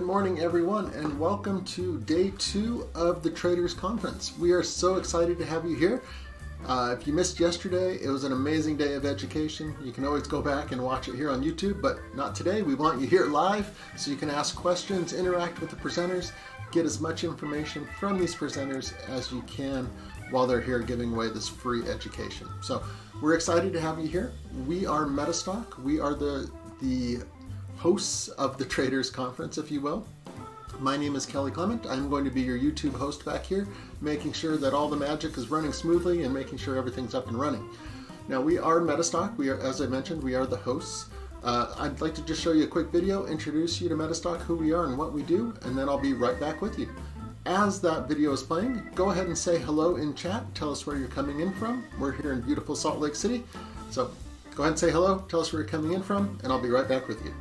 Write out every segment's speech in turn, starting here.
Good morning, everyone, and welcome to day 2 of the Traders Conference. We are so excited to have you here. If you missed yesterday, it was an amazing day of education. You can always go back and watch it here on YouTube, but not today. We want you here live so you can ask questions, interact with the presenters, get as much information from these presenters as you can while they're here giving away this free education. So we're excited to have you here. We are MetaStock. We are the hosts of the Traders Conference, if you will. My name is Kelly Clement. I'm going to be your YouTube host back here, making sure that all the magic is running smoothly and making sure everything's up and running. Now, we are MetaStock. We are, as I mentioned, we are the hosts. I'd like to just show you a quick video, introduce you to MetaStock, who we are and what we do, and then I'll be right back with you. As that video is playing, go ahead and say hello in chat. Tell us where you're coming in from. We're here in beautiful Salt Lake City. So go ahead and say hello, tell us where you're coming in from, and I'll be right back with you.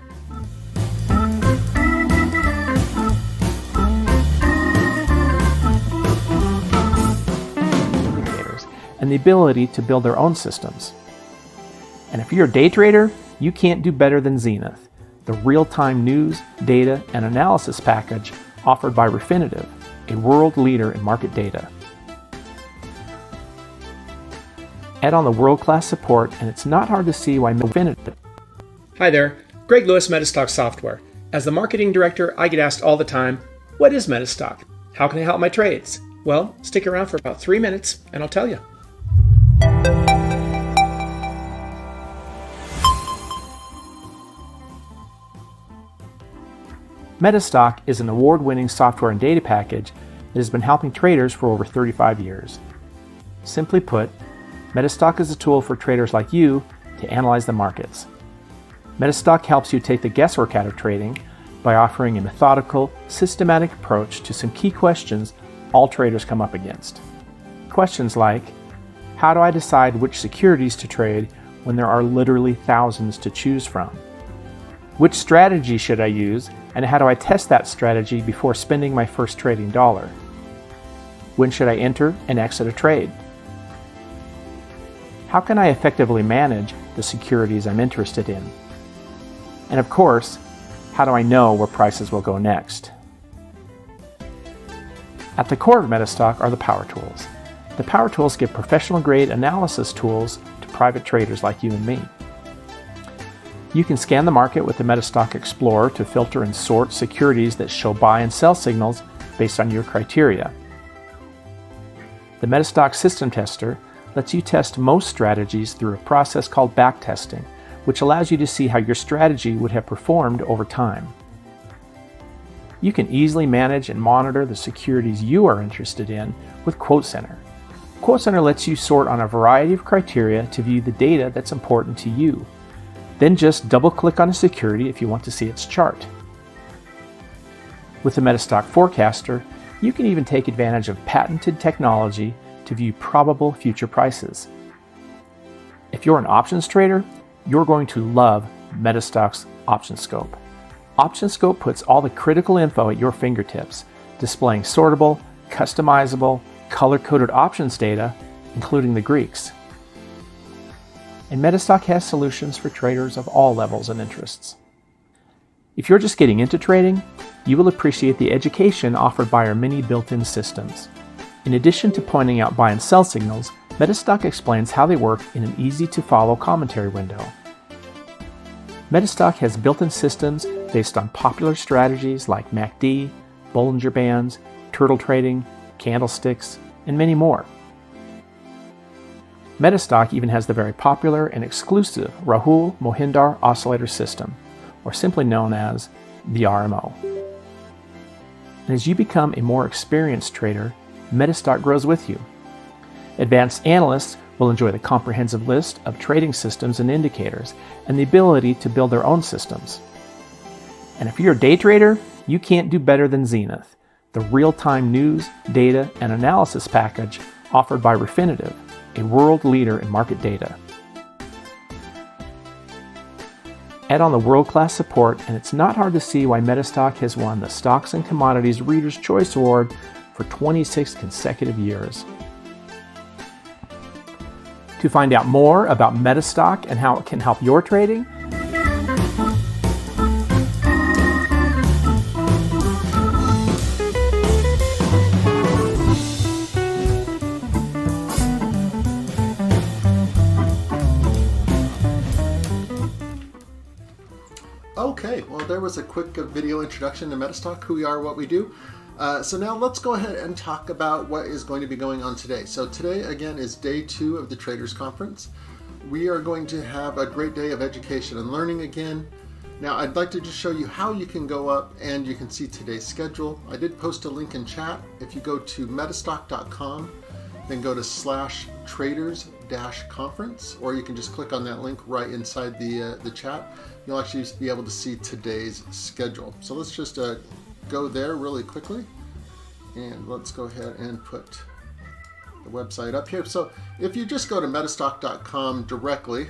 And the ability to build their own systems. And if you're a day trader, you can't do better than Zenith, the real-time news, data, and analysis package offered by Refinitiv, a world leader in market data. Add on the world-class support, and it's not hard to see why Refinitiv. Hi there, Greg Lewis, MetaStock Software. As the marketing director, I get asked all the time, what is MetaStock? How can I help my trades? Well, stick around for about 3 minutes and I'll tell you. MetaStock is an award-winning software and data package that has been helping traders for over 35 years. Simply put, MetaStock is a tool for traders like you to analyze the markets. MetaStock helps you take the guesswork out of trading by offering a methodical, systematic approach to some key questions all traders come up against. Questions like, how do I decide which securities to trade when there are literally thousands to choose from? Which strategy should I use, and how do I test that strategy before spending my first trading dollar? When should I enter and exit a trade? How can I effectively manage the securities I'm interested in? And of course, how do I know where prices will go next? At the core of MetaStock are the power tools. The power tools give professional-grade analysis tools to private traders like you and me. You can scan the market with the MetaStock Explorer to filter and sort securities that show buy and sell signals based on your criteria. The MetaStock System Tester lets you test most strategies through a process called backtesting, which allows you to see how your strategy would have performed over time. You can easily manage and monitor the securities you are interested in with Quote Center. Quote Center lets you sort on a variety of criteria to view the data that's important to you. Then just double-click on a security if you want to see its chart. With the MetaStock Forecaster, you can even take advantage of patented technology to view probable future prices. If you're an options trader, you're going to love MetaStock's Option Scope. Option Scope puts all the critical info at your fingertips, displaying sortable, customizable, color-coded options data, including the Greeks. And MetaStock has solutions for traders of all levels and interests. If you're just getting into trading, you will appreciate the education offered by our many built-in systems. In addition to pointing out buy and sell signals, MetaStock explains how they work in an easy-to-follow commentary window. MetaStock has built-in systems based on popular strategies like MACD, Bollinger Bands, turtle trading, candlesticks, and many more. MetaStock even has the very popular and exclusive Rahul Mohindar oscillator system, or simply known as the RMO. And as you become a more experienced trader, MetaStock grows with you. Advanced analysts will enjoy the comprehensive list of trading systems and indicators and the ability to build their own systems. And if you're a day trader, you can't do better than Zenith, the real-time news, data, and analysis package offered by Refinitiv, a world leader in market data. Add on the world-class support, and it's not hard to see why MetaStock has won the Stocks and Commodities Reader's Choice Award for 26 consecutive years. To find out more about MetaStock and how it can help your trading, Okay, well, there was a quick video introduction to MetaStock, who we are, what we do. So now let's go ahead and talk about what is going to be going on today. So today, again, is day 2 of the Traders Conference. We are going to have a great day of education and learning again. Now, I'd like to just show you how you can go up and you can see today's schedule. I did post a link in chat. If you go to metastock.com, then go to /traders-conference, or you can just click on that link right inside the chat. You'll actually be able to see today's schedule. So let's just go there really quickly, and let's go ahead and put the website up here. So if you just go to metastock.com directly,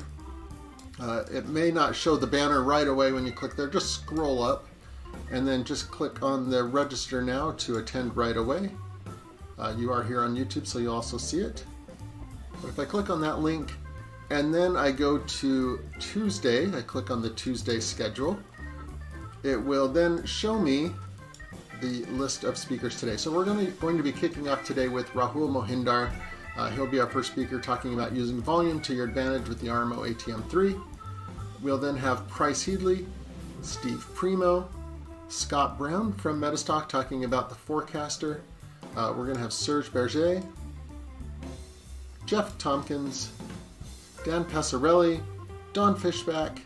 it may not show the banner right away when you click there. Just scroll up and then just click on the register now to attend right away. You are here on YouTube, so you'll also see it. But if I click on that link and then I go to Tuesday, I click on the Tuesday schedule, it will then show me the list of speakers today. So we're going to be kicking off today with Rahul Mohindar. He'll be our first speaker talking about using volume to your advantage with the RMO ATM3. We'll then have Price Headley, Steve Primo, Scott Brown from MetaStock talking about the forecaster. We're going to have Serge Berger, Geoff Tompkins, Dan Passarelli, Don Fishback,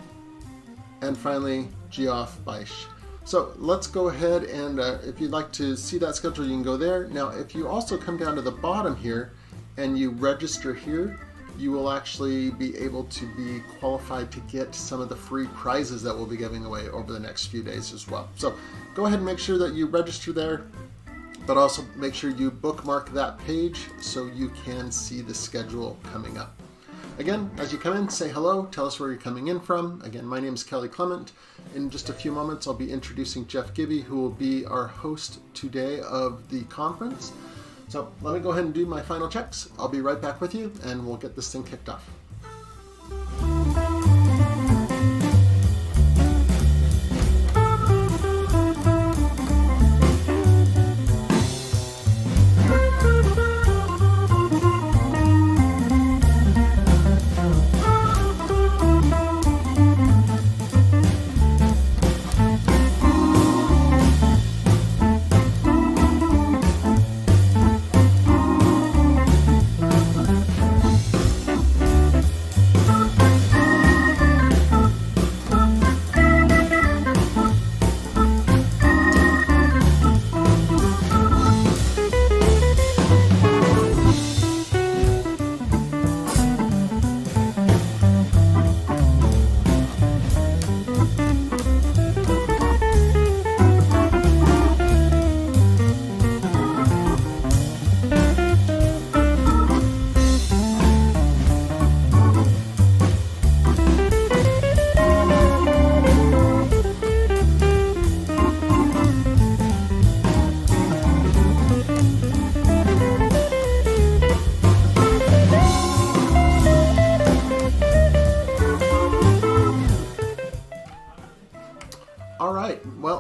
and finally Geoff Bysshe. So let's go ahead and if you'd like to see that schedule, you can go there. Now, if you also come down to the bottom here and you register here, you will actually be able to be qualified to get some of the free prizes that we'll be giving away over the next few days as well. So go ahead and make sure that you register there, but also make sure you bookmark that page so you can see the schedule coming up. Again, as you come in, say hello, tell us where you're coming in from. Again, my name is Kelly Clement. In just a few moments, I'll be introducing Geoff Gibby, who will be our host today of the conference. So let me go ahead and do my final checks. I'll be right back with you, and we'll get this thing kicked off.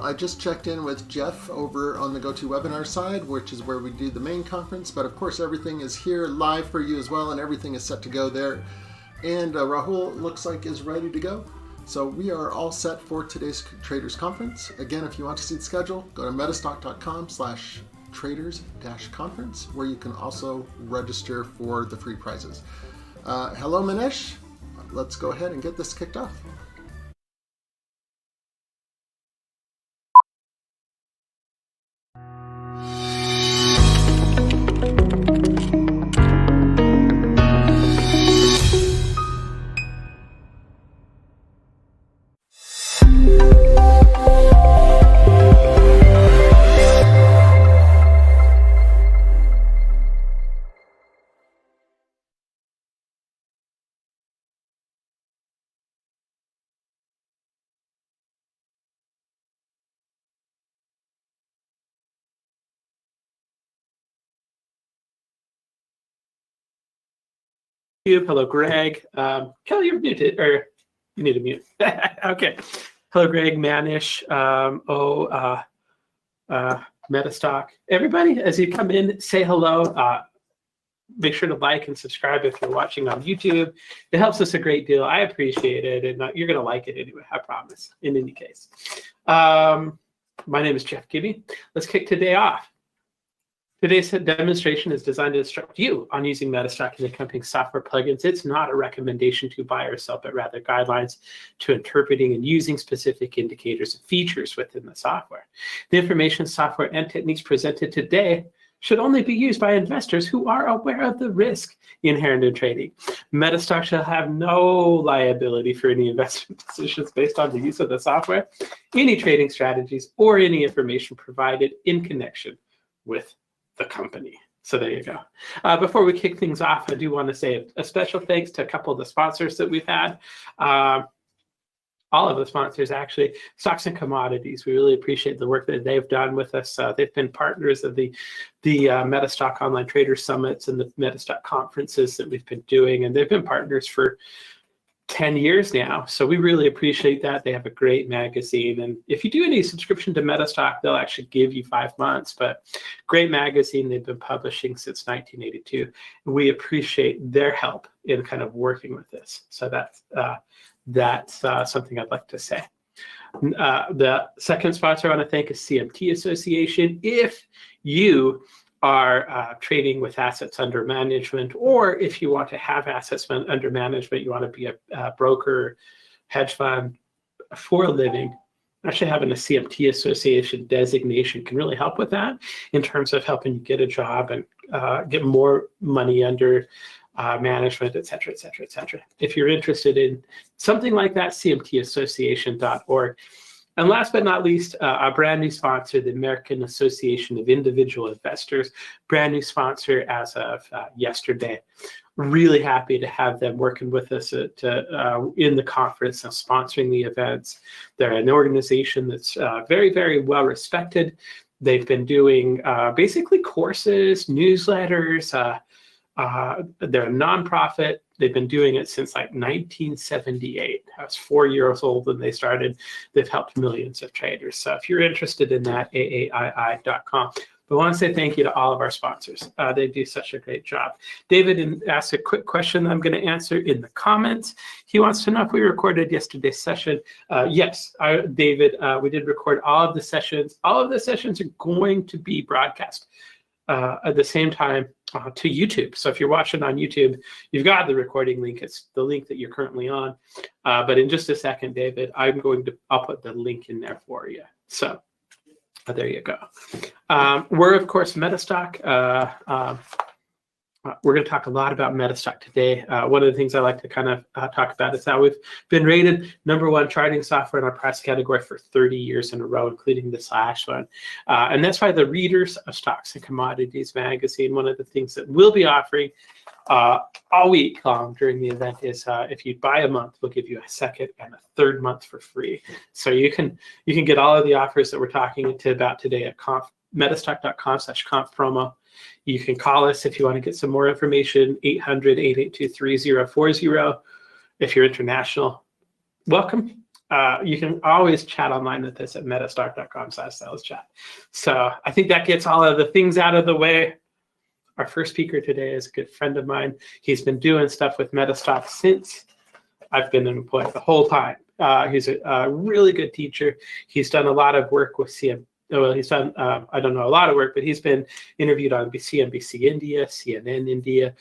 I just checked in with Geoff over on the GoToWebinar side, which is where we do the main conference, but of course everything is here live for you as well, and everything is set to go there. And Rahul looks like is ready to go. So we are all set for today's Traders Conference. Again, if you want to see the schedule, go to metastock.com/traders-conference, where you can also register for the free prizes. Hello, Manish. Let's go ahead and get this kicked off. Hello, Greg. Kelly, you're muted, or you need to mute. Okay. Hello, Greg, Manish, MetaStock. Everybody, as you come in, say hello. make sure to like and subscribe if you're watching on YouTube. It helps us a great deal. I appreciate it, and you're going to like it anyway, I promise, in any case. My name is Geoff Gibby. Let's kick today off. Today's demonstration is designed to instruct you on using MetaStock and accompanying software plugins. It's not a recommendation to buy or sell, but rather guidelines to interpreting and using specific indicators and features within the software. The information, software, and techniques presented today should only be used by investors who are aware of the risk inherent in trading. MetaStock shall have no liability for any investment decisions based on the use of the software, any trading strategies, or any information provided in connection with the company. So there you go. Before we kick things off, I do want to say a special thanks to a couple of the sponsors that we've had. All of the sponsors, actually. Stocks and Commodities. We really appreciate the work that they've done with us. They've been partners of the MetaStock Online Trader Summits and the MetaStock conferences that we've been doing, and they've been partners for 10 years now. So we really appreciate that. They have a great magazine. And if you do any subscription to MetaStock, they'll actually give you 5 months. But great magazine. They've been publishing since 1982. And we appreciate their help in kind of working with this. So that's something I'd like to say. The second sponsor I want to thank is CMT Association. If you are trading with assets under management, or if you want to have assets under management, you want to be a broker, hedge fund for a living, actually having a CMT Association designation can really help with that in terms of helping you get a job and get more money under management, et cetera, et cetera, et cetera. If you're interested in something like that, cmtassociation.org. And last but not least, a brand new sponsor, the American Association of Individual Investors, brand new sponsor as of yesterday. Really happy to have them working with us in the conference and sponsoring the events. They're an organization that's very, very well respected. They've been doing basically courses, newsletters. They're a nonprofit. They've been doing it since like 1978. I was 4 years old when they started. They've helped millions of traders. So if you're interested in that, AAII.com. But I want to say thank you to all of our sponsors. They do such a great job. David asked a quick question that I'm going to answer in the comments. He wants to know if we recorded yesterday's session. Yes, David, we did record all of the sessions. All of the sessions are going to be broadcast at the same time to YouTube. So if you're watching on YouTube, you've got the recording link. It's the link that you're currently on. But in just a second, David, I'll put the link in there for you. So there you go. We're, of course, MetaStock. We're going to talk a lot about MetaStock today. One of the things I like to kind of talk about is how we've been rated #1 trading software in our price category for 30 years in a row, including this last one. And that's why the readers of Stocks and Commodities magazine, one of the things that we'll be offering all week long during the event is if you buy a month, we'll give you a second and a third month for free. So you can get all of the offers that we're talking about today at metastock.com/conf promo. You can call us if you want to get some more information, 800-882-3040. If you're international, welcome. You can always chat online with us at metastock.com/saleschat. So I think that gets all of the things out of the way. Our first speaker today is a good friend of mine. He's been doing stuff with MetaStock since I've been employed the whole time. He's a really good teacher. He's done a lot of work with Well, he's done, I don't know a lot of work, but he's been interviewed on CNBC India, CNN India.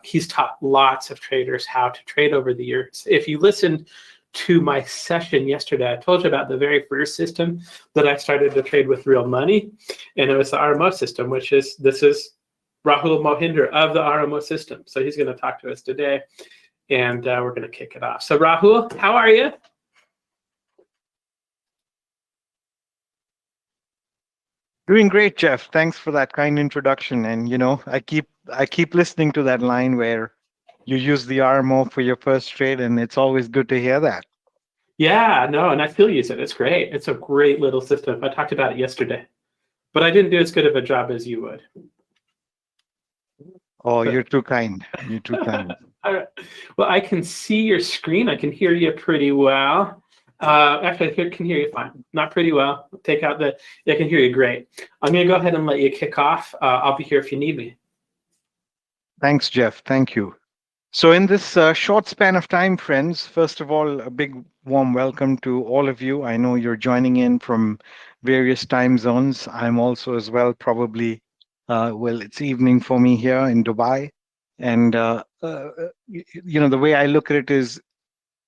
He's taught lots of traders how to trade over the years. If you listened to my session yesterday, I told you about the very first system that I started to trade with real money, and it was the RMO system, this is Rahul Mohindar of the RMO system. So he's going to talk to us today, and we're going to kick it off. So Rahul, how are you? Doing great, Geoff. Thanks for that kind introduction. And I keep listening to that line where you use the RMO for your first trade, and it's always good to hear that. Yeah, no, and I still use it. It's great. It's a great little system. I talked about it yesterday, but I didn't do as good of a job as you would. Oh, you're too kind. You're too kind. All right. Well, I can see your screen. I can hear you pretty well. Actually, I can hear you fine. Not pretty well. Take out I can hear you great. I'm going to go ahead and let you kick off. I'll be here if you need me. Thanks, Geoff. Thank you. So, in this short span of time, friends, first of all, a big warm welcome to all of you. I know you're joining in from various time zones. I'm also, as well, probably, well, it's evening for me here in Dubai. And, the way I look at it is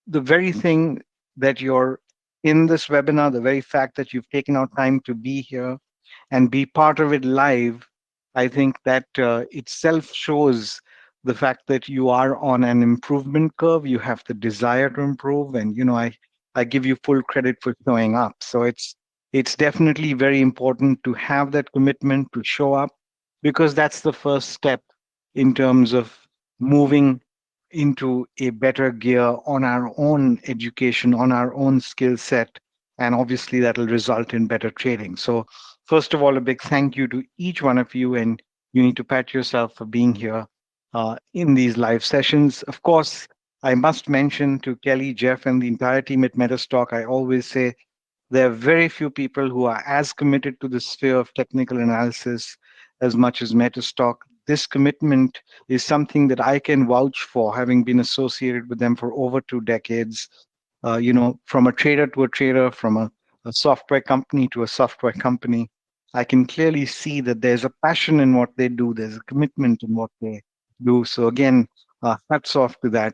the very thing that you're in this webinar, the very fact that you've taken out time to be here and be part of it live, I think that itself shows the fact that you are on an improvement curve. You have the desire to improve, and I give you full credit for showing up. So it's definitely very important to have that commitment to show up, because that's the first step in terms of moving into a better gear on our own education, on our own skill set, and obviously that will result in better trading. So first of all, a big thank you to each one of you, and you need to pat yourself for being here in these live sessions. Of course, I must mention to Kelly, Geoff, and the entire team at MetaStock, I always say there are very few people who are as committed to the sphere of technical analysis as much as MetaStock. This commitment is something that I can vouch for, having been associated with them for over 2 decades. From a trader to a trader, from a software company to a software company, I can clearly see that there's a passion in what they do. There's a commitment in what they do. So again, hats off to that.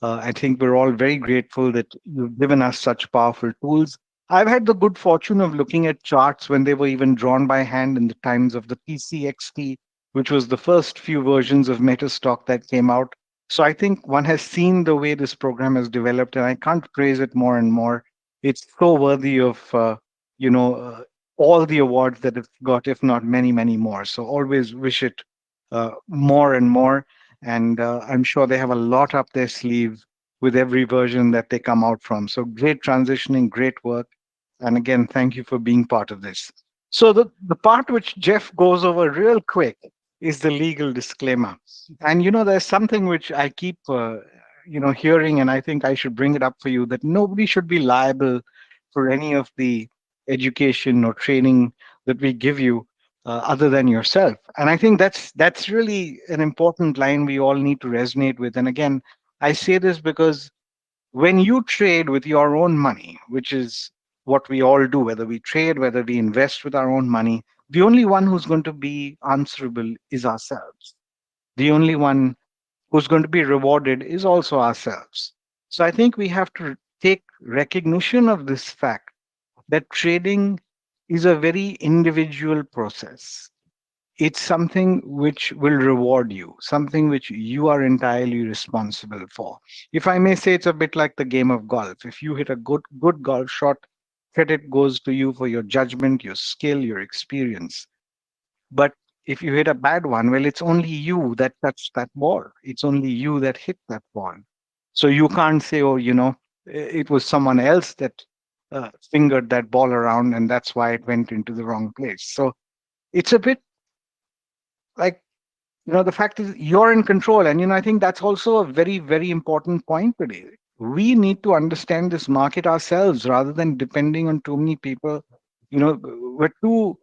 I think we're all very grateful that you've given us such powerful tools. I've had the good fortune of looking at charts when they were even drawn by hand in the times of the PCXT, which was the first few versions of MetaStock that came out. So I think one has seen the way this program has developed, and I can't praise it more and more. It's so worthy of, all the awards that it's got, if not many, many more. So always wish it more and more. And I'm sure they have a lot up their sleeve with every version that they come out from. So great transitioning, great work. And again, thank you for being part of this. So the part which Geoff goes over real quick is the legal disclaimer. And there's something which I keep hearing, and I think I should bring it up for you, that nobody should be liable for any of the education or training that we give you other than yourself. And I think that's really an important line we all need to resonate with. And again, I say this because when you trade with your own money, which is what we all do, whether we trade, whether we invest with our own money, the only one who's going to be answerable is ourselves. The only one who's going to be rewarded is also ourselves. So I think we have to take recognition of this fact that trading is a very individual process. It's something which will reward you, something which you are entirely responsible for. If I may say, it's a bit like the game of golf. If you hit a good golf shot, credit goes to you for your judgment, your skill, your experience. But if you hit a bad one, well, it's only you that touched that ball. It's only you that hit that ball. So you can't say, oh, it was someone else that fingered that ball around, and that's why it went into the wrong place. So it's a bit like, the fact is you're in control. And, I think that's also a very, very important point today. We need to understand this market ourselves rather than depending on too many people. We're too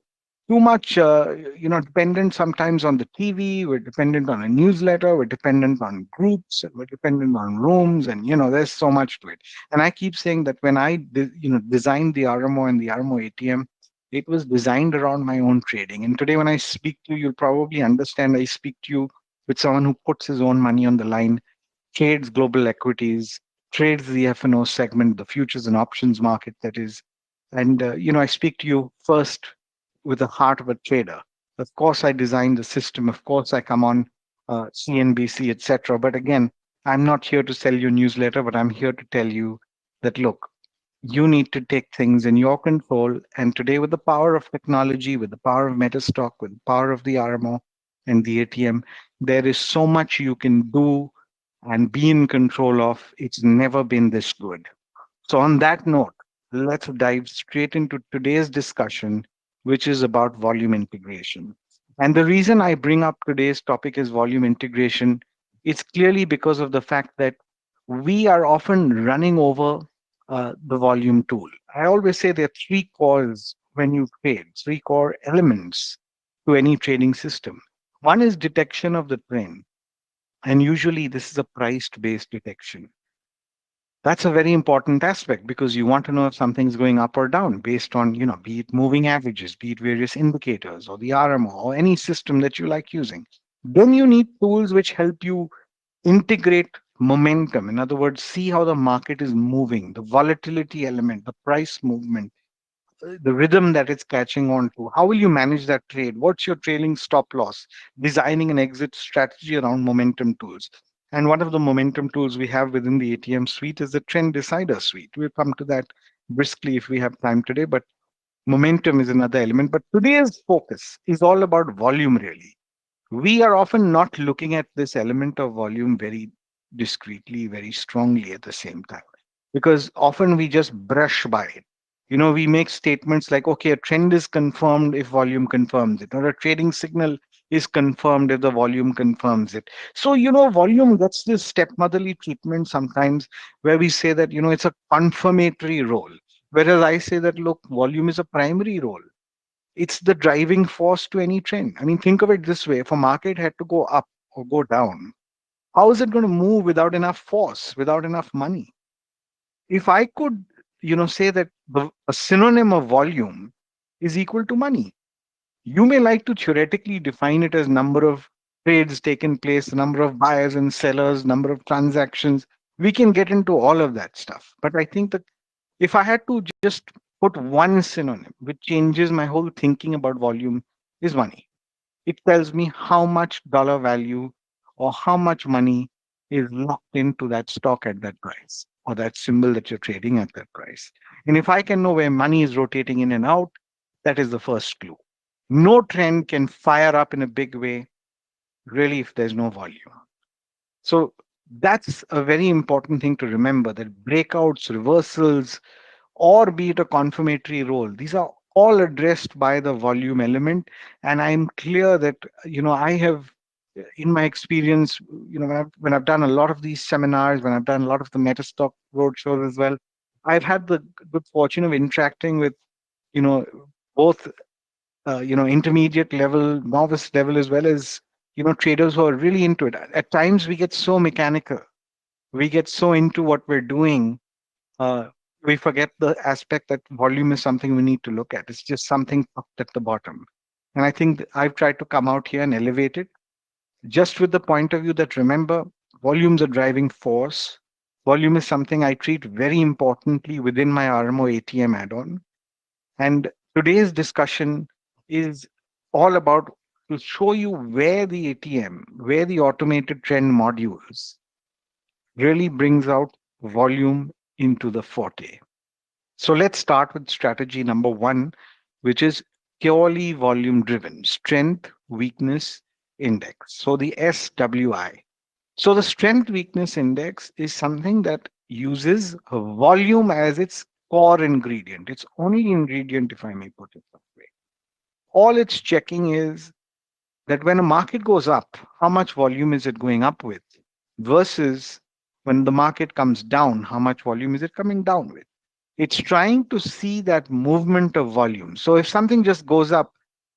much, dependent sometimes on the TV. We're dependent on a newsletter. We're dependent on groups. And we're dependent on rooms. And, there's so much to it. And I keep saying that when I, designed the RMO and the RMO ATM, it was designed around my own trading. And today, when I speak to you, you'll probably understand I speak to you with someone who puts his own money on the line, trades global equities, trades the F&O segment, the futures and options market, that is. And, I speak to you first with the heart of a trader. Of course, I design the system. Of course, I come on CNBC, etc. But again, I'm not here to sell you a newsletter, but I'm here to tell you that, look, you need to take things in your control. And today, with the power of technology, with the power of MetaStock, with the power of the RMO and the ATM, there is so much you can do and be in control of. It's never been this good. So on that note, let's dive straight into today's discussion, which is about volume integration. And the reason I bring up today's topic is volume integration. It's clearly because of the fact that we are often running over the volume tool. I always say there are three cores when you trade, three core elements to any trading system. One is detection of the trend. And usually this is a price-based detection. That's a very important aspect because you want to know if something's going up or down based on, be it moving averages, be it various indicators or the RMO or any system that you like using. Then you need tools which help you integrate momentum. In other words, see how the market is moving, the volatility element, the price movement, the rhythm that it's catching on to. How will you manage that trade? What's your trailing stop loss? Designing an exit strategy around momentum tools. And one of the momentum tools we have within the ATM suite is the Trend Decider suite. We'll come to that briskly if we have time today, but momentum is another element. But today's focus is all about volume, really. We are often not looking at this element of volume very discreetly, very strongly at the same time, because often we just brush by it. We make statements like, okay, a trend is confirmed if volume confirms it, or a trading signal is confirmed if the volume confirms it. So, volume gets this stepmotherly treatment sometimes where we say that, it's a confirmatory role. Whereas I say that, look, volume is a primary role. It's the driving force to any trend. I mean, think of it this way: if a market had to go up or go down, how is it going to move without enough force, without enough money? If I could, say that a synonym of volume is equal to money, you may like to theoretically define it as number of trades taken place, number of buyers and sellers, number of transactions. We can get into all of that stuff. But I think that if I had to just put one synonym which changes my whole thinking about volume, is money. It tells me how much dollar value or how much money is locked into that stock at that price or that symbol that you're trading at that price. And if I can know where money is rotating in and out, that is the first clue. No trend can fire up in a big way, really, if there's no volume. So that's a very important thing to remember, that breakouts, reversals, or be it a confirmatory role, these are all addressed by the volume element. And I'm clear that, I have, in my experience, when I've done a lot of these seminars, when I've done a lot of the MetaStock roadshows as well, I've had the good fortune of interacting with, you know, both, intermediate level, novice level, as well as, traders who are really into it. At times we get so mechanical, we get so into what we're doing, uh, we forget the aspect that volume is something we need to look at. It's just something tucked at the bottom. And I think that I've tried to come out here and elevate it just with the point of view that, remember, volume's a driving force. Volume is something I treat very importantly within my RMO ATM add-on. And today's discussion is all about to show you where the ATM, where the automated trend modules really brings out volume into the forte. So let's start with strategy number one, which is purely volume driven: strength, weakness, index. So the SWI. So the strength weakness index is something that uses volume as its core ingredient, its only ingredient, if I may put it that way. All it's checking is that when a market goes up, how much volume is it going up with, versus when the market comes down, how much volume is it coming down with. It's trying to see that movement of volume. So if something just goes up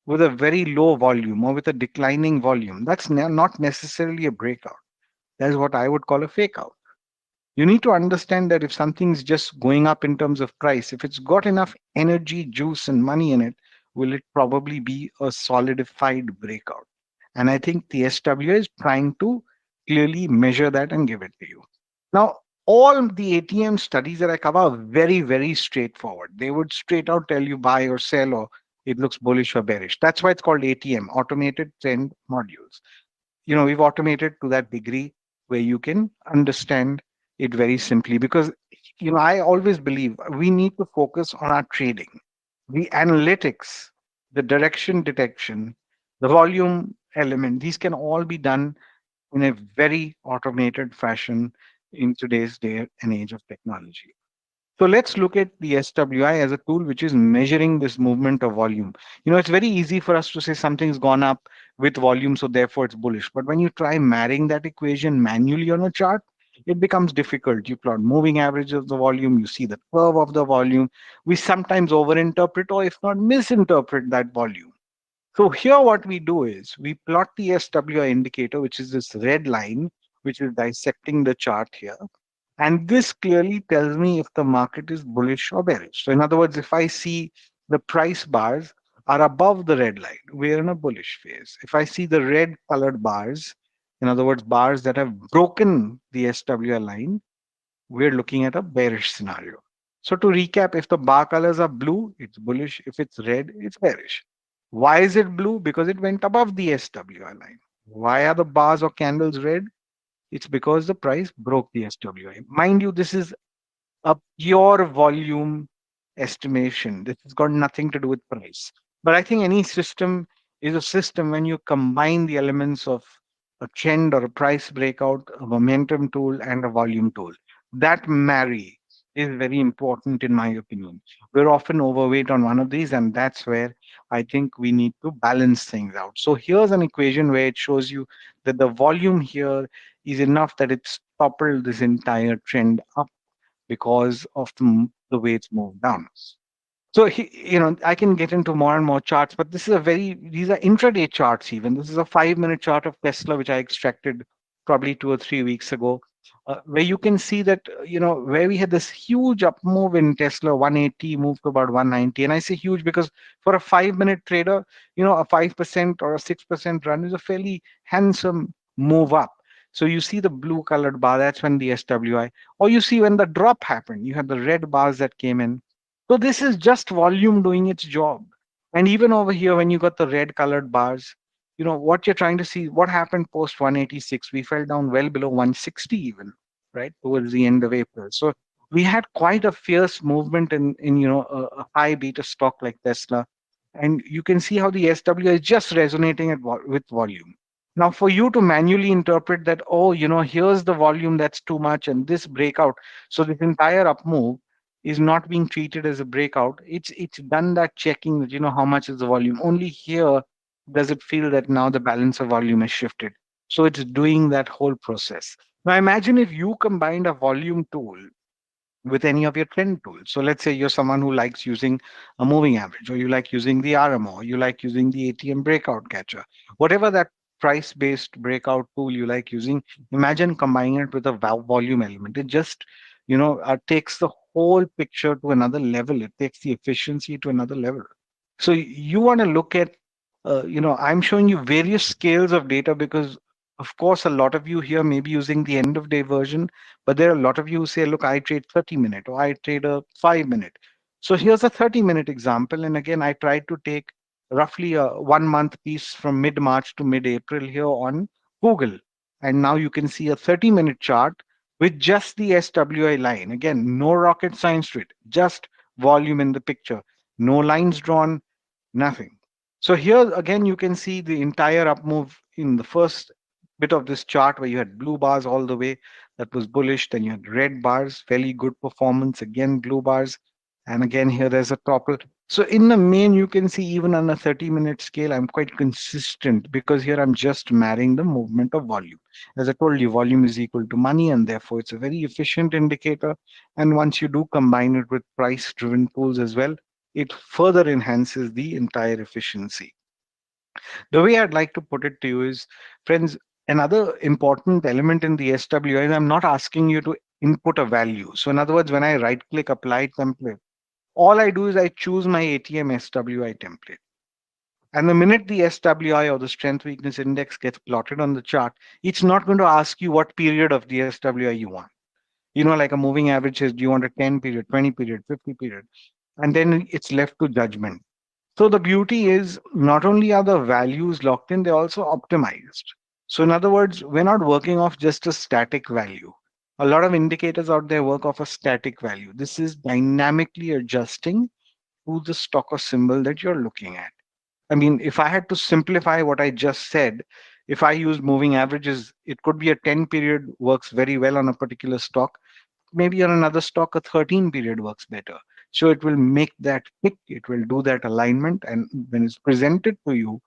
with a very low volume or with a declining volume, that's not necessarily a breakout. That's what I would call a fake out. You need to understand that if something's just going up in terms of price, if it's got enough energy, juice, and money in it, will it probably be a solidified breakout? And I think the SWA is trying to clearly measure that and give it to you. Now, all the ATM studies that I cover are very, very straightforward. They would straight out tell you buy or sell, or it looks bullish or bearish. That's why it's called ATM, automated trend modules. We've automated to that degree where you can understand it very simply, because I always believe we need to focus on our trading, the analytics, the direction detection, the volume element. These can all be done in a very automated fashion in today's day and age of technology. So let's look at the SWI as a tool which is measuring this movement of volume. It's very easy for us to say something's gone up with volume, so therefore it's bullish. But when you try marrying that equation manually on a chart, it becomes difficult. You plot moving average of the volume, you see the curve of the volume. We sometimes overinterpret, or if not misinterpret, that volume. So here what we do is we plot the SWI indicator, which is this red line, which is dissecting the chart here. And this clearly tells me if the market is bullish or bearish. So in other words, if I see the price bars are above the red line, we're in a bullish phase. If I see the red colored bars, in other words, bars that have broken the SWI line, we're looking at a bearish scenario. So to recap, if the bar colors are blue, it's bullish. If it's red, it's bearish. Why is it blue? Because it went above the SWI line. Why are the bars or candles red? It's because the price broke the SWI. Mind you, this is a pure volume estimation. This has got nothing to do with price. But I think any system is a system when you combine the elements of a trend or a price breakout, a momentum tool, and a volume tool. That marry is very important, in my opinion. We're often overweight on one of these, and that's where I think we need to balance things out. So here's an equation where it shows you that the volume here is enough that it's toppled this entire trend up because of the way it's moved down. So I can get into more and more charts, but these are intraday charts even. This is a 5-minute chart of Tesla, which I extracted probably 2 or 3 weeks ago, where you can see that, where we had this huge up move in Tesla, 180 moved to about 190. And I say huge because for a 5-minute trader, a 5% or a 6% run is a fairly handsome move up. So you see the blue colored bar, that's when the SWI, or you see when the drop happened, you have the red bars that came in. So this is just volume doing its job. And even over here, when you got the red colored bars, what you're trying to see, what happened post 186, we fell down well below 160 even, right, towards the end of April. So we had quite a fierce movement in a high beta stock like Tesla. And you can see how the SW is just resonating with volume. Now, for you to manually interpret that, oh, here's the volume that's too much and this breakout. So this entire up move is not being treated as a breakout. It's done that checking that how much is the volume. Only here does it feel that now the balance of volume is shifted. So it's doing that whole process. Now imagine if you combined a volume tool with any of your trend tools. So let's say you're someone who likes using a moving average, or you like using the RMO, or you like using the ATM breakout catcher, whatever that price-based breakout tool you like using. Imagine combining it with a volume element. It just takes the whole picture to another level. It takes the efficiency to another level. So you want to look at I'm showing you various scales of data because of course a lot of you here may be using the end of day version, but there are a lot of you who say, look, I trade 30-minute or I trade a 5-minute. So here's a 30-minute example, and again I tried to take roughly a 1-month piece from mid-March to mid-April here on Google. And now you can see a 30-minute chart with just the SWI line. Again, no rocket science to it, just volume in the picture. No lines drawn, nothing. So here again, you can see the entire up move in the first bit of this chart where you had blue bars all the way. That was bullish. Then you had red bars, fairly good performance. Again, blue bars. And again, here there's a topple. So in the main, you can see even on a 30-minute scale, I'm quite consistent because here I'm just marrying the movement of volume. As I told you, volume is equal to money, and therefore it's a very efficient indicator. And once you do combine it with price-driven tools as well, it further enhances the entire efficiency. The way I'd like to put it to you is, friends, another important element in the SWI is I'm not asking you to input a value. So in other words, when I right click apply template, all I do is I choose my ATM SWI template. And the minute the SWI or the strength weakness index gets plotted on the chart, it's not going to ask you what period of the SWI you want. Like a moving average says, do you want a 10 period, 20 period, 50 period? And then it's left to judgment. So the beauty is not only are the values locked in, they're also optimized. So in other words, we're not working off just a static value. A lot of indicators out there work off a static value. This is dynamically adjusting to the stock or symbol that you're looking at. I mean, if I had to simplify what I just said, if I use moving averages, it could be a 10 period works very well on a particular stock. Maybe on another stock, a 13 period works better. So it will make that tick, it will do that alignment. And when it's presented to you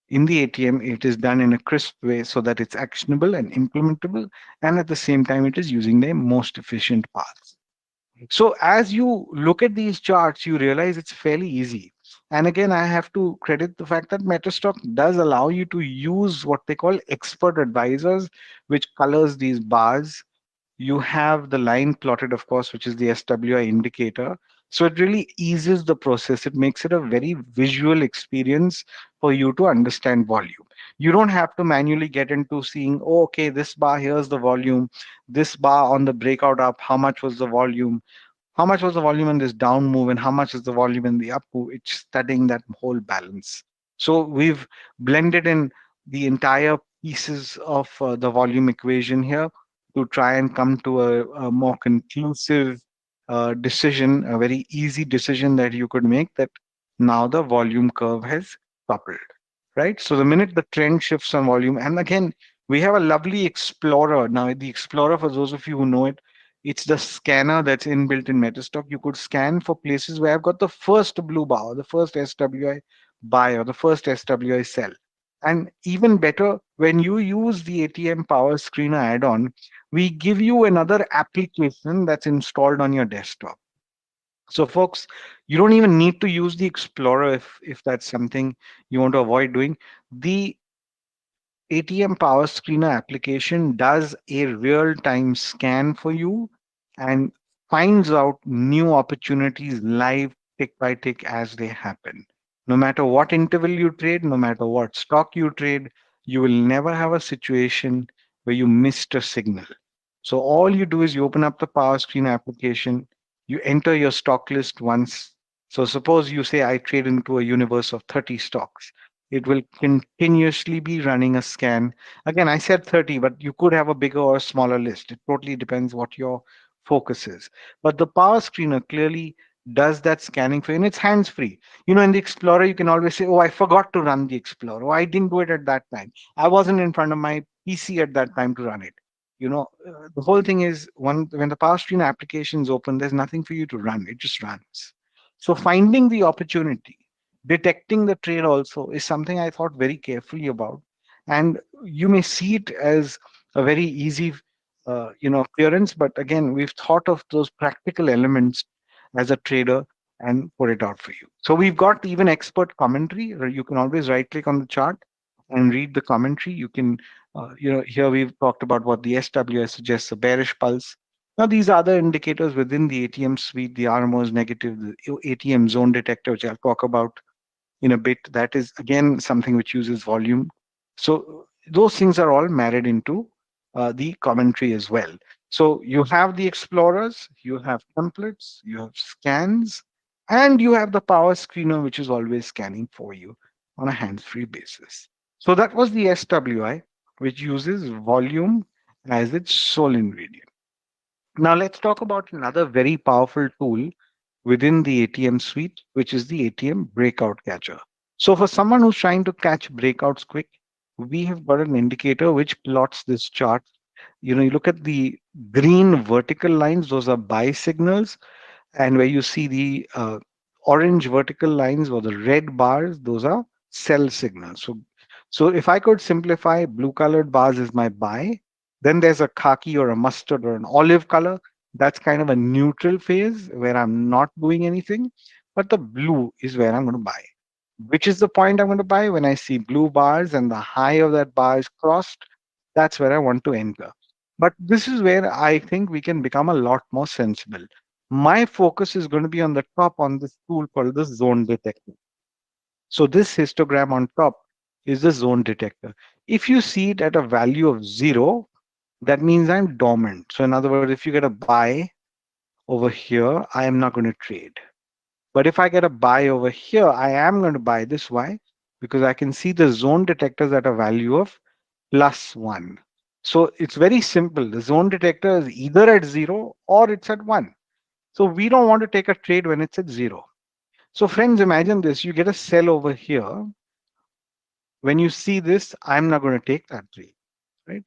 in the ATM, it is done in a crisp way so that it's actionable and implementable. And at the same time, it is using the most efficient paths. So as you look at these charts, you realize it's fairly easy. And again, I have to credit the fact that MetaStock does allow you to use what they call expert advisors, which colors these bars. You have the line plotted, of course, which is the SWI indicator. So it really eases the process. It makes it a very visual experience for you to understand volume. You don't have to manually get into seeing, oh, okay, this bar, here's the volume, this bar on the breakout up, how much was the volume? How much was the volume in this down move and how much is the volume in the up move? It's studying that whole balance. So we've blended in the entire pieces of the volume equation here to try and come to a more conclusive decision, a very easy decision that you could make, that now the volume curve has coupled, right? So the minute the trend shifts on volume, and again, we have a lovely explorer. Now, the explorer, for those of you who know it, it's the scanner that's inbuilt in MetaStock. You could scan for places where I've got the first blue bar, or the first SWI buy, or the first SWI sell. And even better, when you use the ATM Power Screener add-on, we give you another application that's installed on your desktop. So, folks, you don't even need to use the Explorer if that's something you want to avoid doing. The ATM Power Screener application does a real-time scan for you and finds out new opportunities live tick by tick as they happen. No matter what interval you trade, no matter what stock you trade, you will never have a situation where you missed a signal. So all you do is you open up the Power Screen application, you enter your stock list once. So suppose you say I trade into a universe of 30 stocks. It will continuously be running a scan. Again, I said 30, but you could have a bigger or smaller list. It totally depends what your focus is. But the Power Screener clearly does that scanning for you, and it's hands free. In the Explorer, you can always say, oh, I forgot to run the Explorer. Oh, I didn't do it at that time. I wasn't in front of my PC at that time to run it. The whole thing is when the Power Screen application is open, there's nothing for you to run. It just runs. So finding the opportunity, detecting the trade also is something I thought very carefully about. And you may see it as a very easy, clearance, but again, we've thought of those practical elements as a trader and put it out for you. So we've got even expert commentary. You can always right click on the chart and read the commentary. You can, here we've talked about what the SWS suggests, a bearish pulse. Now, these other indicators within the ATM suite, the RMOs negative, the ATM zone detector, which I'll talk about in a bit, that is again something which uses volume. So those things are all married into the commentary as well. So you have the explorers, you have templates, you have scans, and you have the power screener, which is always scanning for you on a hands-free basis. So that was the SWI, which uses volume as its sole ingredient. Now let's talk about another very powerful tool within the ATM suite, which is the ATM breakout catcher. So for someone who's trying to catch breakouts quick, we have got an indicator which plots this chart. You look at the green vertical lines, those are buy signals, and where you see the orange vertical lines or the red bars, those are sell signals. So if I could simplify, blue colored bars is my buy. Then there's a khaki or a mustard or an olive color. That's kind of a neutral phase where I'm not doing anything. But the blue is where I'm going to buy. Which is the point I'm going to buy? When I see blue bars and the high of that bar is crossed, that's where I want to enter. But this is where I think we can become a lot more sensible. My focus is going to be on the top on this tool called the zone detector. So this histogram on top is the zone detector. If you see it at a value of 0, that means I'm dormant. So in other words, if you get a buy over here, I am not going to trade. But if I get a buy over here, I am going to buy this. Why? Because I can see the zone detectors at a value of +1. So it's very simple. The zone detector is either at 0 or it's at 1. So we don't want to take a trade when it's at 0. So friends, imagine this. You get a sell over here. When you see this, I'm not going to take that trade, right?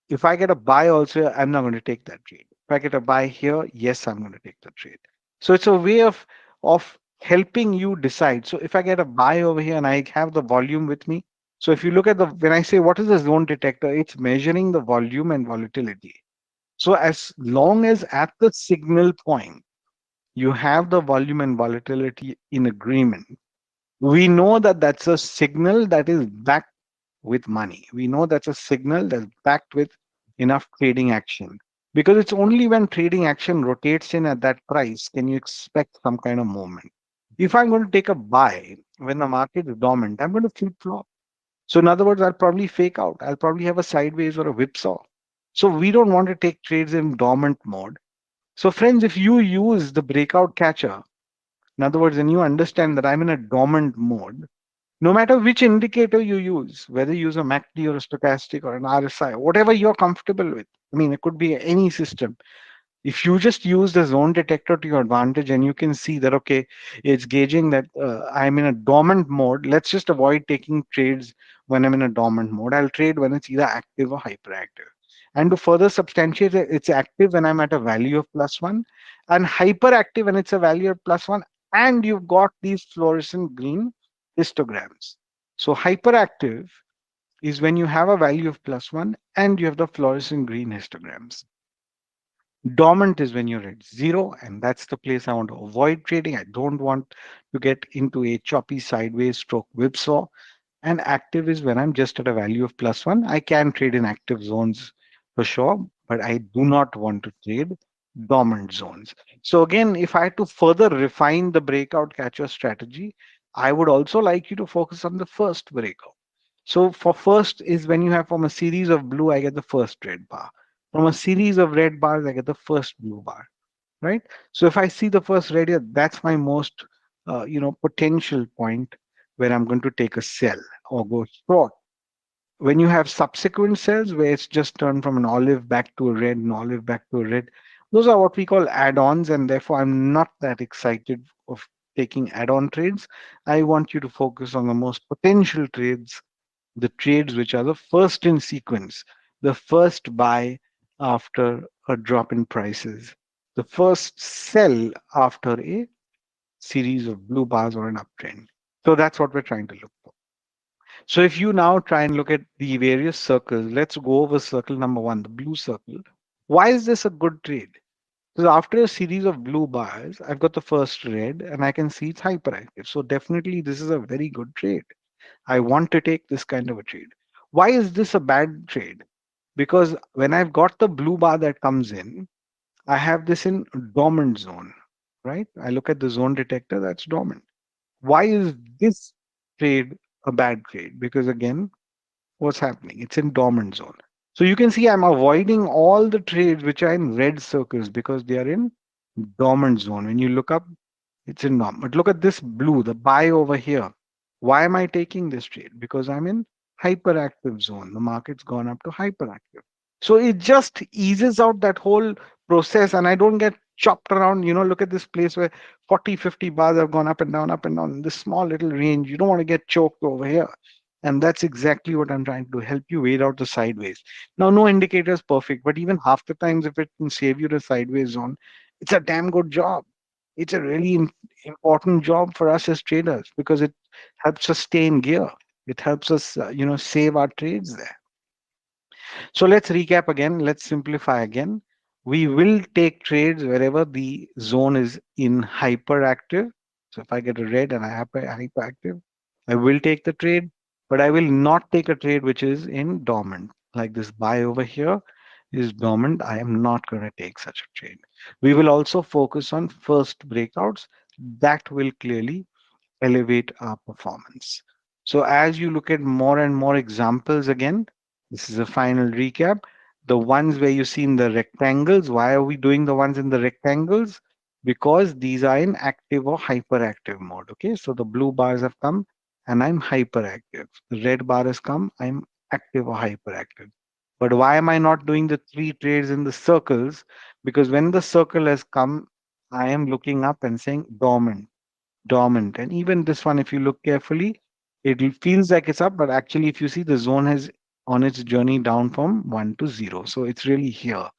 If I get a buy also, I'm not going to take that trade. If I get a buy here, yes, I'm going to take the trade. So it's a way of helping you decide. So if I get a buy over here and I have the volume with me. So if you look at when I say what is the zone detector, it's measuring the volume and volatility. So as long as at the signal point, you have the volume and volatility in agreement, We know that that's a signal that is backed with money. We know that's a signal that's backed with enough trading action. Because it's only when trading action rotates in at that price can you expect some kind of movement. If I'm going to take a buy when the market is dormant, I'm going to flip flop. So in other words, I'll probably fake out. I'll probably have a sideways or a whipsaw. So we don't want to take trades in dormant mode. So friends, if you use the breakout catcher, in other words, when you understand that I'm in a dormant mode, no matter which indicator you use, whether you use a MACD or a stochastic or an RSI, whatever you're comfortable with. I mean, it could be any system. If you just use the zone detector to your advantage and you can see that, okay, it's gauging that I'm in a dormant mode, let's just avoid taking trades when I'm in a dormant mode. I'll trade when it's either active or hyperactive. And to further substantiate it, it's active when I'm at a value of +1 and hyperactive when it's a value of +1. And you've got these fluorescent green histograms. So hyperactive is when you have a value of +1 and you have the fluorescent green histograms. Dormant is when you're at 0, and that's the place I want to avoid trading. I don't want to get into a choppy sideways stroke whipsaw. And active is when I'm just at a value of +1. I can trade in active zones for sure, but I do not want to trade dormant zones. So again, if I had to further refine the breakout catcher strategy, I would also like you to focus on the first breakout. So for first is when you have from a series of blue, I get the first red bar. From a series of red bars, I get the first blue bar, right? So if I see the first red here, that's my most, potential point where I'm going to take a sell or go short. When you have subsequent sells where it's just turned from an olive back to a red, an olive back to a red, those are what we call add-ons, and therefore I'm not that excited of taking add-on trades. I want you to focus on the most potential trades, the trades which are the first in sequence, the first buy after a drop in prices, the first sell after a series of blue bars or an uptrend. So that's what we're trying to look for. So if you now try and look at the various circles, let's go over circle number 1, the blue circle. Why is this a good trade? Because after a series of blue bars, I've got the first red and I can see it's hyperactive. So definitely this is a very good trade. I want to take this kind of a trade. Why is this a bad trade? Because when I've got the blue bar that comes in, I have this in dormant zone, right? I look at the zone detector, that's dormant. Why is this trade a bad trade? Because again, what's happening? It's in dormant zone. So you can see I'm avoiding all the trades which are in red circles because they are in dormant zone. When you look up, it's in dormant. But look at this blue, the buy over here. Why am I taking this trade? Because I'm in hyperactive zone. The market's gone up to hyperactive. So it just eases out that whole process and I don't get chopped around. Look at this place where 40, 50 bars have gone up and down in this small little range. You don't want to get choked over here. And that's exactly what I'm trying to do, help you wade out the sideways. Now, no indicator is perfect, but even half the times, if it can save you the sideways zone, it's a damn good job. It's a really important job for us as traders because it helps us stay in gear. It helps us, save our trades there. So let's recap again. Let's simplify again. We will take trades wherever the zone is in hyperactive. So if I get a red and I have hyperactive, I will take the trade, but I will not take a trade which is in dormant. Like this buy over here is dormant. I am not going to take such a trade. We will also focus on first breakouts. That will clearly elevate our performance. So as you look at more and more examples again, this is a final recap. The ones where you see in the rectangles, why are we doing the ones in the rectangles? Because these are in active or hyperactive mode. Okay, so the blue bars have come and I'm hyperactive. The red bar has come, I'm active or hyperactive. But why am I not doing the 3 trades in the circles? Because when the circle has come, I am looking up and saying dormant, dormant. And even this one, if you look carefully, it feels like it's up, but actually, if you see, the zone has on its journey down from 1 to 0. So it's really here.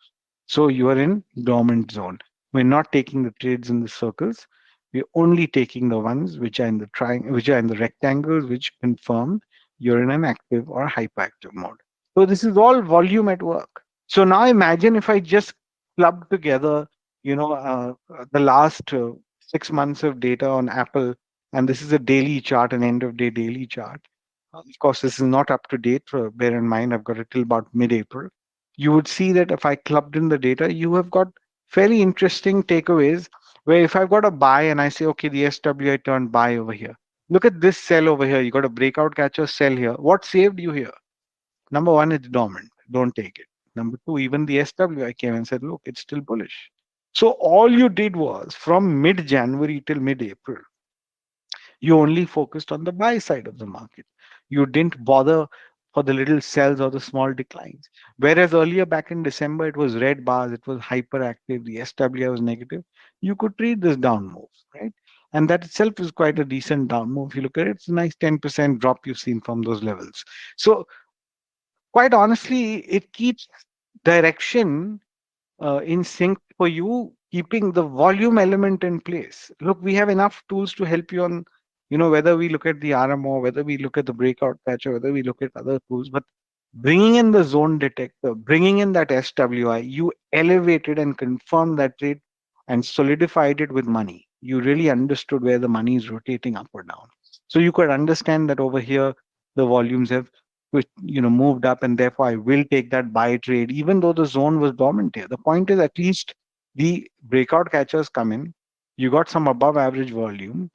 So you are in dormant zone. We're not taking the trades in the circles. We're only taking the ones which are in the triangle, which are in the rectangles, which confirm you're in an active or hyperactive mode. So this is all volume at work. So now imagine if I just clubbed together, the last 6 months of data on Apple And this is a daily chart, an end of day daily chart. Of course, this is not up to date. Bear in mind, I've got it till about mid-April. You would see that if I clubbed in the data, you have got fairly interesting takeaways. Where if I've got a buy and I say, okay, the SWI turned buy over here. Look at this sell over here. You got a breakout catcher sell here. What saved you here? Number one, it's dormant. Don't take it. Number two, even the SWI came and said, look, it's still bullish. So all you did was from mid-January till mid-April, you only focused on the buy side of the market. You didn't bother for the little sells or the small declines. Whereas earlier back in December, it was red bars, it was hyperactive, the SWI was negative. You could trade this down move, right? And that itself is quite a decent down move. If you look at it, it's a nice 10% drop you've seen from those levels. So quite honestly, it keeps direction in sync for you, keeping the volume element in place. Look, we have enough tools to help you on, whether we look at the RMO, whether we look at the breakout patch, or whether we look at other tools, but bringing in the zone detector, bringing in that SWI, you elevated and confirmed that trade and solidified it with money. You really understood where the money is rotating up or down. So you could understand that over here, the volumes have moved up, and therefore I will take that buy trade, even though the zone was dormant here. The point is, at least the breakout catchers come in, you got some above average volume,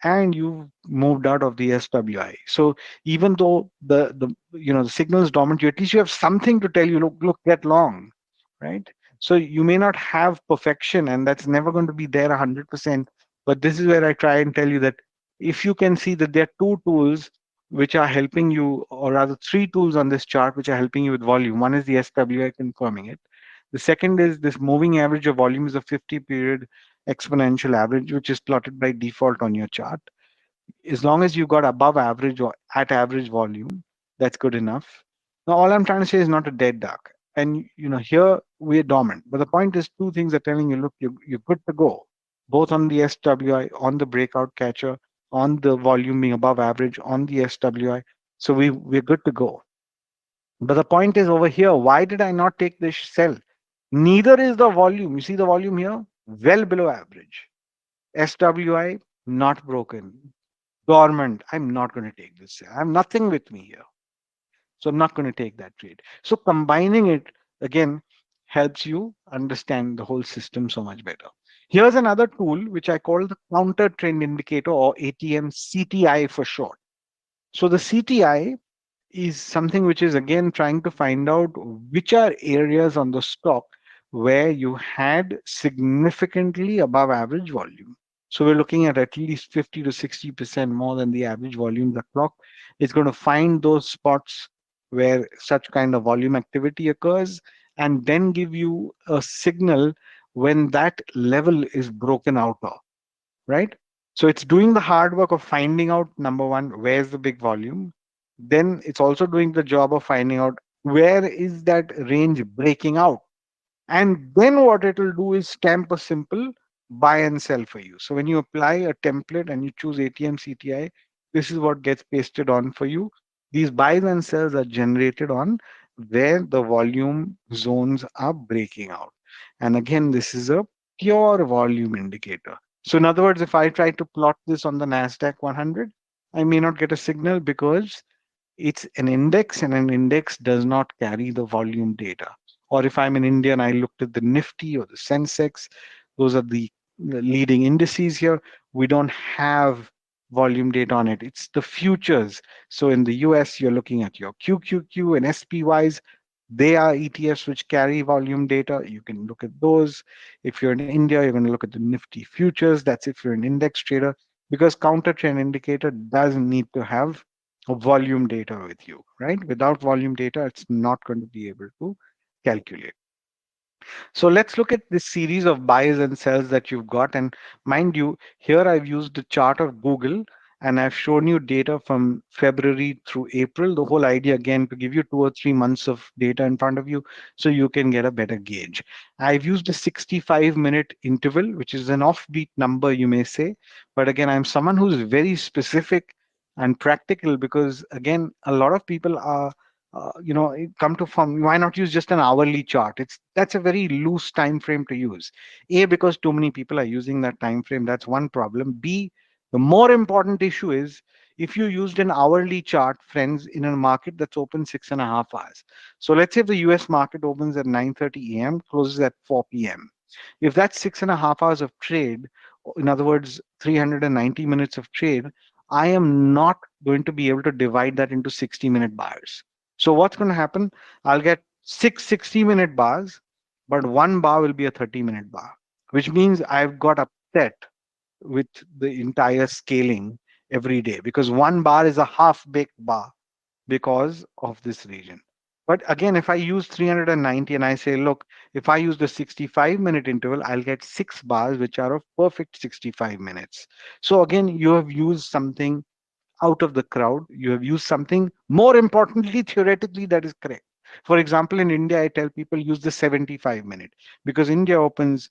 and you moved out of the SWI. So even though the signal is dormant, you at least you have something to tell you. Look, get long, right? So you may not have perfection, and that's never going to be there 100%. But this is where I try and tell you that if you can see that there are two tools which are helping you, or rather three tools on this chart which are helping you with volume. One is the SWI confirming it. The second is this moving average of volume is a 50 period exponential average, which is plotted by default on your chart. As long as you got above average or at average volume, that's good enough. Now, all I'm trying to say is not a dead duck. And here we're dormant. But the point is, two things are telling you, look, you're good to go, both on the SWI, on the breakout catcher, on the volume being above average, on the SWI. So we're good to go. But the point is over here, why did I not take this sell? Neither is the volume. You see the volume here? Well below average. SWI not broken. Dormant. I'm not going to take this. I have nothing with me here. So I'm not going to take that trade. So combining it again helps you understand the whole system so much better. Here's another tool which I call the counter trend indicator, or ATM CTI for short. So the CTI is something which is again trying to find out which are areas on the stock where you had significantly above average volume. So we're looking at least 50 to 60% more than the average volume. The clock is going to find those spots where such kind of volume activity occurs, and then give you a signal when that level is broken out of, right? So it's doing the hard work of finding out, number one, where's the big volume. Then it's also doing the job of finding out where is that range breaking out. And then what it will do is stamp a simple buy and sell for you. So when you apply a template and you choose ATM CTI, this is what gets pasted on for you. These buys and sells are generated on where the volume zones are breaking out. And again, this is a pure volume indicator. So in other words, if I try to plot this on the NASDAQ 100, I may not get a signal because it's an index, and an index does not carry the volume data. Or if I'm in India and I looked at the Nifty or the Sensex, those are the leading indices here. We don't have volume data on it. It's the futures. So in the US, you're looking at your QQQ and SPYs. They are ETFs which carry volume data. You can look at those. If you're in India, you're going to look at the Nifty futures. That's if you're an index trader, because counter trend indicator does need to have volume data with you, right? Without volume data, it's not going to be able to calculate. So let's look at this series of buys and sells that you've got. And mind you, here I've used the chart of Google, and I've shown you data from February through April. The whole idea, again, to give you 2 or 3 months of data in front of you so you can get a better gauge. I've used a 65-minute interval, which is an offbeat number, you may say. But again, I'm someone who's very specific and practical, because again, a lot of people are come to form. Why not use just an hourly chart? That's a very loose time frame to use. A, because too many people are using that time frame. That's one problem. B, The more important issue is if you used an hourly chart, friends, in a market that's open 6.5 hours. So let's say if the US market opens at 9:30 a.m., closes at 4 p.m. If that's 6.5 hours of trade, in other words, 390 minutes of trade, I am not going to be able to divide that into 60-minute bars. So what's going to happen? I'll get six 60-minute bars, but one bar will be a 30-minute bar, which means I've got upset with the entire scaling every day because one bar is a half baked bar because of this region. But again, if I use 390 and I say, look, if I use the 65-minute interval, I'll get 6 bars, which are of perfect 65 minutes. So again, you have used something out of the crowd. You have used something more importantly, theoretically, that is correct. For example, in India, I tell people use the 75-minute because India opens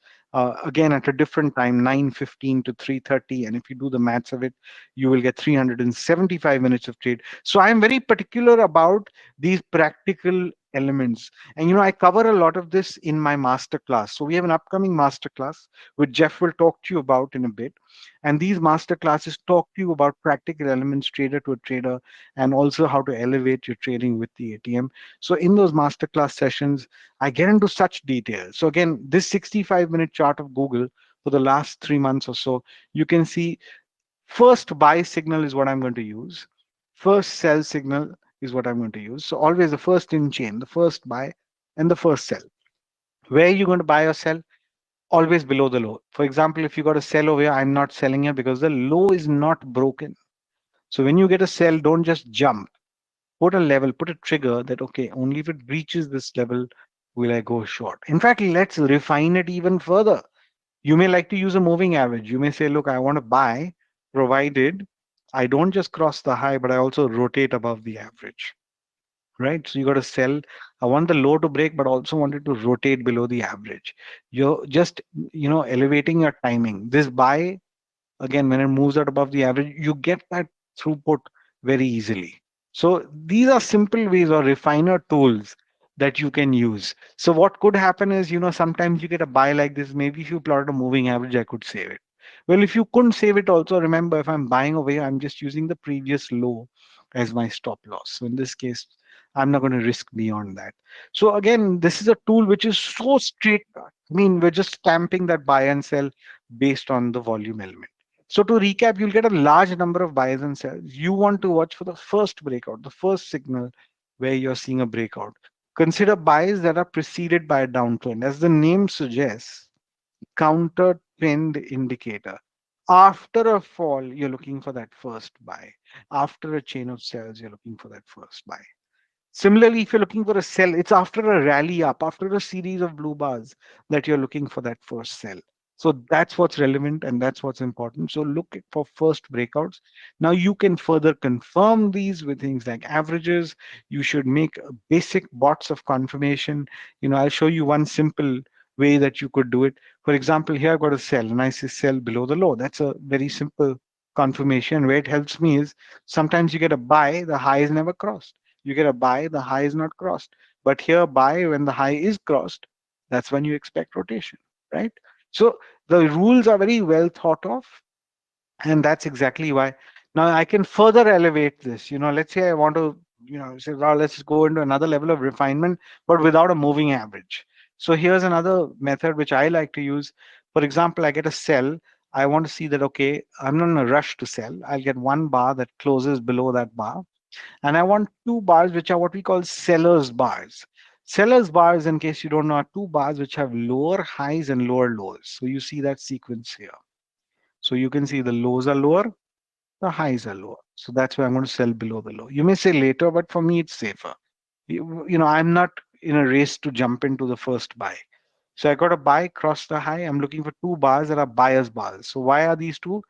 again at a different time, 9:15 to 3:30. And if you do the maths of it, you will get 375 minutes of trade. So I'm very particular about these practical elements. And I cover a lot of this in my master class. So we have an upcoming master class, which Geoff will talk to you about in a bit. And these master classes talk to you about practical elements, trader to a trader, and also how to elevate your trading with the ATM. So in those masterclass sessions, I get into such detail. So again, this 65-minute chart of Google for the last 3 months or so, you can see first buy signal is what I'm going to use. First sell signal is what I'm going to use. So always the first in chain, the first buy and the first sell. Where are you going to buy or sell? Always below the low. For example, if you got a sell over here, I'm not selling here because the low is not broken. So when you get a sell, don't just jump. Put a level, put a trigger that, okay, only if it reaches this level will I go short. In fact, let's refine it even further. You may like to use a moving average. You may say, look, I want to buy provided I don't just cross the high, but I also rotate above the average. Right? So you got to sell. I want the low to break, but also wanted to rotate below the average. You're just, elevating your timing. This buy, again, when it moves out above the average, you get that throughput very easily. So these are simple ways or refiner tools that you can use. So what could happen is, sometimes you get a buy like this. Maybe if you plotted a moving average, I could save it. Well, if you couldn't save it also, remember, if I'm buying away, I'm just using the previous low as my stop loss. So in this case, I'm not going to risk beyond that. So again, this is a tool which is so straight. I mean, we're just stamping that buy and sell based on the volume element. So to recap, you'll get a large number of buys and sells. You want to watch for the first breakout, the first signal where you're seeing a breakout. Consider buys that are preceded by a downtrend. As the name suggests, counter trend indicator. After a fall, you're looking for that first buy. After a chain of sells, you're looking for that first buy. Similarly, if you're looking for a sell, it's after a rally up, after a series of blue bars that you're looking for that first sell. So that's what's relevant and that's what's important. So look for first breakouts. Now you can further confirm these with things like averages. You should make basic bots of confirmation. I'll show you one simple way that you could do it. For example, here I've got a sell and I say sell below the low. That's a very simple confirmation. Where it helps me is sometimes you get a buy, the high is never crossed. You get a buy, the high is not crossed. But here, buy when the high is crossed, that's when you expect rotation, right? So the rules are very well thought of, and that's exactly why. Now I can further elevate this. Let's say I want to, say, well, let's go into another level of refinement, but without a moving average. So here's another method which I like to use. For example, I get a sell. I want to see that, okay, I'm not in a rush to sell. I'll get one bar that closes below that bar. And I want 2 bars, which are what we call sellers bars. Sellers bars, in case you don't know, are 2 bars which have lower highs and lower lows. So you see that sequence here. So you can see the lows are lower, the highs are lower. So that's why I'm going to sell below the low. You may say later, but for me, it's safer. I'm not in a race to jump into the first buy. So I got a buy, cross the high. I'm looking for 2 bars that are buyers bars. So why are these two?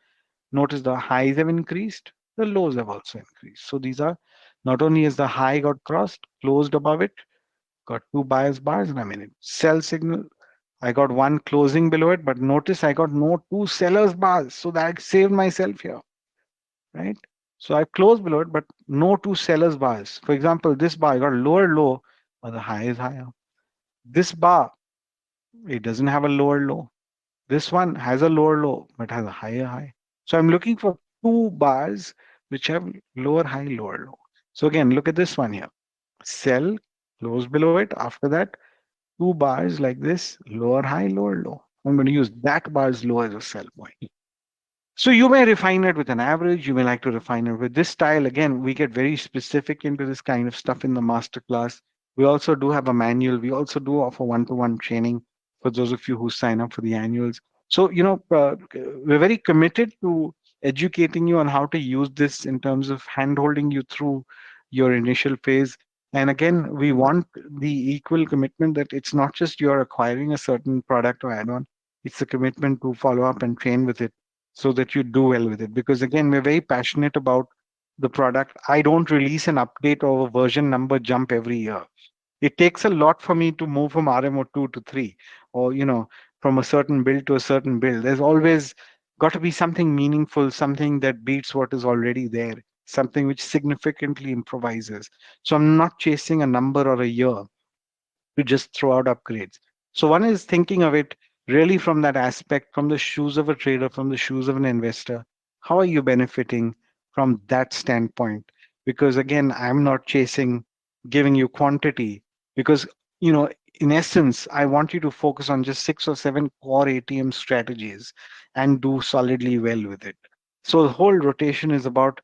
Notice the highs have increased, the lows have also increased. So these are not only is the high got crossed, closed above it, got 2 buyers bars, and I'm in it. Sell signal. I got one closing below it, but notice I got no 2 sellers bars. So that I saved myself here, right? So I closed below it, but no 2 sellers bars. For example, this bar I got lower low, but the high is higher. This bar, it doesn't have a lower low. This one has a lower low, but has a higher high. So I'm looking for two bars which have lower high, lower low. So again, look at this one here. Sell, close below it. After that, two bars like this, lower high, lower low. I'm going to use that bar's low as a sell point. So you may refine it with an average. You may like to refine it with this style. Again, we get very specific into this kind of stuff in the masterclass. We also do have a manual. We also do offer one-to-one training for those of you who sign up for the annuals. So, we're very committed to educating you on how to use this in terms of hand-holding you through your initial phase. And again, we want the equal commitment that it's not just you're acquiring a certain product or add-on, it's a commitment to follow up and train with it so that you do well with it. Because again, we're very passionate about the product. I don't release an update or a version number jump every year. It takes a lot for me to move from RMO2 to 3, or from a certain build to a certain build. There's always got to be something meaningful, something that beats what is already there, something which significantly improvises. So I'm not chasing a number or a year to just throw out upgrades. So one is thinking of it really from that aspect, from the shoes of a trader, from the shoes of an investor. How are you benefiting from that standpoint? Because again, I'm not chasing giving you quantity because, in essence, I want you to focus on just 6 or 7 core ATM strategies and do solidly well with it. So the whole rotation is about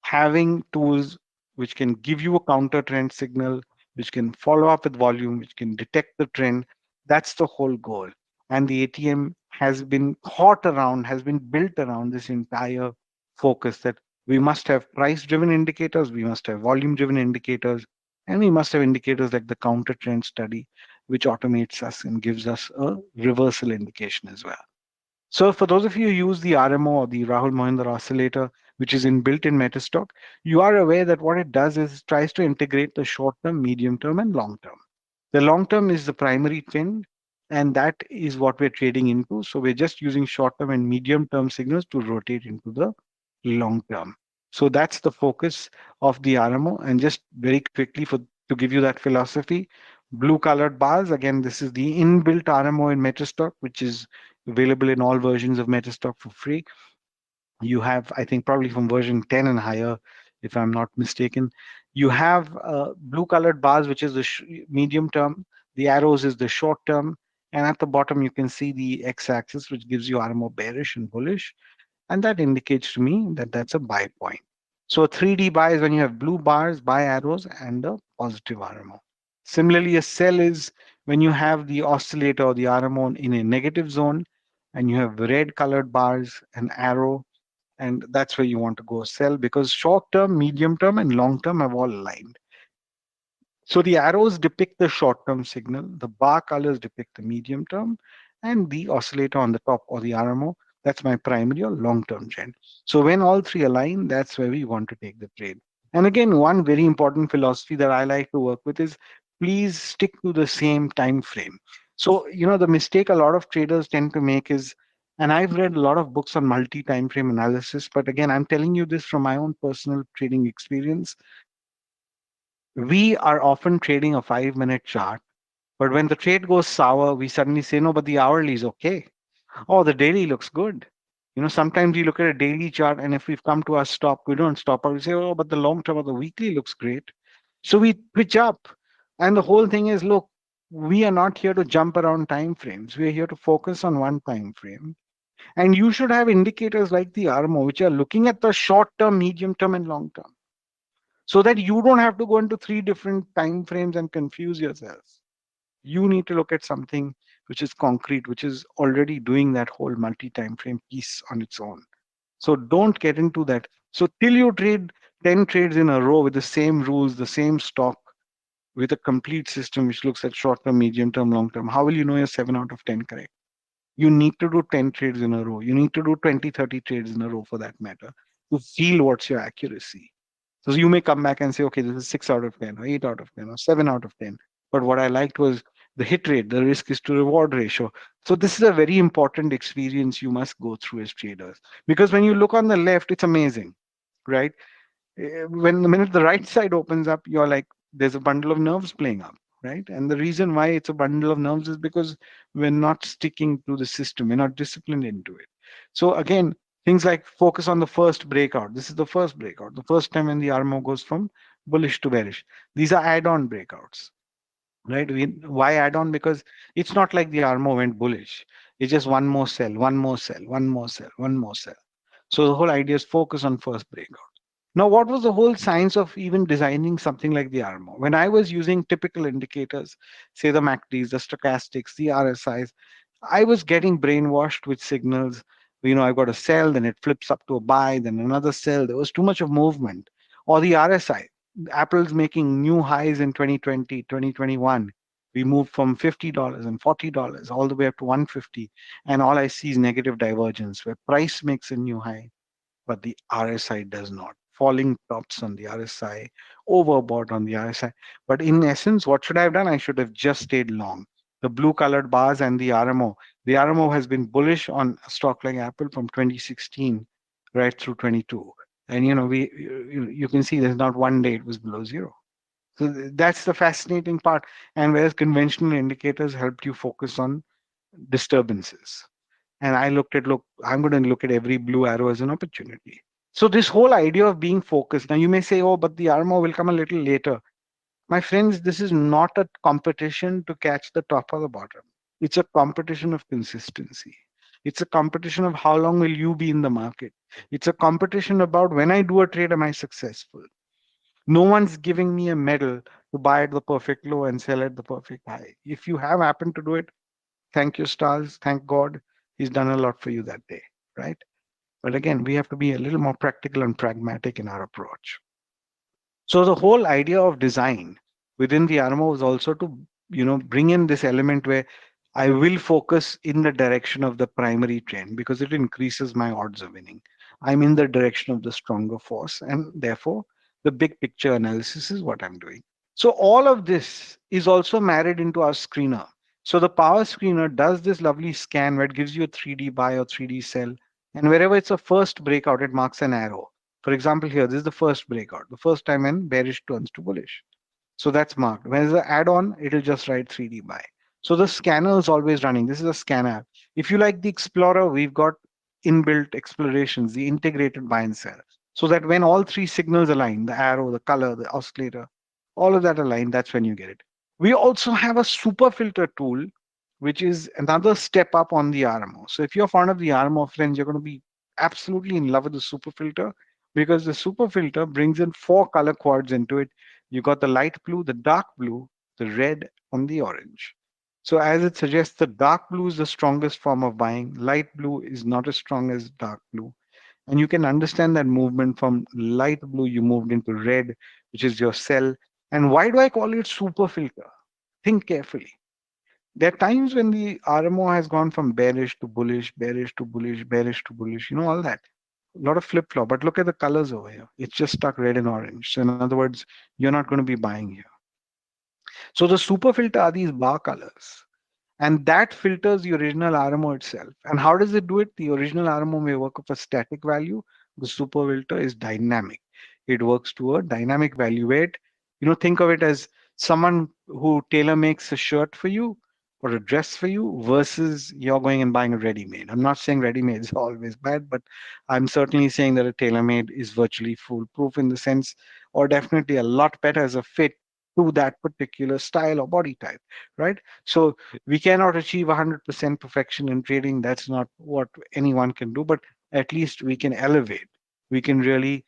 having tools which can give you a counter trend signal, which can follow up with volume, which can detect the trend. That's the whole goal. And the ATM has been built around this entire focus that we must have price driven indicators, we must have volume driven indicators, and we must have indicators like the counter trend study, which automates us and gives us a reversal indication as well. So for those of you who use the RMO or the Rahul Mohindar oscillator, which is inbuilt in MetaStock, you are aware that what it does is it tries to integrate the short term, medium term, and long term. The long term is the primary trend, and that is what we're trading into. So we're just using short term and medium term signals to rotate into the long term. So that's the focus of the RMO. And just very quickly to give you that philosophy, blue colored bars, again, this is the inbuilt RMO in MetaStock, which is available in all versions of MetaStock for free. You have, I think, probably from version 10 and higher, if I'm not mistaken. You have blue colored bars, which is the medium term. The arrows is the short term. And at the bottom, you can see the x-axis, which gives you RMO bearish and bullish. And that indicates to me that that's a buy point. So a 3D buy is when you have blue bars, buy arrows, and a positive RMO. Similarly, a sell is when you have the oscillator or the RMO in a negative zone, and you have red colored bars, an arrow, and that's where you want to go sell, because short term, medium term, and long term have all aligned. So the arrows depict the short term signal, the bar colors depict the medium term, and the oscillator on the top, or the RMO, that's my primary or long term trend. So when all three align, that's where we want to take the trade. And again, one very important philosophy that I like to work with is please stick to the same time frame. So, the mistake a lot of traders tend to make is, and I've read a lot of books on multi time frame analysis, but again, I'm telling you this from my own personal trading experience. We are often trading a 5-minute chart, but when the trade goes sour, we suddenly say, no, but the hourly is okay. Oh, the daily looks good. Sometimes we look at a daily chart, and if we've come to our stop, we don't stop, or we say, oh, but the long term of the weekly looks great. So we pitch up. And the whole thing is, look, we are not here to jump around time frames. We are here to focus on one time frame. And you should have indicators like the RMO, which are looking at the short term, medium term, and long term, so that you don't have to go into 3 different time frames and confuse yourselves. You need to look at something which is concrete, which is already doing that whole multi-time frame piece on its own. So don't get into that. So till you trade 10 trades in a row with the same rules, the same stock, with a complete system which looks at short term, medium term, long term, how will you know you're 7 out of 10 correct? You need to do 10 trades in a row. You need to do 20, 30 trades in a row for that matter to feel what's your accuracy. So you may come back and say, okay, this is 6 out of 10 or 8 out of 10 or 7 out of 10. But what I liked was the hit rate, the risk is to reward ratio. So this is a very important experience you must go through as traders. Because when you look on the left, it's amazing, right? When the minute the right side opens up, you're like, there's a bundle of nerves playing up, right? And the reason why it's a bundle of nerves is because we're not sticking to the system. We're not disciplined into it. So again, Things like focus on the first breakout. This is the first breakout, the first time when the RMO goes from bullish to bearish. These are add-on breakouts, right? Why add-on? Because it's not like the RMO went bullish. It's just one more sell, one more sell, one more sell, one more sell. So the whole idea is focus on first breakout. Now, what was the whole science of even designing something like the RMO? When I was using typical indicators, say the MACDs, the stochastics, the RSIs, I was getting brainwashed with signals. I've got a sell, then it flips up to a buy, then another sell. There was too much of movement. Or the RSI, Apple's making new highs in 2020, 2021. We moved from $50 and $40 all the way up to 150, and all I see is negative divergence where price makes a new high but the RSI does not. Falling tops on the RSI, overbought on the RSI. But in essence, what should I have done? I should have just stayed long. The blue colored bars and the RMO. The RMO has been bullish on a stock like Apple from 2016 right through 22. And you can see there's not one day it was below zero. So that's the fascinating part. And whereas conventional indicators helped you focus on disturbances. And I'm going to look at every blue arrow as an opportunity. So this whole idea of being focused, now you may say, oh, but the armor will come a little later. My friends, this is not a competition to catch the top or the bottom. It's a competition of consistency. It's a competition of how long will you be in the market. It's a competition about when I do a trade, am I successful? No one's giving me a medal to buy at the perfect low and sell at the perfect high. If you have happened to do it, thank your stars, thank God, He's done a lot for you that day, right? But again, we have to be a little more practical and pragmatic in our approach. So the whole idea of design within the RMO was also to, bring in this element where I will focus in the direction of the primary trend because it increases my odds of winning. I'm in the direction of the stronger force, and therefore the big picture analysis is what I'm doing. So all of this is also married into our screener. So the power screener does this lovely scan where it gives you a 3D buy or 3D sell. And wherever it's a first breakout, it marks an arrow. For example, here, this is the first breakout, the first time when bearish turns to bullish. So that's marked. When it's an add-on, it'll just write 3D buy. So the scanner is always running. This is a scanner. If you like the Explorer, we've got inbuilt explorations, the integrated buy and sell. So that when all three signals align, the arrow, the color, the oscillator, all of that align, that's when you get it. We also have a super filter tool, which is another step up on the RMO. So if you're fond of the RMO, friends, you're going to be absolutely in love with the super filter because the super filter brings in 4 color quads into it. You got the light blue, the dark blue, the red, and the orange. So as it suggests, the dark blue is the strongest form of buying. Light blue is not as strong as dark blue. And you can understand that movement from light blue, you moved into red, which is your sell. And why do I call it super filter? Think carefully. There are times when the RMO has gone from bearish to bullish, bearish to bullish, bearish to bullish, all that. A lot of flip flop. But look at the colors over here. It's just stuck red and orange. So in other words, you're not going to be buying here. So the super filter are these bar colors. And that filters the original RMO itself. And how does it do it? The original RMO may work of a static value. The super filter is dynamic. It works to a dynamic value weight. Think of it as someone who tailor makes a shirt for you or a dress for you versus you're going and buying a ready-made. I'm not saying ready-made is always bad, but I'm certainly saying that a tailor-made is virtually foolproof in the sense, or definitely a lot better as a fit to that particular style or body type, right? So we cannot achieve 100% perfection in trading. That's not what anyone can do, but at least we can elevate. We can really,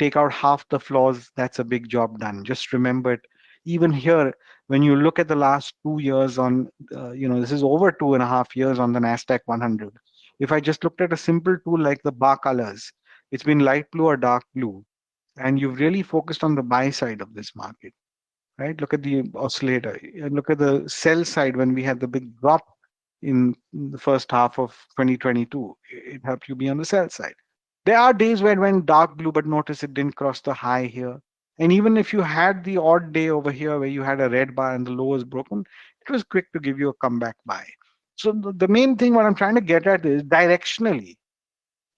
take out half the flaws. That's a big job done. Just remember it. Even here, when you look at the last 2 years on, this is over 2.5 years on the NASDAQ 100. If I just looked at a simple tool like the bar colors, it's been light blue or dark blue, and you've really focused on the buy side of this market, right? Look at the oscillator. Look at the sell side when we had the big drop in the first half of 2022. It helped you be on the sell side. There are days where it went dark blue, but notice it didn't cross the high here. And even if you had the odd day over here where you had a red bar and the low was broken, it was quick to give you a comeback buy. So the main thing what I'm trying to get at is directionally,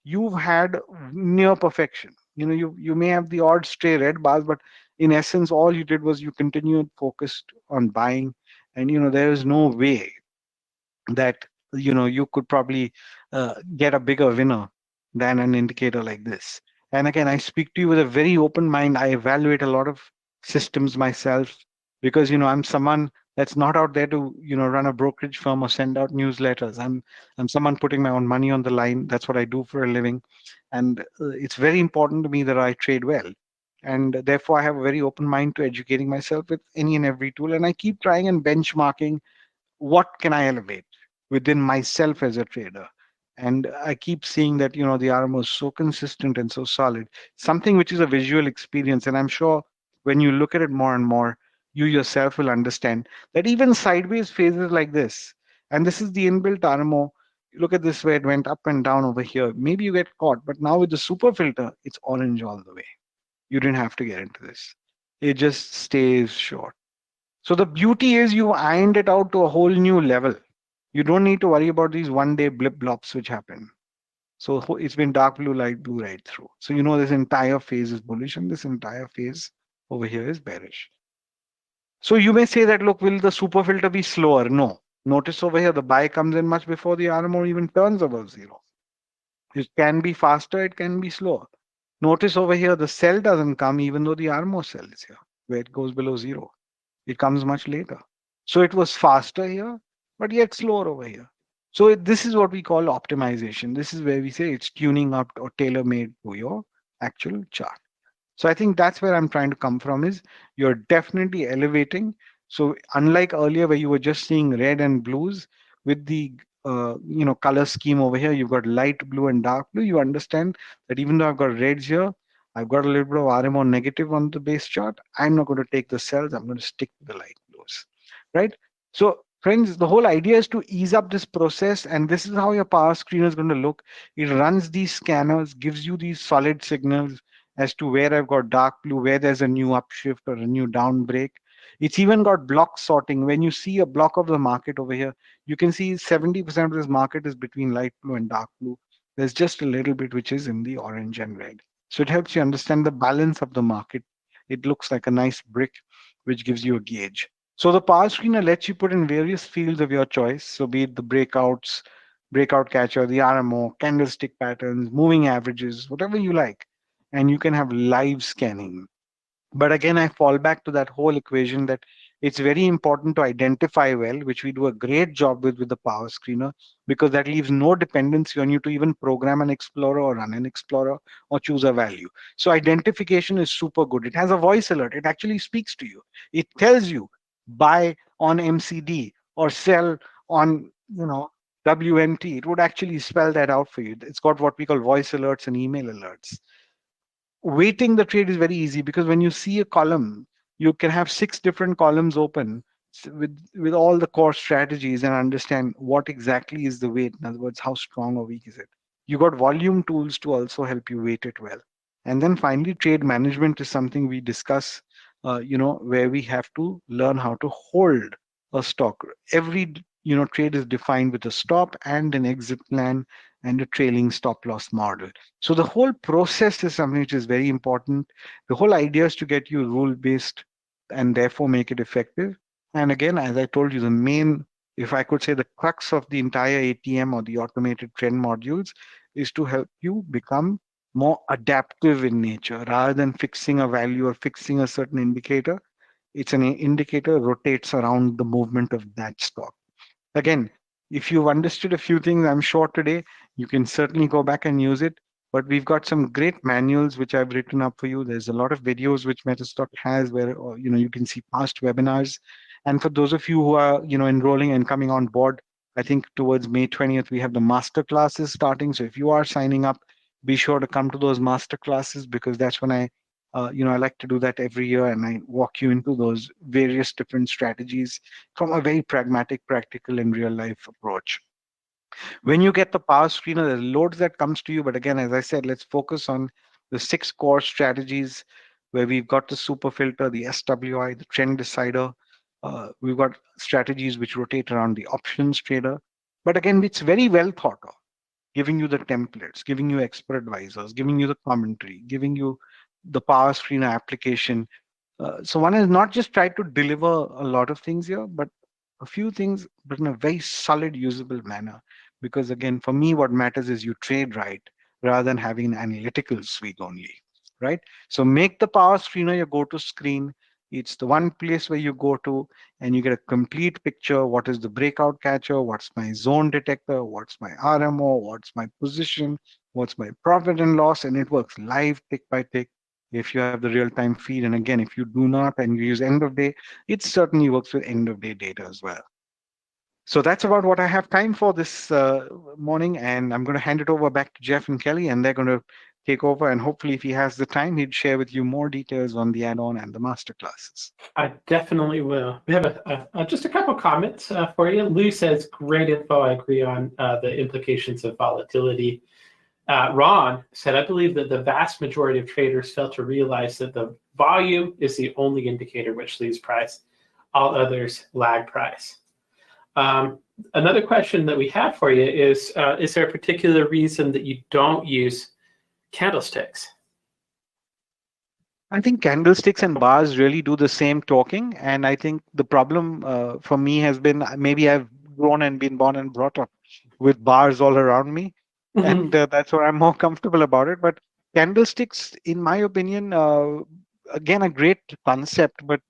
you've had near perfection. You may have the odd stray red bars, but in essence, all you did was you continued focused on buying. And, there is no way that, you could probably get a bigger winner than an indicator like this. And again, I speak to you with a very open mind. I evaluate a lot of systems myself because I'm someone that's not out there to run a brokerage firm or send out newsletters. I'm someone putting my own money on the line. That's what I do for a living, and it's very important to me that I trade well. And therefore, I have a very open mind to educating myself with any and every tool, and I keep trying and benchmarking what can I elevate within myself as a trader. And I keep seeing that the armor is so consistent and so solid, something which is a visual experience. And I'm sure when you look at it more and more, you yourself will understand that even sideways phases like this, and this is the inbuilt armor. Look at this, where it went up and down over here. Maybe you get caught, but now with the super filter, it's orange all the way. You didn't have to get into this. It just stays short. So the beauty is you ironed it out to a whole new level. You don't need to worry about these one day blip blops which happen. So it's been dark blue, light blue right through. So this entire phase is bullish and this entire phase over here is bearish. So you may say that, look, will the super filter be slower? No. Notice over here, the buy comes in much before the RMO even turns above zero. It can be faster, it can be slower. Notice over here, the sell doesn't come even though the RMO sell is here, where it goes below zero. It comes much later. So it was faster here, but yet slower over here. So this is what we call optimization. This is where we say it's tuning up or tailor made to your actual chart. So I think that's where I'm trying to come from is you're definitely elevating. So unlike earlier where you were just seeing red and blues, with the color scheme over here, you've got light blue and dark blue. You understand that even though I've got reds here, I've got a little bit of RMO negative on the base chart. I'm not going to take the sells. I'm going to stick to the light blues, right? So friends, the whole idea is to ease up this process, and this is how your power screen is going to look. It runs these scanners, gives you these solid signals as to where I've got dark blue, where there's a new upshift or a new down break. It's even got block sorting. When you see a block of the market over here, you can see 70% of this market is between light blue and dark blue. There's just a little bit which is in the orange and red. So it helps you understand the balance of the market. It looks like a nice brick, which gives you a gauge. So the power screener lets you put in various fields of your choice. So be it the breakouts, breakout catcher, the RMO, candlestick patterns, moving averages, whatever you like. And you can have live scanning. But again, I fall back to that whole equation that it's very important to identify well, which we do a great job with the power screener, because that leaves no dependency on you to even program an explorer or run an explorer or choose a value. So identification is super good. It has a voice alert. It actually speaks to you. It tells you buy on MCD or sell on, WMT. It would actually spell that out for you. It's got what we call voice alerts and email alerts. Weighting the trade is very easy because when you see a column, you can have 6 different columns open with all the core strategies and understand what exactly is the weight. In other words, how strong or weak is it. You got volume tools to also help you weight it well. And then finally, trade management is something we discuss, where we have to learn how to hold a stock. Every trade is defined with a stop and an exit plan and a trailing stop loss model. So the whole process is something which is very important. The whole idea is to get you rule based and therefore make it effective. And again, as I told you, the main, if I could say, the crux of the entire ATM or the automated trend modules is to help you become more adaptive in nature rather than fixing a value or fixing a certain indicator. It's an indicator rotates around the movement of that stock. Again, if you've understood a few things, I'm sure today you can certainly go back and use it. But we've got some great manuals which I've written up for you. There's a lot of videos which MetaStock has where you can see past webinars. And for those of you who are enrolling and coming on board, I think towards May 20th we have the master classes starting. So if you are signing up, be sure to come to those master classes because that's when I like to do that every year, and I walk you into those various different strategies from a very pragmatic, practical, and real life approach. When you get the power screener, there's loads that comes to you. But again, as I said, let's focus on the 6 core strategies where we've got the super filter, the SWI, the trend decider. We've got strategies which rotate around the options trader. But again, it's very well thought of, giving you the templates, giving you expert advisors, giving you the commentary, giving you the power screener application. So one is not just try to deliver a lot of things here, but a few things, but in a very solid, usable manner. Because again, for me, what matters is you trade right, rather than having an analytical suite only, right? So make the Power Screener your go-to screen. It's the one place where you go to and you get a complete picture. What is the breakout catcher? What's my zone detector? What's my RMO? What's my position? What's my profit and loss? And it works live tick by tick if you have the real-time feed. And again, if you do not and you use end of day, it certainly works with end of day data as well. So that's about what I have time for this morning. And I'm going to hand it over back to Geoff and Kelly, and they're going to take over. And hopefully, if he has the time, he'd share with you more details on the add-on and the master classes. I definitely will. We have just a couple comments for you. Lou says, great info. I agree on the implications of volatility. Ron said, I believe that the vast majority of traders fail to realize that the volume is the only indicator which leads price. All others lag price. Another question that we have for you is there a particular reason that you don't use candlesticks? I think candlesticks and bars really do the same talking. And I think the problem for me has been maybe I've grown and been born and brought up with bars all around me. And that's where I'm more comfortable about it. But candlesticks, in my opinion, again, a great concept, but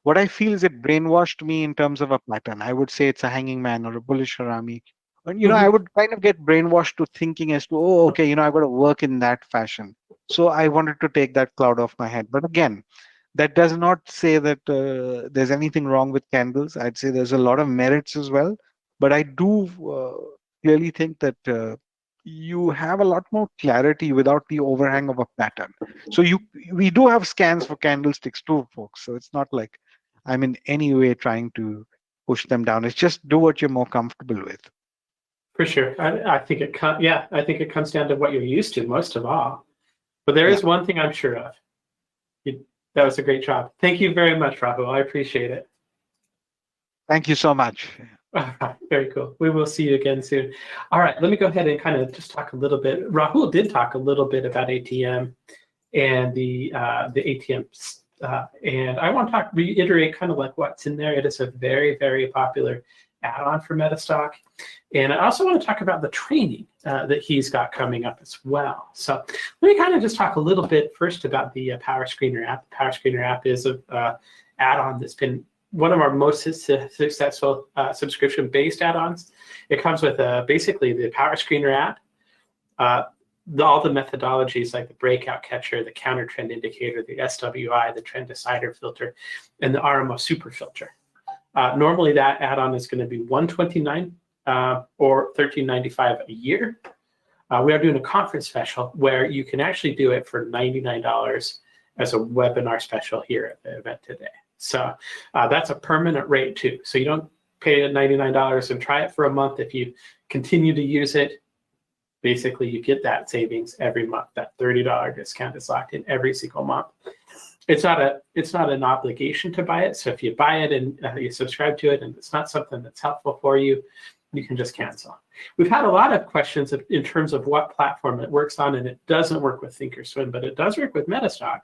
what I feel is it brainwashed me in terms of a pattern. I would say it's a hanging man or a bullish harami. And, I would kind of get brainwashed to thinking as to, oh, okay, I've got to work in that fashion. So I wanted to take that cloud off my head. But again, that does not say that there's anything wrong with candles. I'd say there's a lot of merits as well. But I do clearly think that you have a lot more clarity without the overhang of a pattern. So we do have scans for candlesticks too, folks. So it's not like I'm in any way trying to push them down. It's just do what you're more comfortable with. For sure. I think it comes down to what you're used to most of all. But there is one thing I'm sure of. That was a great job. Thank you very much, Rahul. I appreciate it. Thank you so much. Very cool. We will see you again soon. All right, let me go ahead and kind of just talk a little bit. Rahul did talk a little bit about ATM and the ATM, and I want to reiterate kind of like what's in there. It is a very, very popular add-on for MetaStock, and I also want to talk about the training that he's got coming up as well. So let me kind of just talk a little bit first about the Power Screener app. The Power Screener app is an add-on that's been one of our most successful subscription-based add-ons. It comes with basically the Power Screener app, all the methodologies like the breakout catcher, the counter trend indicator, the SWI, the trend decider filter, and the RMO super filter. Normally that add-on is going to be $129 or $13.95 a year. We are doing a conference special where you can actually do it for $99 as a webinar special here at the event today. So that's a permanent rate too. So you don't pay $99 and try it for a month. If you continue to use it, basically you get that savings every month. That $30 discount is locked in every single month. It's not an obligation to buy it. So if you buy it and you subscribe to it and it's not something that's helpful for you, you can just cancel. We've had a lot of questions in terms of what platform it works on, and it doesn't work with Thinkorswim, but it does work with MetaStock.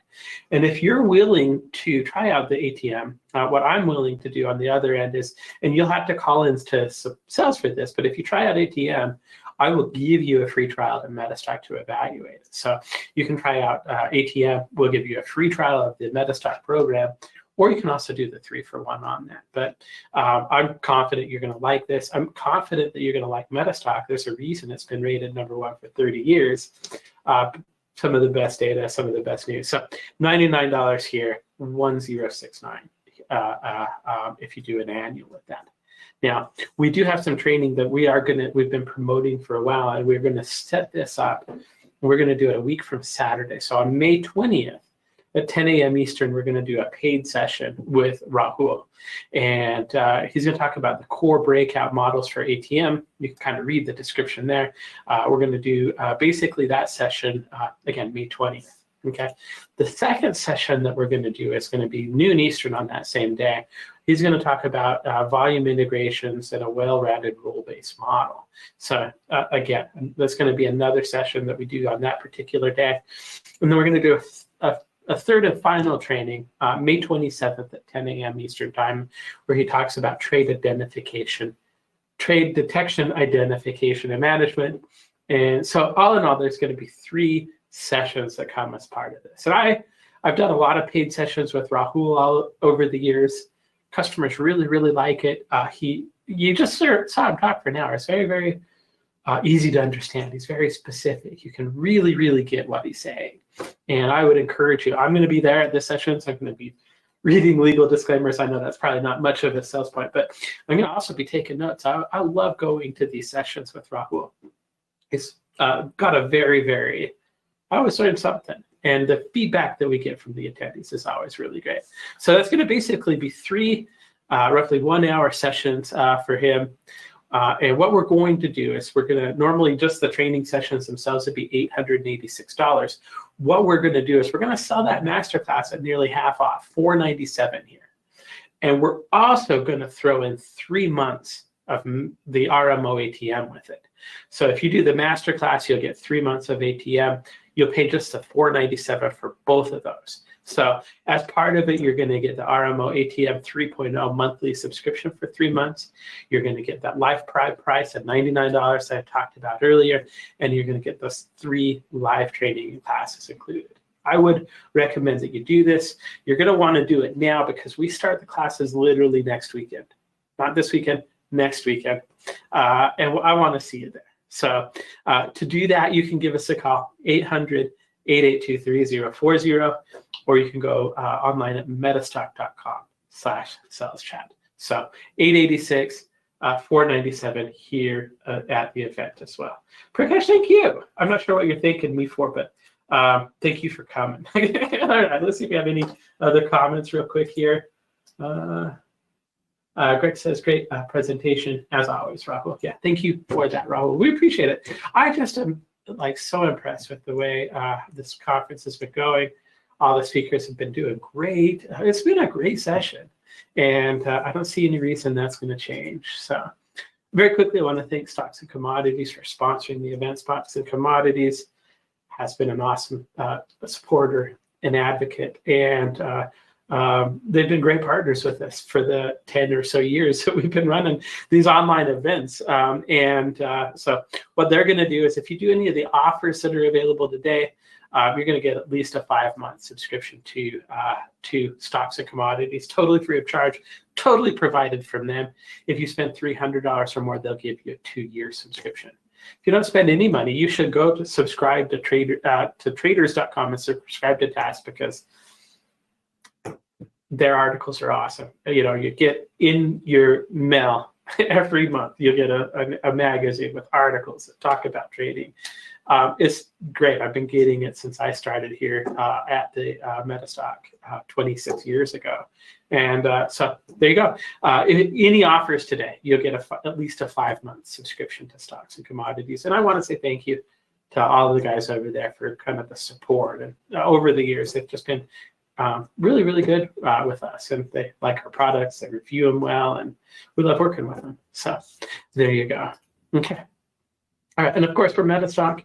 And if you're willing to try out the ATM, what I'm willing to do on the other end is, and you'll have to call in to sales for this, but if you try out ATM, I will give you a free trial to MetaStock to evaluate it. So you can try out ATM. We'll give you a free trial of the MetaStock program, or you can also do the 3-for-1 on that. But I'm confident you're going to like this. I'm confident that you're going to like MetaStock. There's a reason it's been rated #1 for 30 years. Some of the best data, some of the best news. So $99 here, $1069 if you do an annual with that. Now, we do have some training that we've been promoting for a while, and we're going to set this up. We're going to do it a week from Saturday. So on May 20th, at 10 a.m. Eastern, we're going to do a paid session with Rahul. And he's going to talk about the core breakout models for ATM. You can kind of read the description there. We're going to do basically that session, again, May 20th. Okay. The second session that we're going to do is going to be noon Eastern on that same day. He's going to talk about volume integrations and a well-rounded rule-based model. So again, that's going to be another session that we do on that particular day. And then we're going to do a third and final training, May 27th at 10 a.m. Eastern time, where he talks about trade identification, trade detection, identification, and management. And so all in all, there's going to be 3 sessions that come as part of this. And I've done a lot of paid sessions with Rahul all over the years. Customers really, really like it. You just saw him talk for an hour. It's very, very easy to understand. He's very specific. You can really, really get what he's saying. And I would encourage you. I'm going to be there at this session, so I'm going to be reading legal disclaimers. I know that's probably not much of a sales point, but I'm going to also be taking notes. I love going to these sessions with Rahul. He's got a very, very, I always learn something. And the feedback that we get from the attendees is always really great. So that's going to basically be 3 roughly 1-hour sessions for him. And what we're going to do is we're going to, normally just the training sessions themselves would be $886. What we're going to do is we're going to sell that masterclass at nearly half off, $497 here. And we're also going to throw in 3 months of the RMO ATM with it. So if you do the masterclass, you'll get 3 months of ATM. You'll pay just the $497 for both of those. So as part of it, you're going to get the RMO ATM 3.0 monthly subscription for 3 months. You're going to get that live price of $99 that I talked about earlier, and you're going to get those 3 live training classes included. I would recommend that you do this. You're going to want to do it now because we start the classes literally next weekend. Not this weekend, next weekend. And I want to see you there. So to do that, you can give us a call, 800-882-3040, or you can go online at metastock.com/saleschat. So 886, 497 here at the event as well. Prakash, thank you. I'm not sure what you're thanking me for, but thank you for coming. All right, let's see if we have any other comments real quick here. Greg says, great presentation as always, Rahul. Yeah, thank you for that, Rahul. We appreciate it. I just am like so impressed with the way this conference has been going. All the speakers have been doing great. It's been a great session, and I don't see any reason that's going to change. So very quickly, I want to thank Stocks and Commodities for sponsoring the event. Stocks and Commodities has been an awesome supporter and advocate, and they've been great partners with us for the 10 or so years that we've been running these online events. So what they're going to do is if you do any of the offers that are available today, you're going to get at least a 5-month subscription to Stocks and Commodities, totally free of charge, totally provided from them. If you spend $300 or more, they'll give you a 2-year subscription. If you don't spend any money, you should go to subscribe to traders.com and subscribe to TAS, because their articles are awesome. You know, you get in your mail every month, you'll get a magazine with articles that talk about trading. It's great. I've been getting it since I started here at the MetaStock 26 years ago. And so there you go. Any offers today, you'll get at least a 5-month subscription to Stocks and Commodities. And I want to say thank you to all the guys over there for kind of the support. And over the years, they've just been really, really good with us, and they like our products, they review them well, and we love working with them. So there you go. Okay. All right. And of course, for MetaStock,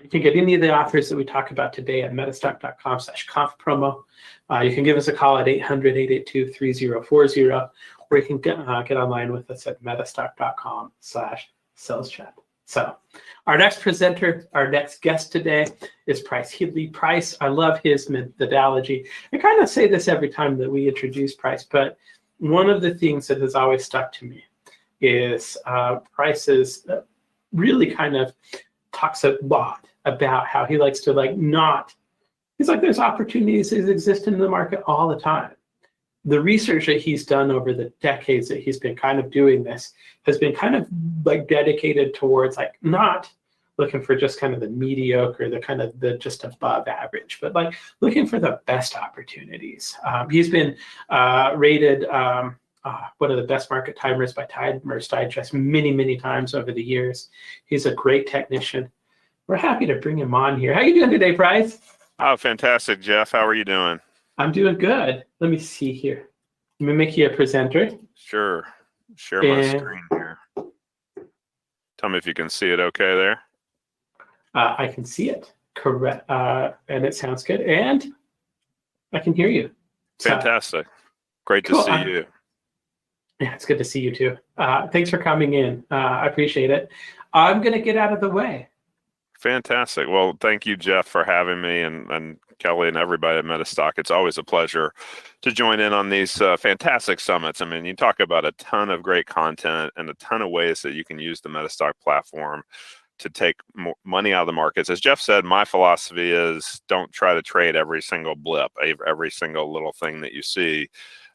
you can get any of the offers that we talk about today at metastock.com/conf promo. You can give us a call at 800-882-3040, or you can get online with us at metastock.com/saleschat. So our next presenter, our next guest today is Headley. Price, I love his methodology. I kind of say this every time that we introduce Price, but one of the things that has always stuck to me is Price's really kind of talks a lot about how he likes to he's like, there's opportunities that exist in the market all the time. The research that he's done over the decades that he's been kind of doing this has been kind of like dedicated towards like not looking for just kind of the mediocre, the kind of the just above average, but like looking for the best opportunities. He's been rated one of the best market timers by Timers Digest many, many times over the years. He's a great technician. We're happy to bring him on here. How are you doing today, Price? Oh, fantastic, Geoff. How are you doing? I'm doing good. Let me see here. Let me make you a presenter. Sure. Share my screen here. Tell me if you can see it okay there. I can see it. Correct. And it sounds good. And I can hear you. Fantastic. Great cool. to see you. Yeah, it's good to see you too. Thanks for coming in. I appreciate it. I'm going to get out of the way Fantastic. Well, thank you, Geoff, for having me, and Kelly and everybody at MetaStock. It's always a pleasure to join in on these fantastic summits. I mean, you talk about a ton of great content and a ton of ways that you can use the MetaStock platform to take money out of the markets. As Geoff said, my philosophy is don't try to trade every single blip, every single little thing that you see.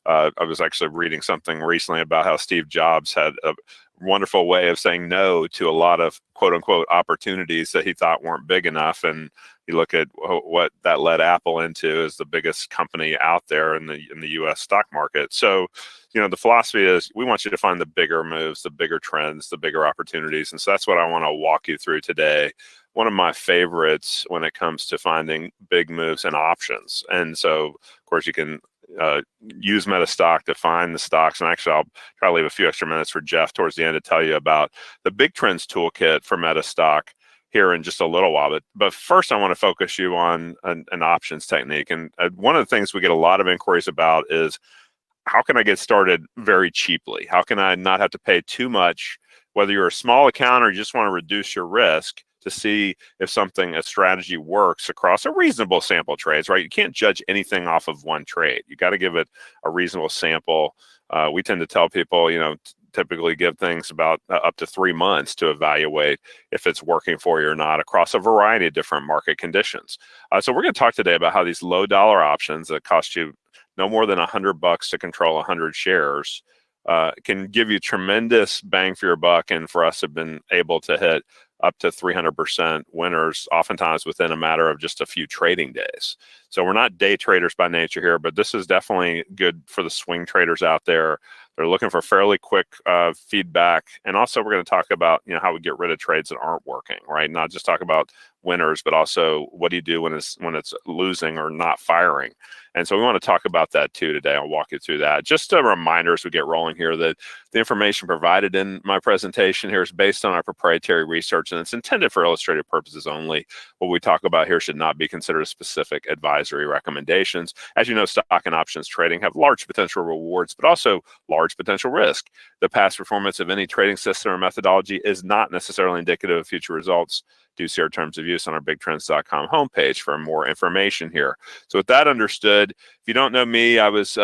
I was actually reading something recently about how Steve Jobs had a wonderful way of saying no to a lot of quote unquote opportunities that he thought weren't big enough. And you look at what that led Apple into as the biggest company out there in the US stock market. So, the philosophy is we want you to find the bigger moves, the bigger trends, the bigger opportunities. And so that's what I want to walk you through today. One of my favorites when it comes to finding big moves and options. And so, of course, you can use MetaStock to find the stocks. And actually, I'll try to leave a few extra minutes for Geoff towards the end to tell you about the Big Trends Toolkit for MetaStock here in just a little while. But first, I want to focus you on an options technique. And one of the things we get a lot of inquiries about is, how can I get started very cheaply? How can I not have to pay too much, whether you're a small account or you just want to reduce your risk, to see if a strategy works across a reasonable sample trades, right? You can't judge anything off of one trade. You got to give it a reasonable sample. We tend to tell people, typically give things about up to 3 months to evaluate if it's working for you or not across a variety of different market conditions. So we're going to talk today about how these low dollar options that cost you no more than $100 to control 100 shares can give you tremendous bang for your buck, and for us have been able to hit up to 300% winners, oftentimes within a matter of just a few trading days. So we're not day traders by nature here, but this is definitely good for the swing traders out there. They're looking for fairly quick feedback. And also we're going to talk about, how we get rid of trades that aren't working, right? Not just talk about winners, but also what do you do when it's losing or not firing. And so we want to talk about that too today. I'll walk you through that. Just a reminder as we get rolling here that the information provided in my presentation here is based on our proprietary research, and it's intended for illustrative purposes only. What we talk about here should not be considered specific advisory recommendations. As you know, stock and options trading have large potential rewards, but also large potential risk. The past performance of any trading system or methodology is not necessarily indicative of future results. Do see our terms of use on our bigtrends.com homepage for more information here. So with that understood, if you don't know me, I was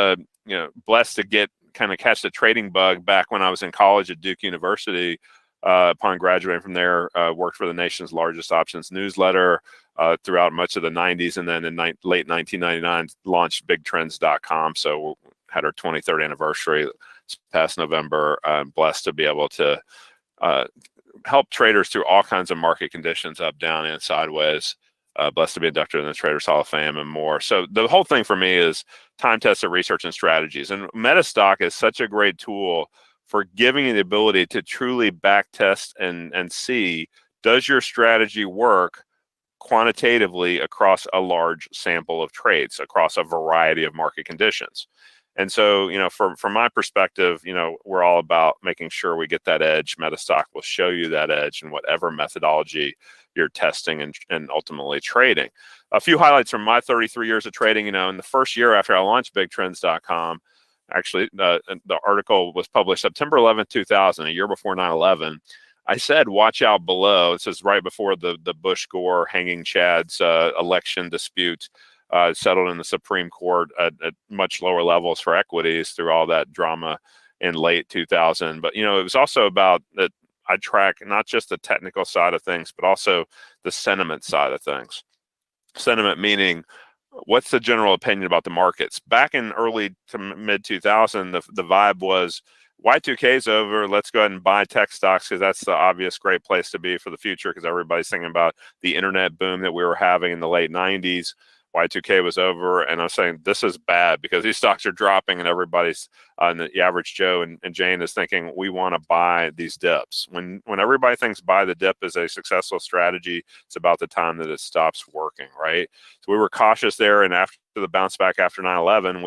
blessed to catch the trading bug back when I was in college at Duke University. Upon graduating from there, worked for the nation's largest options newsletter throughout much of the 90s, and then in late 1999 launched bigtrends.com. So we had our 23rd anniversary this past November. I'm blessed to be able to help traders through all kinds of market conditions, up, down, and sideways. Blessed to be inducted in the Traders Hall of Fame and more. So the whole thing for me is time-tested research and strategies. And MetaStock is such a great tool for giving you the ability to truly backtest and see, does your strategy work quantitatively across a large sample of trades, across a variety of market conditions. And so, from my perspective, we're all about making sure we get that edge. MetaStock will show you that edge in whatever methodology you're testing and ultimately trading. A few highlights from my 33 years of trading. In the first year after I launched bigtrends.com, actually, the article was published September 11th, 2000, a year before 9/11. I said, watch out below. This is right before the Bush-Gore hanging Chad's election dispute settled in the Supreme Court at much lower levels for equities through all that drama in late 2000. But, it was also about that I track not just the technical side of things, but also the sentiment side of things. Sentiment meaning, what's the general opinion about the markets? Back in early to mid 2000, the vibe was Y2K is over. Let's go ahead and buy tech stocks because that's the obvious great place to be for the future, because everybody's thinking about the internet boom that we were having in the late 90s. Y2K was over, and I was saying this is bad because these stocks are dropping, and everybody's the average Joe and Jane is thinking we want to buy these dips. When everybody thinks buy the dip is a successful strategy, it's about the time that it stops working, right? So we were cautious there, and after the bounce back after 9/11,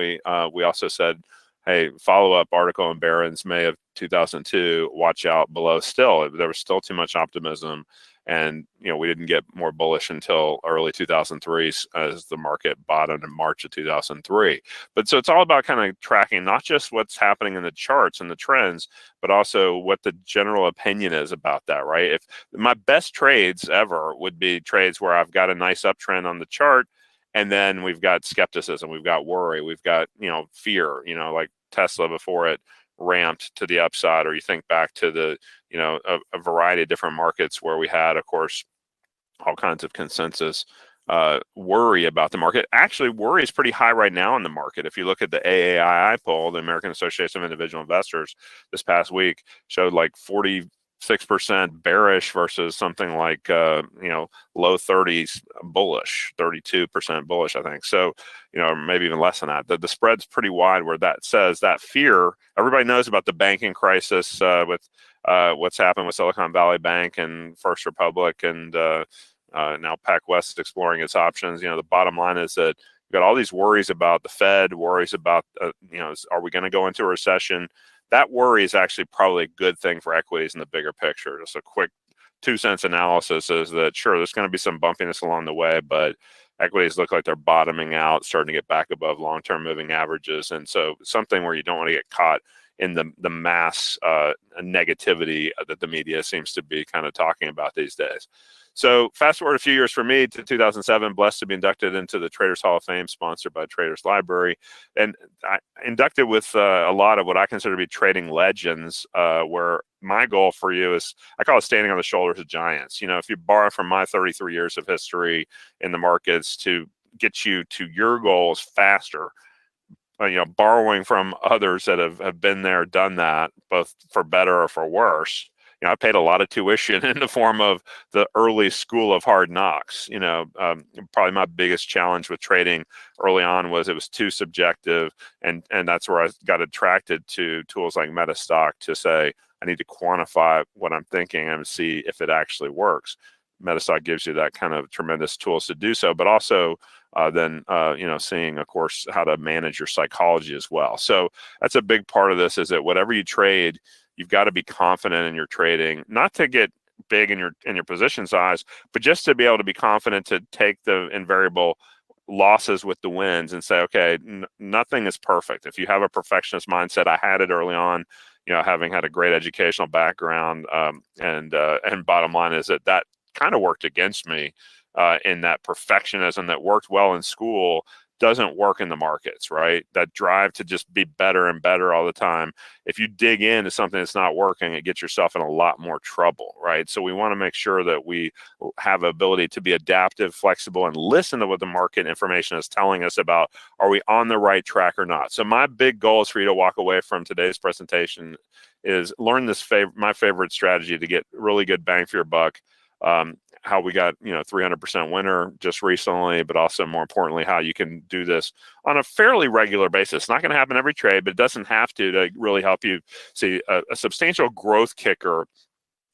we also said, hey, follow-up article in Barron's May of 2002, watch out below. Still, there was still too much optimism And we didn't get more bullish until early 2003 as the market bottomed in March of 2003. But so it's all about kind of tracking not just what's happening in the charts and the trends, but also what the general opinion is about that, right? If my best trades ever would be trades where I've got a nice uptrend on the chart, and then we've got skepticism, we've got worry, we've got fear, like Tesla before it ramped to the upside, or you think back to the a variety of different markets where we had, of course, all kinds of consensus worry about the market. Actually, worry is pretty high right now in the market. If you look at the AAII poll, the American Association of Individual Investors, this past week showed like 46% bearish versus something like low 30s bullish, 32% bullish, I think. So maybe even less than that. The spread's pretty wide, where that says that fear. Everybody knows about the banking crisis with what's happened with Silicon Valley Bank and First Republic, and now PacWest exploring its options. The bottom line is that we've got all these worries about the Fed, worries about are we going to go into a recession? That worry is actually probably a good thing for equities in the bigger picture. Just a quick 2 cents analysis is that, sure, there's going to be some bumpiness along the way, but equities look like they're bottoming out, starting to get back above long-term moving averages. And so something where you don't want to get caught in the mass negativity that the media seems to be kind of talking about these days. So fast forward a few years for me to 2007, blessed to be inducted into the Traders Hall of Fame, sponsored by Traders Library, and I inducted with a lot of what I consider to be trading legends, where my goal for you is, I call it standing on the shoulders of giants. If you borrow from my 33 years of history in the markets to get you to your goals faster, borrowing from others that have been there, done that, both for better or for worse. I paid a lot of tuition in the form of the early school of hard knocks. Probably my biggest challenge with trading early on was it was too subjective, and that's where I got attracted to tools like MetaStock to say, I need to quantify what I'm thinking and see if it actually works. MetaStock gives you that kind of tremendous tools to do so, but also then seeing, of course, how to manage your psychology as well. So that's a big part of this, is that whatever you trade, you've got to be confident in your trading, not to get big in your position size, but just to be able to be confident to take the invariable losses with the wins and say, okay, nothing is perfect. If you have a perfectionist mindset, I had it early on, having had a great educational background, and bottom line is that kind of worked against me in that perfectionism that worked well in school doesn't work in the markets, right? That drive to just be better and better all the time. If you dig into something that's not working, it gets yourself in a lot more trouble, right? So we want to make sure that we have ability to be adaptive, flexible, and listen to what the market information is telling us about, are we on the right track or not? So my big goal is for you to walk away from today's presentation is learn this my favorite strategy to get really good bang for your buck. How we got 300% winner just recently, but also more importantly, how you can do this on a fairly regular basis. It's not going to happen every trade, but it doesn't have to really help you see a substantial growth kicker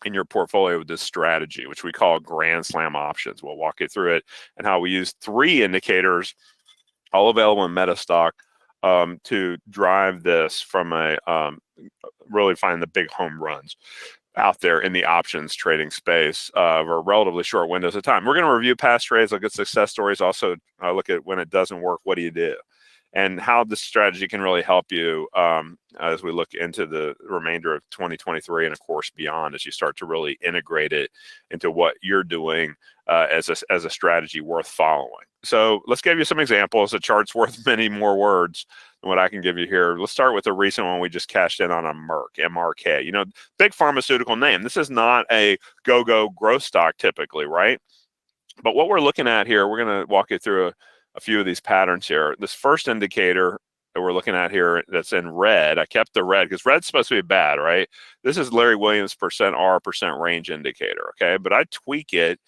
in your portfolio with this strategy, which we call Grand Slam options. We'll walk you through it and how we use 3 indicators, all available in MetaStock, to drive this from really find the big home runs out there in the options trading space over relatively short windows of time. We're going to review past trades, look at success stories, also look at when it doesn't work, what do you do? And how this strategy can really help you as we look into the remainder of 2023 and, of course, beyond, as you start to really integrate it into what you're doing as a strategy worth following. So let's give you some examples. The chart's worth many more words than what I can give you here. Let's start with the recent one we just cashed in on a Merck, MRK. Big pharmaceutical name. This is not a go-go growth stock typically, right? But what we're looking at here, we're going to walk you through a few of these patterns here. This first indicator that we're looking at here that's in red, I kept the red because red's supposed to be bad, right? This is Larry Williams %R % range indicator, okay? But I tweak it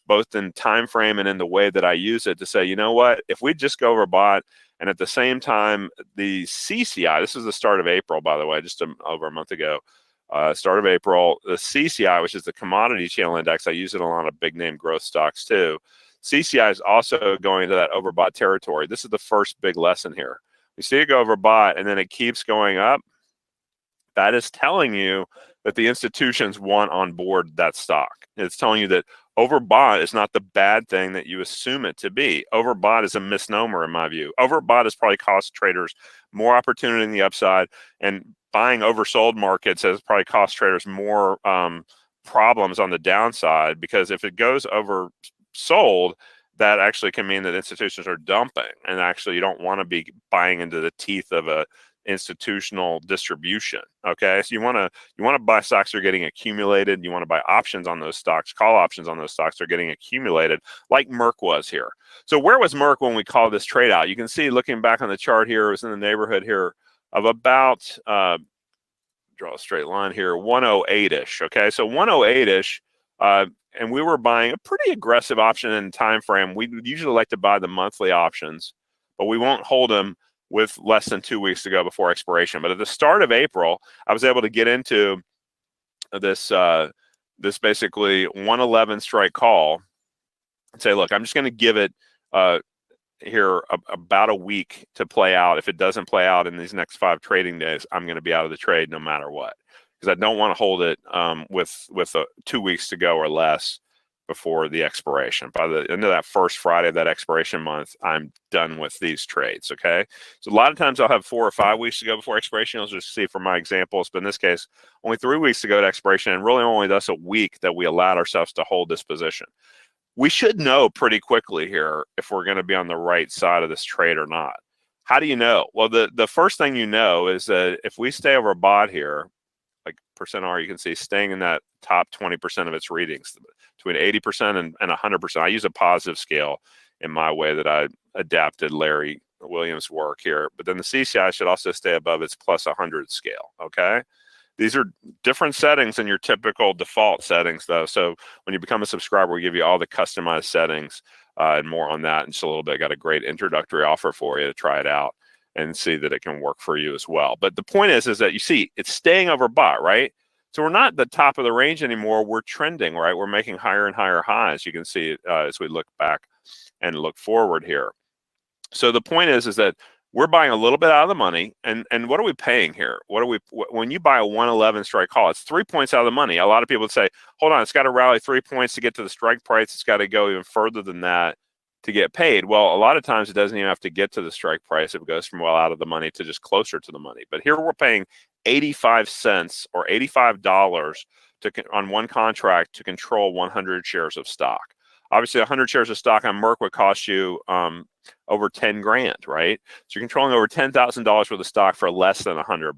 both in time frame and in the way that I use it to say, you know what, if we just go overbought, and at the same time, the CCI, this is the start of April, by the way, just over a month ago, start of April, the CCI, which is the commodity channel index, I use it on a lot of big name growth stocks too. CCI is also going into that overbought territory. This is the first big lesson here. We see it go overbought and then it keeps going up. That is telling you that the institutions want on board that stock. It's telling you that overbought is not the bad thing that you assume it to be. Overbought is a misnomer in my view. Overbought has probably cost traders more opportunity in the upside, and buying oversold markets has probably cost traders more problems on the downside, because if it goes oversold, that actually can mean that institutions are dumping, and actually you don't want to be buying into the teeth of a institutional distribution. Okay, so you want to buy stocks that are getting accumulated. You want to buy options on those stocks, call options on those stocks that are getting accumulated, like Merck was here. So where was Merck when we called this trade out? You can see, looking back on the chart here, it was in the neighborhood here of about draw a straight line here, 108-ish. Okay, so 108-ish, and we were buying a pretty aggressive option in time frame. We usually like to buy the monthly options, but we won't hold them with less than 2 weeks to go before expiration. But at the start of April, I was able to get into this this basically 111 strike call and say, look, I'm just going to give it here about a week to play out. If it doesn't play out in these next 5 trading days, I'm going to be out of the trade no matter what, because I don't want to hold it with 2 weeks to go or less before the expiration. By the end of that first Friday of that expiration month, I'm done with these trades. Okay, so a lot of times I'll have 4 or 5 weeks to go before expiration. You'll just see from my examples, but in this case, only 3 weeks to go to expiration, and really only thus a week that we allowed ourselves to hold this position. We should know pretty quickly here if we're going to be on the right side of this trade or not. How do you know? Well, the first thing you know is that if we stay overbought here, like %R, you can see staying in that top 20% of its readings, between 80% and 100%. I use a positive scale in my way that I adapted Larry Williams' work here. But then the CCI should also stay above its plus 100 scale, okay? These are different settings than your typical default settings, though. So when you become a subscriber, we give you all the customized settings and more on that in just a little bit. Got a great introductory offer for you to try it out and see that it can work for you as well. But the point is that you see it's staying overbought, right? So we're not at the top of the range anymore. We're trending, right? We're making higher and higher highs. You can see as we look back and look forward here. So the point is that we're buying a little bit out of the money, and what are we paying here? When you buy a 111 strike call, it's 3 points out of the money. A lot of people would say, hold on, it's got to rally 3 points to get to the strike price. It's got to go even further than that to get paid. Well, a lot of times it doesn't even have to get to the strike price if it goes from well out of the money to just closer to the money. But here we're paying 85 cents or $85 on one contract to control 100 shares of stock. Obviously, 100 shares of stock on Merck would cost you over 10 grand, right? So you're controlling over $10,000 worth of stock for less than $100,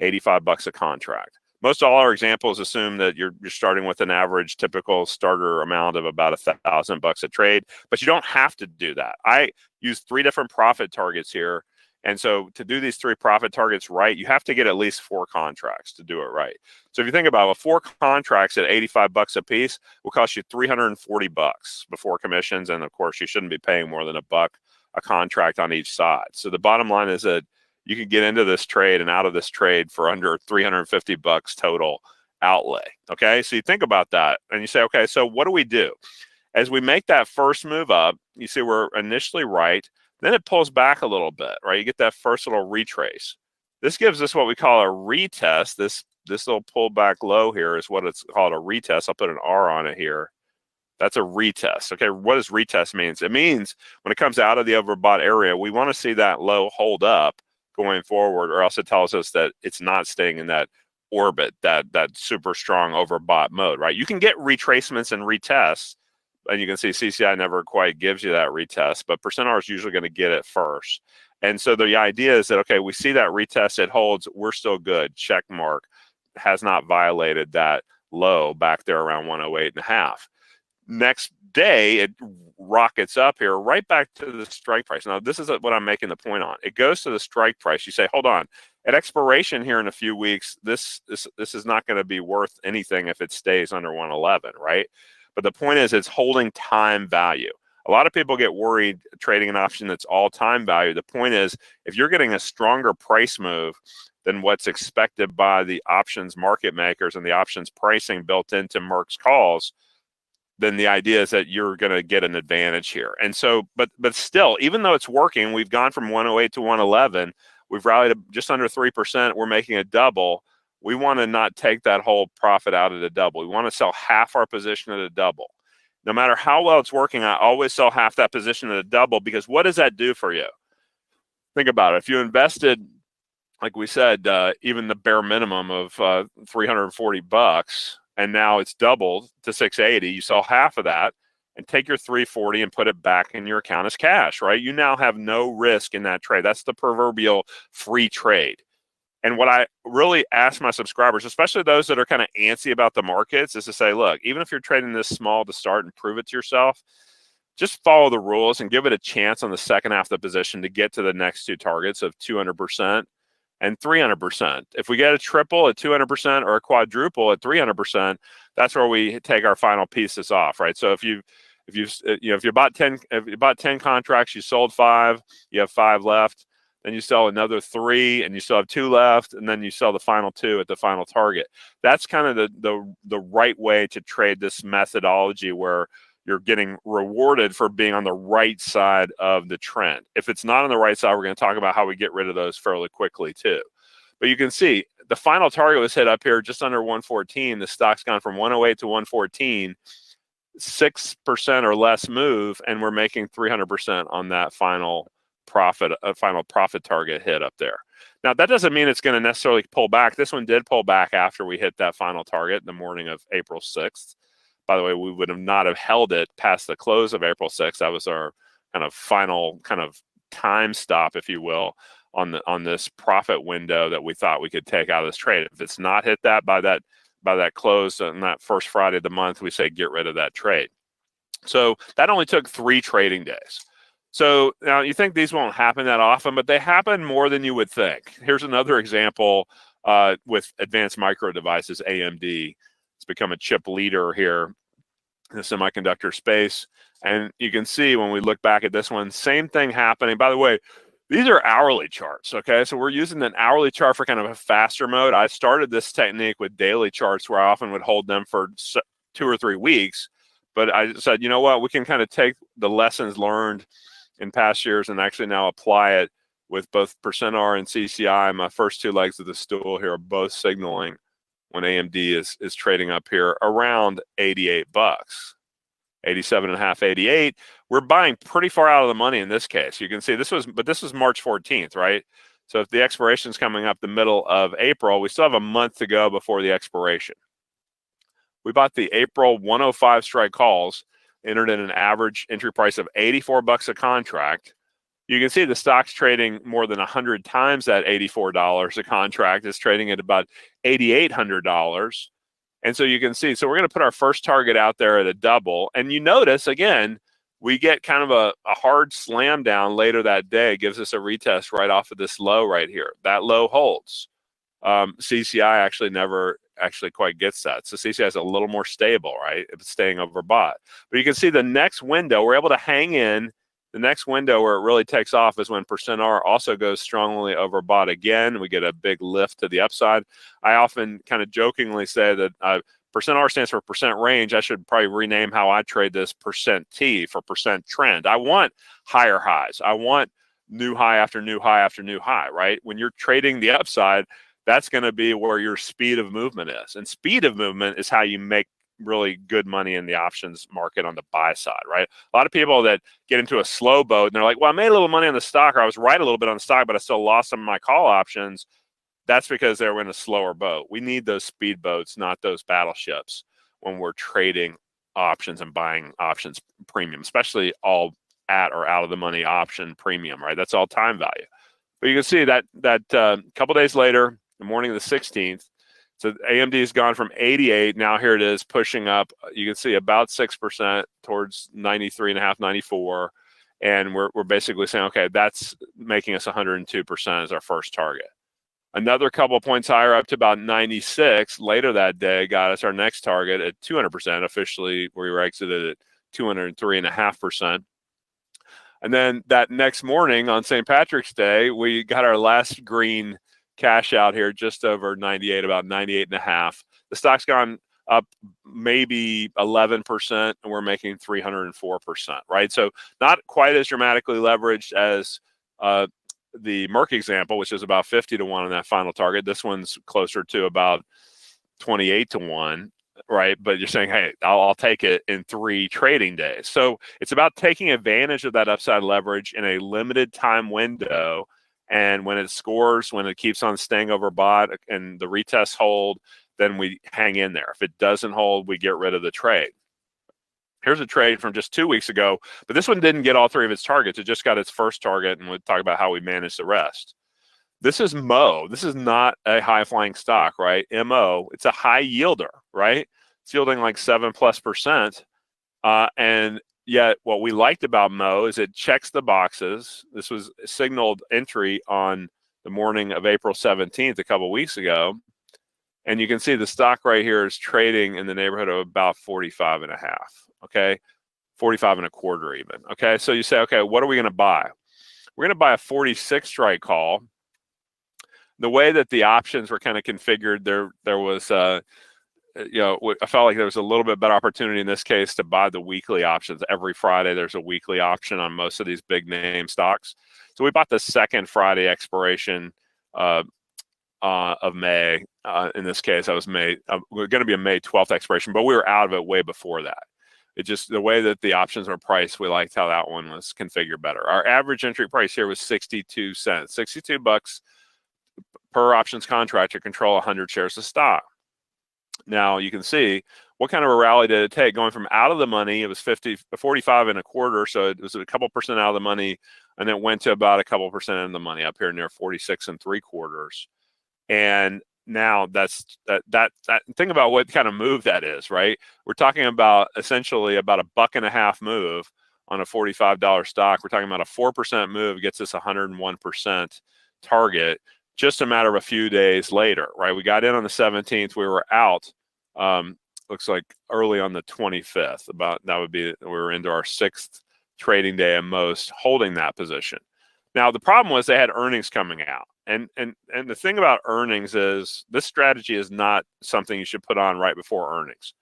$85 a contract. Most all our examples assume that you're starting with an average typical starter amount of about $1,000 a trade, but you don't have to do that. I use 3 different profit targets here. And so to do these 3 profit targets right, you have to get at least 4 contracts to do it right. So if you think about it, 4 contracts at $85 a piece will cost you $340 before commissions. And of course, you shouldn't be paying more than $1 a contract on each side. So the bottom line is that you can get into this trade and out of this trade for under $350 total outlay. Okay, so you think about that and you say, okay, so what do we do? As we make that first move up, you see we're initially right. Then it pulls back a little bit, right? You get that first little retrace. This gives us what we call a retest. This little pullback low here is what it's called, a retest. I'll put an R on it here. That's a retest. Okay, what does retest means? It means when it comes out of the overbought area, we want to see that low hold up going forward, or else it tells us that it's not staying in that orbit, that super strong overbought mode, right? You can get retracements and retests, and you can see CCI never quite gives you that retest, but %R is usually going to get it first. And so the idea is that, okay, we see that retest, it holds, we're still good, check mark, has not violated that low back there around 108.5. Next day, it rockets up here right back to the strike price. Now, this is what I'm making the point on. It goes to the strike price. You say, hold on, at expiration here in a few weeks, this is not going to be worth anything if it stays under 111, right? But the point is it's holding time value. A lot of people get worried trading an option that's all time value. The point is if you're getting a stronger price move than what's expected by the options market makers and the options pricing built into Merck's calls, then the idea is that you're going to get an advantage here. And so, but still, even though it's working, we've gone from 108 to 111. We've rallied just under 3%. We're making a double. we want to not take that whole profit out at a double. We want to sell half our position at a double. No matter how well it's working, I always sell half that position at a double, because what does that do for you? Think about it. If you invested, like we said, even the bare minimum of $340, and now it's doubled to 680, you sell half of that and take your 340 and put it back in your account as cash, right? You now have no risk in that trade. That's the proverbial free trade. And what I really ask my subscribers, especially those that are kind of antsy about the markets, is to say, look, even if you're trading this small to start and prove it to yourself, just follow the rules and give it a chance on the second half of the position to get to the next two targets of 200% and 300%. If we get a triple at 200% or a quadruple at 300%, that's where we take our final pieces off, right? So if you bought 10 contracts, you sold 5, you have 5 left. Then you sell another 3, and you still have 2 left, and then you sell the final 2 at the final target. That's kind of the right way to trade this methodology, where you're getting rewarded for being on the right side of the trend. If it's not on the right side, we're going to talk about how we get rid of those fairly quickly too. But you can see the final target was hit up here just under 114. The stock's gone from 108 to 114, 6% or less move, and we're making 300% on that final profit target hit up there. Now, that doesn't mean it's going to necessarily pull back. This one did pull back after we hit that final target the morning of April 6th. By the way, we would have not have held it past the close of April 6th. That was our kind of final kind of time stop, if you will, on this profit window that we thought we could take out of this trade. If it's not hit that by that close on that first Friday of the month, we say get rid of that trade. So that only took 3 trading days. So now you think these won't happen that often, but they happen more than you would think. Here's another example with advanced micro devices, AMD. It's become a chip leader here in the semiconductor space. And you can see when we look back at this one, same thing happening. By the way, these are hourly charts, okay? So we're using an hourly chart for kind of a faster mode. I started this technique with daily charts, where I often would hold them for 2 or 3 weeks. But I said, you know what? We can kind of take the lessons learned in past years and actually now apply it with both %R and CCI. My first 2 legs of the stool here are both signaling when AMD is trading up here around $88, 87.5, 88. We're buying pretty far out of the money in this case. You can see this was March 14th, right? So if the expiration is coming up the middle of April, we still have a month to go before the expiration. We bought the April 105 strike calls, entered in an average entry price of $84 a contract. You can see the stock's trading more than 100 times that $84 a contract. It's trading at about $8,800. And so you can see, so we're going to put our first target out there at a double. And you notice, again, we get kind of a hard slam down later that day. It gives us a retest right off of this low right here. That low holds. CCI actually never quite gets that. So CCI is a little more stable, right? It's staying overbought. But you can see the next window, we're able to hang in. The next window where it really takes off is when %R also goes strongly overbought again. We get a big lift to the upside. I often kind of jokingly say that %R stands for percent range. I should probably rename how I trade this %T for percent trend. I want higher highs. I want new high after new high after new high, right? When you're trading the upside, that's going to be where your speed of movement is. And speed of movement is how you make really good money in the options market on the buy side, right? A lot of people that get into a slow boat and they're like, well, I made a little money on the stock, or I was right a little bit on the stock, but I still lost some of my call options. That's because they were in a slower boat. We need those speed boats, not those battleships, when we're trading options and buying options premium, especially all at or out of the money option premium, right? That's all time value. But you can see that couple days later, the morning of the 16th, so AMD has gone from 88. Now here it is pushing up. You can see about 6% towards 93.5, 94. And we're basically saying, okay, that's making us 102% as our first target. Another couple of points higher up to about 96 later that day got us our next target at 200%. Officially, we were exited at 203.5%. And then that next morning on St. Patrick's Day, we got our last green cash out here just over 98, about 98.5. The stock's gone up maybe 11%, and we're making 304%, right? So not quite as dramatically leveraged as the Merck example, which is about 50 to 1 on that final target. This one's closer to about 28 to 1, right? But you're saying, hey, I'll take it in 3 trading days. So it's about taking advantage of that upside leverage in a limited time window. And when it scores, when it keeps on staying overbought and the retests hold, then we hang in there. If it doesn't hold, we get rid of the trade. Here's a trade from just 2 weeks ago, but this one didn't get all 3 of its targets. It just got its first target, and we'll talk about how we manage the rest. This is Mo. This is not a high-flying stock, right? MO. It's a high yielder, right? It's yielding like 7+%. And yet what we liked about Mo is it checks the boxes. This was a signaled entry on the morning of April 17th a couple weeks ago. And you can see the stock right here is trading in the neighborhood of about 45.5, okay? 45.25 even, okay? So you say, okay, what are we going to buy? We're going to buy a 46 strike call. The way that the options were kind of configured, there was, you know, I felt like there was a little bit better opportunity in this case to buy the weekly options. Every Friday, there's a weekly option on most of these big name stocks. So we bought the second Friday expiration of May. In this case, that was May. We're going to be a May 12th expiration, but we were out of it way before that. It just, the way that the options were priced, we liked how that one was configured better. Our average entry price here was 62 cents, $62 per options contract to control 100 shares of stock. Now you can see what kind of a rally did it take, going from out of the money. It was 45.25, so it was a couple percent out of the money, and it went to about a couple percent in the money up here near 46.75. And now that's that think about what kind of move that is, right? We're talking about essentially about a $1.50 move on a $45 stock. We're talking about a 4% move gets us 101% target. Just a matter of a few days later, right? We got in on the 17th. We were out, looks like early on the 25th. That would be, we were into our 6th trading day at most, holding that position. Now, the problem was they had earnings coming out. And the thing about earnings is this strategy is not something you should put on right before earnings.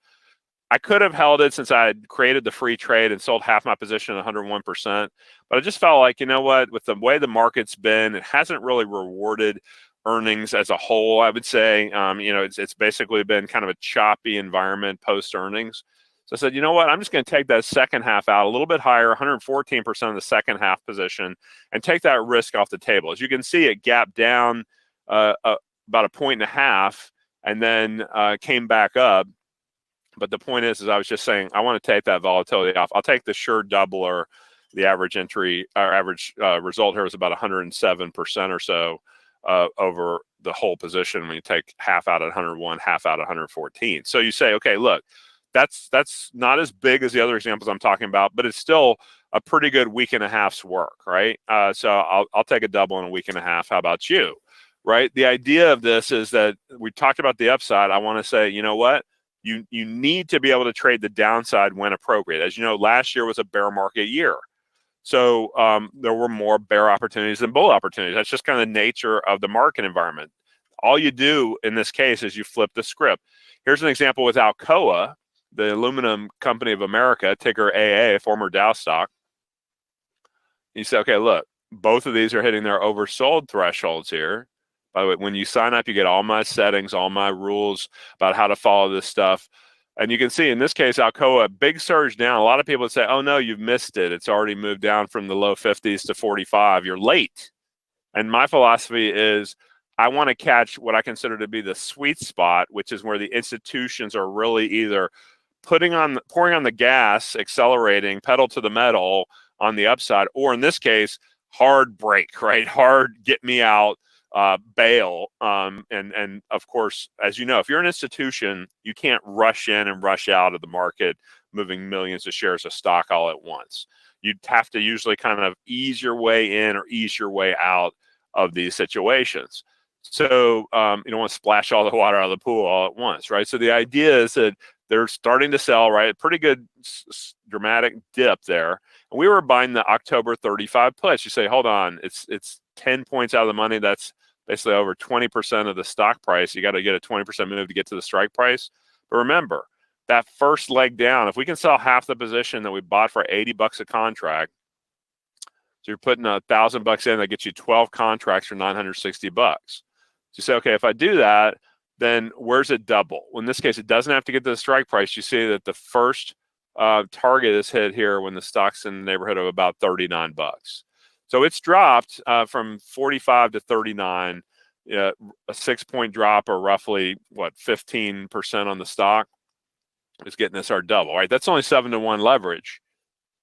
I could have held it since I had created the free trade and sold half my position at 101%. But I just felt like, you know what, with the way the market's been, it hasn't really rewarded earnings as a whole, I would say. You know, it's basically been kind of a choppy environment post earnings. So I said, you know what, I'm just going to take that second half out a little bit higher, 114% of the second half position, and take that risk off the table. As you can see, it gapped down about 1.5 points and then came back up. But the point is I was just saying, I want to take that volatility off. I'll take the sure doubler. The average entry, our average result here was about 107% or so over the whole position when you take half out at 101, half out at 114. So you say, okay, look, that's not as big as the other examples I'm talking about, but it's still a pretty good week and a half's work, right? So I'll take a double in a week and a half. How about you, right? The idea of this is that we talked about the upside. I want to say, you know what? You need to be able to trade the downside when appropriate. As you know, last year was a bear market year. So there were more bear opportunities than bull opportunities. That's just kind of the nature of the market environment. All you do in this case is you flip the script. Here's an example with Alcoa, the aluminum company of America, ticker AA, former Dow stock. You say, okay, look, both of these are hitting their oversold thresholds here. By the way, when you sign up, you get all my settings, all my rules about how to follow this stuff. And you can see in this case, Alcoa, big surge down. A lot of people say, oh, no, you've missed it. It's already moved down from the low 50s to 45. You're late. And my philosophy is I want to catch what I consider to be the sweet spot, which is where the institutions are really either pouring on the gas, accelerating, pedal to the metal on the upside, or in this case, hard break, right? Hard get me out. Bail. And of course, as you know, if you're an institution, you can't rush in and rush out of the market, moving millions of shares of stock all at once. You'd have to usually kind of ease your way in or ease your way out of these situations. So you don't want to splash all the water out of the pool all at once, right? So the idea is that they're starting to sell, right? Pretty good dramatic dip there. And we were buying the October 35 puts. You say, hold on, it's 10 points out of the money. That's basically over 20% of the stock price. You got to get a 20% move to get to the strike price. But remember, that first leg down, if we can sell half the position that we bought for $80 a contract, So you're putting $1,000 in, that gets you 12 contracts for $960. So you say, okay, if I do that, then where's it double? Well, in this case, it doesn't have to get to the strike price. You see that the first target is hit here when the stock's in the neighborhood of about $39. So it's dropped from 45 to 39, a 6-point drop, or roughly 15% on the stock is getting us our double, right? That's only 7-to-1 leverage.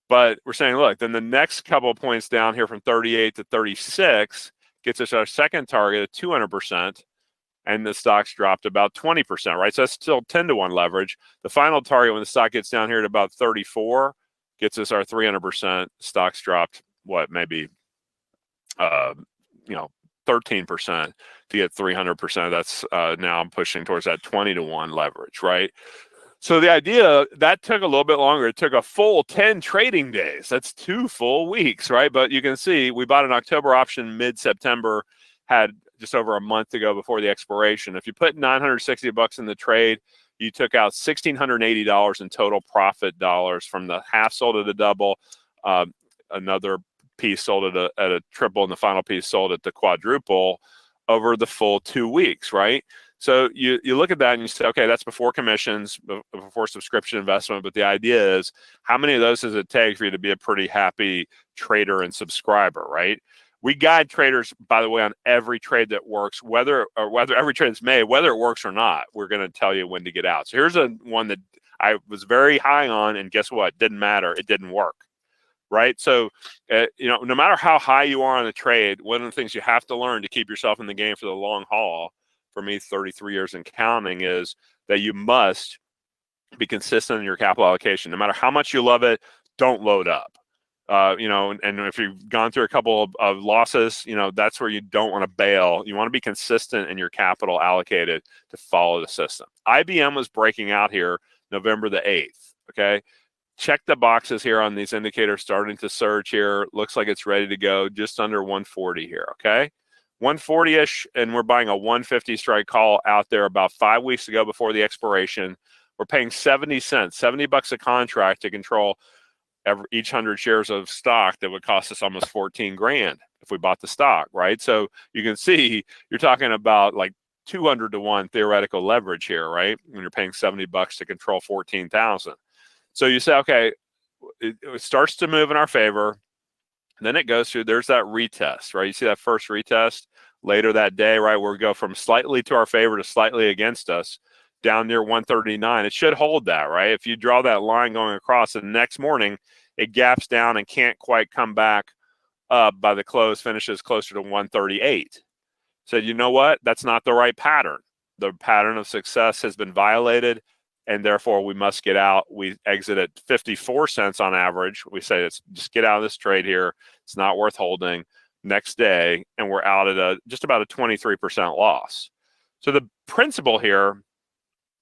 But we're saying, look, then the next couple of points down here from 38 to 36 gets us our second target of 200%, and the stock's dropped about 20%, right? So that's still 10-to-1 leverage. The final target when the stock gets down here to about 34 gets us our 300%. Stock's dropped, maybe 13% to get 300%. That's now I'm pushing towards that 20-to-1 leverage, right? So the idea, that took a little bit longer. It took a full 10 trading days. That's 2 full weeks, right? But you can see we bought an October option mid-September, had just over a month to go before the expiration. If you put $960 in the trade, you took out $1,680 in total profit dollars from the half sold at a double, another piece sold at a triple, and the final piece sold at the quadruple over the full 2 weeks, right? So you look at that and you say, okay, that's before commissions, before subscription investment. But the idea is, how many of those does it take for you to be a pretty happy trader and subscriber, right? We guide traders, by the way, on every trade that works, whether every trade that's made, whether it works or not, we're going to tell you when to get out. So here's one that I was very high on, and guess what? Didn't matter. It didn't work, right? So, no matter how high you are on the trade, one of the things you have to learn to keep yourself in the game for the long haul, for me, 33 years and counting, is that you must be consistent in your capital allocation. No matter how much you love it, don't load up. And if you've gone through a couple of losses, that's where you don't want to bail. You want to be consistent in your capital allocated to follow the system. IBM was breaking out here November the 8th, okay? Check the boxes here on these indicators starting to surge here. Looks like it's ready to go, just under 140 here, okay? 140-ish, and we're buying a 150 strike call out there about 5 weeks ago before the expiration. We're paying 70 cents, $70 a contract to control each 100 shares of stock. That would cost us almost 14 grand if we bought the stock, right? So you can see you're talking about like 200-to-1 theoretical leverage here, right? When you're paying $70 to control 14,000. So you say, okay, it starts to move in our favor. Then it goes through, there's that retest, right? You see that first retest later that day, right? Where we go from slightly to our favor to slightly against us down near 139. It should hold that, right? If you draw that line going across, the next morning, it gaps down and can't quite come back up by the close, finishes closer to 138. Said, you know what? That's not the right pattern. The pattern of success has been violated, and therefore we must get out. We exit at 54 cents on average. We say, let's just get out of this trade here. It's not worth holding. Next day, and we're out at just about a 23% loss. So the principle here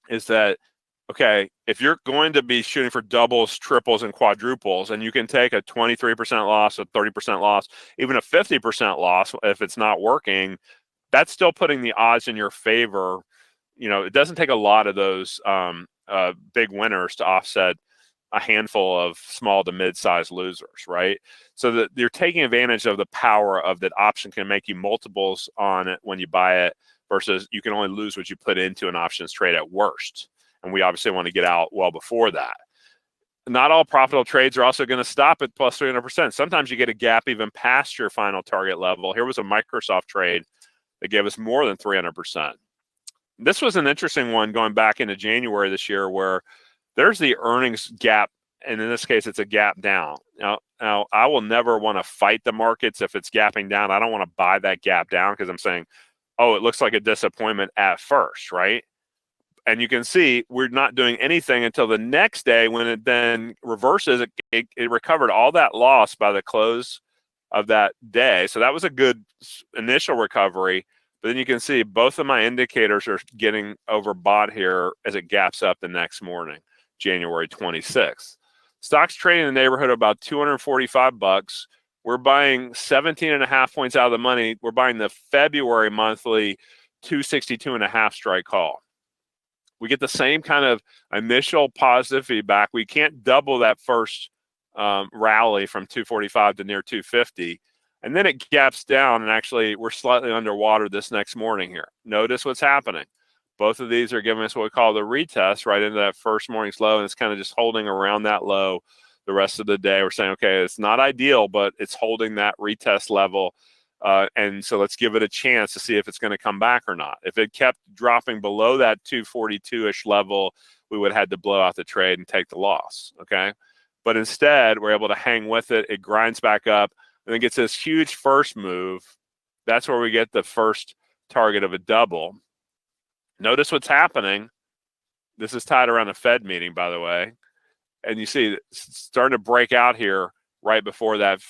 is that, okay, if you're going to be shooting for doubles, triples, and quadruples, and you can take a 23% loss, a 30% loss, even a 50% loss if it's not working, that's still putting the odds in your favor. It doesn't take a lot of those big winners to offset a handful of small to mid-sized losers, right? So that you're taking advantage of the power of that option can make you multiples on it when you buy it, versus you can only lose what you put into an options trade at worst. And we obviously want to get out well before that. Not all profitable trades are also going to stop at plus 300%. Sometimes you get a gap even past your final target level. Here was a Microsoft trade that gave us more than 300%. This was an interesting one going back into January this year, where there's the earnings gap, and in this case, it's a gap down. Now I will never want to fight the markets if it's gapping down. I don't want to buy that gap down because I'm saying, oh, it looks like a disappointment at first, right? And you can see we're not doing anything until the next day when it then reverses. It recovered all that loss by the close of that day. So that was a good initial recovery. But then you can see both of my indicators are getting overbought here as it gaps up the next morning, January 26th. Stocks trading in the neighborhood of about $245. We're buying 17.5 points out of the money. We're buying the February monthly 262.5 strike call. We get the same kind of initial positive feedback. We can't double that first rally from 245 to near 250. And then it gaps down, and actually we're slightly underwater this next morning here. Notice what's happening. Both of these are giving us what we call the retest right into that first morning's low, and it's kind of just holding around that low the rest of the day. We're saying, okay, it's not ideal, but it's holding that retest level. And so let's give it a chance to see if it's going to come back or not. If it kept dropping below that 242-ish level, we would have had to blow out the trade and take the loss, okay? But instead, we're able to hang with it. It grinds back up, and then gets this huge first move. That's where we get the first target of a double. Notice what's happening. This is tied around a Fed meeting, by the way. And you see it's starting to break out here right before that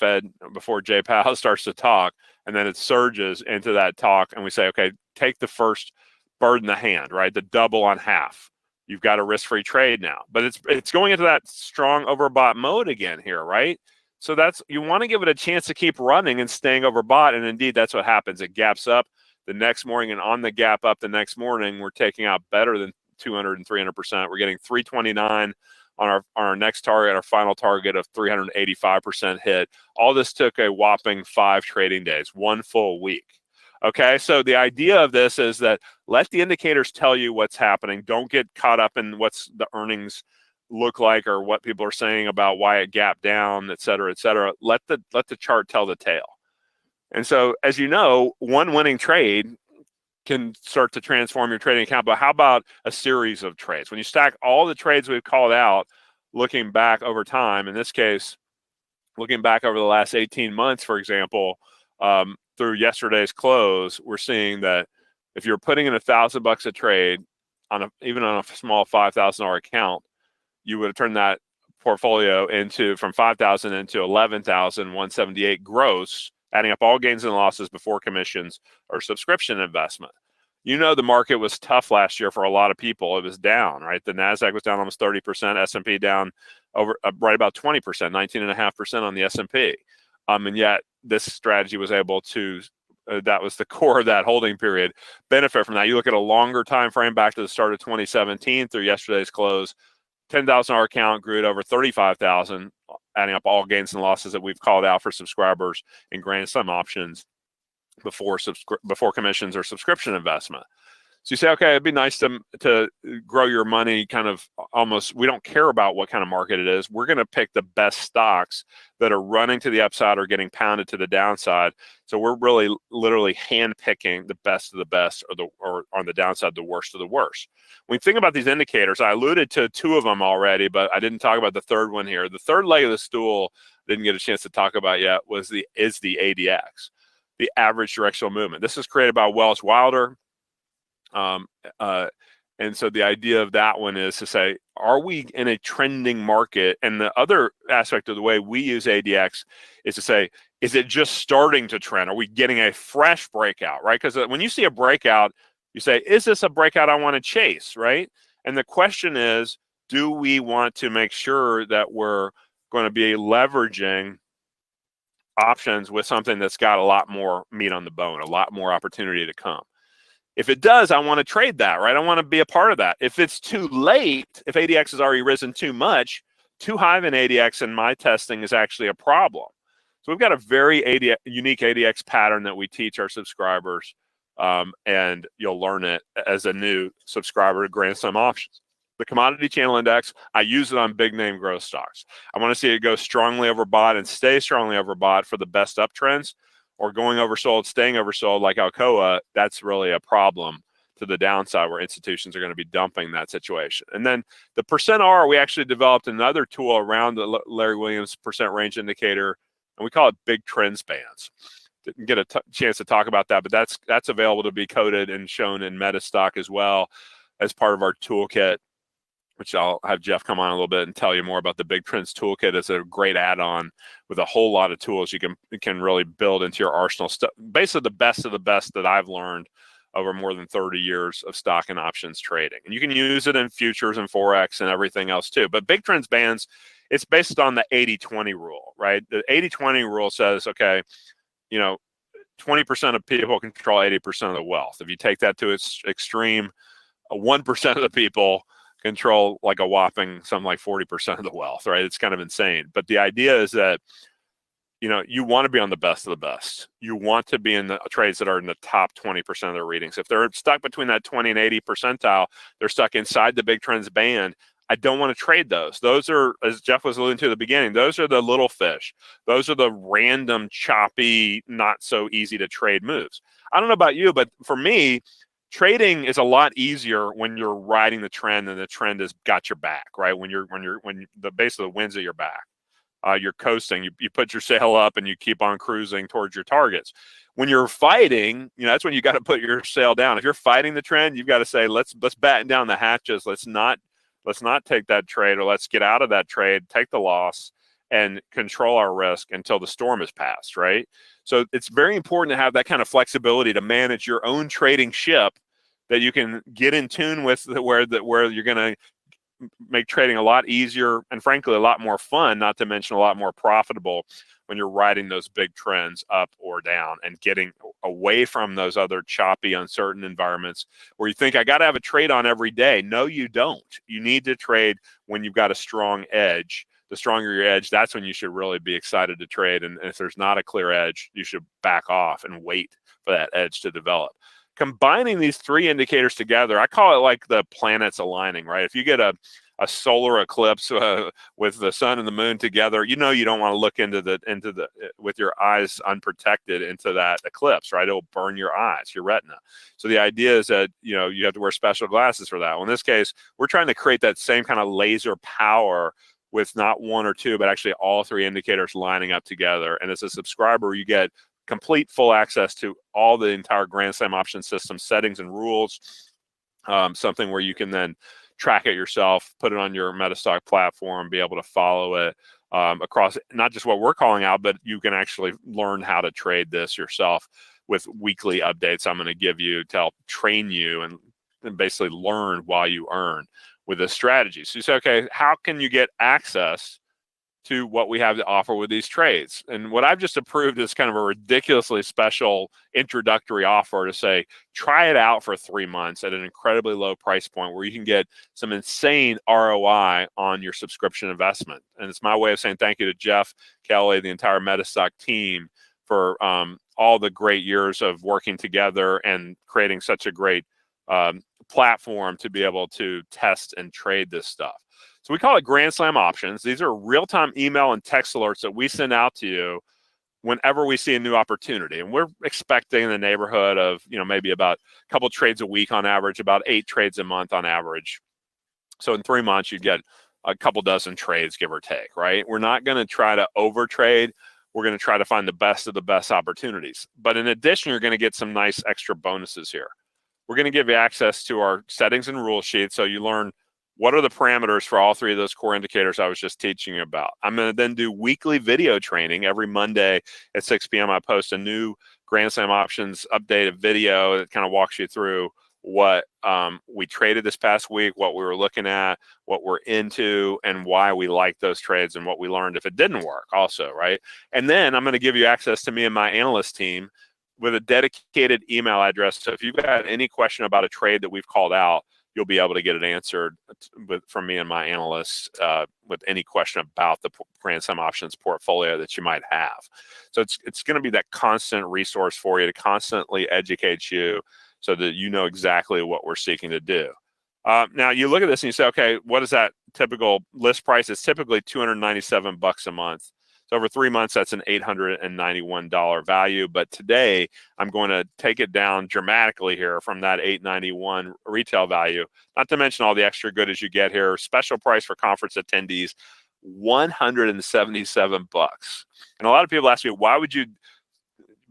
before Jay Powell starts to talk. And then it surges into that talk. And we say, okay, take the first bird in the hand, right? The double on half. You've got a risk-free trade now. But it's going into that strong overbought mode again here, right? So you want to give it a chance to keep running and staying overbought. And indeed, that's what happens. It gaps up the next morning, and on the gap up the next morning, we're taking out better than 200 and 300%. We're getting 329 on our next target, our final target of 385% hit. All this took a whopping 5 trading days, 1 full week. Okay, so the idea of this is that let the indicators tell you what's happening. Don't get caught up in what's the earnings look like or what people are saying about why it gapped down, et cetera, et cetera. Let the chart tell the tale. And so, as you know, one winning trade can start to transform your trading account. But how about a series of trades? When you stack all the trades we've called out, looking back over time, in this case, looking back over the last 18 months, for example, through yesterday's close, we're seeing that if you're putting in $1,000 a trade even on a small $5,000 account, you would have turned that portfolio from 5,000 into 11,178 gross, adding up all gains and losses before commissions or subscription investment. You know, the market was tough last year for a lot of people. It was down, right? The NASDAQ was down almost 30%, S&P down over right about 20%, 19.5% on the S&P. And yet this strategy was able to, that was the core of that holding period, benefit from that. You look at a longer time frame back to the start of 2017 through yesterday's close, $10,000 account grew to over 35,000, adding up all gains and losses that we've called out for subscribers in grand sum options before commissions or subscription investment. So you say, okay, it'd be nice to grow your money kind of almost, we don't care about what kind of market it is. We're going to pick the best stocks that are running to the upside or getting pounded to the downside. So we're really literally hand-picking the best of the best or on the downside, the worst of the worst. When you think about these indicators, I alluded to 2 of them already, but I didn't talk about the third one here. The third leg of the stool didn't get a chance to talk about yet is the ADX, the average directional movement. This is created by Wells Wilder. And so the idea of that one is to say, are we in a trending market? And the other aspect of the way we use ADX is to say, is it just starting to trend? Are we getting a fresh breakout, right? Because when you see a breakout, you say, is this a breakout I want to chase, right? And the question is, do we want to make sure that we're going to be leveraging options with something that's got a lot more meat on the bone, a lot more opportunity to come? If it does, I want to trade that, right? I want to be a part of that. If it's too late, if ADX has already risen too much, too high of an ADX in my testing is actually a problem. So we've got a very unique ADX pattern that we teach our subscribers, and you'll learn it as a new subscriber to Grand Sum Options. The commodity channel index, I use it on big name growth stocks. I want to see it go strongly overbought and stay strongly overbought for the best uptrends, or going oversold, staying oversold like Alcoa. That's really a problem to the downside where institutions are going to be dumping that situation. And then the percent R, we actually developed another tool around the Larry Williams percent range indicator, and we call it big trends bands. Didn't get a chance to talk about that, but that's available to be coded and shown in MetaStock as well as part of our toolkit, which I'll have Geoff come on a little bit and tell you more about. The Big Trends Toolkit is a great add-on with a whole lot of tools you can really build into your arsenal. Basically the best of the best that I've learned over more than 30 years of stock and options trading. And you can use it in futures and Forex and everything else too. But Big Trends Bands, it's based on the 80-20 rule, right? The 80-20 rule says, okay, 20% of people control 80% of the wealth. If you take that to its extreme, 1% of the people control like a whopping something like 40% of the wealth, right? It's kind of insane. But the idea is that, you know, you want to be on the best of the best. You want to be in the trades that are in the top 20% of their readings. If they're stuck between that 20 and 80 percentile, they're stuck inside the big trends band. I don't want to trade those. Those are, as Geoff was alluding to at the beginning, those are the little fish. Those are the random, choppy, not so easy to trade moves. I don't know about you, but for me, trading is a lot easier when you're riding the trend and the trend has got your back, right? When the base of the wind's at your back, you're coasting. You put your sail up and you keep on cruising towards your targets. When you're fighting, you know, that's when you got to put your sail down. If you're fighting the trend, you've got to say, let's batten down the hatches. Let's not take that trade, or let's get out of that trade, take the loss, and control our risk until the storm has passed, right? So it's very important to have that kind of flexibility to manage your own trading ship, that you can get in tune with where you're going to make trading a lot easier and, frankly, a lot more fun, not to mention a lot more profitable when you're riding those big trends up or down and getting away from those other choppy, uncertain environments where you think, I got to have a trade on every day. No, you don't. You need to trade when you've got a strong edge. The stronger your edge, that's when you should really be excited to trade. And if there's not a clear edge, you should back off and wait for that edge to develop. Combining these three indicators together, I call it like the planets aligning, right? If you get a solar eclipse with the sun and the moon together, you know, you don't want to look into the with your eyes unprotected into that eclipse, right? It'll burn your eyes, your retina. So the idea is that, you know, you have to wear special glasses for that. Well, in this case, we're trying to create that same kind of laser power with not one or two, but actually all three indicators lining up together. And as a subscriber, you get complete full access to all the entire Grand Slam option system settings and rules, something where you can then track it yourself, put it on your MetaStock platform, be able to follow it across not just what we're calling out, but you can actually learn how to trade this yourself with weekly updates I'm going to give you to help train you and basically learn while you earn with this strategy. So you say, okay, how can you get access to what we have to offer with these trades? And what I've just approved is kind of a ridiculously special introductory offer to say, try it out for 3 months at an incredibly low price point where you can get some insane ROI on your subscription investment. And it's my way of saying thank you to Geoff, Kelly, the entire MetaStock team for all the great years of working together and creating such a great platform to be able to test and trade this stuff. So we call it Grand Slam options. These are real-time email and text alerts that we send out to you whenever we see a new opportunity. And we're expecting in the neighborhood of, you know, maybe about a couple trades a week on average, about 8 trades a month on average. So in 3 months, you get a couple dozen trades, give or take, right? We're not going to try to overtrade. We're going to try to find the best of the best opportunities. But in addition, you're going to get some nice extra bonuses here. We're going to give you access to our settings and rule sheet, so you learn what are the parameters for all three of those core indicators I was just teaching you about. I'm going to then do weekly video training. Every Monday at 6 p.m. I post a new Grand Slam options updated video that kind of walks you through what we traded this past week, what we were looking at, what we're into, and why we like those trades and what we learned if it didn't work also, right? And then I'm going to give you access to me and my analyst team with a dedicated email address. So if you've got any question about a trade that we've called out, you'll be able to get it answered from me and my analysts with any question about the Grand Slam options portfolio that you might have. So it's going to be that constant resource for you to constantly educate you so that you know exactly what we're seeking to do. Now you look at this and you say, okay, what is that typical list price? It's typically $297 a month. So over 3 months, that's an $891 value. But today, I'm going to take it down dramatically here from that $891 retail value, not to mention all the extra goodies you get here. Special price for conference attendees, $177. And a lot of people ask me, why would you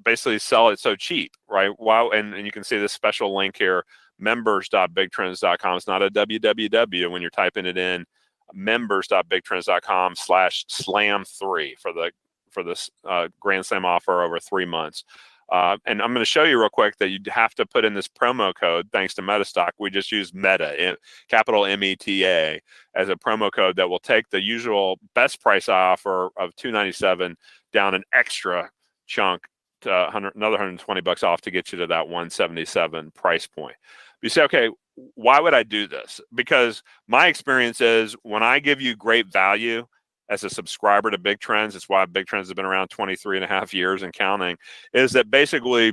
basically sell it so cheap, right? Why? And you can see this special link here, members.bigtrends.com. It's not a www when you're typing it in. members.bigtrends.com/slam3 for this Grand Slam offer over 3 months. And I'm going to show you real quick that you have to put in this promo code. Thanks to MetaStock, we just use META, capital META, as a promo code that will take the usual best price offer of $297 down an extra chunk to another $120 off to get you to that $177 price point. You say, okay, why would I do this? Because my experience is when I give you great value as a subscriber to Big Trends, it's why Big Trends has been around 23 and a half years and counting, is that basically,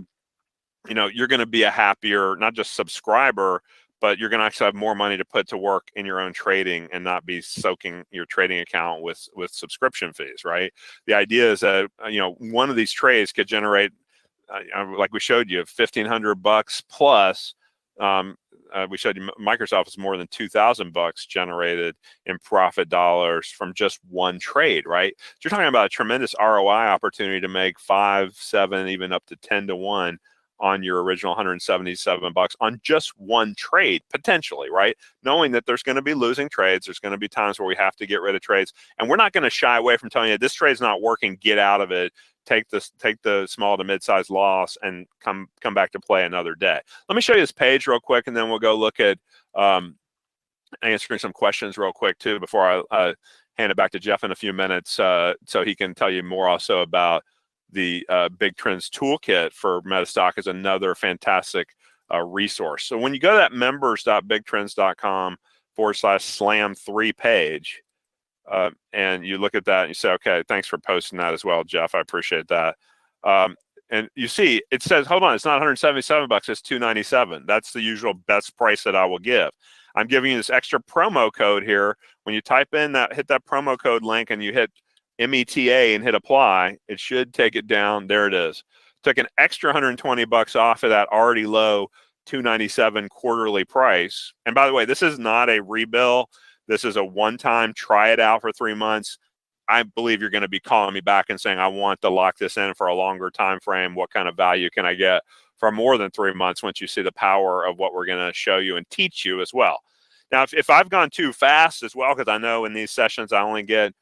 you're going to be a happier, not just subscriber, but you're going to actually have more money to put to work in your own trading and not be soaking your trading account with subscription fees, right? The idea is that, one of these trades could generate, like we showed you, $1,500 plus. We showed you Microsoft is more than $2,000 generated in profit dollars from just one trade, right? So you're talking about a tremendous ROI opportunity to make 5, 7, even up to 10 to 1 on your original $177 on just one trade, potentially, right? Knowing that there's going to be losing trades, there's going to be times where we have to get rid of trades, and we're not going to shy away from telling you this trade's not working, get out of it, take the small to mid-sized loss, and come back to play another day. Let me show you this page real quick, and then we'll go look at answering some questions real quick too before I hand it back to Geoff in a few minutes, so he can tell you more also about the Big Trends Toolkit for MetaStock is another fantastic resource. So when you go to that members.bigtrends.com/slam3 page, and you look at that and you say, okay, thanks for posting that as well, Geoff. I appreciate that. And you see, it says, hold on, it's not $177, it's $297. That's the usual best price that I will give. I'm giving you this extra promo code here. When you type in that, hit that promo code link and you hit META and hit apply, it should take it down. There it is. Took an extra $120 off of that already low $297 quarterly price. And by the way, this is not a rebill. This is a one-time, try it out for 3 months. I believe you're going to be calling me back and saying, I want to lock this in for a longer time frame. What kind of value can I get for more than 3 months once you see the power of what we're going to show you and teach you as well? Now, if I've gone too fast as well, because I know in these sessions I only get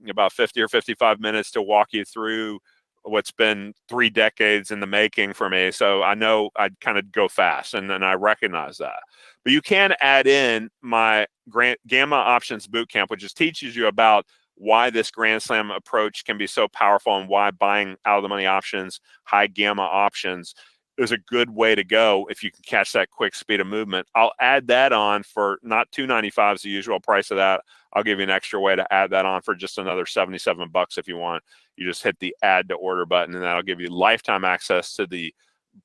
about 50 or 55 minutes to walk you through what's been 3 decades in the making for me. So I know I'd kind of go fast, and I recognize that. But you can add in my Gamma Options Bootcamp, which just teaches you about why this Grand Slam approach can be so powerful and why buying out of the money options, high gamma options, is a good way to go if you can catch that quick speed of movement. I'll add that on for not $295 is the usual price of that. I'll give you an extra way to add that on for just another $77 if you want. You just hit the add to order button, and that'll give you lifetime access to the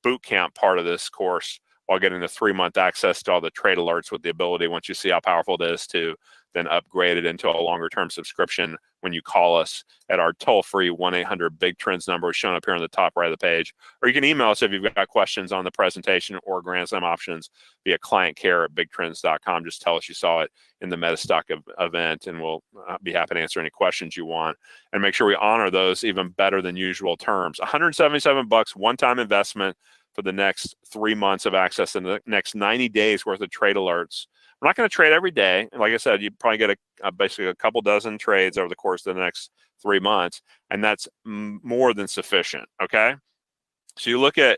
bootcamp part of this course while getting the 3-month access to all the trade alerts with the ability, once you see how powerful it is, to then upgrade it into a longer term subscription when you call us at our toll-free 1-800-BIG-TRENDS number shown up here on the top right of the page. Or you can email us if you've got questions on the presentation or Grand Slam options via clientcare@bigtrends.com. Just tell us you saw it in the MetaStock event, and we'll be happy to answer any questions you want. And make sure we honor those even better than usual terms. $177 one-time investment for the next 3 months of access and the next 90 days worth of trade alerts. We're not going to trade every day. Like I said, you probably get basically a couple dozen trades over the course of the next 3 months, and that's more than sufficient, okay? So you look at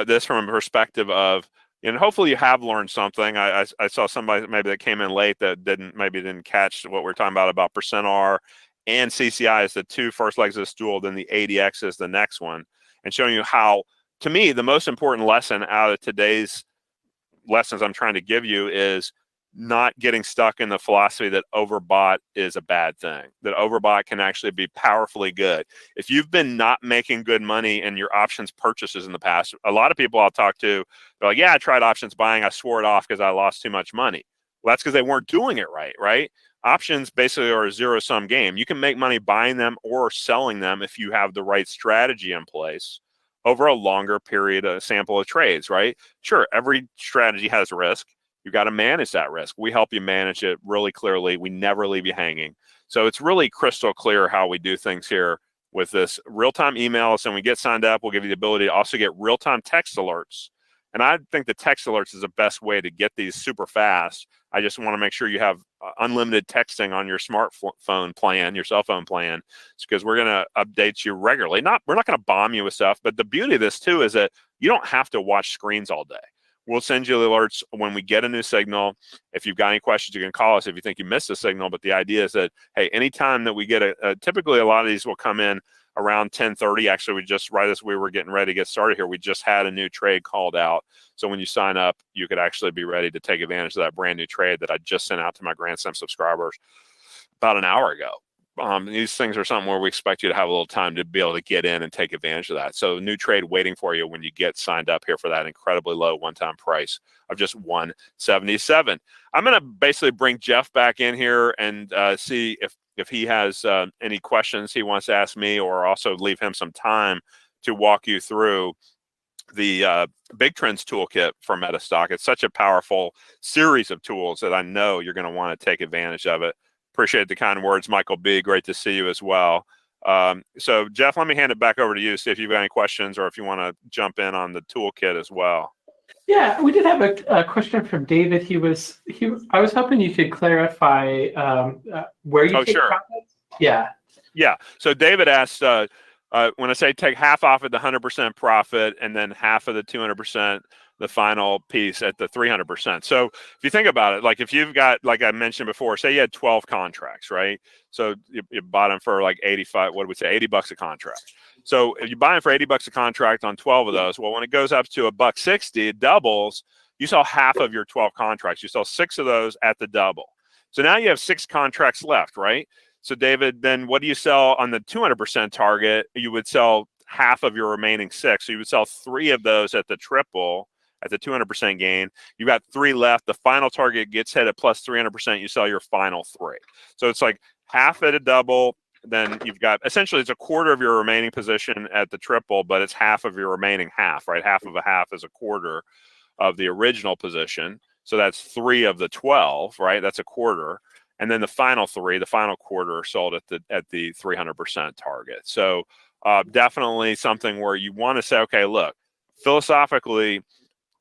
this from a perspective of, and hopefully you have learned something. I saw somebody maybe that came in late that didn't catch what we're talking about percent R and CCI is the 2 first legs of the stool, then the ADX is the next one, and showing you how, to me, the most important lesson out of today's lessons I'm trying to give you is not getting stuck in the philosophy that overbought is a bad thing, that overbought can actually be powerfully good. If you've been not making good money in your options purchases in the past, a lot of people I'll talk to, they're like, yeah, I tried options buying, I swore it off because I lost too much money. Well, that's because they weren't doing it right? Options basically are a zero-sum game. You can make money buying them or selling them if you have the right strategy in place over a longer period, a sample of trades, right? Sure, every strategy has risk. You got to manage that risk. We help you manage it really clearly. We never leave you hanging. So it's really crystal clear how we do things here with this real-time emails. And when we get signed up, we'll give you the ability to also get real-time text alerts. And I think the text alerts is the best way to get these super fast. I just want to make sure you have unlimited texting on your smartphone plan, your cell phone plan, because we're going to update you regularly. We're not going to bomb you with stuff, but the beauty of this too is that you don't have to watch screens all day. We'll send you alerts when we get a new signal. If you've got any questions, you can call us if you think you missed a signal. But the idea is that, hey, anytime that we get typically a lot of these will come in around 10:30. Actually, right as we were getting ready to get started here, we just had a new trade called out. So when you sign up, you could actually be ready to take advantage of that brand new trade that I just sent out to my Grand Slam subscribers about an hour ago. These things are something where we expect you to have a little time to be able to get in and take advantage of that. So new trade waiting for you when you get signed up here for that incredibly low one-time price of just $177. I'm going to basically bring Geoff back in here and see if he has any questions he wants to ask me, or also leave him some time to walk you through the Big Trends Toolkit for MetaStock. It's such a powerful series of tools that I know you're going to want to take advantage of it. Appreciate the kind words, Michael B. Great to see you as well. So, Geoff, let me hand it back over to you, see if you've got any questions or if you want to jump in on the toolkit as well. Yeah, we did have a question from David. I was hoping you could clarify where you take profits. Yeah. Yeah. So David asked, when I say take half off at the 100% profit and then half of the 200%, the final piece at the 300%. So if you think about it, like if you've got, like I mentioned before, say you had 12 contracts, right? So you bought them for like 85, what do we say, $80 a contract. So if you buy them for $80 a contract on 12 of those, well, when it goes up to $1.60, it doubles. You sell half of your 12 contracts. You sell 6 of those at the double. So now you have 6 contracts left, right? So David, then what do you sell on the 200% target? You would sell half of your remaining 6. So you would sell 3 of those at the triple, at the 200% gain. You've got 3 left. The final target gets hit at plus 300%. You sell your final 3. So it's like half at a double. Then you've got, essentially it's a quarter of your remaining position at the triple, but it's half of your remaining half, right? Half of a half is a quarter of the original position. So that's 3 of the 12, right? That's a quarter. And then the final 3, the final quarter, are sold at the 300% target. So definitely something where you want to say, okay, look, philosophically,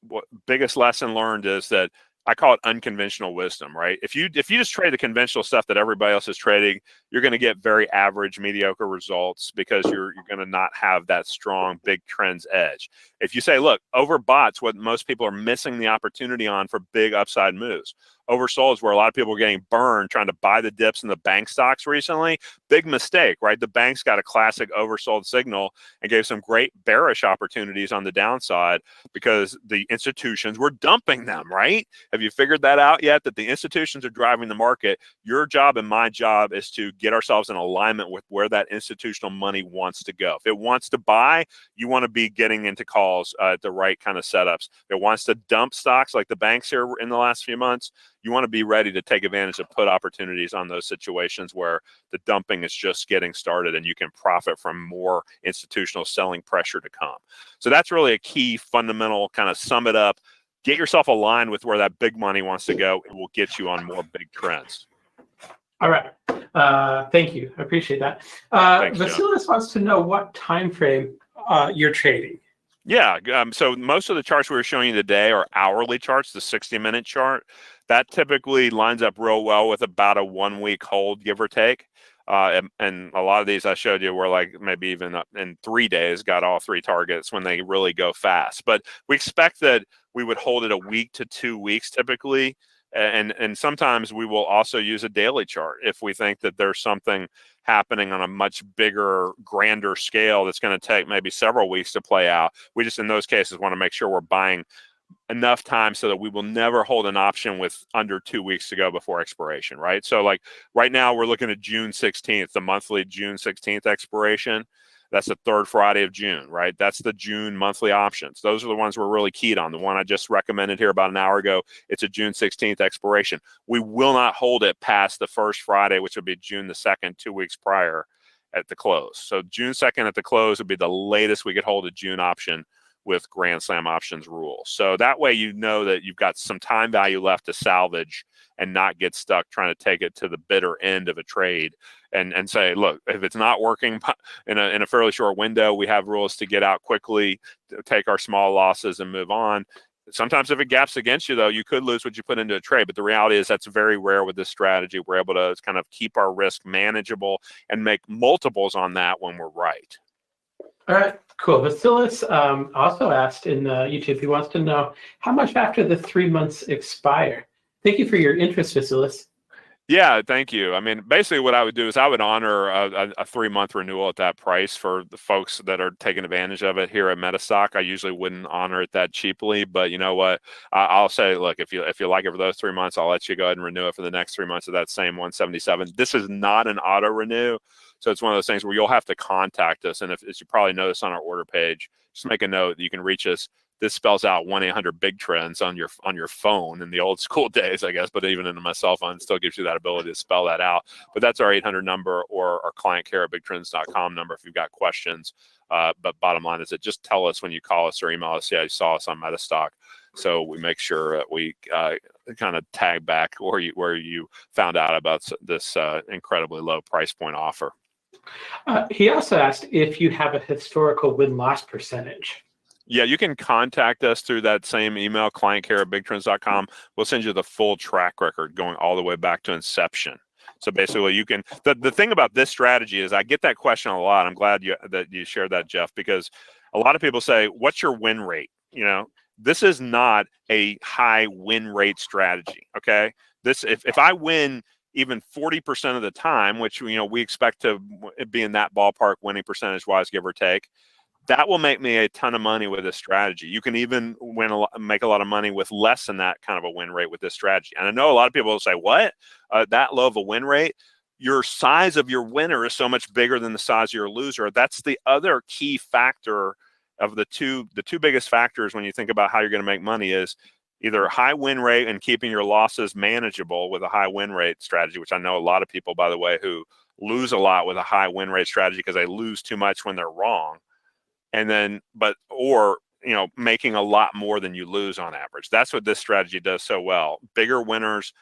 what biggest lesson learned is that I call it unconventional wisdom, right? If you just trade the conventional stuff that everybody else is trading, you're going to get very average, mediocre results because you're going to not have that strong big trends edge. If you say, look, overbought's what most people are missing the opportunity on for big upside moves. Oversold is where a lot of people are getting burned trying to buy the dips in the bank stocks recently. Big mistake, right? The banks got a classic oversold signal and gave some great bearish opportunities on the downside because the institutions were dumping them, right? Have you figured that out yet? That the institutions are driving the market? Your job and my job is to get ourselves in alignment with where that institutional money wants to go. If it wants to buy, you want to be getting into calls at the right kind of setups. If it wants to dump stocks like the banks here in the last few months, you want to be ready to take advantage of put opportunities on those situations where the dumping is just getting started and you can profit from more institutional selling pressure to come. So that's really a key fundamental kind of sum it up. Get yourself aligned with where that big money wants to go. It will get you on more big trends. All right. Thank you. I appreciate that. Thanks, Vasilis wants to know what time frame you're trading. Yeah. So most of the charts we were showing you today are hourly charts, the 60-minute chart. That typically lines up real well with about a 1-week hold, give or take. And a lot of these I showed you were like maybe even in 3 days, got all 3 targets when they really go fast. But we expect that we would hold it a week to 2 weeks typically. And sometimes we will also use a daily chart if we think that there's something happening on a much bigger, grander scale that's going to take maybe several weeks to play out. We just, in those cases, want to make sure we're buying enough time so that we will never hold an option with under 2 weeks to go before expiration, right? So like right now we're looking at June 16th, the monthly June 16th expiration. That's the 3rd Friday of June, right? That's the June monthly options. Those are the ones we're really keyed on. The one I just recommended here about an hour ago, it's a June 16th expiration. We will not hold it past the 1st Friday, which would be June the 2nd, 2 weeks prior at the close. So June 2nd at the close would be the latest we could hold a June option with Grand Slam options rules. So that way you know that you've got some time value left to salvage and not get stuck trying to take it to the bitter end of a trade and say, look, if it's not working in a fairly short window, we have rules to get out quickly, take our small losses and move on. Sometimes if it gaps against you, though, you could lose what you put into a trade. But the reality is that's very rare with this strategy. We're able to kind of keep our risk manageable and make multiples on that when we're right. All right, cool. Vasilis also asked in YouTube, he wants to know how much after the 3 months expire. Thank you for your interest, Vasilis. Yeah, thank you. I mean, basically what I would do is I would honor a 3-month renewal at that price for the folks that are taking advantage of it here at MetaStock. I usually wouldn't honor it that cheaply, but you know what? I'll say, look, if you like it for those 3 months, I'll let you go ahead and renew it for the next 3 months of that same 177. This is not an auto renew. So it's one of those things where you'll have to contact us. And as you probably notice on our order page, just make a note that you can reach us. This spells out 1-800-BIG-TRENDS on your phone in the old school days, I guess, but even in my cell phone, it still gives you that ability to spell that out. But that's our 800 number or our client care at bigtrends.com number if you've got questions. But bottom line is that just tell us when you call us or email us, yeah, you saw us on MetaStock. So we make sure that we kind of tag back where you found out about this incredibly low price point offer. He also asked if you have a historical win-loss percentage. Yeah, you can contact us through that same email, clientcare@bigtrends.com. We'll send you the full track record going all the way back to inception. So basically, you can. The thing about this strategy is I get that question a lot. I'm glad that you shared that, Geoff, because a lot of people say, "What's your win rate?" You know, this is not a high win rate strategy. Okay, if I win even 40% of the time, which we expect to be in that ballpark, winning percentage wise, give or take. That will make me a ton of money with this strategy. You can even make a lot of money with less than that kind of a win rate with this strategy. And I know a lot of people will say, what? That low of a win rate? Your size of your winner is so much bigger than the size of your loser. That's the other key factor of the two biggest factors when you think about how you're going to make money is either high win rate and keeping your losses manageable with a high win rate strategy, which I know a lot of people, by the way, who lose a lot with a high win rate strategy because they lose too much when they're wrong. And then, or making a lot more than you lose on average. That's what this strategy does so well. Bigger winners,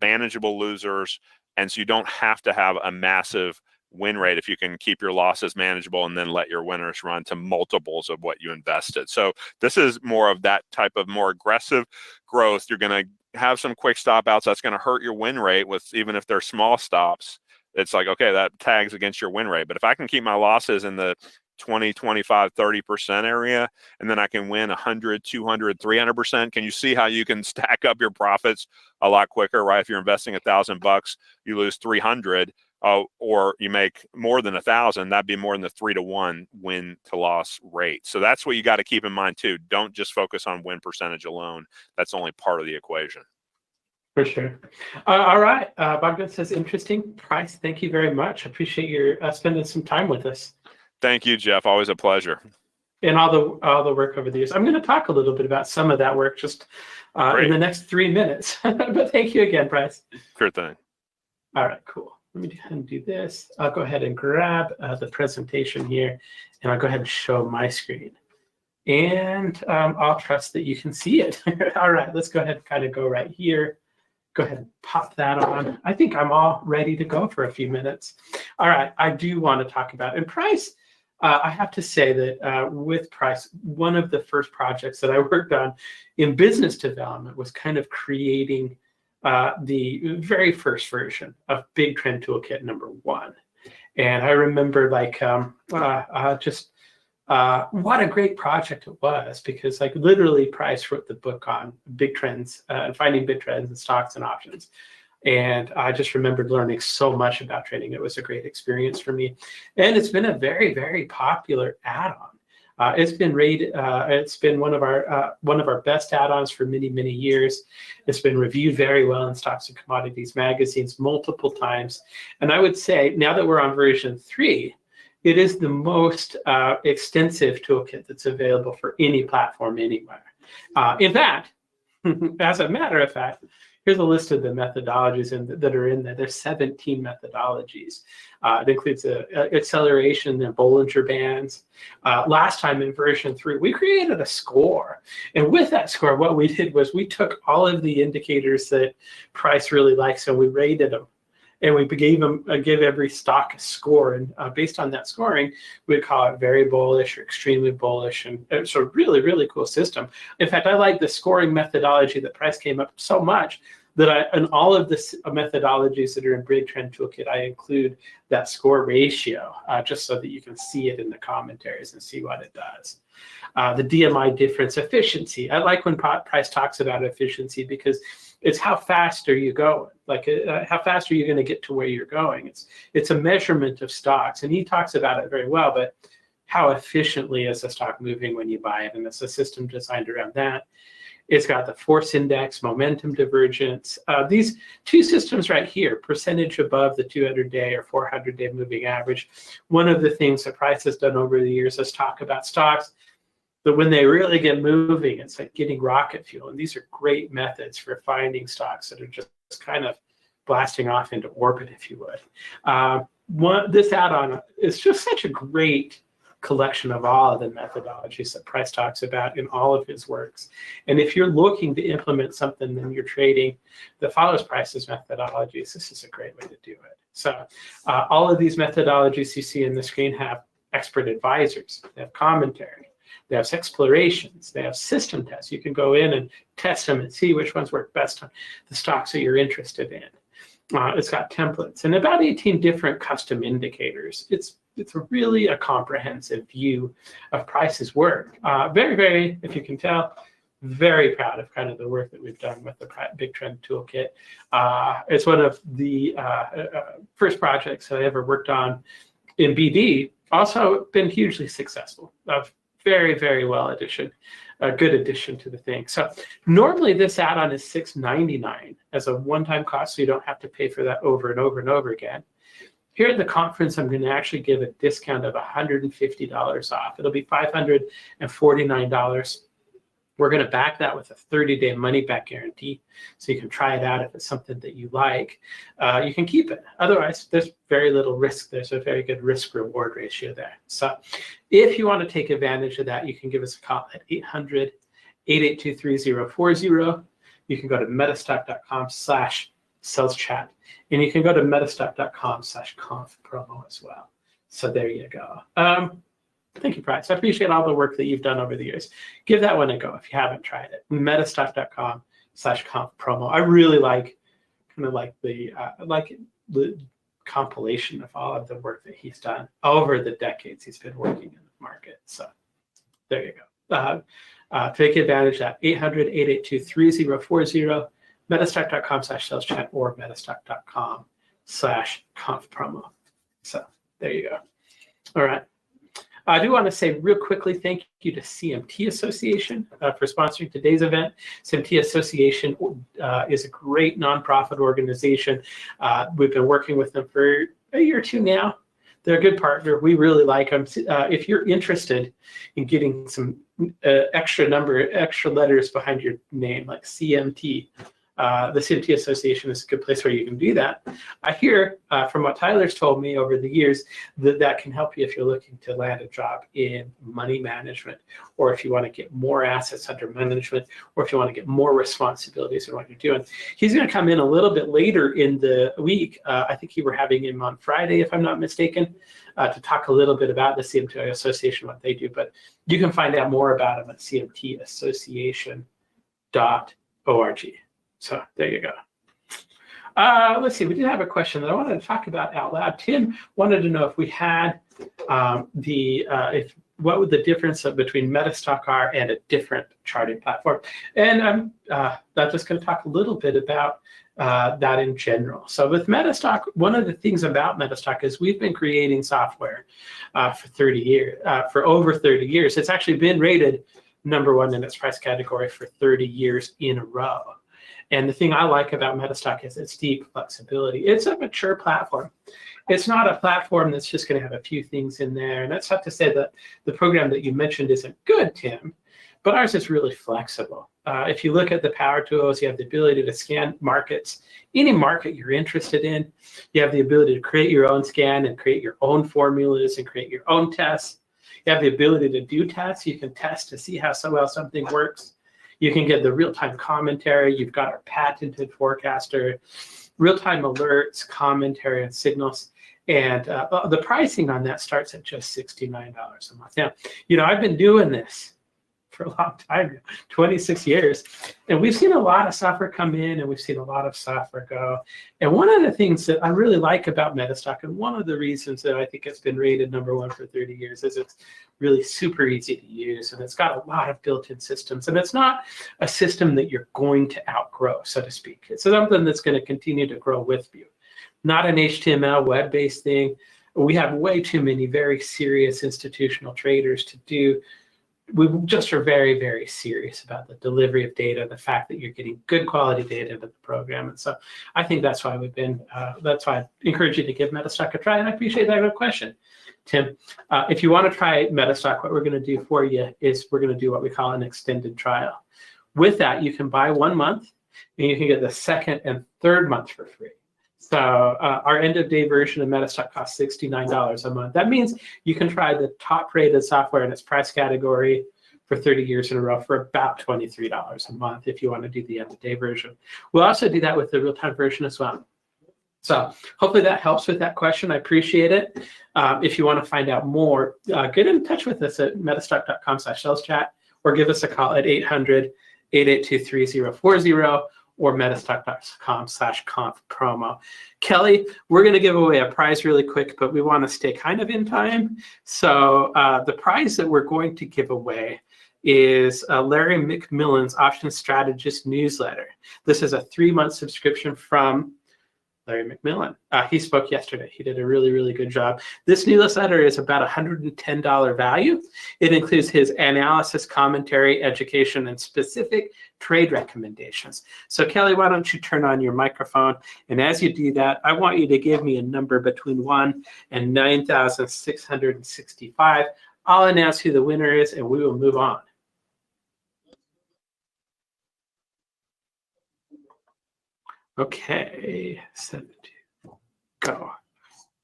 manageable losers, and so you don't have to have a massive win rate if you can keep your losses manageable and then let your winners run to multiples of what you invested. So this is more of that type of more aggressive growth. You're going to have some quick stop outs. That's going to hurt your win rate even if they're small stops. It's like, okay, that tags against your win rate. But if I can keep my losses in the 20, 25, 30% area, and then I can win 100, 200, 300%. Can you see how you can stack up your profits a lot quicker, right? If you're investing $1,000, you lose 300, or you make more than 1,000, that'd be more than the 3-to-1 win to loss rate. So that's what you got to keep in mind too. Don't just focus on win percentage alone. That's only part of the equation. For sure. All right. Bogdan says, interesting price. Thank you very much. Appreciate your spending some time with us. Thank you, Geoff. Always a pleasure. And all the work over the years. I'm going to talk a little bit about some of that work just in the next 3 minutes. But thank you again, Bryce. Sure thing. All right, cool. Let me go ahead and do this. I'll go ahead and grab the presentation here, and I'll go ahead and show my screen. And I'll trust that you can see it. All right, let's go ahead and kind of go right here. Go ahead and pop that on. I think I'm all ready to go for a few minutes. All right, I do want to talk about, and price, I have to say that with price, one of the first projects that I worked on in business development was kind of creating the very first version of Big Trend Toolkit #1. And I remember what a great project it was, because literally Price wrote the book on big trends, finding big trends in stocks and options. And I just remembered learning so much about trading. It was a great experience for me. And it's been a very, very popular add-on. It's been one of our best add-ons for many, many years. It's been reviewed very well in Stocks and Commodities magazines multiple times. And I would say now that we're on version 3, it is the most extensive toolkit that's available for any platform anywhere. In fact, as a matter of fact, here's a list of the methodologies that are in there. There's 17 methodologies. It includes acceleration and Bollinger Bands. Last time in version 3, we created a score. And with that score, what we did was we took all of the indicators that Price really likes and we rated them. And we gave every stock a score. And based on that scoring, we'd call it very bullish or extremely bullish. And it's a really, really cool system. In fact, I like the scoring methodology that Price came up so much in all of the methodologies that are in Big Trend Toolkit, I include that score ratio just so that you can see it in the commentaries and see what it does. The DMI difference efficiency. I like when Price talks about efficiency because it's how fast are you going? Like how fast are you going to get to where you're going? It's a measurement of stocks, and he talks about it very well, but how efficiently is a stock moving when you buy it? And it's a system designed around that. It's got the force index, momentum divergence. These two systems right here, percentage above the 200-day or 400-day moving average. One of the things that Price has done over the years is talk about stocks that when they really get moving, it's like getting rocket fuel. And these are great methods for finding stocks that are just kind of blasting off into orbit, if you would. This add-on is just such a great collection of all of the methodologies that Price talks about in all of his works. And if you're looking to implement something in your trading that follows Price's methodologies, this is a great way to do it. So all of these methodologies you see in the screen have expert advisors, they have commentary, they have explorations, they have system tests. You can go in and test them and see which ones work best on the stocks that you're interested in. It's got templates and about 18 different custom indicators. It's really a comprehensive view of Price's work. Very, very, if you can tell, very proud of kind of the work that we've done with the Big Trend Toolkit. It's one of the first projects that I ever worked on in BD. Also been hugely successful. Very, very well addition. A good addition to the thing. So normally this add-on is $6.99 as a one-time cost, so you don't have to pay for that over and over and over again. Here at the conference, I'm going to actually give a discount of $150 off. It'll be $549. We're going to back that with a 30-day money-back guarantee, so you can try it out if it's something that you like. You can keep it. Otherwise, there's very little risk. There's a very good risk-reward ratio there. So if you want to take advantage of that, you can give us a call at 800-882-3040. You can go to metastock.com/saleschat, and you can go to metastock.com/conf promo as well. So there you go. Thank you, Price. I appreciate all the work that you've done over the years. Give that one a go if you haven't tried it. metastock.com/conf promo. I really like kind of like the compilation of all of the work that he's done over the decades he's been working in the market. So there you go. Take advantage of that. 800-882-3040, metastock.com/saleschat or metastock.com/conf promo. So there you go. All right. I do want to say real quickly, thank you to CMT Association for sponsoring today's event. CMT Association is a great nonprofit organization. We've been working with them for a year or two now. They're a good partner. We really like them. If you're interested in getting some extra letters behind your name, like CMT, the CMT Association is a good place where you can do that. I hear from what Tyler's told me over the years that can help you if you're looking to land a job in money management, or if you want to get more assets under management, or if you want to get more responsibilities in what you're doing. He's going to come in a little bit later in the week. I think we're having him on Friday, if I'm not mistaken, to talk a little bit about the CMT Association, what they do. But you can find out more about them at cmtassociation.org. So there you go. Let's see. We did have a question that I wanted to talk about out loud. Tim wanted to know if we had what would the difference between MetaStock are and a different charting platform. And I'm just going to talk a little bit about that in general. So with MetaStock, one of the things about MetaStock is we've been creating software for 30 years, for over 30 years. It's actually been rated #1 in its price category for 30 years in a row. And the thing I like about MetaStock is its deep flexibility. It's a mature platform. It's not a platform that's just going to have a few things in there. And that's not to say that the program that you mentioned isn't good, Tim, but ours is really flexible. If you look at the power tools, you have the ability to scan markets, any market you're interested in. You have the ability to create your own scan and create your own formulas and create your own tests. You have the ability to do tests. You can test to see how well something works. You can get the real-time commentary. You've got our patented forecaster, real-time alerts, commentary, and signals. And the pricing on that starts at just $69 a month. Now, I've been doing this for a long time, 26 years. And we've seen a lot of software come in and we've seen a lot of software go. And one of the things that I really like about MetaStock, and one of the reasons that I think it's been rated #1 for 30 years, is it's really super easy to use. And it's got a lot of built-in systems. And it's not a system that you're going to outgrow, so to speak. It's something that's going to continue to grow with you. Not an HTML web-based thing. We have way too many very serious institutional traders to do. We just are very, very serious about the delivery of data, the fact that you're getting good quality data into the program. And so I think that's why that's why I encourage you to give MetaStock a try. And I appreciate that good question, Tim. If you want to try MetaStock, what we're going to do for you is we're going to do what we call an extended trial. With that, you can buy 1 month and you can get the second and third month for free. So our end-of-day version of MetaStock costs $69 a month. That means you can try the top-rated software in its price category for 30 years in a row for about $23 a month if you want to do the end-of-day version. We'll also do that with the real-time version as well. So hopefully that helps with that question. I appreciate it. If you want to find out more, get in touch with us at metastock.com/saleschat or give us a call at 800-882-3040. or metastock.com/conf-promo. Kelly, we're going to give away a prize really quick, but we want to stay kind of in time. So the prize that we're going to give away is Larry McMillan's Option Strategist newsletter. This is a 3-month subscription from Larry McMillan. He spoke yesterday. He did a really, really good job. This newsletter is about $110 value. It includes his analysis, commentary, education, and specific trade recommendations. So Kelly, why don't you turn on your microphone? And as you do that, I want you to give me a number between 1 and 9,665. I'll announce who the winner is, and we will move on. Okay, 72, go.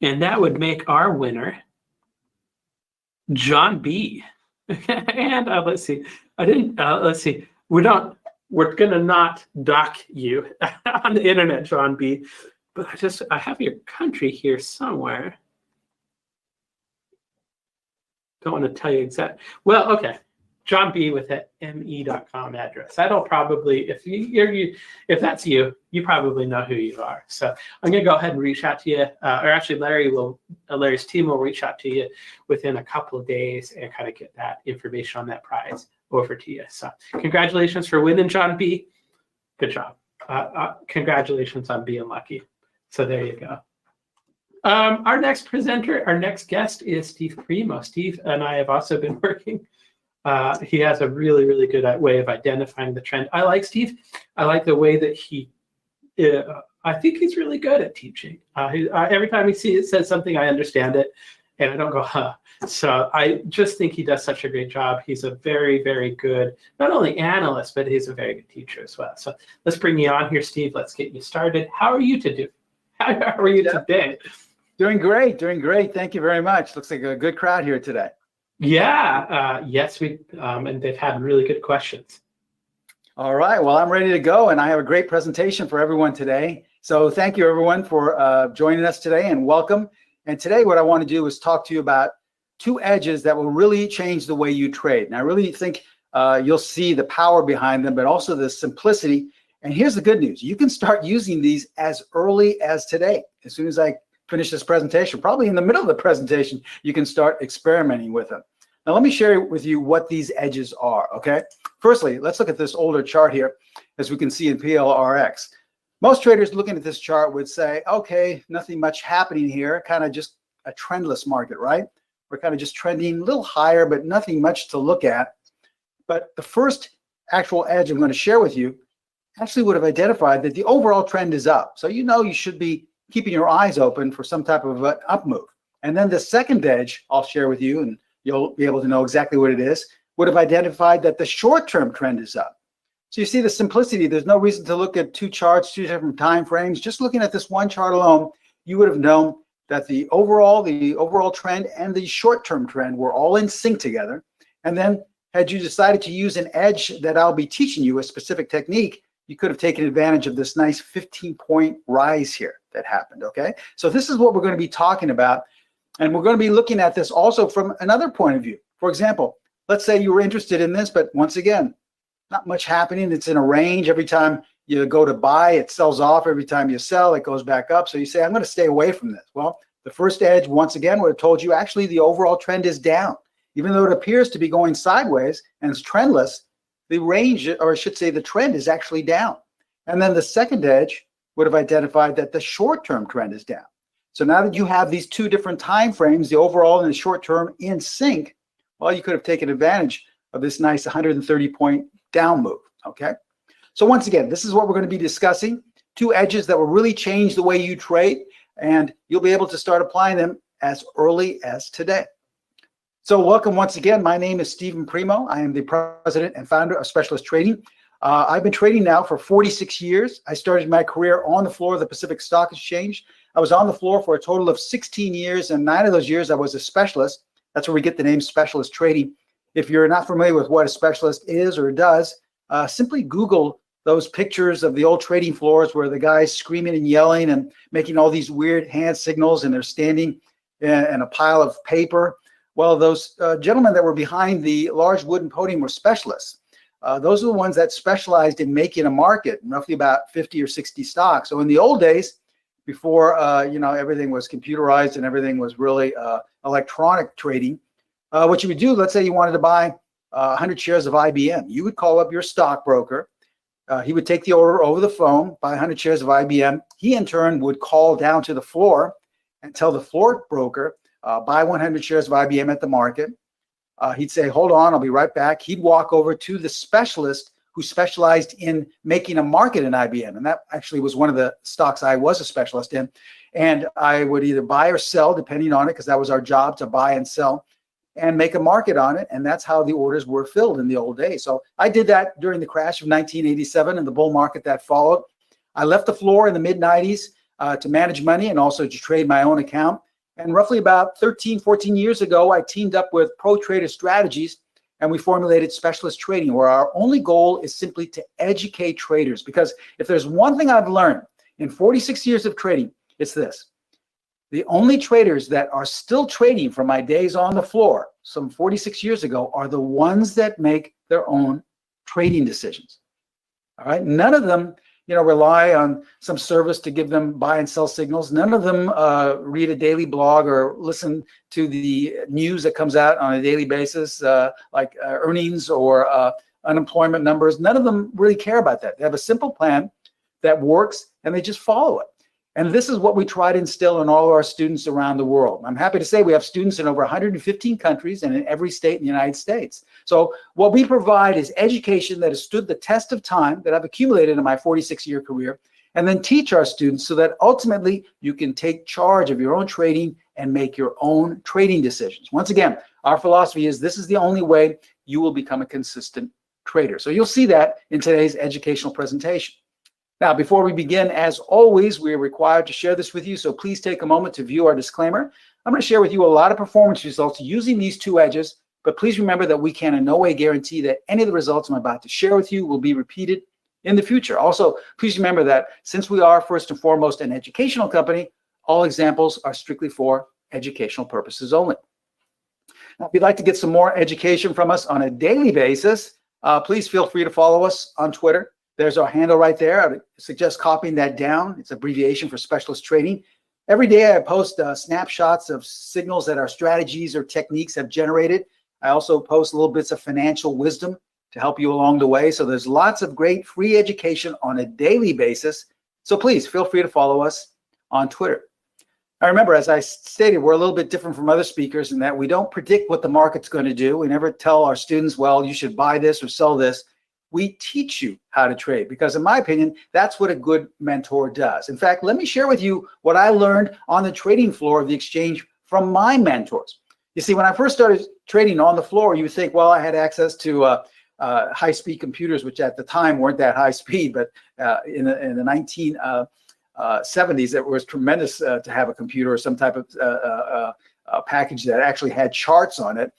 And that would make our winner John B. And let's see, let's see, we're gonna not dock you on the internet, John B. But I have your country here somewhere. Don't want to tell you exact. Well, okay. John B with that me.com address. That'll probably, if that's you, you probably know who you are. So I'm going to go ahead and reach out to you, or actually Larry's team will reach out to you within a couple of days and kind of get that information on that prize over to you. So congratulations for winning, John B. Good job. Congratulations on being lucky. So there you go. Our next presenter, our next guest is Steve Primo. Steve and I have also been working. He has a really, really good way of identifying the trend. I like Steve. I like the way that I think he's really good at teaching. Every time he says something, I understand it, and I don't go, huh. So I just think he does such a great job. He's a very, very good, not only analyst, but he's a very good teacher as well. So let's bring you on here, Steve. Let's get you started. How are you today? Doing great, doing great. Thank you very much. Looks like a good crowd here today. Yeah, yes, and they've had really good questions. All right, well, I'm ready to go, and I have a great presentation for everyone today. So thank you, everyone, for joining us today, and welcome. And today what I want to do is talk to you about 2 edges that will really change the way you trade. And I really think you'll see the power behind them, but also the simplicity. And here's the good news. You can start using these as early as today. As soon as I finish this presentation, probably in the middle of the presentation, you can start experimenting with them. Now, let me share with you what these edges are, okay? Firstly, let's look at this older chart here, as we can see in PLRX. Most traders looking at this chart would say, okay, nothing much happening here, kind of just a trendless market, right? We're kind of just trending a little higher, but nothing much to look at. But the first actual edge I'm going to share with you actually would have identified that the overall trend is up. So you know you should be keeping your eyes open for some type of an up move. And then the second edge I'll share with you, and you'll be able to know exactly what it is, would have identified that the short-term trend is up. So you see the simplicity. There's no reason to look at 2 charts, 2 different time frames. Just looking at this one chart alone, you would have known that the overall trend and the short-term trend were all in sync together. And then had you decided to use an edge that I'll be teaching you, a specific technique, you could have taken advantage of this nice 15-point rise here that happened, okay? So this is what we're going to be talking about. And we're going to be looking at this also from another point of view. For example, let's say you were interested in this, but once again, not much happening. It's in a range. Every time you go to buy, it sells off. Every time you sell, it goes back up. So you say, I'm going to stay away from this. Well, the first edge, once again, would have told you actually the overall trend is down. Even though it appears to be going sideways and it's trendless, the range, or I should say the trend, is actually down. And then the second edge would have identified that the short-term trend is down. So now that you have these two different time frames, the overall and the short-term in sync, well, you could have taken advantage of this nice 130-point down move, okay? So once again, this is what we're going to be discussing, two edges that will really change the way you trade, and you'll be able to start applying them as early as today. So welcome once again. My name is Stephen Primo. I am the president and founder of Specialist Trading. I've been trading now for 46 years. I started my career on the floor of the Pacific Stock Exchange. I was on the floor for a total of 16 years, and 9 of those years I was a specialist. That's where we get the name Specialist Trading. If you're not familiar with what a specialist is or does, simply Google those pictures of the old trading floors where the guy's screaming and yelling and making all these weird hand signals, and they're standing in a pile of paper. Well, those gentlemen that were behind the large wooden podium were specialists. Those are the ones that specialized in making a market, roughly about 50 or 60 stocks. So in the old days, before everything was computerized and everything was really electronic trading, what you would do, let's say you wanted to buy 100 shares of IBM. You would call up your stockbroker. He would take the order over the phone, buy 100 shares of IBM. He, in turn, would call down to the floor and tell the floor broker, buy 100 shares of IBM at the market. He'd say, hold on, I'll be right back. He'd walk over to the specialist who specialized in making a market in IBM. And that actually was one of the stocks I was a specialist in. And I would either buy or sell, depending on it, because that was our job, to buy and sell and make a market on it. And that's how the orders were filled in the old days. So I did that during the crash of 1987 and the bull market that followed. I left the floor in the mid-90s to manage money and also to trade my own account. And roughly about 13, 14 years ago, I teamed up with Pro Trader Strategies, and we formulated Specialist Trading, where our only goal is simply to educate traders. Because if there's one thing I've learned in 46 years of trading, it's this. The only traders that are still trading from my days on the floor, some 46 years ago, are the ones that make their own trading decisions. All right, none of them rely on some service to give them buy and sell signals. None of them read a daily blog or listen to the news that comes out on a daily basis, like earnings or unemployment numbers. None of them really care about that. They have a simple plan that works, and they just follow it. And this is what we try to instill in all of our students around the world. I'm happy to say we have students in over 115 countries and in every state in the United States. So what we provide is education that has stood the test of time that I've accumulated in my 46-year career, and then teach our students so that ultimately you can take charge of your own trading and make your own trading decisions. Once again, our philosophy is this is the only way you will become a consistent trader. So you'll see that in today's educational presentation. Now, before we begin, as always, we are required to share this with you, so please take a moment to view our disclaimer. I'm going to share with you a lot of performance results using these two edges, but please remember that we can in no way guarantee that any of the results I'm about to share with you will be repeated in the future. Also, please remember that since we are first and foremost an educational company, all examples are strictly for educational purposes only. Now, if you'd like to get some more education from us on a daily basis, please feel free to follow us on Twitter. There's our handle right there. I would suggest copying that down. It's abbreviation for Specialist Trading. Every day I post snapshots of signals that our strategies or techniques have generated. I also post little bits of financial wisdom to help you along the way. So there's lots of great free education on a daily basis. So please feel free to follow us on Twitter. Now remember, as I stated, we're a little bit different from other speakers in that we don't predict what the market's going to do. We never tell our students, well, you should buy this or sell this. We teach you how to trade because, in my opinion, that's what a good mentor does. In fact, let me share with you what I learned on the trading floor of the exchange from my mentors. You see, when I first started trading on the floor, you would think, well, I had access to high-speed computers, which at the time weren't that high speed, but in the 1970s, it was tremendous to have a computer or some type of package that actually had charts on it.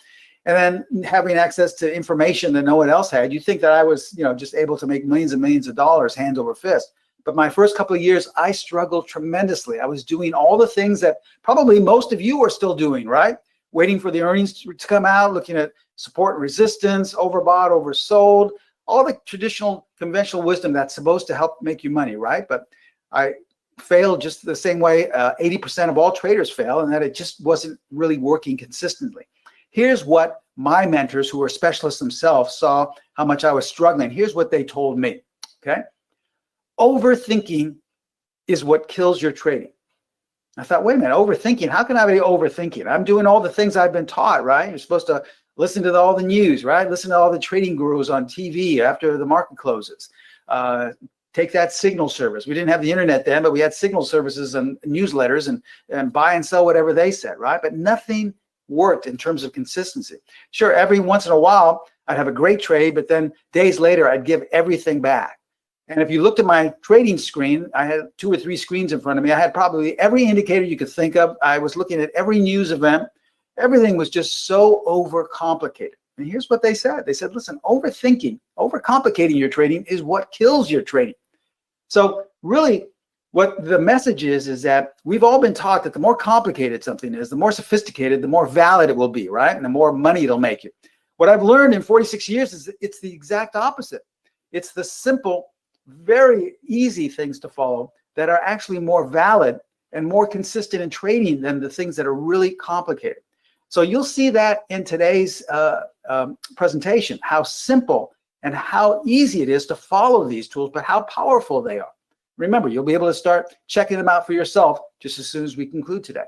And then having access to information that no one else had, you'd think that I was, just able to make millions and millions of dollars hand over fist. But my first couple of years, I struggled tremendously. I was doing all the things that probably most of you are still doing, right? waiting for the earnings to come out, looking at support and resistance, overbought, oversold, all the traditional conventional wisdom that's supposed to help make you money, right? But I failed just the same way 80% of all traders fail, and that it just wasn't really working consistently. Here's what my mentors, who are specialists themselves, saw how much I was struggling. Here's what they told me, okay? Overthinking is what kills your trading. I thought, wait a minute, overthinking? How can I be overthinking? I'm doing all the things I've been taught, right? You're supposed to listen to all the news, right? Listen to all the trading gurus on TV after the market closes. Take that signal service. We didn't have the internet then, but we had signal services and newsletters and buy and sell whatever they said, right? But nothing worked in terms of consistency. Sure, every once in a while, I'd have a great trade, but then days later, I'd give everything back. And if you looked at my trading screen, I had 2 or 3 screens in front of me. I had probably every indicator you could think of. I was looking at every news event. Everything was just so overcomplicated. And here's what they said. They said, listen, overthinking, overcomplicating your trading is what kills your trading. So really, what the message is that we've all been taught that the more complicated something is, the more sophisticated, the more valid it will be, right? And the more money it'll make you. What I've learned in 46 years is that it's the exact opposite. It's the simple, very easy things to follow that are actually more valid and more consistent in trading than the things that are really complicated. So you'll see that in today's presentation, how simple and how easy it is to follow these tools, but how powerful they are. Remember, you'll be able to start checking them out for yourself just as soon as we conclude today.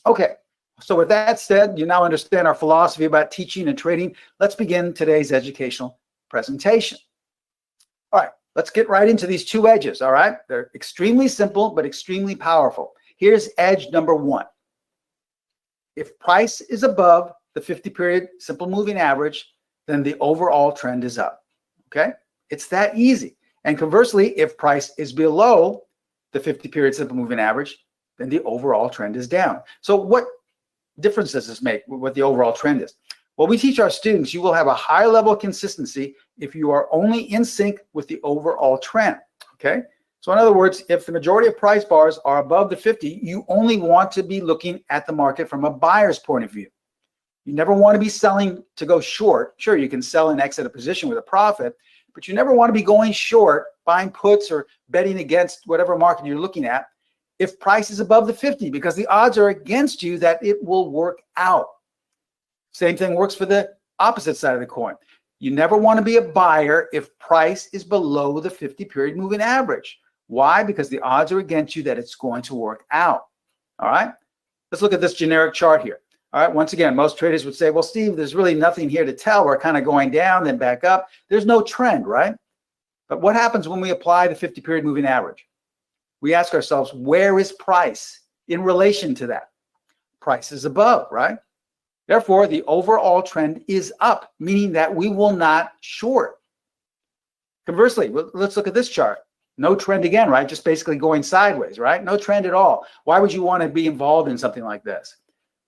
Okay, so with that said, you now understand our philosophy about teaching and trading. Let's begin today's educational presentation. All right, let's get right into these 2 edges, all right? They're extremely simple, but extremely powerful. Here's edge number 1. If price is above the 50-period simple moving average, then the overall trend is up, okay? It's that easy. And conversely, if price is below the 50-period simple moving average, then the overall trend is down. So what difference does this make, what the overall trend is? Well, we teach our students you will have a high level of consistency if you are only in sync with the overall trend, okay? So in other words, if the majority of price bars are above the 50, you only want to be looking at the market from a buyer's point of view. You never want to be selling to go short. Sure, you can sell and exit a position with a profit, but you never want to be going short, buying puts or betting against whatever market you're looking at if price is above the 50, because the odds are against you that it will work out. Same thing works for the opposite side of the coin. You never want to be a buyer if price is below the 50-period moving average. Why? Because the odds are against you that it's going to work out. All right? Let's look at this generic chart here. All right, once again, most traders would say, well, Steve, there's really nothing here to tell. We're kind of going down, then back up. There's no trend, right? But what happens when we apply the 50-period moving average? We ask ourselves, where is price in relation to that? Price is above, right? Therefore, the overall trend is up, meaning that we will not short. Conversely, let's look at this chart. No trend again, right? Just basically going sideways, right? No trend at all. Why would you want to be involved in something like this?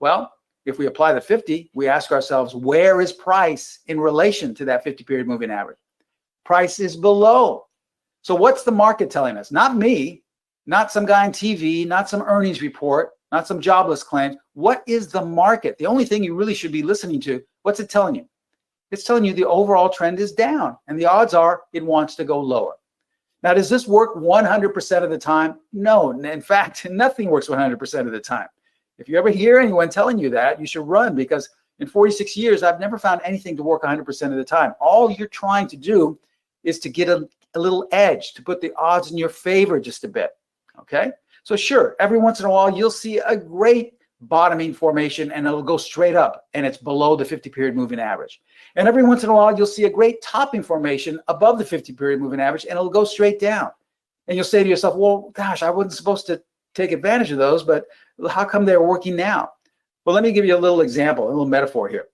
Well, if we apply the 50, we ask ourselves, where is price in relation to that 50-period moving average? Price is below. So what's the market telling us? Not me, not some guy on TV, not some earnings report, not some jobless claims. What is the market? The only thing you really should be listening to, what's it telling you? It's telling you the overall trend is down, and the odds are it wants to go lower. Now, does this work 100% of the time? No. In fact, nothing works 100% of the time. If you ever hear anyone telling you that, you should run, because in 46 years, I've never found anything to work 100% of the time. All you're trying to do is to get a little edge, to put the odds in your favor just a bit, okay? So sure, every once in a while, you'll see a great bottoming formation and it'll go straight up and it's below the 50-period moving average. And every once in a while, you'll see a great topping formation above the 50-period moving average and it'll go straight down. And you'll say to yourself, well, gosh, I wasn't supposed to take advantage of those, but how come they're working now? Well, let me give you a little example, a little metaphor here.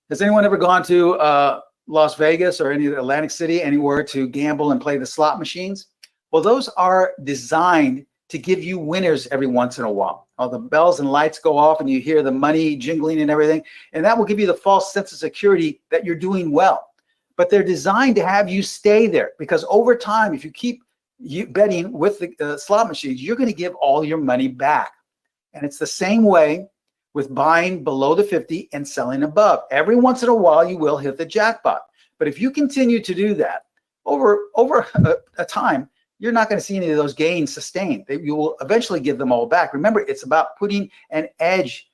Has anyone ever gone to Las Vegas or any Atlantic City, anywhere to gamble and play the slot machines? Well, those are designed to give you winners every once in a while. All the bells and lights go off and you hear the money jingling and everything, and that will give you the false sense of security that you're doing well. But they're designed to have you stay there, because over time, if you keep betting with the slot machines, you're going to give all your money back. And it's the same way with buying below the 50 and selling above. Every once in a while, you will hit the jackpot. But if you continue to do that over a time, you're not going to see any of those gains sustained. You will eventually give them all back. Remember, it's about putting an edge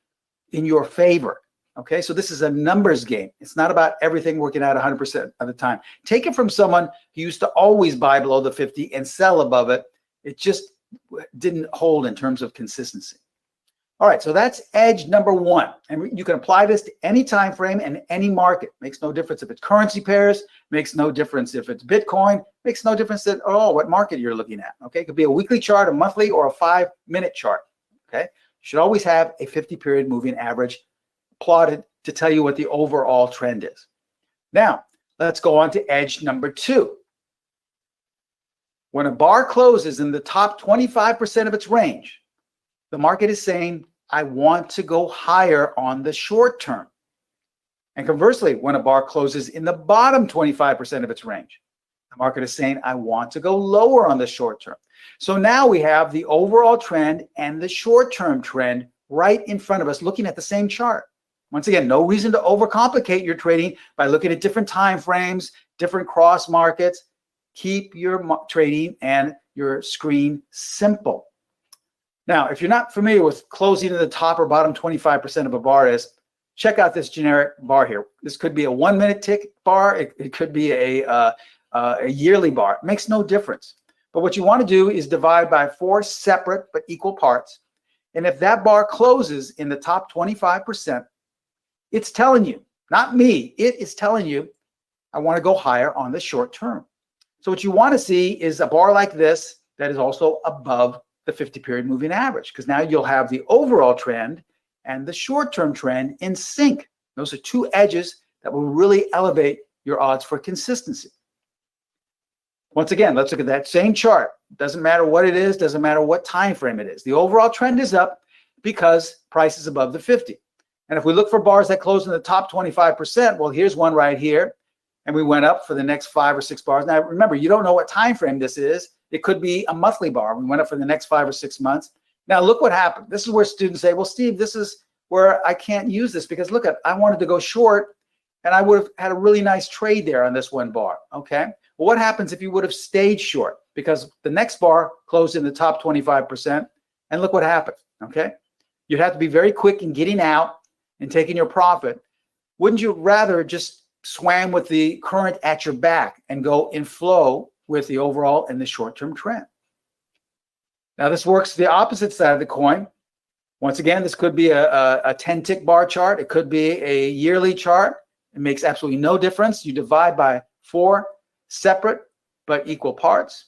in your favor. Okay, so this is a numbers game. It's not about everything working out 100% of the time. Take it from someone who used to always buy below the 50 and sell above it. It just didn't hold in terms of consistency. All right, so that's edge number one. And you can apply this to any time frame and any market. Makes no difference if it's currency pairs, makes no difference if it's Bitcoin, makes no difference at all what market you're looking at. Okay, it could be a weekly chart, a monthly, or a 5-minute chart. Okay, you should always have a 50-period moving average plotted to tell you what the overall trend is. Now, let's go on to edge number two. When a bar closes in the top 25% of its range, the market is saying, I want to go higher on the short term. And conversely, when a bar closes in the bottom 25% of its range, the market is saying, I want to go lower on the short term. So now we have the overall trend and the short-term trend right in front of us looking at the same chart. Once again, no reason to overcomplicate your trading by looking at different time frames, different cross markets. Keep your trading and your screen simple. Now, if you're not familiar with closing in the top or bottom 25% of a bar is, check out this generic bar here. This could be a 1-minute tick bar. It could be a yearly bar. It makes no difference. But what you want to do is divide by 4 separate but equal parts. And if that bar closes in the top 25%, it's telling you, not me, it is telling you, I want to go higher on the short term. So what you want to see is a bar like this that is also above the 50-period moving average, because now you'll have the overall trend and the short-term trend in sync. Those are two edges that will really elevate your odds for consistency. Once again, let's look at that same chart. Doesn't matter what it is, doesn't matter what time frame it is. The overall trend is up because price is above the 50. And if we look for bars that close in the top 25%, well, here's one right here. And we went up for the next 5 or 6 bars. Now, remember, you don't know what time frame this is. It could be a monthly bar. We went up for the next 5 or 6 months. Now, look what happened. This is where students say, well, Steve, this is where I can't use this because look at, I wanted to go short and I would have had a really nice trade there on this one bar. Okay. Well, what happens if you would have stayed short? Because the next bar closed in the top 25%. And look what happened. Okay. You'd have to be very quick in getting out and taking your profit. Wouldn't you rather just swam with the current at your back and go in flow with the overall and the short-term trend? Now this works the opposite side of the coin. Once again, this could be a 10-tick bar chart. It could be a yearly chart. It makes absolutely no difference. You divide by 4 separate but equal parts.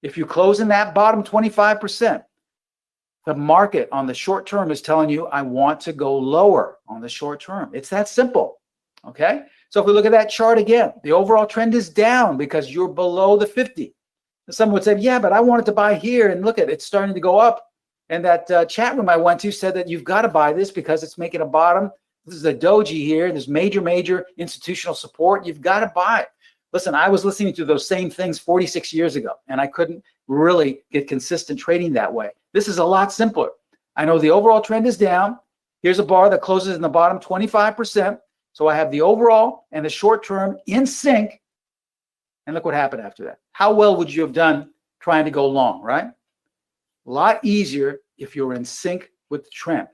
If you close in that bottom 25%, the market on the short term is telling you, I want to go lower on the short term. It's that simple. Okay. So if we look at that chart again, the overall trend is down because you're below the 50. And someone would say, yeah, but I wanted to buy here and look at it, it's starting to go up. And that chat room I went to said that you've got to buy this because it's making a bottom. This is a doji here. There's major institutional support. You've got to buy it. Listen, I was listening to those same things 46 years ago, and I couldn't really get consistent trading that way. This is a lot simpler. I know the overall trend is down. Here's a bar that closes in the bottom 25%. So I have the overall and the short term in sync. And look what happened after that. How well would you have done trying to go long, right? A lot easier if you're in sync with the trend.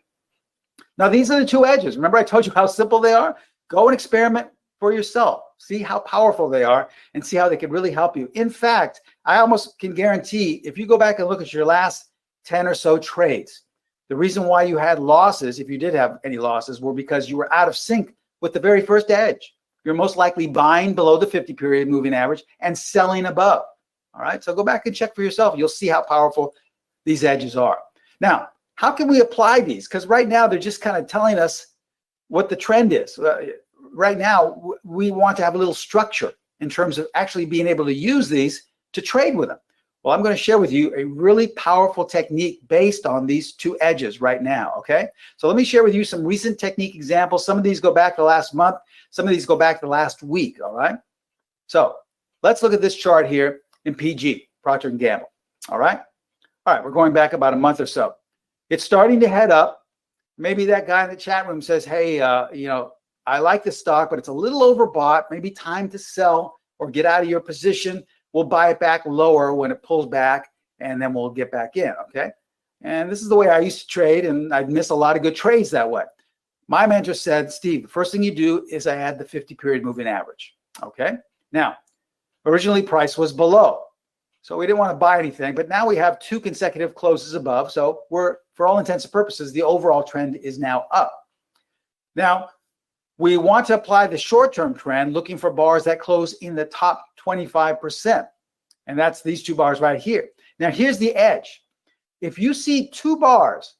Now, these are the two edges. Remember I told you how simple they are? Go and experiment for yourself. See how powerful they are and see how they can really help you. In fact, I almost can guarantee if you go back and look at your last 10 or so trades, the reason why you had losses, if you did have any losses, were because you were out of sync with the very first edge. You're most likely buying below the 50-period moving average and selling above. All right, so go back and check for yourself. You'll see how powerful these edges are. Now, how can we apply these? Because right now they're just kind of telling us what the trend is. Right now, we want to have a little structure in terms of actually being able to use these to trade with them. Well, I'm going to share with you a really powerful technique based on these two edges right now, okay? So let me share with you some recent technique examples. Some of these go back to last month. Some of these go back to last week, all right? So let's look at this chart here in PG, Procter & Gamble, all right? All right, we're going back about a month or so. It's starting to head up. Maybe that guy in the chat room says, hey, I like this stock, but it's a little overbought. Maybe time to sell or get out of your position. We'll buy it back lower when it pulls back, and then we'll get back in, okay? And this is the way I used to trade, and I'd miss a lot of good trades that way. My mentor said, Steve, the first thing you do is I add the 50-period moving average, okay? Now, originally price was below, so we didn't want to buy anything, but now we have 2 consecutive closes above, so we're, for all intents and purposes, the overall trend is now up. Now, we want to apply the short-term trend, looking for bars that close in the top 25%, and that's these 2 bars right here. Now, here's the edge. If you see 2 bars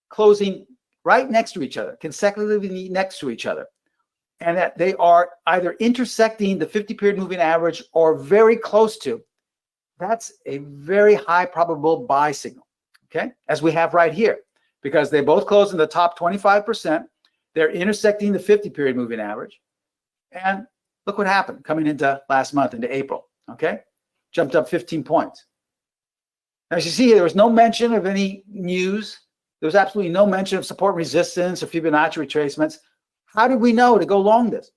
closing right next to each other, consecutively next to each other, and that they are either intersecting the 50-period moving average or very close to, that's a very high probable buy signal, okay, as we have right here, because they both close in the top 25%. They're intersecting the 50-period moving average. And look what happened coming into last month, into April, okay? Jumped up 15 points. Now, as you see, there was no mention of any news. There was absolutely no mention of support resistance or Fibonacci retracements. How did we know to go long this?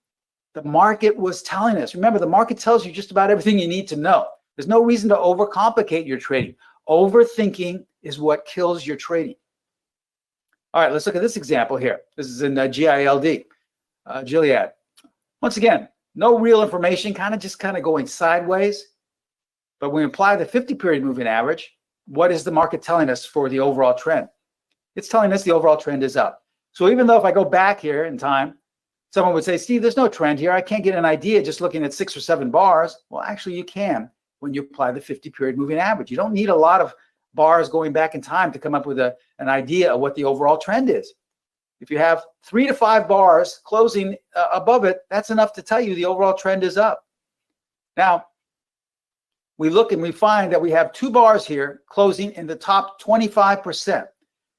The market was telling us. Remember, the market tells you just about everything you need to know. There's no reason to overcomplicate your trading. Overthinking is what kills your trading. All right, let's look at this example here. This is in GILD, Gilead. Once again, no real information, kind of going sideways. But when we apply the 50-period moving average, what is the market telling us for the overall trend? It's telling us the overall trend is up. So even though if I go back here in time, someone would say, Steve, there's no trend here. I can't get an idea just looking at 6 or 7 bars. Well, actually, you can when you apply the 50-period moving average. You don't need a lot of bars going back in time to come up with an idea of what the overall trend is. If you have 3 to 5 bars closing above it, that's enough to tell you the overall trend is up. Now, we look and we find that we have 2 bars here closing in the top 25%.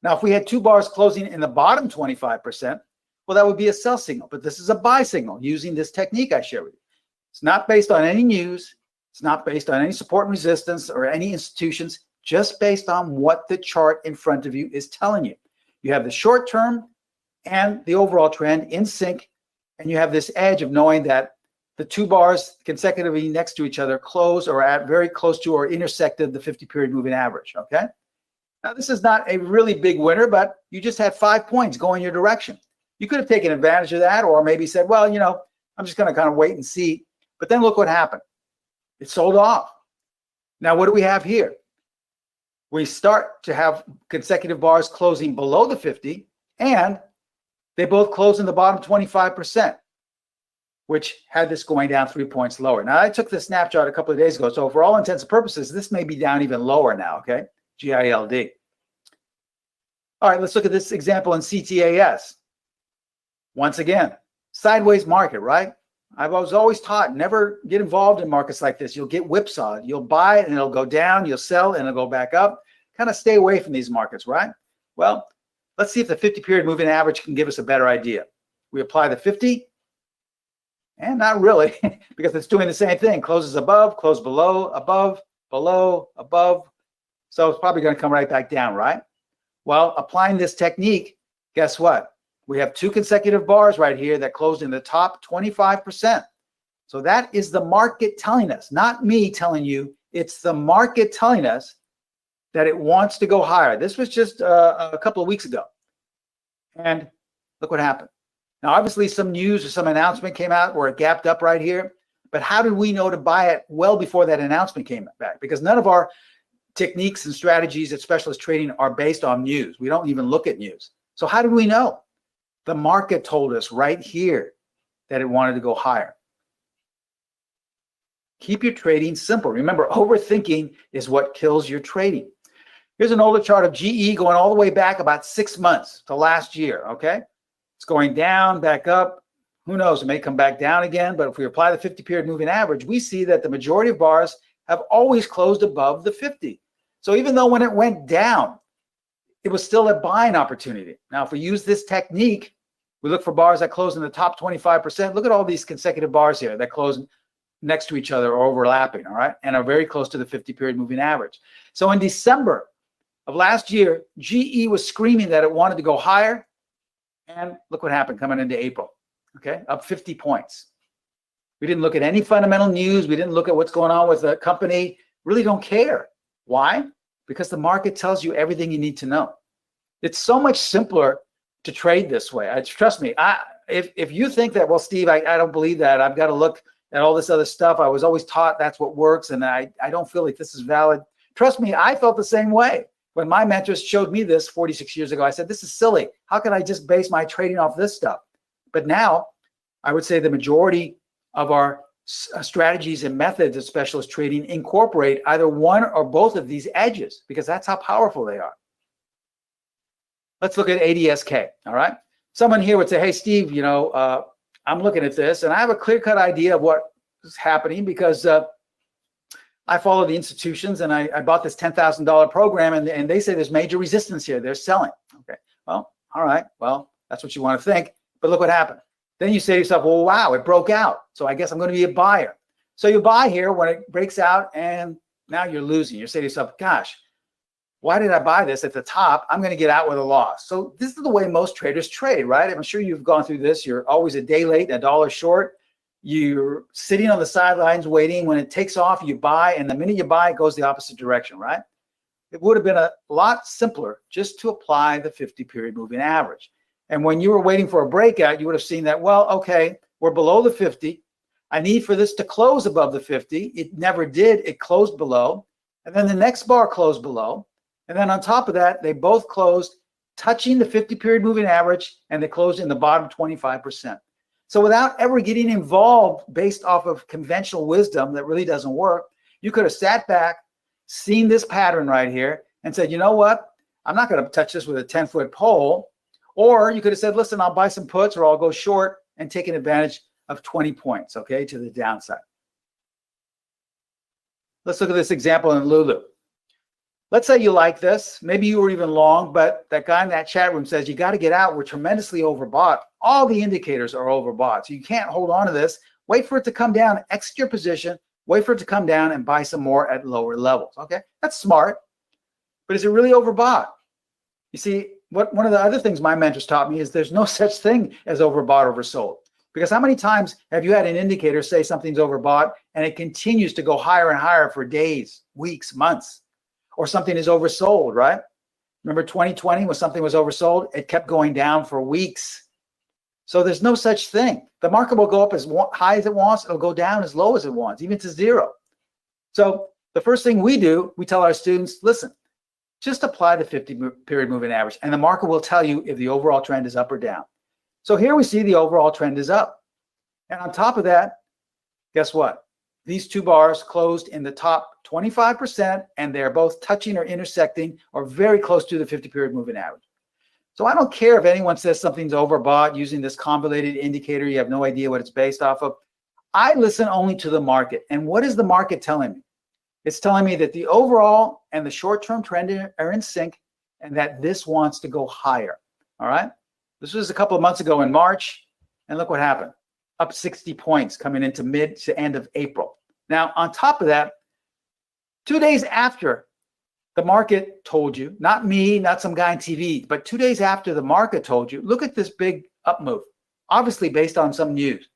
Now, if we had 2 bars closing in the bottom 25%, well, that would be a sell signal, but this is a buy signal using this technique I share with you. It's not based on any news. It's not based on any support and resistance or any institutions, just based on what the chart in front of you is telling you. You have the short term and the overall trend in sync, and you have this edge of knowing that the 2 bars consecutively next to each other close or at very close to or intersected the 50-period moving average, okay? Now, this is not a really big winner, but you just had 5 points going your direction. You could have taken advantage of that or maybe said, well, I'm just going to kind of wait and see. But then look what happened. It sold off. Now, what do we have here? We start to have consecutive bars closing below the 50, and they both close in the bottom 25%, which had this going down 3 points lower. Now, I took this snapshot a couple of days ago, so for all intents and purposes, this may be down even lower now, okay? GILD. All right, let's look at this example in CTAS. Once again, sideways market, right? I was always taught, never get involved in markets like this. You'll get whipsawed. You'll buy it and it'll go down. You'll sell and it'll go back up. Kind of stay away from these markets, right? Well, let's see if the 50-period moving average can give us a better idea. We apply the 50, and not really, because it's doing the same thing. Closes above, close below, above, below, above. So it's probably going to come right back down, right? Well, applying this technique, guess what? We have 2 consecutive bars right here that closed in the top 25%. So that is the market telling us, not me telling you. It's the market telling us that it wants to go higher. This was just a couple of weeks ago. And look what happened. Now, obviously, some news or some announcement came out where it gapped up right here. But how did we know to buy it well before that announcement came back? Because none of our techniques and strategies at specialist trading are based on news. We don't even look at news. So how did we know? The market told us right here that it wanted to go higher. Keep your trading simple. Remember, overthinking is what kills your trading. Here's an older chart of GE going all the way back about 6 months to last year, okay? It's going down, back up. Who knows, it may come back down again, but if we apply the 50-period moving average, we see that the majority of bars have always closed above the 50. So even though when it went down, it was still a buying opportunity. Now, if we use this technique, we look for bars that close in the top 25%. Look at all these consecutive bars here that close next to each other or overlapping, all right, and are very close to the 50-period moving average. So in December of last year, GE was screaming that it wanted to go higher. And look what happened coming into April, okay? Up 50 points. We didn't look at any fundamental news. We didn't look at what's going on with the company. Really don't care. Why? Because the market tells you everything you need to know. It's so much simpler to trade this way. Trust me, if you think that, well, Steve, I don't believe that. I've got to look at all this other stuff. I was always taught that's what works, and I don't feel like this is valid. Trust me, I felt the same way. When my mentors showed me this 46 years ago, I said, this is silly. How can I just base my trading off this stuff? But now, I would say the majority of our strategies and methods of specialist trading incorporate either one or both of these edges, because that's how powerful they are. Let's look at ADSK, all right? Someone here would say, hey, Steve, you know, I'm looking at this, and I have a clear-cut idea of what is happening because I follow the institutions, and I bought this $10,000 program, and they say there's major resistance here. They're selling. Okay, well, all right. Well, that's what you want to think, but look what happened. Then you say to yourself, well, wow, it broke out, so I guess I'm going to be a buyer. So you buy here when it breaks out, and now you're losing. You say to yourself, gosh, why did I buy this at the top? I'm going to get out with a loss. So this is the way most traders trade, right? I'm sure you've gone through this. You're always a day late, $1 short. You're sitting on the sidelines waiting. When it takes off, you buy, and the minute you buy, it goes the opposite direction, right? It would have been a lot simpler just to apply the 50-period moving average. And when you were waiting for a breakout, you would have seen that, well, okay, we're below the 50. I need for this to close above the 50. It never did. It closed below. And then the next bar closed below. And then on top of that, they both closed touching the 50-period moving average, and they closed in the bottom 25%. So without ever getting involved based off of conventional wisdom that really doesn't work, you could have sat back, seen this pattern right here, and said, you know what? I'm not going to touch this with a 10-foot pole. Or you could have said, listen, I'll buy some puts or I'll go short and take an advantage of 20 points, okay, to the downside. Let's look at this example in Lulu. Let's say you like this. Maybe you were even long, but that guy in that chat room says you got to get out. We're tremendously overbought. All the indicators are overbought. So you can't hold on to this. Wait for it to come down, exit your position, wait for it to come down and buy some more at lower levels. Okay, that's smart. But is it really overbought? You see, one of the other things my mentors taught me is there's no such thing as overbought, oversold. Because how many times have you had an indicator say something's overbought and it continues to go higher and higher for days, weeks, months? Or something is oversold, right? Remember 2020 when something was oversold? It kept going down for weeks. So there's no such thing. The market will go up as high as it wants. It'll go down as low as it wants, even to zero. So the first thing we do, we tell our students, listen, just apply the 50-period moving average, and the market will tell you if the overall trend is up or down. So here we see the overall trend is up. And on top of that, guess what? These two bars closed in the top 25%, and they're both touching or intersecting or very close to the 50-period moving average. So I don't care if anyone says something's overbought using this convoluted indicator. You have no idea what it's based off of. I listen only to the market. And what is the market telling me? It's telling me that the overall and the short-term trend are in sync and that this wants to go higher. All right. This was a couple of months ago in March. And look what happened. Up 60 points coming into mid to end of April. Now, on top of that, 2 days after the market told you, not me, not some guy on TV, but 2 days after the market told you, look at this big up move, obviously based on some news.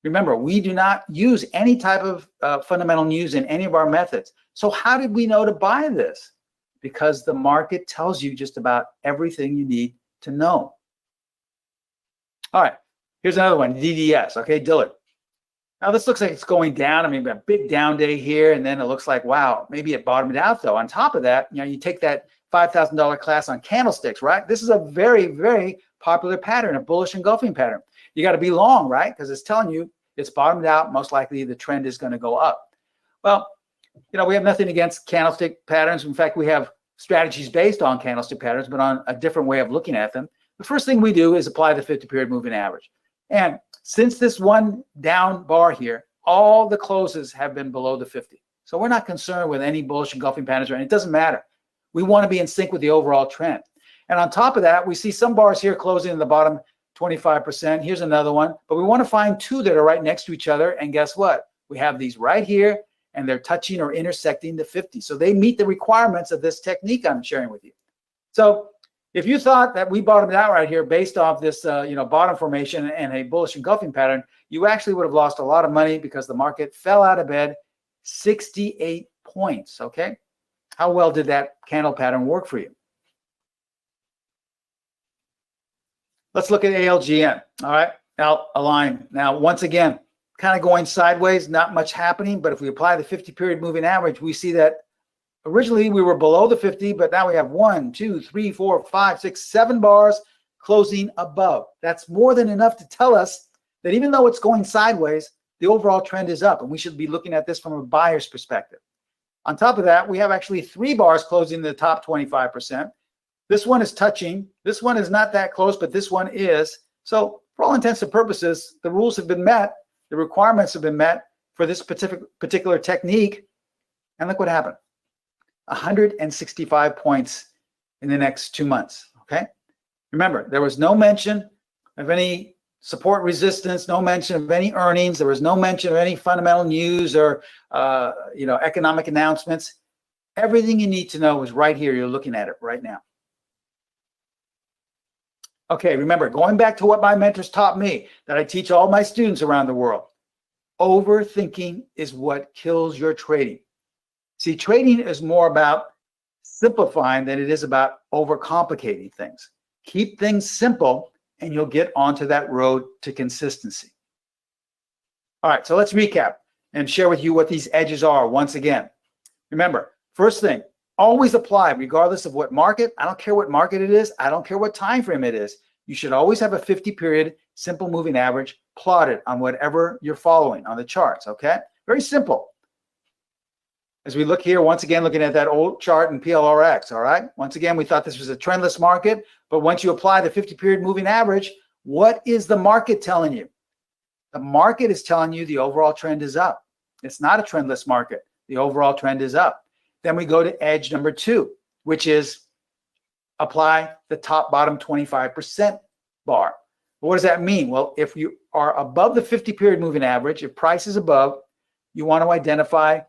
Remember, we do not use any type of fundamental news in any of our methods. So how did we know to buy this? Because the market tells you just about everything you need to know. All right, here's another one, DDS, okay, Dillard. Now this looks like it's going down. I mean, a big down day here, and then it looks like, wow, maybe it bottomed out though. On top of that, you know, you take that $5,000 class on candlesticks, right? This is a very, very popular pattern, a bullish engulfing pattern. You got to be long, right? Because it's telling you it's bottomed out. Most likely the trend is going to go up. Well, you know, we have nothing against candlestick patterns. In fact, we have strategies based on candlestick patterns, but on a different way of looking at them. The first thing we do is apply the 50-period moving average. And since this one down bar here, all the closes have been below the 50. So we're not concerned with any bullish engulfing patterns, and it doesn't matter. We want to be in sync with the overall trend. And on top of that, we see some bars here closing in the bottom 25%. Here's another one. But we want to find two that are right next to each other. And guess what? We have these right here, and they're touching or intersecting the 50. So they meet the requirements of this technique I'm sharing with you. So if you thought that we bottomed out right here based off this bottom formation and a bullish engulfing pattern, you actually would have lost a lot of money because the market fell out of bed 68 points. Okay, how well did that candle pattern work for you? Let's look at ALGN. All right, now align. Now once again, kind of going sideways, not much happening, but if we apply the 50-period moving average, we see that originally we were below the 50, but now we have 1, 2, 3, 4, 5, 6, 7 bars closing above. That's more than enough to tell us that even though it's going sideways, the overall trend is up, and we should be looking at this from a buyer's perspective. On top of that, we have actually 3 bars closing in the top 25%. This one is touching. This one is not that close, but this one is. So for all intents and purposes, the rules have been met. The requirements have been met for this particular technique. And look what happened. 165 points in the next 2 months, okay? Remember, there was no mention of any support resistance, no mention of any earnings. There was no mention of any fundamental news or, economic announcements. Everything you need to know is right here. You're looking at it right now. Okay, remember, going back to what my mentors taught me, that I teach all my students around the world, overthinking is what kills your trading. See, trading is more about simplifying than it is about overcomplicating things. Keep things simple and you'll get onto that road to consistency. All right, so let's recap and share with you what these edges are once again. Remember, first thing, always apply regardless of what market. I don't care what market it is. I don't care what time frame it is. You should always have a 50-period simple moving average plotted on whatever you're following on the charts, okay? Very simple. As we look here, once again, looking at that old chart in PLRX, all right? Once again, we thought this was a trendless market, but once you apply the 50-period moving average, what is the market telling you? The market is telling you the overall trend is up. It's not a trendless market. The overall trend is up. Then we go to edge number 2, which is apply the top bottom 25% bar. What does that mean? Well, if you are above the 50-period moving average, if price is above, you want to identify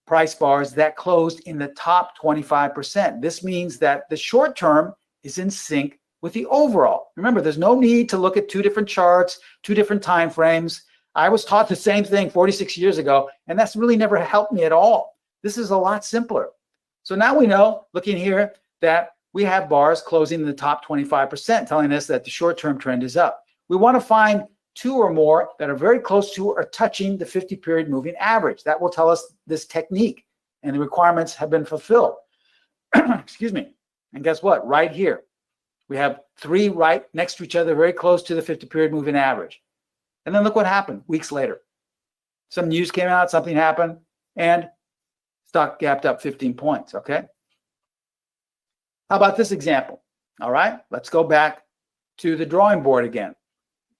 price bars that closed in the top 25%. This means that the short term is in sync with the overall. Remember, there's no need to look at 2 different charts, 2 different time frames. I was taught the same thing 46 years ago, and that's really never helped me at all. This is a lot simpler. So now we know, looking here, that we have bars closing in the top 25%, telling us that the short-term trend is up. We want to find 2 or more that are very close to or touching the 50-period moving average. That will tell us this technique, and the requirements have been fulfilled. Excuse me. And guess what? Right here, we have 3 right next to each other, very close to the 50-period moving average. And then look what happened weeks later. Some news came out, something happened, and stock gapped up 15 points, okay? How about this example? All right, let's go back to the drawing board again.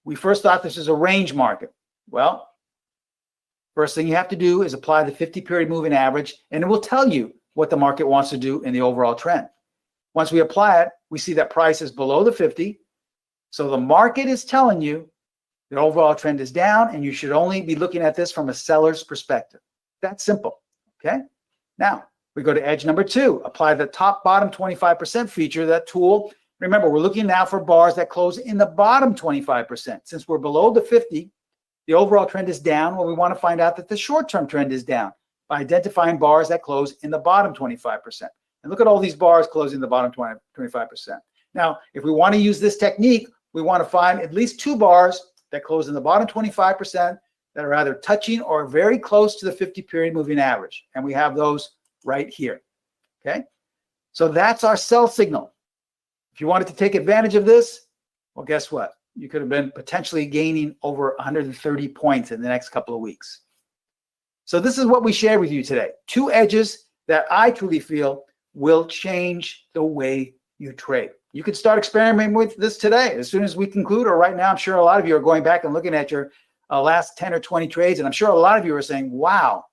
We first thought this is a range market. Well, first thing you have to do is apply the 50-period moving average, and it will tell you what the market wants to do in the overall trend. Once we apply it, we see that price is below the 50. So the market is telling you the overall trend is down, and you should only be looking at this from a seller's perspective. That's simple, okay? Now, we go to edge number 2, apply the top bottom 25% feature, that tool. Remember, we're looking now for bars that close in the bottom 25%. Since we're below the 50, the overall trend is down. Well, we want to find out that the short-term trend is down by identifying bars that close in the bottom 25%. And look at all these bars closing in the bottom 25%. Now, if we want to use this technique, we want to find at least 2 bars that close in the bottom 25% that are either touching or very close to the 50-period moving average. And we have those right here, okay? So that's our sell signal. If you wanted to take advantage of this, well, guess what? You could have been potentially gaining over 130 points in the next couple of weeks. So this is what we shared with you today. 2 edges that I truly feel will change the way you trade. You could start experimenting with this today as soon as we conclude, or right now. I'm sure a lot of you are going back and looking at your last 10 or 20 trades, and I'm sure a lot of you are saying, wow,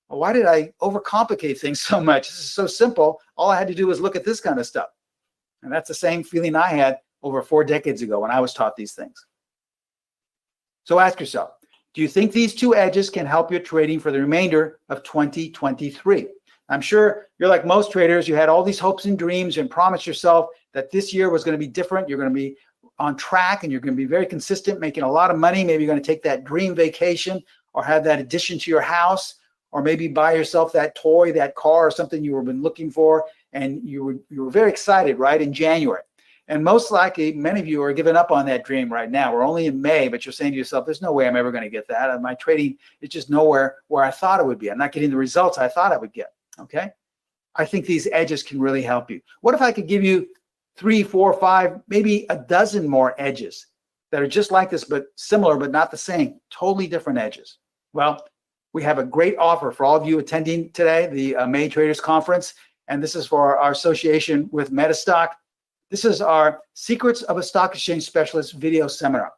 why did I overcomplicate things so much? This is so simple. All I had to do was look at this kind of stuff. And that's the same feeling I had over 4 decades ago when I was taught these things. So ask yourself, do you think these 2 edges can help your trading for the remainder of 2023? I'm sure you're like most traders. You had all these hopes and dreams and promised yourself that this year was going to be different. You're going to be on track and you're going to be very consistent, making a lot of money. Maybe you're going to take that dream vacation or have that addition to your house, or maybe buy yourself that toy, that car, or something you were been looking for. And you were very excited, right, in January. And most likely, many of you are giving up on that dream right now. We're only in May, but you're saying to yourself, there's no way I'm ever going to get that. And my trading is just nowhere where I thought it would be. I'm not getting the results I thought I would get, okay? I think these edges can really help you. What if I could give you 3, 4, 5, maybe a dozen more edges that are just like this, but similar, but not the same, totally different edges? Well, we have a great offer for all of you attending today, the May Traders Conference, and this is for our association with MetaStock. This is our Secrets of a Stock Exchange Specialist video seminar.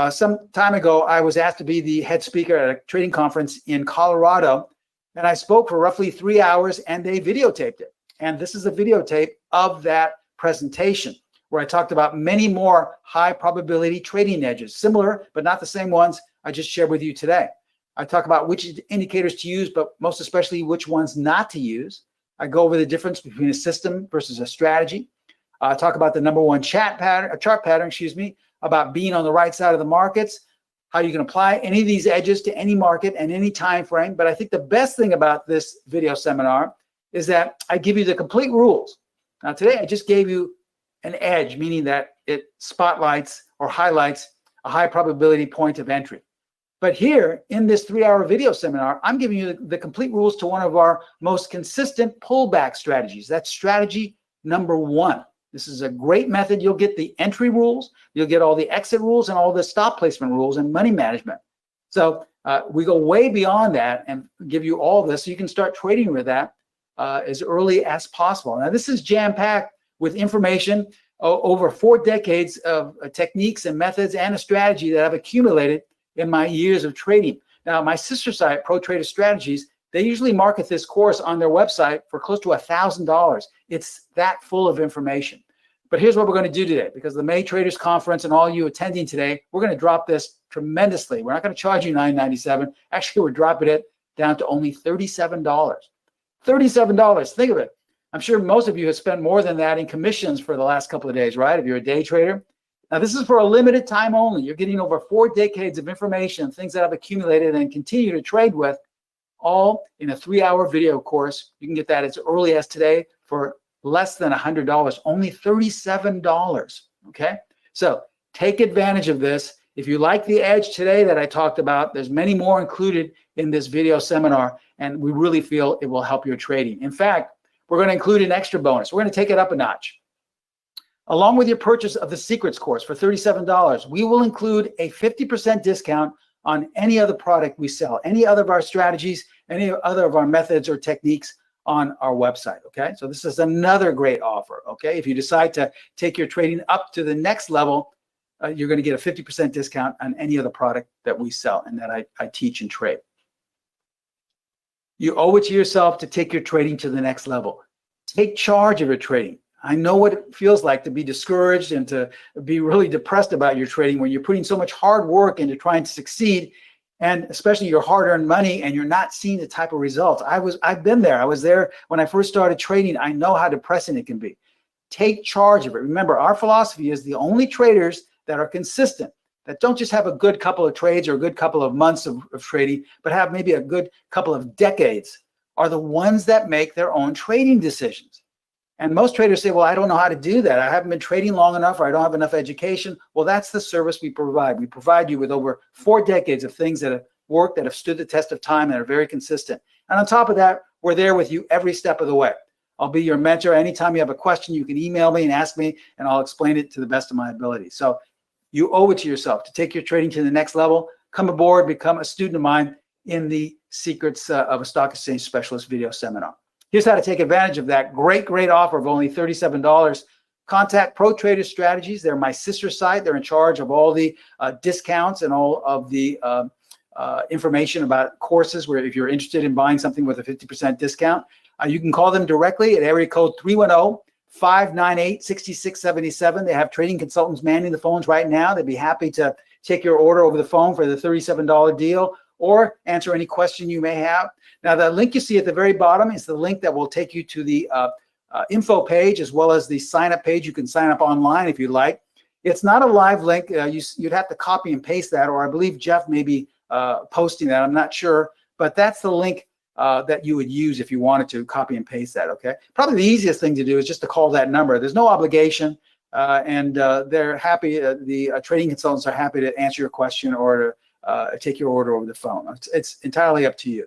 Some time ago, I was asked to be the head speaker at a trading conference in Colorado, and I spoke for roughly 3 hours, and they videotaped it. And this is a videotape of that presentation where I talked about many more high probability trading edges, similar but not the same ones I just shared with you today. I talk about which indicators to use, but most especially which ones not to use. I go over the difference between a system versus a strategy. I talk about the #1 chart pattern, about being on the right side of the markets, how you can apply any of these edges to any market and any time frame. But I think the best thing about this video seminar is that I give you the complete rules. Now today I just gave you an edge, meaning that it spotlights or highlights a high probability point of entry. But here in this 3-hour video seminar, I'm giving you the complete rules to one of our most consistent pullback strategies. That's strategy #1. This is a great method. You'll get the entry rules, you'll get all the exit rules and all the stop placement rules and money management. So we go way beyond that and give you all this so you can start trading with that as early as possible. Now this is jam-packed with information over 4 decades of techniques and methods and a strategy that I've accumulated in my years of trading. Now, my sister site, Pro Trader Strategies, they usually market this course on their website for close to $1,000. It's that full of information. But here's what we're going to do today, because the May Traders Conference and all you attending today, we're going to drop this tremendously. We're not going to charge you $9.97. Actually, we're dropping it down to only $37. $37. Think of it. I'm sure most of you have spent more than that in commissions for the last couple of days, right? If you're a day trader. Now, this is for a limited time only. You're getting over 4 decades of information, things that I've accumulated and continue to trade with, all in a 3-hour video course. You can get that as early as today for less than $100, only $37, okay? So take advantage of this. If you like the edge today that I talked about, there's many more included in this video seminar, and we really feel it will help your trading. In fact, we're going to include an extra bonus. We're going to take it up a notch. Along with your purchase of the Secrets course for $37, we will include a 50% discount on any other product we sell, any other of our strategies, any other of our methods or techniques on our website, okay? So this is another great offer, okay? If you decide to take your trading up to the next level, you're going to get a 50% discount on any other product that we sell and that I teach and trade. You owe it to yourself to take your trading to the next level. Take charge of your trading. I know what it feels like to be discouraged and to be really depressed about your trading when you're putting so much hard work into trying to succeed, and especially your hard-earned money, and you're not seeing the type of results. I've been there. I was there when I first started trading. I know how depressing it can be. Take charge of it. Remember, our philosophy is the only traders that are consistent, that don't just have a good couple of trades or a good couple of months of trading, but have maybe a good couple of decades, are the ones that make their own trading decisions. And most traders say, well, I don't know how to do that. I haven't been trading long enough, or I don't have enough education. Well, that's the service we provide. We provide you with over 4 decades of things that have worked, that have stood the test of time, and are very consistent. And on top of that, we're there with you every step of the way. I'll be your mentor. Anytime you have a question, you can email me and ask me, and I'll explain it to the best of my ability. So you owe it to yourself to take your trading to the next level. Come aboard, become a student of mine in the Secrets of a Stock Exchange Specialist video seminar. Here's how to take advantage of that great offer of only $37. Contact Pro Trader Strategies. They're my sister site. They're in charge of all the discounts and all of the information about courses where if you're interested in buying something with a 50% discount, you can call them directly at area code 310-598-6677. They have trading consultants manning the phones right now. They'd be happy to take your order over the phone for the $37 deal or answer any question you may have. Now, the link you see at the very bottom is the link that will take you to the info page as well as the sign up page. You can sign up online if you'd like. It's not a live link. You'd have to copy and paste that, or I believe Geoff may be posting that. I'm not sure, but that's the link that you would use if you wanted to copy and paste that. Okay. Probably the easiest thing to do is just to call that number. There's no obligation, and they're happy. The trading consultants are happy to answer your question or to take your order over the phone. It's entirely up to you.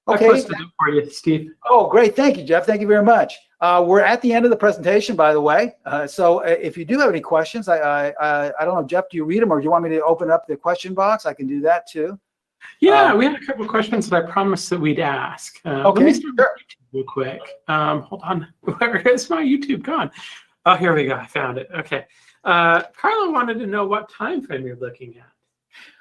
Okay. I posted it for you, Steve. Oh, great. Thank you, Geoff. Thank you very much. We're at the end of the presentation, by the way. So if you do have any questions, I don't know, Geoff, do you read them, or do you want me to open up the question box? I can do that too. Yeah, we had a couple of questions that I promised that we'd ask. Okay, let me start sure. with YouTube real quick. Hold on. Where is my YouTube gone? Oh, here we go. I found it. Okay. Carla wanted to know what time frame you're looking at.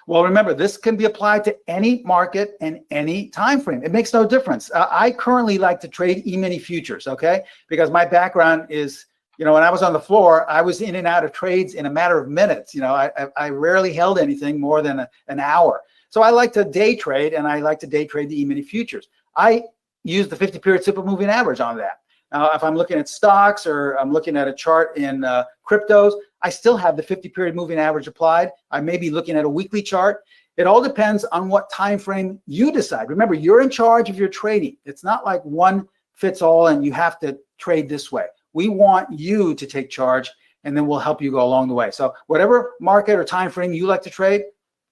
Well, remember, this can be applied to any market and any time frame. It makes no difference. I currently like to trade E-mini futures, okay? Because my background is, when I was on the floor, I was in and out of trades in a matter of minutes. I rarely held anything more than an hour. So I like to day trade, and I like to day trade the E-mini futures. I use the 50-period simple moving average on that. Now, if I'm looking at stocks or I'm looking at a chart in cryptos, I still have the 50-period moving average applied. I may be looking at a weekly chart. It all depends on what time frame you decide. Remember, you're in charge of your trading. It's not like one fits all and you have to trade this way. We want you to take charge, and then we'll help you go along the way. So whatever market or time frame you like to trade,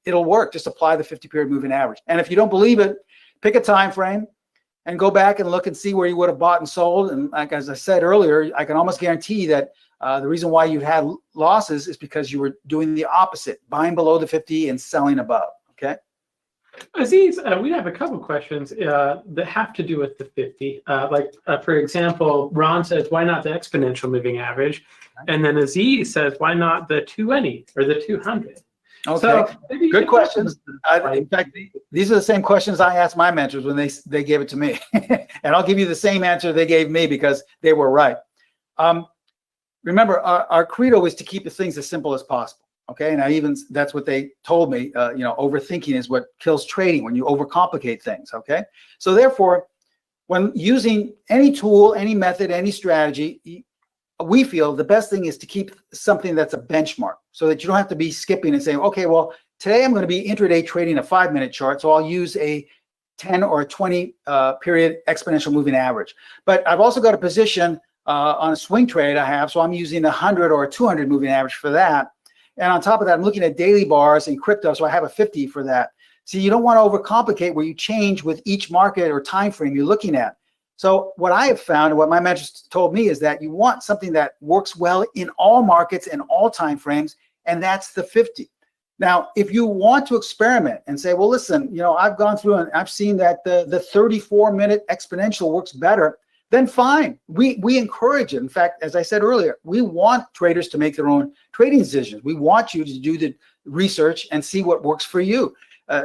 it'll work. Just apply the 50-period moving average. And if you don't believe it, pick a time frame and go back and look and see where you would have bought and sold. And like as I said earlier, I can almost guarantee that the reason why you had losses is because you were doing the opposite, buying below the 50 and selling above. Okay. Aziz, we have a couple questions that have to do with the 50. For example, Ron says, why not the exponential moving average? And then Aziz says, why not the 220 or the 200? Okay, so good questions. In fact, these are the same questions I asked my mentors when they gave it to me. And I'll give you the same answer they gave me because they were right. Remember, our credo is to keep the things as simple as possible. Okay, now even that's what they told me. Overthinking is what kills trading, when you overcomplicate things. Okay, so therefore, when using any tool, any method, any strategy, we feel the best thing is to keep something that's a benchmark, so that you don't have to be skipping and saying, okay, well, today I'm going to be intraday trading a 5-minute chart, so I'll use a 10 or a 20 period exponential moving average. But I've also got a position on a swing trade I have, so I'm using a 100 or a 200 moving average for that. And on top of that, I'm looking at daily bars in crypto, so I have a 50 for that. See, you don't want to overcomplicate where you change with each market or time frame you're looking at. So what I have found, and what my mentors told me, is that you want something that works well in all markets and all time frames, and that's the 50. Now, if you want to experiment and say, well, listen, I've gone through and I've seen that the 34-minute exponential works better, then fine. We encourage it. In fact, as I said earlier, we want traders to make their own trading decisions. We want you to do the research and see what works for you.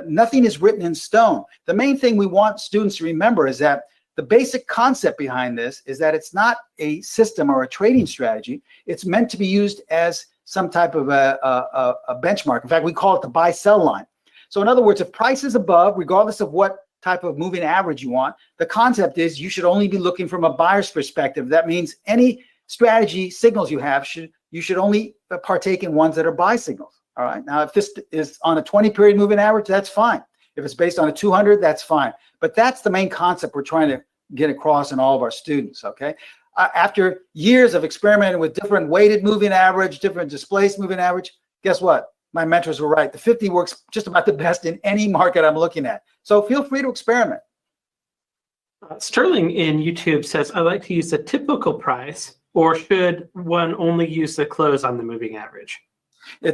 Nothing is written in stone. The main thing we want students to remember is that the basic concept behind this is that it's not a system or a trading strategy. It's meant to be used as some type of a benchmark. In fact, we call it the buy-sell line. So in other words, if price is above, regardless of what type of moving average you want, the concept is you should only be looking from a buyer's perspective. That means any strategy signals you have, you should only partake in ones that are buy signals. All right. Now, if this is on a 20-period moving average, that's fine. If it's based on a 200, that's fine. But that's the main concept we're trying to get across in all of our students. Okay. After years of experimenting with different weighted moving average, different displaced moving average, guess what? My mentors were right. The 50 works just about the best in any market I'm looking at. So feel free to experiment. Sterling in YouTube says, I like to use the typical price, or should one only use the close on the moving average?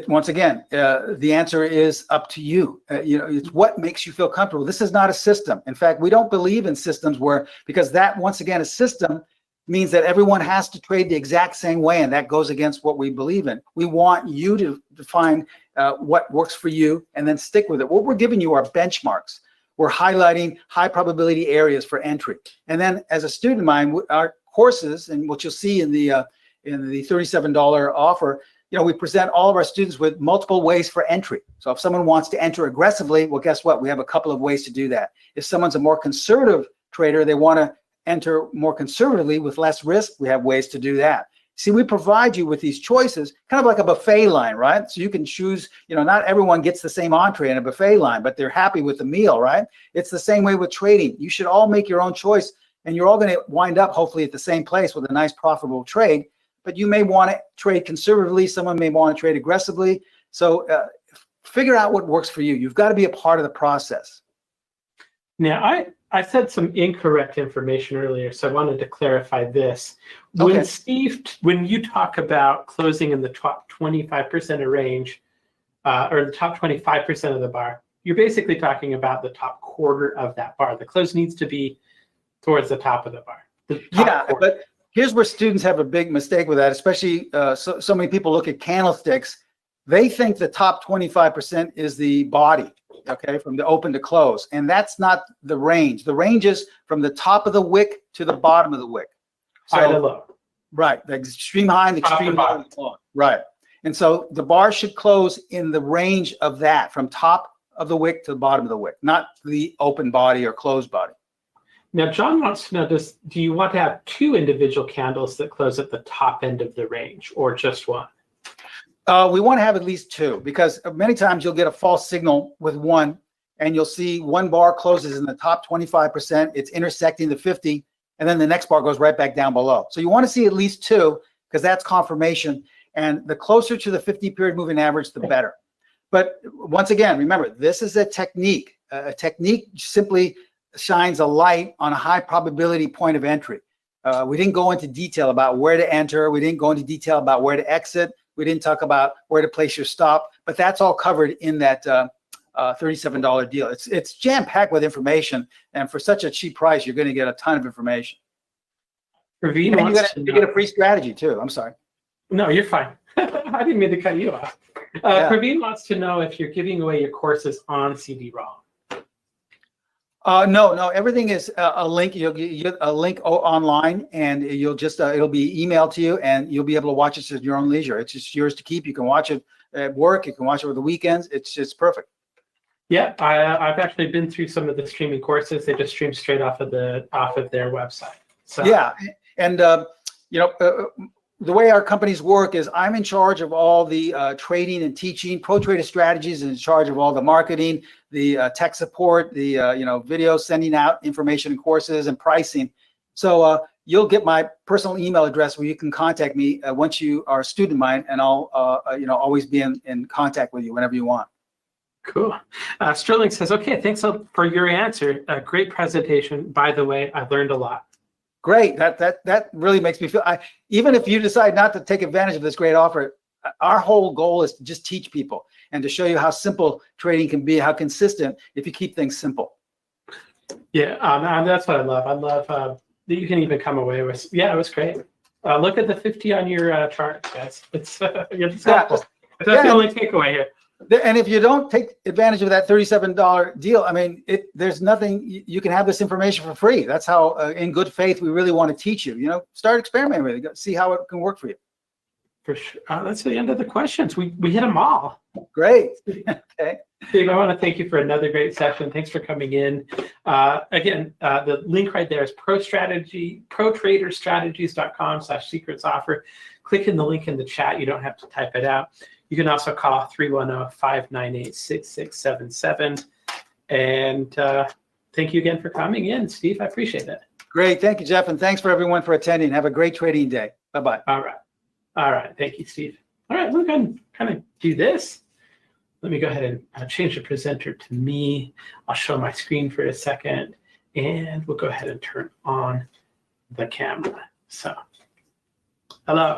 Once again, the answer is up to you. It's what makes you feel comfortable. This is not a system. In fact, we don't believe in systems because that, once again, a system means that everyone has to trade the exact same way, and that goes against what we believe in. We want you to define what works for you and then stick with it. What we're giving you are benchmarks. We're highlighting high probability areas for entry. And then as a student of mine, our courses, and what you'll see in the $37 offer, we present all of our students with multiple ways for entry. So if someone wants to enter aggressively, well, guess what? We have a couple of ways to do that. If someone's a more conservative trader, they want to enter more conservatively with less risk, we have ways to do that. See, we provide you with these choices, kind of like a buffet line, right? So you can choose, not everyone gets the same entree in a buffet line, but they're happy with the meal, right? It's the same way with trading. You should all make your own choice, and you're all going to wind up hopefully at the same place with a nice profitable trade. But you may want to trade conservatively. Someone may want to trade aggressively. So figure out what works for you. You've got to be a part of the process. Now, I said some incorrect information earlier, so I wanted to clarify this. When Steve, when you talk about closing in the top 25% of range, or the top 25% of the bar, you're basically talking about the top quarter of that bar. The close needs to be towards the top of the bar. But here's where students have a big mistake with that, especially so many people look at candlesticks. They think the top 25% is the body. Okay, from the open to close. And that's not the range. The range is from the top of the wick to the bottom of the wick. So, high to low. Right, the extreme high and the extreme low. Right. And so the bar should close in the range of that, from top of the wick to the bottom of the wick, not the open body or closed body. Now, John wants to know, do you want to have two individual candles that close at the top end of the range, or just one? We want to have at least two, because many times you'll get a false signal with one, and you'll see one bar closes in the top 25%. It's intersecting the 50, and then the next bar goes right back down below. So you want to see at least two, because that's confirmation. And the closer to the 50-period moving average, the better. But once again, remember, this is a technique. A technique simply shines a light on a high probability point of entry. We didn't go into detail about where to enter. We didn't go into detail about where to exit. We didn't talk about where to place your stop, but that's all covered in that $37 deal. It's jam-packed with information, and for such a cheap price, you're going to get a ton of information. And you get a free strategy too. I'm sorry. No, you're fine. I didn't mean to cut you off. Praveen wants to know if you're giving away your courses on CD-ROM. No, everything is a link. You'll get a link online, and you'll just it'll be emailed to you, and you'll be able to watch it at your own leisure. It's just yours to keep. You can watch it at work. You can watch it over the weekends. It's just perfect. Yeah, I've actually been through some of the streaming courses. They just stream straight off of their website. So yeah, and the way our companies work is I'm in charge of all the trading and teaching. Pro Trader Strategies is in charge of all the marketing, the tech support, the video, sending out information and courses and pricing. So you'll get my personal email address where you can contact me once you are a student of mine, and I'll always be in contact with you whenever you want. Cool. Sterling says, okay, thanks for your answer. Great presentation. By the way, I learned a lot. Great. That really makes me feel, even if you decide not to take advantage of this great offer, our whole goal is to just teach people and to show you how simple trading can be, how consistent if you keep things simple. Yeah, that's what I love. I love that you can even come away with, it was great. Look at the 50 on your chart, guys. It's helpful. That's the only takeaway here. And if you don't take advantage of that $37 deal, I mean, there's nothing, you can have this information for free. That's how, in good faith, we really want to teach you. Start experimenting with it, see how it can work for you. For sure. That's the end of the questions. We hit them all. Great. Okay. Steve, I want to thank you for another great session. Thanks for coming in. Again, the link right there is protraderstrategies.com/secrets offer. Click in the link in the chat. You don't have to type it out. You can also call 310-598-6677. And thank you again for coming in, Steve. I appreciate it. Great. Thank you, Geoff. And thanks for everyone for attending. Have a great trading day. Bye-bye. All right. Thank you, Steve. All right. We're going to kind of do this. Let me go ahead and change the presenter to me. I'll show my screen for a second, and we'll go ahead and turn on the camera. So, hello.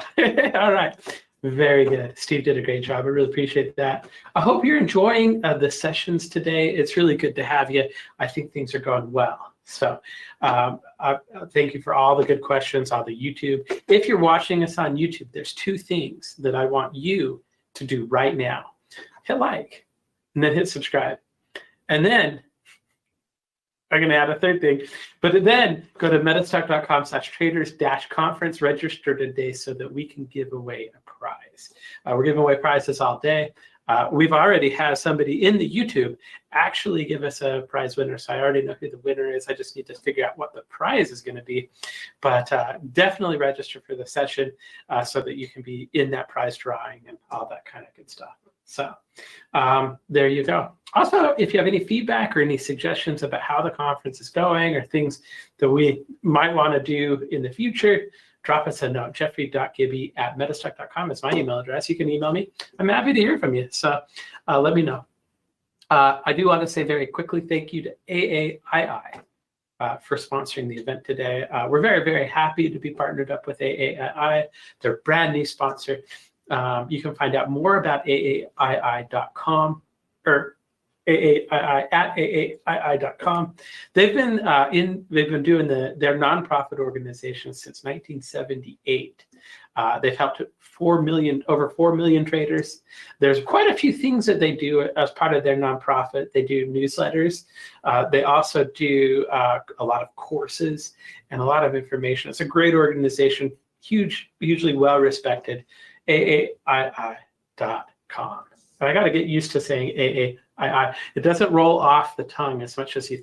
All right. Very good. Steve did a great job. I really appreciate that. I hope you're enjoying the sessions today. It's really good to have you. I think things are going well. So thank you for all the good questions on the YouTube. If you're watching us on YouTube, there's two things that I want you to do right now. Hit like, and then hit subscribe. And then I'm going to add a third thing, but then go to metastock.com/traders-conference, register today so that we can give away a prize. We're giving away prizes all day. We've already had somebody in the YouTube actually give us a prize winner. So I already know who the winner is. I just need to figure out what the prize is going to be. But definitely register for the session so that you can be in that prize drawing and all that kind of good stuff. So there you go. Also, if you have any feedback or any suggestions about how the conference is going or things that we might want to do in the future, drop us a note. Jeffrey.gibby@metastock.com is my email address. You can email me. I'm happy to hear from you. So let me know. I do want to say very quickly thank you to AAII for sponsoring the event today. We're very, very happy to be partnered up with AAII. They're a brand new sponsor. You can find out more about AAII.com or AAII@AAII.com. They've been doing their nonprofit organization since 1978. They've helped over 4 million traders. There's quite a few things that they do as part of their nonprofit. They do newsletters. They also do a lot of courses and a lot of information. It's a great organization, hugely well respected. AAII.com. I got to get used to saying AAII. It doesn't roll off the tongue as much as you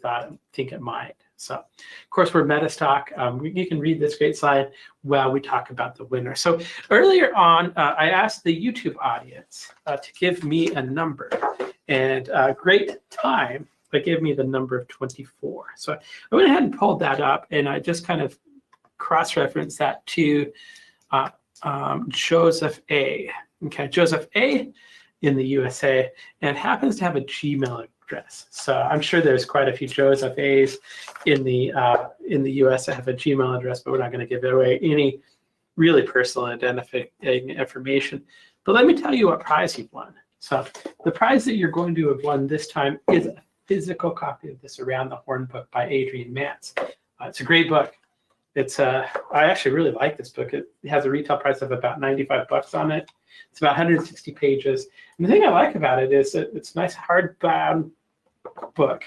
think it might. So, of course, we're MetaStock. You can read this great slide while we talk about the winner. So earlier on, I asked the YouTube audience to give me a number. And great time, they gave me the number of 24. So I went ahead and pulled that up, and I just kind of cross-referenced that to Joseph A. Okay, Joseph A. in the USA, and happens to have a Gmail address. So I'm sure there's quite a few Joseph A's in the US that have a Gmail address, but we're not going to give away any really personal identifying information. But let me tell you what prize you've won. So the prize that you're going to have won this time is a physical copy of this Around the Horn book by Adrian Mance. It's a great book. It's I actually really like this book. It has a retail price of about $95 on it. It's about 160 pages. And the thing I like about it is that it's a nice hardbound book,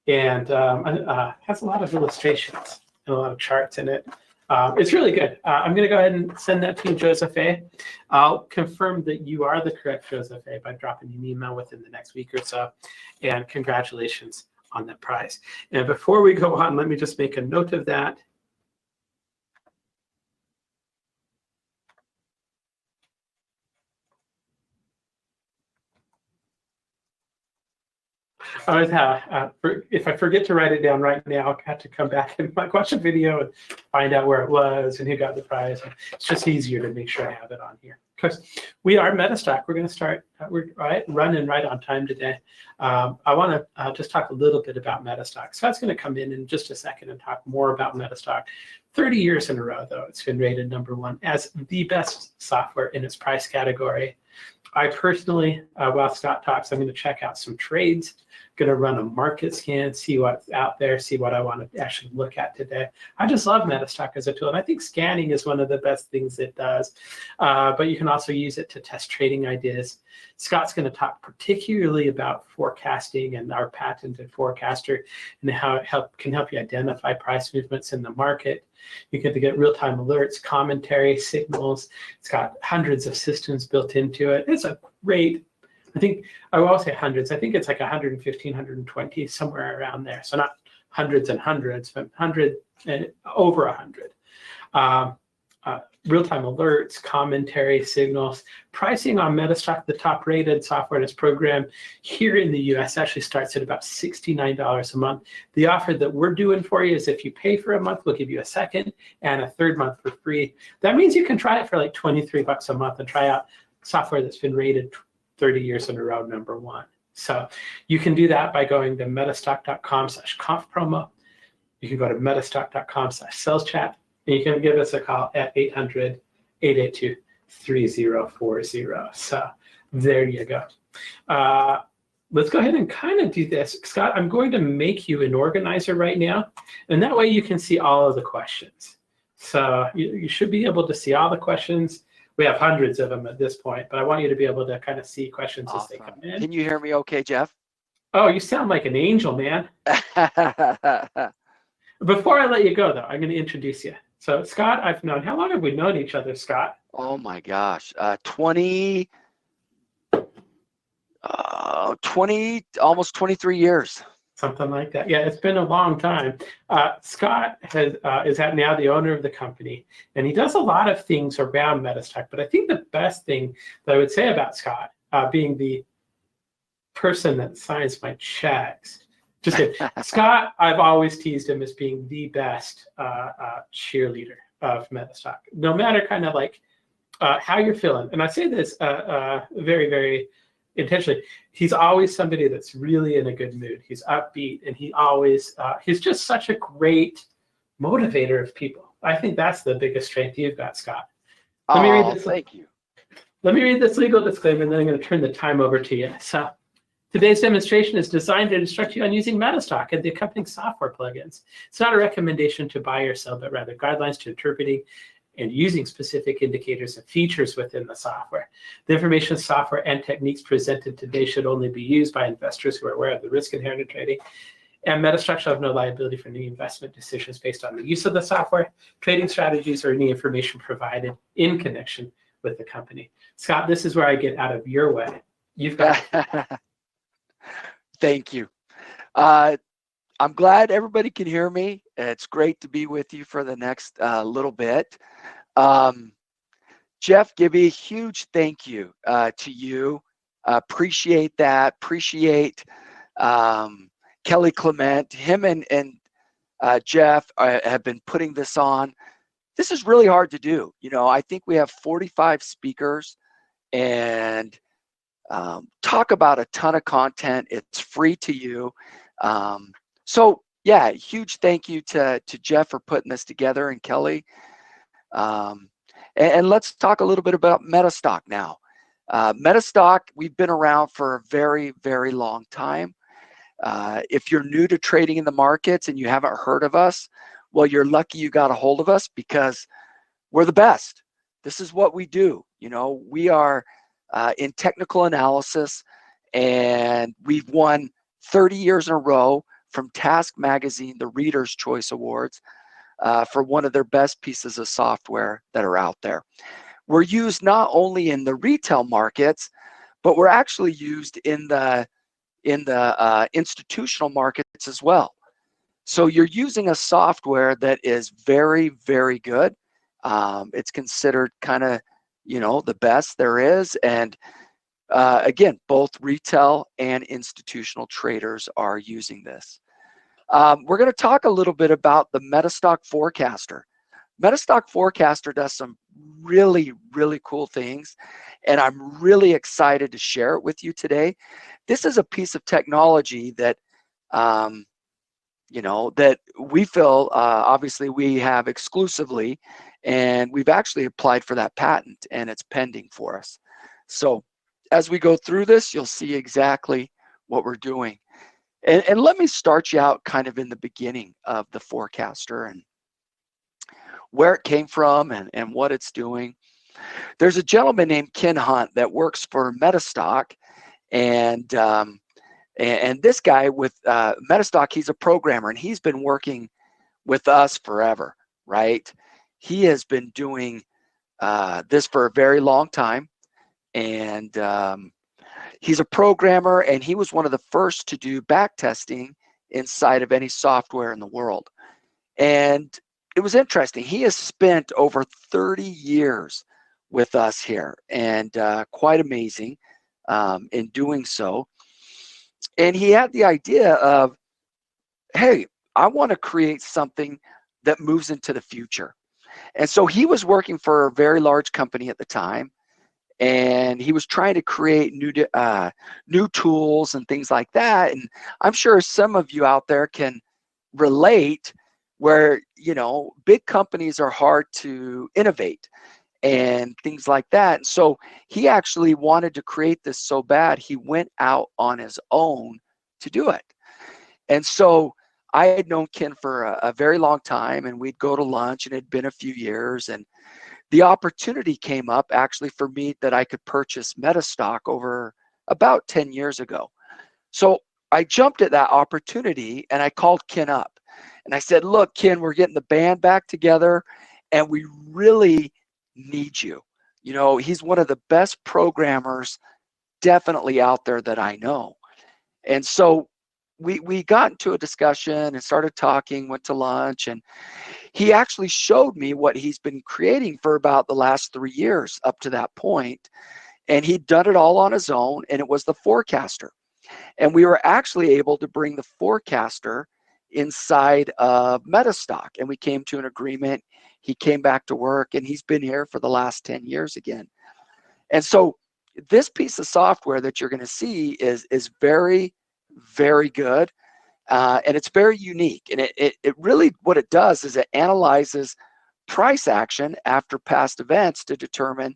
and has a lot of illustrations and a lot of charts in it. It's really good. I'm going to go ahead and send that to you, Joseph A. I'll confirm that you are the correct Joseph A. by dropping an email within the next week or so. And congratulations on that prize. And before we go on, let me just make a note of that. If I forget to write it down right now, I'll have to come back and watch a video and find out where it was and who got the prize. It's just easier to make sure I have it on here. Because we are MetaStock. We're going to start, we're running right on time today. I want to just talk a little bit about MetaStock. Scott's going to come in just a second and talk more about MetaStock. 30 years in a row, though, it's been rated #1 as the best software in its price category. I personally, while Scott talks, I'm going to check out some trades, going to run a market scan, see what's out there, see what I want to actually look at today. I just love MetaStock as a tool, and I think scanning is one of the best things it does. But you can also use it to test trading ideas. Scott's going to talk particularly about forecasting and our patented forecaster and how it can help you identify price movements in the market. You get to get real-time alerts, commentary, signals. It's got hundreds of systems built into it. It's a great, I will say hundreds. I think it's like 115, 120, somewhere around there. So not hundreds and hundreds, but 100 and over 100. Real-time alerts, commentary, signals. Pricing on MetaStock, the top-rated software in its program here in the US actually starts at about $69 a month. The offer that we're doing for you is if you pay for a month, we'll give you a second and a third month for free. That means you can try it for like $23 a month and try out software that's been rated 30 years in a row #1. So you can do that by going to metastock.com/conf promo. You can go to metastock.com/sales chat. And you can give us a call at 800-882-3040. So there you go. Let's go ahead and kind of do this. Scott, I'm going to make you an organizer right now, and that way you can see all of the questions. So you should be able to see all the questions. We have hundreds of them at this point, but I want you to be able to kind of see questions as they come in. Can you hear me okay, Geoff? Oh, you sound like an angel, man. Before I let you go, though, I'm going to introduce you. So, Scott, I've known, how long have we known each other, Scott? Oh my gosh, 20. almost 23 years. Something like that. Yeah, it's been a long time. Scott is now the owner of the company, and he does a lot of things around MetaStock. But I think the best thing that I would say about Scott, being the person that signs my checks, just kidding. Scott, I've always teased him as being the best cheerleader of MetaStock, no matter kind of like how you're feeling. And I say this very, very intentionally. He's always somebody that's really in a good mood. He's upbeat, and he's just such a great motivator of people. I think that's the biggest strength you've got, Scott. Thank you. Let me read this legal disclaimer, and then I'm going to turn the time over to you. So today's demonstration is designed to instruct you on using MetaStock and the accompanying software plugins. It's not a recommendation to buy or sell, but rather guidelines to interpreting and using specific indicators and features within the software. The information, software, and techniques presented today should only be used by investors who are aware of the risk inherent in trading. And MetaStock shall have no liability for any investment decisions based on the use of the software, trading strategies, or any information provided in connection with the company. Scott, this is where I get out of your way. You've got. Thank you. I'm glad everybody can hear me. It's great to be with you for the next little bit. Geoff, Gibby, huge thank you to you. Appreciate that. Appreciate Kelly Clement. Him and Geoff have been putting this on. This is really hard to do. You know, I think we have 45 speakers and talk about a ton of content. It's free to you. So yeah, huge thank you to Geoff for putting this together, and Kelly. And let's talk a little bit about MetaStock now. MetaStock, we've been around for a very, very long time. If you're new to trading in the markets and you haven't heard of us, well, you're lucky you got a hold of us, because we're the best. This is what we do. You know, we are in technical analysis, and we've won 30 years in a row from Task Magazine, the Reader's Choice Awards, for one of their best pieces of software that are out there. We're used not only in the retail markets, but we're actually used in the institutional markets as well. So you're using a software that is very, very good. It's considered kind of, you know, the best there is. And again, both retail and institutional traders are using this. We're going to talk a little bit about the MetaStock Forecaster. MetaStock Forecaster does some really, really cool things, and I'm really excited to share it with you today. This is a piece of technology that, you know, that we feel, obviously we have exclusively, and we've actually applied for that patent, and it's pending for us. So as we go through this, you'll see exactly what we're doing. And let me start you out kind of in the beginning of the Forecaster and where it came from and what it's doing. There's a gentleman named Ken Hunt that works for MetaStock, and this guy with MetaStock, he's a programmer, and he's been working with us forever, right? He has been doing this for a very long time, and he's a programmer, and he was one of the first to do back testing inside of any software in the world. And it was interesting. He has spent over 30 years with us here, and quite amazing in doing so. And he had the idea of, hey, I want to create something that moves into the future. And so he was working for a very large company at the time, and he was trying to create new tools and things like that. And I'm sure some of you out there can relate, where, you know, big companies are hard to innovate and things like that. And so he actually wanted to create this so bad, he went out on his own to do it. And so I had known Ken for a very long time, and we'd go to lunch, and it had been a few years, and the opportunity came up actually for me that I could purchase MetaStock over about 10 years ago. So I jumped at that opportunity, and I called Ken up, and I said, look, Ken, we're getting the band back together, and we really need you. You know, he's one of the best programmers definitely out there that I know. And so we got into a discussion and started talking, went to lunch, and he actually showed me what he's been creating for about the last 3 years up to that point. And he'd done it all on his own, and it was the forecaster. And we were actually able to bring the forecaster inside of MetaStock, and we came to an agreement. He came back to work, and he's been here for the last 10 years again. And so this piece of software that you're going to see is very, very good, and it's very unique. And it really, what it does is it analyzes price action after past events to determine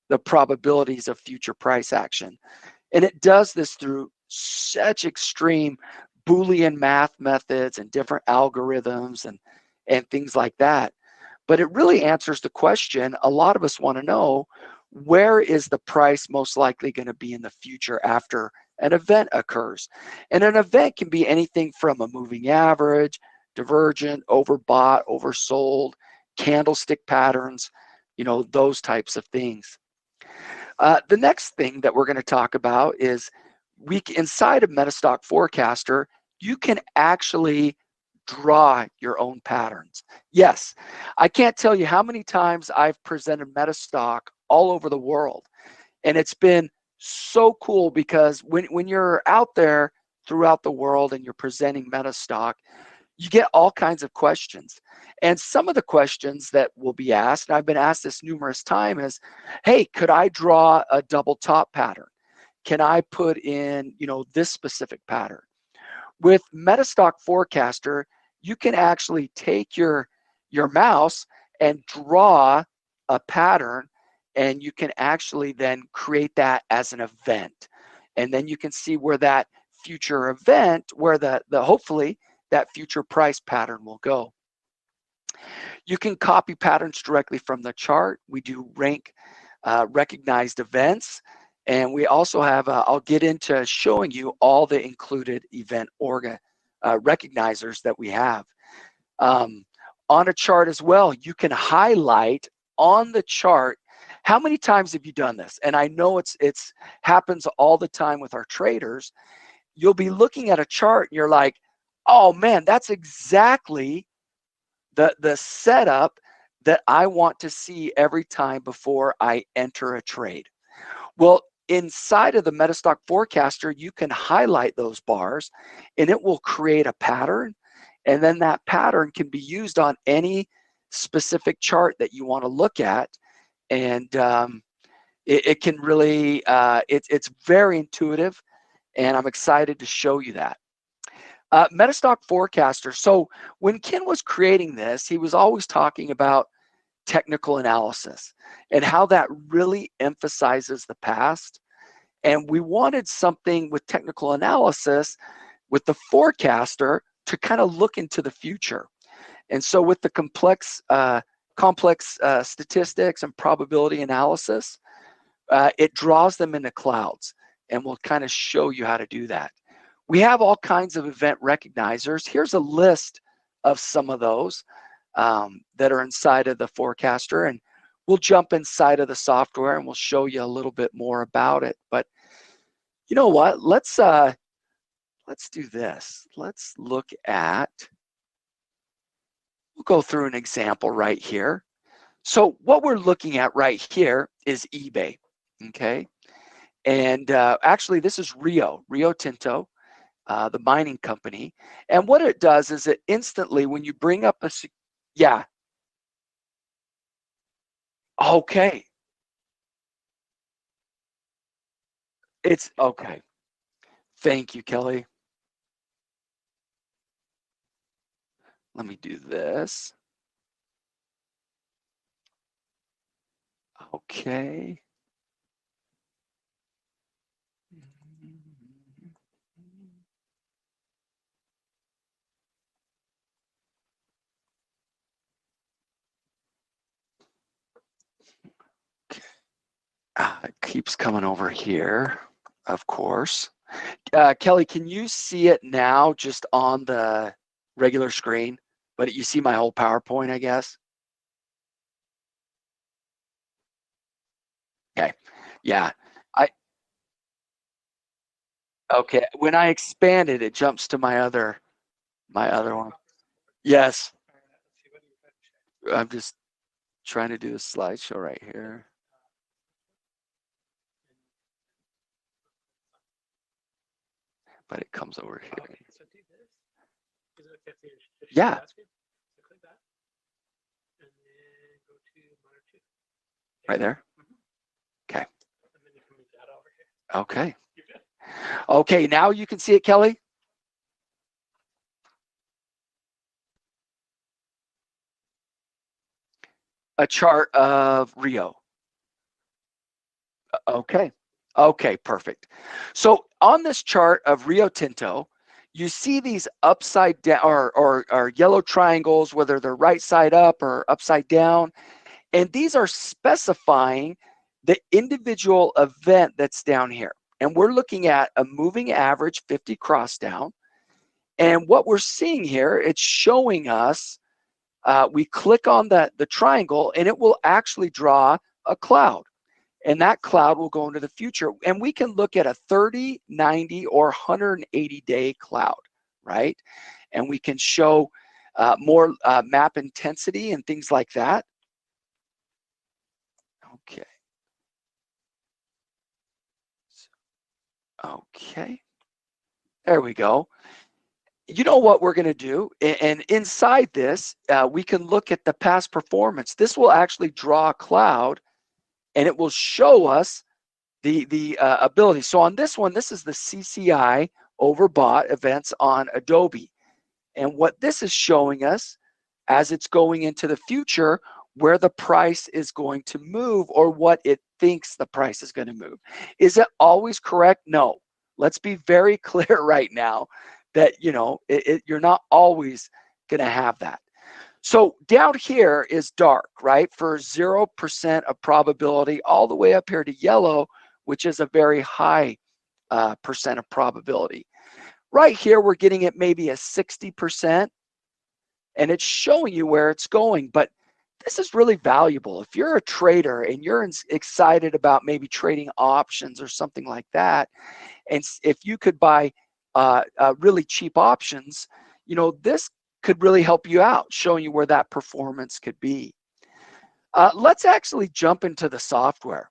the probabilities of future price action. And it does this through such extreme Boolean math methods and different algorithms and things like that. But it really answers the question a lot of us want to know: where is the price most likely going to be in the future after an event occurs? And an event can be anything from a moving average, divergent, overbought, oversold, candlestick patterns, you know, those types of things. The next thing that we're going to talk about is inside of MetaStock Forecaster, you can actually draw your own patterns. Yes, I can't tell you how many times I've presented MetaStock all over the world. And it's been so cool because when you're out there throughout the world and you're presenting MetaStock, you get all kinds of questions. And some of the questions that will be asked, and I've been asked this numerous times, is, hey, could I draw a double top pattern? Can I put in, you know, this specific pattern? With MetaStock Forecaster, you can actually take your mouse and draw a pattern, and you can actually then create that as an event. And then you can see where that future event, where the hopefully that future price pattern will go. You can copy patterns directly from the chart. We do rank recognized events. And we also have, I'll get into showing you all the included event recognizers that we have. On a chart as well, you can highlight on the chart. How many times have you done this? And I know it's happens all the time with our traders. You'll be looking at a chart and you're like, oh man, that's exactly the setup that I want to see every time before I enter a trade. Well, inside of the MetaStock Forecaster, you can highlight those bars and it will create a pattern. And then that pattern can be used on any specific chart that you want to look at. And it can really, it's very intuitive, and I'm excited to show you that. MetaStock Forecaster. So when Ken was creating this, he was always talking about technical analysis and how that really emphasizes the past. And we wanted something with technical analysis with the forecaster to kind of look into the future. And so with the complex statistics and probability analysis, it draws them into clouds, and we'll kind of show you how to do that. We have all kinds of event recognizers. Here's a list of some of those that are inside of the forecaster, and we'll jump inside of the software and we'll show you a little bit more about it. But you know what? Let's do this. Let's look at, we'll go through an example right here. So what we're looking at right here is eBay, okay? And actually this is Rio Tinto, the mining company. And what it does is it instantly, when you bring up a, yeah. Okay. It's okay. Thank you, Kelly. Let me do this. Okay. It keeps coming over here, of course. Kelly, can you see it now just on the regular screen? But you see my whole PowerPoint, I guess? Okay. Yeah. Okay, when I expand it, it jumps to my other one. Yes, I'm just trying to do a slideshow right here. But it comes over here. Okay, so do this. Is it okay if you just Yeah. share that screen? So click that. And then go to monitor 2. Right there? Okay. And then you can move that over here. Okay. You're good. Okay, now you can see it, Kelly? A chart of Rio. Okay. Okay, perfect. So on this chart of Rio Tinto, you see these upside down or yellow triangles, whether they're right side up or upside down. And these are specifying the individual event that's down here. And we're looking at a moving average 50 cross down. And what we're seeing here, it's showing us, we click on the triangle and it will actually draw a cloud. And that cloud will go into the future. And we can look at a 30, 90, or 180 day cloud, right? And we can show more map intensity and things like that. Okay. Okay. There we go. You know what we're going to do? And inside this, we can look at the past performance. This will actually draw a cloud and it will show us the ability. So on this one, this is the CCI overbought events on Adobe. And what this is showing us as it's going into the future, where the price is going to move or what it thinks the price is going to move. Is it always correct? No. Let's be very clear right now that, you know, you're not always going to have that. So down here is dark, right? For 0% of probability, all the way up here to yellow, which is a very high percent of probability. Right here, we're getting it maybe a 60%, and it's showing you where it's going. But this is really valuable. If you're a trader and you're excited about maybe trading options or something like that, and if you could buy really cheap options, you know, this could really help you out, showing you where that performance could be. Let's actually jump into the software.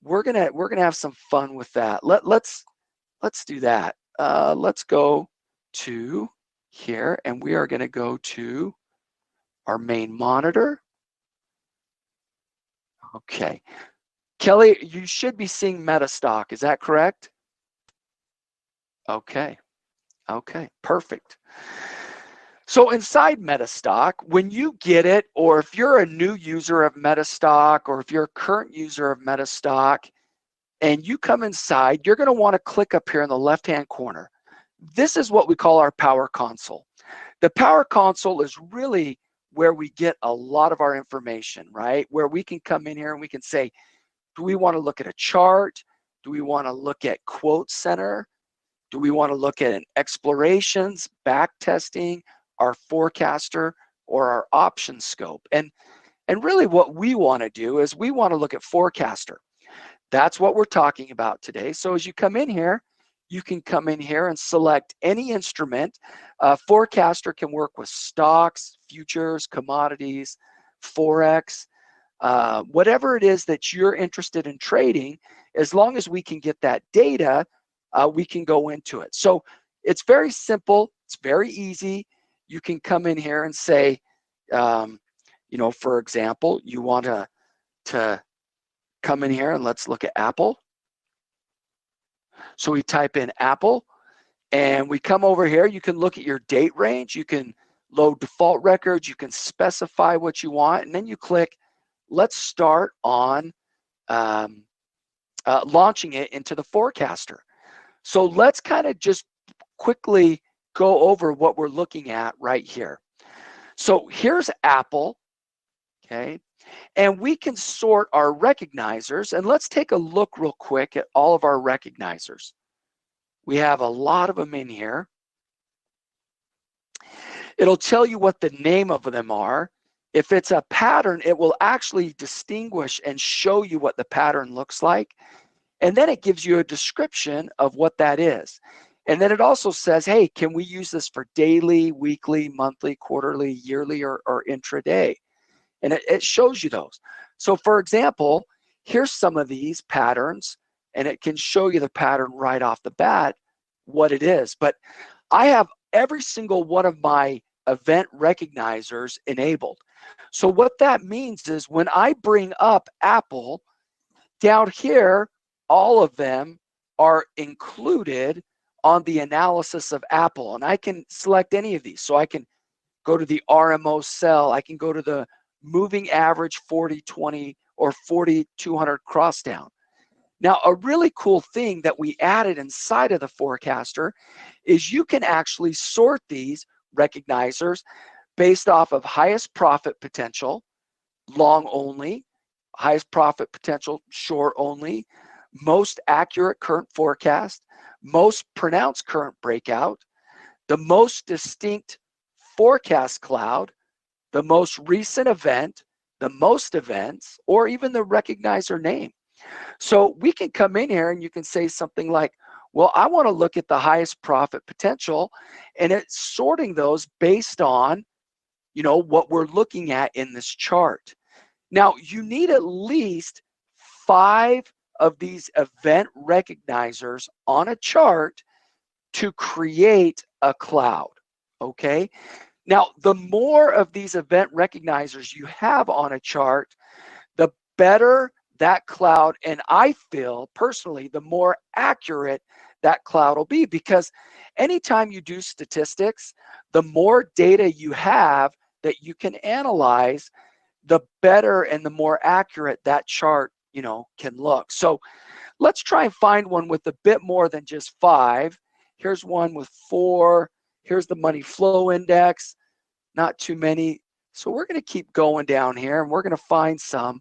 We're gonna have some fun with that. Let's do that. Let's go to here, and we are gonna go to our main monitor. Okay, Kelly, you should be seeing MetaStock. Is that correct? Okay. Okay, perfect. So inside MetaStock, when you get it, or if you're a new user of MetaStock, or if you're a current user of MetaStock, and you come inside, you're going to want to click up here in the left-hand corner. This is what we call our Power Console. The Power Console is really where we get a lot of our information, right? Where we can come in here and we can say, do we want to look at a chart? Do we want to look at Quote Center? Do we want to look at an explorations, back testing, our forecaster, or our option scope? And really what we want to do is we want to look at forecaster. That's what we're talking about today. So as you come in here, you can come in here and select any instrument. Forecaster can work with stocks, futures, commodities, Forex, whatever it is that you're interested in trading. As long as we can get that data, we can go into it. So it's very simple. It's very easy. You can come in here and say, you know, for example, you want to come in here and let's look at Apple. So we type in Apple and we come over here. You can look at your date range. You can load default records. You can specify what you want. And then you click, let's start on launching it into the forecaster. So let's kind of just quickly go over what we're looking at right here. So here's Apple, okay? And we can sort our recognizers. And let's take a look real quick at all of our recognizers. We have a lot of them in here. It'll tell you what the name of them are. If it's a pattern, it will actually distinguish and show you what the pattern looks like. And then it gives you a description of what that is. And then it also says, hey, can we use this for daily, weekly, monthly, quarterly, yearly, or intraday? And it shows you those. So for example, here's some of these patterns, and it can show you the pattern right off the bat, what it is. But I have every single one of my event recognizers enabled. So what that means is when I bring up Apple, down here, all of them are included on the analysis of Apple. And I can select any of these. So I can go to the RMO cell. I can go to the moving average 40-20 or 40-200 cross down. Now, a really cool thing that we added inside of the forecaster is you can actually sort these recognizers based off of highest profit potential, long only, highest profit potential, short only, most accurate current forecast, most pronounced current breakout, the most distinct forecast cloud, the most recent event, the most events, or even the recognizer name. So we can come in here and you can say something like, well, I want to look at the highest profit potential, and it's sorting those based on, you know, what we're looking at in this chart. Now, you need at least 5 of these event recognizers on a chart to create a cloud, okay? Now, the more of these event recognizers you have on a chart, the better that cloud, and I feel personally, the more accurate that cloud will be, because anytime you do statistics, the more data you have that you can analyze, the better and the more accurate that chart, you know, can look. So let's try and find one with a bit more than just 5. Here's one with 4. Here's the money flow index, not too many. So we're going to keep going down here, and we're going to find some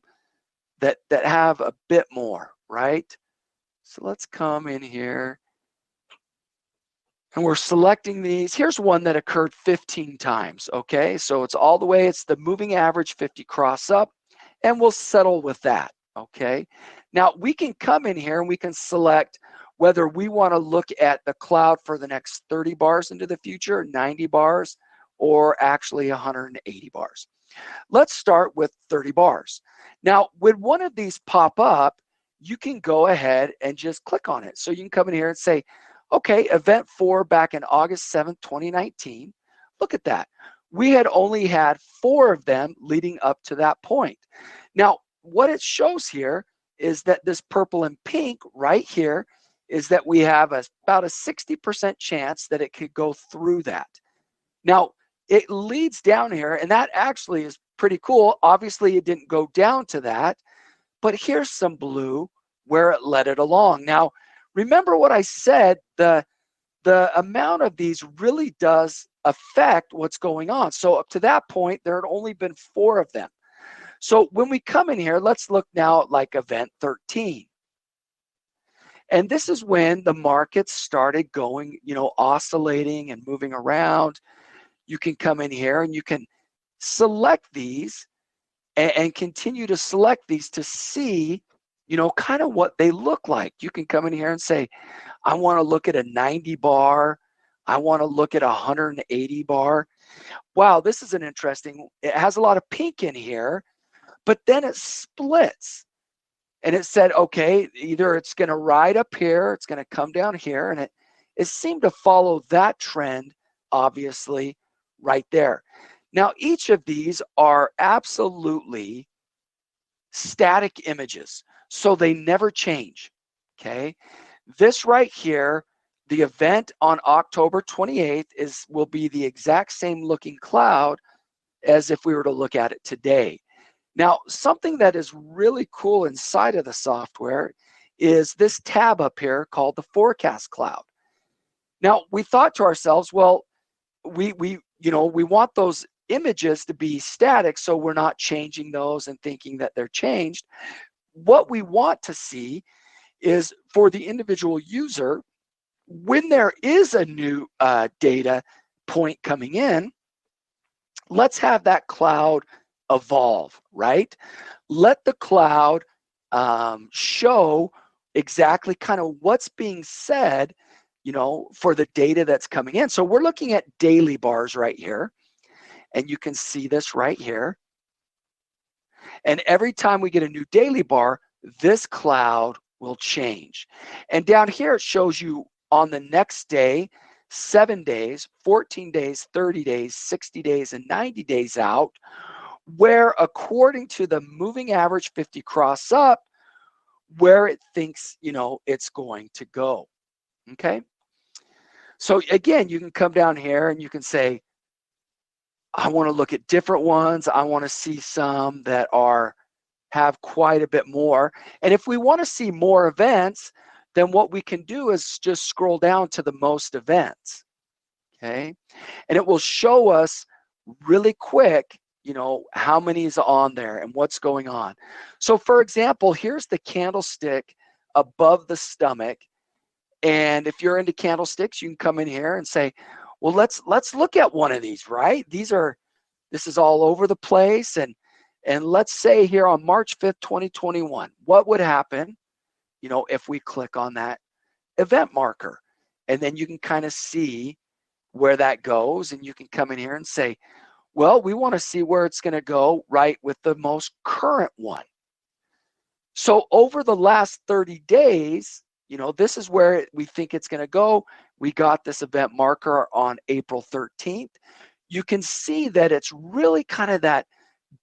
that have a bit more, right? So let's come in here, and we're selecting these. Here's one that occurred 15 times, okay? So it's all the way, it's the moving average 50 cross up, and we'll settle with that, okay? Now we can come in here and we can select whether we want to look at the cloud for the next 30 bars into the future, 90 bars, or actually 180 bars. Let's start with 30 bars. Now, when one of these pop up, you can go ahead and just click on it. So you can come in here and say, okay, event 4 back in August 7th, 2019. Look at that. We had only had 4 of them leading up to that point. Now, what it shows here is that this purple and pink right here is that we have about a 60% chance that it could go through that. Now, it leads down here, and that actually is pretty cool. Obviously, it didn't go down to that, but here's some blue where it led it along. Now, remember what I said, the amount of these really does affect what's going on. So up to that point, there had only been 4 of them. So when we come in here, let's look now at like event 13. And this is when the markets started going, you know, oscillating and moving around. You can come in here and you can select these and continue to select these to see, you know, kind of what they look like. You can come in here and say, I want to look at a 90 bar. I want to look at a 180 bar. Wow, this is an interesting, it has a lot of pink in here, but then it splits. And it said, okay, either it's going to ride up here, it's going to come down here. And it seemed to follow that trend, obviously, right there. Now, each of these are absolutely static images, so they never change, okay? This right here, the event on October 28th will be the exact same looking cloud as if we were to look at it today. Now, something that is really cool inside of the software is this tab up here called the forecast cloud. Now, we thought to ourselves, well, we want those images to be static, so we're not changing those and thinking that they're changed. What we want to see is for the individual user, when there is a new data point coming in, let's have that cloud evolve, right? Let the cloud show exactly kind of what's being said, you know, for the data that's coming in. So we're looking at daily bars right here, and you can see this right here. And every time we get a new daily bar, this cloud will change. And down here, it shows you on the next day, 7 days, 14 days, 30 days, 60 days, and 90 days out, where according to the moving average 50 cross up, where it thinks, you know, it's going to go. Okay. So again, you can come down here and you can say, I want to look at different ones. I want to see some that have quite a bit more. And if we want to see more events, then what we can do is just scroll down to the most events. Okay. And it will show us really quick, you know, how many is on there and what's going on. So for example, here's the candlestick above the stomach. And if you're into candlesticks, you can come in here and say, well, let's look at one of these, right? This is all over the place. And let's say here on March 5th, 2021, what would happen, you know, if we click on that event marker? And then you can kind of see where that goes, and you can come in here and say, well, we want to see where it's going to go right with the most current one. So over the last 30 days, you know, this is where we think it's going to go. We got this event marker on April 13th. You can see that it's really kind of that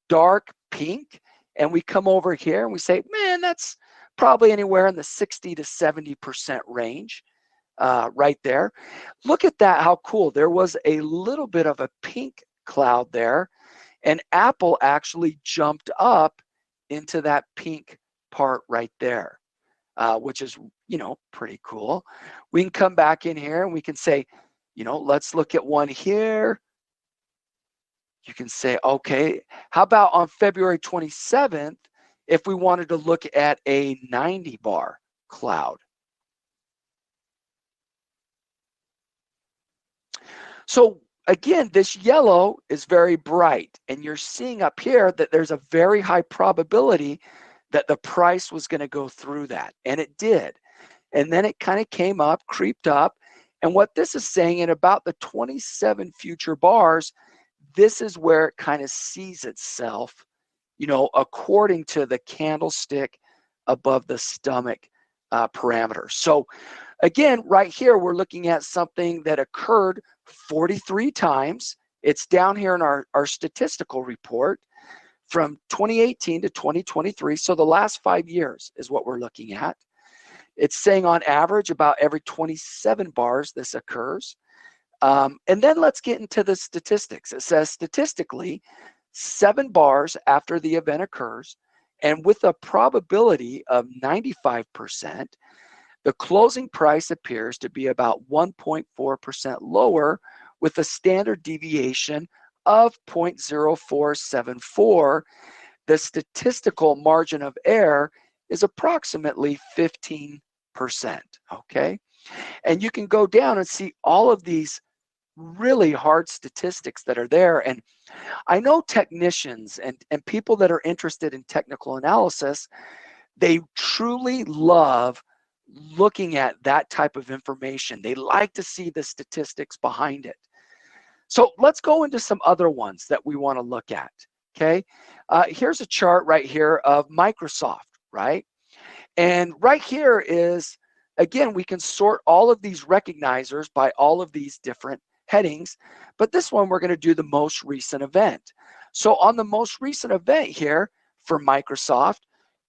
dark pink. And we come over here and we say, man, that's probably anywhere in the 60 to 70% range right there. Look at that, how cool. There was a little bit of a pink cloud there, and Apple actually jumped up into that pink part right there, which is, you know, pretty cool. We can come back in here and we can say, you know, let's look at one here. You can say, okay, how about on February 27th, if we wanted to look at a 90 bar cloud? So again, this yellow is very bright, and you're seeing up here that there's a very high probability that the price was going to go through that, and it did. And then it kind of came up, creeped up, and what this is saying, in about the 27 future bars, this is where it kind of sees itself, you know, according to the candlestick above the stomach parameter. So again, right here, we're looking at something that occurred 43 times. It's down here in our statistical report from 2018 to 2023. So the last 5 years is what we're looking at. It's saying on average about every 27 bars this occurs. And then let's get into the statistics. It says statistically, 7 bars after the event occurs, and with a probability of 95%, the closing price appears to be about 1.4% lower, with a standard deviation of 0.0474. The statistical margin of error is approximately 15%. Okay. And you can go down and see all of these really hard statistics that are there. And I know technicians and people that are interested in technical analysis, they truly love looking at that type of information. They like to see the statistics behind it. So let's go into some other ones that we want to look at. Okay. Here's a chart right here of Microsoft, right? And right here is, again, we can sort all of these recognizers by all of these different headings, but this one we're going to do the most recent event. So on the most recent event here for Microsoft,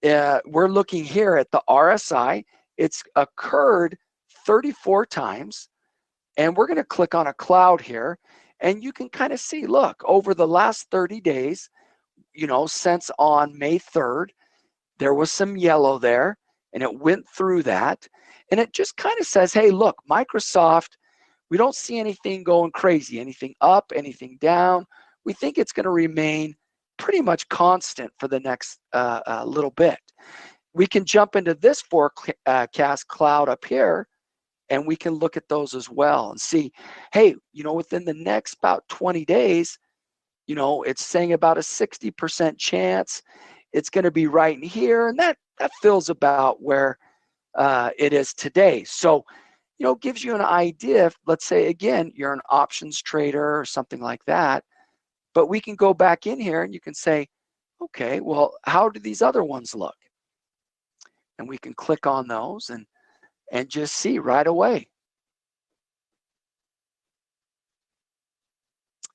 we're looking here at the RSI. It's occurred 34 times, and we're going to click on a cloud here, and you can kind of see, look, over the last 30 days, you know, since on May 3rd, there was some yellow there, and it went through that, and it just kind of says, hey, look, Microsoft, we don't see anything going crazy, anything up, anything down. We think it's going to remain pretty much constant for the next little bit. We can jump into this forecast cloud up here, and we can look at those as well and see, hey, you know, within the next about 20 days, you know, it's saying about a 60% chance it's going to be right in here. And that feels about where, it is today. So, you know, gives you an idea if, let's say, again, you're an options trader or something like that, but we can go back in here and you can say, okay, well, how do these other ones look? And we can click on those and just see right away.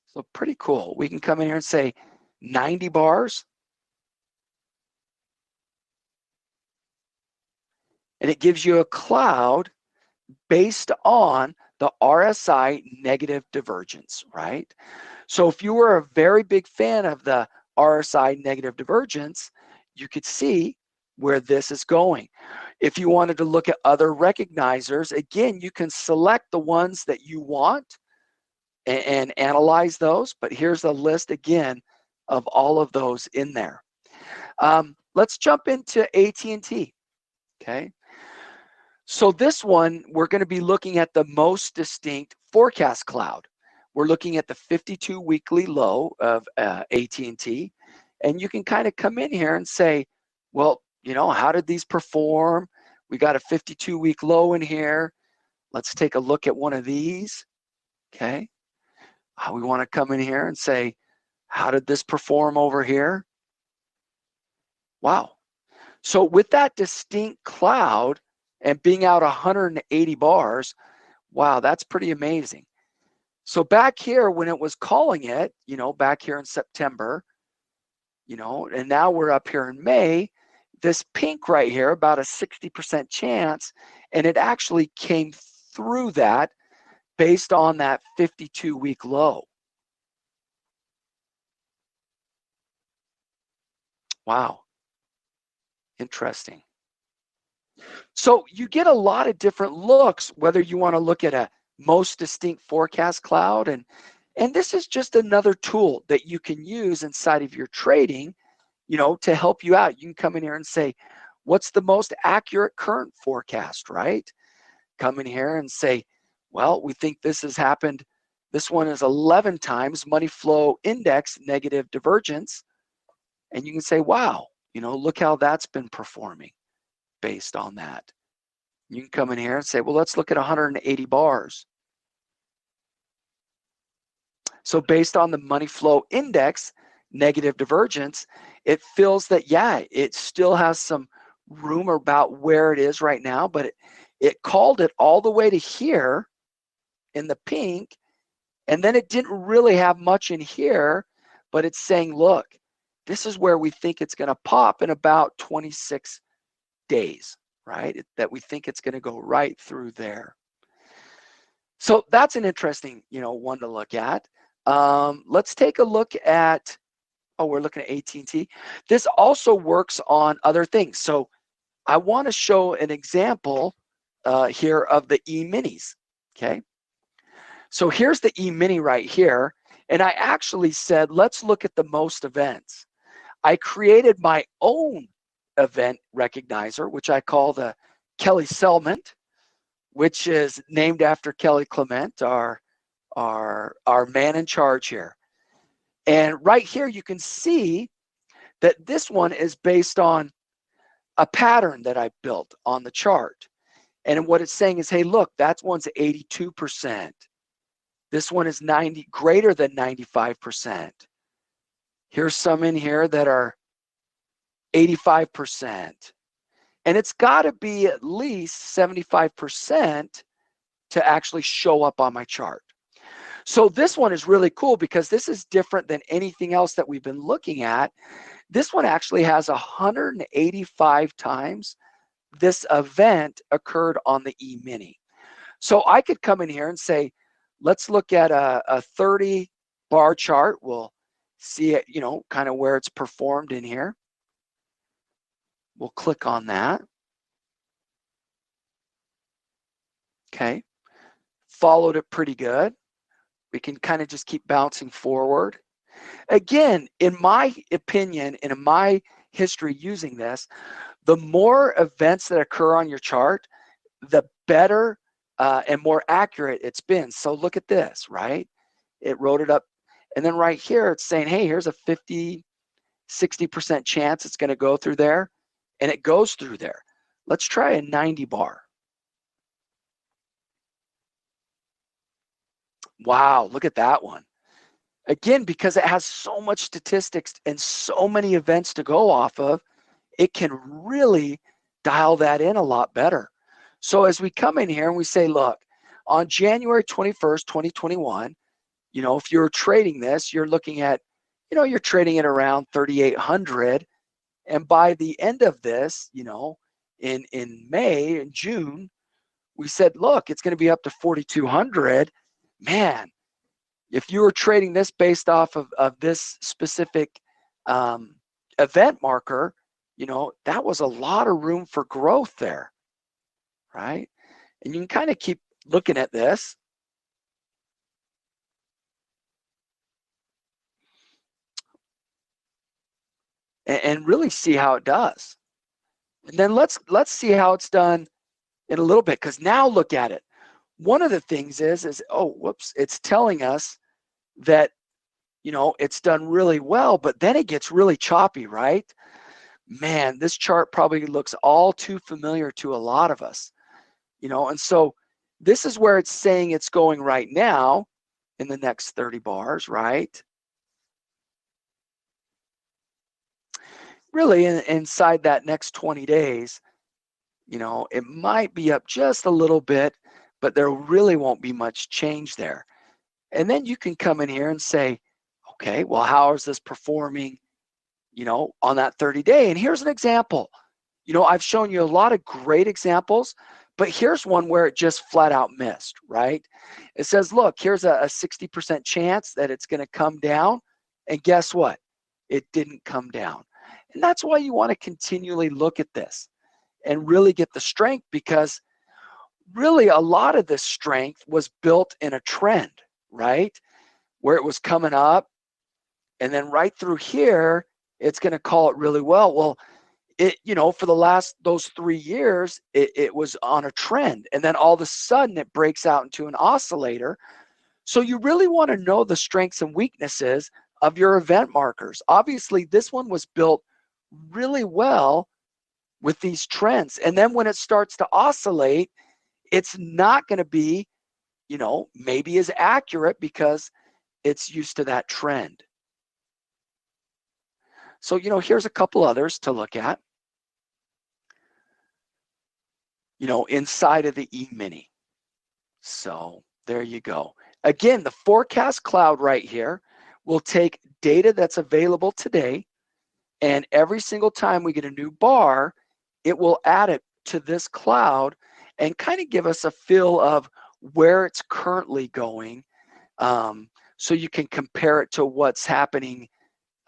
So pretty cool. We can come in here and say 90 bars. And it gives you a cloud based on the RSI negative divergence, right? So if you were a very big fan of the RSI negative divergence, you could see where this is going. If you wanted to look at other recognizers, again, you can select the ones that you want and analyze those, but here's a list again of all of those in there. Let's jump into AT&T, okay? So this one, we're going to be looking at the most distinct forecast cloud. We're looking at the 52 weekly low of AT&T, and you can kind of come in here and say, well, you know, how did these perform? We got a 52-week low in here. Let's take a look at one of these, okay? We want to come in here and say, how did this perform over here? Wow. So with that distinct cloud and being out 180 bars, wow, that's pretty amazing. So back here when it was calling it, you know, back here in September, you know, and now we're up here in May, this pink right here, about a 60% chance, and it actually came through that based on that 52-week low. Wow. Interesting. So you get a lot of different looks, whether you want to look at a most distinct forecast cloud, and this is just another tool that you can use inside of your trading, you know, to help you out. You can come in here and say, what's the most accurate current forecast, right? Come in here and say, well, we think this has happened. This one is 11 times money flow index negative divergence. And you can say, wow, you know, look how that's been performing based on that. You can come in here and say, well, let's look at 180 bars. So based on the money flow index negative divergence, it feels that, yeah, it still has some room about where it is right now, but it called it all the way to here in the pink, and then it didn't really have much in here, but it's saying, look, this is where we think it's going to pop in about 26 days, right? That we think it's going to go right through there. So that's an interesting, you know, one to look at. Let's take a look at, oh, we're looking at AT&T. This also works on other things. So I want to show an example here of the E-minis, okay? So here's the E-mini right here. And I actually said, let's look at the most events. I created my own event recognizer, which I call the Kelly Selment, which is named after Kelly Clement, our man in charge here. And right here, you can see that this one is based on a pattern that I built on the chart. And what it's saying is, hey, look, that one's 82%. This one is greater than 95%. Here's some in here that are 85%. And it's got to be at least 75% to actually show up on my chart. So this one is really cool because this is different than anything else that we've been looking at. This one actually has 185 times this event occurred on the E-mini. So I could come in here and say, let's look at a 30 bar chart. We'll see it, you know, kind of where it's performed in here. We'll click on that. Okay. Followed it pretty good. We can kind of just keep bouncing forward. Again, in my opinion, and in my history using this, the more events that occur on your chart, the better and more accurate it's been. So look at this, right? It wrote it up. And then right here, it's saying, hey, here's a 50, 60% chance it's going to go through there. And it goes through there. Let's try a 90 bar. Wow, look at that one. Again, because it has so much statistics and so many events to go off of, it can really dial that in a lot better. So as we come in here and we say, look, on January 21st, 2021, you know, if you're trading this, you're looking at, you know, you're trading it around 3,800. And by the end of this, you know, in May and June, we said, look, it's going to be up to 4,200. Man, if you were trading this based off of this specific event marker, you know, that was a lot of room for growth there, right? And you can kind of keep looking at this. And really see how it does. And then let's see how it's done in a little bit, because now look at it. One of the things is, oh, whoops, it's telling us that, you know, it's done really well, but then it gets really choppy, right? Man, this chart probably looks all too familiar to a lot of us, you know, and so this is where it's saying it's going right now in the next 30 bars, right? Really inside that next 20 days, you know, it might be up just a little bit, but there really won't be much change there. And then you can come in here and say, okay, well, how is this performing, you know, on that 30-day? And here's an example. You know, I've shown you a lot of great examples, but here's one where it just flat out missed, right? It says, look, here's a 60% chance that it's going to come down. And guess what? It didn't come down. And that's why you want to continually look at this and really get the strength, because really a lot of this strength was built in a trend, right? Where it was coming up, and then right through here, it's going to call it really well. Well, it, you know, for the last, those 3 years, it was on a trend, and then all of a sudden it breaks out into an oscillator. So you really want to know the strengths and weaknesses of your event markers. Obviously, this one was built really well with these trends. And then when it starts to oscillate, it's not going to be, you know, maybe as accurate because it's used to that trend. So, you know, here's a couple others to look at, you know, inside of the E-mini. So there you go. Again, the forecast cloud right here will take data that's available today, and every single time we get a new bar, it will add it to this cloud and kind of give us a feel of where it's currently going, so you can compare it to what's happening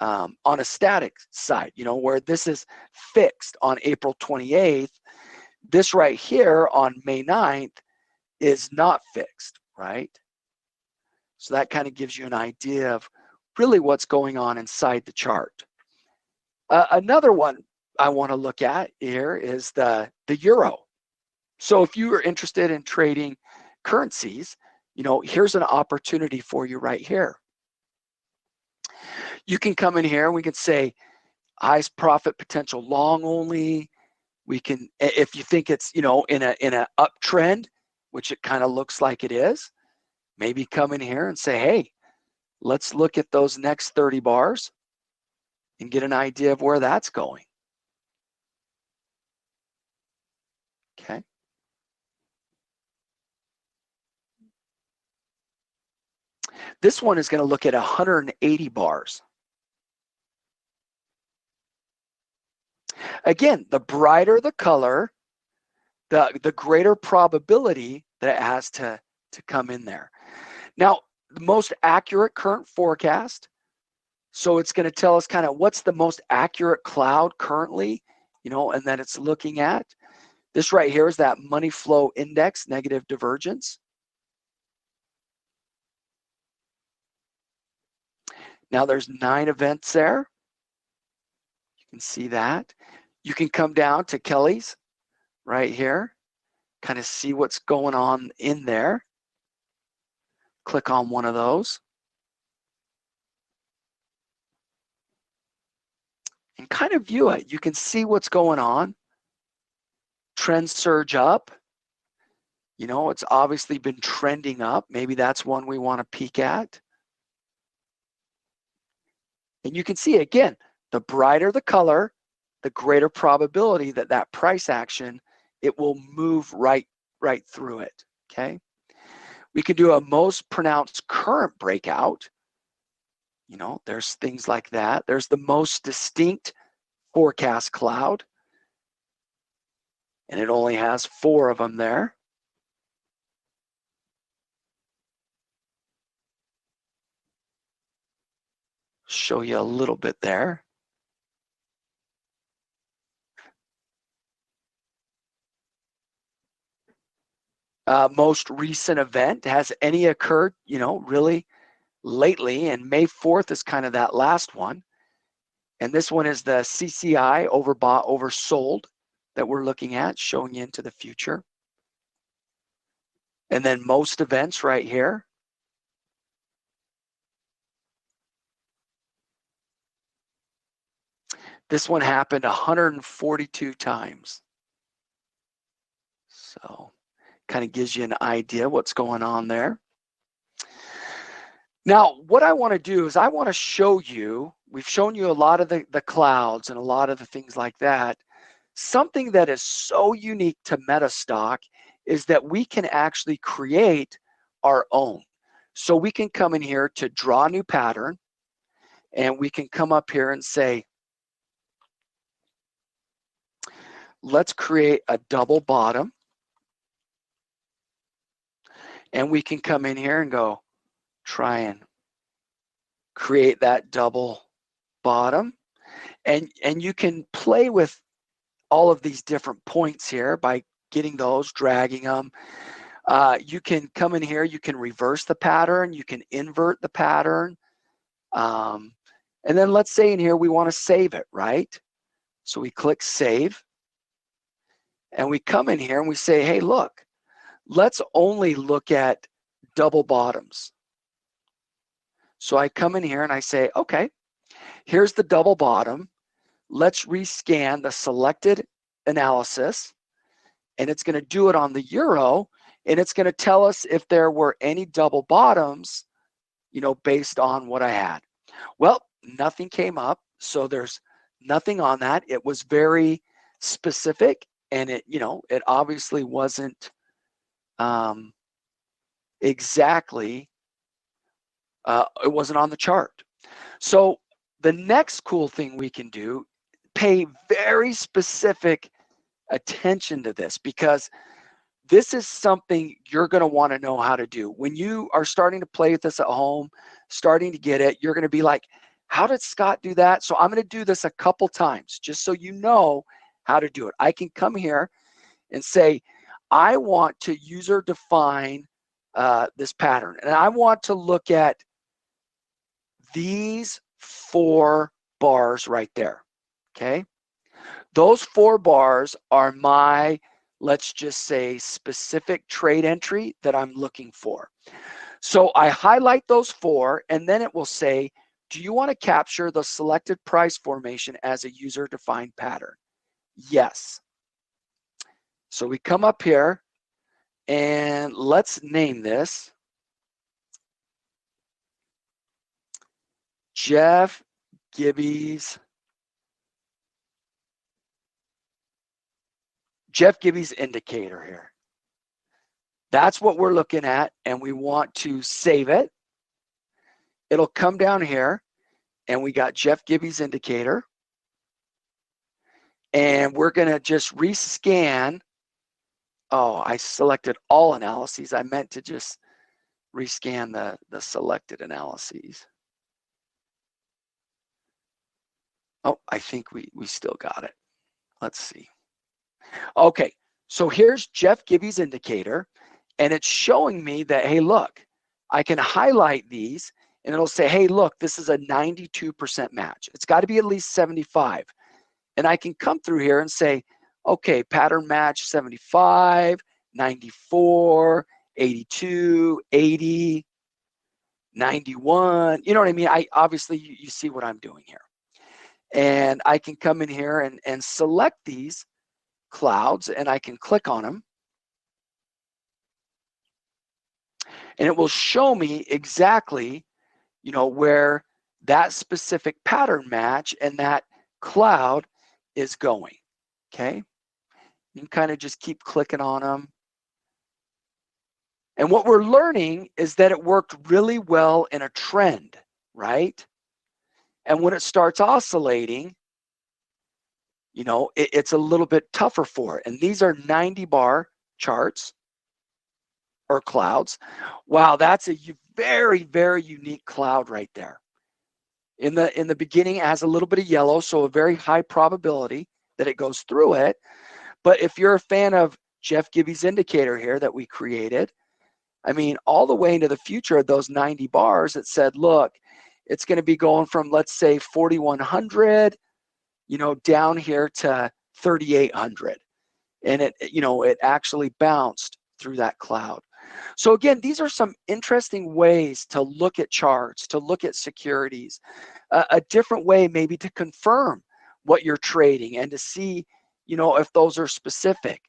on a static side, you know, where this is fixed on April 28th. This right here on May 9th is not fixed, right? So that kind of gives you an idea of really what's going on inside the chart. Another one I want to look at here is the euro. So if you are interested in trading currencies, you know, here's an opportunity for you right here. You can come in here and we can say highest profit potential long only. We can, if you think it's, you know, in a uptrend, which it kind of looks like it is, maybe come in here and say, hey, let's look at those next 30 bars and get an idea of where that's going. Okay. This one is going to look at 180 bars. Again, the brighter the color, the greater probability that it has to come in there. Now, the most accurate current forecast, so it's going to tell us kind of what's the most accurate cloud currently, you know, and that it's looking at. This right here is that money flow index, negative divergence. Now there's 9 events there. You can see that. You can come down to Kelly's right here, kind of see what's going on in there. Click on one of those. And kind of view it. You can see what's going on. trend surge up. You know, it's obviously been trending up. Maybe that's one we want to peek at. And you can see, again, the brighter the color, the greater probability that that price action, it will move right through it, okay? We can do a most pronounced current breakout. You know, there's things like that. There's the most distinct forecast cloud. And it only has 4 of them there. Show you a little bit there. Most recent event, has any occurred, you know, really lately? And May 4th is kind of that last one. And this one is the CCI overbought, oversold that we're looking at, showing you into the future. And then most events right here. This one happened 142 times. So kind of gives you an idea what's going on there. Now, what I want to do is I want to show you, we've shown you a lot of the clouds and a lot of the things like that. Something that is so unique to MetaStock is that we can actually create our own. So we can come in here to draw a new pattern, and we can come up here and say, let's create a double bottom. And we can come in here and go, try and create that double bottom. And you can play with all of these different points here by getting those, dragging them. You can come in here, you can reverse the pattern, you can invert the pattern. And then let's say in here we want to save it, right? So we click save. And we come in here and we say, hey, look, let's only look at double bottoms. So I come in here and I say, okay, here's the double bottom. Let's rescan the selected analysis. And it's going to do it on the euro. And it's going to tell us if there were any double bottoms, you know, based on what I had. Well, nothing came up. So there's nothing on that. It was very specific. And it, you know, it obviously wasn't exactly, it wasn't on the chart. So the next cool thing we can do, pay very specific attention to this, because this is something you're going to want to know how to do. When you are starting to play with this at home, starting to get it, you're going to be like, how did Scott do that? So I'm going to do this a couple times just so you know how to do it. I can come here and say, I want to user define this pattern. And I want to look at these 4 bars right there, okay? Those 4 bars are my, let's just say, specific trade entry that I'm looking for. So I highlight those 4, and then it will say, do you want to capture the selected price formation as a user-defined pattern? Yes. So we come up here, and let's name this Geoff Gibby's indicator here. That's what we're looking at, and we want to save it. It'll come down here, and we got Geoff Gibby's indicator. And we're going to just rescan. Oh, I selected all analyses. I meant to just rescan the selected analyses. Oh, I think we still got it. Let's see. Okay, so here's Geoff Gibby's indicator, and it's showing me that, hey, look, I can highlight these, and it'll say, hey, look, this is a 92% match. It's got to be at least 75. And I can come through here and say, okay, pattern match 75, 94, 82, 80, 91. You know what I mean? Obviously, you see what I'm doing here. And I can come in here and select these clouds, and I can click on them. And it will show me exactly, you know, where that specific pattern match and that cloud is going. Okay. You can kind of just keep clicking on them. And what we're learning is that it worked really well in a trend, right? And when it starts oscillating, you know, it's a little bit tougher for it. And these are 90 bar charts or clouds. Wow, that's a very, very unique cloud right there. In the beginning, it has a little bit of yellow, so a very high probability that it goes through it. But if you're a fan of Geoff Gibby's indicator here that we created, I mean, all the way into the future of those 90 bars, it said, look, it's going to be going from, let's say, 4,100, you know, down here to 3,800. And it, you know, it actually bounced through that cloud. So again, these are some interesting ways to look at charts, to look at securities, a different way maybe to confirm what you're trading and to see, you know, if those are specific.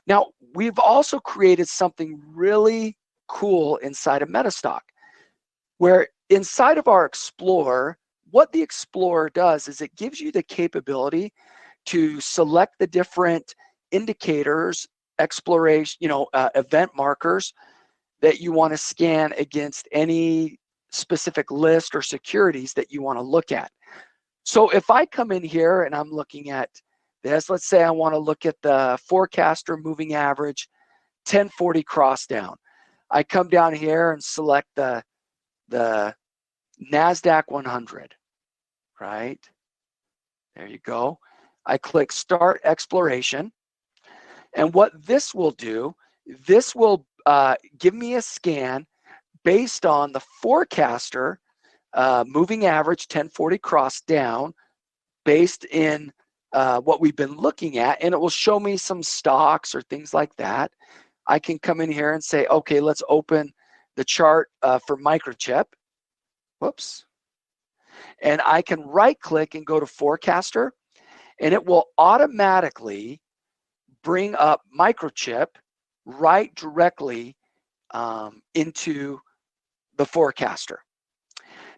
Now, we've also created something really cool inside of MetaStock, where inside of our Explorer, what the Explorer does is it gives you the capability to select the different indicators, exploration, you know, event markers that you want to scan against any specific list or securities that you want to look at. So if I come in here and I'm looking at this, let's say I want to look at the forecaster moving average 1040 cross down. I come down here and select the NASDAQ 100, right? There you go. I click Start Exploration. And what this will do, this will give me a scan based on the forecaster moving average 1040 cross down based in what we've been looking at, and it will show me some stocks or things like that. I can come in here and say, okay, let's open the chart for microchip. Whoops. And I can right click and go to forecaster, and it will automatically bring up microchip right directly into the forecaster.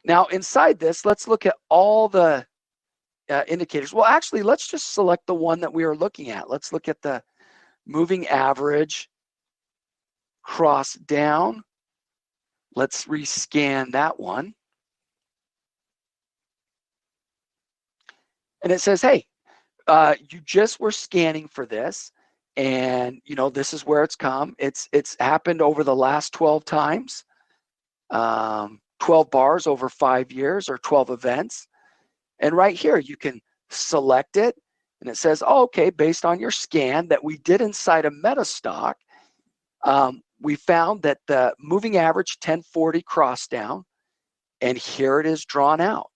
Now inside this, let's look at all the indicators. Well, actually, let's just select the one that we are looking at. Let's look at the moving average cross down. Let's rescan that one. And it says, hey, you just were scanning for this, and you know this is where it's come. It's happened over the last 12 times, 12 bars over 5 years or 12 events. And right here, you can select it, and it says, oh, okay, based on your scan that we did inside of MetaStock, we found that the moving average 1040 cross down, and here it is drawn out.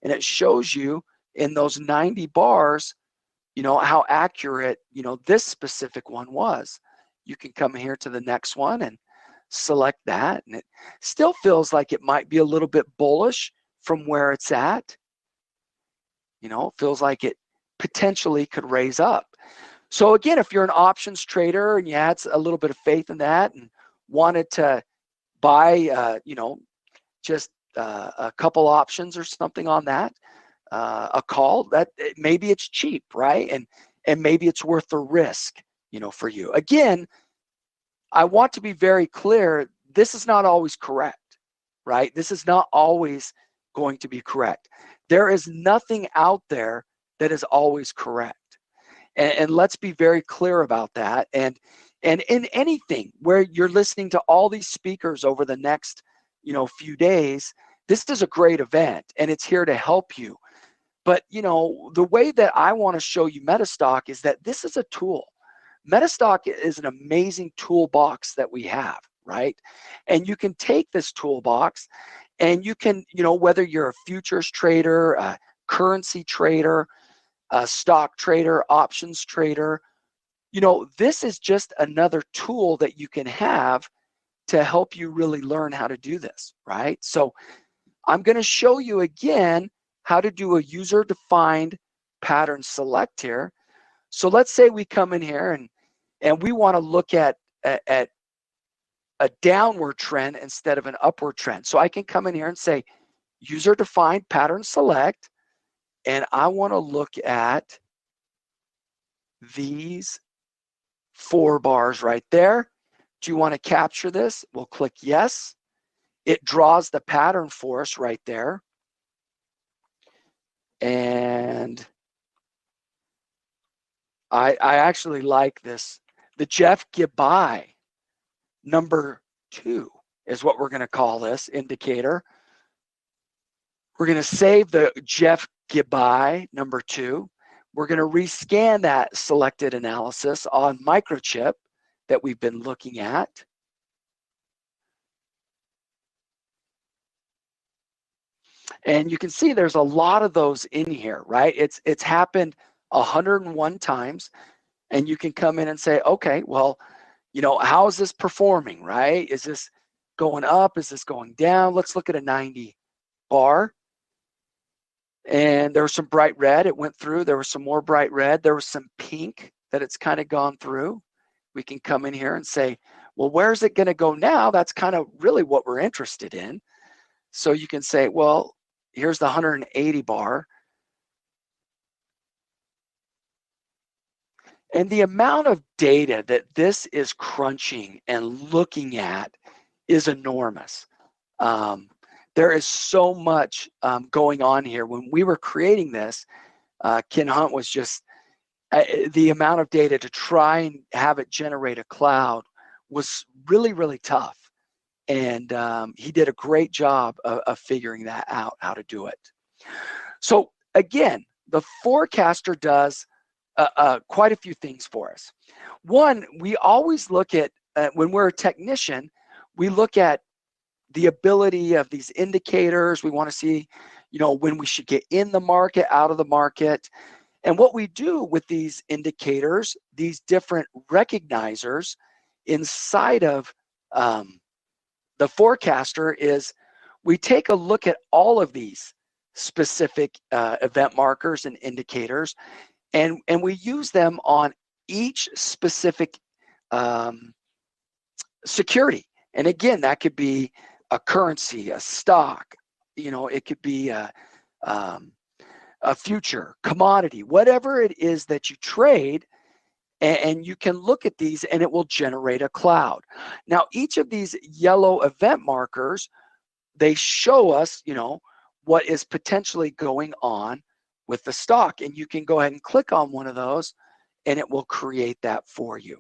And it shows you in those 90 bars, you know, how accurate, you know, this specific one was. You can come here to the next one and select that, and it still feels like it might be a little bit bullish from where it's at. You know, it feels like it potentially could raise up. So again, if you're an options trader and you had a little bit of faith in that and wanted to buy, you know, just a couple options or something on that, a call, that maybe it's cheap, right? And maybe it's worth the risk, you know, for you. Again, I want to be very clear, this is not always correct, right? This is not always going to be correct. There is nothing out there that is always correct. And let's be very clear about that. And in anything where you're listening to all these speakers over the next, you know, few days, this is a great event and it's here to help you. But, you know, the way that I want to show you MetaStock is that this is a tool. MetaStock is an amazing toolbox that we have, right? And you can take this toolbox and you can, you know, whether you're a futures trader, a currency trader, a stock trader, options trader, you know, this is just another tool that you can have to help you really learn how to do this, right? So I'm going to show you again how to do a user-defined pattern select here. So let's say we come in here and we want to look at a downward trend instead of an upward trend. So I can come in here and say user defined pattern select, and I want to look at these 4 bars right there. Do you want to capture this? We'll click yes. It draws the pattern for us right there. And I actually like this. The Geoff Bysshe number 2 is what we're going to call this indicator. We're going to save the Geoff Bysshe number 2. We're going to rescan that selected analysis on microchip that we've been looking at. And you can see there's a lot of those in here, right? It's happened 101 times. And you can come in and say, okay, well, you know, how is this performing, right? Is this going up? Is this going down? Let's look at a 90 bar. And there was some bright red. It went through. There was some more bright red. There was some pink that it's kind of gone through. We can come in here and say, well, where's it going to go now? That's kind of really what we're interested in. So you can say, well, here's the 180 bar. And the amount of data that this is crunching and looking at is enormous. There is so much going on here. When we were creating this, Ken Hunt was just, the amount of data to try and have it generate a cloud was really, really tough. And he did a great job of figuring that out, how to do it. So again, the forecaster does quite a few things for us. One, we always look at, when we're a technician, we look at the ability of these indicators. We want to see, you know, when we should get in the market, out of the market. And what we do with these indicators, these different recognizers inside of the forecaster, is we take a look at all of these specific event markers and indicators, and we use them on each specific security. And again, that could be a currency, a stock, you know, it could be a future, commodity, whatever it is that you trade, and you can look at these and it will generate a cloud. Now, each of these yellow event markers, they show us, you know, what is potentially going on with the stock. And you can go ahead and click on one of those and it will create that for you.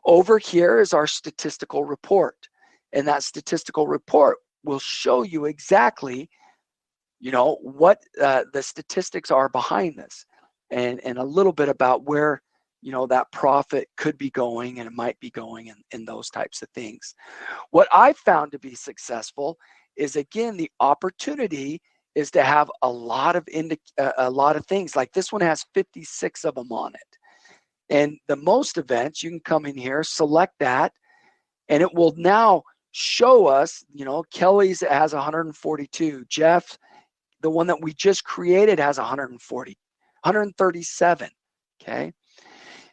Over here is our statistical report. And that statistical report will show you exactly, you know, what the statistics are behind this, and a little bit about where, you know, that profit could be going, and it might be going, in those types of things. What I found to be successful is, again, the opportunity is to have a lot of things. Like this one has 56 of them on it. And the most events, you can come in here, select that, and it will now show us, you know, Kelly's has 142. Geoff, the one that we just created, has 140, 137, okay?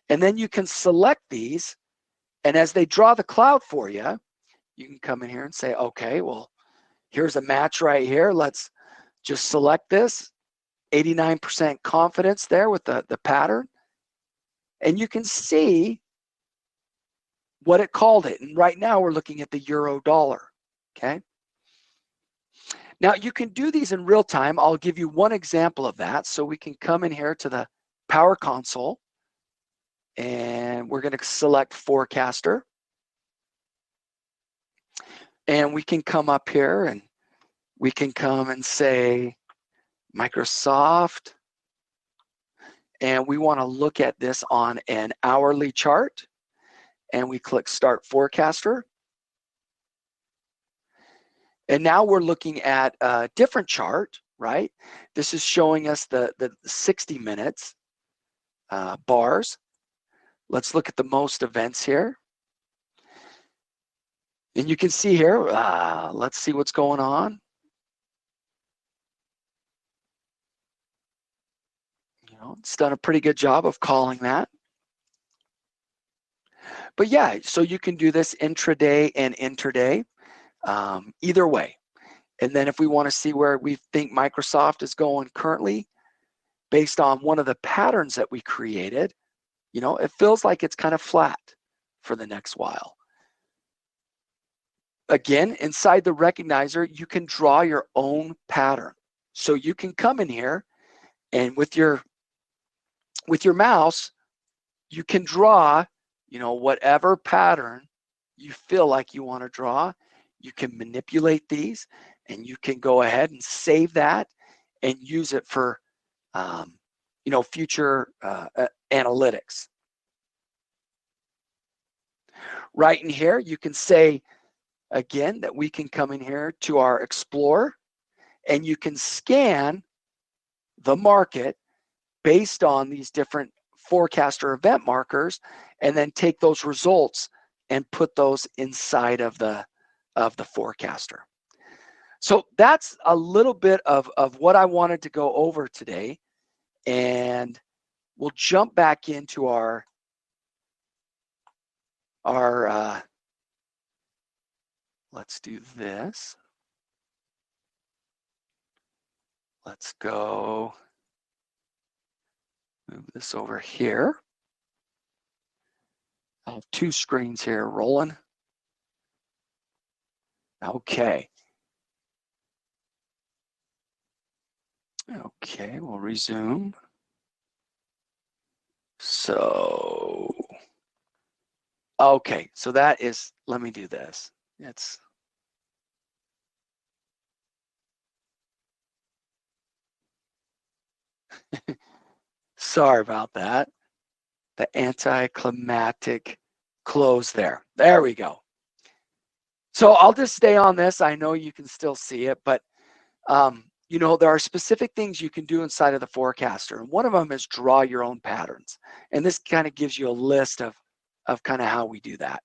And then you can select these, and as they draw the cloud for you, you can come in here and say, okay, well, here's a match right here. Let's just select this, 89% confidence there with the pattern. And you can see what it called it. And right now we're looking at the euro dollar, okay? Now you can do these in real time. I'll give you one example of that. So we can come in here to the Power Console, and we're going to select Forecaster. And we can come up here and we can come and say Microsoft. And we want to look at this on an hourly chart. And we click Start Forecaster. And now we're looking at a different chart, right? This is showing us the 60 minutes bars. Let's look at the most events here. And you can see here, let's see what's going on. You know, it's done a pretty good job of calling that. But yeah, so you can do this intraday and interday, either way. And then if we want to see where we think Microsoft is going currently, based on one of the patterns that we created, you know, it feels like it's kind of flat for the next while. Again, inside the recognizer, you can draw your own pattern. So you can come in here and with your mouse, you can draw, you know, whatever pattern you feel like you want to draw. You can manipulate these and you can go ahead and save that and use it for, you know, future analytics. Right in here, you can say, again, that we can come in here to our Explorer and you can scan the market based on these different forecaster event markers and then take those results and put those inside of the forecaster. So that's a little bit of what I wanted to go over today, and we'll jump back into our let's do this. Let's go move this over here. I have two screens here rolling. Okay. Okay, we'll resume. So, okay, so that is, let me do this. It's sorry about that. The anticlimactic close there. There we go. So I'll just stay on this. I know you can still see it, but you know, there are specific things you can do inside of the forecaster. And one of them is draw your own patterns. And this kind of gives you a list of kind of how we do that.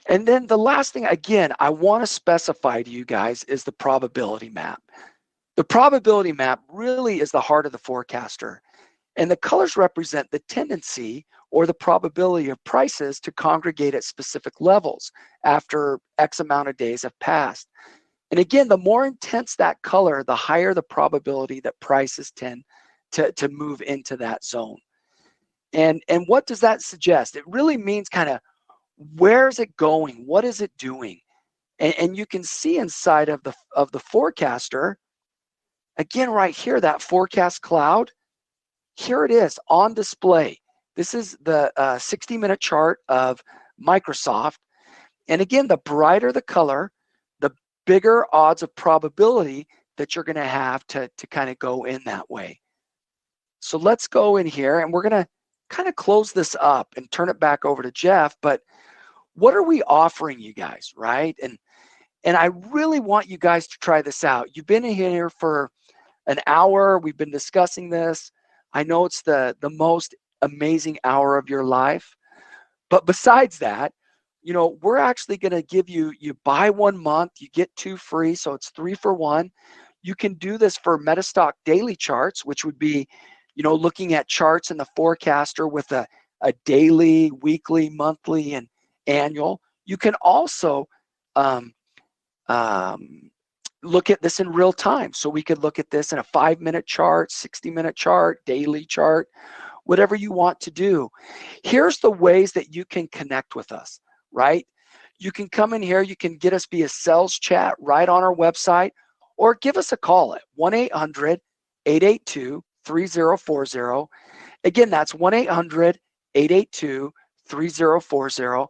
And then the last thing, again, I want to specify to you guys is the probability map. The probability map really is the heart of the forecaster. And the colors represent the tendency or the probability of prices to congregate at specific levels after X amount of days have passed. And again, the more intense that color, the higher the probability that prices tend to move into that zone. And what does that suggest? It really means kind of, where is it going? What is it doing? And you can see inside of the forecaster, again, right here, that forecast cloud, here it is on display. This is the 60-minute chart of Microsoft. And again, the brighter the color, the bigger odds of probability that you're going to have to kind of go in that way. So let's go in here and we're going to kind of close this up and turn it back over to Geoff. But what are we offering you guys, right? And I really want you guys to try this out. You've been in here for an hour. We've been discussing this. I know it's the most amazing hour of your life. But besides that, you know, we're actually going to give you buy 1 month, you get 2 free. So it's 3 for 1. You can do this for MetaStock daily charts, which would be, you know, looking at charts in the forecaster with a daily, weekly, monthly, and annual. You can also look at this in real time. So we could look at this in a 5-minute chart, 60-minute chart, daily chart, whatever you want to do. Here's the ways that you can connect with us, right? You can come in here, you can get us via sales chat right on our website, or give us a call at 1-800-882-3040. Again, that's 1-800-882-3040.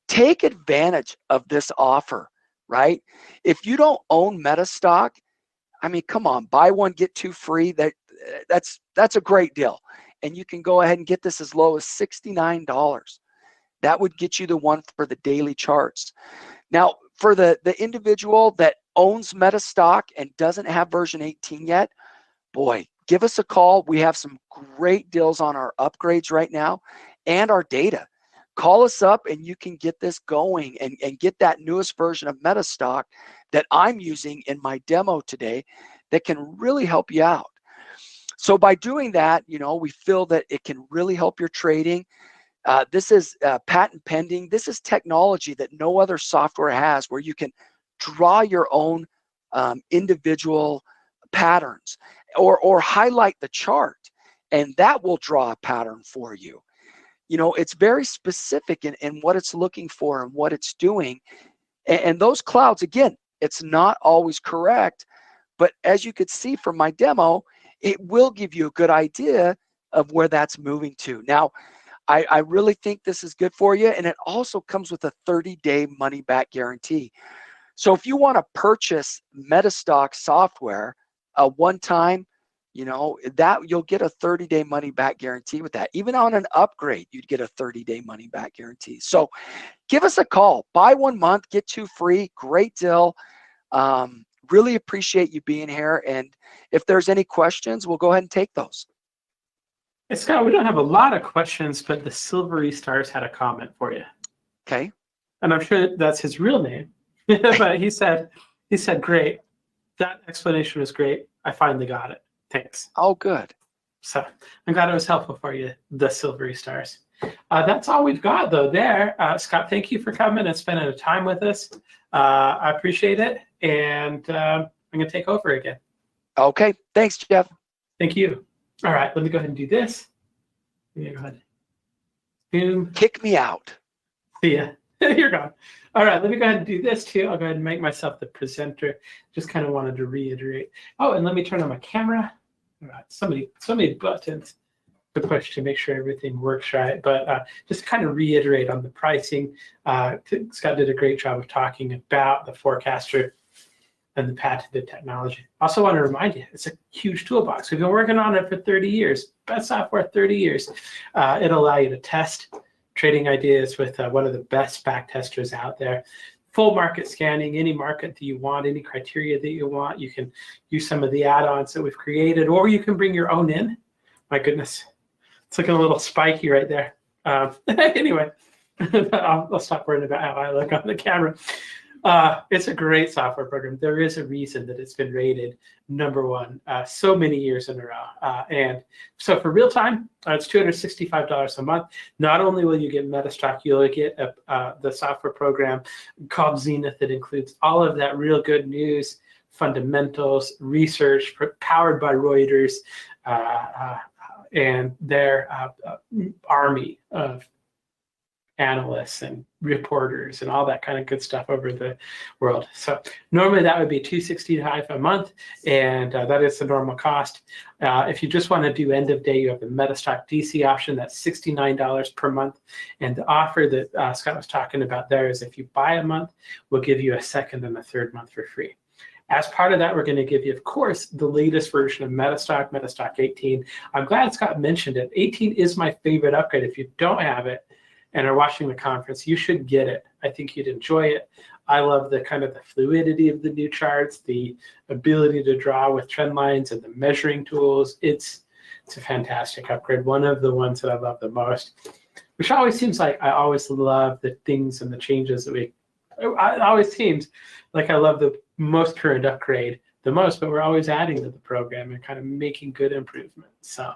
Take advantage of this offer, right? If you don't own MetaStock, I mean, come on, buy 1, get 2 free. That's a great deal. And you can go ahead and get this as low as $69. That would get you the one for the daily charts. Now, for the individual that owns MetaStock and doesn't have version 18 yet, boy, give us a call. We have some great deals on our upgrades right now and our data. call us up and you can get this going and get that newest version of MetaStock that I'm using in my demo today that can really help you out. So by doing that, we feel that it can really help your trading. This is patent pending. This is technology that no other software has, where you can draw your own individual patterns or highlight the chart, and that will draw a pattern for you. It's very specific in what it's looking for and what it's doing. And those clouds, again, it's not always correct, but as you could see from my demo, it will give you a good idea of where that's moving to. Now, I really think this is good for you, and it also comes with a 30-day money-back guarantee. So if you want to purchase MetaStock software one time, that you'll get a 30-day money-back guarantee with that. Even on an upgrade, you'd get a 30-day money-back guarantee. So give us a call. Buy 1 month, get 2 free. Great deal. Really appreciate you being here. And if there's any questions, we'll go ahead and take those. Hey, Scott, we don't have a lot of questions, but the Silvery Stars had a comment for you. Okay. And I'm sure that's his real name. But he said, great. That explanation was great. I finally got it. Thanks. Oh, good. So I'm glad it was helpful for you, the Silvery Stars. That's all we've got, though, there. Scott, thank you for coming and spending the time with us. I appreciate it. And I'm going to take over again. Okay. Thanks, Geoff. Thank you. All right. Let me go ahead and do this. Go ahead. Boom. Kick me out. See ya. You're gone. All right. Let me go ahead and do this, too. I'll go ahead and make myself the presenter. Just kind of wanted to reiterate. Oh, and let me turn on my camera. All right. So many buttons to push to make sure everything works right. But just kind of reiterate on the pricing. Scott did a great job of talking about the forecaster and the patented technology. Also want to remind you, it's a huge toolbox. We've been working on it for 30 years. Best software, 30 years. It'll allow you to test trading ideas with one of the best back testers out there. Full market scanning, any market that you want, any criteria that you want. You can use some of the add-ons that we've created, or you can bring your own in. My goodness, it's looking a little spiky right there. Anyway, I'll stop worrying about how I look on the camera. It's a great software program. There is a reason that it's been rated #1 so many years in a row. And so for real time, it's $265 a month. Not only will you get MetaStock, you'll get the software program called Zenith that includes all of that real good news, fundamentals, research powered by Reuters and their army of analysts and reporters and all that kind of good stuff over the world. So normally that would be $265 a month, and that is the normal cost. If you just want to do end of day, you have the MetaStock DC option. That's $69 per month. And the offer that Scott was talking about there is if you buy a month, we'll give you a second and a third month for free. As part of that, we're going to give you, of course, the latest version of MetaStock, MetaStock 18. I'm glad Scott mentioned it. 18 is my favorite upgrade. If you don't have it and are watching the conference, you should get it. I think you'd enjoy it. I love the kind of the fluidity of the new charts, the ability to draw with trend lines and the measuring tools. It's a fantastic upgrade. One of the ones that I love the most, which always seems like I always love the things and the changes that it always seems like I love the most current upgrade the most, but we're always adding to the program and kind of making good improvements. So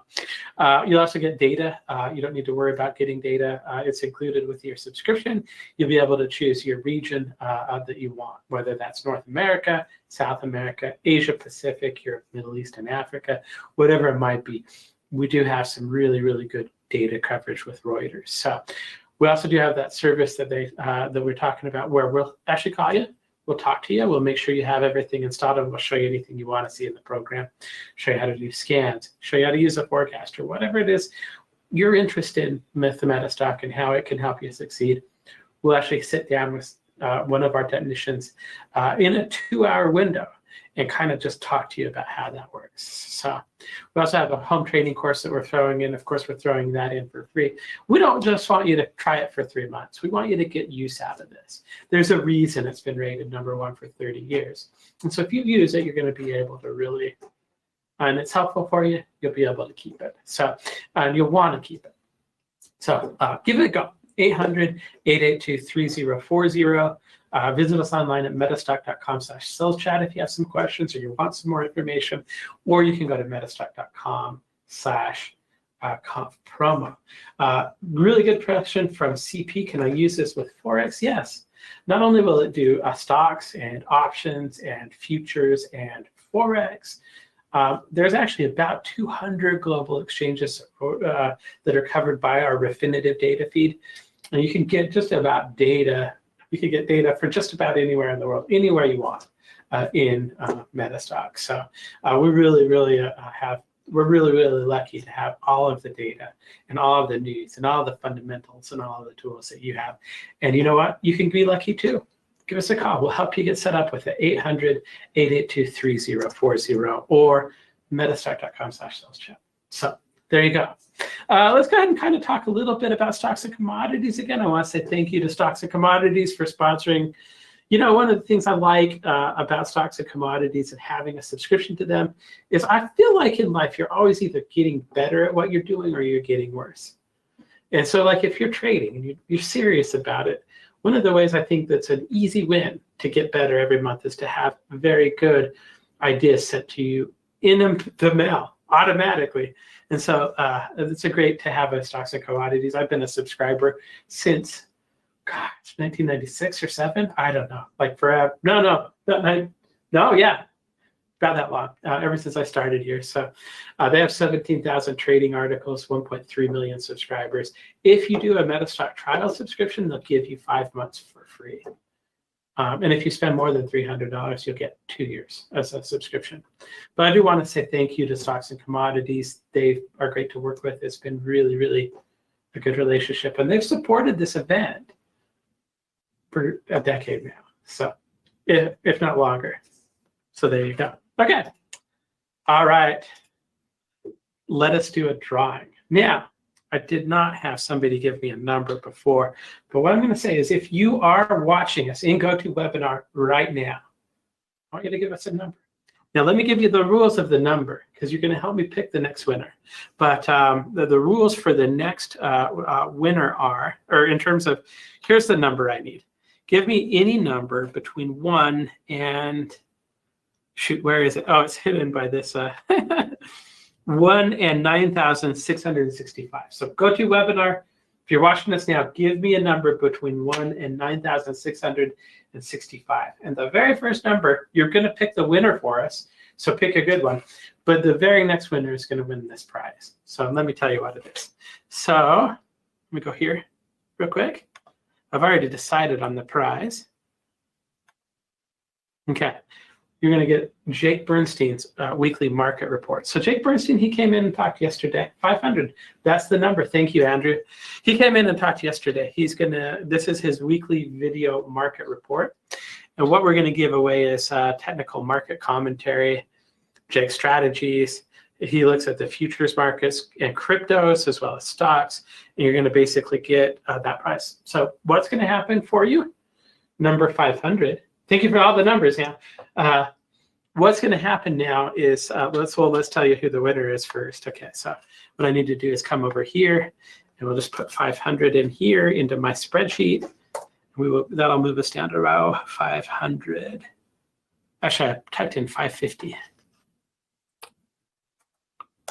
you'll also get data. You don't need to worry about getting data. It's included with your subscription. You'll be able to choose your region that you want, whether that's North America, South America, Asia Pacific, Europe, Middle East, and Africa, whatever it might be. We do have some really, really good data coverage with Reuters. So we also do have that service that we're talking about, where we'll actually call you. We'll talk to you. We'll make sure you have everything installed, and we'll show you anything you want to see in the program, show you how to do scans, show you how to use a forecaster, whatever it is you're interested in with the MetaStock and how it can help you succeed. We'll actually sit down with one of our technicians in a 2-hour window and kind of just talk to you about how that works. So we also have a home training course that we're throwing in. Of course, we're throwing that in for free. We don't just want you to try it for 3 months. We want you to get use out of this. There's a reason it's been rated #1 for 30 years. And so if you use it, you're going to be able to really, and it's helpful for you, you'll be able to keep it. So, and you'll want to keep it. So give it a go. 800-882-3040. Visit us online at metastock.com/sales chat if you have some questions or you want some more information, or you can go to metastock.com/conf promo. Really good question from CP. Can I use this with Forex? Yes. Not only will it do stocks and options and futures and Forex, there's actually about 200 global exchanges that are covered by our Refinitiv data feed. And you can get just about data. You can get data for just about anywhere in the world, anywhere you want in MetaStock. So we're really lucky to have all of the data and all of the news and all of the fundamentals and all of the tools that you have. And you know what? You can be lucky too. Give us a call. We'll help you get set up with it. 800-882-3040 or metastock.com/sales chat. So there you go. Let's go ahead and kind of talk a little bit about stocks and commodities again. I want to say thank you to Stocks and Commodities for sponsoring. You know, one of the things I like about stocks and commodities and having a subscription to them is I feel like in life you're always either getting better at what you're doing or you're getting worse. And so like if you're trading and you're serious about it, one of the ways I think that's an easy win to get better every month is to have very good ideas sent to you in the mail automatically. And so it's great to have a Stocks and Commodities. I've been a subscriber since, gosh, 1996 or 7. I don't know, like forever. No, yeah, about that long, ever since I started here. So they have 17,000 trading articles, 1.3 million subscribers. If you do a MetaStock trial subscription, they'll give you 5 months for free. And if you spend more than $300, you'll get 2 years as a subscription. But I do want to say thank you to Stocks and Commodities. They are great to work with. It's been really, really a good relationship. And they've supported this event for a decade now. So if not longer. So there you go. Okay. All right. Let us do a drawing. Now, I did not have somebody give me a number before, but what I'm going to say is if you are watching us in GoToWebinar right now, I want you to give us a number. Now, let me give you the rules of the number because you're going to help me pick the next winner. But the rules for the next winner are, or in terms of, here's the number I need. Give me any number between 1 and, shoot, where is it? Oh, it's hidden by this. 1 and 9,665. So GoToWebinar, if you're watching this now, give me a number between 1 and 9,665. And the very first number, you're going to pick the winner for us. So pick a good one. But the very next winner is going to win this prize. So let me tell you what it is. So let me go here real quick. I've already decided on the prize. Okay. You're going to get Jake Bernstein's weekly market report. So Jake Bernstein, he came in and talked yesterday. 500. That's the number. Thank you, Andrew. He came in and talked yesterday. This is his weekly video market report. And what we're going to give away is technical market commentary, Jake's strategies. He looks at the futures markets and cryptos as well as stocks. And you're going to basically get that price. So what's going to happen for you? Number 500. Thank you for all the numbers now. What's going to happen now is, let's tell you who the winner is first. Okay, so what I need to do is come over here, and we'll just put 500 in here into my spreadsheet. That'll move us down to row 500. Actually, I typed in 550.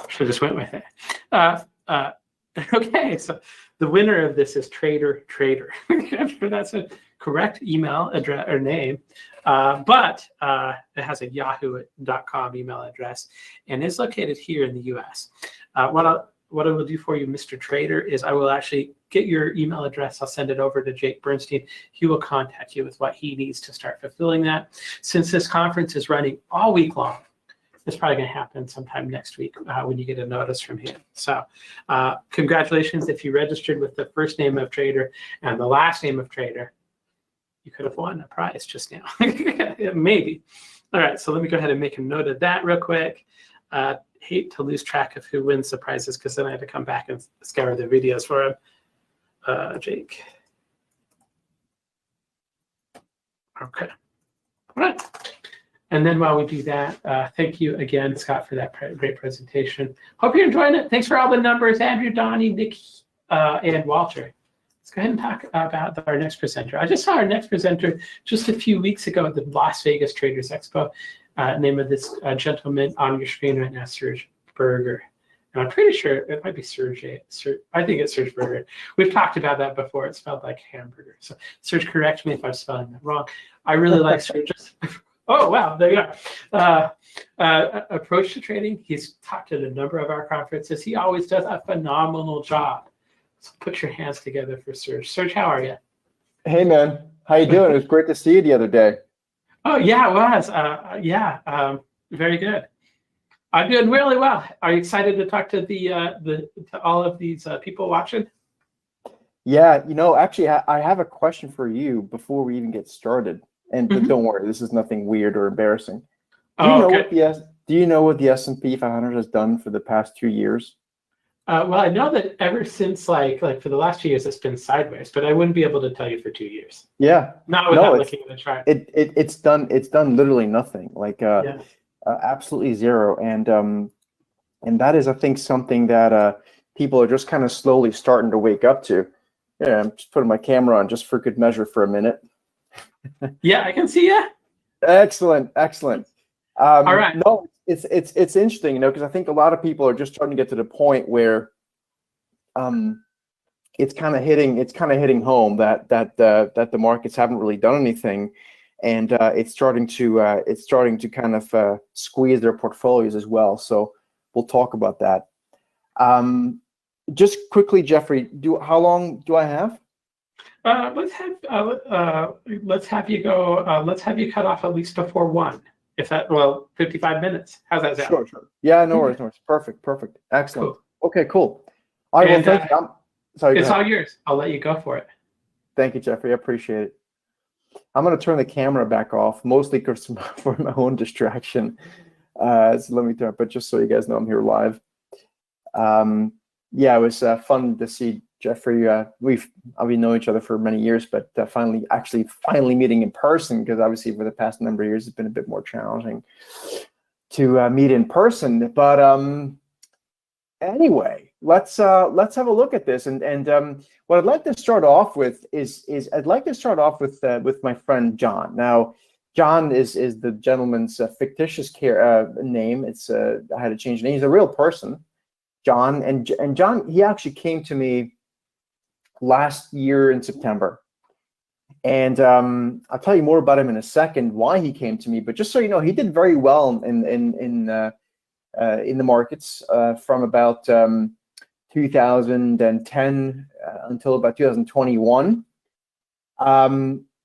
Should have just went with it. Okay, so the winner of this is Trader. That's a correct email address or name, but it has a yahoo.com email address and is located here in the US. What I will do for you, Mr. Trader, is I will actually get your email address. I'll send it over to Jake Bernstein. He will contact you with what he needs to start fulfilling that. Since this conference is running all week long, it's probably going to happen sometime next week when you get a notice from him. So congratulations if you registered with the first name of Trader and the last name of Trader. You could have won a prize just now. Maybe. All right, so let me go ahead and make a note of that real quick. Hate to lose track of who wins the prizes because then I have to come back and scour the videos for him. Jake. Okay. All right. And then while we do that, thank you again, Scott, for that great presentation. Hope you're enjoying it. Thanks for all the numbers, Andrew, Donnie, Nick, and Walter. let's go ahead and talk about our next presenter. I just saw our next presenter just a few weeks ago at the Las Vegas Traders Expo. Name of this gentleman on your screen right now, Serge Berger. And I'm pretty sure it might be Serge. I think it's Serge Berger. We've talked about that before. It's spelled like hamburger. So Serge, correct me if I'm spelling that wrong. I really like Serge. Oh, wow, there you go. Approach to trading. He's talked at a number of our conferences. He always does a phenomenal job. So put your hands together for Serge. Serge, how are you? Hey, man. How you doing? It was great to see you the other day. Oh, yeah, it was. Very good. I'm doing really well. Are you excited to talk to to all of these people watching? Yeah, actually, I have a question for you before we even get started. And don't worry, this is nothing weird or embarrassing. Do you know what the S&P 500 has done for the past 2 years? Well, I know that ever since like for the last 2 years, it's been sideways, but I wouldn't be able to tell you for 2 years. Yeah. Not without looking at the chart. It's done literally nothing. Absolutely zero. And that is, I think, something that people are just kind of slowly starting to wake up to. Yeah, I'm just putting my camera on just for good measure for a minute. Yeah, I can see you. Excellent. All right. No, it's interesting, because I think a lot of people are just starting to get to the point where it's kind of hitting home that the markets haven't really done anything, and it's starting to kind of squeeze their portfolios as well. So we'll talk about that. Just quickly, Jeffrey, how long do I have? Let's have you go. Let's have you cut off at least before 1. 55 minutes. How's that sound? Sure. Yeah, no worries. Perfect. Excellent. Cool. Okay, cool. All right, well, thank you. Sorry. It's all yours. I'll let you go for it. Thank you, Jeffrey. I appreciate it. I'm going to turn the camera back off, mostly for my own distraction. So let me turn it, but just so you guys know, I'm here live. Yeah, it was fun to see Jeffrey. We've known each other for many years, but finally meeting in person, because obviously for the past number of years it's been a bit more challenging to meet in person. But anyway, let's have a look at this. And what I'd like to start off with is with my friend John. Now, John is the gentleman's fictitious name. I had to change the name. He's a real person, John. And John, he actually came to me last year in September, and I'll tell you more about him in a second, why he came to me. But just so you know, he did very well in the markets from about 2010 until about 2021.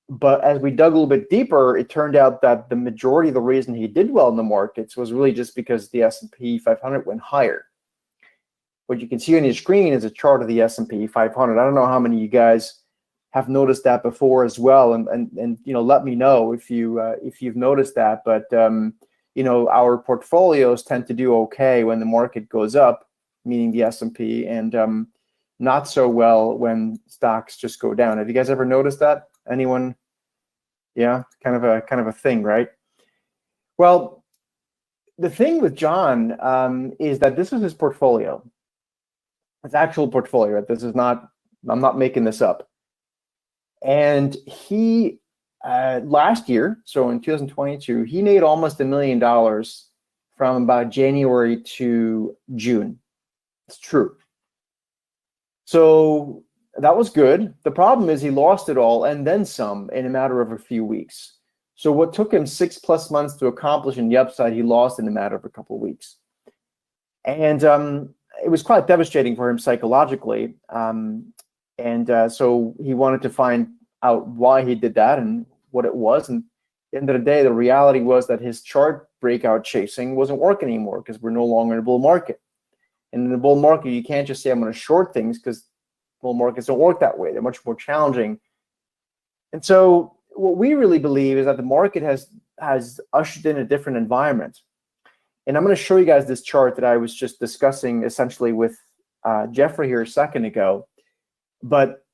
But as we dug a little bit deeper, it turned out that the majority of the reason he did well in the markets was really just because the S&P 500 went higher. What you can see on your screen is a chart of the S&P 500. I don't know how many of you guys have noticed that before as well, and let me know if you've noticed that. But our portfolios tend to do okay when the market goes up, meaning the S&P, and not so well when stocks just go down. Have you guys ever noticed that? Anyone? Yeah, kind of a thing, right? Well, the thing with John is that this is his portfolio. His actual portfolio. This is not, I'm not making this up. And he, last year, so in 2022, he made almost $1 million from about January to June. It's true. So that was good. The problem is he lost it all and then some in a matter of a few weeks. So what took him 6+ months to accomplish in the upside, he lost in a matter of a couple of weeks. And it was quite devastating for him psychologically. So he wanted to find out why he did that and what it was. And at the end of the day, the reality was that his chart breakout chasing wasn't working anymore, because we're no longer in a bull market. And in the bull market, you can't just say, I'm going to short things, because bull markets don't work that way. They're much more challenging. And so what we really believe is that the market has ushered in a different environment. And I'm going to show you guys this chart that I was just discussing essentially with Jeffrey here a second ago. But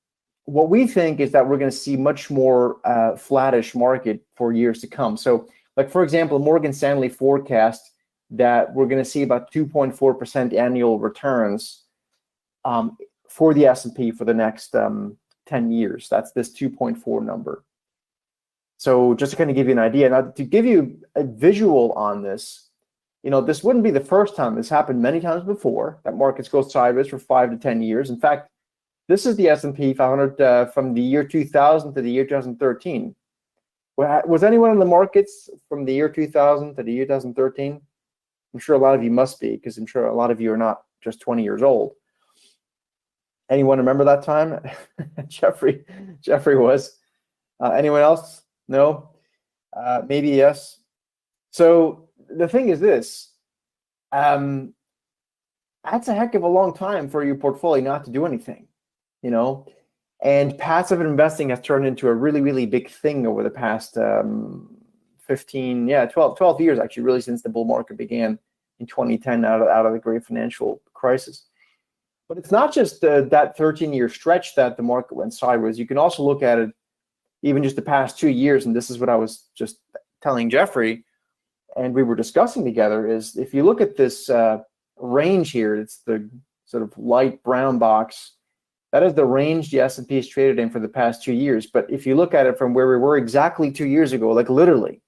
what we think is that we're going to see much more flattish market for years to come. So, like, for example, Morgan Stanley forecast that we're going to see about 2.4% annual returns for the S&P for the next 10 years. That's this 2.4 number. So just to kind of give you an idea, now to give you a visual on this, this wouldn't be the first time. This happened many times before, that markets go sideways for 5 to 10 years. In fact, this is the S&P 500 from the year 2000 to the year 2013. Was anyone in the markets from the year 2000 to the year 2013? I'm sure a lot of you must be, because I'm sure a lot of you are not just 20 years old. Anyone remember that time? Jeffrey was. Anyone else? No? Maybe yes. So the thing is this. That's a heck of a long time for your portfolio not to do anything, And passive investing has turned into a really, really big thing over the past 12 years, actually, really, since the bull market began in 2010 out of the great financial crisis. But it's not just that 13-year stretch that the market went sideways. You can also look at it even just the past 2 years, and this is what I was just telling Jeffrey, and we were discussing together, is if you look at this range here, it's the sort of light brown box. That is the range the S&P has traded in for the past 2 years. But if you look at it from where we were exactly 2 years ago, like literally,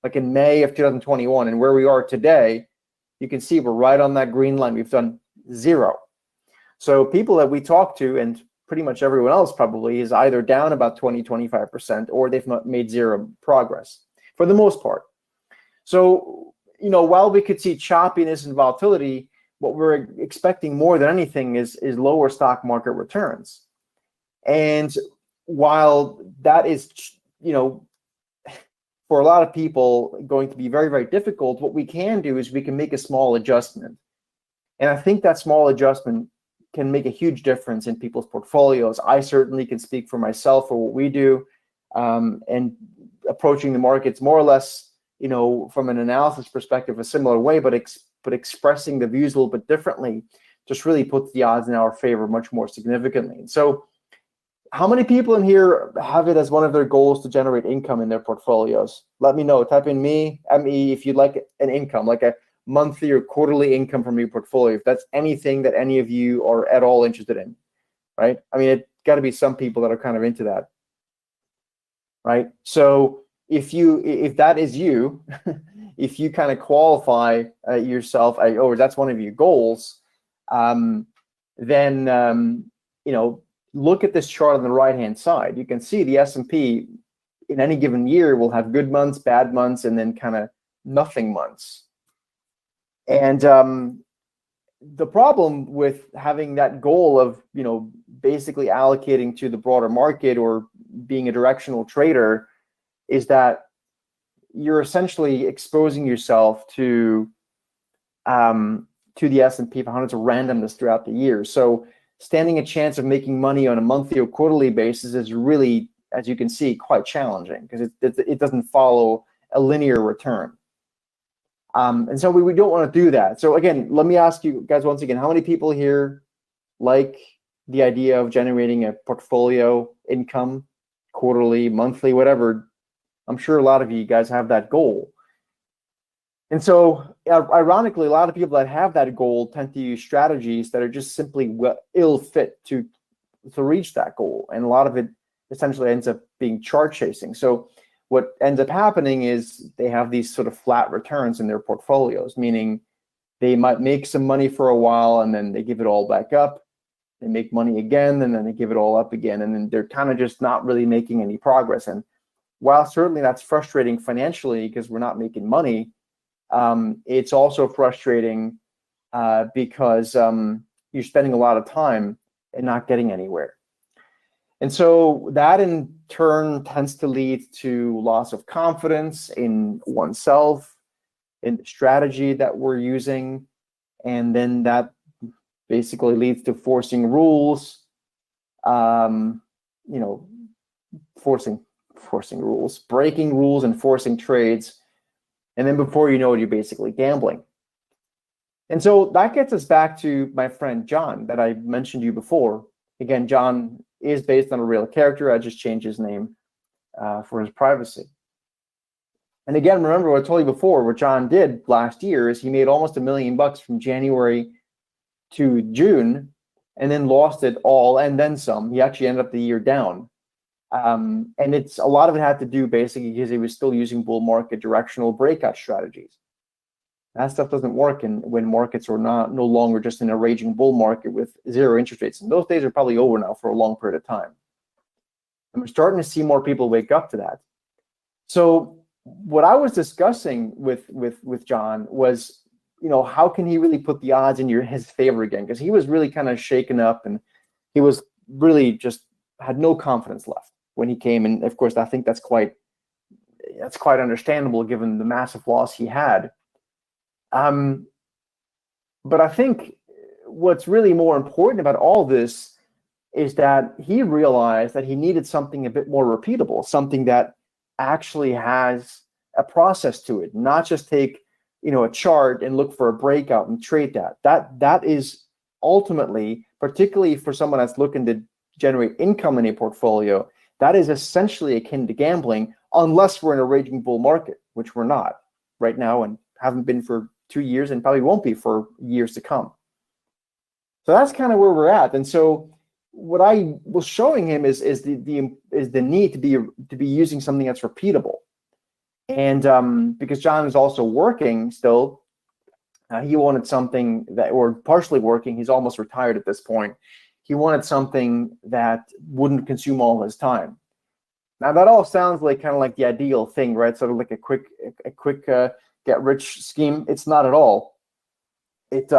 like in May of 2021, and where we are today, you can see we're right on that green line. We've done zero. So people that we talk to, and pretty much everyone else probably, is either down about 20-25%, or they've not made zero progress for the most part. So, while we could see choppiness and volatility, what we're expecting more than anything is lower stock market returns. And while that is, for a lot of people going to be very, very difficult, what we can do is we can make a small adjustment. And I think that small adjustment can make a huge difference in people's portfolios. I certainly can speak for myself for what we do, and approaching the markets more or less, from an analysis perspective, a similar way, but expressing the views a little bit differently just really puts the odds in our favor much more significantly. So how many people in here have it as one of their goals to generate income in their portfolios? Let me know. Type in ME if you'd like an income, like a monthly or quarterly income from your portfolio, if that's anything that any of you are at all interested in, right? I mean, it's got to be some people that are kind of into that, right? So if that is you, if you kind of qualify yourself, or that's one of your goals, then look at this chart on the right-hand side. You can see the S&P in any given year will have good months, bad months, and then kind of nothing months. And the problem with having that goal of, basically allocating to the broader market or being a directional trader is that you're essentially exposing yourself to the S&P 500 to randomness throughout the year. So standing a chance of making money on a monthly or quarterly basis is really, as you can see, quite challenging because it doesn't follow a linear return. And so we don't want to do that. So again, let me ask you guys once again, how many people here like the idea of generating a portfolio income, quarterly, monthly, whatever? I'm sure a lot of you guys have that goal. And so ironically, a lot of people that have that goal tend to use strategies that are just simply ill fit to reach that goal. And a lot of it essentially ends up being chart chasing. So what ends up happening is they have these sort of flat returns in their portfolios, meaning they might make some money for a while and then they give it all back up. They make money again and then they give it all up again. And then they're kind of just not really making any progress. And while certainly that's frustrating financially because we're not making money, it's also frustrating because you're spending a lot of time and not getting anywhere. And so that in turn tends to lead to loss of confidence in oneself, in the strategy that we're using. And then that basically leads to forcing rules, forcing rules, breaking rules and forcing trades. And then before you know it, you're basically gambling. And so that gets us back to my friend John that I mentioned to you before. Again, John is based on a real character. I just changed his name for his privacy. And again, remember what I told you before, what John did last year is he made almost $1 million from January to June and then lost it all and then some. He actually ended up the year down. And it's a lot of it had to do basically because he was still using bull market directional breakout strategies. That stuff doesn't work when markets are no longer just in a raging bull market with zero interest rates. And those days are probably over now for a long period of time. And we're starting to see more people wake up to that. So what I was discussing with John was, how can he really put the odds in his favor again? Because he was really kind of shaken up, and he was really just had no confidence left when he came. And of course, I think that's quite understandable given the massive loss he had. But I think what's really more important about all this is that he realized that he needed something a bit more repeatable, something that actually has a process to it, not just take a chart and look for a breakout and trade that. That is ultimately, particularly for someone that's looking to generate income in a portfolio, that is essentially akin to gambling, unless we're in a raging bull market, which we're not right now and haven't been for 2 years and probably won't be for years to come. So that's kind of where we're at. And so what I was showing him is the need to be using something that's repeatable. And because John is also working still, he wanted something that, or partially working, he's almost retired at this point. He wanted something that wouldn't consume all his time. Now that all sounds like kind of like the ideal thing, right? Sort of like a quick get rich scheme. It's not at all. It's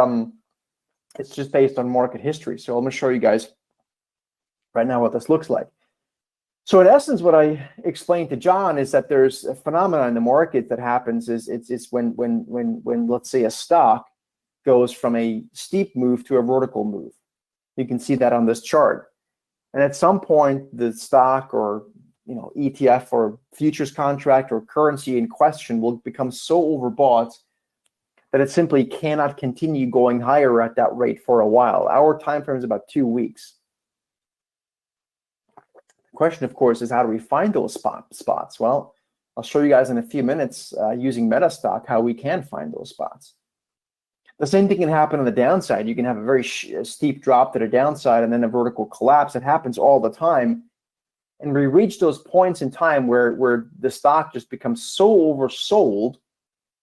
just based on market history. So I'm going to show you guys right now what this looks like. So in essence, what I explained to John is that there's a phenomenon in the market that happens is it's when let's say a stock goes from a steep move to a vertical move. You can see that on this chart. And at some point, the stock or ETF or futures contract or currency in question will become so overbought that it simply cannot continue going higher at that rate for a while. Our time frame is about 2 weeks. The question, of course, is how do we find those spots? Well, I'll show you guys in a few minutes using MetaStock how we can find those spots. The same thing can happen on the downside. You can have a very steep drop to the downside and then a vertical collapse. It happens all the time. And we reach those points in time where the stock just becomes so oversold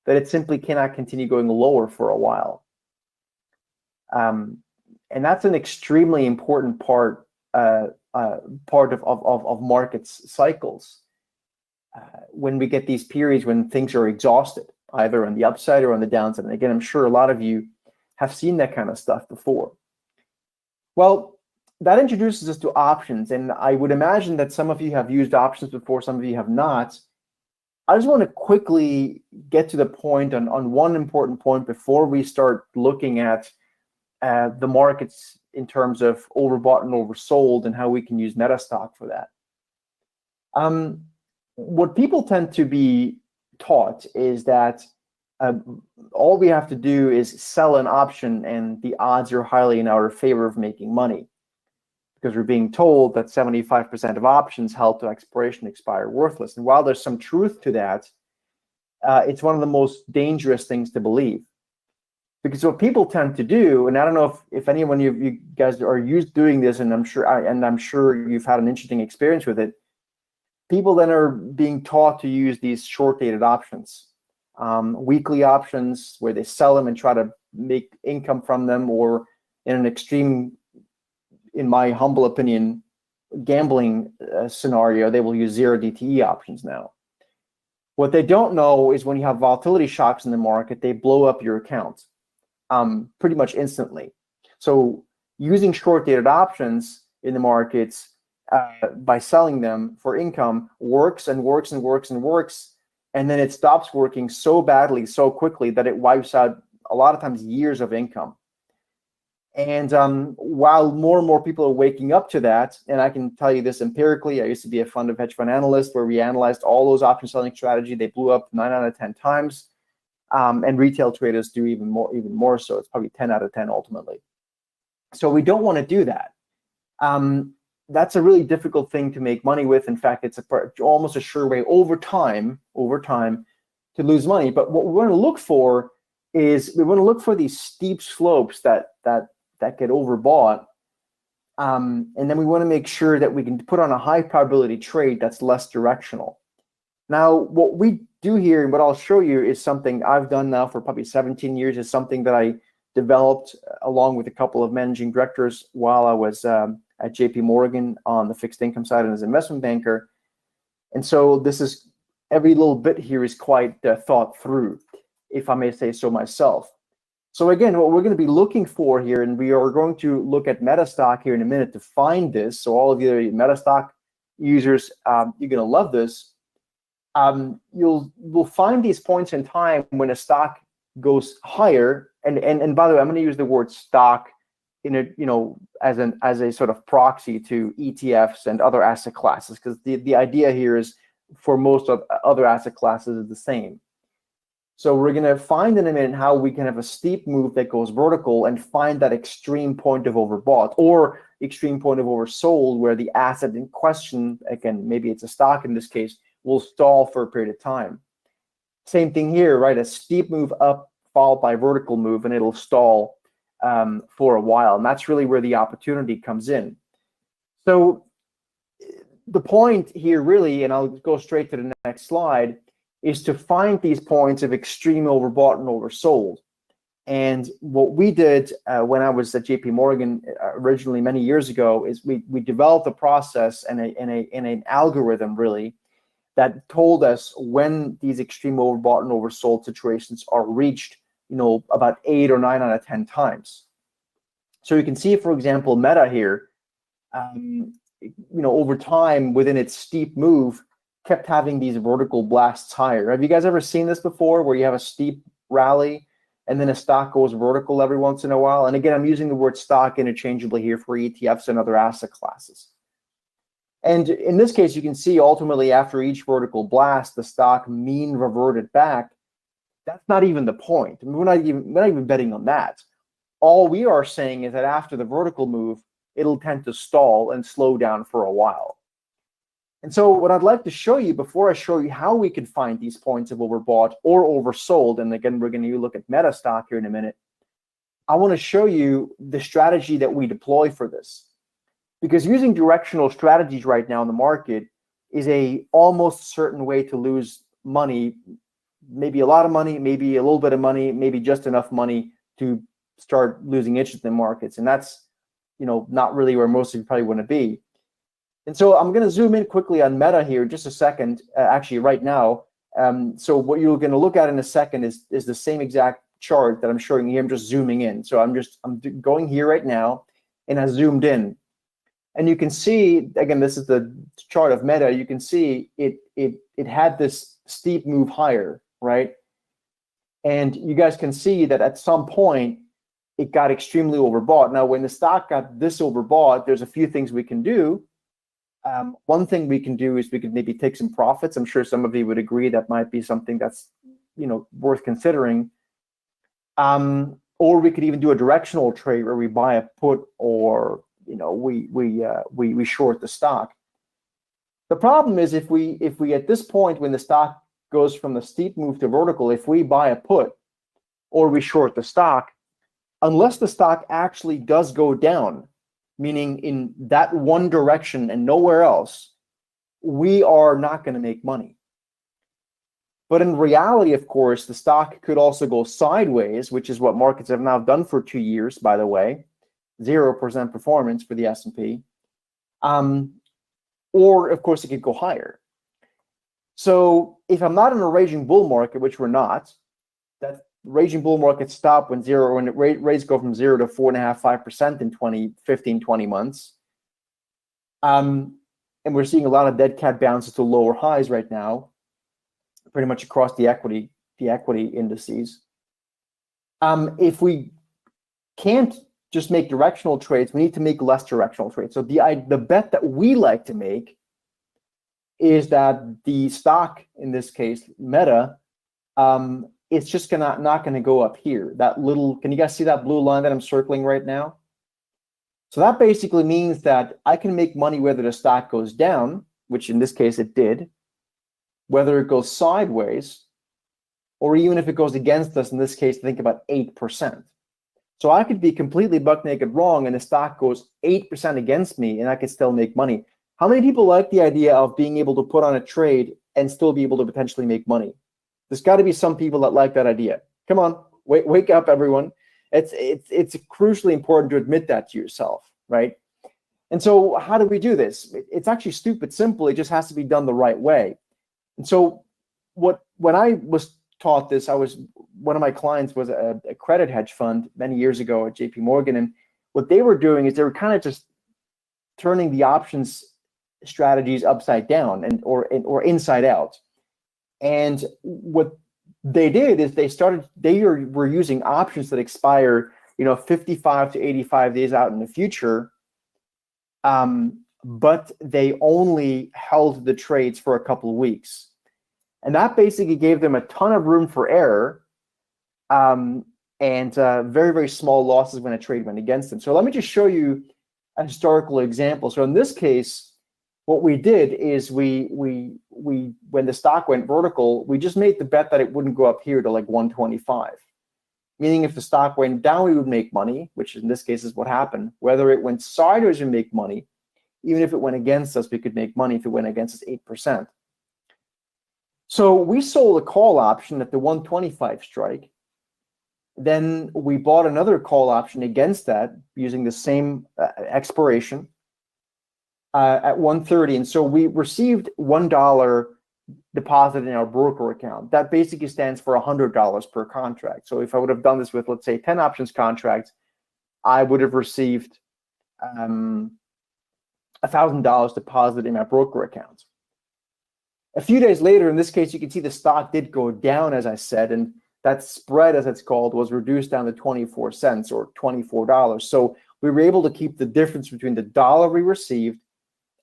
that it simply cannot continue going lower for a while. And that's an extremely important part of markets cycles. When we get these periods when things are exhausted, either on the upside or on the downside. And again, I'm sure a lot of you have seen that kind of stuff before. Well, that introduces us to options. And I would imagine that some of you have used options before, some of you have not. I just want to quickly get to the point on one important point before we start looking at the markets in terms of overbought and oversold and how we can use MetaStock for that. What people tend to be taught is that all we have to do is sell an option and the odds are highly in our favor of making money, because we're being told that 75% of options held to expiration expire worthless. And while there's some truth to that, it's one of the most dangerous things to believe. Because what people tend to do, and I don't know if anyone you guys are used doing this, and I'm sure you've had an interesting experience with it. People then are being taught to use these short-dated options, weekly options where they sell them and try to make income from them, or in an extreme, in my humble opinion, gambling scenario, they will use zero DTE options now. What they don't know is when you have volatility shocks in the market, they blow up your account pretty much instantly. So using short-dated options in the markets by selling them for income works and works and works and works, and then it stops working so badly, so quickly that it wipes out a lot of times years of income. And while more and more people are waking up to that, and I can tell you this empirically, I used to be a fund of hedge fund analyst where we analyzed all those option selling strategy. They blew up 9 out of 10 times, and retail traders do even more so. It's probably 10 out of 10 ultimately. So we don't want to do that. That's a really difficult thing to make money with. In fact, it's almost a sure way over time to lose money. But what we want to look for is we want to look for these steep slopes that get overbought And then we want to make sure that we can put on a high probability trade that's less directional. Now, what we do here and what I'll show you is something I've done now for probably 17 years. Is something that I developed along with a couple of managing directors while I was at JP Morgan on the fixed income side and as an investment banker. And so this is, every little bit here is quite thought through, if I may say so myself. So again, what we're going to be looking for here, and we are going to look at MetaStock here in a minute to find this. So all of you MetaStock users, you're going to love this. You'll find these points in time when a stock goes higher. And by the way, I'm going to use the word stock in a, you know, as a sort of proxy to ETFs and other asset classes, because the idea here is for most of other asset classes is the same. So we're going to find in a minute how we can have a steep move that goes vertical and find that extreme point of overbought or extreme point of oversold, where the asset in question, again, maybe it's a stock in this case, will stall for a period of time. Same thing here, right? A steep move up followed by a vertical move, and it'll stall for a while. And that's really where the opportunity comes in. So the point here really, and I'll go straight to the next slide, is to find these points of extreme overbought and oversold. And what we did when I was at JP Morgan originally many years ago is we developed a process and an algorithm really that told us when these extreme overbought and oversold situations are reached, you know, about 8 or 9 out of 10 times. So you can see, for example, Meta here, you know, over time within its steep move, kept having these vertical blasts higher. Have you guys ever seen this before, where you have a steep rally and then a stock goes vertical every once in a while? And again, I'm using the word stock interchangeably here for ETFs and other asset classes. And in this case, you can see ultimately after each vertical blast, the stock mean reverted back. That's not even the point. I mean, we're not even betting on that. All we are saying is that after the vertical move, it'll tend to stall and slow down for a while. And so what I'd like to show you before I show you how we can find these points of overbought or oversold, and again, we're going to look at MetaStock here in a minute, I want to show you the strategy that we deploy for this. Because using directional strategies right now in the market is a almost certain way to lose money, maybe a lot of money, maybe a little bit of money, maybe just enough money to start losing interest in markets. And that's, you know, not really where most of you probably want to be. And so I'm going to zoom in quickly on Meta here just a second, actually right now. So what you're going to look at in a second is the same exact chart that I'm showing you. I'm just zooming in. So I'm going here right now, and I zoomed in. And you can see, again, this is the chart of Meta. You can see it had this steep move higher, right? And you guys can see that at some point, it got extremely overbought. Now, when the stock got this overbought, there's a few things we can do. One thing we can do is we could maybe take some profits. I'm sure some of you would agree that might be something that's, you know, worth considering. Or we could even do a directional trade where we buy a put, or, you know, we short the stock. The problem is if we at this point when the stock goes from the steep move to vertical, if we buy a put or we short the stock, unless the stock actually does go down, meaning in that one direction and nowhere else, we are not going to make money. But in reality, of course, the stock could also go sideways, which is what markets have now done for 2 years, by the way, 0% performance for the S&P. Or, of course, it could go higher. So if I'm not in a raging bull market, which we're not, that raging bull market stop when rates go from 0 to 4.5%, 5% in 15-20 months. And we're seeing a lot of dead cat bounces to lower highs right now, pretty much across the equity indices. If we can't just make directional trades, we need to make less directional trades. So the bet that we like to make is that the stock, in this case, Meta, it's just not going to go up here. That little, can you guys see that blue line that I'm circling right now? So that basically means that I can make money whether the stock goes down, which in this case it did, whether it goes sideways, or even if it goes against us, in this case, think about 8%. So I could be completely buck naked wrong and the stock goes 8% against me and I could still make money. How many people like the idea of being able to put on a trade and still be able to potentially make money? There's got to be some people that like that idea. Come on, wake up, everyone. It's crucially important to admit that to yourself, right? And so how do we do this? It's actually stupid simple. It just has to be done the right way. And so when I was taught this, one of my clients was a credit hedge fund many years ago at JP Morgan. And what they were doing is they were kind of just turning the options strategies upside down or inside out. And what they did is they were using options that expire, 55 to 85 days out in the future. But they only held the trades for a couple of weeks. And that basically gave them a ton of room for error and very, very small losses when a trade went against them. So let me just show you a historical example. So in this case, what we did is we when the stock went vertical, we just made the bet that it wouldn't go up here to like 125. Meaning if the stock went down, we would make money, which in this case is what happened. Whether it went sideways, we make money. Even if it went against us, we could make money if it went against us 8%. So we sold a call option at the 125 strike. Then we bought another call option against that using the same expiration at 130. And so we received $1 deposit in our broker account. That basically stands for $100 per contract. So if I would have done this with, let's say, 10 options contracts, I would have received $1,000 deposit in my broker account. A few days later, in this case, you can see the stock did go down, as I said, and that spread, as it's called, was reduced down to 24 cents or $24. So we were able to keep the difference between the dollar we received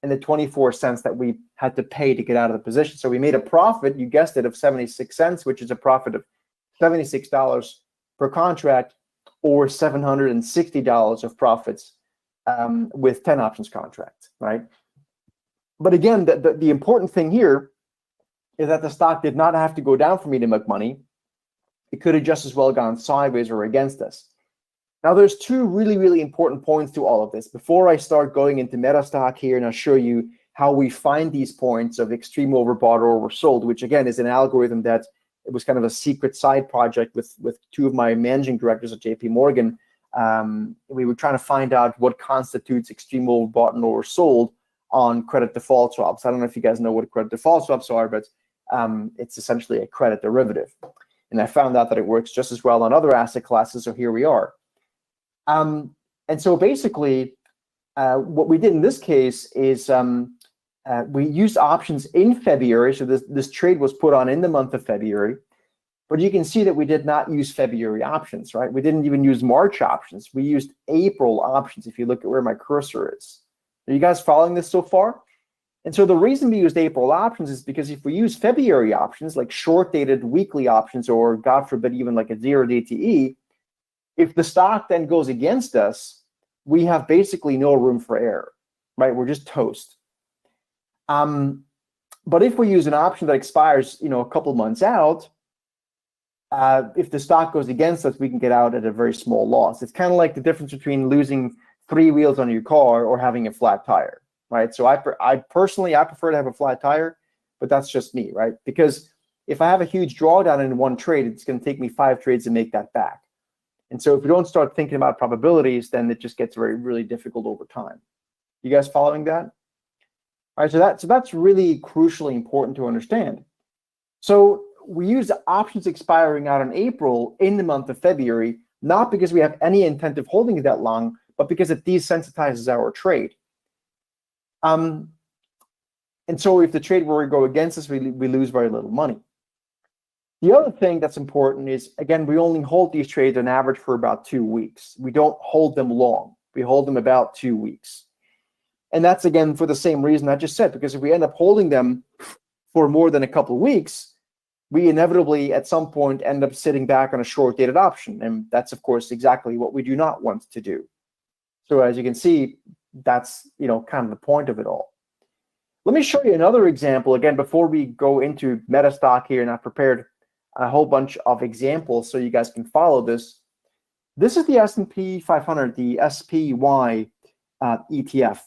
and the 24 cents that we had to pay to get out of the position. So we made a profit, you guessed it, of 76 cents, which is a profit of $76 per contract, or $760 of profits with 10 options contracts, right? But again, the important thing here is that the stock did not have to go down for me to make money. It could have just as well gone sideways or against us. Now, there's two really, really important points to all of this. Before I start going into MetaStock here, and I'll show you how we find these points of extreme overbought or oversold, which again is an algorithm that it was kind of a secret side project with two of my managing directors at JP Morgan. We were trying to find out what constitutes extreme overbought and oversold on credit default swaps. I don't know if you guys know what credit default swaps are, but it's essentially a credit derivative. And I found out that it works just as well on other asset classes, so here we are. And so basically, what we did in this case is we used options in February. So this trade was put on in the month of February. But you can see that we did not use February options, right? We didn't even use March options. We used April options, if you look at where my cursor is. Are you guys following this so far? And so the reason we used April options is because if we use February options, like short-dated weekly options, or God forbid, even like a zero-day TE, if the stock then goes against us, we have basically no room for error, right? We're just toast. But if we use an option that expires, a couple months out, if the stock goes against us, we can get out at a very small loss. It's kind of like the difference between losing 3 wheels on your car or having a flat tire, right? So I personally prefer to have a flat tire, but that's just me, right? Because if I have a huge drawdown in one trade, it's going to take me 5 trades to make that back. And so if we don't start thinking about probabilities, then it just gets really difficult over time. You guys following that? All right, so that's really crucially important to understand. So we use options expiring out in April in the month of February, not because we have any intent of holding it that long, but because it desensitizes our trade. And so if the trade were to go against us, we lose very little money. The other thing that's important is, again, we only hold these trades on average for about 2 weeks. We don't hold them long. We hold them about 2 weeks. And that's, again, for the same reason I just said, because if we end up holding them for more than a couple of weeks, we inevitably at some point end up sitting back on a short-dated option. And that's, of course, exactly what we do not want to do. So as you can see, that's kind of the point of it all. Let me show you another example, again, before we go into MetaStock here, and I've prepared a whole bunch of examples so you guys can follow this. this is the S&P 500, the SPY ETF.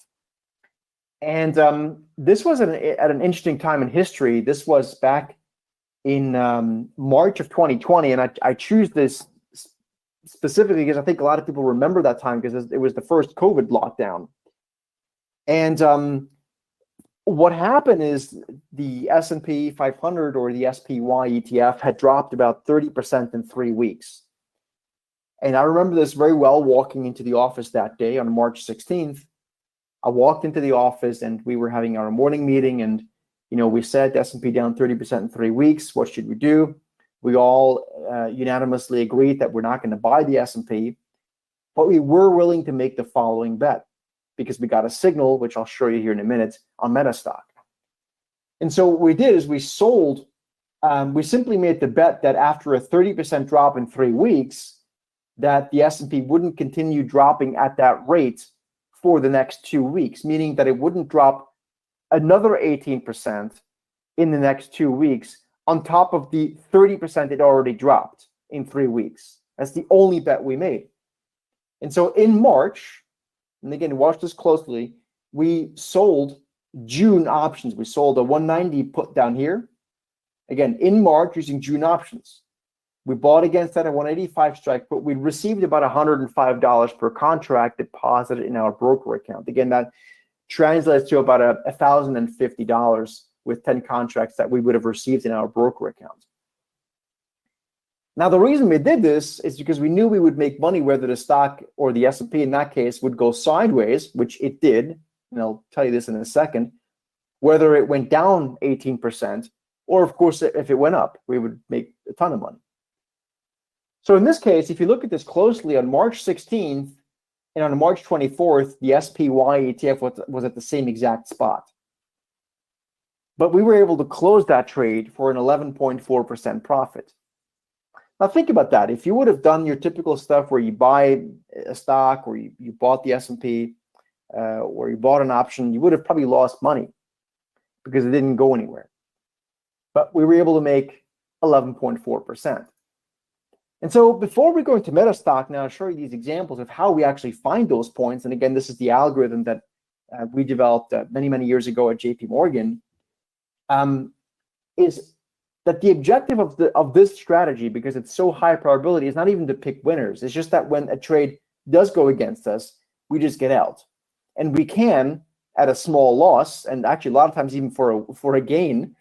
And this was at an interesting time in history. This was back in March of 2020. And I choose this specifically because I think a lot of people remember that time because it was the first COVID lockdown. And what happened is the S&P 500 or the SPY ETF had dropped about 30% in 3 weeks. And I remember this very well, walking into the office that day on March 16th. I walked into the office and we were having our morning meeting, and we said S&P down 30% in 3 weeks. What should we do? We all unanimously agreed that we're not going to buy the S&P, but we were willing to make the following bet because we got a signal, which I'll show you here in a minute, on MetaStock. And so what we did is we sold. We simply made the bet that after a 30% drop in 3 weeks, that the S&P wouldn't continue dropping at that rate for the next 2 weeks, meaning that it wouldn't drop another 18% in the next 2 weeks on top of the 30% it already dropped in 3 weeks. That's the only bet we made. And so in March, and again, watch this closely, we sold June options. We sold a 190 put down here. Again, in March using June options. We bought against that at 185 strike, but we received about $105 per contract deposited in our broker account. Again, that translates to about $1,050 with 10 contracts that we would have received in our broker account. Now, the reason we did this is because we knew we would make money whether the stock or the S&P in that case would go sideways, which it did, and I'll tell you this in a second, whether it went down 18%, or of course, if it went up, we would make a ton of money. So in this case, if you look at this closely, on March 16th and on March 24th, the SPY ETF was at the same exact spot. But we were able to close that trade for an 11.4% profit. Now think about that. If you would have done your typical stuff where you buy a stock or you bought the S&P or you bought an option, you would have probably lost money because it didn't go anywhere. But we were able to make 11.4%. And so before we go into MetaStock, now I'll show you these examples of how we actually find those points. And again, this is the algorithm that we developed many, many years ago at JP Morgan, is that the objective of this strategy, because it's so high probability, is not even to pick winners. It's just that when a trade does go against us, we just get out. And we can, at a small loss, and actually a lot of times even for a gain,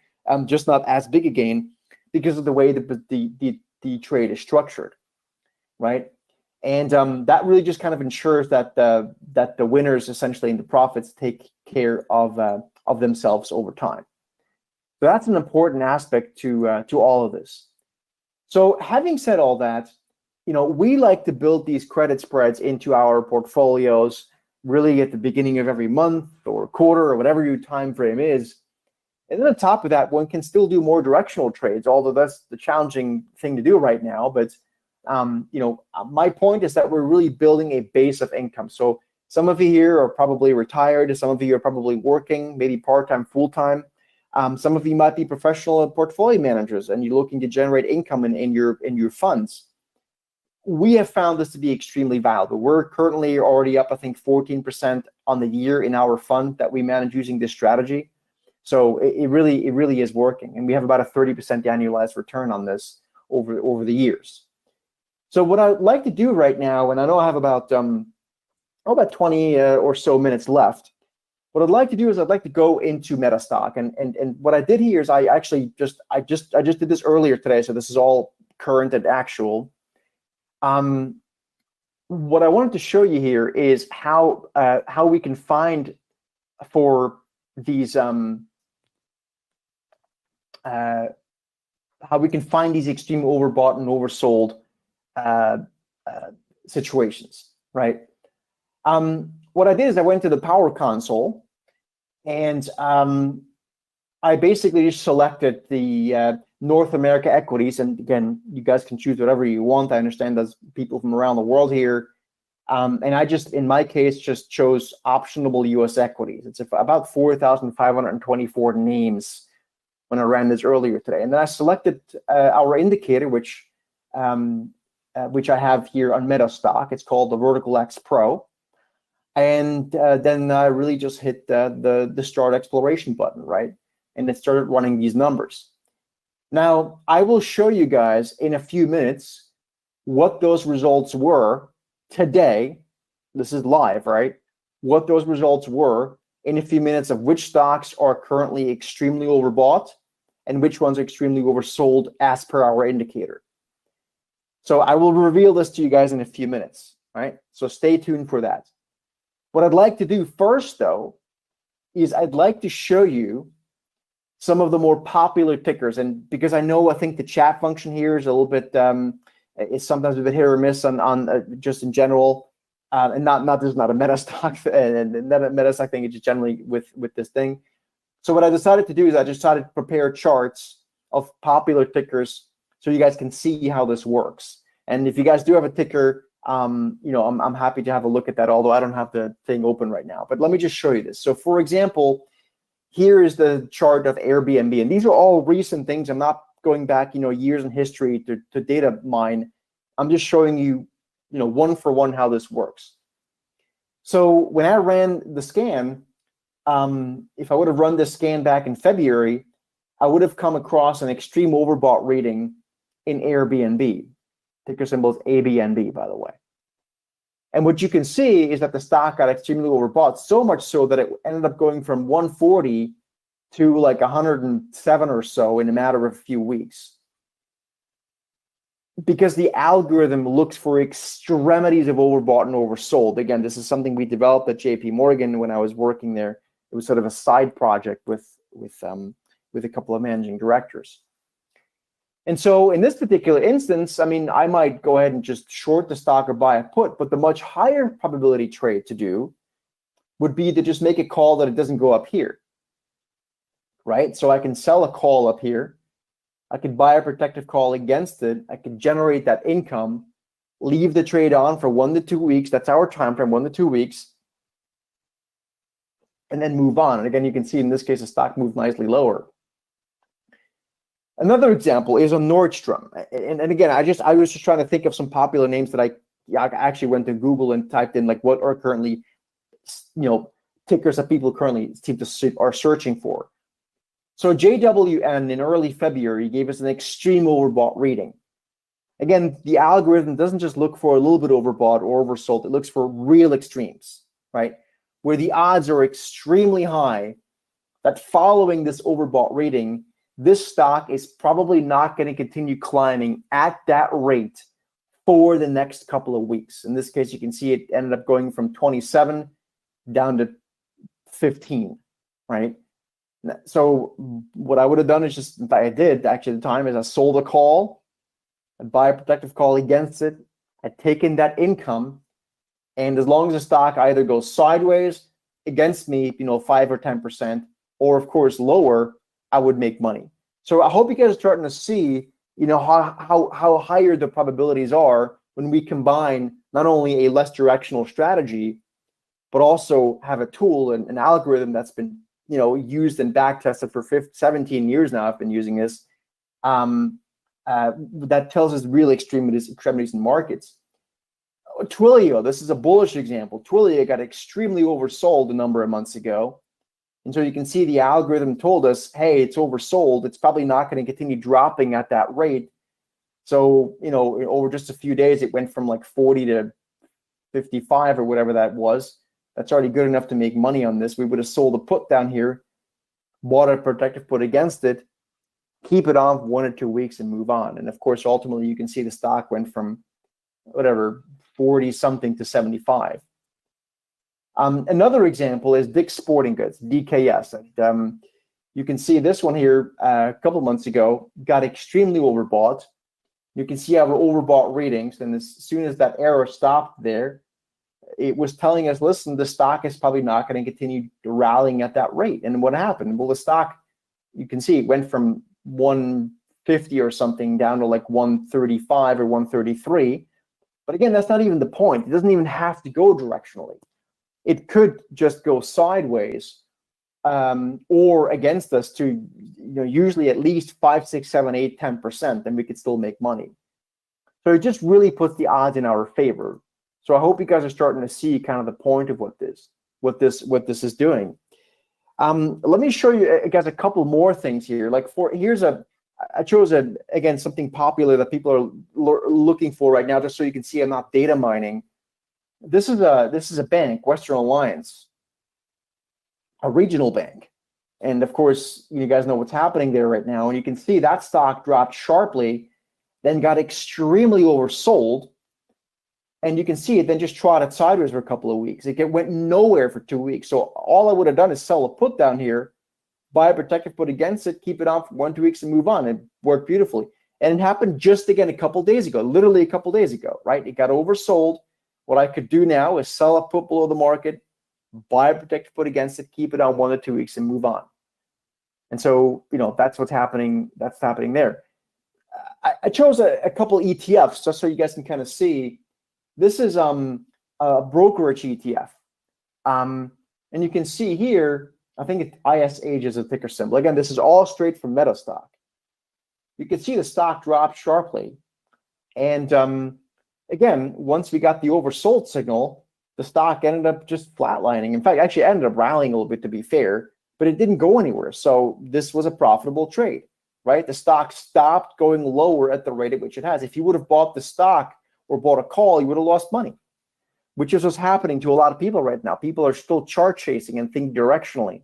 just not as big a gain, because of the way the trade is structured, right? And that really just kind of ensures that the winners essentially and the profits take care of themselves over time. So that's an important aspect to all of this. So having said all that, we like to build these credit spreads into our portfolios really at the beginning of every month or quarter or whatever your time frame is. And then on top of that, one can still do more directional trades, although that's the challenging thing to do right now. But my point is that we're really building a base of income. So some of you here are probably retired, some of you are probably working, maybe part-time, full-time. Some of you might be professional portfolio managers, and you're looking to generate income in your funds. We have found this to be extremely valuable. We're currently already up, I think, 14% on the year in our fund that we manage using this strategy. So it really is working, and we have about a 30% annualized return on this over the years. So what I'd like to do right now, and I know I have about 20 or so minutes left. What I'd like to do is I'd like to go into MetaStock, and what I did here is I just did this earlier today, so this is all current and actual. What I wanted to show you here is how we can find for these how we can find these extreme overbought and oversold situations, right? What I did is I went to the Power Console, and I basically just selected the North America equities. And again, you guys can choose whatever you want. I understand there's people from around the world here. And I just, in my case, just chose optionable US equities. It's about 4,524 names when I ran this earlier today. And then I selected our indicator, which which I have here on MetaStock. It's called the Vertical X Pro. And then I really just hit the start exploration button, right? And it started running these numbers. Now, I will show you guys in a few minutes what those results were today. This is live, right? What those results were in a few minutes of which stocks are currently extremely overbought and which ones are extremely oversold as per our indicator. So I will reveal this to you guys in a few minutes, right? So stay tuned for that. What I'd like to do first, though, is I'd like to show you some of the more popular tickers. And because I think the chat function here is a little bit, is sometimes a bit hit or miss on just in general. And this is not a MetaStock, and not a MetaStock thing, it's just generally with this thing. So what I decided to do is I just decided to prepare charts of popular tickers so you guys can see how this works. And if you guys do have a ticker, I'm happy to have a look at that, although I don't have the thing open right now. But let me just show you this. So for example, here is the chart of Airbnb, and these are all recent things. I'm not going back, years in history to data mine. I'm just showing you, one for one how this works. So when I ran the scan, if I would have run this scan back in February, I would have come across an extreme overbought rating in Airbnb. Ticker symbol is ABNB, by the way. And what you can see is that the stock got extremely overbought, so much so that it ended up going from 140 to like 107 or so in a matter of a few weeks. Because the algorithm looks for extremities of overbought and oversold. Again, this is something we developed at JP Morgan when I was working there. It was sort of a side project with a couple of managing directors. And so in this particular instance, I might go ahead and just short the stock or buy a put, but the much higher probability trade to do would be to just make a call that it doesn't go up here, right? So I can sell a call up here. I could buy a protective call against it. I could generate that income, leave the trade on for 1 to 2 weeks. That's our time frame, 1 to 2 weeks, and then move on. And again, you can see in this case, the stock moved nicely lower. Another example is on Nordstrom. And again, I was just trying to think of some popular names that I actually went to Google and typed in like what are currently, tickers that people currently are searching for. So JWN in early February gave us an extreme overbought reading. Again, the algorithm doesn't just look for a little bit overbought or oversold. It looks for real extremes, right? Where the odds are extremely high that following this overbought reading, this stock is probably not going to continue climbing at that rate for the next couple of weeks. In this case, you can see it ended up going from 27 down to 15, right? So what I would have done is just, I did actually at the time, is I sold a call, I'd buy a protective call against it, I'd taken that income, and as long as the stock either goes sideways against me, 5 or 10%, or of course lower, I would make money. So I hope you guys are starting to see, how higher the probabilities are when we combine not only a less directional strategy, but also have a tool and an algorithm that's been, used and back tested for 17 years now. I've been using this. That tells us real extremities in markets. Twilio, this is a bullish example. Twilio got extremely oversold a number of months ago. And so you can see the algorithm told us, hey, it's oversold. It's probably not going to continue dropping at that rate. So, over just a few days, it went from like 40 to 55 or whatever that was. That's already good enough to make money on this. We would have sold a put down here, bought a protective put against it, keep it on 1 or 2 weeks and move on. And of course, ultimately, you can see the stock went from 40 something to 75. Another example is Dick's Sporting Goods, DKS. And, you can see this one here a couple months ago got extremely overbought. You can see our overbought ratings, and as soon as that arrow stopped there, it was telling us, listen, the stock is probably not going to continue rallying at that rate. And what happened? Well, the stock, you can see it went from 150 or something down to like 135 or 133. But again, that's not even the point. It doesn't even have to go directionally. It could just go sideways or against us to, usually at least 5, 6, 7, 8, 10%, and we could still make money. So it just really puts the odds in our favor. So I hope you guys are starting to see kind of the point of what this is doing. Let me show you guys a couple more things here. Like I chose again something popular that people are looking for right now, just so you can see I'm not data mining. This is a bank, Western Alliance, a regional bank, and of course you guys know what's happening there right now. And you can see that stock dropped sharply, then got extremely oversold, and you can see it then just trotted sideways for a couple of weeks. It went nowhere for 2 weeks. So all I would have done is sell a put down here, buy a protective put against it, keep it on for 1 2 weeks and move on. It worked beautifully. And it happened just again a couple days ago, literally a couple days ago, right? It got oversold. What I could do now is sell a put below the market, buy a protective put against it, keep it on 1 to 2 weeks and move on. And so, that's what's happening. That's happening there. I chose a couple ETFs just so you guys can kind of see. This is a brokerage ETF. And you can see here, I think ISH is a ticker symbol. Again, this is all straight from MetaStock. You can see the stock dropped sharply. And again, once we got the oversold signal, the stock ended up just flatlining. In fact, actually ended up rallying a little bit, to be fair, but it didn't go anywhere. So this was a profitable trade, right? The stock stopped going lower at the rate at which it has. If you would have bought the stock or bought a call, you would have lost money, which is what's happening to a lot of people right now. People are still chart chasing and think directionally.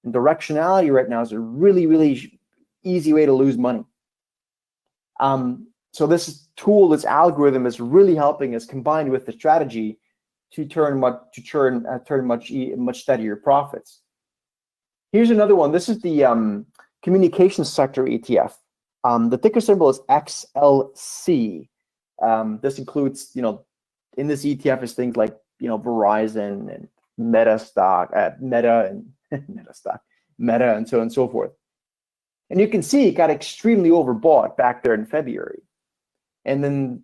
And directionality right now is a really, really easy way to lose money. So this tool, this algorithm is really helping us, combined with the strategy, to turn much steadier profits. Here's another one. This is the communications sector ETF. The ticker symbol is XLC. This includes, in this ETF is things like, Verizon and MetaStock, Meta and Meta and so on and so forth. And you can see it got extremely overbought back there in February. And then,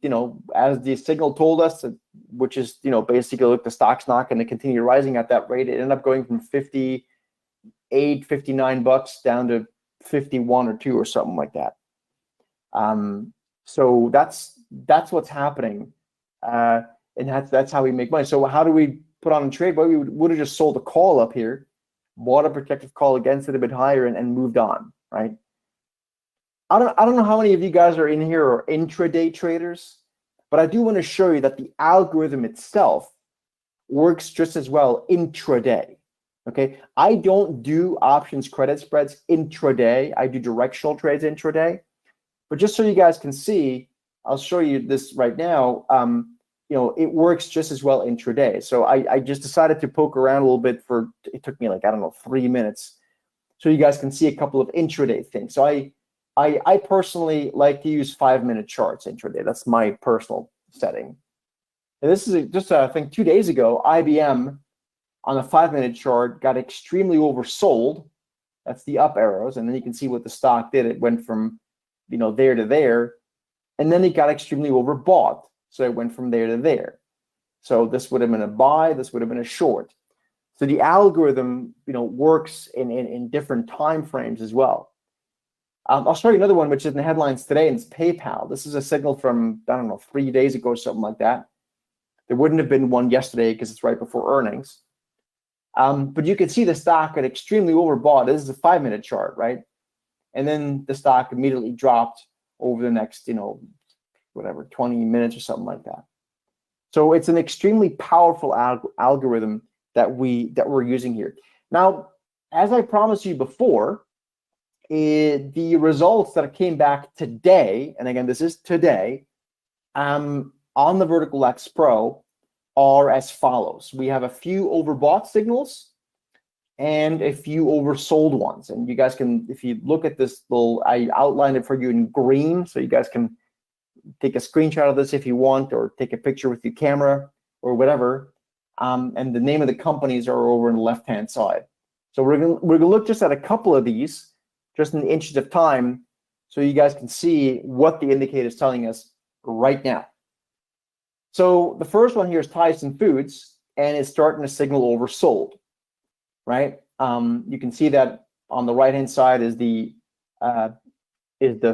as the signal told us, which is, basically, look, the stock's not going to continue rising at that rate. It ended up going from 58, 59 bucks down to 51 or 2 or something like that. So that's what's happening. And that's how we make money. So how do we put on a trade? Well, we would have just sold a call up here, bought a protective call against it a bit higher and moved on, right? I don't know how many of you guys are in here or intraday traders, but I do want to show you that the algorithm itself works just as well intraday. Okay, I don't do options credit spreads intraday. I do directional trades intraday. But just so you guys can see, I'll show you this right now. It works just as well intraday. So I just decided to poke around a little bit it took me 3 minutes, so you guys can see a couple of intraday things. So I personally like to use 5-minute charts intraday. That's my personal setting. And this is just, I think 2 days ago, IBM on a 5-minute chart got extremely oversold. That's the up arrows. And then you can see what the stock did. It went from, there to there. And then it got extremely overbought. So it went from there to there. So this would have been a buy. This would have been a short. So the algorithm, works in different time frames as well. I'll show you another one, which is in the headlines today, and it's PayPal. This is a signal from, 3 days ago or something like that. There wouldn't have been one yesterday because it's right before earnings. But you can see the stock got extremely overbought. This is a 5-minute chart, right? And then the stock immediately dropped over the next, 20 minutes or something like that. So it's an extremely powerful algorithm that we're using here. Now, as I promised you before, the results that came back today, and again, this is today, on the Vertical X Pro are as follows. We have a few overbought signals and a few oversold ones. And you guys can, if you look at this I outlined it for you in green, so you guys can take a screenshot of this if you want, or take a picture with your camera or whatever. And the name of the companies are over on the left-hand side. So we're gonna look just at a couple of these, just in the inches of time, so you guys can see what the indicator is telling us right now. So the first one here is Tyson Foods, and it's starting to signal oversold, right? You can see that on the right-hand side is the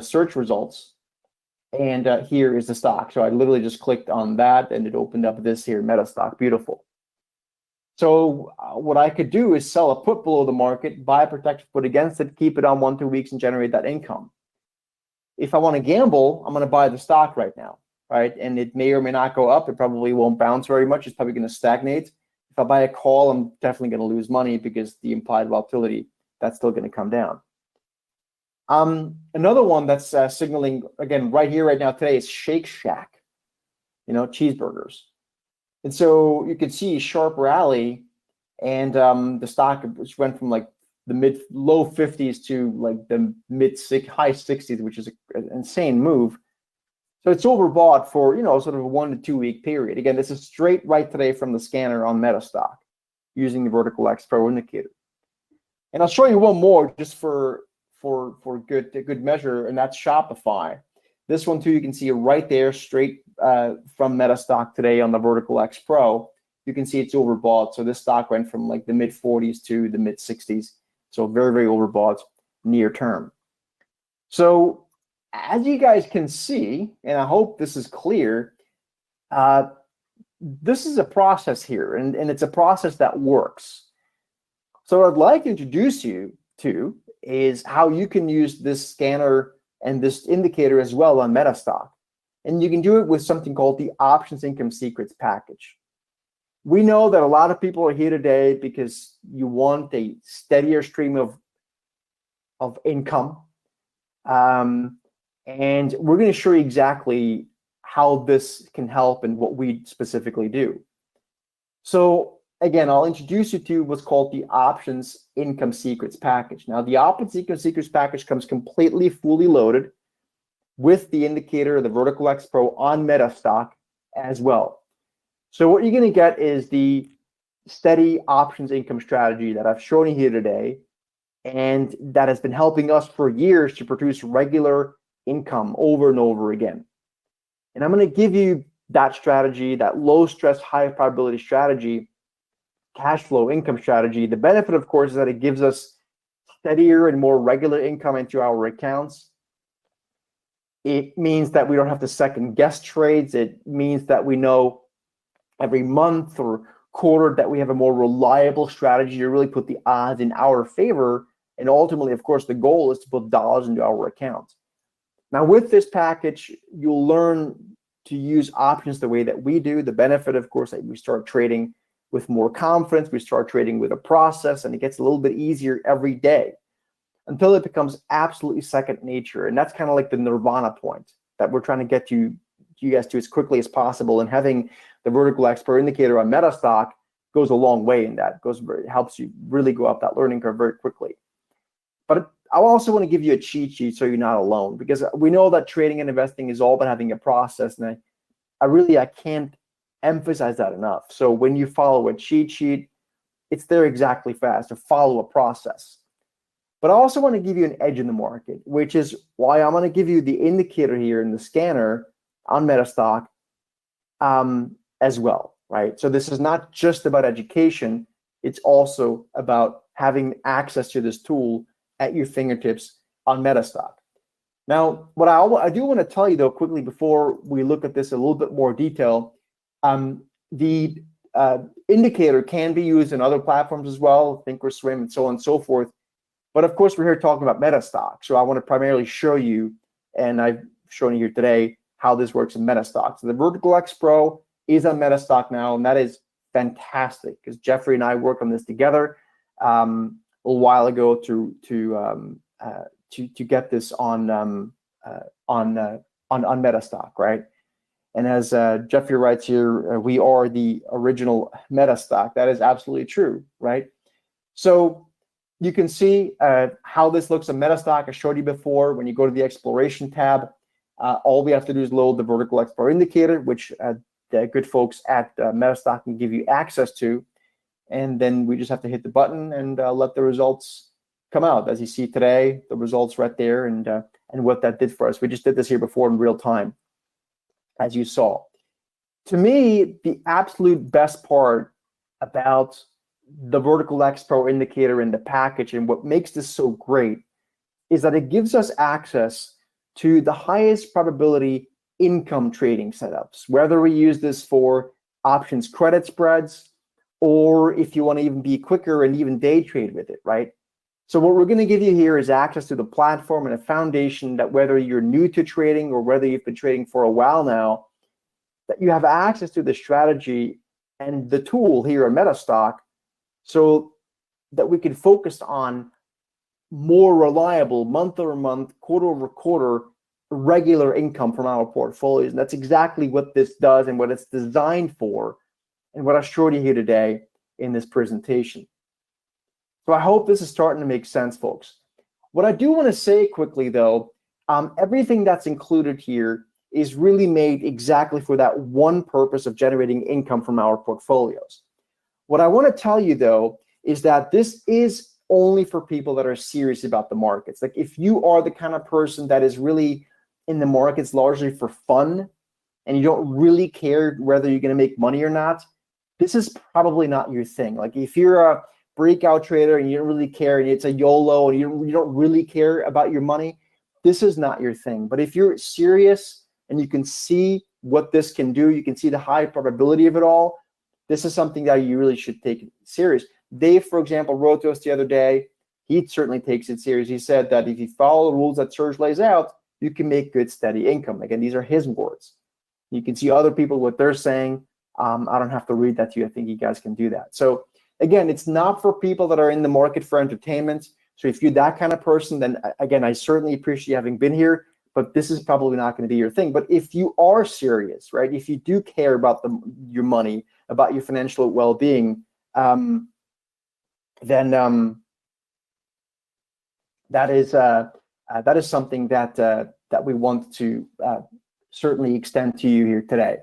search results, And here is the stock. So I literally just clicked on that and it opened up this here, MetaStock. Beautiful. So what I could do is sell a put below the market, buy a protected put against it, keep it on 1-2 weeks and generate that income. If I want to gamble, I'm going to buy the stock right now, right? And it may or may not go up. It probably won't bounce very much. It's probably going to stagnate. If I buy a call, I'm definitely going to lose money because the implied volatility, that's still going to come down. Another one that's signaling, again, right here, right now, today is Shake Shack, cheeseburgers. And so you can see sharp rally, and the stock went from like the low 50s to like the high 60s, which is an insane move. So it's overbought for, sort of a 1 to 2 week period. Again, this is straight right today from the scanner on MetaStock using the Vertical X Pro indicator. And I'll show you one more just for good measure, and that's Shopify. This one too, you can see it right there, straight from MetaStock today on the Vertical X Pro. You can see it's overbought. So this stock went from like the mid 40s to the mid 60s. So very, very overbought near term. So as you guys can see, and I hope this is clear, this is a process here, and it's a process that works. So what I'd like to introduce you to is how you can use this scanner and this indicator as well on MetaStock. And you can do it with something called the Options Income Secrets package. We know that a lot of people are here today because you want a steadier stream of income. And we're going to show you exactly how this can help and what we specifically do. So again, I'll introduce you to what's called the Options Income Secrets package. Now, the Options Income Secrets package comes completely fully loaded with the indicator, the Vertical X Pro on MetaStock as well. So what you're going to get is the steady options income strategy that I've shown you here today, and that has been helping us for years to produce regular income over and over again. And I'm going to give you that strategy, that low stress, high probability strategy, cash flow income strategy. The benefit, of course, is that it gives us steadier and more regular income into our accounts. It means that we don't have to second guess trades. It means that we know every month or quarter that we have a more reliable strategy to really put the odds in our favor. And ultimately, of course, the goal is to put dollars into our account. Now, with this package, you'll learn to use options the way that we do. The benefit, of course, that we start trading with more confidence. We start trading with a process, and it gets a little bit easier every day until it becomes absolutely second nature. And that's kind of like the nirvana point that we're trying to get you guys to as quickly as possible. And having the Vertical X Pro indicator on MetaStock goes a long way in that. It helps you really go up that learning curve very quickly. But I also want to give you a cheat sheet so you're not alone, because we know that trading and investing is all about having a process. And I can't emphasize that enough. So when you follow a cheat sheet, it's there exactly fast to follow a process. But I also want to give you an edge in the market, which is why I'm going to give you the indicator here in the scanner on MetaStock as well, right? So this is not just about education. It's also about having access to this tool at your fingertips on MetaStock. Now, what I do want to tell you, though, quickly before we look at this in a little bit more detail, the indicator can be used in other platforms as well, Thinkorswim and so on and so forth. But of course, we're here talking about MetaStock. So I want to primarily show you, and I've shown you here today, how this works in MetaStock. So the Vertical X Pro is on MetaStock now, and that is fantastic because Jeffrey and I worked on this together a little while ago to get this on MetaStock, right? And as Jeffrey writes here, we are the original MetaStock. That is absolutely true, right? So you can see how this looks on MetaStock. I showed you before. When you go to the exploration tab, all we have to do is load the Vertical X Pro indicator, which the good folks at MetaStock can give you access to. And then we just have to hit the button and let the results come out. As you see today, the results right there and what that did for us. We just did this here before in real time, as you saw. To me, the absolute best part about the Vertical X Pro indicator in the package and what makes this so great is that it gives us access to the highest probability income trading setups, whether we use this for options credit spreads, or if you want to even be quicker and even day trade with it, right? So what we're going to give you here is access to the platform and a foundation that whether you're new to trading or whether you've been trading for a while now, that you have access to the strategy and the tool here at MetaStock so that we can focus on more reliable month-over-month, quarter-over-quarter regular income from our portfolios. And that's exactly what this does and what it's designed for and what I showed you here today in this presentation. So I hope this is starting to make sense, folks. What I do want to say quickly, though, everything that's included here is really made exactly for that one purpose of generating income from our portfolios. What I want to tell you, though, is that this is only for people that are serious about the markets. Like if you are the kind of person that is really in the markets largely for fun and you don't really care whether you're going to make money or not, this is probably not your thing. Like if you're a breakout trader and you don't really care and it's a YOLO and you don't really care about your money, this is not your thing. But if you're serious and you can see what this can do, you can see the high probability of it all, this is something that you really should take serious. Dave, for example, wrote to us the other day. He certainly takes it serious. He said that if you follow the rules that Serge lays out, you can make good, steady income. Again, these are his words. You can see other people, what they're saying. I don't have to read that to you. I think you guys can do that. So again, it's not for people that are in the market for entertainment. So if you're that kind of person, then again, I certainly appreciate you having been here, but this is probably not going to be your thing. But if you are serious, right, if you do care about your money, about your financial well-being, then that is something that we want to certainly extend to you here today.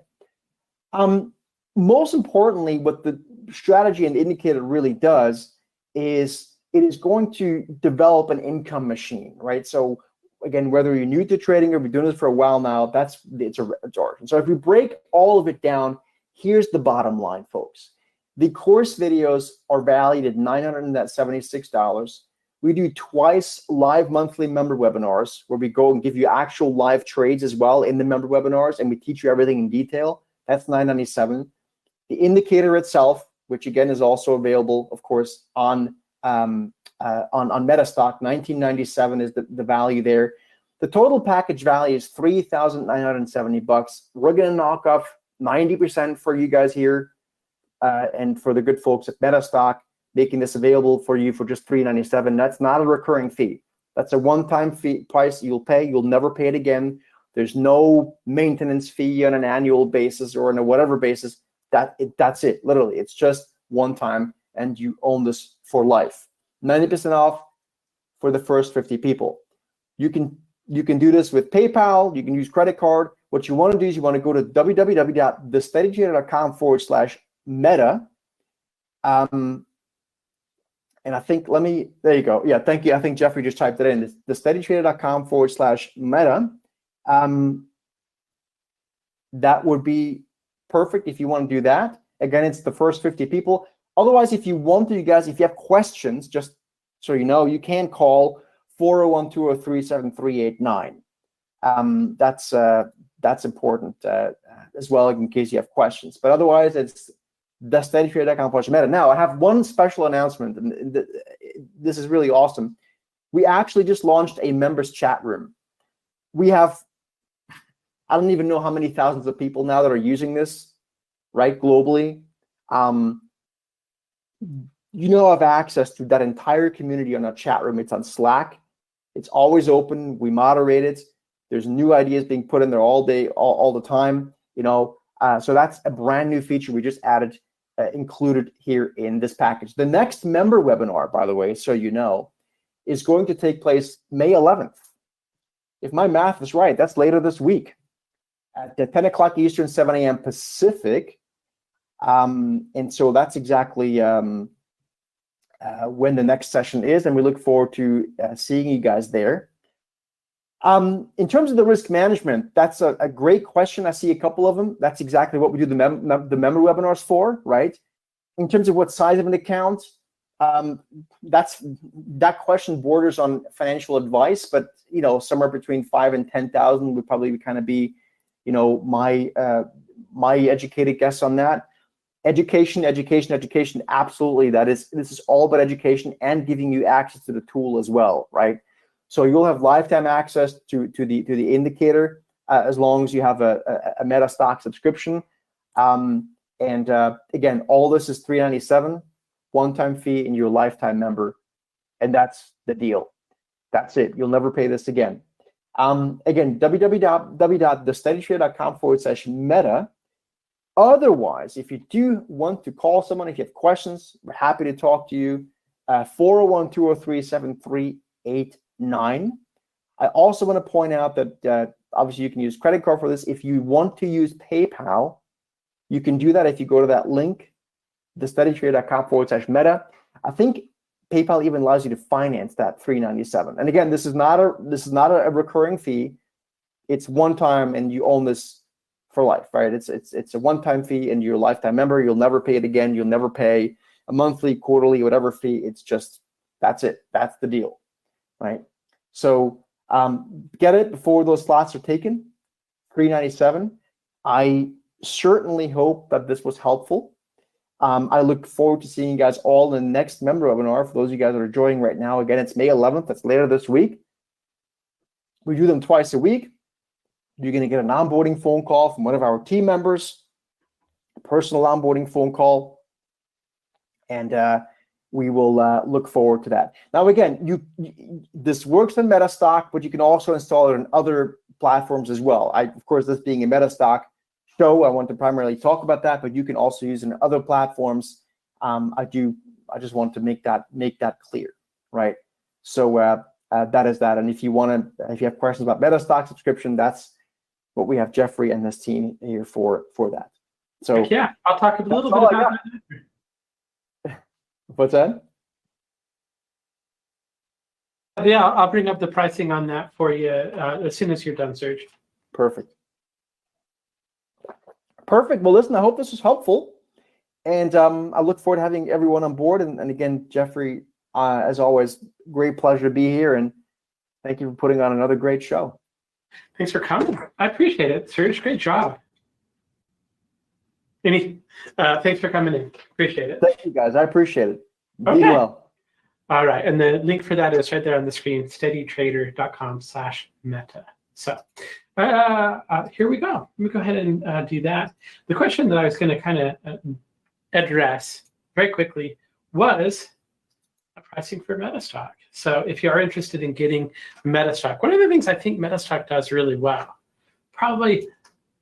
Most importantly, what the strategy and indicator really does is it is going to develop an income machine, right? So again, whether you're new to trading or been doing this for a while now, it's origin. So if we break all of it down, here's the bottom line, folks. The course videos are valued at $976. We do twice live monthly member webinars where we go and give you actual live trades as well in the member webinars, and we teach you everything in detail. That's $997. The indicator itself, which again is also available, of course, on MetaStock, $1997 is the value there. The total package value is $3,970. We're going to knock off 90% for you guys here and for the good folks at MetaStock, making this available for you for just $397. That's not a recurring fee. That's a one-time fee price you'll pay. You'll never pay it again. There's no maintenance fee on an annual basis or on a whatever basis. That's it. Literally, it's just one time, and you own this for life. 90% off for the first 50 people. You can do this with PayPal. You can use credit card. What you want to do is you want to go to www.thesteadytrader.com/meta. And I think, there you go. Yeah, thank you. I think Jeffrey just typed it in. thesteadytrader.com/meta. That would be perfect if you want to do that. Again, it's the first 50 people. Otherwise, if you want to, you guys, if you have questions, just so you know, you can call 401-203-7389. That's important as well in case you have questions. But otherwise, it's thesteadytrader.com/meta. Now, I have one special announcement, and this is really awesome. We actually just launched a members chat room. We have, I don't even know how many thousands of people now that are using this, right, globally. Have access to that entire community on our chat room. It's on Slack. It's always open. We moderate it. There's new ideas being put in there all day, all the time. So that's a brand new feature we just added, included here in this package. The next member webinar, by the way, so you know, is going to take place May 11th. If my math is right, that's later this week at 10 o'clock Eastern, 7 a.m. Pacific. And so that's exactly when the next session is, and we look forward to seeing you guys there. In terms of the risk management, that's a great question. I see a couple of them. That's exactly what we do the member webinars for, right? In terms of what size of an account, That question borders on financial advice, but somewhere between 5 and 10,000 would probably kind of be, my educated guess on that. Education. Absolutely, this is all about education and giving you access to the tool as well, right? So you'll have lifetime access to the indicator as long as you have a MetaStock subscription. Again, all this is $397, one-time fee, and you're a lifetime member, and that's the deal. That's it. You'll never pay this again. Again, www.thesteadytrade.com/meta. Otherwise, if you do want to call someone, if you have questions, we're happy to talk to you. 401-203-7389. I also want to point out that obviously you can use credit card for this. If you want to use PayPal, you can do that if you go to that link, thesteadytrade.com/meta. I think PayPal even allows you to finance that $397. And again, this is not a recurring fee. It's one time, and you own this for life, right? It's a one-time fee, and you're a lifetime member. You'll never pay it again. You'll never pay a monthly, quarterly, whatever fee. It's just, that's it. That's the deal, right? So get it before those slots are taken. $397. I certainly hope that this was helpful. I look forward to seeing you guys all in the next member webinar. For those of you guys that are joining right now, again, it's May 11th. That's later this week. We do them twice a week. You're going to get an onboarding phone call from one of our team members, a personal onboarding phone call, and we will look forward to that. Now, again, this works in MetaStock, but you can also install it on other platforms as well. Of course, this being a MetaStock show, I want to primarily talk about that, but you can also use it in other platforms. I just want to make that clear, right? So that is that. And if you have questions about MetaStock subscription, that's what we have Jeffrey and this team here for that. So yeah, I'll talk a little bit about that. What's that? Yeah, I'll bring up the pricing on that for you as soon as you're done, Serge. Perfect. Well, listen, I hope this was helpful, and I look forward to having everyone on board. And again, Jeffrey, as always, great pleasure to be here, and thank you for putting on another great show. Thanks for coming. I appreciate it, Serge. Great job. Thanks for coming in. Appreciate it. Thank you, guys. I appreciate it. Be Okay. well. All right, and the link for that is right there on the screen, steadytrader.com/meta. So here we go. Let me go ahead and do that. The question that I was going to kind of address very quickly was pricing for MetaStock. So if you are interested in getting MetaStock, one of the things I think MetaStock does really well, probably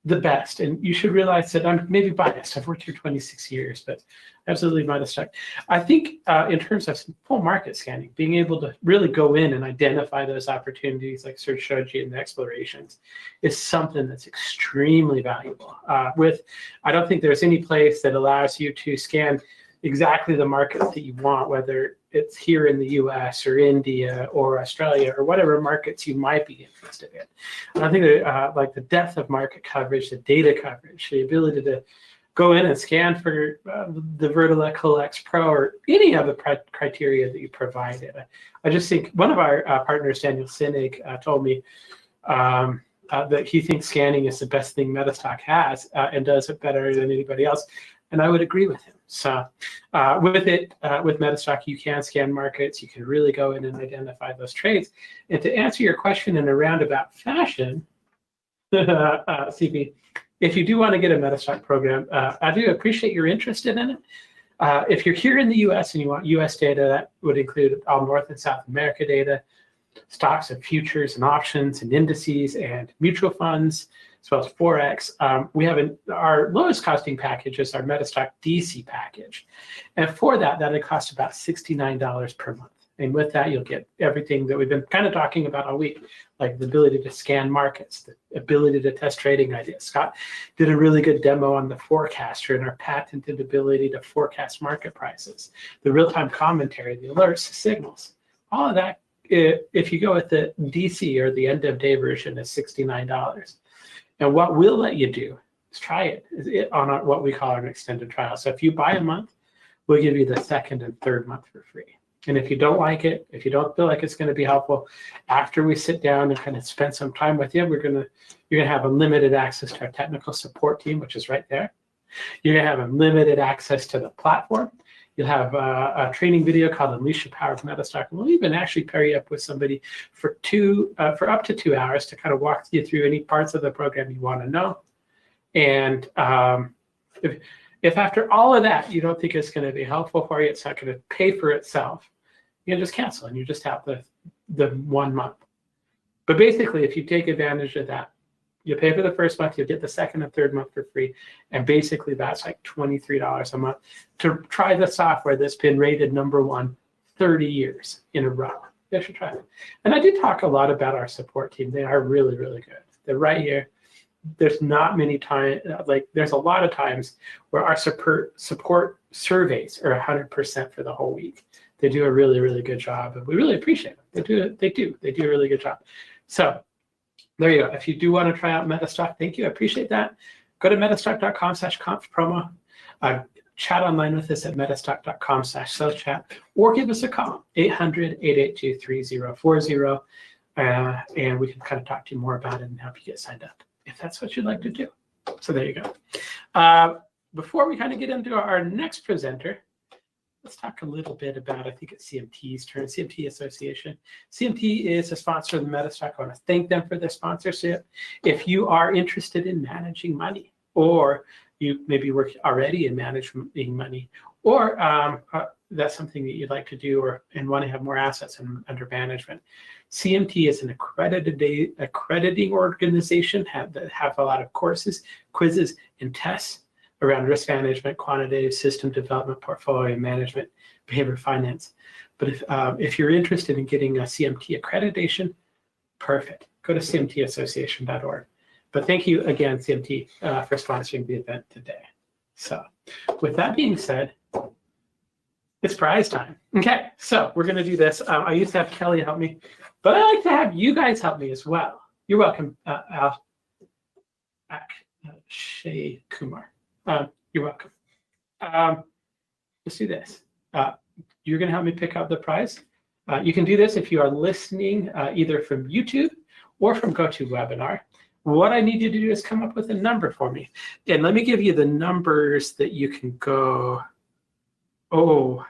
the best, and you should realize that I'm maybe biased. I've worked here 26 years, but absolutely MetaStock. I think in terms of full market scanning, being able to really go in and identify those opportunities like Serge showed you in the explorations is something that's extremely valuable. I don't think there's any place that allows you to scan exactly the markets that you want, whether it's here in the US or India or Australia or whatever markets you might be interested in. And I think that like the depth of market coverage, the data coverage, the ability to go in and scan for the Vertical X Pro or any of the criteria that you provided. I just think one of our partners, Daniel Sinig, told me that he thinks scanning is the best thing MetaStock has and does it better than anybody else. And I would agree with him. So with MetaStock, you can scan markets. You can really go in and identify those trades. And to answer your question in a roundabout fashion, CP, if you do want to get a MetaStock program, I do appreciate you're interested in it. If you're here in the US and you want US data, that would include all North and South America data, stocks and futures and options and indices and mutual funds, as well as Forex. We have our lowest costing package is our MetaStock DC package. And for that it costs about $69 per month. And with that, you'll get everything that we've been kind of talking about all week, like the ability to scan markets, the ability to test trading ideas. Scott did a really good demo on the forecaster and our patented ability to forecast market prices, the real-time commentary, the alerts, the signals. All of that, if you go with the DC or the end of day version, is $69. And what we'll let you do is try it on what we call an extended trial. So if you buy a month, we'll give you the second and third month for free. And if you don't like it, if you don't feel like it's going to be helpful, after we sit down and kind of spend some time with you, you're going to have unlimited access to our technical support team, which is right there. You're going to have unlimited access to the platform. You'll have a training video called Unleash the Power of MetaStock. And we'll even actually pair you up with somebody for up to 2 hours to kind of walk you through any parts of the program you want to know. And if after all of that, you don't think it's going to be helpful for you, it's not going to pay for itself, you can just cancel and you just have the 1 month. But basically, if you take advantage of that, you pay for the first month, you'll get the second and third month for free. And basically, that's like $23 a month to try the software that's been rated #1 30 years in a row. You should try it. And I did talk a lot about our support team. They are really, really good. They're right here. There's not many times, there's a lot of times where our support surveys are 100% for the whole week. They do a really, really good job, and we really appreciate them. They do a really good job. So there you go. If you do want to try out MetaStock, thank you. I appreciate that. Go to metastock.com/conf-promo. Chat online with us at metastock.com/sales-chat, or give us a call, 800-882-3040, and we can kind of talk to you more about it and help you get signed up, if that's what you'd like to do. So there you go. Before we kind of get into our next presenter, let's talk a little bit about, I think it's CMT's turn, CMT Association. CMT is a sponsor of the MetaStock. I want to thank them for their sponsorship. If you are interested in managing money, or you maybe work already in managing money, or that's something that you'd like to do and want to have more assets under management, CMT is an accrediting organization that have a lot of courses, quizzes, and tests around risk management, quantitative system development, portfolio management, behavior finance. But if you're interested in getting a CMT accreditation, perfect. Go to cmtassociation.org. But thank you again, CMT, for sponsoring the event today. So with that being said, it's prize time. Okay, so we're going to do this. I used to have Kelly help me, but I like to have you guys help me as well. You're welcome, Shay Kumar. You're welcome. Let's do this. You're going to help me pick out the prize. You can do this if you are listening either from YouTube or from GoToWebinar. What I need you to do is come up with a number for me. And let me give you the numbers that you can go. Oh,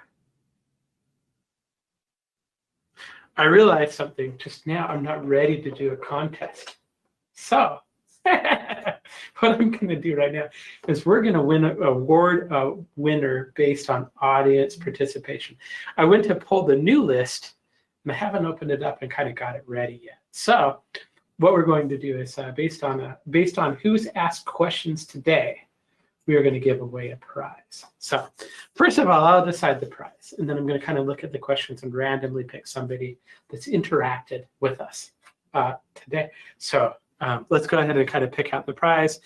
I realized something just now. I'm not ready to do a contest. So what I'm going to do right now is we're going to win an award winner based on audience participation. I went to pull the new list, and I haven't opened it up and kind of got it ready yet. So what we're going to do is based on who's asked questions today, we are going to give away a prize. So first of all, I'll decide the prize, and then I'm going to kind of look at the questions and randomly pick somebody that's interacted with us today. So let's go ahead and kind of pick out the prize.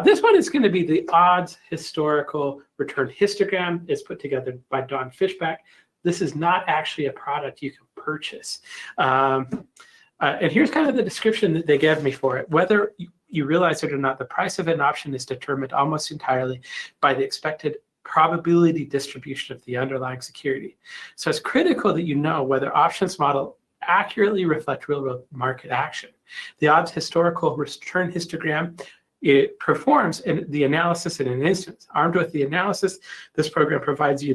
This one is going to be the odds historical return histogram. It's put together by Don Fishback. This is not actually a product you can purchase. And here's kind of the description that they gave me for it. Whether you realize it or not, the price of an option is determined almost entirely by the expected probability distribution of the underlying security. So it's critical that you know whether options model accurately reflect real-world market action. The odds historical return histogram, it performs the analysis in an instance. Armed with the analysis, this program provides you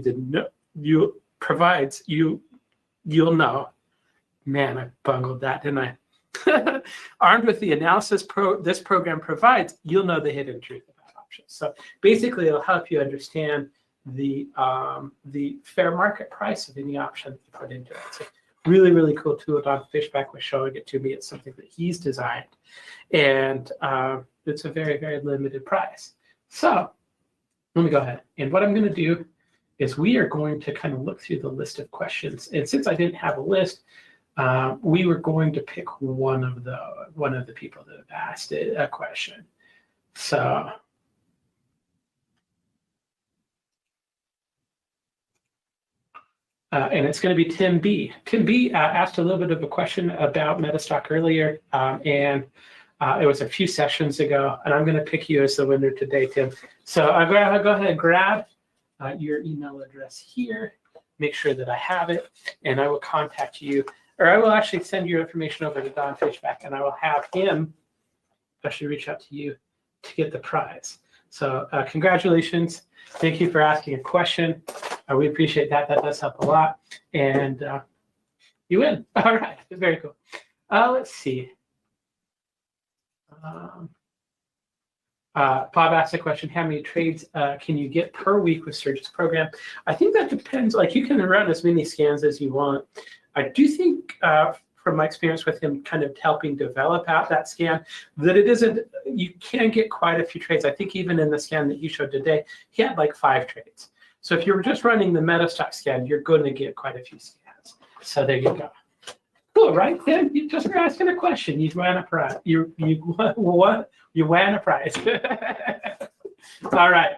you'll know. Man, I bungled that, didn't I? Armed with the analysis this program provides, you'll know the hidden truth about options. So basically, it'll help you understand the fair market price of any option that you put into it. So really, really cool tool. Don Fishback was showing it to me. It's something that he's designed, and it's a very, very limited price. So let me go ahead. And what I'm going to do is we are going to kind of look through the list of questions. And since I didn't have a list, we were going to pick one of the people that have asked it a question. So and it's going to be Tim B. Tim B asked a little bit of a question about MetaStock earlier, and it was a few sessions ago, and I'm going to pick you as the winner today, Tim. So I'm going to go ahead and grab your email address here, make sure that I have it, and I will contact you, or I will actually send your information over to Don Fishback, and I will have him actually reach out to you to get the prize. So congratulations. Thank you for asking a question. We appreciate that. That does help a lot. And you win. All right. Very cool. Let's see. Bob asked a question, how many trades can you get per week with Serge's program? I think that depends. Like, you can run as many scans as you want. I do think from my experience with him kind of helping develop out that scan, that it isn't, you can get quite a few trades. I think even in the scan that you showed today, he had like 5 trades. So if you're just running the MetaStock scan, you're going to get quite a few scans. So there you go. Cool, right? Then you just were asking a question. You won a prize. You won a prize. All right.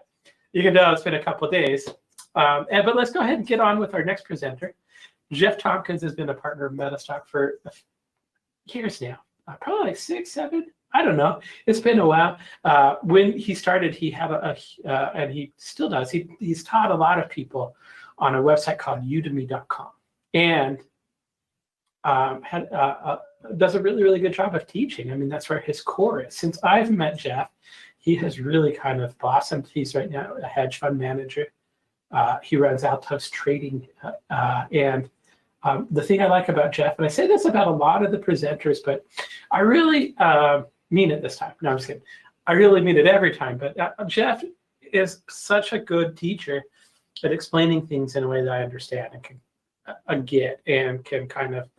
You can tell it's been a couple of days. But let's go ahead and get on with our next presenter. Geoff Tompkins has been a partner of MetaStock for years now, probably like 6, 7. I don't know. It's been a while. When he started, he had and he still does. He's taught a lot of people on a website called udemy.com, and does a really, really good job of teaching. I mean, that's where his core is. Since I've met Geoff, he has really kind of blossomed. He's right now a hedge fund manager. He runs Altos Trading, and the thing I like about Geoff, and I say this about a lot of the presenters, but I really mean it this time. No, I'm just kidding. I really mean it every time. But Geoff is such a good teacher at explaining things in a way that I understand and can get and can kind of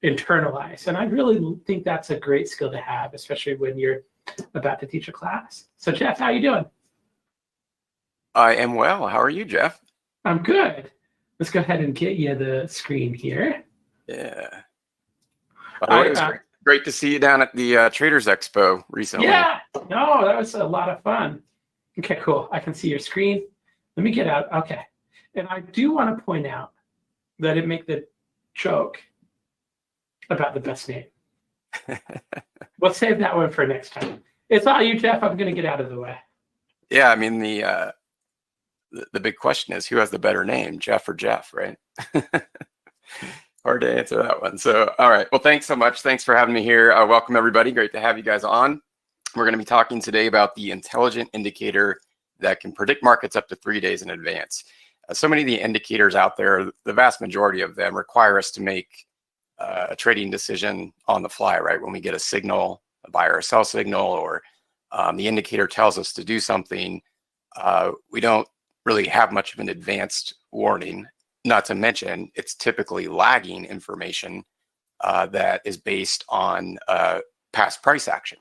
internalize. And I really think that's a great skill to have, especially when you're about to teach a class. So Geoff, how you doing? I am well. How are you, Geoff? I'm good. Let's go ahead and get you the screen here. Yeah. By the way, it was great to see you down at the Traders Expo recently. Yeah. No, that was a lot of fun. Okay, cool. I can see your screen. Let me get out. Okay. And I do want to point out that I make the joke about the best name. We'll save that one for next time. It's all you, Geoff. I'm going to get out of the way. Yeah, I mean, the big question is, who has the better name, Geoff or Geoff, right? Hard to answer that one. So, all right. Well, thanks so much. Thanks for having me here. Welcome, everybody. Great to have you guys on. We're going to be talking today about the intelligent indicator that can predict markets up to 3 days in advance. So many of the indicators out there, the vast majority of them require us to make a trading decision on the fly, right? When we get a signal, a buy or a sell signal, or the indicator tells us to do something, we don't really have much of an advanced warning. Not to mention, it's typically lagging information that is based on past price action.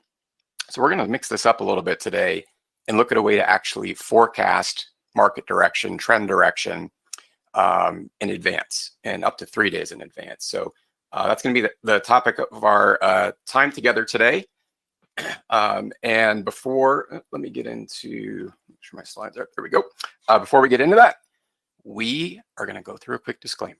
So we're going to mix this up a little bit today and look at a way to actually forecast market direction, trend direction in advance, and up to 3 days in advance. So that's going to be the topic of our time together today. And before, let me get into, make sure my slides are, there we go. Before we get into that, we are going to go through a quick disclaimer.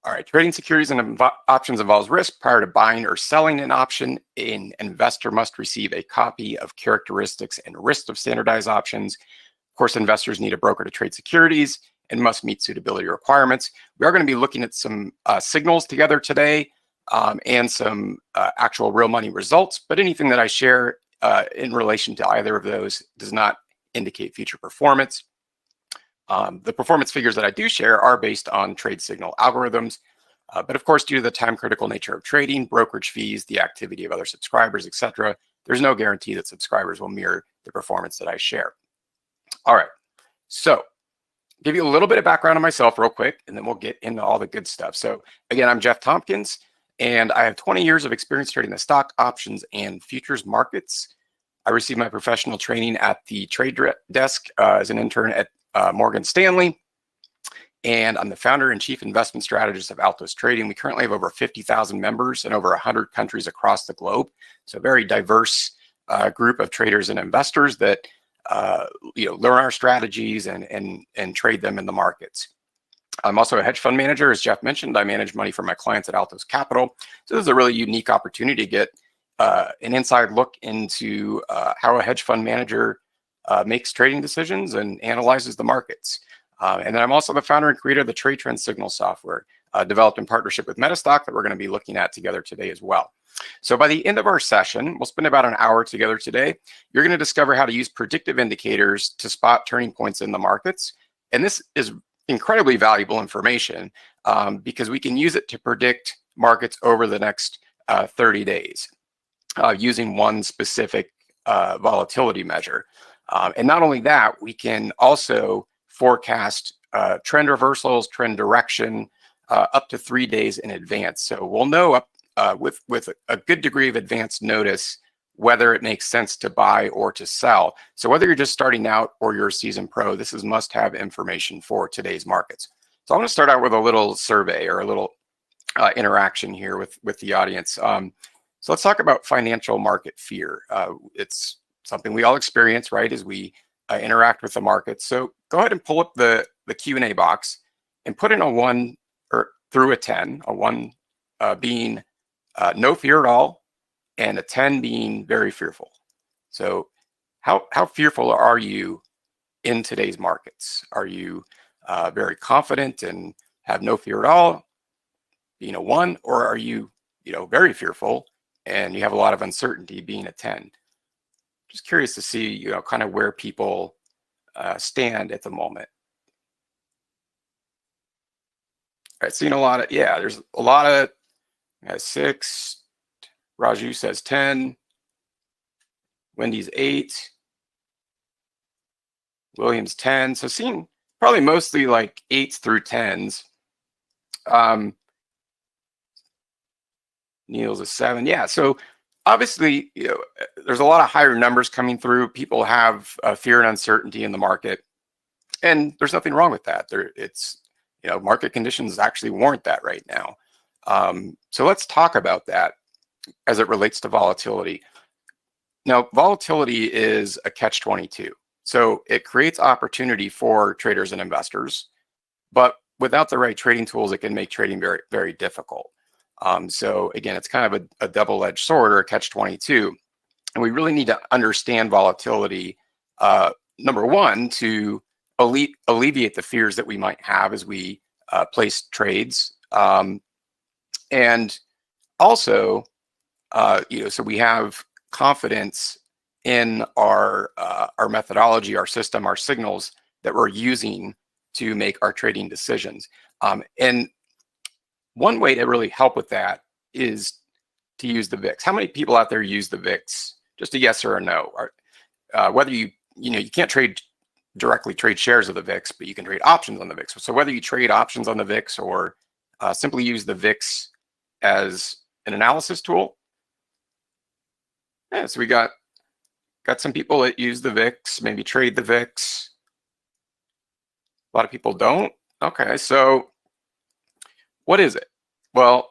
All right, trading securities and options involves risk. Prior to buying or selling an option, an investor must receive a copy of characteristics and risks of standardized options. Of course, investors need a broker to trade securities and must meet suitability requirements. We are going to be looking at some signals together today and some actual real money results, but anything that I share in relation to either of those does not indicate future performance. The performance figures that I do share are based on trade signal algorithms, but of course, due to the time critical nature of trading, brokerage fees, the activity of other subscribers, etc., there's no guarantee that subscribers will mirror the performance that I share. All right, so give you a little bit of background on myself real quick, and then we'll get into all the good stuff. So again, I'm Geoff Tompkins, and I have 20 years of experience trading the stock, options, and futures markets. I received my professional training at the trade desk as an intern at Morgan Stanley, and I'm the founder and chief investment strategist of Altos Trading. We currently have over 50,000 members in over 100 countries across the globe. So a very diverse group of traders and investors that learn our strategies and trade them in the markets. I'm also a hedge fund manager. As Geoff mentioned, I manage money for my clients at Altos Capital. So this is a really unique opportunity to get an inside look into how a hedge fund manager makes trading decisions and analyzes the markets. And then I'm also the founder and creator of the Trade Trend Signal software, developed in partnership with MetaStock, that we're going to be looking at together today as well. So by the end of our session, we'll spend about an hour together today. You're going to discover how to use predictive indicators to spot turning points in the markets. And this is incredibly valuable information because we can use it to predict markets over the next 30 days using one specific volatility measure. And not only that, we can also forecast trend reversals, trend direction up to 3 days in advance. So we'll know with a good degree of advance notice whether it makes sense to buy or to sell. So whether you're just starting out or you're a seasoned pro, this is must-have information for today's markets. So I want to start out with a little survey or a little interaction here with the audience. So let's talk about financial market fear. It's something we all experience, right, as we interact with the market. So go ahead and pull up the Q&A box and put in a 1 or through a 10, a 1 being no fear at all, and a 10 being very fearful. So how fearful are you in today's markets? Are you very confident and have no fear at all, being a 1, or are you very fearful and you have a lot of uncertainty, being a 10? Just curious to see kind of where people stand at the moment. All right, seeing a lot of, there's a lot of 6. Raju says 10. Wendy's 8. William's 10. So seeing probably mostly like 8s through 10s. Neil's a 7. Yeah, so obviously, there's a lot of higher numbers coming through. People have fear and uncertainty in the market, and there's nothing wrong with that. It's market conditions actually warrant that right now. So let's talk about that as it relates to volatility. Now, volatility is a catch-22. So it creates opportunity for traders and investors, but without the right trading tools, it can make trading very, very difficult. So again, it's kind of a double-edged sword, or a catch-22. And we really need to understand volatility, number one, to alleviate the fears that we might have as we place trades. And also, so we have confidence in our methodology, our system, our signals that we're using to make our trading decisions. And one way to really help with that is to use the VIX. How many people out there use the VIX? Just a yes or a no. Whether you can't directly trade shares of the VIX, but you can trade options on the VIX. So whether you trade options on the VIX or simply use the VIX as an analysis tool. Yeah, so we got some people that use the VIX, maybe trade the VIX. A lot of people don't. Okay, so what is it? Well,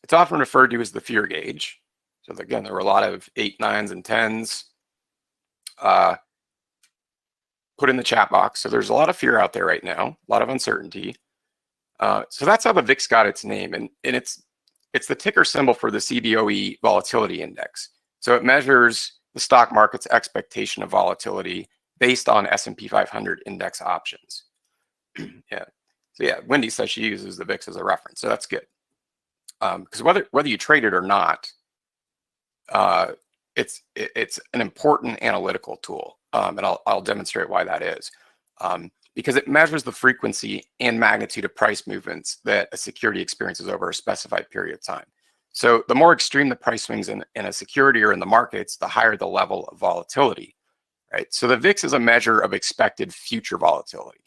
it's often referred to as the fear gauge. So again, there were a lot of 8, 9s, and 10s put in the chat box. So there's a lot of fear out there right now, a lot of uncertainty. So that's how the VIX got its name, and it's the ticker symbol for the CBOE volatility index. So it measures the stock market's expectation of volatility based on S&P 500 index options. Yeah. So yeah, Wendy says she uses the VIX as a reference, so that's good. Because whether you trade it or not, it's an important analytical tool, and I'll demonstrate why that is. Because it measures the frequency and magnitude of price movements that a security experiences over a specified period of time. So the more extreme the price swings in a security or in the markets, the higher the level of volatility, right? So the VIX is a measure of expected future volatility.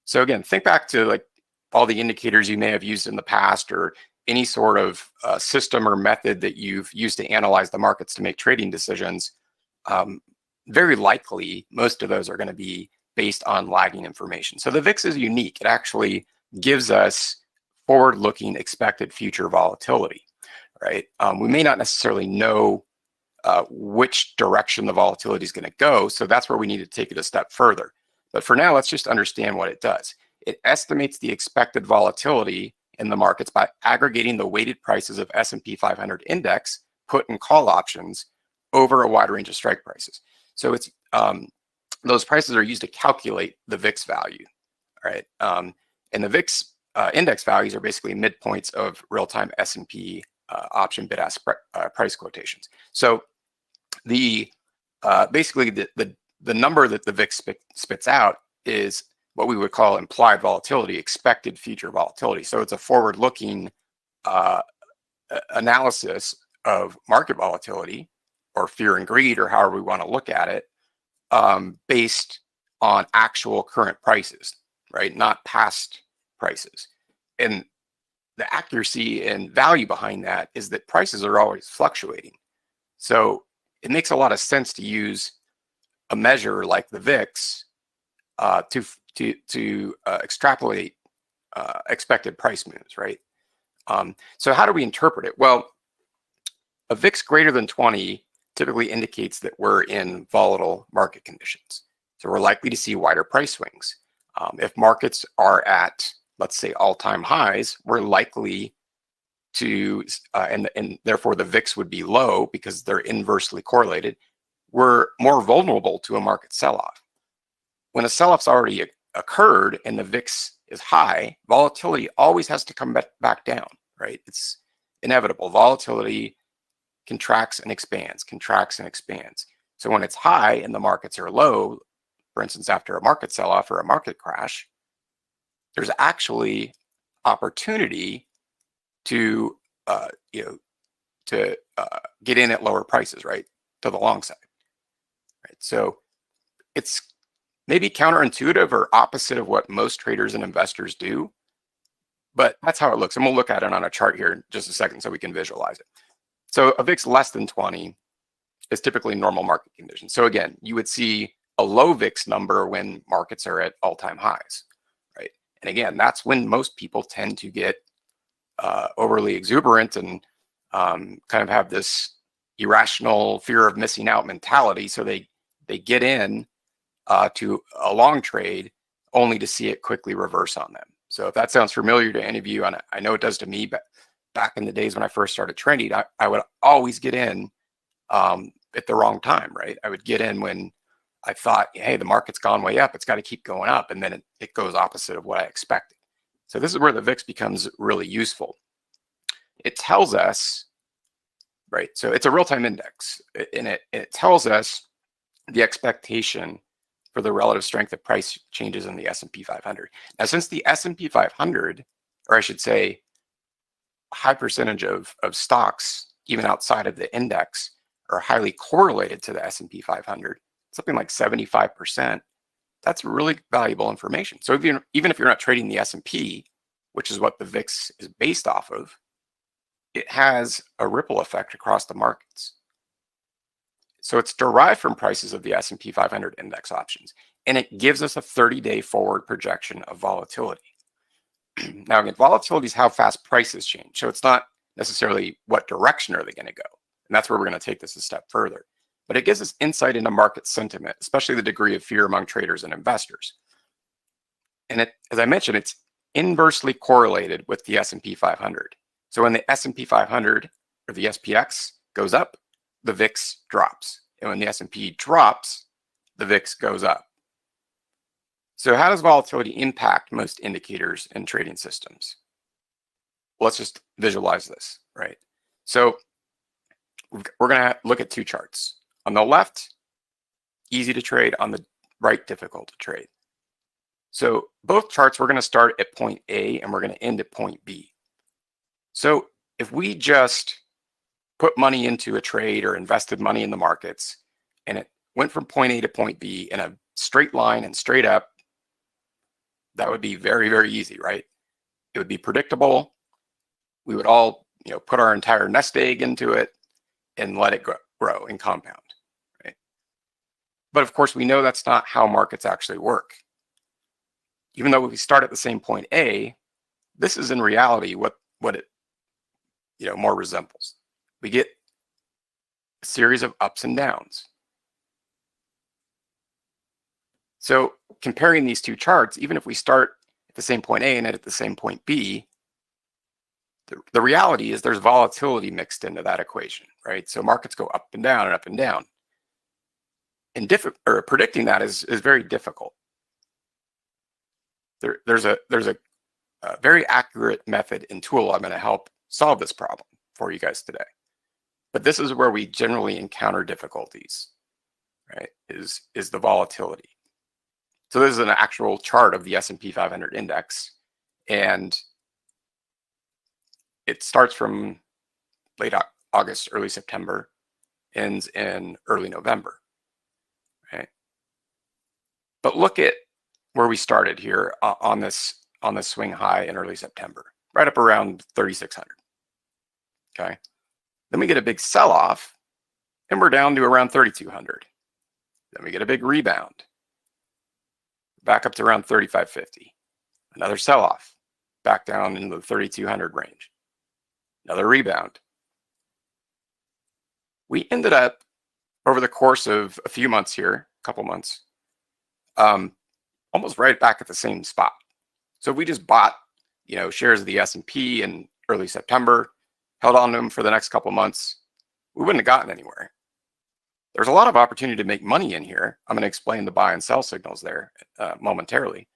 So again, think back to like all the indicators you may have used in the past, or any sort of system or method that you've used to analyze the markets to make trading decisions. Very likely, most of those are going to be based on lagging information. So the VIX is unique. It actually gives us forward-looking expected future volatility, right? We may not necessarily know which direction the volatility is going to go, so that's where we need to take it a step further. But for now, let's just understand what it does. It estimates the expected volatility in the markets by aggregating the weighted prices of S&P 500 index put and call options over a wide range of strike prices. So it's those prices are used to calculate the VIX value. right? And the VIX index values are basically midpoints of real-time S&P option bid-ask price quotations. So the basically the number that the VIX spits out is what we would call implied volatility, expected future volatility. So it's a forward-looking analysis of market volatility, or fear and greed, or however we want to look at it, based on actual current prices, right? Not past prices. And the accuracy and value behind that is that prices are always fluctuating. So it makes a lot of sense to use a measure like the VIX to extrapolate expected price moves, right? So how do we interpret it? Well, a VIX greater than 20 typically indicates that we're in volatile market conditions. So we're likely to see wider price swings. If markets are at, let's say, all-time highs, we're likely to, and therefore the VIX would be low because they're inversely correlated, we're more vulnerable to a market sell-off. When a sell-off's already occurred and the VIX is high, volatility always has to come back down, right? It's inevitable. Volatility contracts and expands, contracts and expands. So when it's high and the markets are low, for instance, after a market sell-off or a market crash, there's actually opportunity to get in at lower prices, right, to the long side, right? So it's maybe counterintuitive or opposite of what most traders and investors do, but that's how it looks. And we'll look at it on a chart here in just a second so we can visualize it. So a VIX less than 20 is typically normal market conditions. So again, you would see a low VIX number when markets are at all-time highs, right? And again, that's when most people tend to get overly exuberant and kind of have this irrational fear of missing out mentality. So they get in to a long trade only to see it quickly reverse on them. So if that sounds familiar to any of you, and I know it does to me, but back in the days when I first started trading, I would always get in at the wrong time, right? I would get in when I thought, hey, the market's gone way up, it's got to keep going up, and then it goes opposite of what I expected. So this is where the VIX becomes really useful. It tells us, right, so it's a real-time index, and it tells us the expectation for the relative strength of price changes in the S&P 500. Now, since the S&P 500, or I should say, a high percentage of stocks, even outside of the index, are highly correlated to the S&P 500, something like 75%, that's really valuable information. So even if you're not trading the S&P, which is what the VIX is based off of, it has a ripple effect across the markets. So it's derived from prices of the S&P 500 index options, and it gives us a 30-day forward projection of volatility. Now, again, volatility is how fast prices change. So it's not necessarily what direction are they going to go. And that's where we're going to take this a step further. But it gives us insight into market sentiment, especially the degree of fear among traders and investors. And as I mentioned, it's inversely correlated with the S&P 500. So when the S&P 500 or the SPX goes up, the VIX drops. And when the S&P drops, the VIX goes up. So how does volatility impact most indicators and trading systems? Well, let's just visualize this, right? So we're going to look at two charts. On the left, easy to trade. On the right, difficult to trade. So both charts, we're going to start at point A and we're going to end at point B. So if we just put money into a trade or invested money in the markets and it went from point A to point B in a straight line and straight up, that would be very, very easy, right? It would be predictable. We would all, put our entire nest egg into it and let it grow and compound, right? But of course, we know that's not how markets actually work. Even though we start at the same point A, this is in reality what it more resembles. We get a series of ups and downs. So comparing these two charts, even if we start at the same point A and end at the same point B, the reality is there's volatility mixed into that equation, right? So markets go up and down and up and down. And predicting that is very difficult. there's a very accurate method and tool I'm going to help solve this problem for you guys today. But this is where we generally encounter difficulties, right? Is the volatility. So this is an actual chart of the S&P 500 index, and it starts from late August, early September, ends in early November, right? But look at where we started here on this swing high in early September, right up around 3,600. Okay, then we get a big sell-off, and we're down to around 3,200. Then we get a big rebound, back up to around 3,550. Another sell-off, back down into the 3,200 range. Another rebound. We ended up over the course of a few months here, a couple months, almost right back at the same spot. So if we just bought, shares of the S&P in early September, held on to them for the next couple months, we wouldn't have gotten anywhere. There's a lot of opportunity to make money in here. I'm going to explain the buy and sell signals there momentarily.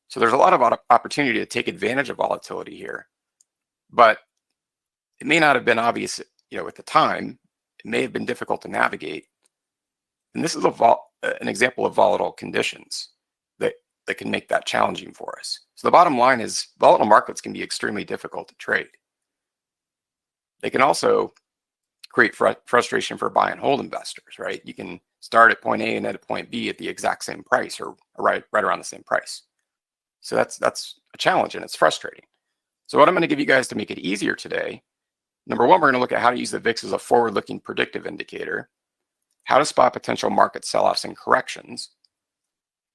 So there's a lot of opportunity to take advantage of volatility here, but it may not have been obvious, at the time. It may have been difficult to navigate. And this is an example of volatile conditions that can make that challenging for us. So the bottom line is volatile markets can be extremely difficult to trade. They can also create frustration for buy and hold investors, right? You can start at point A and end at point B at the exact same price, or right around the same price. So that's a challenge, and it's frustrating. So what I'm going to give you guys to make it easier today, number one, we're going to look at how to use the VIX as a forward-looking predictive indicator, how to spot potential market sell-offs and corrections,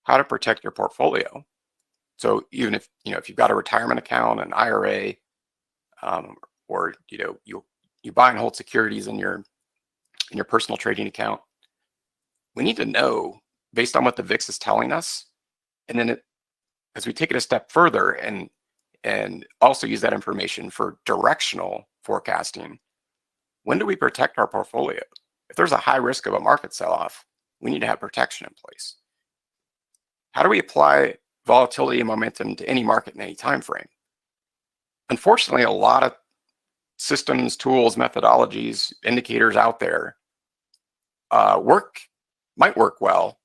how to protect your portfolio. So even if you've got a retirement account, an IRA, or you buy and hold securities in your personal trading account, we need to know based on what the VIX is telling us, and then as we take it a step further and also use that information for directional forecasting, when do we protect our portfolio? If there's a high risk of a market sell-off, we need to have protection in place. How do we apply volatility and momentum to any market in any time frame? Unfortunately, a lot of systems, tools, methodologies, indicators out there might work well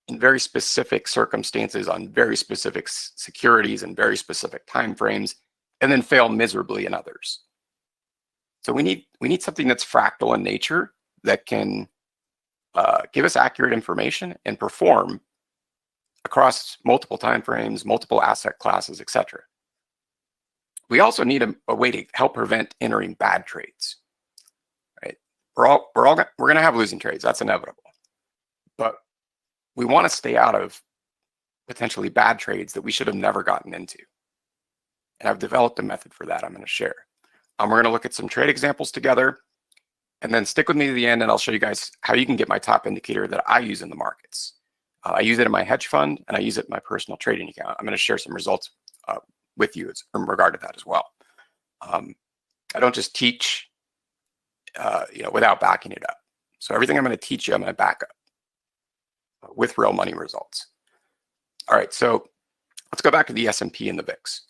in very specific circumstances on very specific securities and very specific time frames, and then fail miserably in others. So we need something that's fractal in nature that can give us accurate information and perform across multiple time frames, multiple asset classes, etc. We also need a way to help prevent entering bad trades. Right? We're going to have losing trades. That's inevitable. But we want to stay out of potentially bad trades that we should have never gotten into. And I've developed a method for that I'm going to share. We're going to look at some trade examples together, and then stick with me to the end, and I'll show you guys how you can get my top indicator that I use in the markets. I use it in my hedge fund, and I use it in my personal trading account. I'm going to share some results with you in regard to that as well. I don't just teach, without backing it up. So everything I'm going to teach you, I'm going to back up with real money results. All right, so let's go back to the S&P and the VIX.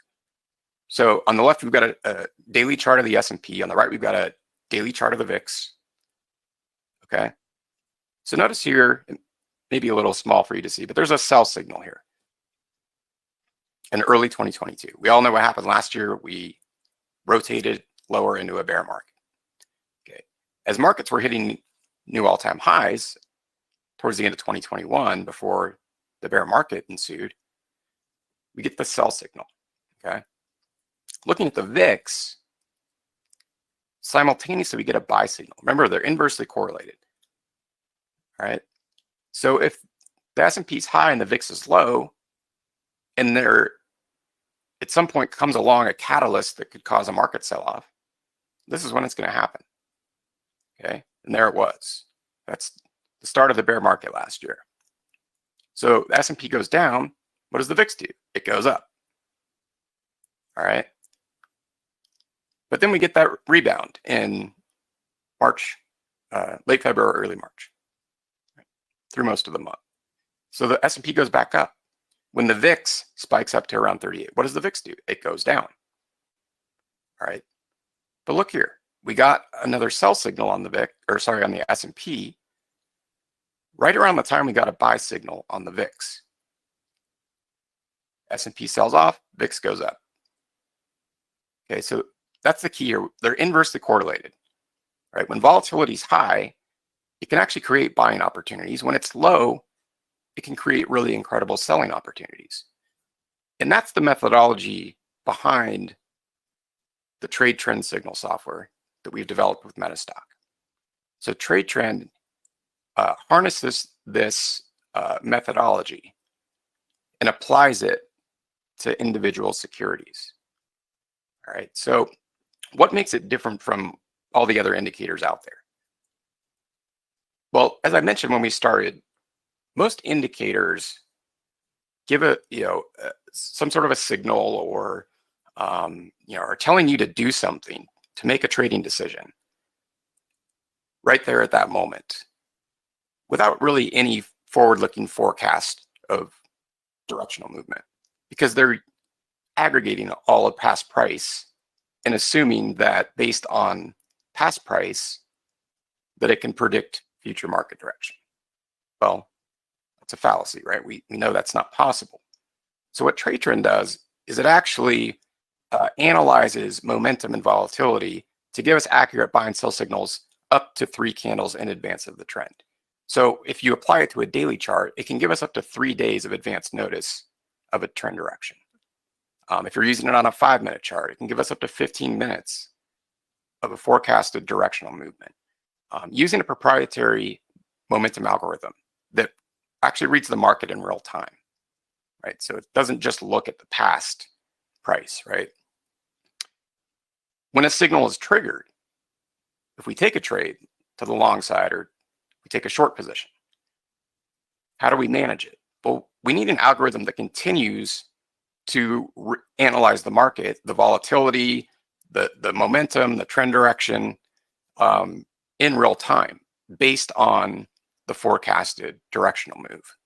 So on the left, we've got a daily chart of the S&P. On the right, we've got a daily chart of the VIX. Okay, so notice here, maybe a little small for you to see, but there's a sell signal here in early 2022. We all know what happened last year. We rotated lower into a bear market. Okay, as markets were hitting new all-time highs towards the end of 2021, before the bear market ensued, we get the sell signal. Okay, looking at the VIX, simultaneously we get a buy signal. Remember, they're inversely correlated. All right. So if the S&P is high and the VIX is low, and there at some point comes along a catalyst that could cause a market sell-off, this is when it's going to happen. Okay, and there it was. That's the start of the bear market last year. So the S&P goes down. What does the VIX do? It goes up. All right. But then we get that rebound in March, late February, early March, right, through most of the month. So the S&P goes back up. When the VIX spikes up to around 38, what does the VIX do? It goes down. All right. But look here, we got another sell signal on the VIX, or sorry, on the S&P, right around the time we got a buy signal on the VIX. S&P sells off, VIX goes up. Okay, so that's the key here. They're inversely correlated, right? When volatility is high, it can actually create buying opportunities. When it's low, it can create really incredible selling opportunities. And that's the methodology behind the trade trend signal software that we've developed with MetaStock. So trade trend harnesses this methodology and applies it to individual securities. All right, so what makes it different from all the other indicators out there? Well, as I mentioned when we started, most indicators give some sort of a signal or are telling you to do something, to make a trading decision right there at that moment, without really any forward-looking forecast of directional movement, because they're aggregating all of past price and assuming that based on past price that it can predict future market direction. Well, that's a fallacy, right? We know that's not possible. So what trade trend does is it actually analyzes momentum and volatility to give us accurate buy and sell signals up to 3 candles in advance of the trend. So if you apply it to a daily chart, it can give us up to 3 days of advance notice of a trend direction. If you're using it on a 5-minute chart, it can give us up to 15 minutes of a forecasted directional movement. Using a proprietary momentum algorithm that actually reads the market in real time, right? So it doesn't just look at the past price, right? When a signal is triggered, if we take a trade to the long side or we take a short position, how do we manage it? Well, we need an algorithm that continues to analyze the market, the volatility, the momentum, the trend direction in real time based on the forecasted directional move.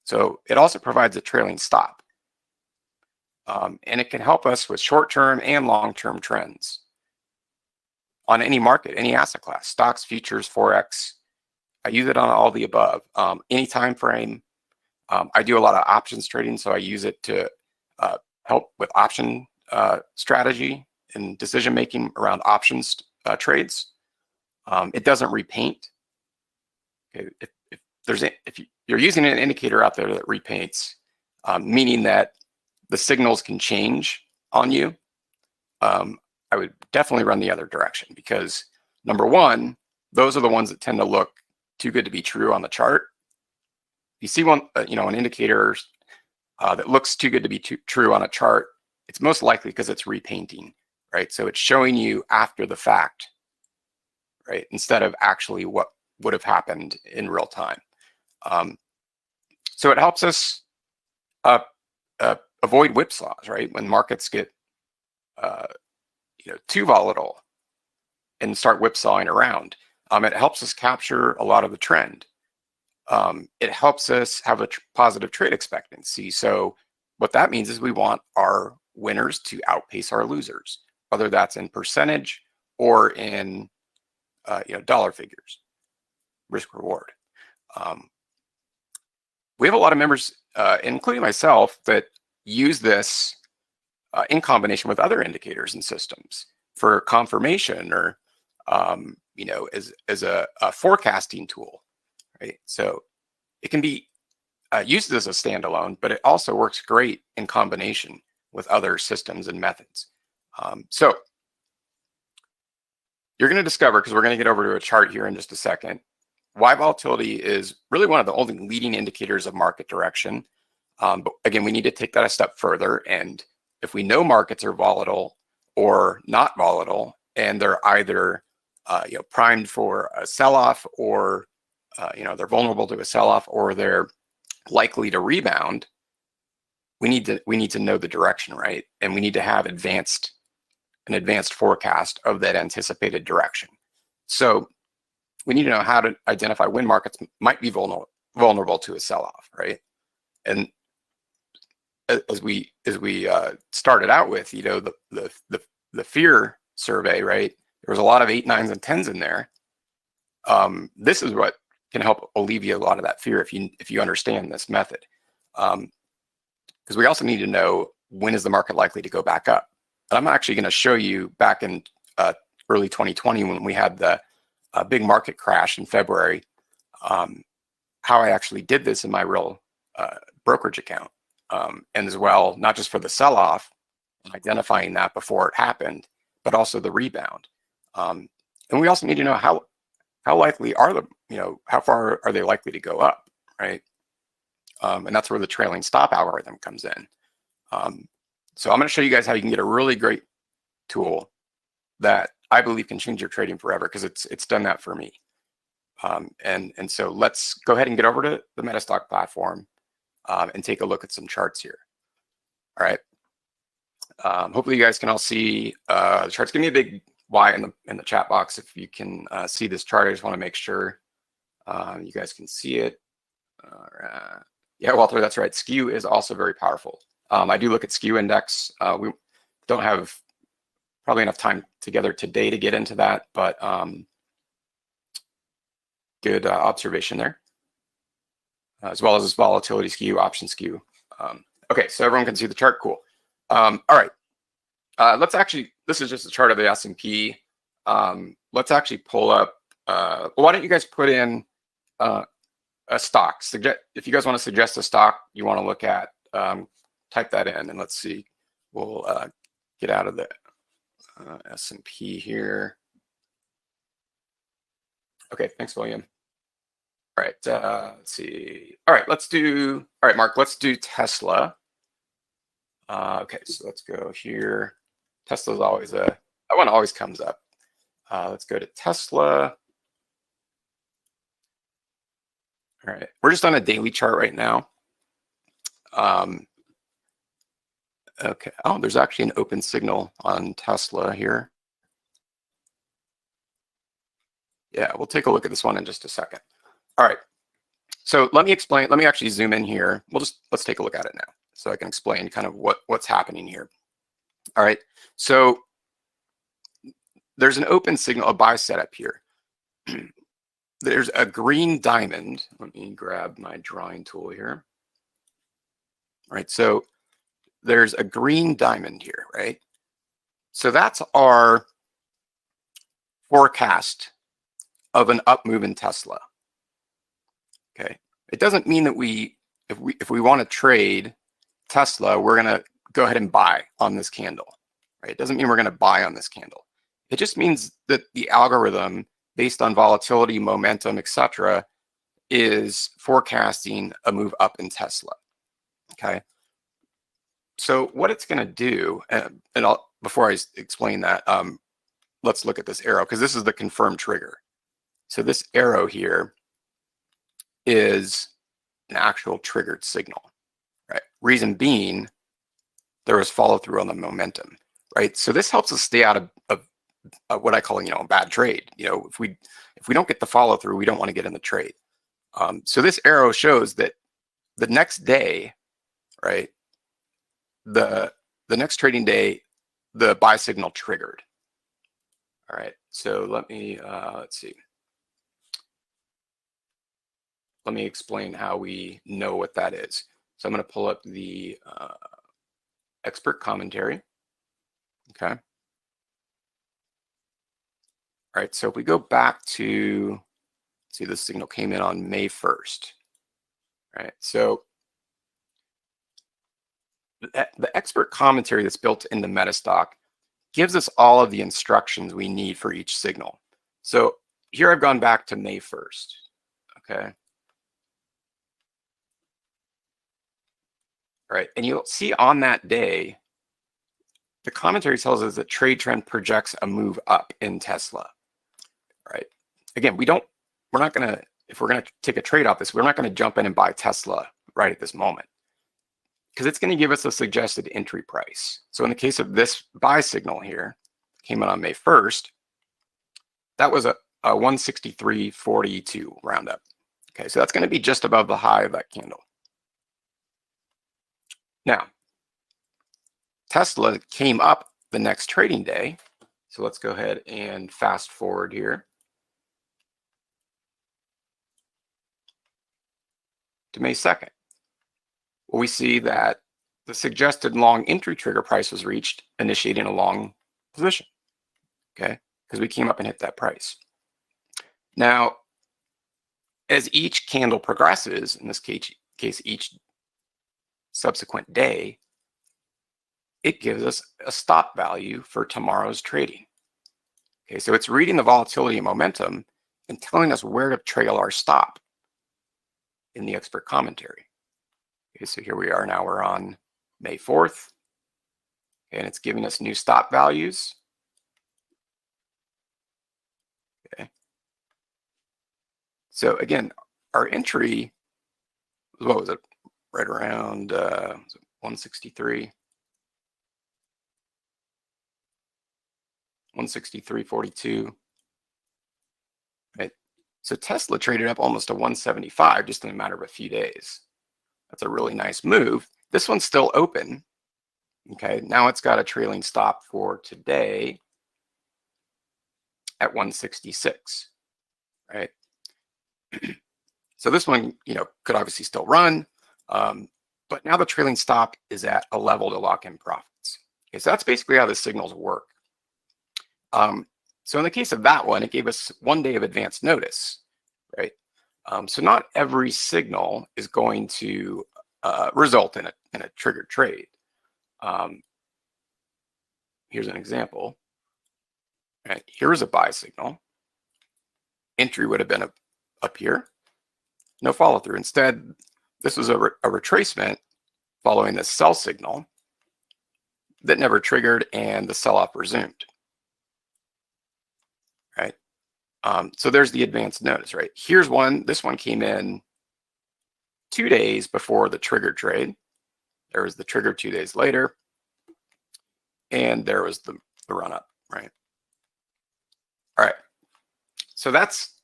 So it also provides a trailing stop. And it can help us with short-term and long-term trends on any market, any asset class, stocks, futures, Forex. I use it on all the above. Any time frame. I do a lot of options trading, so I use it to help with option strategy and decision-making around options trades. It doesn't repaint. Okay, if you're using an indicator out there that repaints, meaning that the signals can change on you, I would definitely run the other direction, because number one, those are the ones that tend to look too good to be true on the chart. You see one, an indicator that looks too good to be true on a chart, it's most likely because it's repainting, right? So it's showing you after the fact, right? Instead of actually what would have happened in real time. So it helps us avoid whipsaws, right? When markets get too volatile and start whipsawing around, it helps us capture a lot of the trend. It helps us have a positive trade expectancy. So what that means is we want our winners to outpace our losers, whether that's in percentage or in dollar figures, risk reward. We have a lot of members, including myself, that use this in combination with other indicators and systems for confirmation or as a forecasting tool. Right? So it can be used as a standalone, but it also works great in combination with other systems and methods. So you're going to discover, because we're going to get over to a chart here in just a second, why volatility is really one of the only leading indicators of market direction. But again, we need to take that a step further. And if we know markets are volatile or not volatile, and they're either primed for a sell-off, or they're vulnerable to a sell-off, or they're likely to rebound, we need to know the direction, right? And we need to have an advanced forecast of that anticipated direction. So we need to know how to identify when markets might be vulnerable to a sell-off, right? And as we started out with, you know, the fear survey, right? There was a lot of 8, 9s, and 10s in there. This is what can help alleviate a lot of that fear if you understand this method. Because we also need to know, when is the market likely to go back up? And I'm actually going to show you back in early 2020, when we had the big market crash in February, how I actually did this in my real brokerage account. And as well, not just for the sell-off, identifying that before it happened, but also the rebound. And we also need to know how likely are how far are they likely to go up, right? And that's where the trailing stop algorithm comes in. So I'm going to show you guys how you can get a really great tool that I believe can change your trading forever, because it's done that for me. And so let's go ahead and get over to the MetaStock platform and take a look at some charts here. All right. Hopefully you guys can all see the charts. Give me a big Y in the chat box if you can see this chart. I just want to make sure you guys can see it. Yeah, Walter, that's right. Skew is also very powerful. I do look at skew index. We don't have probably enough time together today to get into that, but good observation there, as well as this volatility skew, option skew. Okay, so everyone can see the chart. Cool. All right. Let's actually, this is just a chart of the S&P. Let's actually pull up, why don't you guys put in a stock? If you guys want to suggest a stock you want to look at, type that in, and let's see. We'll get out of the S&P here. Okay, thanks, William. All right, let's see. All right, all right, Mark, let's do Tesla. Okay, so let's go here. Tesla's always that one always comes up. Let's go to Tesla. All right, we're just on a daily chart right now. Okay, oh, there's actually an open signal on Tesla here. Yeah, we'll take a look at this one in just a second. All right, so let me explain. Let me actually zoom in here. Let's take a look at it now, so I can explain kind of what's happening here. All right, so there's an open signal, a buy setup here. There's a green diamond. Let me grab my drawing tool here. All right, so there's a green diamond here, right? So that's our forecast of an up move in Tesla. Okay, it doesn't mean that if we want to trade Tesla, we're going to go ahead and buy on this candle, right? It doesn't mean we're going to buy on this candle. It just means that the algorithm, based on volatility, momentum, etc., is forecasting a move up in Tesla. Okay. So what it's going to do, and before I explain that, let's look at this arrow, because this is the confirmed trigger. So this arrow here is an actual triggered signal, right? Reason being, there was follow through on the momentum, right? So this helps us stay out of what I call, a bad trade. If we don't get the follow through, we don't want to get in the trade. So this arrow shows that the next day, right? The next trading day, the buy signal triggered. All right, so let me let's see. Let me explain how we know what that is. So I'm going to pull up the expert commentary. Okay. All right, so if we go back to, see, this signal came in on May 1st. All right, so the expert commentary that's built into MetaStock gives us all of the instructions we need for each signal. So here I've gone back to May 1st. Okay. All right, and you'll see on that day, the commentary tells us that trade trend projects a move up in Tesla. Right. Again, we're not going to, if we're going to take a trade off this, we're not going to jump in and buy Tesla right at this moment, because it's going to give us a suggested entry price. So in the case of this buy signal here, came in on May 1st, that was a 163.42 roundup. Okay, so that's going to be just above the high of that candle. Now, Tesla came up the next trading day. So let's go ahead and fast forward here to May 2nd. Well, we see that the suggested long entry trigger price was reached, initiating a long position, okay? Because we came up and hit that price. Now, as each candle progresses, in this case each subsequent day, it gives us a stop value for tomorrow's trading. Okay, so it's reading the volatility and momentum and telling us where to trail our stop in the expert commentary. Okay, so here we are now, we're on May 4th, and it's giving us new stop values. Okay. So again, our entry, what was it? Right around 163. 163.42. Right. So Tesla traded up almost to 175 just in a matter of a few days. That's a really nice move. This one's still open. Okay, now it's got a trailing stop for today at 166. Right. So this one, could obviously still run, but now the trailing stop is at a level to lock in profits. Okay, so that's basically how the signals work. So in the case of that one, it gave us 1 day of advance notice, right? So not every signal is going to result in a triggered trade. Here's an example. Right, here's a buy signal. Entry would have been up here. No follow through. Instead, this was a retracement following the sell signal that never triggered, and the sell-off resumed. Right. So there's the advance notice, right? Here's one. This one came in 2 days before the trigger trade. There was the trigger 2 days later, and there was the run up, right? All right. So that's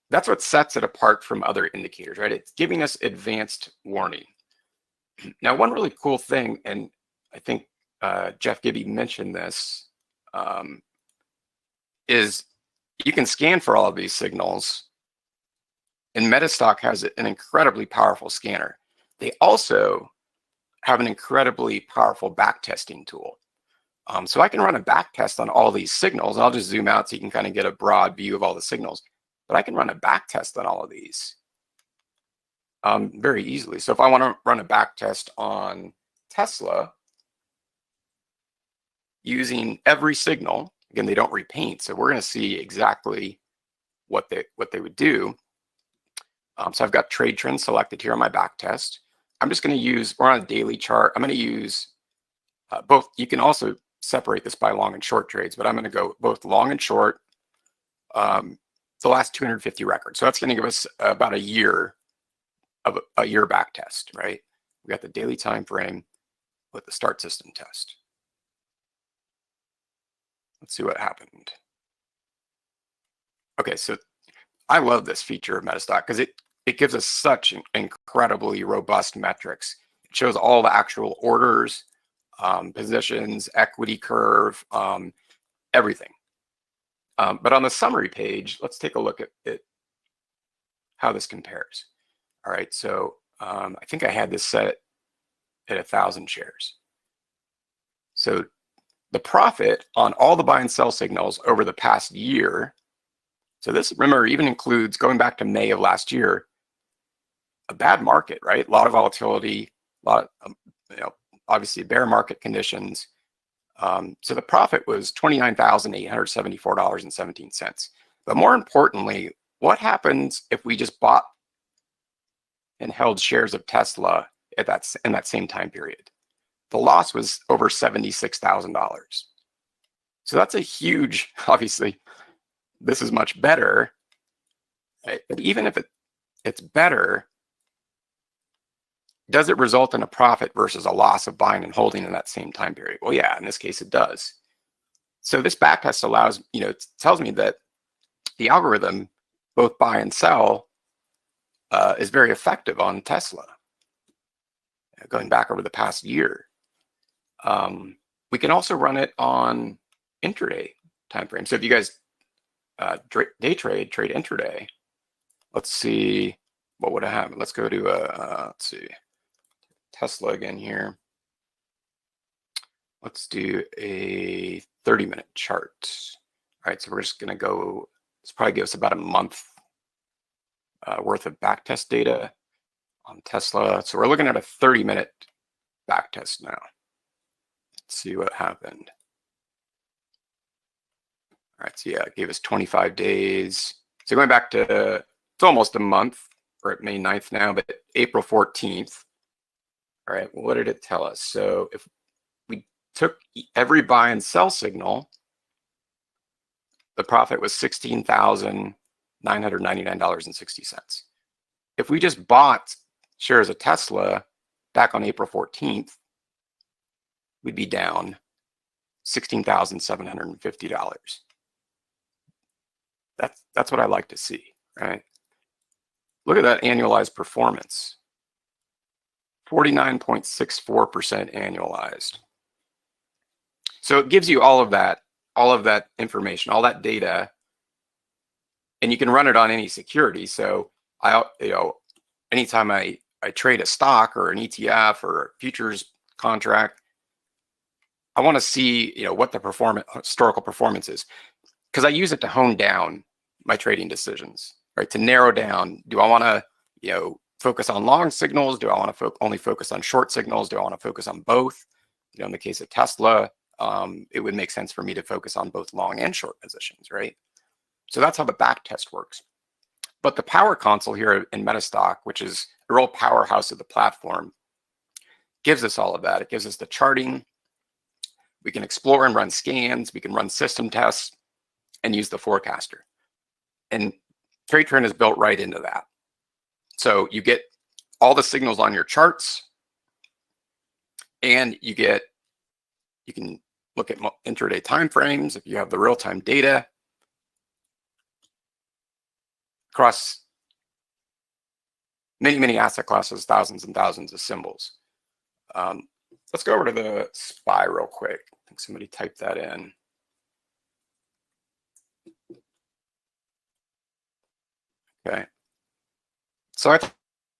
what sets it apart from other indicators, right? It's giving us advanced warning. Now, one really cool thing, and I think Geoff Gibby mentioned this, is you can scan for all of these signals, and MetaStock has an incredibly powerful scanner. They also have an incredibly powerful backtesting tool. So I can run a backtest on all these signals. I'll just zoom out so you can kind of get a broad view of all the signals. But I can run a backtest on all of these very easily. So if I want to run a backtest on Tesla using every signal, again, they don't repaint, so we're going to see exactly what they would do. So I've got trade trends selected here on my backtest. I'm just going to use, we're on a daily chart. I'm going to use both. You can also separate this by long and short trades, but I'm going to go both long and short. The last 250 records. So that's going to give us about a year back test, right? We got the daily time frame with the start system test. Let's see what happened. Okay, so I love this feature of MetaStock because it gives us such incredibly robust metrics. It shows all the actual orders, positions, equity curve, everything. But on the summary page, let's take a look at how this compares. All right, so I think I had this set at 1,000 shares. So the profit on all the buy and sell signals over the past year, so this, remember, even includes going back to May of last year, a bad market, right? A lot of volatility, a lot of, obviously bear market conditions. So the profit was $29,874.17. But more importantly, what happens if we just bought and held shares of Tesla in that same time period? The loss was over $76,000. So that's a huge, obviously, this is much better. Right? But even if it's better, does it result in a profit versus a loss of buying and holding in that same time period? Well, yeah, in this case it does. So this backtest allows, it tells me that the algorithm, both buy and sell, is very effective on Tesla, going back over the past year. We can also run it on intraday time frame. So if you guys day trade intraday, let's see what would have happened. Let's go to let's see, Tesla again here. Let's do a 30-minute chart. All right, so we're just going to go. This probably gives us about a month worth of backtest data on Tesla. So we're looking at a 30-minute backtest now. Let's see what happened. All right, so yeah, it gave us 25 days. So going back to, it's almost a month. We're at May 9th now, but April 14th. All right, well, what did it tell us? So if we took every buy and sell signal, the profit was $16,999.60. If we just bought shares of Tesla back on April 14th, we'd be down $16,750. That's what I like to see, right? Look at that annualized performance. 49.64% annualized. So it gives you all of that information, all that data, and you can run it on any security. So anytime I trade a stock or an ETF or a futures contract, I want to see what the historical performance is, because I use it to hone down my trading decisions, right? To narrow down, do I want to focus on long signals? Do I want to only focus on short signals? Do I want to focus on both? In the case of Tesla, it would make sense for me to focus on both long and short positions, right? So that's how the back test works. But the power console here in MetaStock, which is a real powerhouse of the platform, gives us all of that. It gives us the charting. We can explore and run scans. We can run system tests and use the forecaster. And TradeTrend is built right into that. So you get all the signals on your charts, and you can look at intraday timeframes if you have the real-time data across many, many asset classes, thousands and thousands of symbols. Let's go over to the SPY real quick. I think somebody typed that in. Okay. So I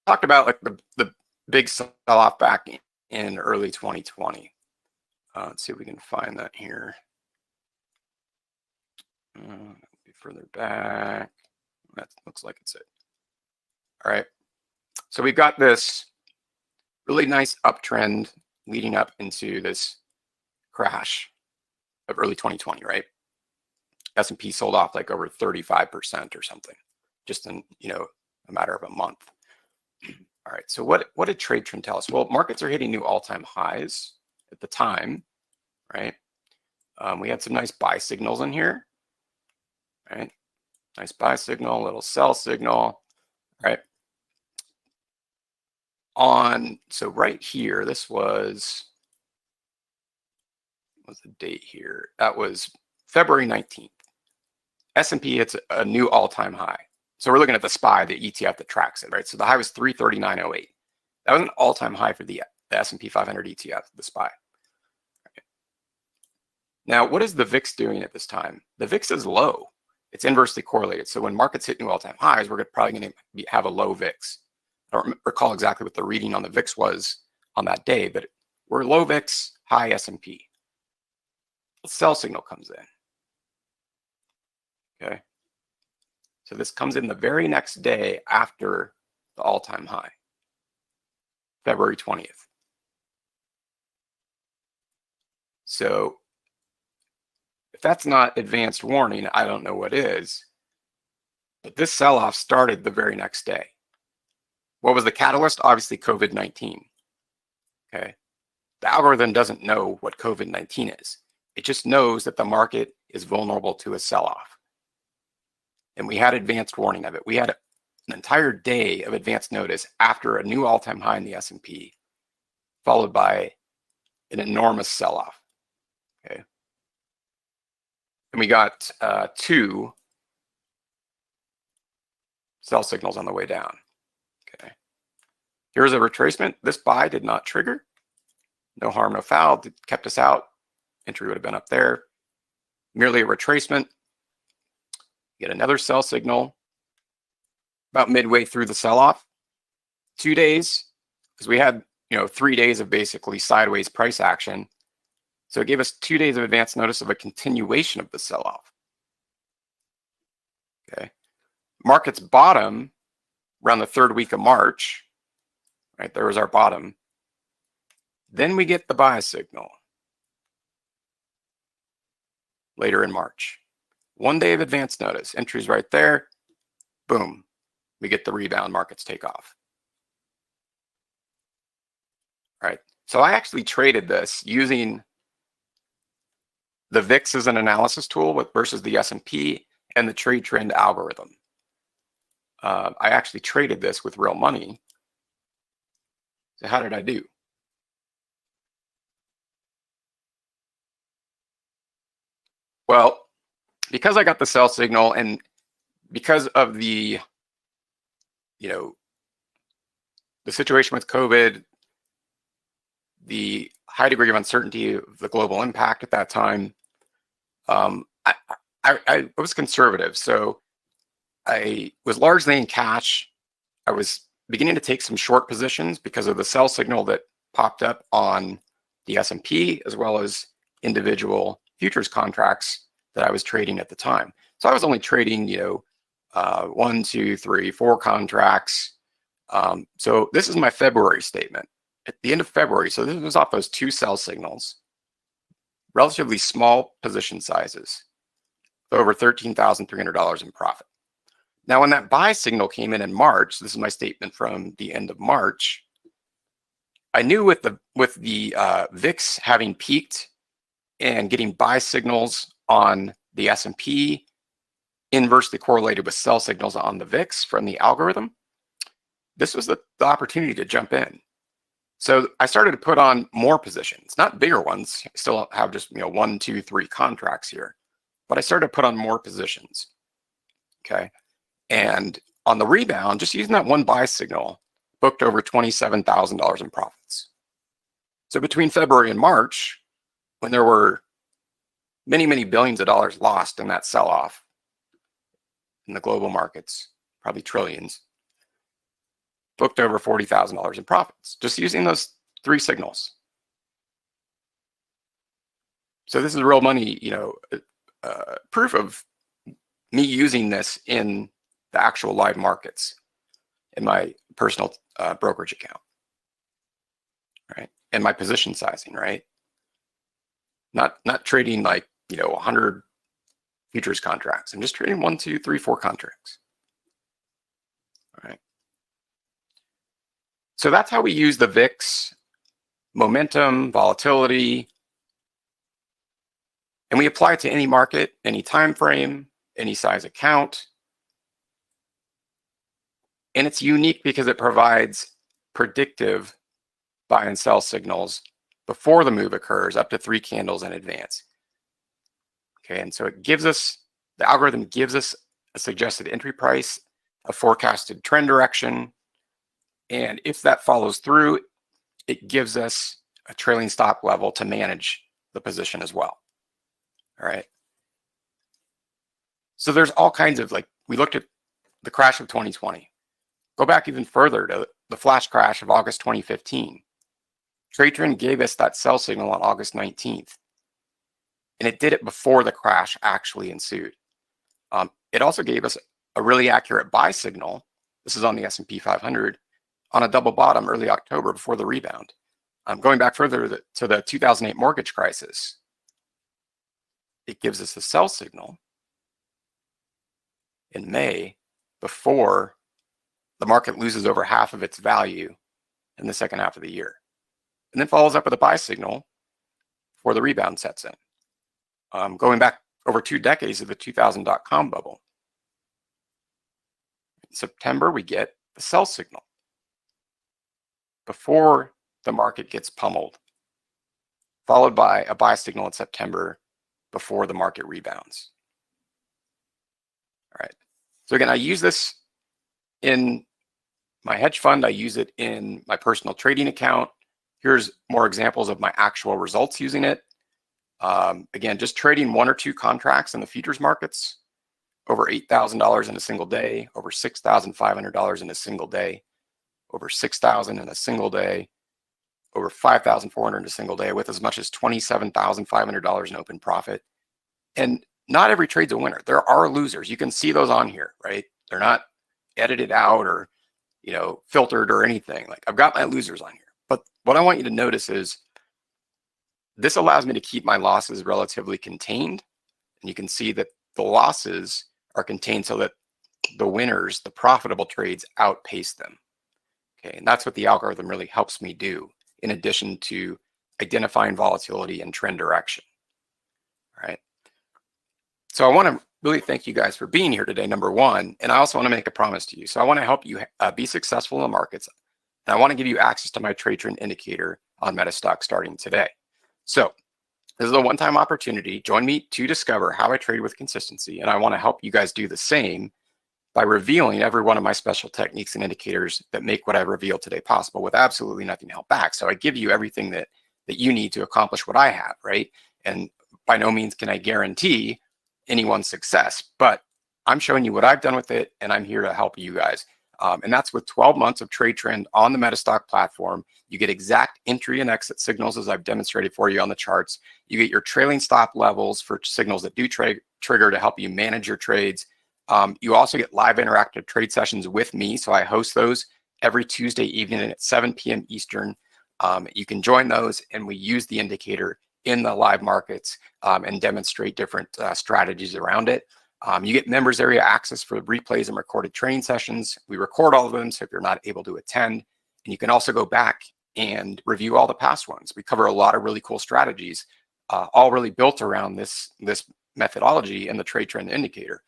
talked about the big sell-off back in early 2020. Let's see if we can find that here. Be further back. That looks like it's it. All right. So we've got this really nice uptrend leading up into this crash of early 2020, right? S&P sold off like over 35% or something, just in a matter of a month. All right, so what did TradeTrend tell us? Well, markets are hitting new all-time highs at the time, right? We had some nice buy signals in here, right? Nice buy signal, little sell signal, right? So right here, this was, what's the date here? That was February 19th. S&P hits a new all-time high. So we're looking at the SPY, the ETF that tracks it, right? So the high was 339.08. That was an all-time high for the S&P 500 ETF, the SPY. Okay. Now, what is the VIX doing at this time? The VIX is low. It's inversely correlated. So when markets hit new all-time highs, we're probably going to have a low VIX. I don't recall exactly what the reading on the VIX was on that day, but we're low VIX, high S&P. The sell signal comes in. Okay. So this comes in the very next day after the all-time high, February 20th. So if that's not advanced warning, I don't know what is. But this sell-off started the very next day. What was the catalyst? Obviously, COVID-19. Okay. The algorithm doesn't know what COVID-19 is. It just knows that the market is vulnerable to a sell-off. And we had advanced warning of it. We had an entire day of advanced notice after a new all-time high in the S&P, followed by an enormous sell-off. Okay. And we got 2 sell signals on the way down. Okay. Here's a retracement. This buy did not trigger. No harm, no foul. It kept us out. Entry would have been up there. Merely a retracement. Get another sell signal about midway through the sell-off. 2 days, because we had 3 days of basically sideways price action. So it gave us 2 days of advance notice of a continuation of the sell-off. Okay. Market's bottom around the 3rd week of March. Right, there was our bottom. Then we get the buy signal later in March. 1 day of advance notice. Entries right there. Boom. We get the rebound. Markets take off. All right. So I actually traded this using the VIX as an analysis tool versus the S&P and the trade trend algorithm. I actually traded this with real money. So how did I do? Well, because I got the sell signal and because of the situation with COVID, the high degree of uncertainty of the global impact at that time, I was conservative. So I was largely in cash. I was beginning to take some short positions because of the sell signal that popped up on the S&P, as well as individual futures contracts that I was trading at the time. So I was only trading, 1, 2, 3, 4 contracts. So this is my February statement. At the end of February, so this was off those 2 sell signals, relatively small position sizes, over $13,300 in profit. Now, when that buy signal came in March, this is my statement from the end of March, I knew with the VIX having peaked and getting buy signals on the S&P inversely correlated with sell signals on the VIX from the algorithm, this was the opportunity to jump in. So I started to put on more positions, not bigger ones. I still have just 1, 2, 3 contracts here, but I started to put on more positions. Okay, and on the rebound, just using that one buy signal, booked over $27,000 in profits. So between February and March, when there were many, many billions of dollars lost in that sell-off in the global markets, probably trillions, booked over $40,000 in profits, just using those 3 signals. So this is real money, proof of me using this in the actual live markets in my personal brokerage account, right? And my position sizing, right? Not trading like 100 futures contracts. I'm just trading 1, 2, 3, 4 contracts. All right. So that's how we use the VIX, momentum, volatility, and we apply it to any market, any time frame, any size account. And it's unique because it provides predictive buy and sell signals before the move occurs, up to 3 candles in advance. Okay, and so it gives us, the algorithm gives us a suggested entry price, a forecasted trend direction, and if that follows through, it gives us a trailing stop level to manage the position as well. All right. So there's all kinds of, we looked at the crash of 2020. Go back even further to the flash crash of August 2015. Trade Trend gave us that sell signal on August 19th. And it did it before the crash actually ensued. It also gave us a really accurate buy signal. This is on the S&P 500 on a double bottom early October before the rebound. Going back further to the 2008 mortgage crisis, it gives us a sell signal in May before the market loses over half of its value in the second half of the year. And then follows up with a buy signal before the rebound sets in. Going back over 2 decades of the 2000 dot-com bubble. In September, we get the sell signal before the market gets pummeled, followed by a buy signal in September before the market rebounds. All right. So again, I use this in my hedge fund. I use it in my personal trading account. Here's more examples of my actual results using it. Again, just trading 1 or 2 contracts in the futures markets, over $8,000 in a single day, over $6,500 in a single day, over $6,000 in a single day, over $5,400 in a single day, with as much as $27,500 in open profit. And not every trade's a winner. There are losers. You can see those on here, right? They're not edited out or, you know, filtered or anything. Like, I've got my losers on here. But what I want you to notice is this allows me to keep my losses relatively contained. And you can see that the losses are contained so that the winners, the profitable trades, outpace them. Okay, and that's what the algorithm really helps me do, in addition to identifying volatility and trend direction. All right. So I want to really thank you guys for being here today, number one. And I also want to make a promise to you. So I want to help you be successful in the markets. And I want to give you access to my trade trend indicator on MetaStock starting today. So this is a one-time opportunity. Join me to discover how I trade with consistency. And I want to help you guys do the same by revealing every one of my special techniques and indicators that make what I reveal today possible with absolutely nothing held back. So I give you everything that you need to accomplish what I have, right? And by no means can I guarantee anyone's success, but I'm showing you what I've done with it, and I'm here to help you guys. And that's with 12 months of trade trend on the MetaStock platform. You get exact entry and exit signals as I've demonstrated for you on the charts. You get your trailing stop levels for signals that do trigger to help you manage your trades. You also get live interactive trade sessions with me. So I host those every Tuesday evening at 7 p.m. Eastern. You can join those, and we use the indicator in the live markets and demonstrate different strategies around it. You get members area access for replays and recorded training sessions. We record all of them, so if you're not able to attend, and you can also go back and review all the past ones. We cover a lot of really cool strategies, all really built around this methodology and the trade trend indicator.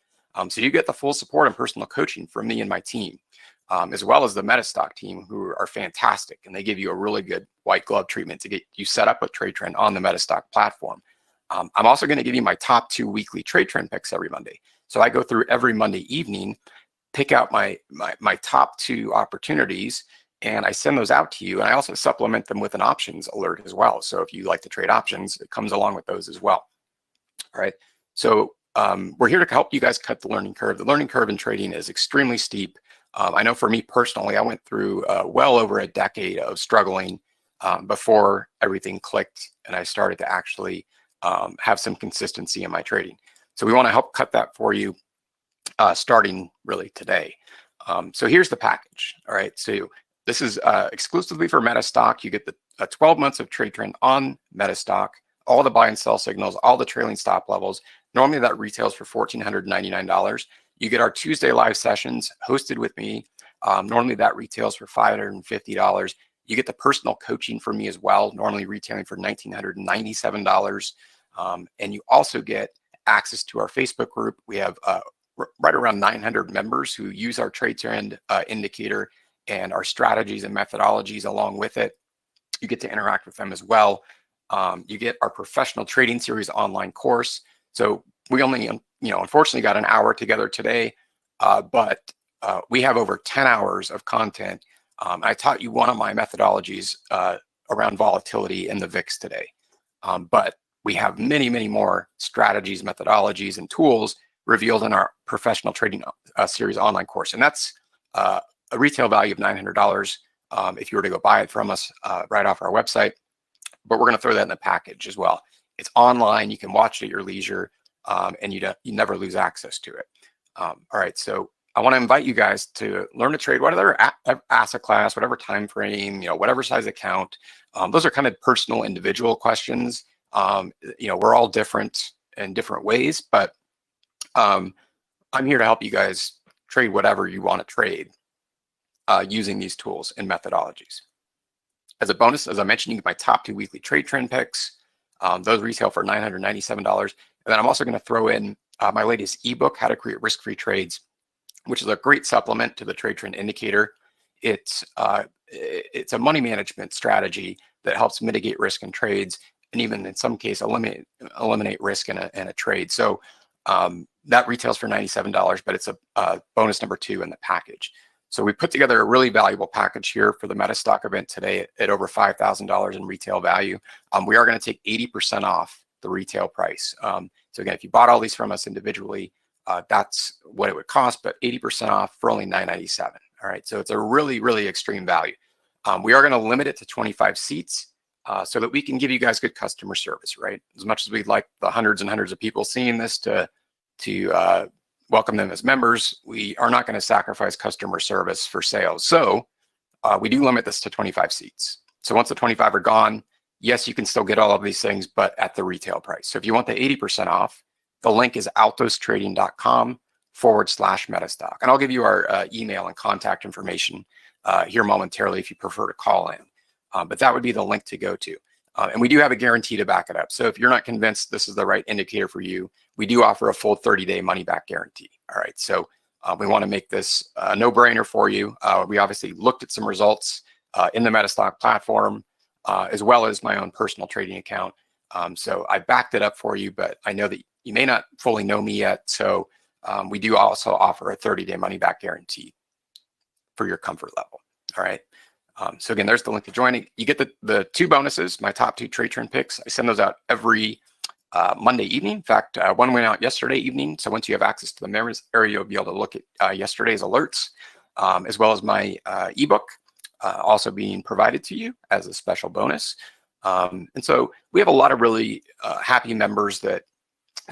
So you get the full support and personal coaching from me and my team, as well as the MetaStock team, who are fantastic, and they give you a really good white glove treatment to get you set up with trade trend on the MetaStock platform. I'm also going to give you my top 2 weekly trade trend picks every Monday. So I go through every Monday evening, pick out my top 2 opportunities, and I send those out to you. And I also supplement them with an options alert as well. So if you like to trade options, it comes along with those as well. All right. So we're here to help you guys cut the learning curve. The learning curve in trading is extremely steep. I know for me personally, I went through well over a decade of struggling before everything clicked and I started to actually have some consistency in my trading. So we want to help cut that for you starting really today. So here's the package. All right. So this is exclusively for MetaStock. You get the 12 months of trade trend on MetaStock, all the buy and sell signals, all the trailing stop levels. Normally that retails for $1,499. You get our Tuesday live sessions hosted with me. Normally that retails for $550. You get the personal coaching from me as well, normally retailing for $1,997. And you also get access to our Facebook group. We have right around 900 members who use our trade trend indicator and our strategies and methodologies along with it. You get to interact with them as well. You get our professional trading series online course. So we only, unfortunately got an hour together today, but we have over 10 hours of content. I taught you one of my methodologies around volatility in the VIX today, but we have many, many more strategies, methodologies, and tools revealed in our professional trading series online course. And that's a retail value of $900 if you were to go buy it from us right off our website. But we're going to throw that in the package as well. It's online. You can watch it at your leisure, and you never lose access to it. All right. So I want to invite you guys to learn to trade whatever asset class, whatever time frame, whatever size account. Those are kind of personal, individual questions. We're all different in different ways, but I'm here to help you guys trade whatever you want to trade using these tools and methodologies. As a bonus, as I mentioned, you get my top 2 weekly trade trend picks. Those retail for $997. And then I'm also going to throw in my latest ebook, How to Create Risk-Free Trades, which is a great supplement to the trade trend indicator. It's a money management strategy that helps mitigate risk in trades, and even in some case eliminate risk in a trade. So that retails for $97, but it's a bonus number 2 in the package. So we put together a really valuable package here for the MetaStock event today at over $5,000 in retail value. We are going to take 80% off the retail price. So again, if you bought all these from us individually, that's what it would cost, but 80% off for only $997. All right, so it's a really, really extreme value. We are going to limit it to 25 seats so that we can give you guys good customer service, right? As much as we'd like the hundreds and hundreds of people seeing this to welcome them as members, we are not going to sacrifice customer service for sales. So we do limit this to 25 seats. So once the 25 are gone, yes, you can still get all of these things, but at the retail price. So if you want the 80% off, the link is altostrading.com/MetaStock. And I'll give you our email and contact information here momentarily if you prefer to call in. But that would be the link to go to. And we do have a guarantee to back it up. So if you're not convinced this is the right indicator for you, we do offer a full 30-day money-back guarantee. All right, so we want to make this a no-brainer for you. We obviously looked at some results in the MetaStock platform, as well as my own personal trading account. So I backed it up for you, but I know that you may not fully know me yet. So we do also offer a 30-day money-back guarantee for your comfort level. All right. So again, there's the link to join. You get the two bonuses, my top 2 trade trend picks. I send those out every Monday evening. In fact, one went out yesterday evening. So once you have access to the members area, you'll be able to look at yesterday's alerts, as well as my ebook also being provided to you as a special bonus. And so we have a lot of really happy members that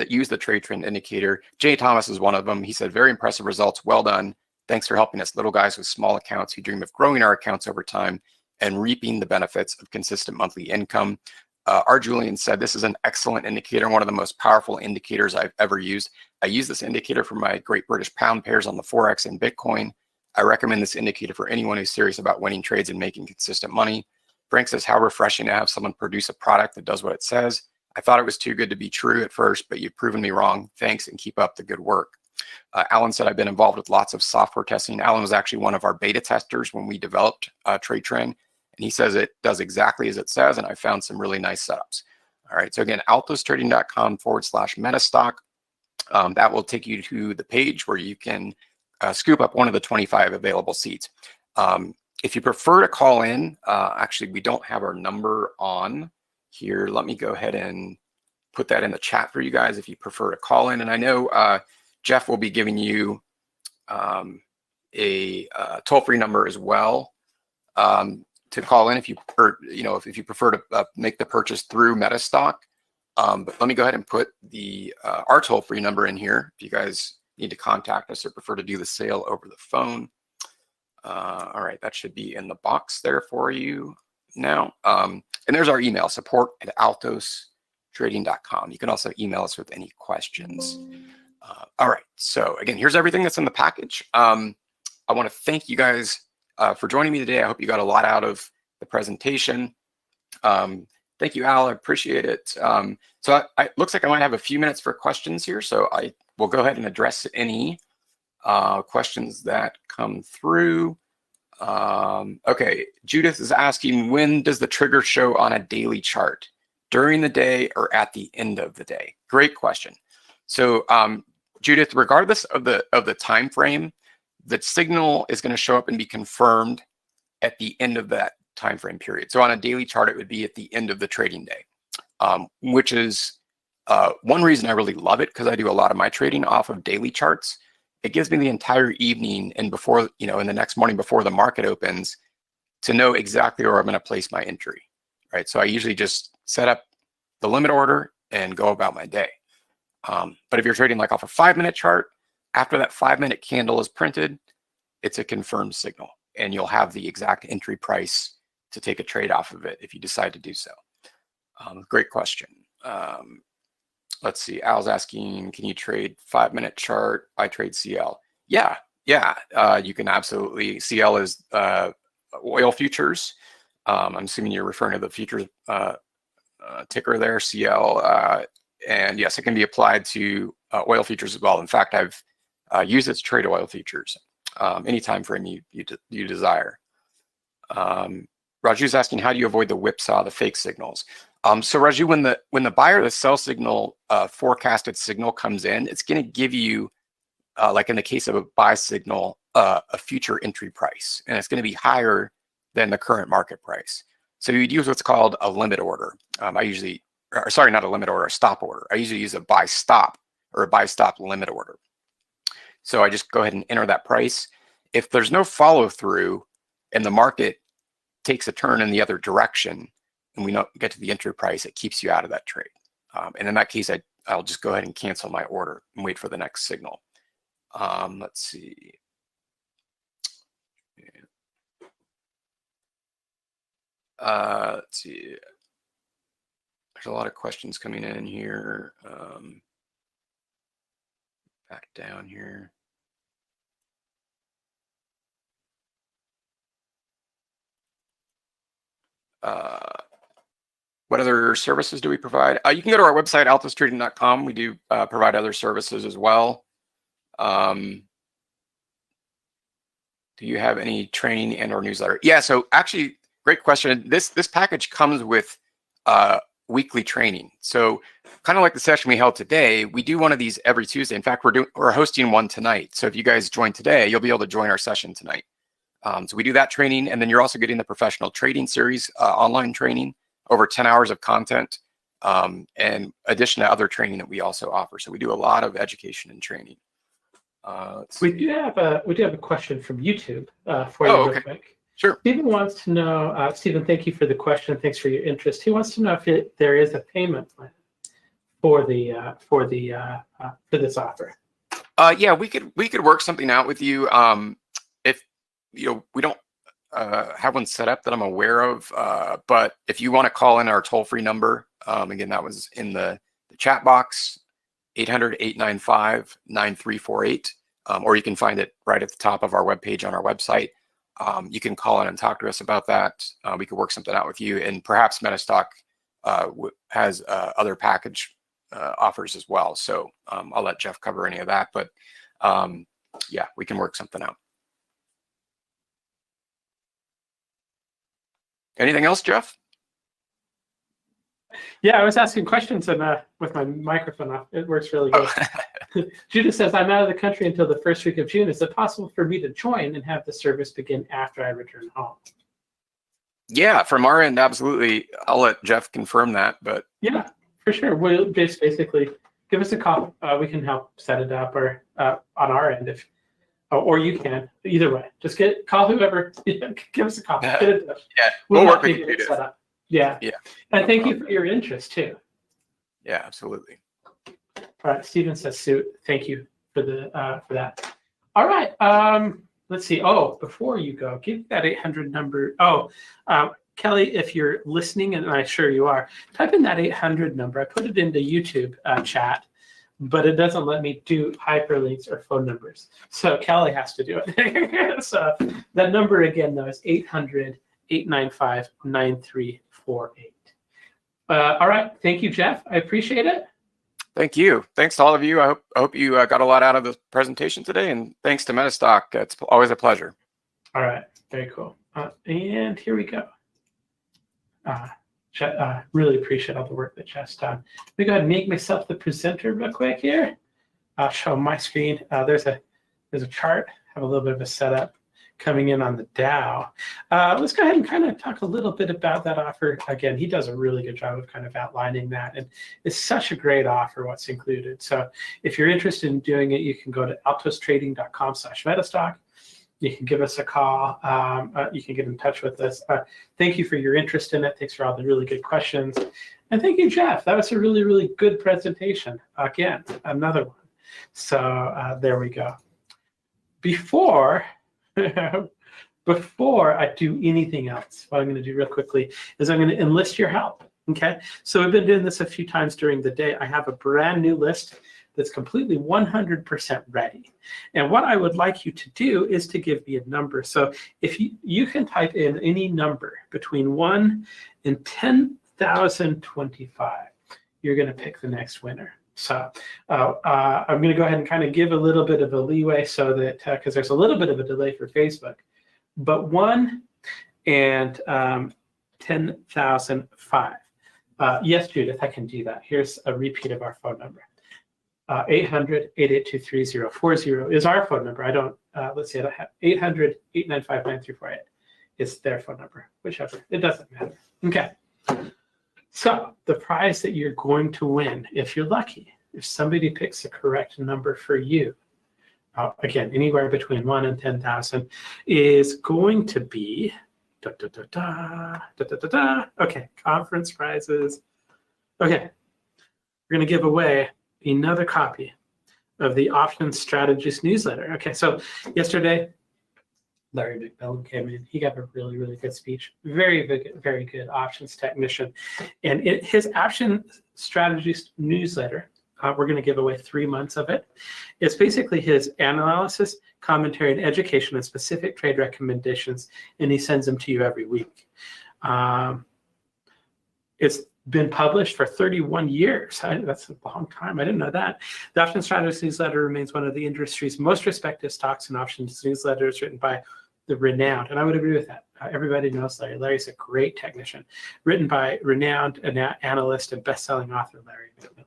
use the trade trend indicator. Jay Thomas is one of them. He said, very impressive results. Well done. Thanks for helping us little guys with small accounts who dream of growing our accounts over time and reaping the benefits of consistent monthly income. R. Julian said, this is an excellent indicator, one of the most powerful indicators I've ever used. I use this indicator for my Great British Pound pairs on the Forex and Bitcoin. I recommend this indicator for anyone who's serious about winning trades and making consistent money. Frank says, how refreshing to have someone produce a product that does what it says. I thought it was too good to be true at first, but you've proven me wrong. Thanks, and keep up the good work. Alan said, I've been involved with lots of software testing. Alan was actually one of our beta testers when we developed Trade Trend, and he says it does exactly as it says, and I found some really nice setups. All right, so again, altostrading.com/MetaStock. That will take you to the page where you can scoop up one of the 25 available seats. If you prefer to call in, actually, we don't have our number on here. Let me go ahead and put that in the chat for you guys if you prefer to call in. And I know Geoff will be giving you a toll-free number as well to call in if you prefer to make the purchase through MetaStock. But let me go ahead and put our toll-free number in here if you guys need to contact us or prefer to do the sale over the phone. All right, that should be in the box there for you now. And there's our email, support@altostrading.com. You can also email us with any questions. All right, so again, here's everything that's in the package. I want to thank you guys for joining me today. I hope you got a lot out of the presentation. Thank you, Al. I appreciate it. So it looks like I might have a few minutes for questions here, so I will go ahead and address any questions that come through. Okay, Judith is asking, when does the trigger show on a daily chart? During the day or at the end of the day? Great question. So Judith, regardless of the time frame, the signal is going to show up and be confirmed at the end of that time frame period. So on a daily chart, it would be at the end of the trading day, which is one reason I really love it, because I do a lot of my trading off of daily charts. It gives me the entire evening and before, in the next morning before the market opens to know exactly where I'm going to place my entry, right? So I usually just set up the limit order and go about my day. But if you're trading like off a 5-minute chart, after that 5-minute candle is printed, it's a confirmed signal, and you'll have the exact entry price to take a trade off of it if you decide to do so. Great question. Let's see, Al's asking, can you trade 5-minute chart? I trade CL. Yeah, you can absolutely. CL is oil futures. I'm assuming you're referring to the futures ticker there, CL. And yes, it can be applied to oil futures as well. In fact, I've used it to trade oil futures any time frame you desire. Raju's asking, how do you avoid the whipsaw, the fake signals? So Raju, when the buyer, the sell signal, forecasted signal comes in, it's going to give you, like in the case of a buy signal, a future entry price, and it's going to be higher than the current market price. So you'd use what's called a limit order. Sorry, not a limit order, a stop order. I usually use a buy stop or a buy stop limit order. So I just go ahead and enter that price. If there's no follow through and the market takes a turn in the other direction and we don't get to the entry price, it keeps you out of that trade. And in that case, I'll just go ahead and cancel my order and wait for the next signal. Let's see. Let's see. There's a lot of questions coming in here. Back down here. What other services do we provide? You can go to our website, altostrading.com. We do provide other services as well. Do you have any training and or newsletter? Yeah, so actually, great question. This package comes with weekly training. So kind of like the session we held today, we do one of these every Tuesday. In fact, we're hosting one tonight. So if you guys join today, you'll be able to join our session tonight. So we do that training, and then you're also getting the professional trading series online training, over 10 hours of content, and addition to other training that we also offer. So we do a lot of education and training. We do have a question from YouTube for you. Okay. Real quick. Sure. Stephen wants to know. Stephen, thank you for the question. Thanks for your interest. He wants to know if there is a payment plan for this offer. Yeah, we could work something out with you. If we don't have one set up that I'm aware of, but if you want to call in our toll-free number, again, that was in the chat box, 800-895-9348, or you can find it right at the top of our webpage on our website. You can call in and talk to us about that. We could work something out with you, and perhaps MetaStock has other package offers as well. So I'll let Geoff cover any of that, but yeah, we can work something out. Anything else, Geoff? Yeah, I was asking questions and with my microphone off. It works really good. Judith says, I'm out of the country until the first week of June. Is it possible for me to join and have the service begin after I return home? Yeah, from our end, absolutely. I'll let Geoff confirm that, but yeah, for sure. We'll just basically give us a call. We can help set it up, or on our end, or you can. Either way, just call whoever. Give us a call. Yeah, get it done. yeah. We'll work with you. Set up. Yeah, yeah. And thank you for your interest too. Yeah, absolutely. All right, Stephen says, "Suit." Thank you for that. All right. Let's see. Oh, before you go, give that 800 number. Oh, Kelly, if you're listening, and I'm sure you are, type in that 800 number. I put it into YouTube chat, but it doesn't let me do hyperlinks or phone numbers. So Kelly has to do it. So that number again, though, is 800-895-9348. All right. Thank you, Geoff. I appreciate it. Thank you. Thanks to all of you. I hope you got a lot out of the presentation today, and thanks to MetaStock. It's always a pleasure. All right. Very cool. And here we go. Really appreciate all the work that Geoff's done. Let me go ahead and make myself the presenter real quick here. I'll show my screen. There's a chart. Have a little bit of a setup coming in on the Dow. Let's go ahead and kind of talk a little bit about that offer. Again, he does a really good job of kind of outlining that, and it's such a great offer what's included. So if you're interested in doing it, you can go to altostrading.com/metastock. You can give us a call. You can get in touch with us. Thank you for your interest in it. Thanks for all the really good questions. And thank you, Geoff. That was a really, really good presentation. Again, another one. So there we go. Before I do anything else, what I'm going to do real quickly is I'm going to enlist your help. Okay. So we've been doing this a few times during the day. I have a brand new list that's completely 100% ready. And what I would like you to do is to give me a number. So if you can type in any number between 1 and 10,025, you're going to pick the next winner. So I'm going to go ahead and kind of give a little bit of a leeway so that, because there's a little bit of a delay for Facebook, but 1 and 10,005. Yes, Judith, I can do that. Here's a repeat of our phone number. 800-882-3040 is our phone number. I don't, let's see, I don't have 800-895-9348 is their phone number, whichever. It doesn't matter. Okay. So the prize that you're going to win, if you're lucky, if somebody picks the correct number for you, again, anywhere between 1 and 10,000, is going to be, okay, conference prizes. Okay, we're going to give away another copy of the Options Strategist newsletter. Okay, so yesterday, Larry McMillan came in. He gave a really, really good speech. Very good options technician. And his Option Strategist newsletter, we're going to give away 3 months of it. It's basically his analysis, commentary, and education on specific trade recommendations, and he sends them to you every week. It's been published for 31 years. That's a long time. I didn't know that. The Options Strategist newsletter remains one of the industry's most respected stocks and options newsletters written by the renowned, and I would agree with that. Everybody knows Larry. Larry's a great technician, written by renowned analyst and best-selling author Larry McMillan.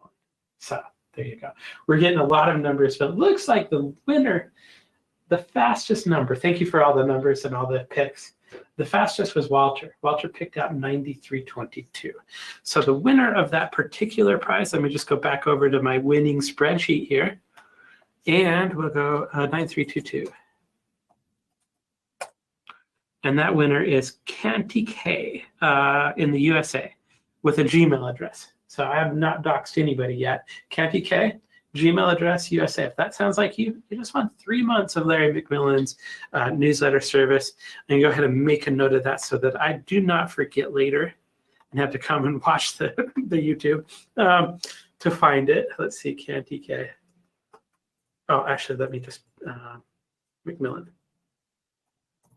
So there you go. We're getting a lot of numbers, but it looks like the winner, the fastest number, thank you for all the numbers and all the picks. The fastest was Walter. Walter picked out 93.22. So the winner of that particular prize, let me just go back over to my winning spreadsheet here, and we'll go 9322. And that winner is Canty K in the USA with a Gmail address. So I have not doxed anybody yet. Canty K, Gmail address, USA. If that sounds like you, you just want 3 months of Larry McMillan's newsletter service. And go ahead and make a note of that so that I do not forget later and have to come and watch the YouTube to find it. Let's see, Canty K. Oh, actually, let me just, McMillan.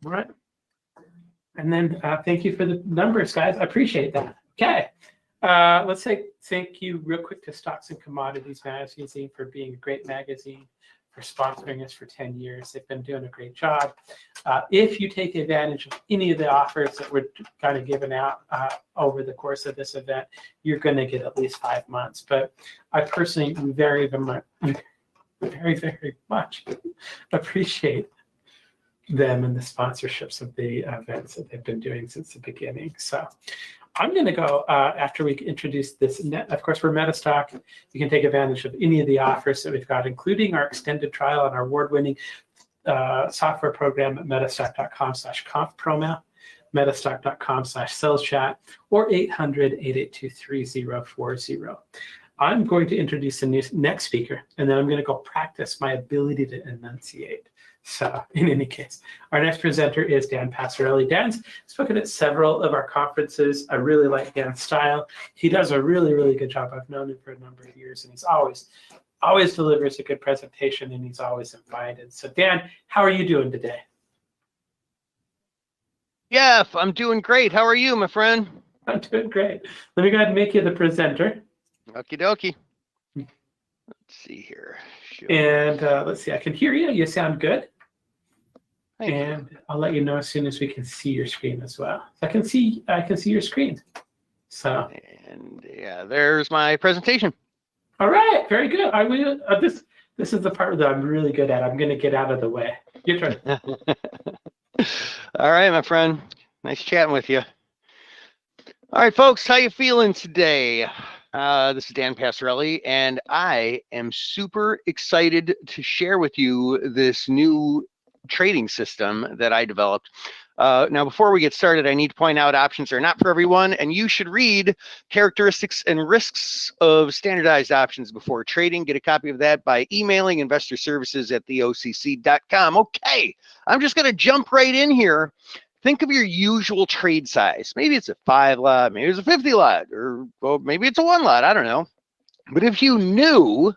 All right. And then thank you for the numbers, guys. I appreciate that. Okay. Let's say thank you real quick to Stocks and Commodities Magazine for being a great magazine, for sponsoring us for 10 years. They've been doing a great job. If you take advantage of any of the offers that we're kind of giving out over the course of this event, you're going to get at least 5 months. But I personally very much appreciate them and the sponsorships of the events that they've been doing since the beginning. So I'm going to go after we introduce this. Of course, we're MetaStock. You can take advantage of any of the offers that we've got, including our extended trial on our award-winning software program at metastock.com/conf-promo, metastock.com/saleschat, or 800-882-3040. I'm going to introduce the next speaker, and then I'm going to go practice my ability to enunciate. So in any case, our next presenter is Dan Passarelli. Dan's spoken at several of our conferences. I really like Dan's style. He does a really, really good job. I've known him for a number of years, and he's always delivers a good presentation, and he's always invited. So Dan, how are you doing today? Geoff, I'm doing great. How are you, my friend? I'm doing great. Let me go ahead and make you the presenter. Okie dokie. Let's see here. Sure. And let's see, I can hear you. You sound good. And I'll let you know as soon as we can see your screen as well. I can see your screen. So. And yeah, there's my presentation. All right, very good. I will. This is the part that I'm really good at. I'm going to get out of the way. Your turn. All right, my friend. Nice chatting with you. All right, folks, how you feeling today? This is Dan Passarelli, and I am super excited to share with you this new trading system that I developed. Now, before we get started, I need to point out options are not for everyone, and you should read Characteristics and Risks of Standardized Options before trading. Get a copy of that by emailing investorservices@theocc.com. Okay, I'm just going to jump right in here. Think of your usual trade size. Maybe it's a 5 lot, maybe it's a 50 lot, or well, maybe it's a 1 lot. I don't know. But if you knew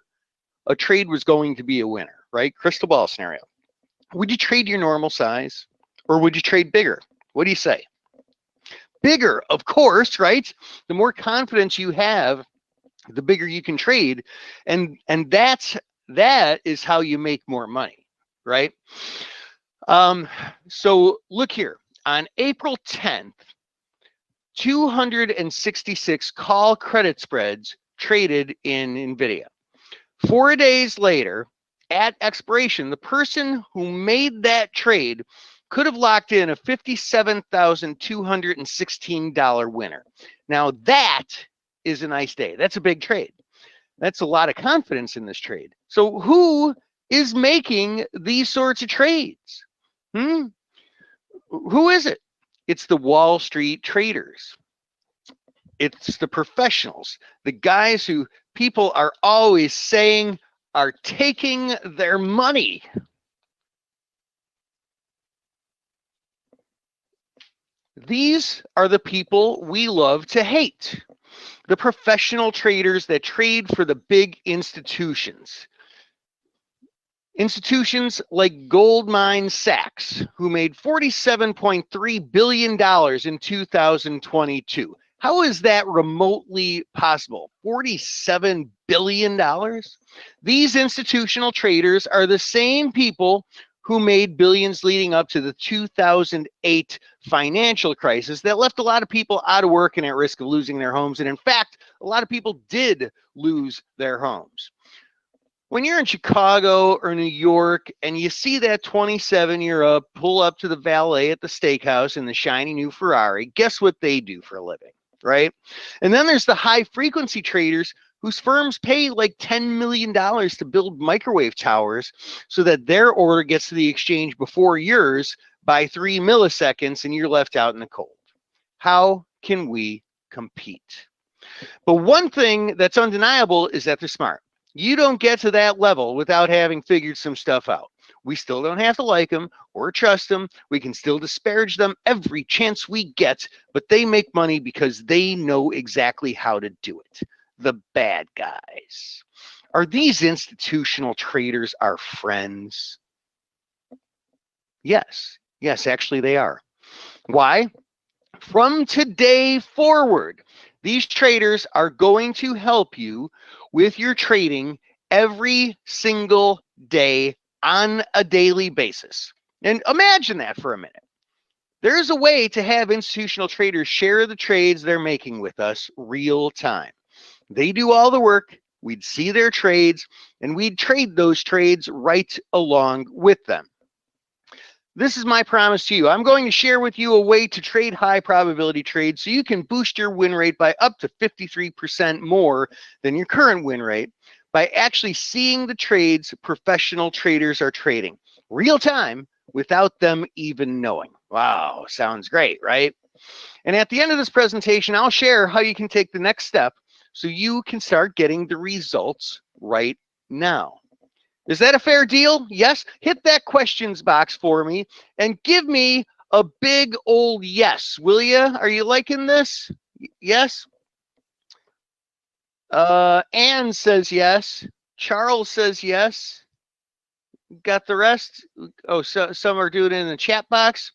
a trade was going to be a winner, right? Crystal ball scenario. Would you trade your normal size, or would you trade bigger? What do you say? Bigger, of course, right? The more confidence you have, the bigger you can trade, and that is how you make more money, right? So look here. On April 10th, 266 call credit spreads traded in NVIDIA. 4 days later, at expiration, the person who made that trade could have locked in a $57,216 winner. Now that is a nice day. That's a big trade. That's a lot of confidence in this trade. So who is making these sorts of trades? Who is it? It's the Wall Street traders. It's the professionals, the guys who people are always saying are taking their money. These are the people we love to hate. The professional traders that trade for the big institutions. Institutions like Goldman Sachs, who made $47.3 billion in 2022. How is that remotely possible? $47 billion? These institutional traders are the same people who made billions leading up to the 2008 financial crisis that left a lot of people out of work and at risk of losing their homes. And in fact, a lot of people did lose their homes. When you're in Chicago or New York and you see that 27-year-old pull up to the valet at the steakhouse in the shiny new Ferrari, guess what they do for a living, right? And then there's the high frequency traders whose firms pay like $10 million to build microwave towers so that their order gets to the exchange before yours by 3 milliseconds and you're left out in the cold. How can we compete? But one thing that's undeniable is that they're smart. You don't get to that level without having figured some stuff out. We still don't have to like them or trust them. We can still disparage them every chance we get, but they make money because they know exactly how to do it. The bad guys. Are these institutional traders our friends? Yes. Yes, actually they are. Why? From today forward, these traders are going to help you with your trading every single day on a daily basis. And imagine that for a minute. There's a way to have institutional traders share the trades they're making with us real time. They do all the work, we'd see their trades, and we'd trade those trades right along with them. This is my promise to you. I'm going to share with you a way to trade high probability trades so you can boost your win rate by up to 53% more than your current win rate by actually seeing the trades professional traders are trading real time without them even knowing. Wow, sounds great, right? And at the end of this presentation, I'll share how you can take the next step so you can start getting the results right now. Is that a fair deal? Yes? Hit that questions box for me and give me a big old yes, will you? Are you liking this? Yes? Anne says yes. Charles says yes. Got the rest? Oh, so some are doing it in the chat box.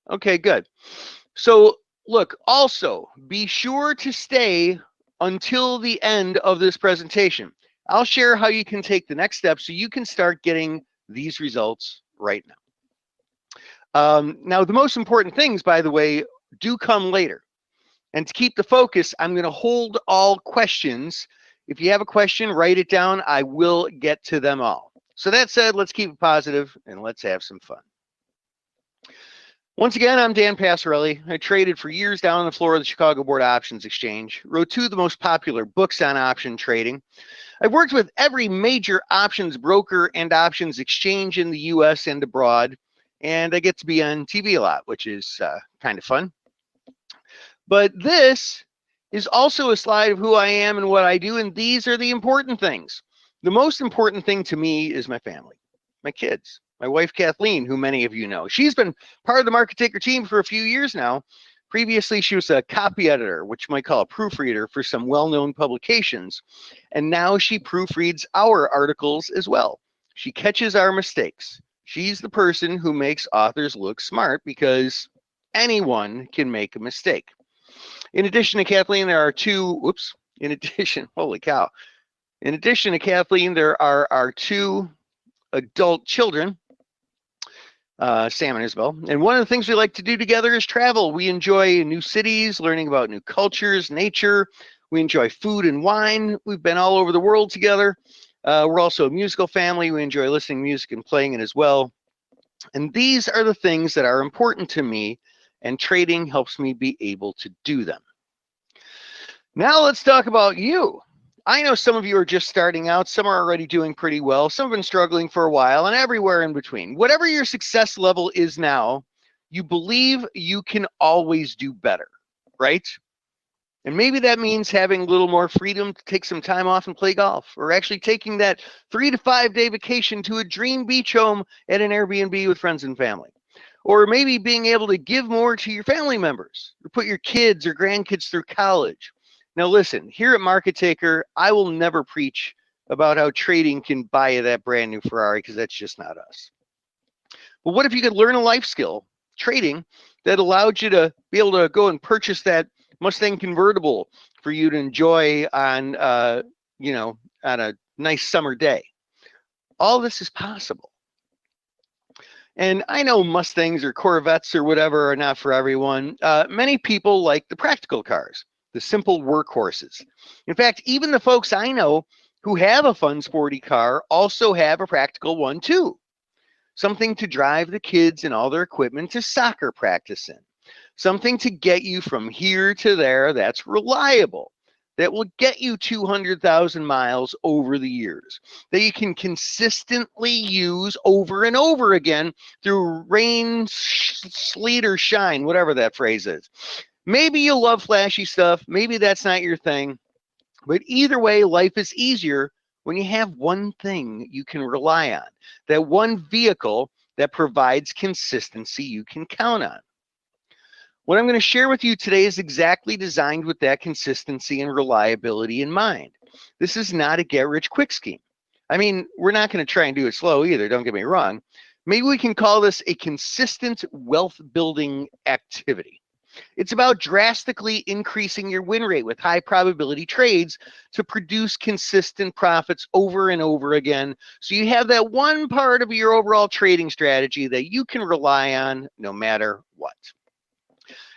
Okay, good. So look, also be sure to stay until the end of this presentation. I'll share how you can take the next step so you can start getting these results right now. Now, the most important things, by the way, do come later. And to keep the focus, I'm going to hold all questions. If you have a question, write it down. I will get to them all. So that said, let's keep it positive and let's have some fun. Once again, I'm Dan Passarelli. I traded for years down on the floor of the Chicago Board of Options Exchange, wrote 2 of the most popular books on option trading. I've worked with every major options broker and options exchange in the US and abroad, and I get to be on TV a lot, which is kind of fun. But this is also a slide of who I am and what I do, and these are the important things. The most important thing to me is my family, my kids. My wife, Kathleen, who many of you know. She's been part of the Market Taker team for a few years now. Previously, she was a copy editor, which you might call a proofreader for some well-known publications. And now she proofreads our articles as well. She catches our mistakes. She's the person who makes authors look smart because anyone can make a mistake. In addition to Kathleen, there are 2, holy cow. In addition to Kathleen, there are our 2 adult children, Sam and Isabel. And one of the things we like to do together is travel. We enjoy new cities, learning about new cultures, nature. We enjoy food and wine. We've been all over the world together. We're also a musical family. We enjoy listening to music and playing it as well. And these are the things that are important to me, and trading helps me be able to do them. Now let's talk about you. I know some of you are just starting out. Some are already doing pretty well. Some have been struggling for a while, and everywhere in between. Whatever your success level is now, you believe you can always do better, right? And maybe that means having a little more freedom to take some time off and play golf, or actually taking that 3 to 5 day vacation to a dream beach home at an Airbnb with friends and family. Or maybe being able to give more to your family members, or put your kids or grandkids through college. Now listen, here at Market Taker, I will never preach about how trading can buy you that brand new Ferrari, because that's just not us. But what if you could learn a life skill, trading, that allowed you to be able to go and purchase that Mustang convertible for you to enjoy on, on a nice summer day? All this is possible. And I know Mustangs or Corvettes or whatever are not for everyone. Many people like the practical cars, the simple workhorses. In fact, even the folks I know who have a fun, sporty car also have a practical one too. Something to drive the kids and all their equipment to soccer practice in. Something to get you from here to there that's reliable, that will get you 200,000 miles over the years, that you can consistently use over and over again through rain, sleet, or shine, whatever that phrase is. Maybe you love flashy stuff. Maybe that's not your thing. But either way, life is easier when you have one thing you can rely on, that one vehicle that provides consistency you can count on. What I'm going to share with you today is exactly designed with that consistency and reliability in mind. This is not a get-rich-quick scheme. I mean, we're not going to try and do it slow either, don't get me wrong. Maybe we can call this a consistent wealth-building activity. It's about drastically increasing your win rate with high probability trades to produce consistent profits over and over again, so you have that one part of your overall trading strategy that you can rely on no matter what.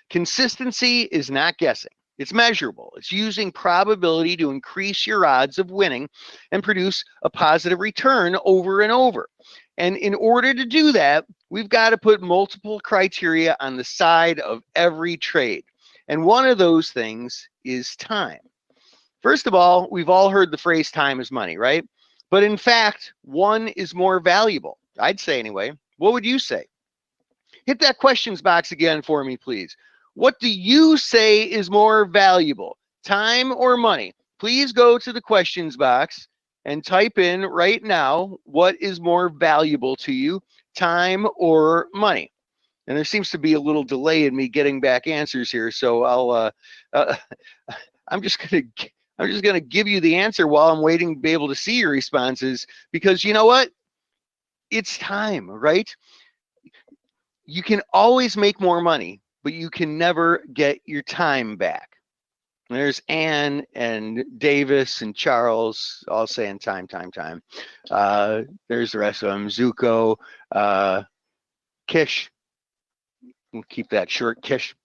Consistency is not guessing. It's measurable. It's using probability to increase your odds of winning and produce a positive return over and over. And in order to do that, we've got to put multiple criteria on the side of every trade. And one of those things is time. First of all, we've all heard the phrase time is money, right? But in fact, one is more valuable. I'd say anyway. What would you say? Hit that questions box again for me, please. What do you say is more valuable, time or money? Please go to the questions box and type in right now what is more valuable to you, time or money. And there seems to be a little delay in me getting back answers here, so I'm just gonna give you the answer while I'm waiting to be able to see your responses, because you know what? It's time, right? You can always make more money, but you can never get your time back. There's Ann and Davis and Charles all saying time. There's the rest of them. Zuko, Kish. We'll keep that short, Kish.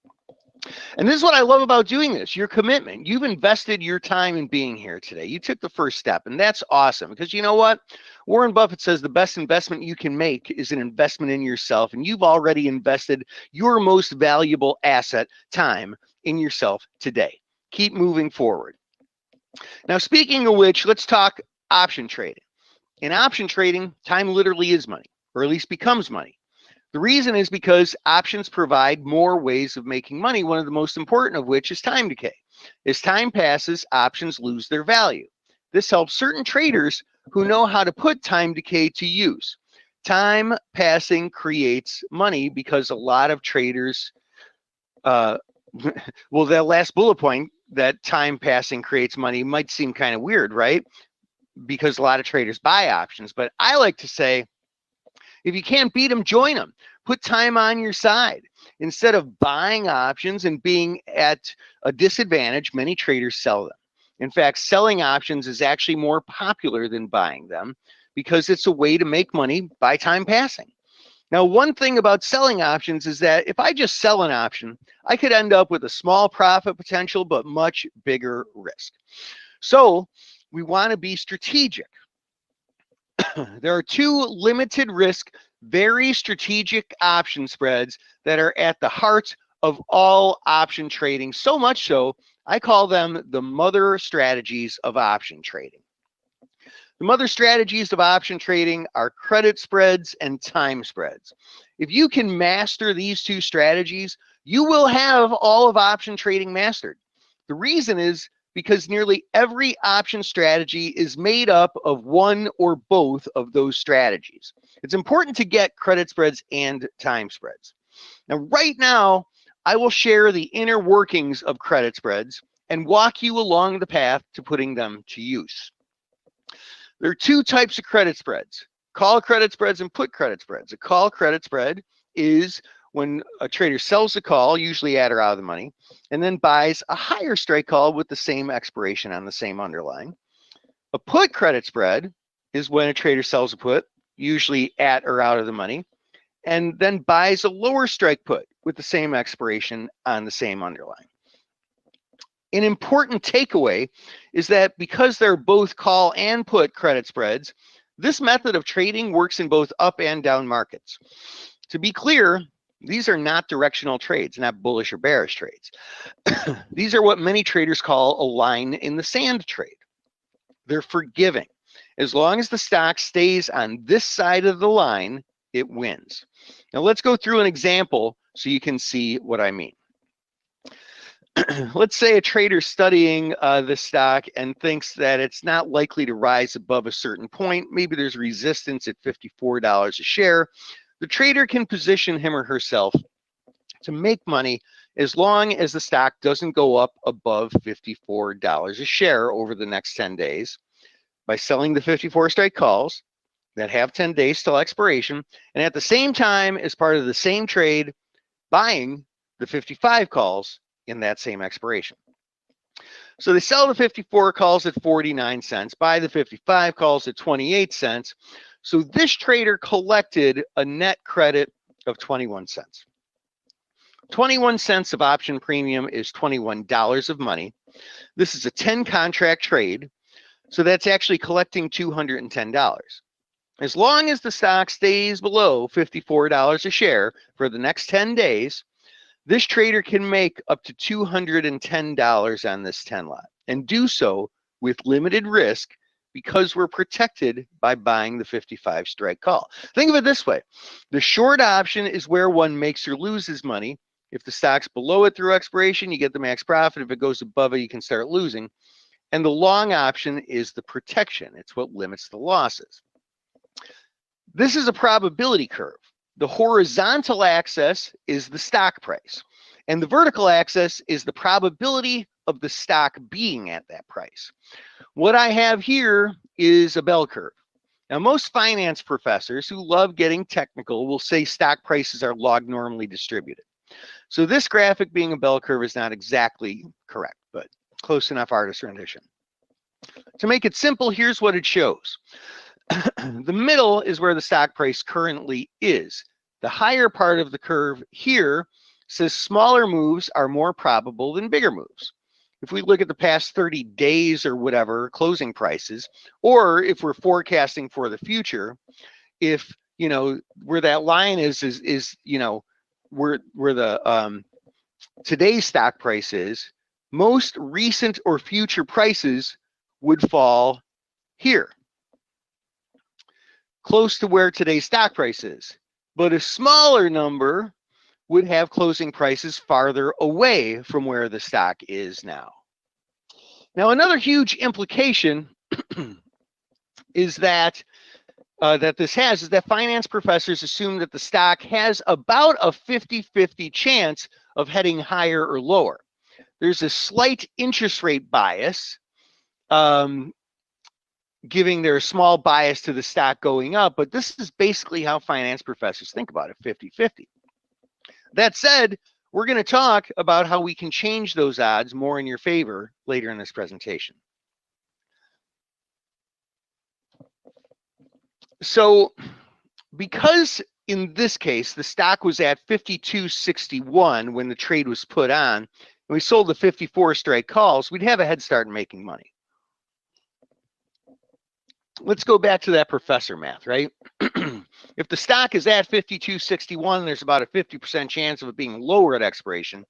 And this is what I love about doing this, your commitment. You've invested your time in being here today. You took the first step, and that's awesome, because you know what? Warren Buffett says the best investment you can make is an investment in yourself, and you've already invested your most valuable asset, time, in yourself today. Keep moving forward. Now, speaking of which, let's talk option trading. In option trading, time literally is money, or at least becomes money. The reason is because options provide more ways of making money, one of the most important of which is time decay. As time passes, options lose their value. This helps certain traders who know how to put time decay to use. Time passing creates money because a lot of traders, well, that last bullet point, that time passing creates money, might seem kind of weird, right? Because a lot of traders buy options. But I like to say, if you can't beat them, join them. Put time on your side. Instead of buying options and being at a disadvantage, many traders sell them. In fact, selling options is actually more popular than buying them because it's a way to make money by time passing. Now, one thing about selling options is that if I just sell an option, I could end up with a small profit potential, but much bigger risk. So we want to be strategic. There are two limited risk, very strategic option spreads that are at the heart of all option trading. So much so, I call them the mother strategies of option trading. The mother strategies of option trading are credit spreads and time spreads. If you can master these two strategies, you will have all of option trading mastered. The reason is because nearly every option strategy is made up of one or both of those strategies. It's important to get credit spreads and time spreads. Now, right now, I will share the inner workings of credit spreads and walk you along the path to putting them to use. There are two types of credit spreads: call credit spreads and put credit spreads. A call credit spread is when a trader sells a call, usually at or out of the money, and then buys a higher strike call with the same expiration on the same underlying. A put credit spread is when a trader sells a put, usually at or out of the money, and then buys a lower strike put with the same expiration on the same underlying. An important takeaway is that because they're both call and put credit spreads, this method of trading works in both up and down markets. To be clear, these are not directional trades, not bullish or bearish trades. These are what many traders call a line in the sand trade. They're forgiving. As long as the stock stays on this side of the line, it wins. Now let's go through an example so you can see what I mean. Let's say a trader studying the stock and thinks that it's not likely to rise above a certain point. Maybe there's resistance at $54 a share. The trader can position him or herself to make money as long as the stock doesn't go up above $54 a share over the next 10 days by selling the 54 strike calls that have 10 days till expiration, and at the same time, as part of the same trade, buying the 55 calls in that same expiration. So they sell the 54 calls at 49 cents, buy the 55 calls at 28 cents. So this trader collected a net credit of 21 cents. 21 cents of option premium is $21 of money. This is a 10 contract trade, so that's actually collecting $210. As long as the stock stays below $54 a share for the next 10 days, this trader can make up to $210 on this 10 lot and do so with limited risk because we're protected by buying the 55 strike call. Think of it this way. The short option is where one makes or loses money. If the stock's below it through expiration, you get the max profit. If it goes above it, you can start losing. And the long option is the protection. It's what limits the losses. This is a probability curve. The horizontal axis is the stock price, and the vertical axis is the probability of the stock being at that price. What I have here is a bell curve. Now, most finance professors who love getting technical will say stock prices are log normally distributed. So this graphic being a bell curve is not exactly correct, but close enough artist rendition. To make it simple, here's what it shows. The middle is where the stock price currently is. The higher part of the curve here says smaller moves are more probable than bigger moves. If we look at the past 30 days or whatever closing prices, or if we're forecasting for the future, if you know where that line is you know where the today's stock price is, most recent or future prices would fall here, close to where today's stock price is. But a smaller number would have closing prices farther away from where the stock is now. Now, another huge implication is that this has is that finance professors assume that the stock has about a 50-50 chance of heading higher or lower. There's a slight interest rate bias, giving their small bias to the stock going up, but this is basically how finance professors think about it, 50-50. That said, we're going to talk about how we can change those odds more in your favor later in this presentation. So because in this case, the stock was at 52.61 when the trade was put on, and we sold the 54 strike calls, we'd have a head start in making money. Let's go back to that professor math, right? If the stock is at 52.61, there's about a 50% chance of it being lower at expiration.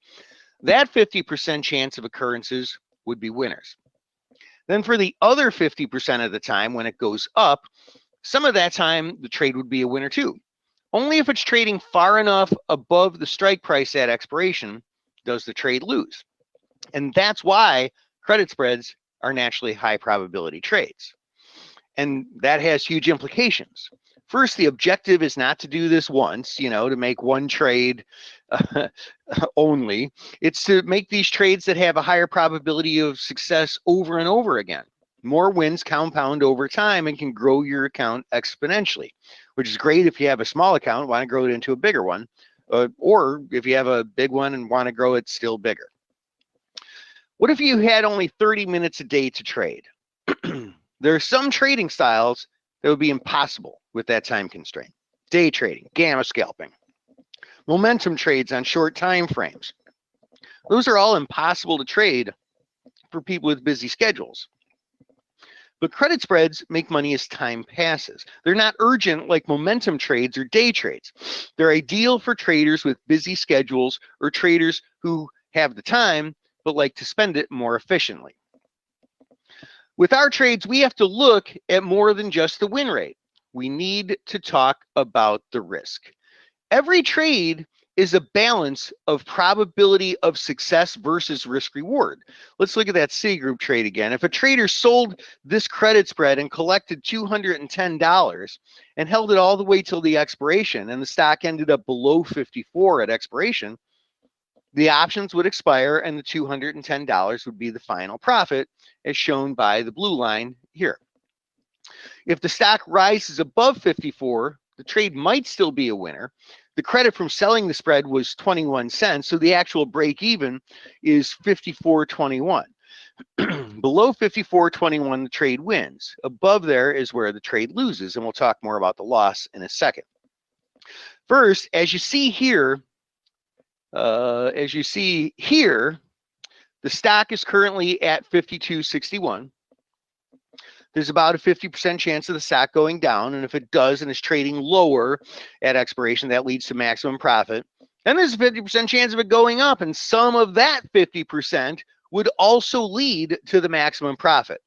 That 50% chance of occurrences would be winners. Then for the other 50% of the time when it goes up, some of that time the trade would be a winner too. Only if it's trading far enough above the strike price at expiration does the trade lose. And that's why credit spreads are naturally high probability trades. And that has huge implications. First, the objective is not to do this once, to make one trade only. It's to make these trades that have a higher probability of success over and over again. More wins compound over time and can grow your account exponentially, which is great if you have a small account, want to grow it into a bigger one, or if you have a big one and want to grow it still bigger. What if you had only 30 minutes a day to trade? There are some trading styles that would be impossible with that time constraint. Day trading, gamma scalping, momentum trades on short time frames. Those are all impossible to trade for people with busy schedules. But credit spreads make money as time passes. They're not urgent like momentum trades or day trades. They're ideal for traders with busy schedules or traders who have the time but like to spend it more efficiently. With our trades, we have to look at more than just the win rate. We need to talk about the risk. Every trade is a balance of probability of success versus risk reward. Let's look at that Citigroup trade again. If a trader sold this credit spread and collected $210 and held it all the way till the expiration, and the stock ended up below 54 at expiration, the options would expire and the $210 would be the final profit, as shown by the blue line here. If the stock rises above 54, the trade might still be a winner. The credit from selling the spread was 21 cents, so the actual break even is 54.21. Below 54.21, the trade wins. Above there is where the trade loses, and we'll talk more about the loss in a second. First, as you see here, the stock is currently at 52.61. There's about a 50% chance of the stock going down, and if it does and is trading lower at expiration, that leads to maximum profit. Then there's a 50% chance of it going up, and some of that 50% would also lead to the maximum profit.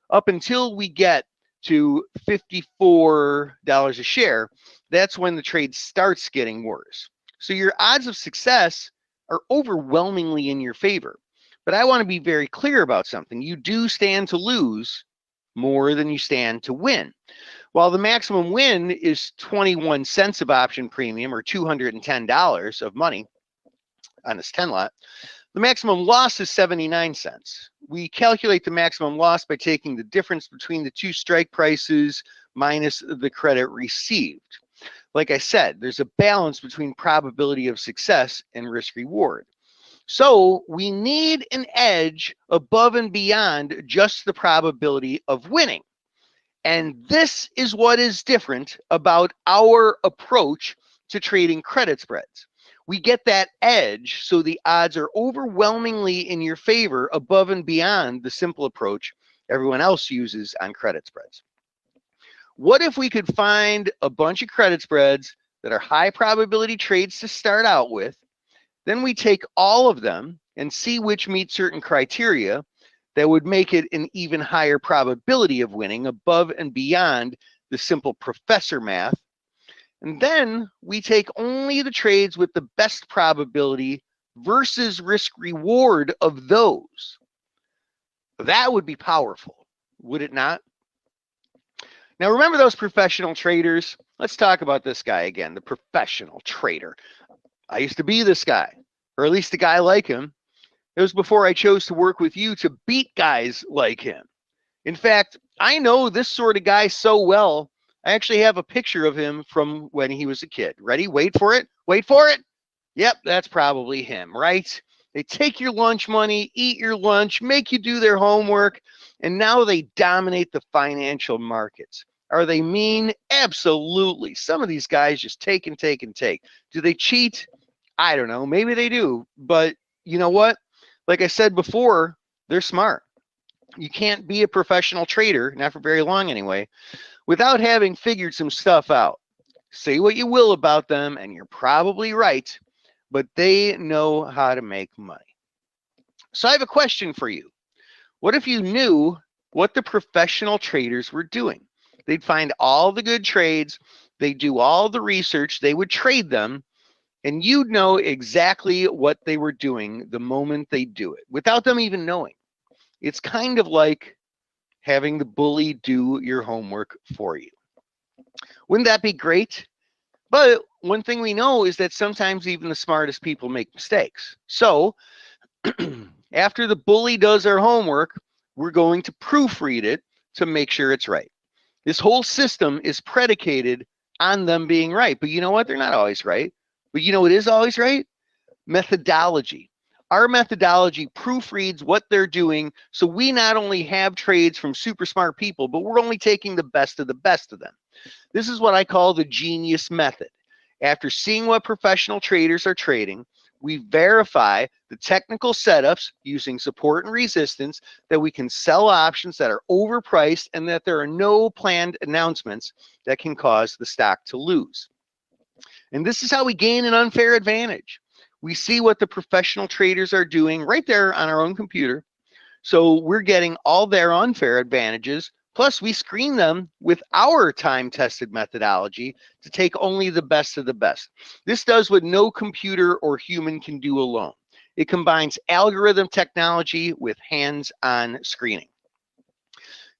Up until we get to $54 a share, that's when the trade starts getting worse. So your odds of success are overwhelmingly in your favor. But I want to be very clear about something. You do stand to lose more than you stand to win. While the maximum win is 21 cents of option premium, or $210 of money on this 10 lot, the maximum loss is 79 cents. We calculate the maximum loss by taking the difference between the two strike prices minus the credit received. Like I said, there's a balance between probability of success and risk reward. So we need an edge above and beyond just the probability of winning. And this is what is different about our approach to trading credit spreads. We get that edge so the odds are overwhelmingly in your favor above and beyond the simple approach everyone else uses on credit spreads. What if we could find a bunch of credit spreads that are high probability trades to start out with? Then we take all of them and see which meet certain criteria that would make it an even higher probability of winning above and beyond the simple professor math. And then we take only the trades with the best probability versus risk reward of those. That would be powerful, would it not? Now, remember those professional traders? Let's talk about this guy again, the professional trader. I used to be this guy, or at least a guy like him. It was before I chose to work with you to beat guys like him. In fact, I know this sort of guy so well, I actually have a picture of him from when he was a kid. Ready? Wait for it. Wait for it. Yep, that's probably him, right? They take your lunch money, eat your lunch, make you do their homework, and now they dominate the financial markets. Are they mean? Absolutely. Some of these guys just take and take and take. Do they cheat? I don't know. Maybe they do. But you know what? Like I said before, they're smart. You can't be a professional trader, not for very long anyway, without having figured some stuff out. Say what you will about them, and you're probably right, but they know how to make money. So I have a question for you. What if you knew what the professional traders were doing? They'd find all the good trades, they'd do all the research, they would trade them, and you'd know exactly what they were doing the moment they do it, without them even knowing. It's kind of like having the bully do your homework for you. Wouldn't that be great? But one thing we know is that sometimes even the smartest people make mistakes. So after the bully does our homework, we're going to proofread it to make sure it's right. This whole system is predicated on them being right. But you know what? They're not always right. But you know what is always right? Methodology. Our methodology proofreads what they're doing, so we not only have trades from super smart people, but we're only taking the best of them. This is what I call the genius method. After seeing what professional traders are trading, we verify the technical setups using support and resistance, that we can sell options that are overpriced and that there are no planned announcements that can cause the stock to lose. And this is how we gain an unfair advantage. We see what the professional traders are doing right there on our own computer. So we're getting all their unfair advantages. Plus, we screen them with our time-tested methodology to take only the best of the best. This does what no computer or human can do alone. It combines algorithm technology with hands-on screening.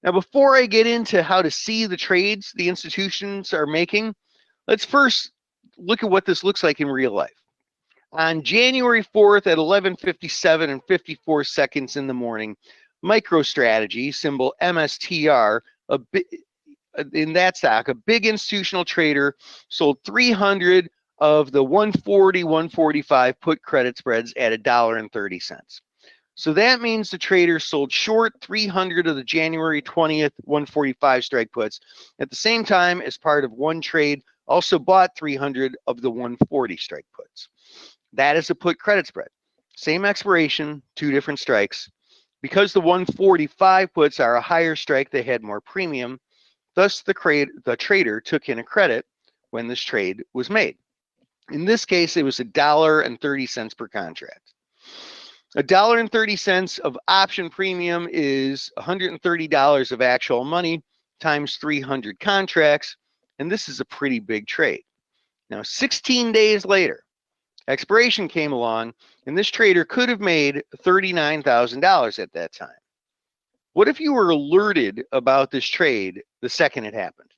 Now, before I get into how to see the trades the institutions are making, let's first look at what this looks like in real life. On January 4th at 11:57 and 54 seconds in the morning, MicroStrategy, symbol MSTR, in that stock, a big institutional trader sold 300 of the 140, 145 put credit spreads at $1.30. So that means the trader sold short 300 of the January 20th 145 strike puts. At the same time, as part of one trade, also bought 300 of the 140 strike puts. That is a put credit spread. Same expiration, two different strikes. Because the 145 puts are a higher strike, they had more premium. Thus, the trader took in a credit when this trade was made. In this case, it was $1.30 per contract. $1.30 of option premium is $130 of actual money times 300 contracts, and this is a pretty big trade. Now, 16 days later, expiration came along, and this trader could have made $39,000 at that time. What if you were alerted about this trade the second it happened?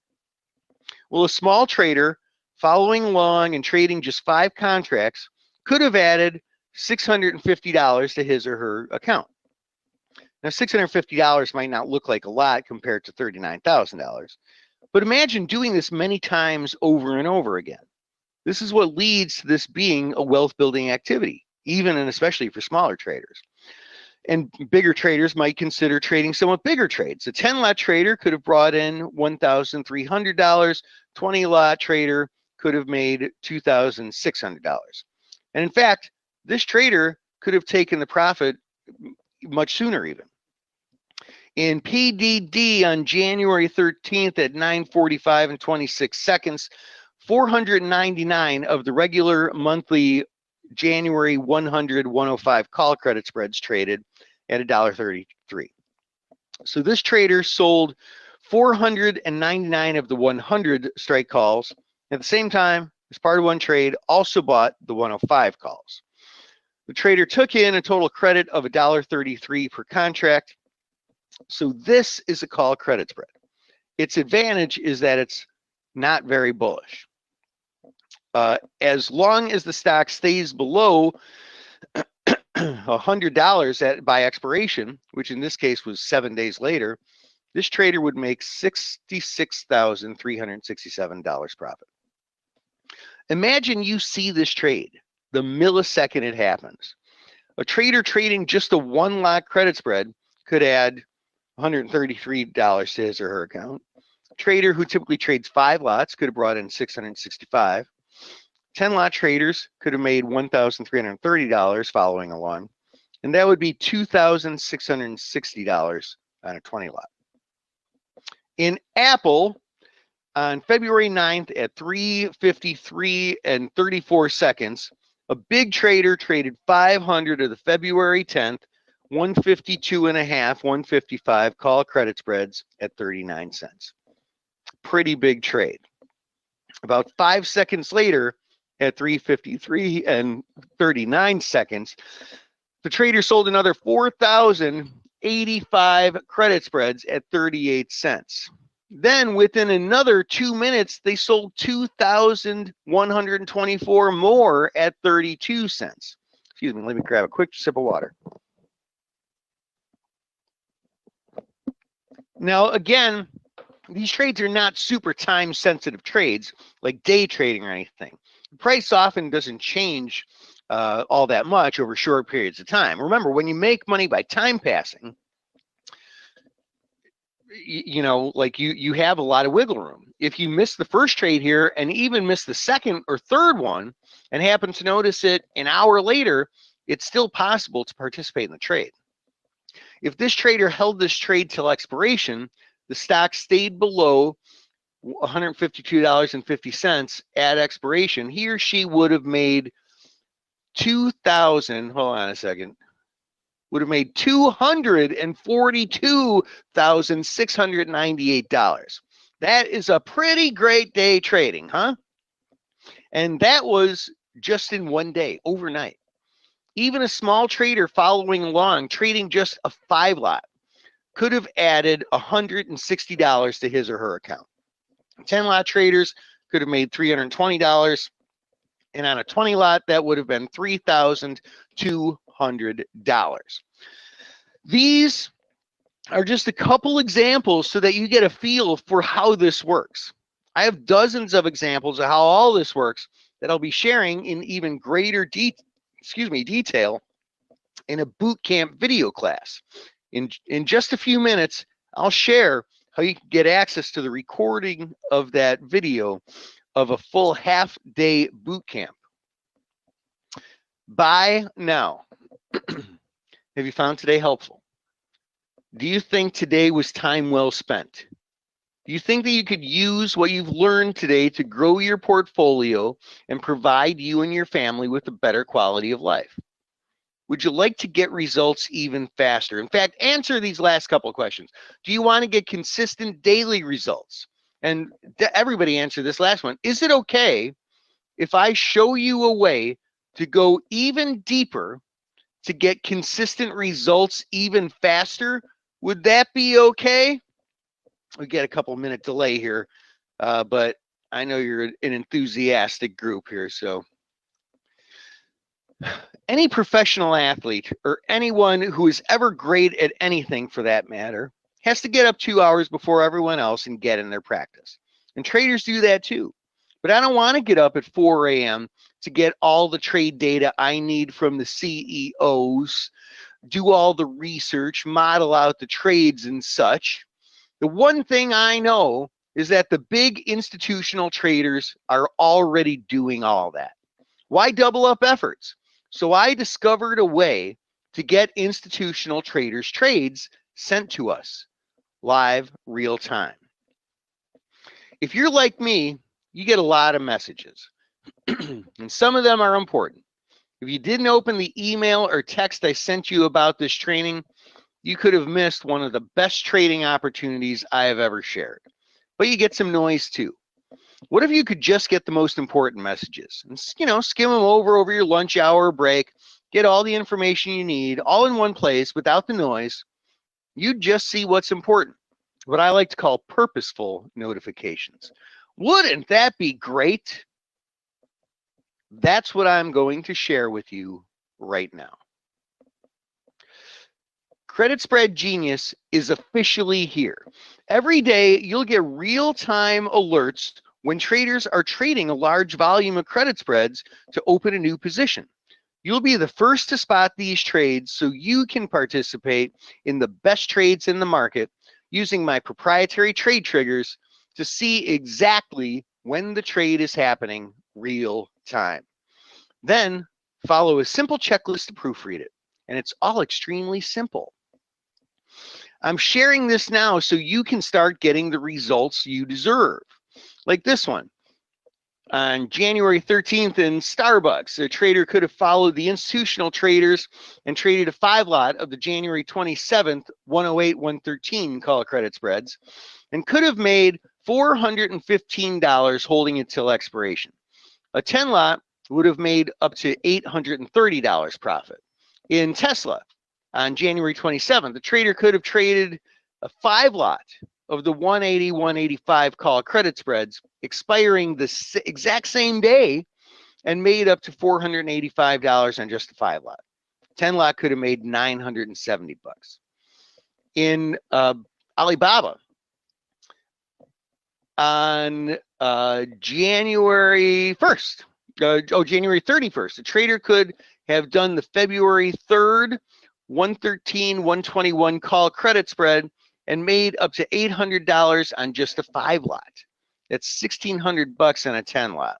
Well, a small trader following along and trading just 5 contracts could have added $650 to his or her account. Now, $650 might not look like a lot compared to $39,000, but imagine doing this many times over and over again. This is what leads to this being a wealth building activity, even and especially for smaller traders. And bigger traders might consider trading somewhat bigger trades. A 10-lot trader could have brought in $1,300. 20-lot trader could have made $2,600. And in fact, this trader could have taken the profit much sooner even. In PDD on January 13th at 9:45 and 26 seconds, 499 of the regular monthly January 100-105 call credit spreads traded at $1.33. So this trader sold 499 of the 100 strike calls. At the same time, as part of one trade, also bought the 105 calls. The trader took in a total credit of $1.33 per contract. So this is a call credit spread. Its advantage is that it's not very bullish. As long as the stock stays below $100 by expiration, which in this case was 7 days later, this trader would make $66,367 profit. Imagine you see this trade the millisecond it happens. A trader trading just a 1-lot credit spread could add $133 to his or her account. trader who typically trades 5 lots could have brought in $665. 10-lot traders could have made $1,330 following along, and that would be $2,660 on a 20 lot. In Apple, on February 9th at 3:53 and 34 seconds, a big trader traded 500 of the February 10th, 152.5, 155 call credit spreads at 39 cents. Pretty big trade. About 5 seconds later, at 3:53 and 39 seconds, the trader sold another 4,085 credit spreads at 38 cents. Then within another 2 minutes, they sold 2,124 more at 32 cents. Excuse me, let me grab a quick sip of water. Now, again, these trades are not super time sensitive trades like day trading or anything. The price often doesn't change all that much over short periods of time. Remember, when you make money by time passing, you know, like you have a lot of wiggle room. If you miss the first trade here and even miss the second or third one and happen to notice it an hour later, it's still possible to participate in the trade. If this trader held this trade till expiration, the stock stayed below $152.50 at expiration, he or she would have made $242,698. That is a pretty great day trading, huh? And that was just in one day, overnight. Even a small trader following along, trading just a 5 lot, could have added $160 to his or her account. 10 lot traders could have made $320. And on a 20 lot, that would have been $3,200. These are just a couple examples so that you get a feel for how this works. I have dozens of examples of how all this works that I'll be sharing in even greater detail in a boot camp video class. In just a few minutes, I'll share how you can get access to the recording of that video of a full half-day boot camp. Buy now. Have you found today helpful? Do you think today was time well spent? Do you think that you could use what you've learned today to grow your portfolio and provide you and your family with a better quality of life? Would you like to get results even faster? In fact, answer these last couple of questions. Do you want to get consistent daily results? And everybody answer this last one. Is it okay if I show you a way to go even deeper to get consistent results even faster? Would that be okay? We get a couple minute delay here, but I know you're an enthusiastic group here. So any professional athlete or anyone who is ever great at anything for that matter has to get up 2 hours before everyone else and get in their practice. And traders do that too. But I don't want to get up at 4 a.m. to get all the trade data I need from the CEOs, do all the research, model out the trades and such. The one thing I know is that the big institutional traders are already doing all that. Why double up efforts? So I discovered a way to get institutional traders' trades sent to us live, real time. If you're like me, you get a lot of messages, and some of them are important. If you didn't open the email or text I sent you about this training, you could have missed one of the best trading opportunities I have ever shared. But you get some noise too. What if you could just get the most important messages and, skim them over your lunch hour or break, get all the information you need all in one place without the noise? You'd just see what's important, what I like to call purposeful notifications. Wouldn't that be great? That's what I'm going to share with you right now. Credit Spread Genius is officially here. Every day, you'll get real-time alerts when traders are trading a large volume of credit spreads to open a new position. You'll be the first to spot these trades so you can participate in the best trades in the market using my proprietary trade triggers to see exactly when the trade is happening real time. Then follow a simple checklist to proofread it, and it's all extremely simple. I'm sharing this now so you can start getting the results you deserve. Like this one. On January 13th in Starbucks, a trader could have followed the institutional traders and traded a 5-lot of the January 27th 108-113 call credit spreads and could have made $415 holding it till expiration. A 10-lot would have made up to $830 profit. In Tesla, on January 27th, the trader could have traded a 5-lot of the 180-185 call credit spreads expiring the exact same day and made up to $485 on just a 5-lot. 10-lot could have made $970. In Alibaba, on January 1st, January 31st, a trader could have done the February 3rd 113-121 call credit spread and made up to $800 on just a 5-lot. That's $1,600 on a 10-lot.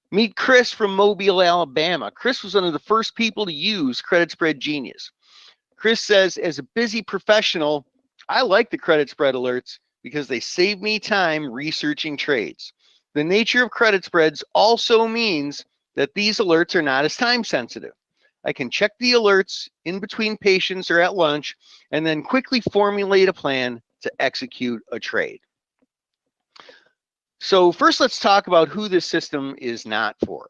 Meet Chris from Mobile, Alabama. Chris was one of the first people to use Credit Spread Genius. Chris says, as a busy professional, I like the credit spread alerts because they save me time researching trades. The nature of credit spreads also means that these alerts are not as time sensitive. I can check the alerts in between patients or at lunch and then quickly formulate a plan to execute a trade. So first, let's talk about who this system is not for.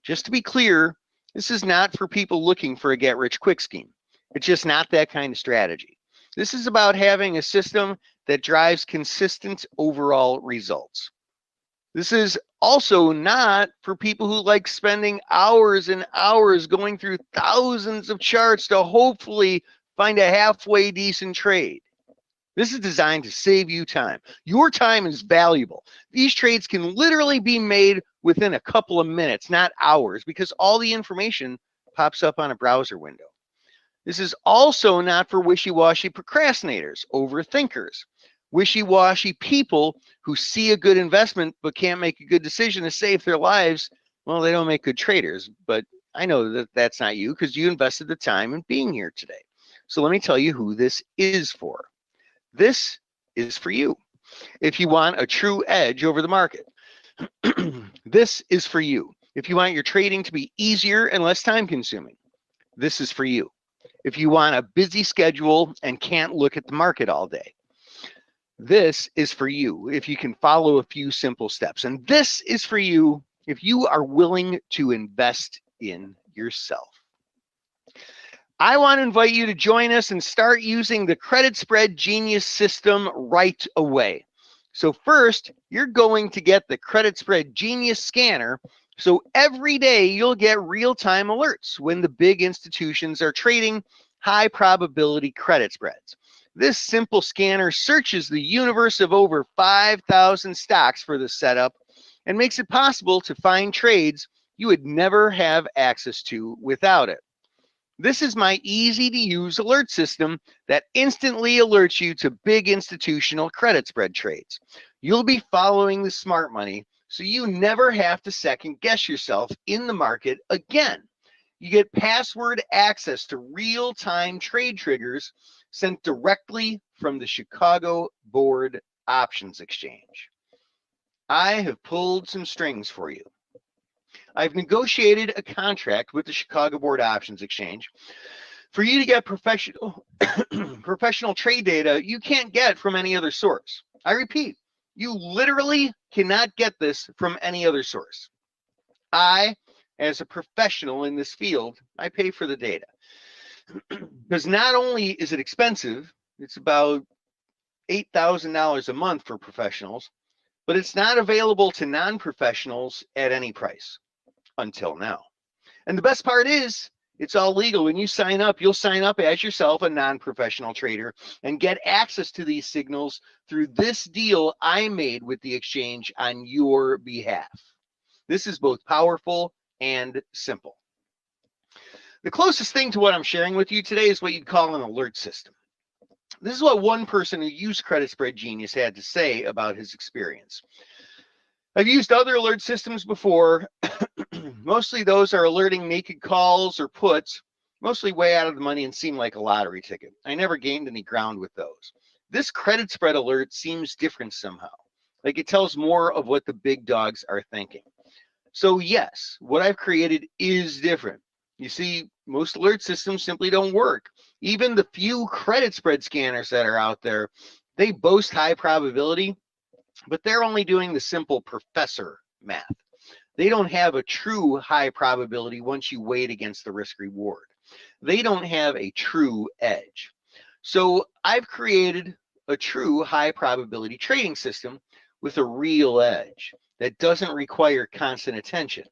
Just to be clear, this is not for people looking for a get-rich-quick scheme. It's just not that kind of strategy. This is about having a system that drives consistent overall results. This is also not for people who like spending hours and hours going through thousands of charts to hopefully find a halfway decent trade. This is designed to save you time. Your time is valuable. These trades can literally be made within a couple of minutes, not hours, because all the information pops up on a browser window. This is also not for wishy-washy procrastinators, overthinkers, wishy-washy people who see a good investment but can't make a good decision to save their lives. Well, they don't make good traders, but I know that that's not you because you invested the time in being here today. So let me tell you who this is for. This is for you. If you want a true edge over the market, this is for you. If you want your trading to be easier and less time consuming, this is for you. If you want a busy schedule and can't look at the market all day, this is for you if you can follow a few simple steps. And this is for you if you are willing to invest in yourself. I want to invite you to join us and start using the Credit Spread Genius system right away. So first, you're going to get the Credit Spread Genius scanner. So every day you'll get real-time alerts when the big institutions are trading high probability credit spreads. This simple scanner searches the universe of over 5,000 stocks for the setup and makes it possible to find trades you would never have access to without it. This is my easy-to-use alert system that instantly alerts you to big institutional credit spread trades. You'll be following the smart money, so you never have to second-guess yourself in the market again. You get password access to real-time trade triggers sent directly from the Chicago Board Options Exchange. I have pulled some strings for you. I've negotiated a contract with the Chicago Board Options Exchange for you to get professional trade data you can't get from any other source. I repeat, you literally cannot get this from any other source. I, as a professional in this field, I pay for the data. Because not only is it expensive, it's about $8,000 a month for professionals, but it's not available to non-professionals at any price until now. And the best part is, it's all legal. When you sign up, you'll sign up as yourself a non-professional trader and get access to these signals through this deal I made with the exchange on your behalf. This is both powerful and simple. The closest thing to what I'm sharing with you today is what you'd call an alert system. This is what one person who used Credit Spread Genius had to say about his experience. I've used other alert systems before. Mostly those are alerting naked calls or puts, mostly way out of the money and seem like a lottery ticket. I never gained any ground with those. This credit spread alert seems different somehow. Like it tells more of what the big dogs are thinking. So yes, what I've created is different. You see, most alert systems simply don't work. Even the few credit spread scanners that are out there, they boast high probability, but they're only doing the simple professor math. They don't have a true high probability once you weigh it against the risk reward. They don't have a true edge. So I've created a true high probability trading system with a real edge that doesn't require constant attention,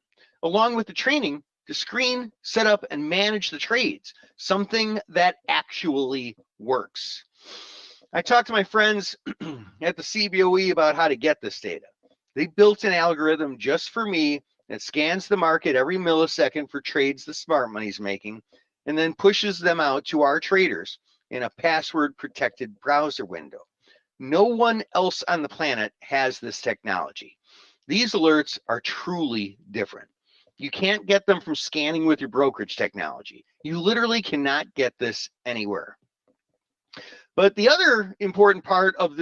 along with the training to screen, set up, and manage the trades, something that actually works. I talked to my friends at the CBOE about how to get this data. They built an algorithm just for me that scans the market every millisecond for trades the smart money's making, and then pushes them out to our traders in a password-protected browser window. No one else on the planet has this technology. These alerts are truly different. You can't get them from scanning with your brokerage technology. You literally cannot get this anywhere. But the other important part of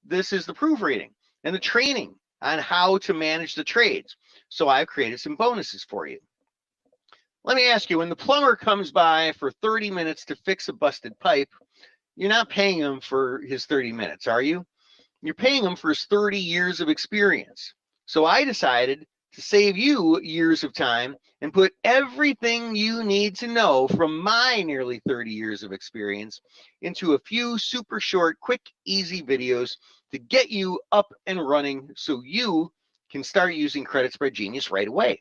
this is the proofreading and the training on how to manage the trades. So I've created some bonuses for you. Let me ask you, when the plumber comes by for 30 minutes to fix a busted pipe, you're not paying him for his 30 minutes, are you? You're paying him for his 30 years of experience. So I decided to save you years of time and put everything you need to know from my nearly 30 years of experience into a few super short, quick, easy videos to get you up and running so you can start using Credit Spread Genius right away.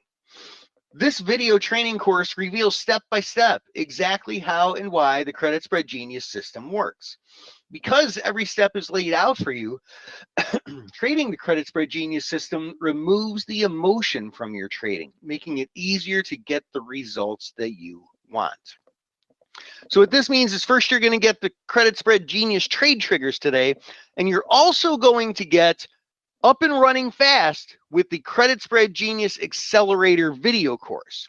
This video training course reveals step by step exactly how and why the Credit Spread Genius system works. Because every step is laid out for you, trading the Credit Spread Genius system removes the emotion from your trading, making it easier to get the results that you want. So what this means is, first, you're going to get the Credit Spread Genius trade triggers today, and you're also going to get up and running fast with the Credit Spread Genius Accelerator video course.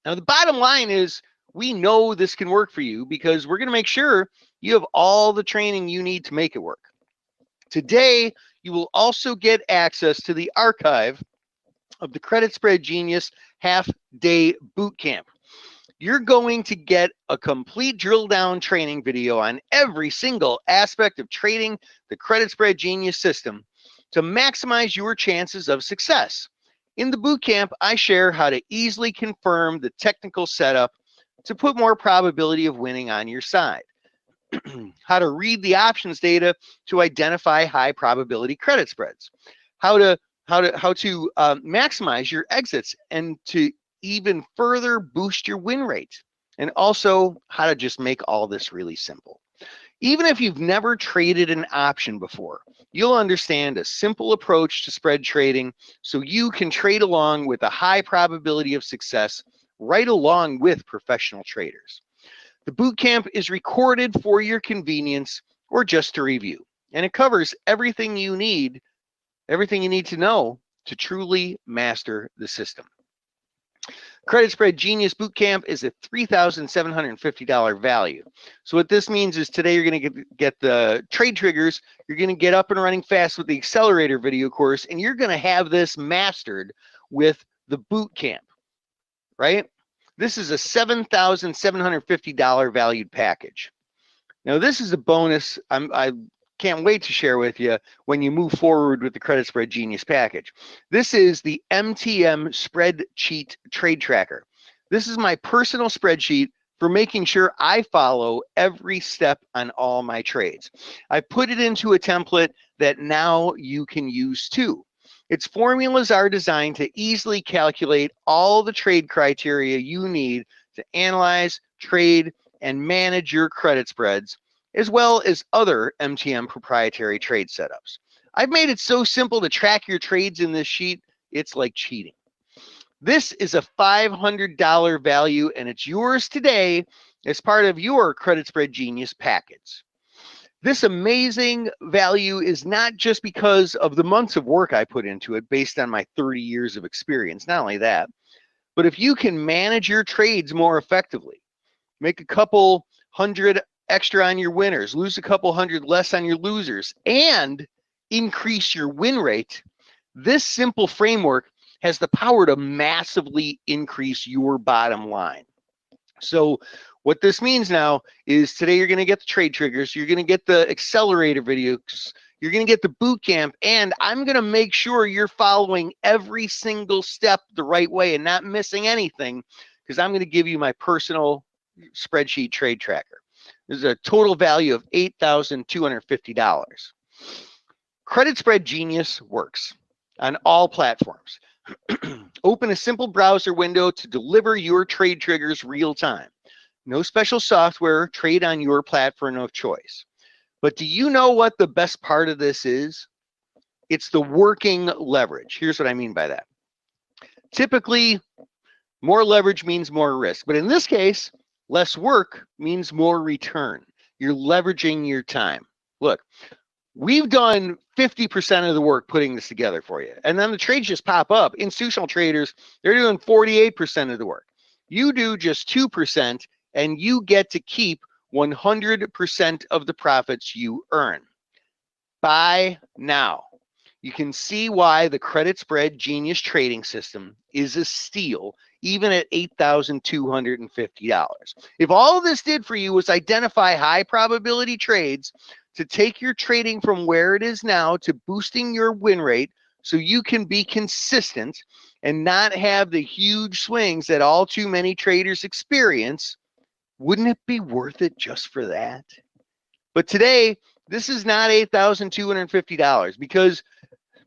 Now, the bottom line is, we know this can work for you because we're going to make sure you have all the training you need to make it work. Today, you will also get access to the archive of the Credit Spread Genius half-day bootcamp. You're going to get a complete drill down training video on every single aspect of trading the Credit Spread Genius system to maximize your chances of success. In the bootcamp, I share how to easily confirm the technical setup to put more probability of winning on your side, how to read the options data to identify high probability credit spreads, how to maximize your exits and to even further boost your win rate, and also how to just make all this really simple. Even if you've never traded an option before, you'll understand a simple approach to spread trading so you can trade along with a high probability of success right along with professional traders. The bootcamp is recorded for your convenience or just to review, and it covers everything you need to know to truly master the system. Credit Spread Genius Bootcamp is a $3,750 value. So what this means is today you're going to get the trade triggers, you're going to get up and running fast with the accelerator video course, and you're going to have this mastered with the bootcamp, right? This is a $7,750 valued package. Now this is a bonus I can't wait to share with you when you move forward with the Credit Spread Genius package. This is the MTM Spreadsheet Trade Tracker. This is my personal spreadsheet for making sure I follow every step on all my trades. I put it into a template that now you can use too. Its formulas are designed to easily calculate all the trade criteria you need to analyze, trade, and manage your credit spreads, as well as other MTM proprietary trade setups. I've made it so simple to track your trades in this sheet, it's like cheating. This is a $500 value, and it's yours today as part of your Credit Spread Genius package. This amazing value is not just because of the months of work I put into it based on my 30 years of experience. Not only that, but if you can manage your trades more effectively, make a couple hundred extra on your winners, lose a couple hundred less on your losers, and increase your win rate, this simple framework has the power to massively increase your bottom line. So what this means now is today you're going to get the trade triggers, you're going to get the accelerator videos, you're going to get the boot camp, and I'm going to make sure you're following every single step the right way and not missing anything, because I'm going to give you my personal spreadsheet trade tracker. This is a total value of $8,250. Credit Spread Genius works on all platforms. Open a simple browser window to deliver your trade triggers real time. No special software, trade on your platform of choice. But do you know what the best part of this is? It's the working leverage. Here's what I mean by that. Typically, more leverage means more risk. But in this case, less work means more return. You're leveraging your time. Look, we've done 50% of the work putting this together for you. And then the trades just pop up. Institutional traders, they're doing 48% of the work. You do just 2%, and you get to keep 100% of the profits you earn. Buy now. You can see why the Credit Spread Genius trading system is a steal, even at $8,250. If all this did for you was identify high probability trades to take your trading from where it is now to boosting your win rate so you can be consistent and not have the huge swings that all too many traders experience, wouldn't it be worth it just for that? But today, this is not $8,250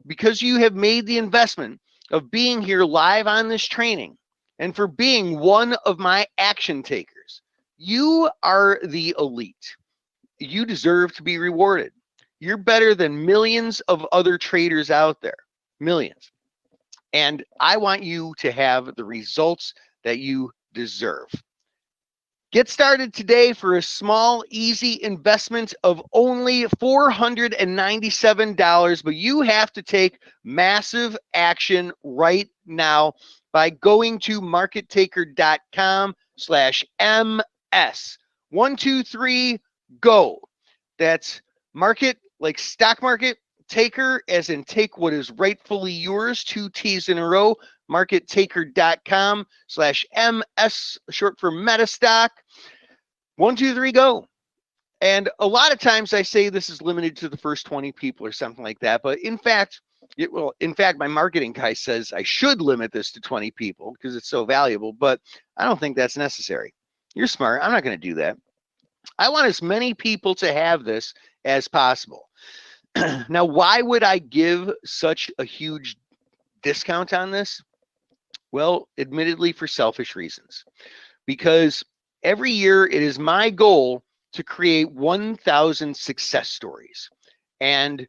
because you have made the investment of being here live on this training and for being one of my action takers. You are the elite. You deserve to be rewarded. You're better than millions of other traders out there, millions. And I want you to have the results that you deserve. Get started today for a small, easy investment of only $497, but you have to take massive action right now by going to markettaker.com/MS. 1, 2, 3, go. That's market, like stock market, taker, as in take what is rightfully yours, 2 T's in a row, markettaker.com/MS, short for MetaStock. 1, 2, 3, go. And a lot of times I say this is limited to the first 20 people or something like that. But in fact, my marketing guy says I should limit this to 20 people because it's so valuable, but I don't think that's necessary. You're smart. I'm not going to do that. I want as many people to have this as possible. Now, why would I give such a huge discount on this? Well, admittedly, for selfish reasons. Because every year it is my goal to create 1,000 success stories. And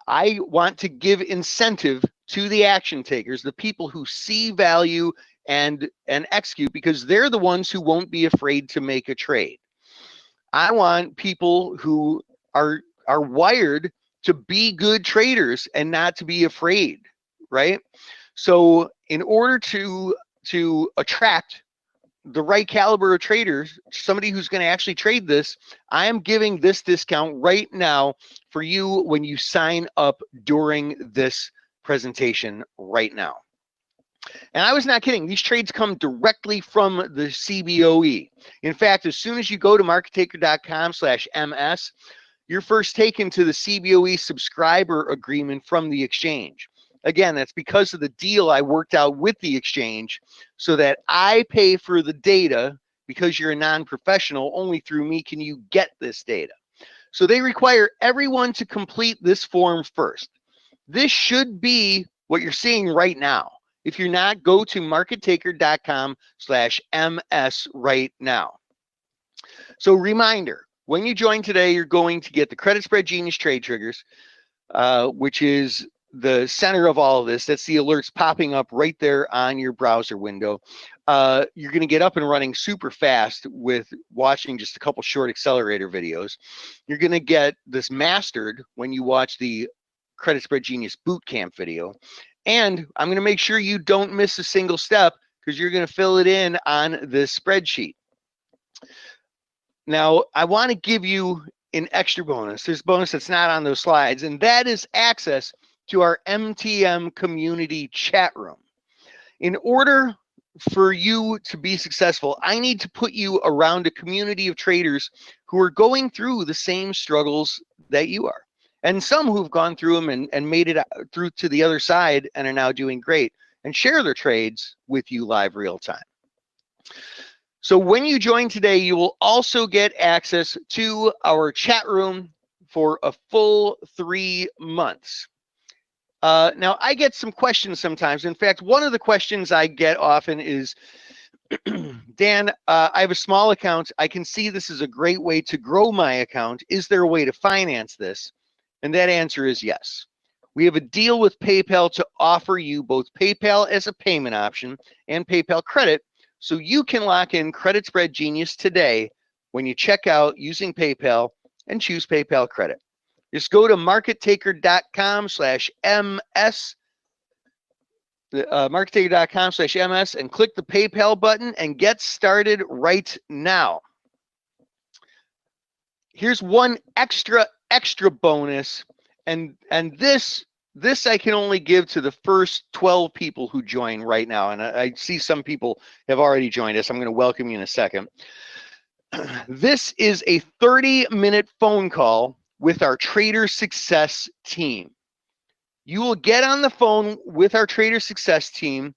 I want to give incentive to the action takers, the people who see value and execute, because they're the ones who won't be afraid to make a trade. I want people who are wired to be good traders and not to be afraid, right? So in order to attract the right caliber of traders, somebody who's going to actually trade this, I am giving this discount right now for you when you sign up during this presentation right now. And I was not kidding. These trades come directly from the CBOE. In fact, as soon as you go to markettaker.com/MS, you're first taken to the CBOE subscriber agreement from the exchange. Again, that's because of the deal I worked out with the exchange so that I pay for the data. Because you're a non-professional, only through me can you get this data. So they require everyone to complete this form first. This should be what you're seeing right now. If you're not, go to markettaker.com/MS right now. So reminder, when you join today, you're going to get the Credit Spread Genius Trade Triggers, which is the center of all of this, that's the alerts popping up right there on your browser window. You're going to get up and running super fast with watching just a couple short accelerator videos. You're going to get this mastered when you watch the Credit Spread Genius Bootcamp video. And I'm going to make sure you don't miss a single step, because you're going to fill it in on this spreadsheet. Now, I want to give you an extra bonus. There's a bonus that's not on those slides, and that is access to our MTM community chat room. In order for you to be successful, I need to put you around a community of traders who are going through the same struggles that you are, and some who've gone through them and made it through to the other side and are now doing great and share their trades with you live real time. So when you join today, you will also get access to our chat room for a full 3 months. Now, I get some questions sometimes. In fact, one of the questions I get often is, Dan, I have a small account. I can see this is a great way to grow my account. Is there a way to finance this? And that answer is yes. We have a deal with PayPal to offer you both PayPal as a payment option and PayPal credit, so you can lock in Credit Spread Genius today when you check out using PayPal and choose PayPal credit. Just go to markettaker.com/ms, markettaker.com/ms, and click the PayPal button and get started right now. Here's one extra bonus, and this I can only give to the first 12 people who join right now. And I see some people have already joined us. I'm going to welcome you in a second. This is a 30-minute phone call with our Trader Success team. You will get on the phone with our Trader Success team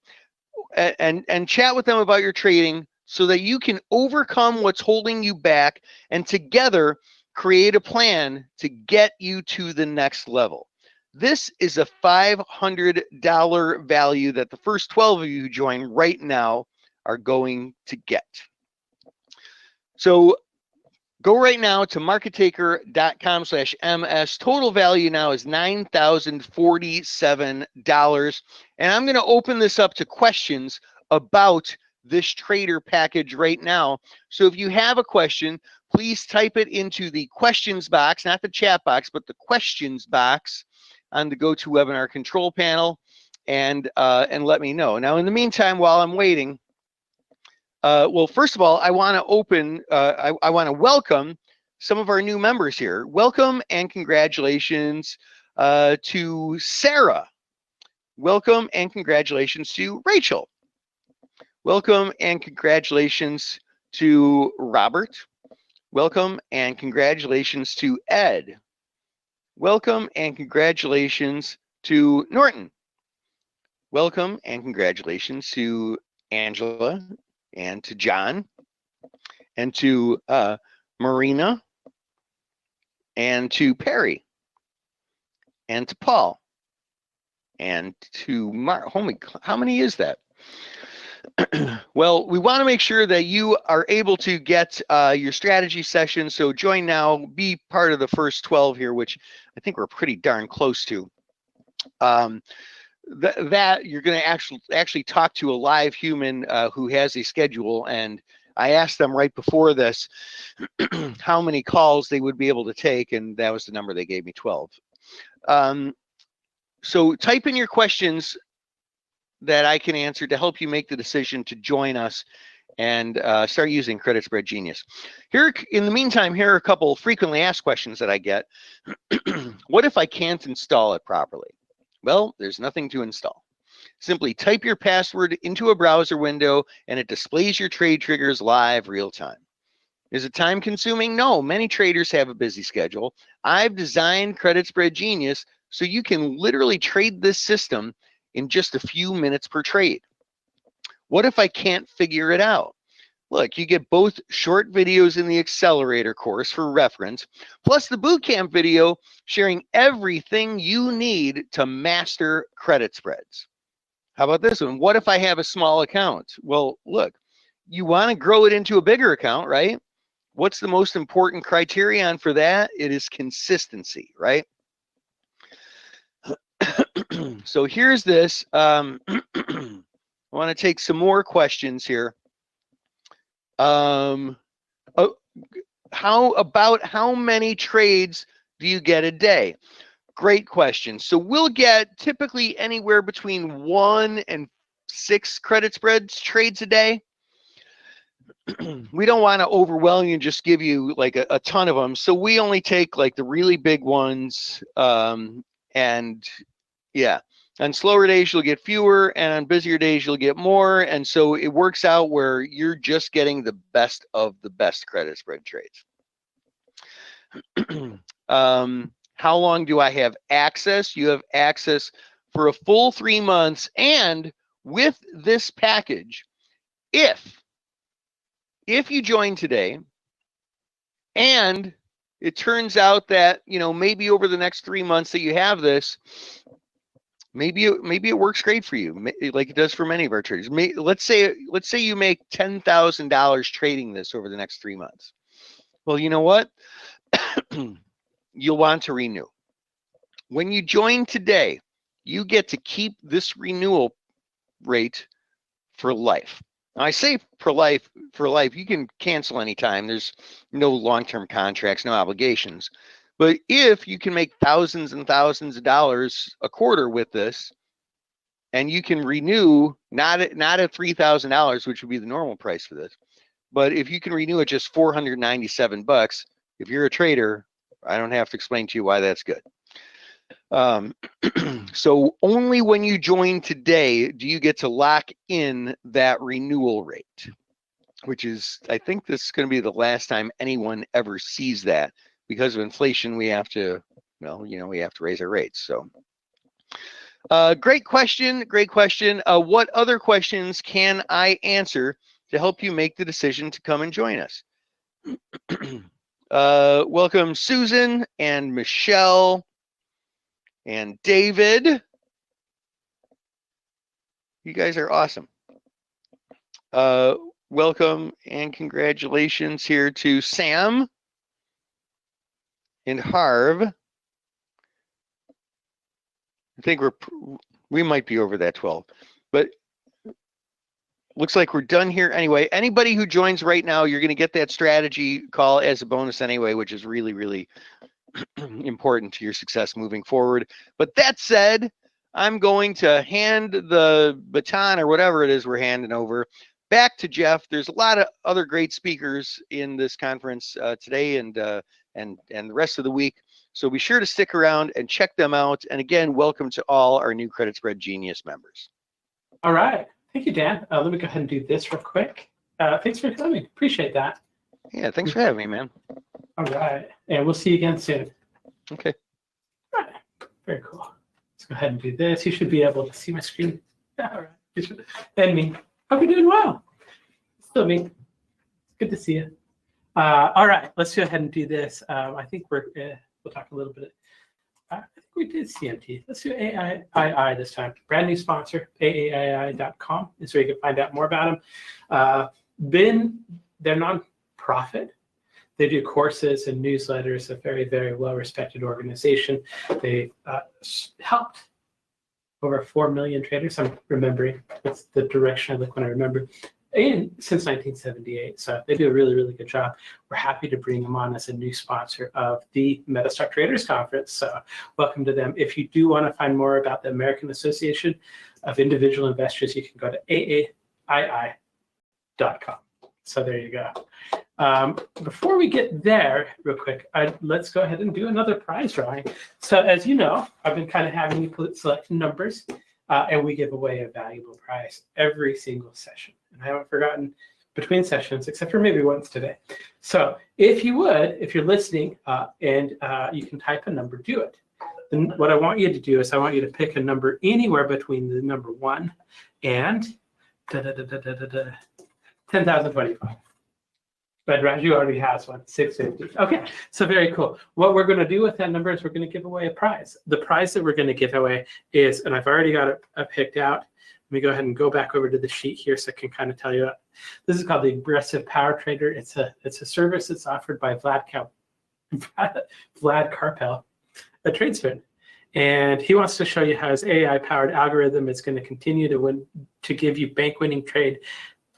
and chat with them about your trading so that you can overcome what's holding you back and together create a plan to get you to the next level. This is a $500 value that the first 12 of you who join right now are going to get. So go right now to markettaker.com/ms. Total value now is $9,047. And I'm going to open this up to questions about this trader package right now. So if you have a question, please type it into the questions box, not the chat box, but the questions box on the GoToWebinar control panel, and let me know. Now, in the meantime, while I'm waiting, well, first of all, I want to I want to welcome some of our new members here. Welcome and congratulations to Sarah. Welcome and congratulations to Rachel. Welcome and congratulations to Robert. Welcome and congratulations to Ed. Welcome and congratulations to Norton. Welcome and congratulations to Angela and to John and to Marina and to Perry and to Paul and to Mark. How many is that? Well, we want to make sure that you are able to get your strategy session. So join now, be part of the first 12 here, which I think we're pretty darn close to. That you're going to actually talk to a live human who has a schedule. And I asked them right before this how many calls they would be able to take, and that was the number they gave me, 12. So type in your questions that I can answer to help you make the decision to join us and start using Credit Spread Genius. Here, in the meantime, here are a couple frequently asked questions that I get. What if I can't install it properly? Well, there's nothing to install. Simply type your password into a browser window and it displays your trade triggers live real time. Is it time consuming? No, many traders have a busy schedule. I've designed Credit Spread Genius so you can literally trade this system in just a few minutes per trade. What if I can't figure it out? Look, you get both short videos in the accelerator course for reference, plus the bootcamp video sharing everything you need to master credit spreads. How about this one? What if I have a small account? Well, look, you want to grow it into a bigger account, right? What's the most important criterion for that? It is consistency, right? So here's this. I want to take some more questions here. How many trades do you get a day? Great question. So we'll get typically anywhere between 1 and 6 credit spreads trades a day. We don't want to overwhelm you and just give you like a ton of them. So we only take like the really big ones. And yeah, on slower days, you'll get fewer, and on busier days, you'll get more. And so it works out where you're just getting the best of the best credit spread trades. How long do I have access? You have access for a full 3 months. And with this package, if you join today and it turns out that, you know, maybe over the next 3 months that you have this, maybe it works great for you, like it does for many of our traders. Let's say you make $10,000 trading this over the next 3 months. Well, you know what? You'll want to renew. When you join today, you get to keep this renewal rate for life. Now, I say for life, you can cancel anytime. There's no long-term contracts, no obligations. But if you can make thousands and thousands of dollars a quarter with this, and you can renew not at $3,000, which would be the normal price for this, but if you can renew at just $497, if you're a trader, I don't have to explain to you why that's good. So only when you join today do you get to lock in that renewal rate, which is, I think this is going to be the last time anyone ever sees that. Because of inflation, we have to, well, you know, we have to raise our rates. So great question. What other questions can I answer to help you make the decision to come and join us? Welcome, Susan and Michelle and David. You guys are awesome. Welcome and congratulations here to Sam and Harv. I think we might be over that 12, but looks like we're done here anyway. Anybody who joins right now, you're going to get that strategy call as a bonus anyway, which is really, really important to your success moving forward. But that said, I'm going to hand the baton, or whatever it is we're handing over, back to Geoff. There's a lot of other great speakers in this conference today and the rest of the week. So be sure to stick around and check them out. And again, welcome to all our new Credit Spread Genius members. All right. Thank you, Dan. Let me go ahead and do this real quick. Thanks for coming. Appreciate that. Yeah, thanks for having me, man. All right. And we'll see you again soon. Okay. All right. Very cool. Let's go ahead and do this. You should be able to see my screen. All right. And me. Hope you're doing well. Still me. Good to see you. All right. Let's go ahead and do this. I think we'll talk a little bit. I think we did CMT. Let's do AAII this time. Brand new sponsor, AAII.com is where you can find out more about them. They're non-profit. They do courses and newsletters, a very, very well-respected organization. They helped over 4 million traders. I'm remembering. That's the direction I look when I remember. Since 1978. So they do a really, really good job. We're happy to bring them on as a new sponsor of the MetaStock Traders Conference. So welcome to them. If you do want to find more about the American Association of Individual Investors, you can go to AAII.com. So there you go. Before we get there, real quick, let's go ahead and do another prize drawing. So as you know, I've been kind of having you select numbers, and we give away a valuable prize every single session. And I haven't forgotten between sessions, except for maybe once today. So if you would, if you're listening and you can type a number, do it. Then what I want you to do is I want you to pick a number anywhere between the number 1 and 10,025. But Raju already has one, 650. Okay, so very cool. What we're going to do with that number is we're going to give away a prize. The prize that we're going to give away is, and I've already got it picked out. Let me go ahead and go back over to the sheet here so I can kind of tell you. This is called the Aggressive Power Trader. It's a service that's offered by Vlad Karpel, a trades friend. And he wants to show you how his AI-powered algorithm is going to continue to give you bank-winning trade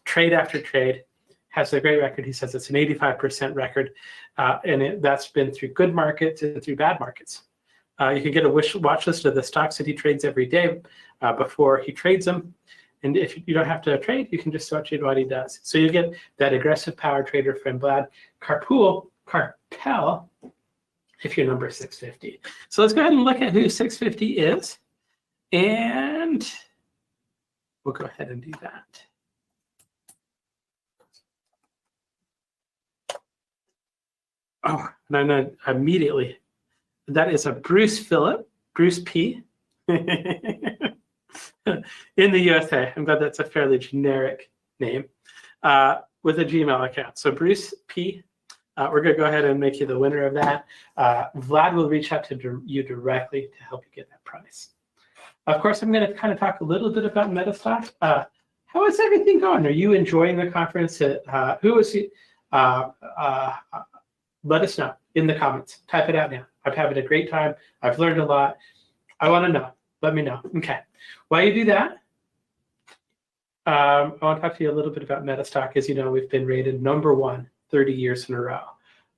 after trade. Has a great record. He says it's an 85% record, and that's been through good markets and through bad markets. You can get a watch list of the stocks that he trades every day before he trades them. And if you don't have to trade, you can just watch what he does. So you get that aggressive power trader from Vlad Carpel, if you're number 650. So let's go ahead and look at who 650 is. And we'll go ahead and do that. Oh, and I know immediately. That is a Bruce P. in the USA. I'm glad that's a fairly generic name with a Gmail account. So Bruce P. We're going to go ahead and make you the winner of that. Vlad will reach out to you directly to help you get that price. Of course, I'm going to kind of talk a little bit about MetaStock. How is everything going? Are you enjoying the conference? Who is you? Let us know in the comments. Type it out now. I'm having a great time. I've learned a lot. I want to know. Let me know. Okay. While you do that, I want to talk to you a little bit about MetaStock. As you know, we've been rated #1 30 years in a row.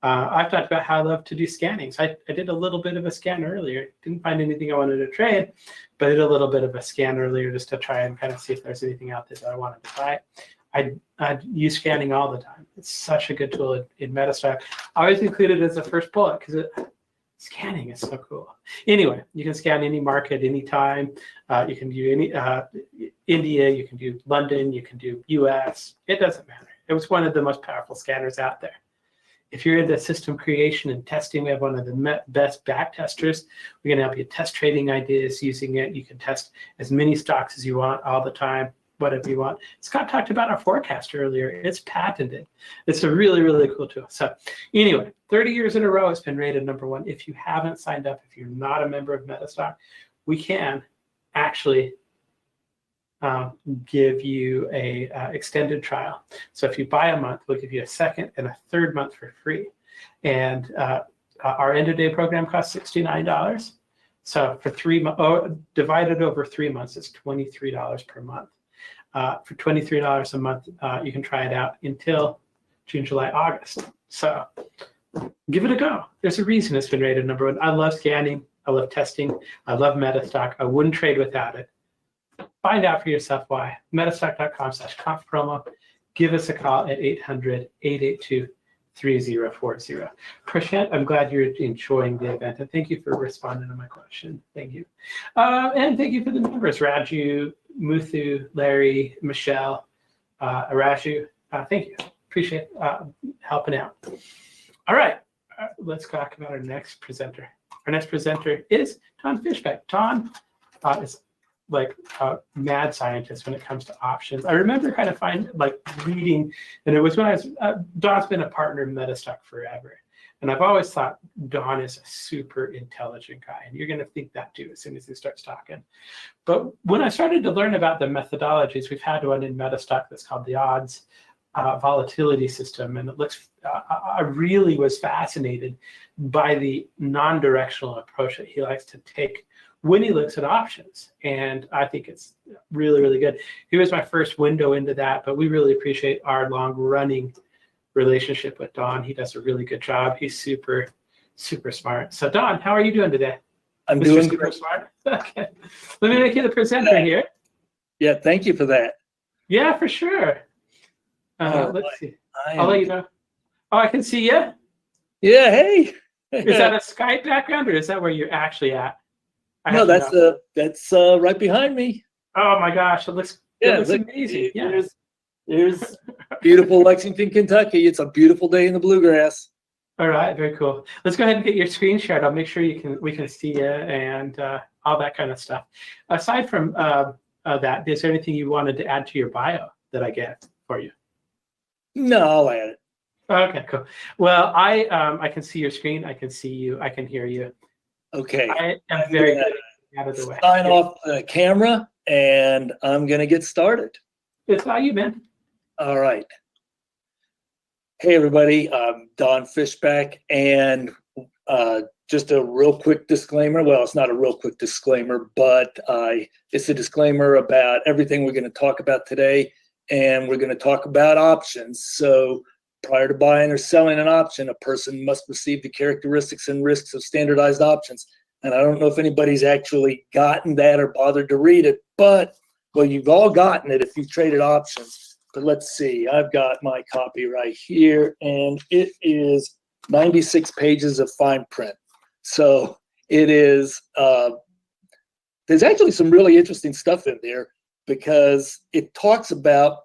I've talked about how I love to do scanning. So I did a little bit of a scan earlier. Didn't find anything I wanted to trade, but I did a little bit of a scan earlier just to try and kind of see if there's anything out there that I wanted to buy. I use scanning all the time. It's such a good tool in MetaStock. I always include it as a first bullet because scanning is so cool. Anyway, you can scan any market, anytime. You can do any India, you can do London, you can do US. It doesn't matter. It was one of the most powerful scanners out there. If you're into system creation and testing, we have one of the best back testers. We're going to help you test trading ideas using it. You can test as many stocks as you want all the time, whatever you want. Scott talked about our forecast earlier. It's patented. It's a really, really cool tool. So anyway, 30 years in a row, it's been rated #1. If you haven't signed up, if you're not a member of MetaStock, we can actually give you a extended trial. So if you buy a month, we'll give you a second and a third month for free. And our end of day program costs $69. So for divided over 3 months, it's $23 per month. For $23 a month, you can try it out until June, July, August. So give it a go. There's a reason it's been rated #1. I love scanning. I love testing. I love MetaStock. I wouldn't trade without it. Find out for yourself why. metastock.com/conf-promo. Give us a call at 800-882-3040. Prashant, I'm glad you're enjoying the event, and thank you for responding to my question. Thank you. And thank you for the members, Raju, Muthu, Larry, Michelle, Raju. Thank you. Appreciate helping out. All right, let's talk about our next presenter. Our next presenter is Don Fishback. Don is like a mad scientist when it comes to options. I remember kind of reading, and it was when I was, Don's been a partner in MetaStock forever. And I've always thought Don is a super intelligent guy, and you're going to think that too as soon as he starts talking. But when I started to learn about the methodologies, we've had one in MetaStock that's called the odds volatility system, and it looks. I really was fascinated by the non-directional approach that he likes to take when he looks at options, and I think it's really, really good. He was my first window into that, but we really appreciate our long-running relationship with Don. He does a really good job. He's super, super smart. So Don, how are you doing today? I'm doing super great. Smart. Okay. Let me make you the presenter here. Yeah, thank you for that. Yeah, for sure. Let's see. I'll let you know. Oh, I can see you. Yeah, hey. Is that a Skype background, or is that where you're actually at? No, that's right behind me. Oh my gosh, it looks amazing. Yeah. There's beautiful Lexington, Kentucky. It's a beautiful day in the bluegrass. All right, very cool. Let's go ahead and get your screen shared. I'll make sure we can see you and all that kind of stuff. Aside from that, is there anything you wanted to add to your bio that I get for you? No, I'll add it. Okay, cool. Well, I can see your screen. I can see you. I can hear you. Okay. I am very good out of the way. Sign off the camera, and I'm going to get started. It's all you, man. All right. Hey, everybody. I'm Don Fishback, and just a real quick disclaimer. Well, it's not a real quick disclaimer, but it's a disclaimer about everything we're going to talk about today, and we're going to talk about options. So prior to buying or selling an option, a person must receive the characteristics and risks of standardized options. And I don't know if anybody's actually gotten that or bothered to read it, but, well, you've all gotten it if you've traded options. But let's see, I've got my copy right here, and it is 96 pages of fine print. So it is, there's actually some really interesting stuff in there, because it talks about,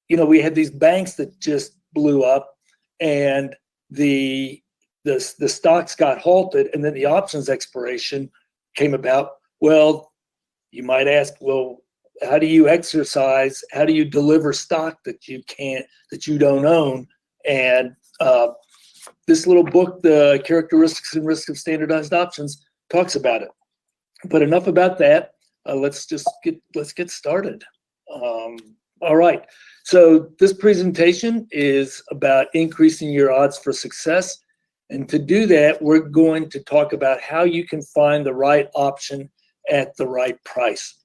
you know, we had these banks that just blew up, and the stocks got halted, and then the options expiration came about. Well, you might ask, well, how do you exercise? How do you deliver stock that you don't own? And this little book, The Characteristics and Risks of Standardized Options, talks about it. But enough about that. Let's get started. All right. So this presentation is about increasing your odds for success. And to do that, we're going to talk about how you can find the right option at the right price.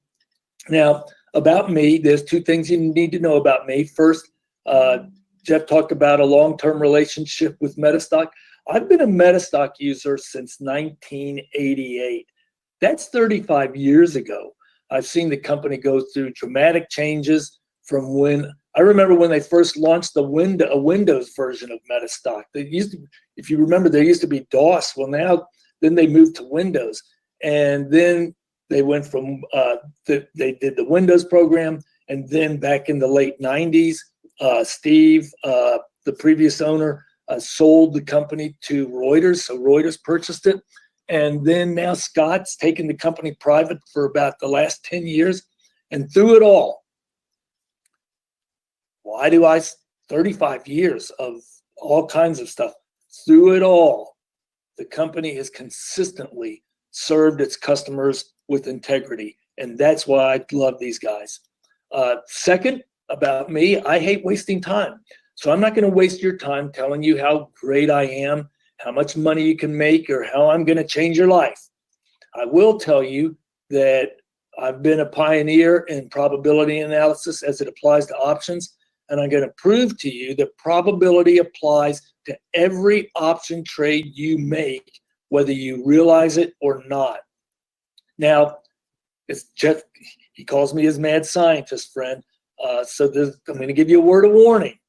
Now, about me, there's two things you need to know about me. First, Geoff talked about a long-term relationship with MetaStock. I've been a MetaStock user since 1988. That's 35 years ago. I've seen the company go through dramatic changes from when I remember when they first launched a Windows version of MetaStock. They used to, if you remember, there used to be DOS. Well, then they moved to Windows, and then they went from they did the Windows program, and then back in the late 90s, Steve, the previous owner, sold the company to Reuters, so Reuters purchased it. And then now Scott's taken the company private for about the last 10 years. And through it all, 35 years of all kinds of stuff. Through it all, the company has consistently served its customers with integrity. And that's why I love these guys. Second, about me, I hate wasting time. So I'm not going to waste your time telling you how great I am, how much money you can make, or how I'm going to change your life. I will tell you that I've been a pioneer in probability analysis as it applies to options, and I'm going to prove to you that probability applies to every option trade you make, whether you realize it or not. Now, it's Geoff, he calls me his mad scientist friend, so I'm going to give you a word of warning.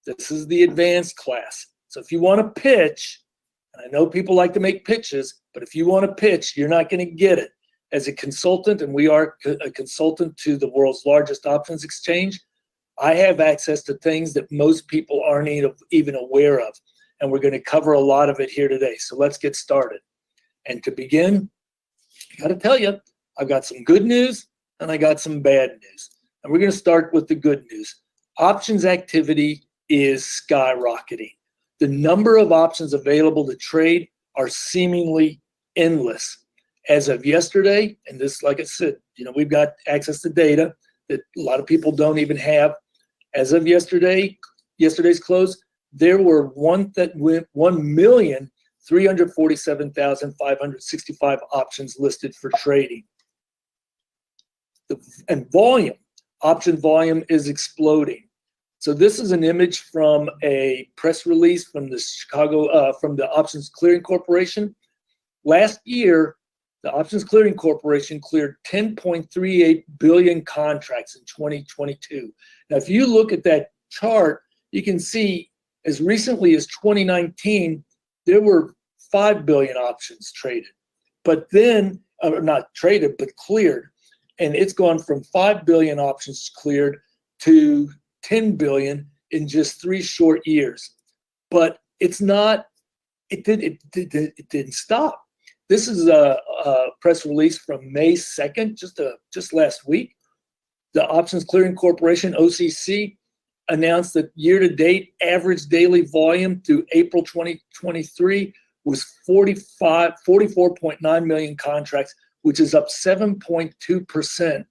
This is the advanced class. So if you want to pitch, and I know people like to make pitches, but if you want to pitch, you're not going to get it. As a consultant, and we are a consultant to the world's largest options exchange, I have access to things that most people aren't even aware of. And we're going to cover a lot of it here today. So let's get started. And to begin, I got to tell you, I've got some good news and I got some bad news. And we're going to start with the good news. Options activity is skyrocketing. The number of options available to trade are seemingly endless. As of yesterday, and this, like I said, you know, we've got access to data that a lot of people don't even have. As of yesterday's close, there were 1,347,565 options listed for trading. And volume, option volume is exploding. So this is an image from a press release from the from the Options Clearing Corporation. Last year, the Options Clearing Corporation cleared 10.38 billion contracts in 2022. Now, if you look at that chart, you can see as recently as 2019, there were 5 billion options traded, but then, not traded, but cleared. And it's gone from 5 billion options cleared to 10 billion in just 3 short years. But it's not, it didn't stop. This is a press release from May 2nd, just last week. The Options Clearing Corporation, OCC, announced that year-to-date average daily volume through April 2023 was 44.9 million contracts, which is up 7.2%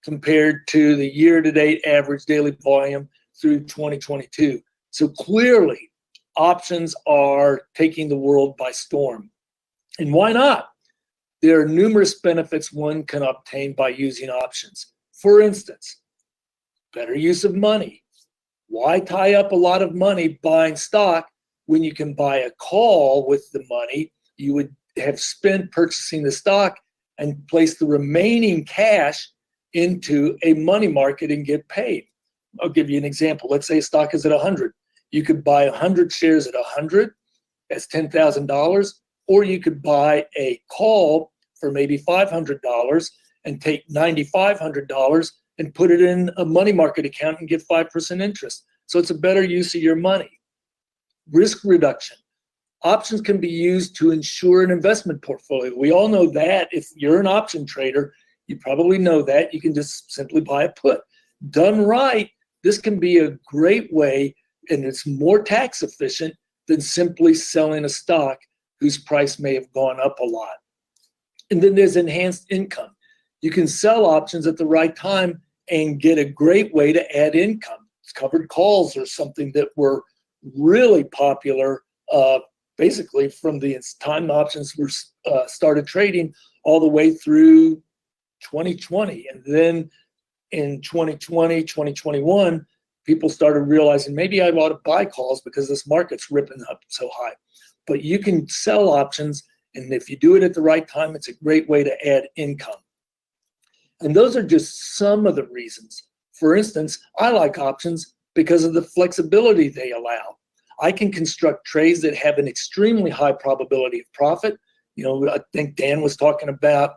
compared to the year-to-date average daily volume through 2022. So clearly, options are taking the world by storm. And why not? There are numerous benefits one can obtain by using options. For instance, better use of money. Why tie up a lot of money buying stock when you can buy a call with the money you would have spent purchasing the stock and place the remaining cash into a money market and get paid? I'll give you an example. Let's say a stock is at 100. You could buy 100 shares at 100. That's $10,000. Or you could buy a call for maybe $500 and take $9,500 and put it in a money market account and get 5% interest. So it's a better use of your money. Risk reduction. Options can be used to ensure an investment portfolio. We all know that. If you're an option trader, you probably know that. You can just simply buy a put. Done right, this can be a great way, and it's more tax efficient than simply selling a stock whose price may have gone up a lot. And then there's enhanced income. You can sell options at the right time and get a great way to add income. Covered calls are something that were really popular basically from the time options were started trading all the way through 2020. And then in 2020, 2021, people started realizing maybe I ought to buy calls because this market's ripping up so high. But you can sell options, and if you do it at the right time, it's a great way to add income. And those are just some of the reasons. For instance, I like options because of the flexibility they allow. I can construct trades that have an extremely high probability of profit. You know, I think Dan was talking about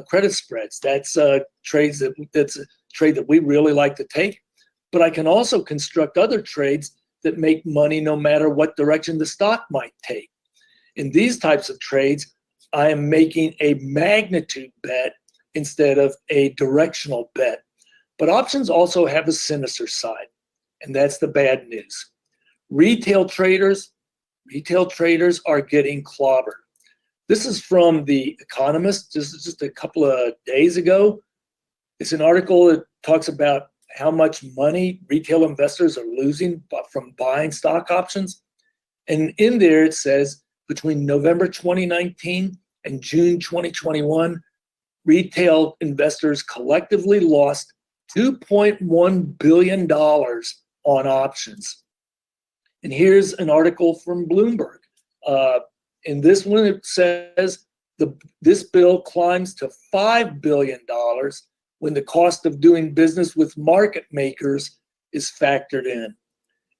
credit spreads. That's a trade that we really like to take. But I can also construct other trades that make money no matter what direction the stock might take. In these types of trades, I am making a magnitude bet instead of a directional bet. But options also have a sinister side, and that's the bad news. Retail traders are getting clobbered. This is from The Economist. This is just a couple of days ago. It's an article that talks about how much money retail investors are losing from buying stock options. And in there it says between November 2019 and June 2021, retail investors collectively lost $2.1 billion on options. And here's an article from Bloomberg. In this one, it says this bill climbs to $5 billion when the cost of doing business with market makers is factored in.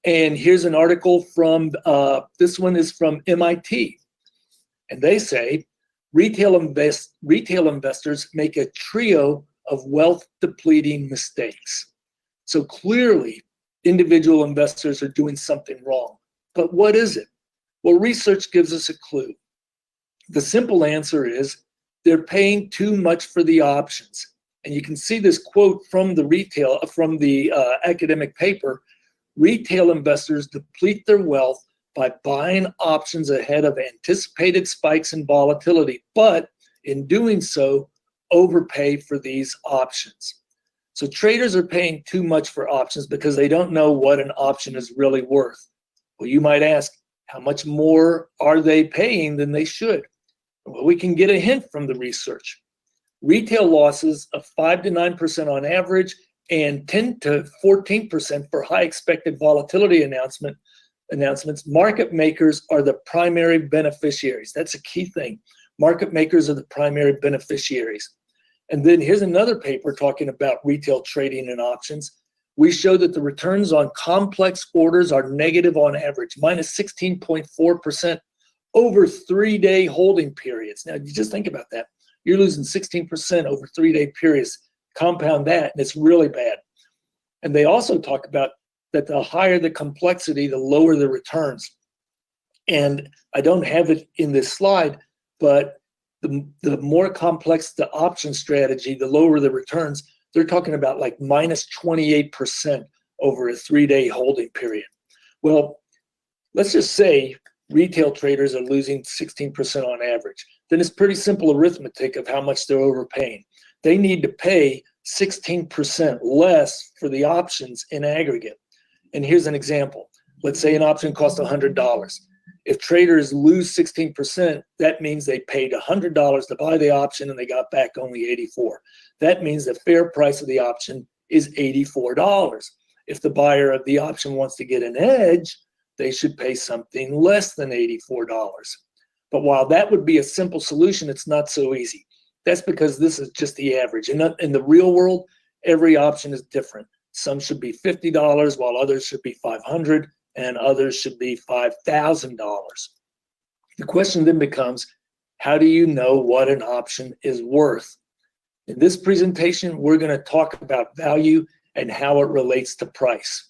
And here's an article from, this one is from MIT. And they say, retail investors make a trio of wealth-depleting mistakes. So clearly, individual investors are doing something wrong. But what is it? Well, research gives us a clue. The simple answer is they're paying too much for the options. And you can see this quote from the academic paper. Retail investors deplete their wealth by buying options ahead of anticipated spikes in volatility, but in doing so, overpay for these options. So traders are paying too much for options because they don't know what an option is really worth. Well, you might ask, how much more are they paying than they should? Well, we can get a hint from the research. Retail losses of 5 to 9% on average and 10 to 14% for high expected volatility announcements. Market makers are the primary beneficiaries. That's a key thing. Market makers are the primary beneficiaries. And then here's another paper talking about retail trading and options. We show that the returns on complex orders are negative on average, minus 16.4% over 3-day holding periods. Now, you just think about that. You're losing 16% over 3-day periods. Compound that, and it's really bad. And they also talk about that the higher the complexity, the lower the returns. And I don't have it in this slide, but the more complex the option strategy, the lower the returns. They're talking about like minus 28% over a 3-day holding period. Well, let's just say retail traders are losing 16% on average. Then it's pretty simple arithmetic of how much they're overpaying. They need to pay 16% less for the options in aggregate. And here's an example. Let's say an option costs $100. If traders lose 16%, that means they paid $100 to buy the option and they got back only 84. That means the fair price of the option is $84. If the buyer of the option wants to get an edge, they should pay something less than $84. But while that would be a simple solution, it's not so easy. That's because this is just the average. In the real world, every option is different. Some should be $50, while others should be $500, and others should be $5,000. The question then becomes, how do you know what an option is worth? In this presentation, we're going to talk about value and how it relates to price.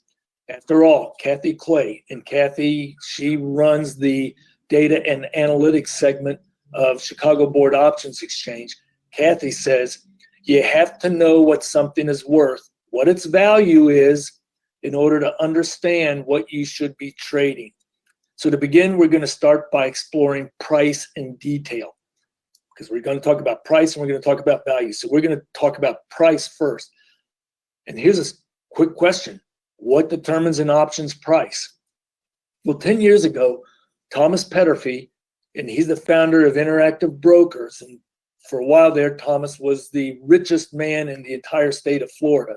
After all, Kathy Clay, and Kathy, she runs the data and analytics segment of Chicago Board Options Exchange. Kathy says, you have to know what something is worth, what its value is, in order to understand what you should be trading. So to begin, we're going to start by exploring price in detail, because we're going to talk about price and we're going to talk about value. So we're going to talk about price first. And here's a quick question. What determines an option's price? Well, 10 years ago, Thomas Petterfy, and he's the founder of Interactive Brokers, and for a while there, Thomas was the richest man in the entire state of Florida.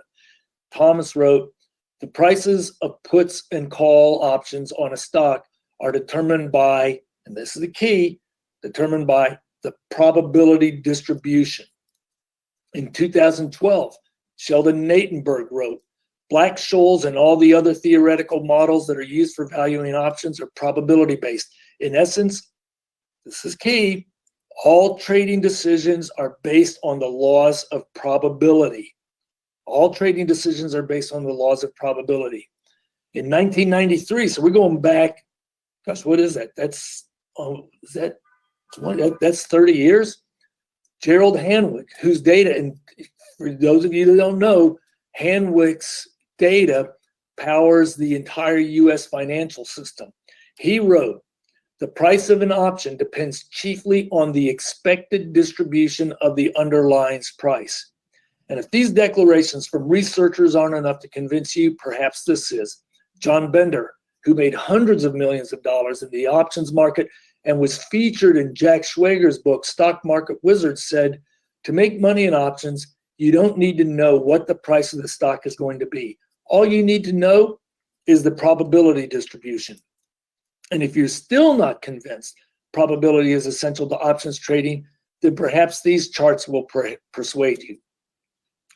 Thomas wrote, the prices of puts and call options on a stock are determined by, and this is the key, determined by the probability distribution. In 2012, Sheldon Natenberg wrote, Black-Scholes and all the other theoretical models that are used for valuing options are probability-based. In essence, this is key, all trading decisions are based on the laws of probability. All trading decisions are based on the laws of probability. In 1993, so we're going back, gosh, what is that? That's 30 years? Gerald Hanwick, whose data, and for those of you that don't know, Hanwick's data powers the entire U.S. financial system. He wrote, the price of an option depends chiefly on the expected distribution of the underlying price. And if these declarations from researchers aren't enough to convince you, perhaps this is. John Bender, who made hundreds of millions of dollars in the options market and was featured in Jack Schwager's book, Stock Market Wizards, said, to make money in options, you don't need to know what the price of the stock is going to be. All you need to know is the probability distribution. And if you're still not convinced probability is essential to options trading, then perhaps these charts will persuade you.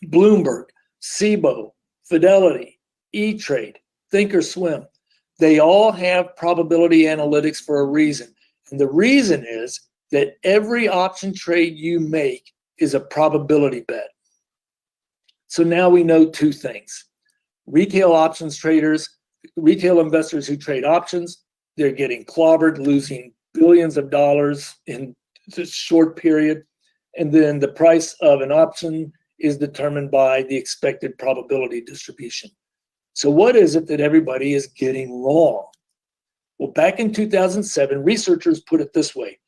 Bloomberg, Cboe, Fidelity, E-Trade, Thinkorswim, they all have probability analytics for a reason. And the reason is that every option trade you make is a probability bet. So now we know two things. Retail options traders, retail investors who trade options, they're getting clobbered, losing billions of dollars in a short period. And then the price of an option is determined by the expected probability distribution. So what is it that everybody is getting wrong? Well, back in 2007, researchers put it this way.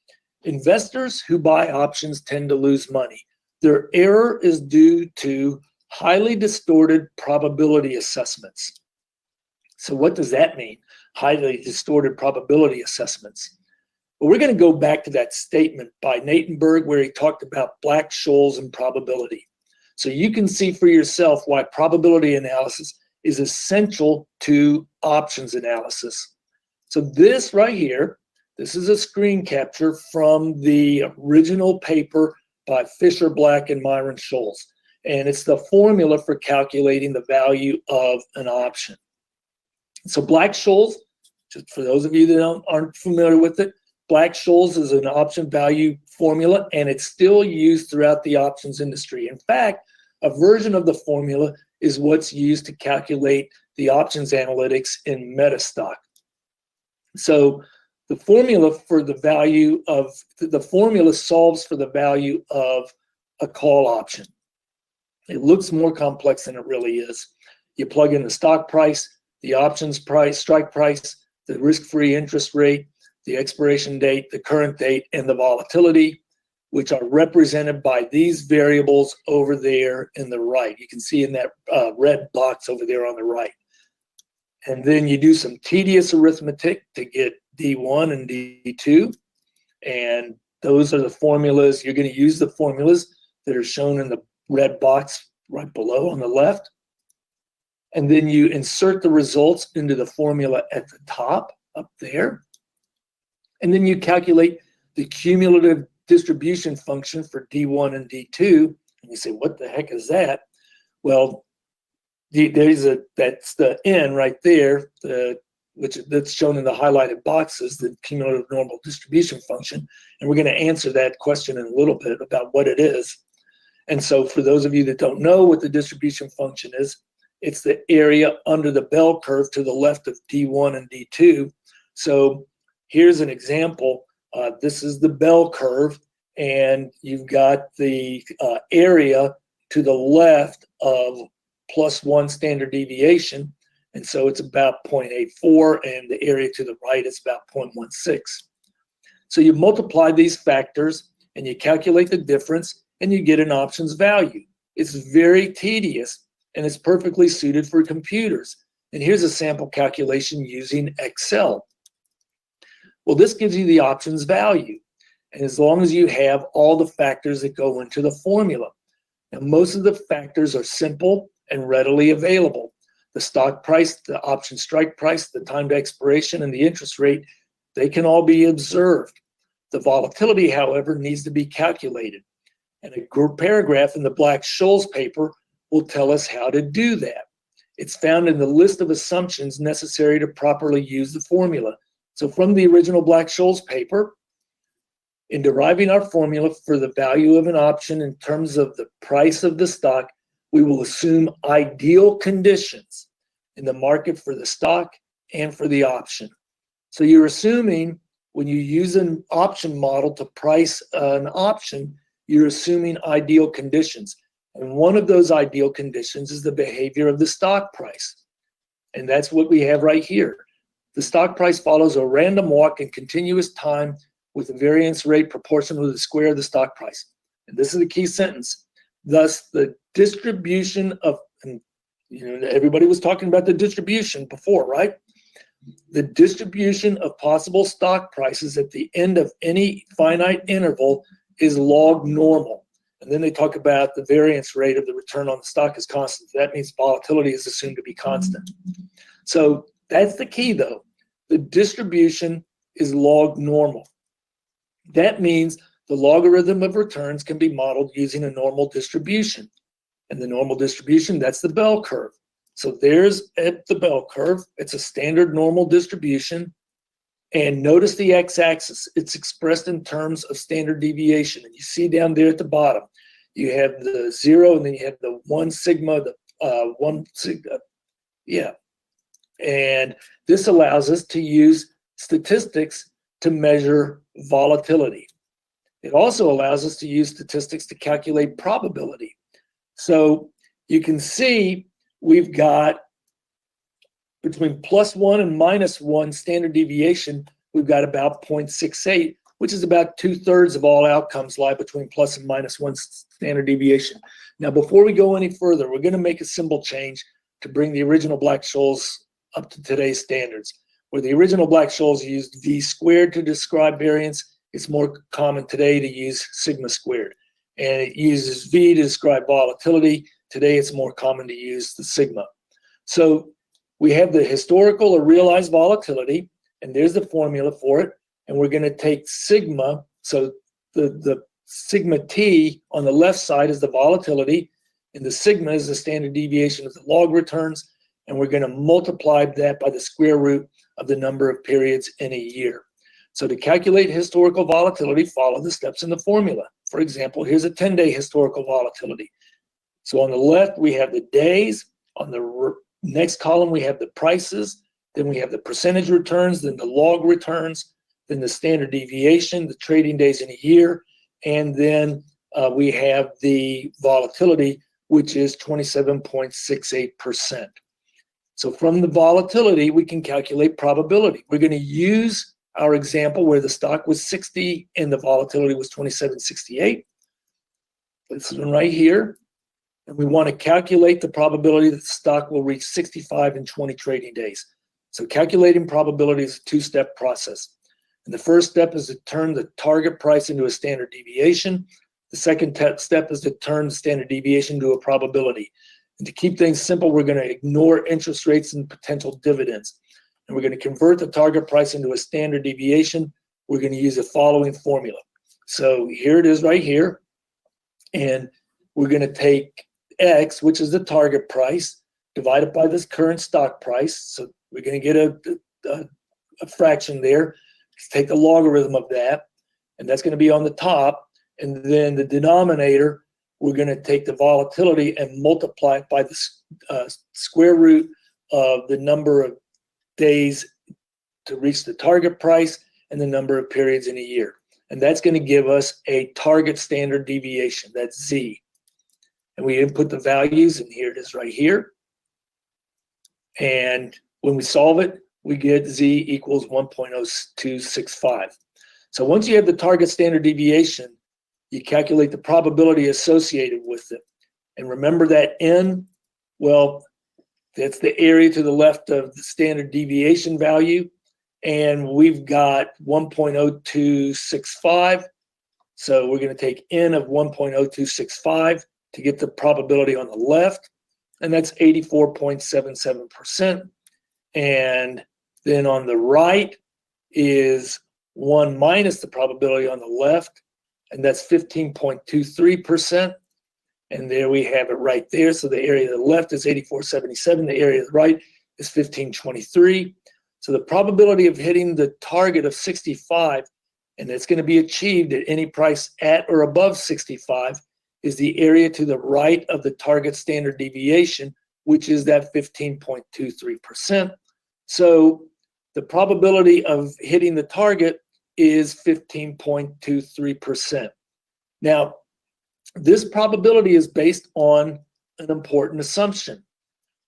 Investors who buy options tend to lose money. Their error is due to highly distorted probability assessments. So what does that mean? Highly distorted probability assessments. Well, we're going to go back to that statement by Natenberg where he talked about Black-Scholes and probability. So you can see for yourself why probability analysis is essential to options analysis. So this right here, this is a screen capture from the original paper by Fisher, Black, and Myron Scholes. And it's the formula for calculating the value of an option. So Black-Scholes, just for those of you that aren't familiar with it, Black-Scholes is an option value formula, and it's still used throughout the options industry. In fact, a version of the formula is what's used to calculate the options analytics in MetaStock. So the formula for the value of, the formula solves for the value of a call option. It looks more complex than it really is. You plug in the stock price, the options price, strike price, the risk-free interest rate, the expiration date, the current date, and the volatility, which are represented by these variables over there in the right. You can see in that red box over there on the right. And then you do some tedious arithmetic to get D1 and D2. And those are the formulas. You're going to use the formulas that are shown in the red box right below on the left. And then you insert the results into the formula at the top up there. And then you calculate the cumulative distribution function for D1 and D2. And you say, what the heck is that? Well, that's the N right there, that's shown in the highlighted boxes, the cumulative normal distribution function. And we're going to answer that question in a little bit about what it is. And so for those of you that don't know what the distribution function is, it's the area under the bell curve to the left of D1 and D2. So here's an example. This is the bell curve, and you've got the area to the left of +1 standard deviation. And so it's about 0.84, and the area to the right is about 0.16. So you multiply these factors and you calculate the difference and you get an options value. It's very tedious and it's perfectly suited for computers. And here's a sample calculation using Excel. Well, this gives you the options value. And as long as you have all the factors that go into the formula. Now, most of the factors are simple and readily available. The stock price, the option strike price, the time to expiration, and the interest rate, they can all be observed. The volatility, however, needs to be calculated. And a paragraph in the Black-Scholes paper will tell us how to do that. It's found in the list of assumptions necessary to properly use the formula. So from the original Black-Scholes paper, in deriving our formula for the value of an option in terms of the price of the stock, we will assume ideal conditions in the market for the stock and for the option. So you're assuming when you use an option model to price an option, you're assuming ideal conditions. And one of those ideal conditions is the behavior of the stock price. And that's what we have right here. The stock price follows a random walk in continuous time with a variance rate proportional to the square of the stock price. And this is the key sentence. Thus, the distribution of, and everybody was talking about the distribution before, right? The distribution of possible stock prices at the end of any finite interval is log normal. And then they talk about the variance rate of the return on the stock is constant. That means volatility is assumed to be constant. So that's the key, though. The distribution is log normal. That means the logarithm of returns can be modeled using a normal distribution. And the normal distribution, that's the bell curve. So there's at the bell curve. It's a standard normal distribution. And notice the x-axis. It's expressed in terms of standard deviation. And you see down there at the bottom, you have the 0, and then you have the 1 sigma, the 1 sigma. Yeah. And this allows us to use statistics to measure volatility. It also allows us to use statistics to calculate probability. So you can see we've got between +1 and -1 standard deviation, we've got about 0.68, which is about 2/3 of all outcomes lie between plus and -1 standard deviation. Now, before we go any further, we're going to make a symbol change to bring the original Black-Scholes up to today's standards. Where the original Black-Scholes used V squared to describe variance, it's more common today to use sigma squared. And it uses V to describe volatility. Today, it's more common to use the sigma. So we have the historical or realized volatility, and there's the formula for it. And we're going to take sigma. So the sigma t on the left side is the volatility, and the sigma is the standard deviation of the log returns. And we're going to multiply that by the square root of the number of periods in a year. So to calculate historical volatility, follow the steps in the formula. For example, here's a 10-day historical volatility. So on the left, we have the days. On the next column, we have the prices. Then we have the percentage returns, then the log returns, then the standard deviation, the trading days in a year, and then we have the volatility, which is 27.68%. So from the volatility, we can calculate probability. We're going to use our example where the stock was 60 and the volatility was 27.68. This one right here. And we want to calculate the probability that the stock will reach 65 in 20 trading days. So calculating probability is a two-step process. And the first step is to turn the target price into a standard deviation. The second step is to turn the standard deviation to a probability. And to keep things simple, we're going to ignore interest rates and potential dividends. And we're going to convert the target price into a standard deviation. We're going to use the following formula. So here it is right here. And we're going to take X, which is the target price, divide it by this current stock price. So we're going to get a fraction there. Let's take the logarithm of that. And that's going to be on the top. And then the denominator, we're going to take the volatility and multiply it by the square root of the number of days to reach the target price and the number of periods in a year. And that's going to give us a target standard deviation. That's Z. And we input the values, and here it is right here. And when we solve it, we get Z equals 1.0265. So once you have the target standard deviation, you calculate the probability associated with it. And remember that N, well, that's the area to the left of the standard deviation value. And we've got 1.0265. So we're going to take N of 1.0265 to get the probability on the left. And that's 84.77%. And then on the right is 1 minus the probability on the left. And that's 15.23%. And there we have it right there. So the area to the left is 84.77. The area to the right is 15.23. So the probability of hitting the target of 65, and it's going to be achieved at any price at or above 65, is the area to the right of the target standard deviation, which is that 15.23%. So the probability of hitting the target is 15.23%. Now, this probability is based on an important assumption.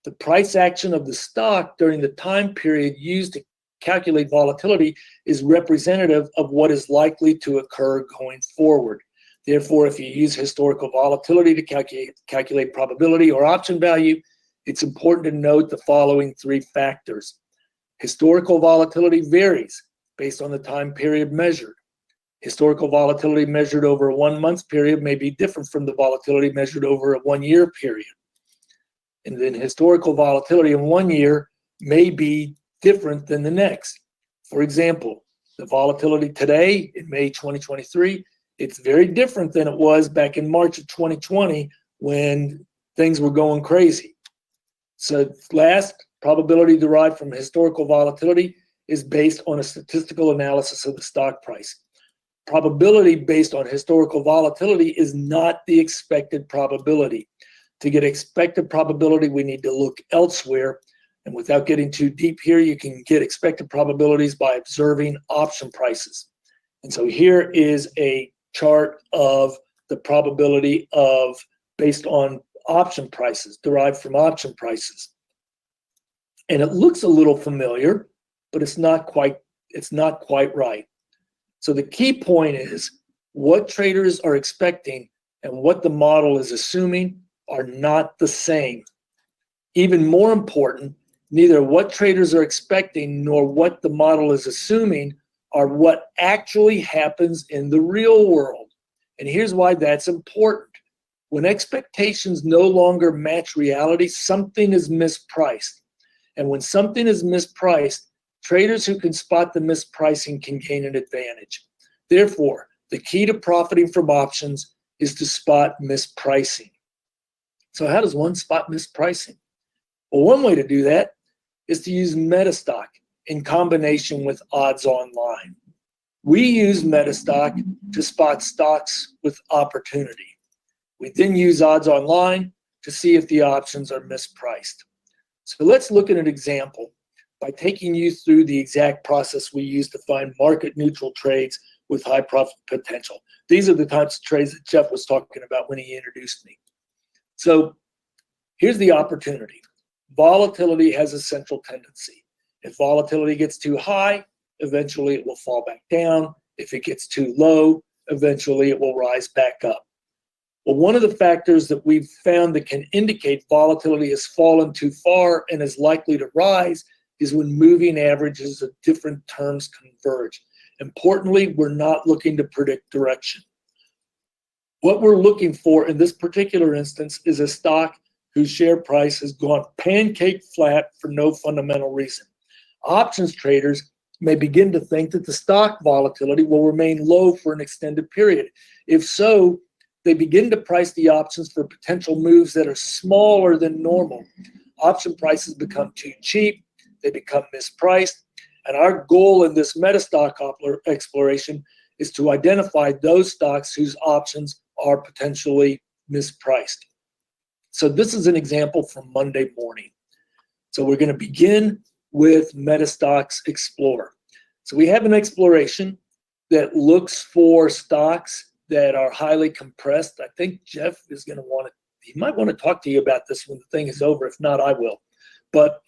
The price action of the stock during the time period used to calculate volatility is representative of what is likely to occur going forward. Therefore, if you use historical volatility to calculate probability or option value, it's important to note the following three factors. Historical volatility varies based on the time period measured. Historical volatility measured over a 1 month period may be different from the volatility measured over a 1 year period. And then historical volatility in 1 year may be different than the next. For example, the volatility today in May 2023, it's very different than it was back in March of 2020 when things were going crazy. So last, probability derived from historical volatility is based on a statistical analysis of the stock price. Probability based on historical volatility is not the expected probability. To get expected probability, we need to look elsewhere. And without getting too deep here, you can get expected probabilities by observing option prices. And so here is a chart of the probability of based on option prices, derived from option prices. And it looks a little familiar, but it's not quite right. So the key point is what traders are expecting and what the model is assuming are not the same. Even more important, neither what traders are expecting nor what the model is assuming are what actually happens in the real world. And here's why that's important. When expectations no longer match reality, something is mispriced. And when something is mispriced, traders who can spot the mispricing can gain an advantage. Therefore, the key to profiting from options is to spot mispricing. So how does one spot mispricing? Well, one way to do that is to use MetaStock in combination with odds online. We use MetaStock to spot stocks with opportunity. We then use odds online to see if the options are mispriced. So let's look at an example by taking you through the exact process we use to find market neutral trades with high profit potential. These are the types of trades that Geoff was talking about when he introduced me. So here's the opportunity. Volatility has a central tendency. If volatility gets too high, eventually it will fall back down. If it gets too low, eventually it will rise back up. Well, one of the factors that we've found that can indicate volatility has fallen too far and is likely to rise is when moving averages of different terms converge. Importantly, we're not looking to predict direction. What we're looking for in this particular instance is a stock whose share price has gone pancake flat for no fundamental reason. Options traders may begin to think that the stock volatility will remain low for an extended period. If so, they begin to price the options for potential moves that are smaller than normal. Option prices become too cheap, they become mispriced, and our goal in this MetaStock exploration is to identify those stocks whose options are potentially mispriced. So this is an example from Monday morning. So we're going to begin with MetaStock's Explorer. So we have an exploration that looks for stocks that are highly compressed. I think Geoff is going to want to, he might want to talk to you about this when the thing is over. If not, I will. But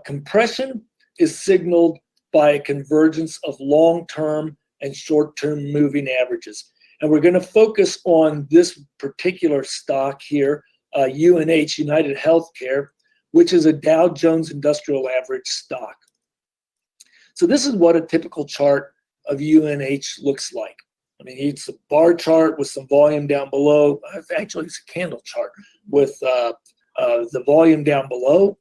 compression is signaled by a convergence of long-term and short-term moving averages. And we're going to focus on this particular stock here, UNH, United Healthcare, which is a Dow Jones Industrial Average stock. So this is what a typical chart of UNH looks like. I mean, it's a bar chart with some volume down below. Actually, it's a candle chart with the volume down below.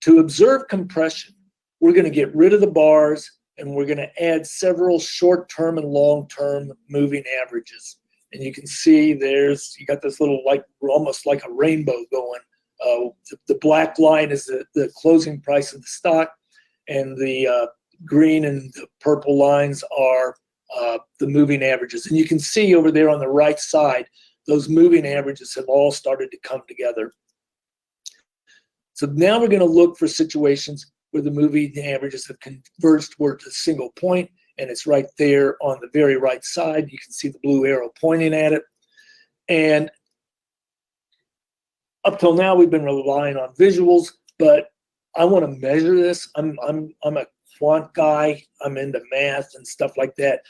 To observe compression, we're going to get rid of the bars and we're going to add several short-term and long-term moving averages. And you can see there's, you got this little, like, almost like a rainbow going. The black line is the closing price of the stock, and the green and the purple lines are the moving averages. And you can see over there on the right side, those moving averages have all started to come together. So now we're going to look for situations where the moving averages have converged toward a single point, and it's right there on the very right side. You can see the blue arrow pointing at it. And up till now, we've been relying on visuals, but I want to measure this. I'm a quant guy. I'm into math and stuff like that.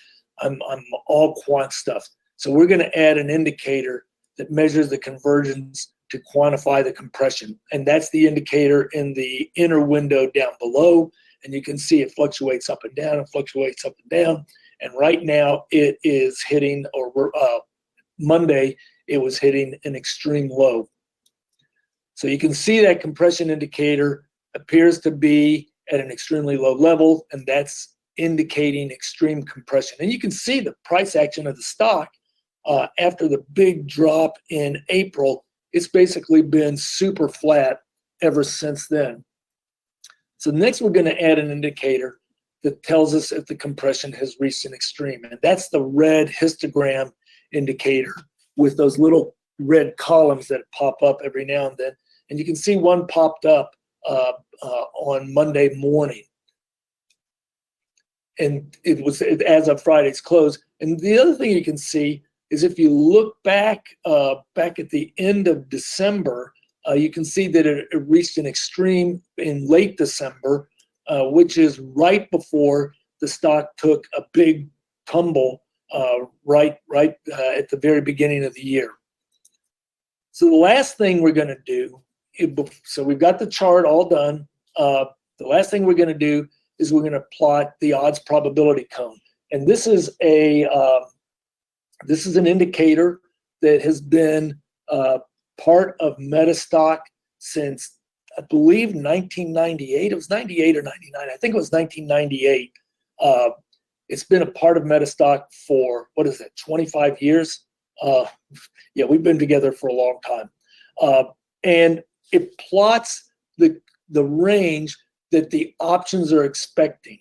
I'm all quant stuff. So we're going to add an indicator that measures the convergence to quantify the compression. And that's the indicator in the inner window down below. And you can see it fluctuates up and down and fluctuates up and down. And right now it is hitting, or Monday, it was hitting an extreme low. So you can see that compression indicator appears to be at an extremely low level, and that's indicating extreme compression. And you can see the price action of the stock after the big drop in April. It's basically been super flat ever since then. So next we're going to add an indicator that tells us if the compression has reached an extreme. And that's the red histogram indicator with those little red columns that pop up every now and then. And you can see one popped up on Monday morning. And it was as of Friday's close. And the other thing you can see is if you look back at the end of December, you can see that it reached an extreme in late December, which is right before the stock took a big tumble right at the very beginning of the year. So the last thing we're going to do, so we've got the chart all done. The last thing we're going to do is we're going to plot the odds probability cone. And this is an indicator that has been part of MetaStock since, I believe, 1998. It was 98 or 99. I think it was 1998. It's been a part of MetaStock for, 25 years? Yeah, we've been together for a long time. And it plots the range that the options are expecting.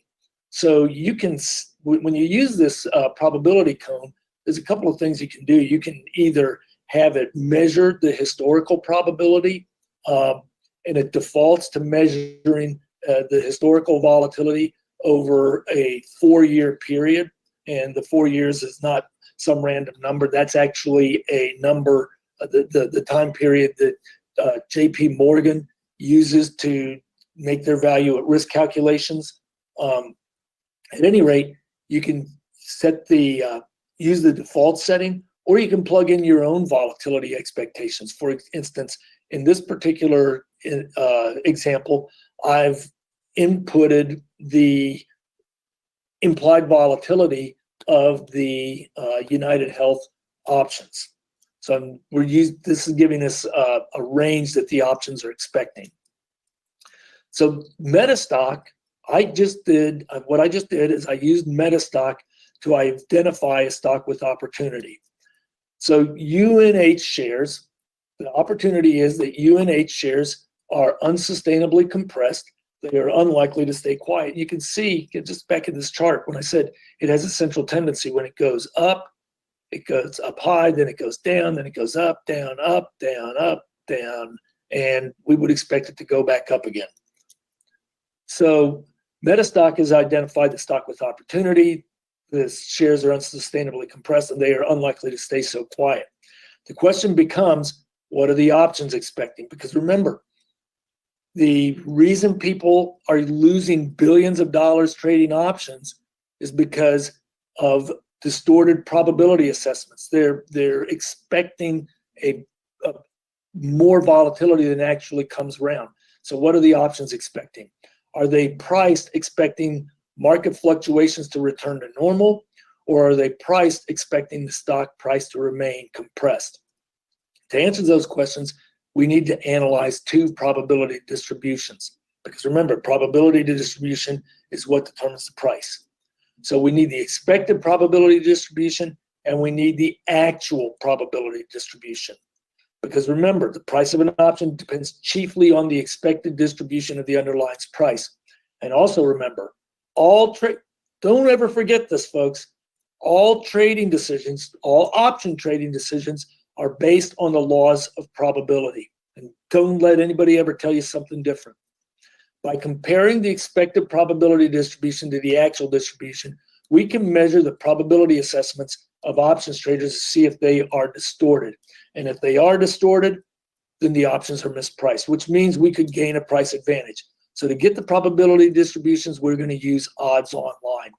So you can, when you use this probability cone, there's a couple of things you can do. You can either have it measure the historical probability, and it defaults to measuring the historical volatility over a 4-year period. And the 4 years is not some random number. That's actually a number, the time period that JP Morgan uses to make their value at risk calculations. At any rate, you can set use the default setting, or you can plug in your own volatility expectations. For instance, in this particular example, I've inputted the implied volatility of the United Health options. So this is giving us a range that the options are expecting. So MetaStock, what I just did is I used MetaStock to identify a stock with opportunity. So UNH shares, the opportunity is that UNH shares are unsustainably compressed. They are unlikely to stay quiet. You can see just back in this chart when I said it has a central tendency. When it goes up, it goes up high, then it goes down, then it goes up, down, up, down, up, down, and we would expect it to go back up again. So MetaStock has identified the stock with opportunity. The shares are unsustainably compressed and they are unlikely to stay so quiet. The question becomes, what are the options expecting? Because remember, the reason people are losing billions of dollars trading options is because of distorted probability assessments. They're expecting a more volatility than actually comes around. So what are the options expecting? Are they priced expecting market fluctuations to return to normal, or are they priced expecting the stock price to remain compressed? To answer those questions, we need to analyze two probability distributions, because remember, probability distribution is what determines the price. So we need the expected probability distribution and we need the actual probability distribution. Because remember, the price of an option depends chiefly on the expected distribution of the underlying price. And also remember, don't ever forget this, folks. All trading decisions, all option trading decisions are based on the laws of probability. And don't let anybody ever tell you something different. By comparing the expected probability distribution to the actual distribution, we can measure the probability assessments of options traders to see if they are distorted. And if they are distorted, then the options are mispriced, which means we could gain a price advantage. So to get the probability distributions, we're going to use odds online.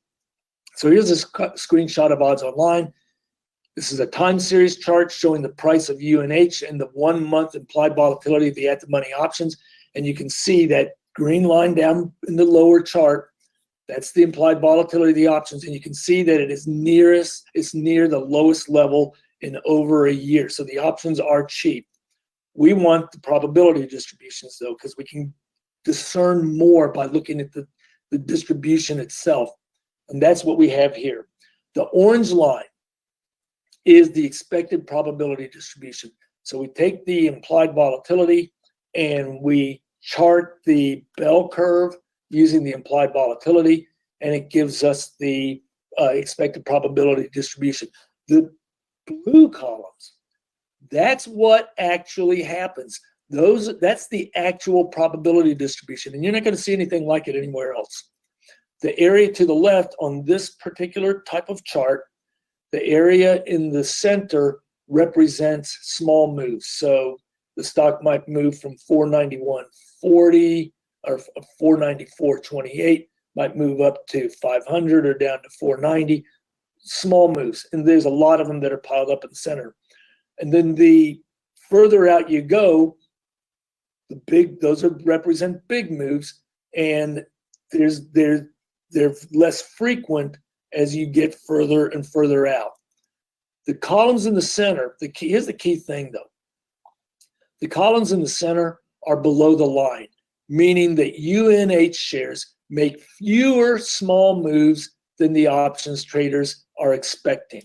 So here's a screenshot of odds online. This is a time series chart showing the price of UNH and the 1 month implied volatility of the at-the-money options. And you can see that green line down in the lower chart, that's the implied volatility of the options. And you can see that it's near the lowest level in over a year. So the options are cheap. We want the probability distributions though, because we can discern more by looking at the distribution itself. And that's what we have here. The orange line is the expected probability distribution. So we take the implied volatility and we chart the bell curve using the implied volatility, and it gives us the expected probability distribution. The blue columns, that's what actually happens. That's the actual probability distribution, and you're not going to see anything like it anywhere else. The area to the left on this particular type of chart, the area in the center represents small moves. So the stock might move from 491.40 or 494.28, might move up to 500 or down to 490. Small moves, and there's a lot of them that are piled up in the center. And then the further out you go, those represent big moves, and they're less frequent as you get further and further out. The columns in the center, here's the key thing though. The columns in the center are below the line, meaning that UNH shares make fewer small moves than the options traders are expecting.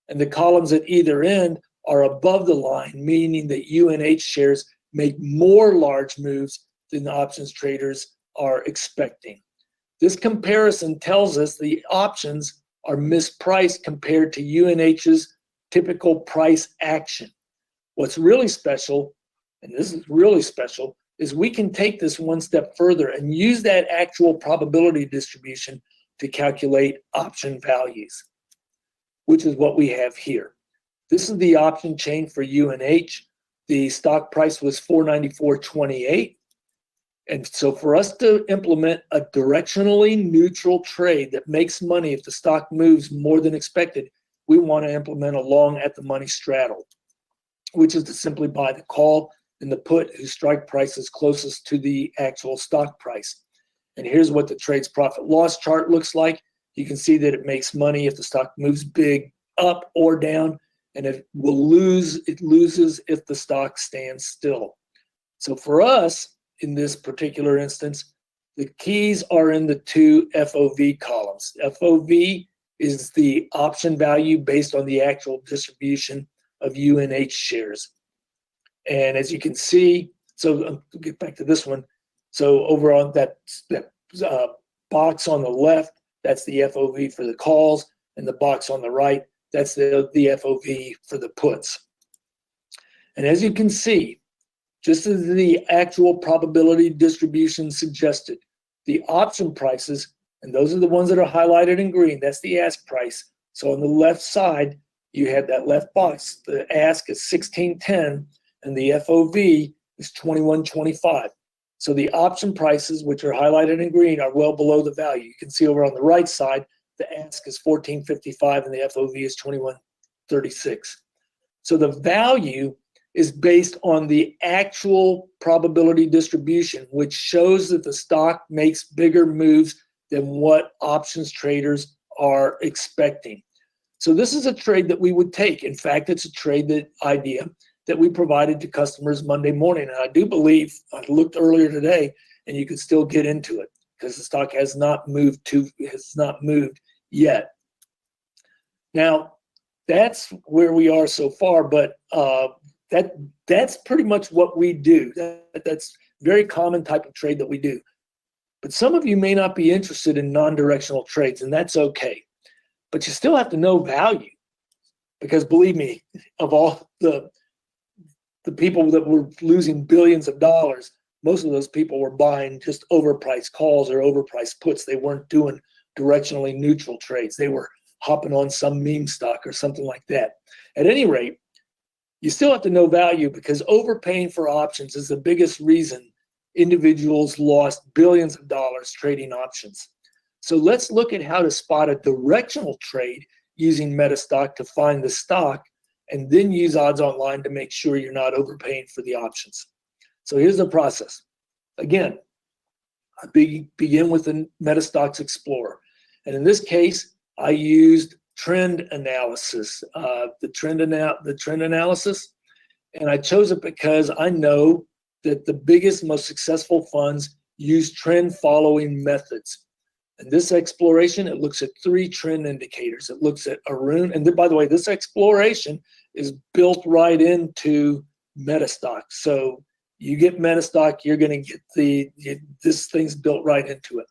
And the columns at either end are above the line, meaning that UNH shares make more large moves than the options traders are expecting. This comparison tells us the options are mispriced compared to UNH's typical price action. What's really special, and this is really special, is we can take this one step further and use that actual probability distribution to calculate option values, which is what we have here. This is the option chain for UNH. The stock price was $494.28. And so for us to implement a directionally neutral trade that makes money if the stock moves more than expected, we want to implement a long at the money straddle, which is to simply buy the call and the put whose strike price is closest to the actual stock price. And here's what the trade's profit loss chart looks like. You can see that it makes money if the stock moves big up or down, and it loses if the stock stands still. So for us, in this particular instance, the keys are in the two FOV columns. FOV is the option value based on the actual distribution of UNH shares. And as you can see, so I'll get back to this one. So over on that box on the left, that's the FOV for the calls, and the box on the right, that's the FOV for the puts. And as you can see, just as the actual probability distribution suggested, the option prices, and those are the ones that are highlighted in green, that's the ask price. So on the left side, you have that left box. The ask is 16.10, and the FOV is 21.25. So the option prices, which are highlighted in green, are well below the value. You can see over on the right side, the ask is 14.55 and the FOV is 21.36. So the value is based on the actual probability distribution, which shows that the stock makes bigger moves than what options traders are expecting. So this is a trade that we would take. In fact, it's a trade idea that we provided to customers Monday morning. And I do believe, I looked earlier today, and you can still get into it because the stock has not moved yet. Now, that's where we are so far, but that's pretty much what we do. That's very common type of trade that we do. But some of you may not be interested in non-directional trades, and that's okay. But you still have to know value, because believe me, of all the people that were losing billions of dollars, most of those people were buying just overpriced calls or overpriced puts. They weren't doing directionally neutral trades. They were hopping on some meme stock or something like that. At any rate, you still have to know value, because overpaying for options is the biggest reason individuals lost billions of dollars trading options. So let's look at how to spot a directional trade using MetaStock to find the stock, and then use odds online to make sure you're not overpaying for the options. So here's the process. Again, I begin with the MetaStock's Explorer. And in this case, I used trend analysis, the trend analysis. And I chose it because I know that the biggest, most successful funds use trend following methods. And this exploration, it looks at 3 trend indicators. It looks at Arun, and by the way, this exploration is built right into MetaStock. So you get MetaStock, you're going to get this thing's built right into it.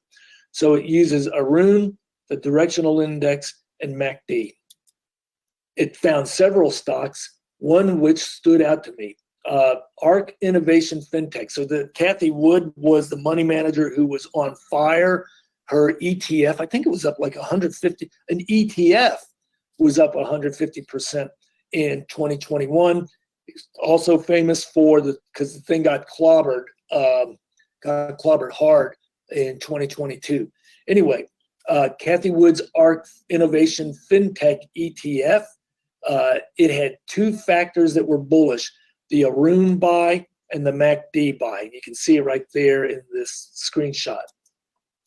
So it uses Arun, the directional index, and MACD. It found several stocks, one which stood out to me, ARC Innovation FinTech. So Kathy Wood was the money manager who was on fire. Her ETF, I think it was up like 150. An ETF was up 150% in 2021. It's also famous for because the thing got clobbered hard in 2022. Anyway, Kathy Wood's ARC Innovation FinTech ETF, it had 2 factors that were bullish: the Arun buy and the MACD buy. You can see it right there in this screenshot.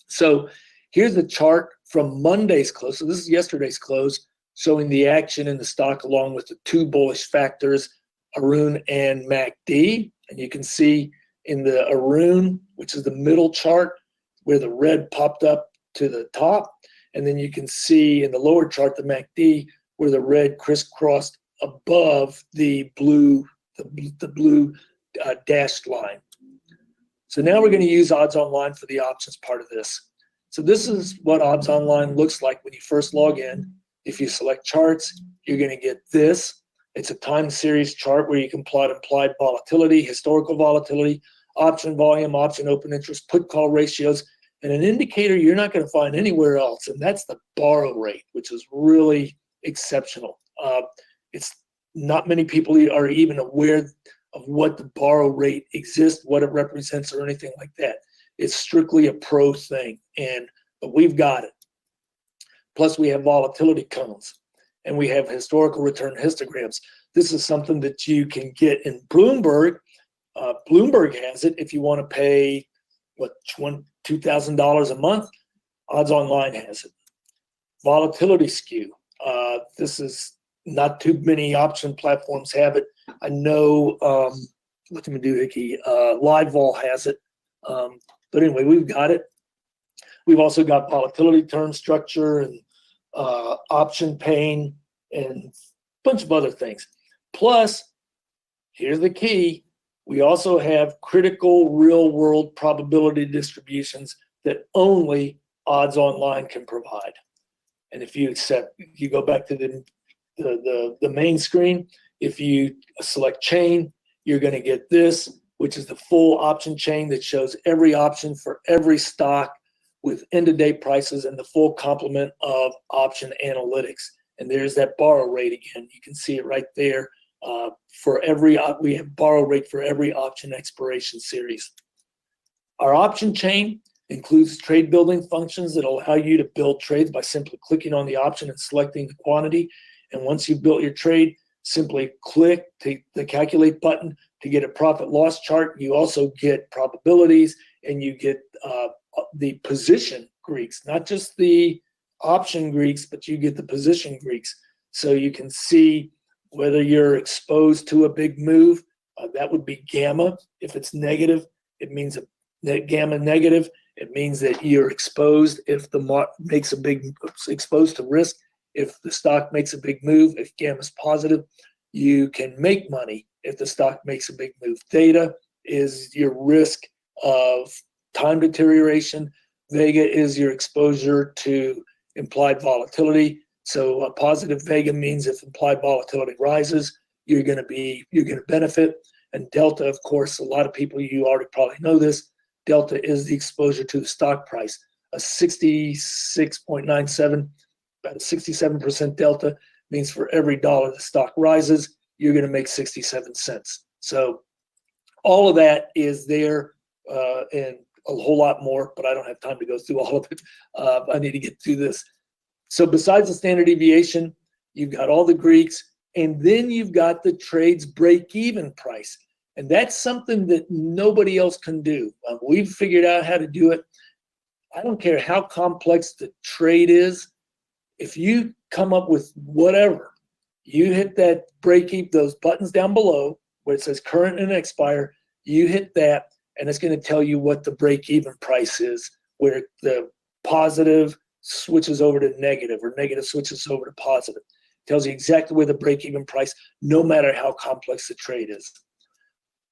So here's the chart from Monday's close. So this is yesterday's close, showing the action in the stock along with the 2 bullish factors, Arun and MACD. And you can see in the Arun, which is the middle chart, where the red popped up to the top. And then you can see in the lower chart, the MACD, where the red crisscrossed above the blue dashed line. So now we're going to use odds online for the options part of this. So this is what odds online looks like when you first log in. If you select charts, you're going to get this. It's a time series chart where you can plot implied volatility, historical volatility, option volume, option open interest, put call ratios, and an indicator you're not going to find anywhere else, and that's the borrow rate, which is really exceptional. It's not many people are even aware of what the borrow rate exists, what it represents, or anything like that. It's strictly a pro thing, but we've got it. Plus, we have volatility cones, and we have historical return histograms. This is something that you can get in Bloomberg. Bloomberg has it if you want to pay, $2,000 a month. Odds Online has it. Volatility skew. This is not too many option platforms have it. I know what do we do, Hickey? Live Vol has it. But anyway, we've got it. We've also got volatility term structure and option pain and a bunch of other things. Plus, here's the key. We also have critical real-world probability distributions that only Odds Online can provide. And if you go back to the main screen, if you select chain, you're going to get this, which is the full option chain that shows every option for every stock with end-of-day prices and the full complement of option analytics. And there's that borrow rate again. You can see it right there. We have borrow rate for every option expiration series. Our option chain includes trade building functions that allow you to build trades by simply clicking on the option and selecting the quantity. And once you've built your trade, simply click the calculate button to get a profit loss chart. You also get probabilities, and you get the position Greeks, not just the option Greeks, but you get the position Greeks. So you can see whether you're exposed to a big move. That would be gamma. If it's negative, it means that gamma negative. It means that you're exposed if the market makes a big, exposed to risk. If the stock makes a big move, if gamma is positive, you can make money if the stock makes a big move. Theta is your risk of time deterioration. Vega is your exposure to implied volatility. So a positive Vega means if implied volatility rises, you're going to benefit. And delta, of course, a lot of people, you already probably know this, delta is the exposure to the stock price. A 66.97, about a 67% delta means for every dollar the stock rises, you're going to make 67 cents. So all of that is there and a whole lot more, but I don't have time to go through all of it. I need to get through this. So besides the standard deviation, you've got all the Greeks, and then you've got the trade's break-even price. And that's something that nobody else can do. We've figured out how to do it. I don't care how complex the trade is. If you come up with whatever, you hit that break-even, those buttons down below where it says current and expire, you hit that, and it's going to tell you what the break-even price is, where the positive switches over to negative or negative switches over to positive. It tells you exactly where the break-even price, no matter how complex the trade is.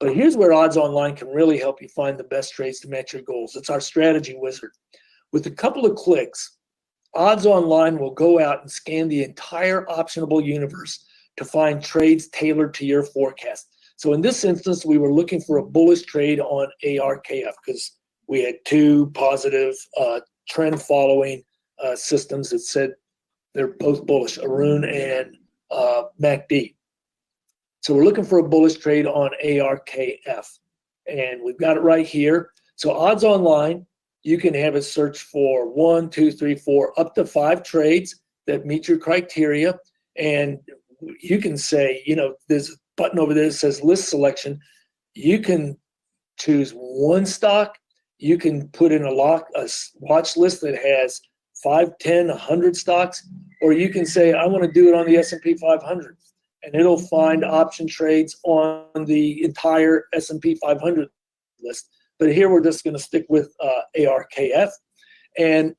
But here's where Odds Online can really help you find the best trades to match your goals. It's our strategy wizard. With a couple of clicks, Odds Online will go out and scan the entire optionable universe to find trades tailored to your forecast. So in this instance, we were looking for a bullish trade on ARKF because we had two positive trend following systems that said they're both bullish, Arun and MACD. So we're looking for a bullish trade on ARKF, and we've got it right here. So Odds Online, you can have it search for 1, 2, 3, 4, up to 5 trades that meet your criteria. And you can say, there's a button over there that says list selection. You can choose one stock. You can put in a watch list that has 5, 10, 100 stocks, or you can say, I want to do it on the S&P 500. And it'll find option trades on the entire S&P 500 list. But here we're just going to stick with ARKF. And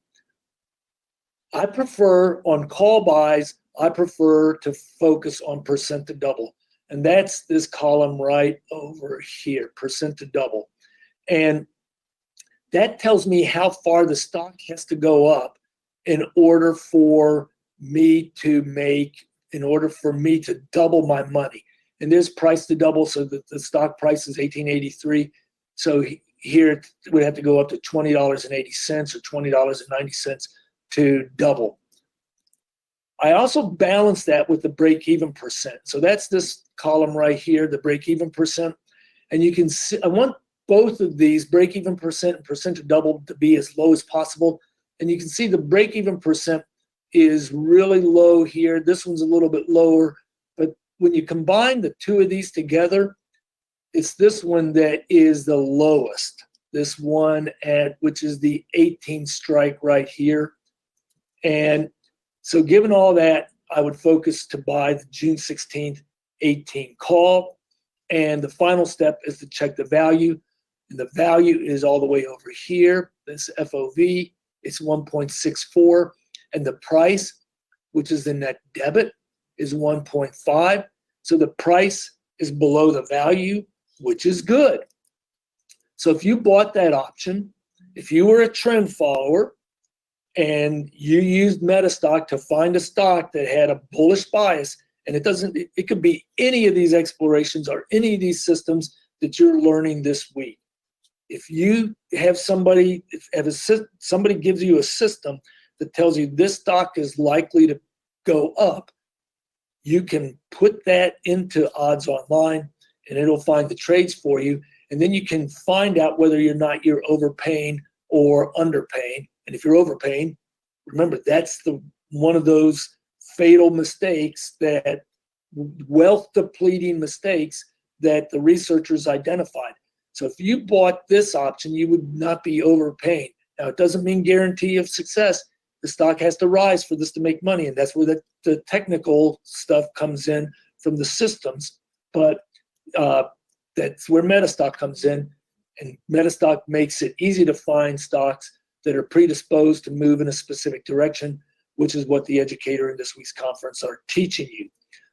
I prefer, on call buys, I prefer to focus on percent to double. And that's this column right over here, percent to double. And that tells me how far the stock has to go up in order for me to double my money. And there's price to double, so that the stock price is 1883. So here it would have to go up to $20.80 or $20.90 to double. I also balance that with the break-even percent. So that's this column right here, the break-even percent. And you can see, I want both of these, break-even percent and percent to double, to be as low as possible. And you can see the break-even percent is really low here. This one's a little bit lower. But when you combine the two of these together, it's this one that is the lowest. this one which is the 18 strike right here. And so given all that, I would focus to buy the June 16th 18 call. And the final step is to check the value. And the value is all the way over here. This FOV is 1.64. And the price, which is the net debit, is 1.5. So the price is below the value, which is good. So if you bought that option, if you were a trend follower and you used MetaStock to find a stock that had a bullish bias, and it could be any of these explorations or any of these systems that you're learning this week. If you have somebody gives you a system that tells you this stock is likely to go up, you can put that into Odds Online and it'll find the trades for you. And then you can find out whether or not you're overpaying or underpaying. And if you're overpaying, remember, that's one of those fatal mistakes, that wealth depleting mistakes that the researchers identified. So if you bought this option, you would not be overpaying. Now, it doesn't mean guarantee of success. The stock has to rise for this to make money, and that's where the technical stuff comes in from the systems. But that's where MetaStock comes in, and MetaStock makes it easy to find stocks that are predisposed to move in a specific direction, which is what the educator in this week's conference are teaching you.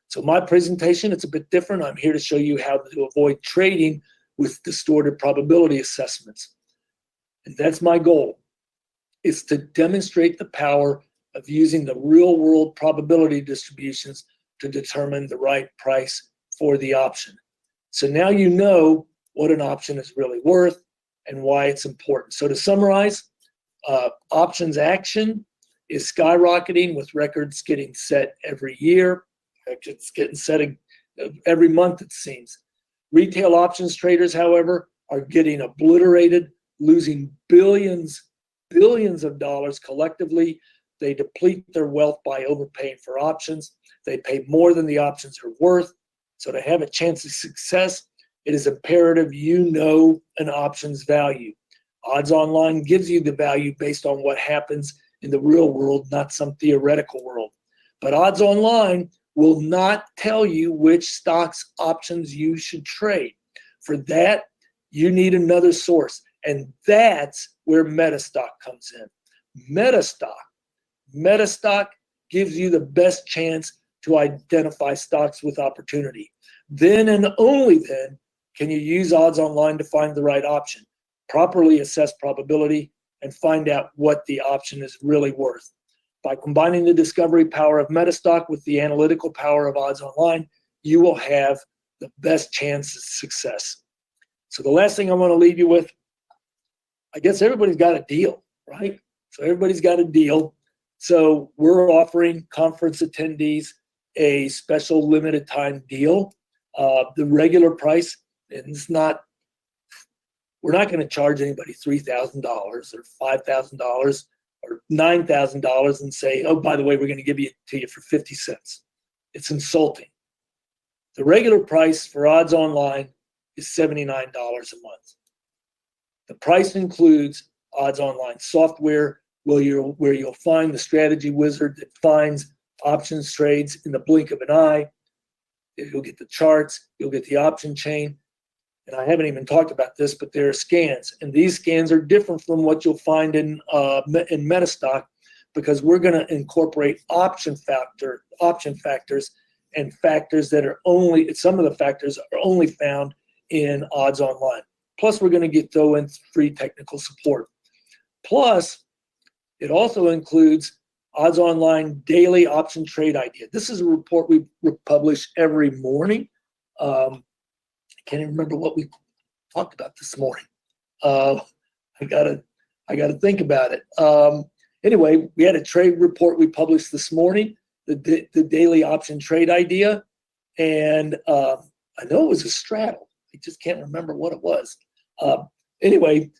So my presentation, it's a bit different. I'm here to show you how to avoid trading with distorted probability assessments. And that's my goal, is to demonstrate the power of using the real world probability distributions to determine the right price for the option. So now you know what an option is really worth and why it's important. So to summarize, options action is skyrocketing with records getting set every year. It's getting set every month, it seems. Retail options traders, however, are getting obliterated, losing billions of dollars collectively. They deplete their wealth by overpaying for options. They pay more than the options are worth. So to have a chance of success, it is imperative you know an option's value. Odds Online gives you the value based on what happens in the real world, not some theoretical world. But Odds Online will not tell you which stocks options you should trade. For that, you need another source. And that's where MetaStock comes in. MetaStock gives you the best chance to identify stocks with opportunity. Then and only then can you use Odds Online to find the right option, properly assess probability, and find out what the option is really worth. By combining the discovery power of MetaStock with the analytical power of Odds Online, you will have the best chance of success. So the last thing I want to leave you with, I guess everybody's got a deal, right? So everybody's got a deal. So we're offering conference attendees a special limited time deal. The regular price, and we're not going to charge anybody $3,000 or $5,000 or $9,000 and say, oh, by the way, we're going to give it to you for 50 cents. It's insulting. The regular price for Odds Online is $79 a month. The price includes Odds Online software, where you'll find the strategy wizard that finds options trades in the blink of an eye. You'll get the charts, you'll get the option chain. And I haven't even talked about this, but there are scans. And these scans are different from what you'll find in MetaStock, because we're going to incorporate option factors and factors that are some of the factors are only found in Odds Online. Plus, we're going to throw in free technical support. Plus, it also includes Odds Online daily option trade idea. This is a report we publish every morning. I can't even remember what we talked about this morning. I gotta think about it. Anyway, we had a trade report we published this morning, the daily option trade idea, and I know it was a straddle. I just can't remember what it was. Anyway,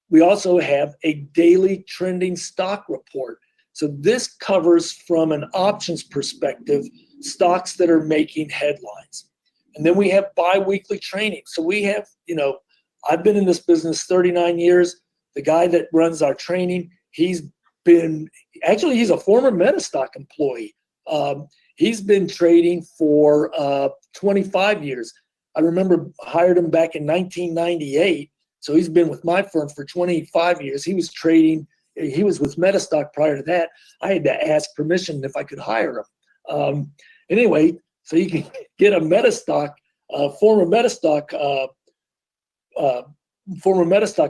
we also have a daily trending stock report. So this covers, from an options perspective, stocks that are making headlines. And then we have bi-weekly training. So we have, I've been in this business 39 years. The guy that runs our training, he's a former MetaStock employee. He's been trading for 25 years. I remember hired him back in 1998. So he's been with my firm for 25 years. He was trading. He was with MetaStock prior to that. I had to ask permission if I could hire him. Anyway, so you can get a MetaStock, former MetaStock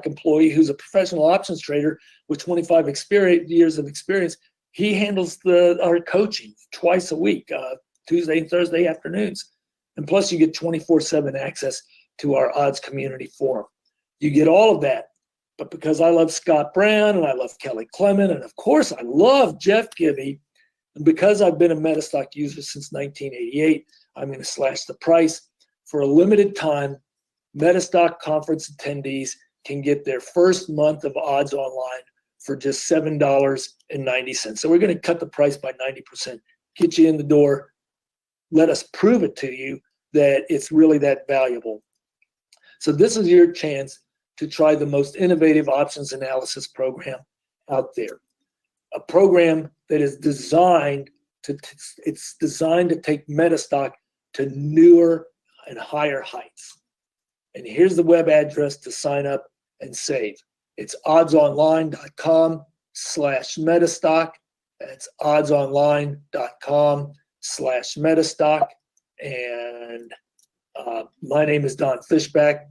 employee who's a professional options trader with 25 years of experience. He handles our coaching twice a week, Tuesday and Thursday afternoons. And plus you get 24/7 access to our odds community forum. You get all of that. But because I love Scott Brown and I love Kelly Clement, and of course I love Geoff Gibby, and because I've been a MetaStock user since 1988, I'm going to slash the price. For a limited time, MetaStock conference attendees can get their first month of odds online for just $7.90. So we're going to cut the price by 90%, get you in the door, let us prove it to you that it's really that valuable. So this is your chance to try the most innovative options analysis program out there. A program that is designed to take MetaStock to newer and higher heights. And here's the web address to sign up and save. It's oddsonline.com/MetaStock. That's oddsonline.com/MetaStock. And my name is Don Fishback.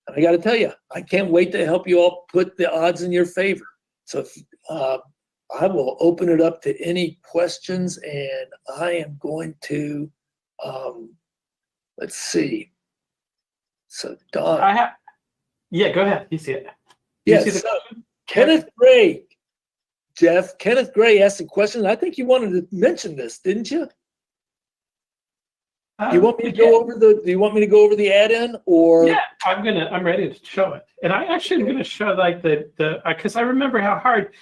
And I got to tell you, I can't wait to help you all put the odds in your favor. So I will open it up to any questions, and I am going to, let's see. So Don. Yeah, go ahead. You see it. Yes. Kenneth Gray, Geoff. Kenneth Gray asked a question. I think you wanted to mention this, didn't you? Do you want me to go over the add-in, or? Yeah, I'm ready to show it. And I actually am going to show like because I remember how hard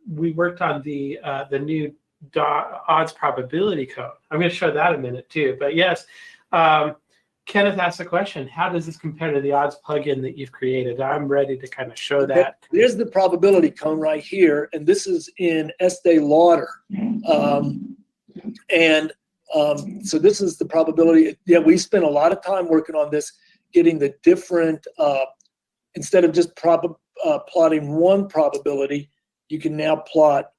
we worked on the new odds probability code. I'm going to show that in a minute too. But yes, Kenneth asked a question. How does this compare to the odds plugin that you've created? I'm ready to kind of show that. There's the probability cone right here, and this is in Estee Lauder. So this is the probability. Yeah, we spent a lot of time working on this, getting the different, instead of just plotting one probability, you can now plot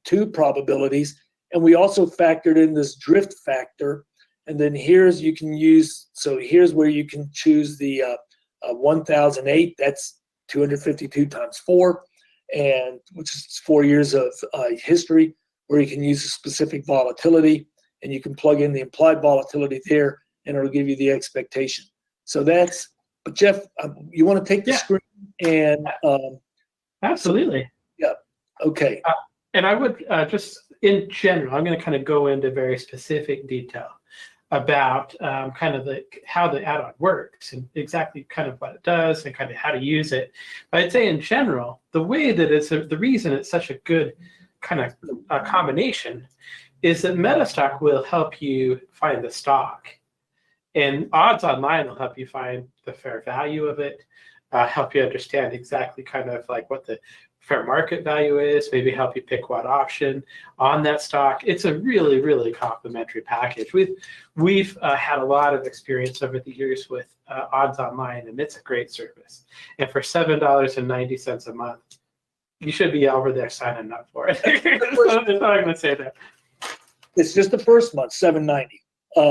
two probabilities. And we also factored in this drift factor. And then here's where you can choose the 1008. That's 252 times 4, and which is 4 years of history, where you can use a specific volatility, and you can plug in the implied volatility there, and it'll give you the expectation. So but Geoff, you want to take the screen and absolutely. Yeah. Okay. And I would just in general, I'm going to kind of go into very specific detail about kind of how the add-on works and exactly kind of what it does and kind of how to use it. But I'd say in general, the way that the reason it's such a good kind of combination is that MetaStock will help you find the stock, and Odds Online will help you find the fair value of it, help you understand exactly kind of like what the fair market value is, maybe help you pick what option on that stock. It's a really, really complimentary package. We've had a lot of experience over the years with Odds Online, and it's a great service. And for $7.90 a month, you should be over there signing up for it. That's all I'm going to say there. It's just the first month, $7.90.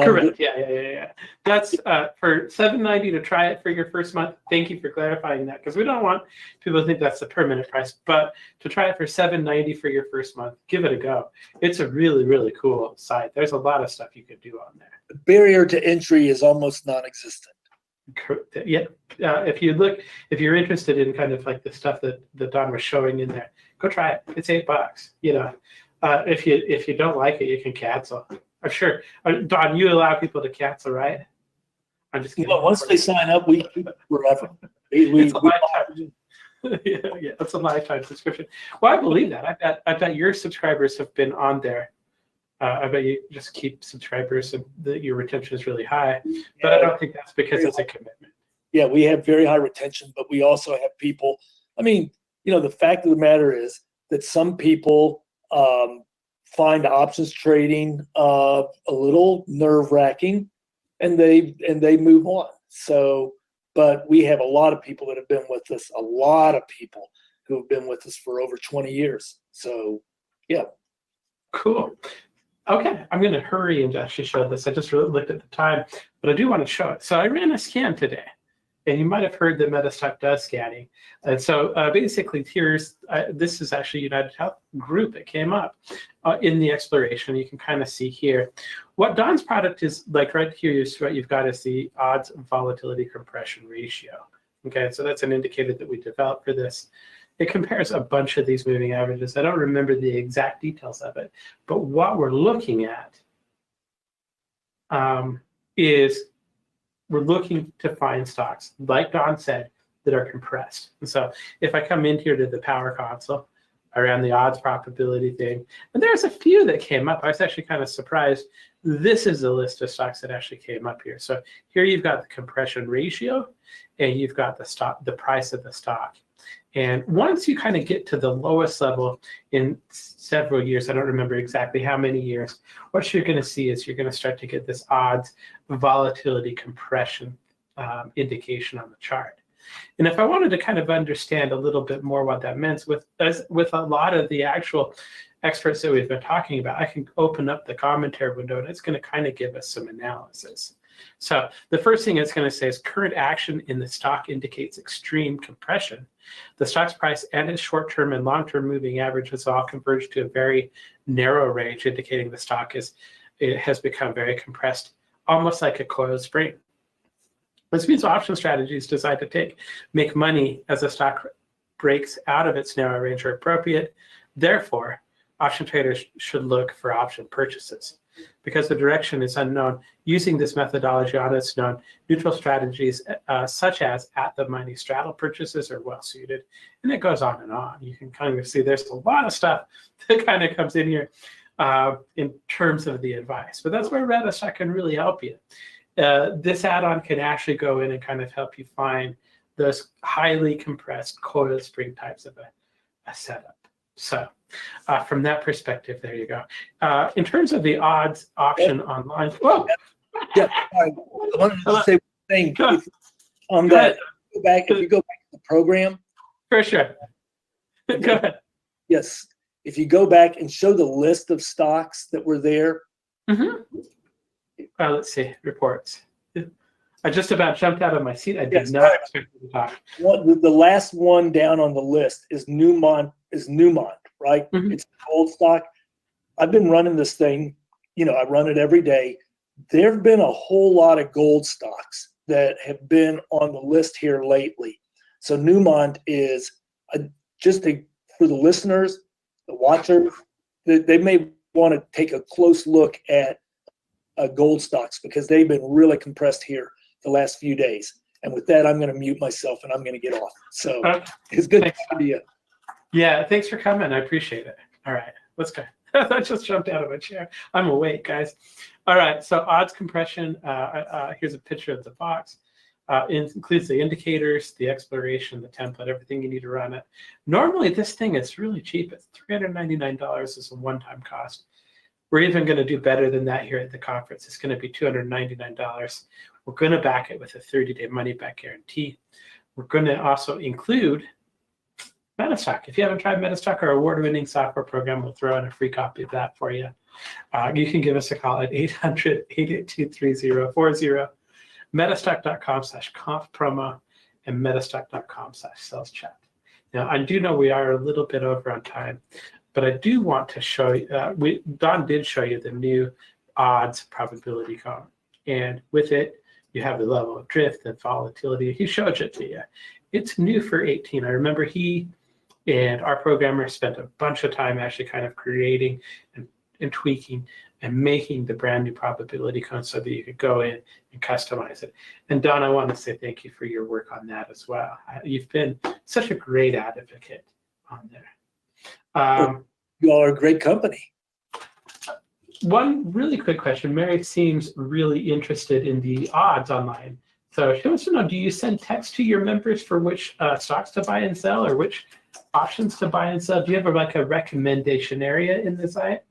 Correct. Yeah. That's for $7.90 to try it for your first month. Thank you for clarifying that, because we don't want people to think that's the permanent price. But to try it for $7.90 for your first month, give it a go. It's a really, really cool site. There's a lot of stuff you could do on there. The barrier to entry is almost non-existent. Yeah. If you're interested in kind of like the stuff that Don was showing in there, go try it. It's $8. You know, if you don't like it, you can cancel. I'm sure. Don, you allow people to cancel, right? I'm just kidding. Well, once they sign up, we keep it forever. It's a lifetime. Yeah, it's a lifetime subscription. Well, I believe that. I bet your subscribers have been on there. I bet you just keep subscribers and your retention is really high. But I don't think that's because it's a commitment. yeah, we have very high retention, but we also have people. I mean, the fact of the matter is that some people find options trading a little nerve-wracking, and they move on. So, but we have a lot of people that have been with us, a lot of people who have been with us for over 20 years. So, yeah. Cool. Okay, I'm going to hurry and actually show this. I just really looked at the time, but I do want to show it. So I ran a scan today, and you might have heard that MetaStock does scanning. And so basically, this is actually United Health Group. It came up in the exploration. You can kind of see here. What Don's product is like right here is what you've got is the odds volatility compression ratio. Okay, so that's an indicator that we developed for this. It compares a bunch of these moving averages. I don't remember the exact details of it, but what we're looking at is we're looking to find stocks, like Don said, that are compressed. And so if I come in here to the power console, I ran the odds probability thing, and there's a few that came up. I was actually kind of surprised. This is a list of stocks that actually came up here. So here you've got the compression ratio, and you've got the price of the stock. And once you kind of get to the lowest level in several years, I don't remember exactly how many years, what you're going to see is you're going to start to get this odds volatility compression indication on the chart. And if I wanted to kind of understand a little bit more what that meant with a lot of the actual experts that we've been talking about, I can open up the commentary window, and it's going to kind of give us some analysis. So the first thing it's going to say is current action in the stock indicates extreme compression. The stock's price and its short-term and long-term moving averages all converge to a very narrow range, indicating the stock has become very compressed, almost like a coiled spring. This means option strategies designed to make money as the stock breaks out of its narrow range are appropriate. Therefore, option traders should look for option purchases. Because the direction is unknown, using this methodology on its own, neutral strategies such as at-the-money straddle purchases are well suited. And it goes on and on. You can kind of see there's a lot of stuff that kind of comes in here in terms of the advice. But that's where MetaStock can really help you. This add-on can actually go in and kind of help you find those highly compressed coiled spring types of a setup. So from that perspective, there you go. In terms of the odds option online, whoa. Yeah, I wanted to say one thing on that. If you go back to the program. For sure. Go ahead. Yes. If you go back and show the list of stocks that were there. Mm-hmm. Let's see, reports. I just about jumped out of my seat. I did not expect you to talk. The last one down on the list is Newmont, right? Mm-hmm. It's a gold stock. I've been running this thing, I run it every day. There have been a whole lot of gold stocks that have been on the list here lately. So Newmont is for the listeners, the watchers, they may want to take a close look at gold stocks because they've been really compressed here the last few days. And with that, I'm going to mute myself and I'm going to get off. So it's good to see you. Yeah, thanks for coming. I appreciate it. All right, let's go. I just jumped out of my chair. I'm awake, guys. All right, so odds compression. Here's a picture of the box. It includes the indicators, the exploration, the template, everything you need to run it. Normally, this thing is really cheap. It's $399 as a one-time cost. We're even going to do better than that here at the conference. It's going to be $299. We're going to back it with a 30-day money-back guarantee. We're going to also include MetaStock. If you haven't tried MetaStock, our award-winning software program, we'll throw in a free copy of that for you. You can give us a call at 800-882-3040, metastock.com/conf-promo, and metastock.com/sales-chat. Now, I do know we are a little bit over on time, but I do want to show you, Don did show you the new odds probability column. And with it, you have the level of drift and volatility. He showed it to you. It's new for 18. I remember he and our programmer spent a bunch of time actually kind of creating and tweaking and making the brand new probability code so that you could go in and customize it. And Don, I want to say thank you for your work on that as well. You've been such a great advocate on there. You all are a great company. One really quick question. Mary seems really interested in the odds online So she wants to know, do you send text to your members for which stocks to buy and sell, or which options to buy and sell? Do you have like a recommendation area in the site?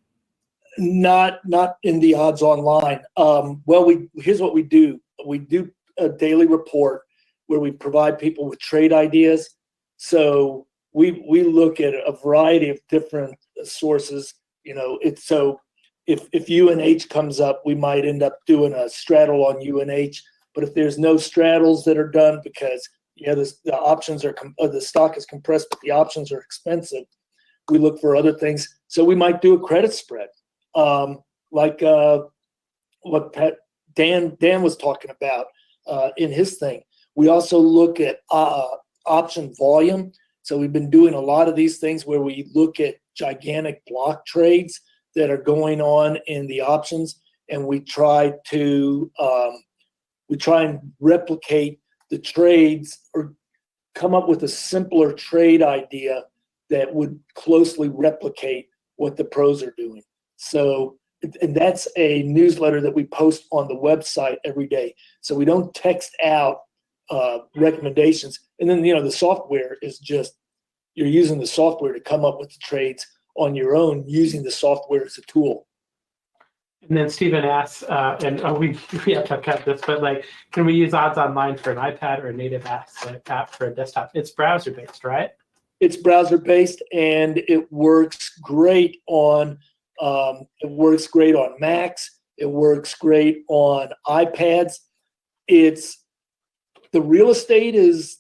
Not in the odds online. Here's what we do. We do a daily report where we provide people with trade ideas. So we look at a variety of different sources. If UNH comes up, we might end up doing a straddle on UNH. But if there's no straddles that are done because the options are the stock is compressed, but the options are expensive, we look for other things. So we might do a credit spread, like what Dan was talking about in his thing. We also look at option volume. So we've been doing a lot of these things where we look at gigantic block trades that are going on in the options, and we try and replicate the trades or come up with a simpler trade idea that would closely replicate what the pros are doing. So, and that's a newsletter that we post on the website every day. So we don't text out recommendations. And then, the software is just, you're using the software to come up with the trades on your own, using the software as a tool. And then Stephen asks, we have to cut this, but can we use odds online for an iPad or a native app for a desktop? It's browser based, right? It's browser based, and it works great on Macs. It works great on iPads. It's the real estate is,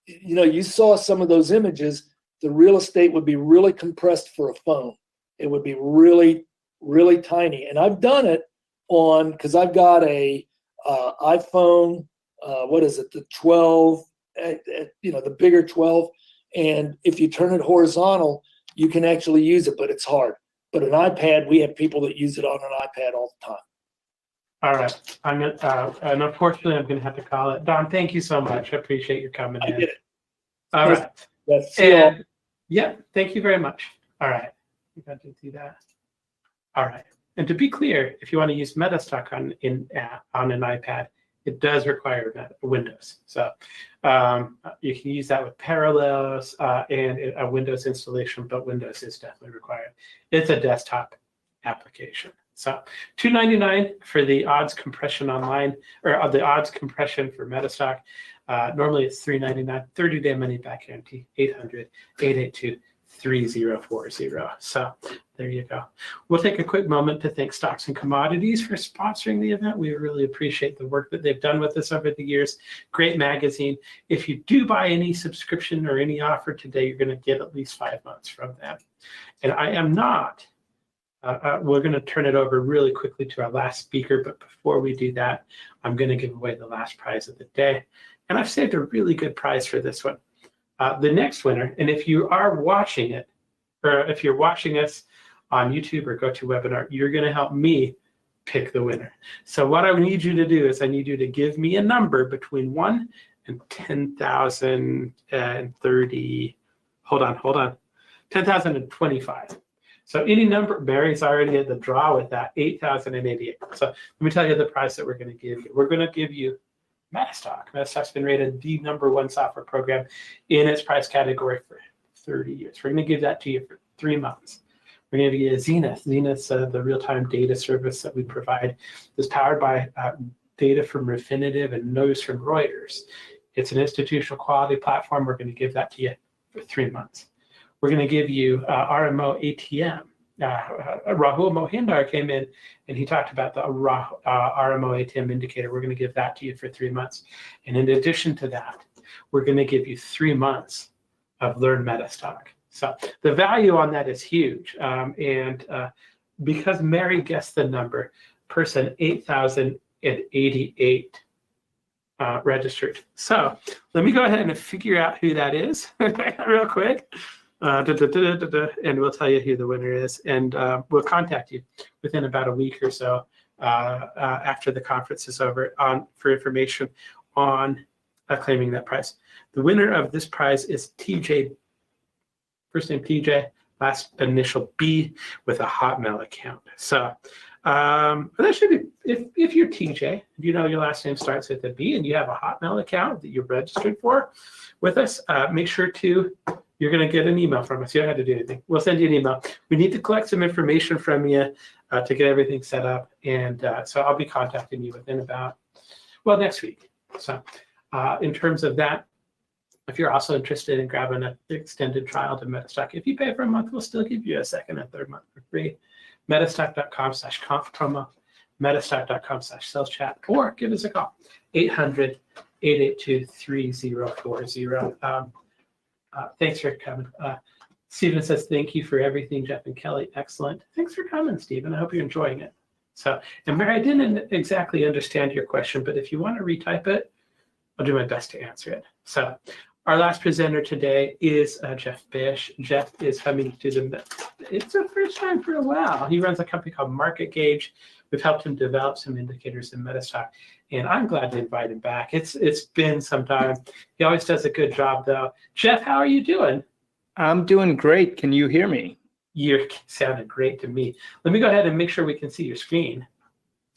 you saw some of those images. The real estate would be really compressed for a phone. It would be really, really tiny. And I've done it because I've got a iPhone, the 12, the bigger 12. And if you turn it horizontal, you can actually use it, but it's hard. But an iPad, we have people that use it on an iPad all the time. All right. And unfortunately, I'm going to have to call it. Don, thank you so much. I appreciate your coming in. I did it. All right. That's yeah, thank you very much. All right. You got to do that. All right. And to be clear, if you want to use MetaStock on an iPad, it does require Windows. So you can use that with Parallels and a Windows installation, but Windows is definitely required. It's a desktop application. So $2.99 for the odds compression online, or the odds compression for MetaStock. Normally it's $3.99, 30-day money back guarantee, 800-882-3040. So there you go. We'll take a quick moment to thank Stocks and Commodities for sponsoring the event. We really appreciate the work that they've done with us over the years. Great magazine. If you do buy any subscription or any offer today, you're going to get at least 5 months from them. And I am not. We're going to turn it over really quickly to our last speaker, but before we do that, I'm going to give away the last prize of the day. And I've saved a really good prize for this one. The next winner, and if you are watching it, or if you're watching us on YouTube or GoToWebinar, you're going to help me pick the winner. So what I need you to do is I need you to give me a number between 1 and 10,030. Hold on. 10,025. So any number, Barry's already at the draw with that, 8,088. So let me tell you the price that we're going to give you. We're going to give you MetaStock. MetaStock's been rated the #1 software program in its price category for 30 years. We're going to give that to you for 3 months. We're going to give you Zenith. Zenith's the real-time data service that we provide. It's powered by data from Refinitiv and news from Reuters. It's an institutional quality platform. We're going to give that to you for 3 months. We're going to give you RMO ATM. Rahul Mohindar came in and he talked about the RMO ATM indicator. We're going to give that to you for 3 months. And in addition to that, we're going to give you 3 months of Learn MetaStock. So the value on that is huge. Because Mary guessed the number, person 8,088 registered. So let me go ahead and figure out who that is real quick. And we'll tell you who the winner is. And we'll contact you within about a week or so after the conference is over for information on claiming that prize. The winner of this prize is TJ, first name TJ, last initial B with a Hotmail account. So That should be, if you're TJ, you know your last name starts with a B and you have a Hotmail account that you're registered for with us, make sure you're going to get an email from us. You don't have to do anything. We'll send you an email. We need to collect some information from you to get everything set up. And so I'll be contacting you within next week. So in terms of that, if you're also interested in grabbing an extended trial to MetaStock, if you pay for a month, we'll still give you a second and third month for free. MetaStock.com/conf promo, MetaStock.com/sales chat, or give us a call, 800-882-3040. Thanks for coming. Stephen says, thank you for everything, Geoff and Kelly. Excellent. Thanks for coming, Stephen. I hope you're enjoying it. So, and Mary, I didn't exactly understand your question, but if you want to retype it, I'll do my best to answer it. So our last presenter today is Geoff Bysshe. Geoff is coming to it's the first time for a while. He runs a company called Market Gauge. We've helped him develop some indicators in MetaStock, and I'm glad to invite him back. It's been some time. He always does a good job, though. Geoff, how are you doing? I'm doing great. Can you hear me? You sounded great to me. Let me go ahead and make sure we can see your screen.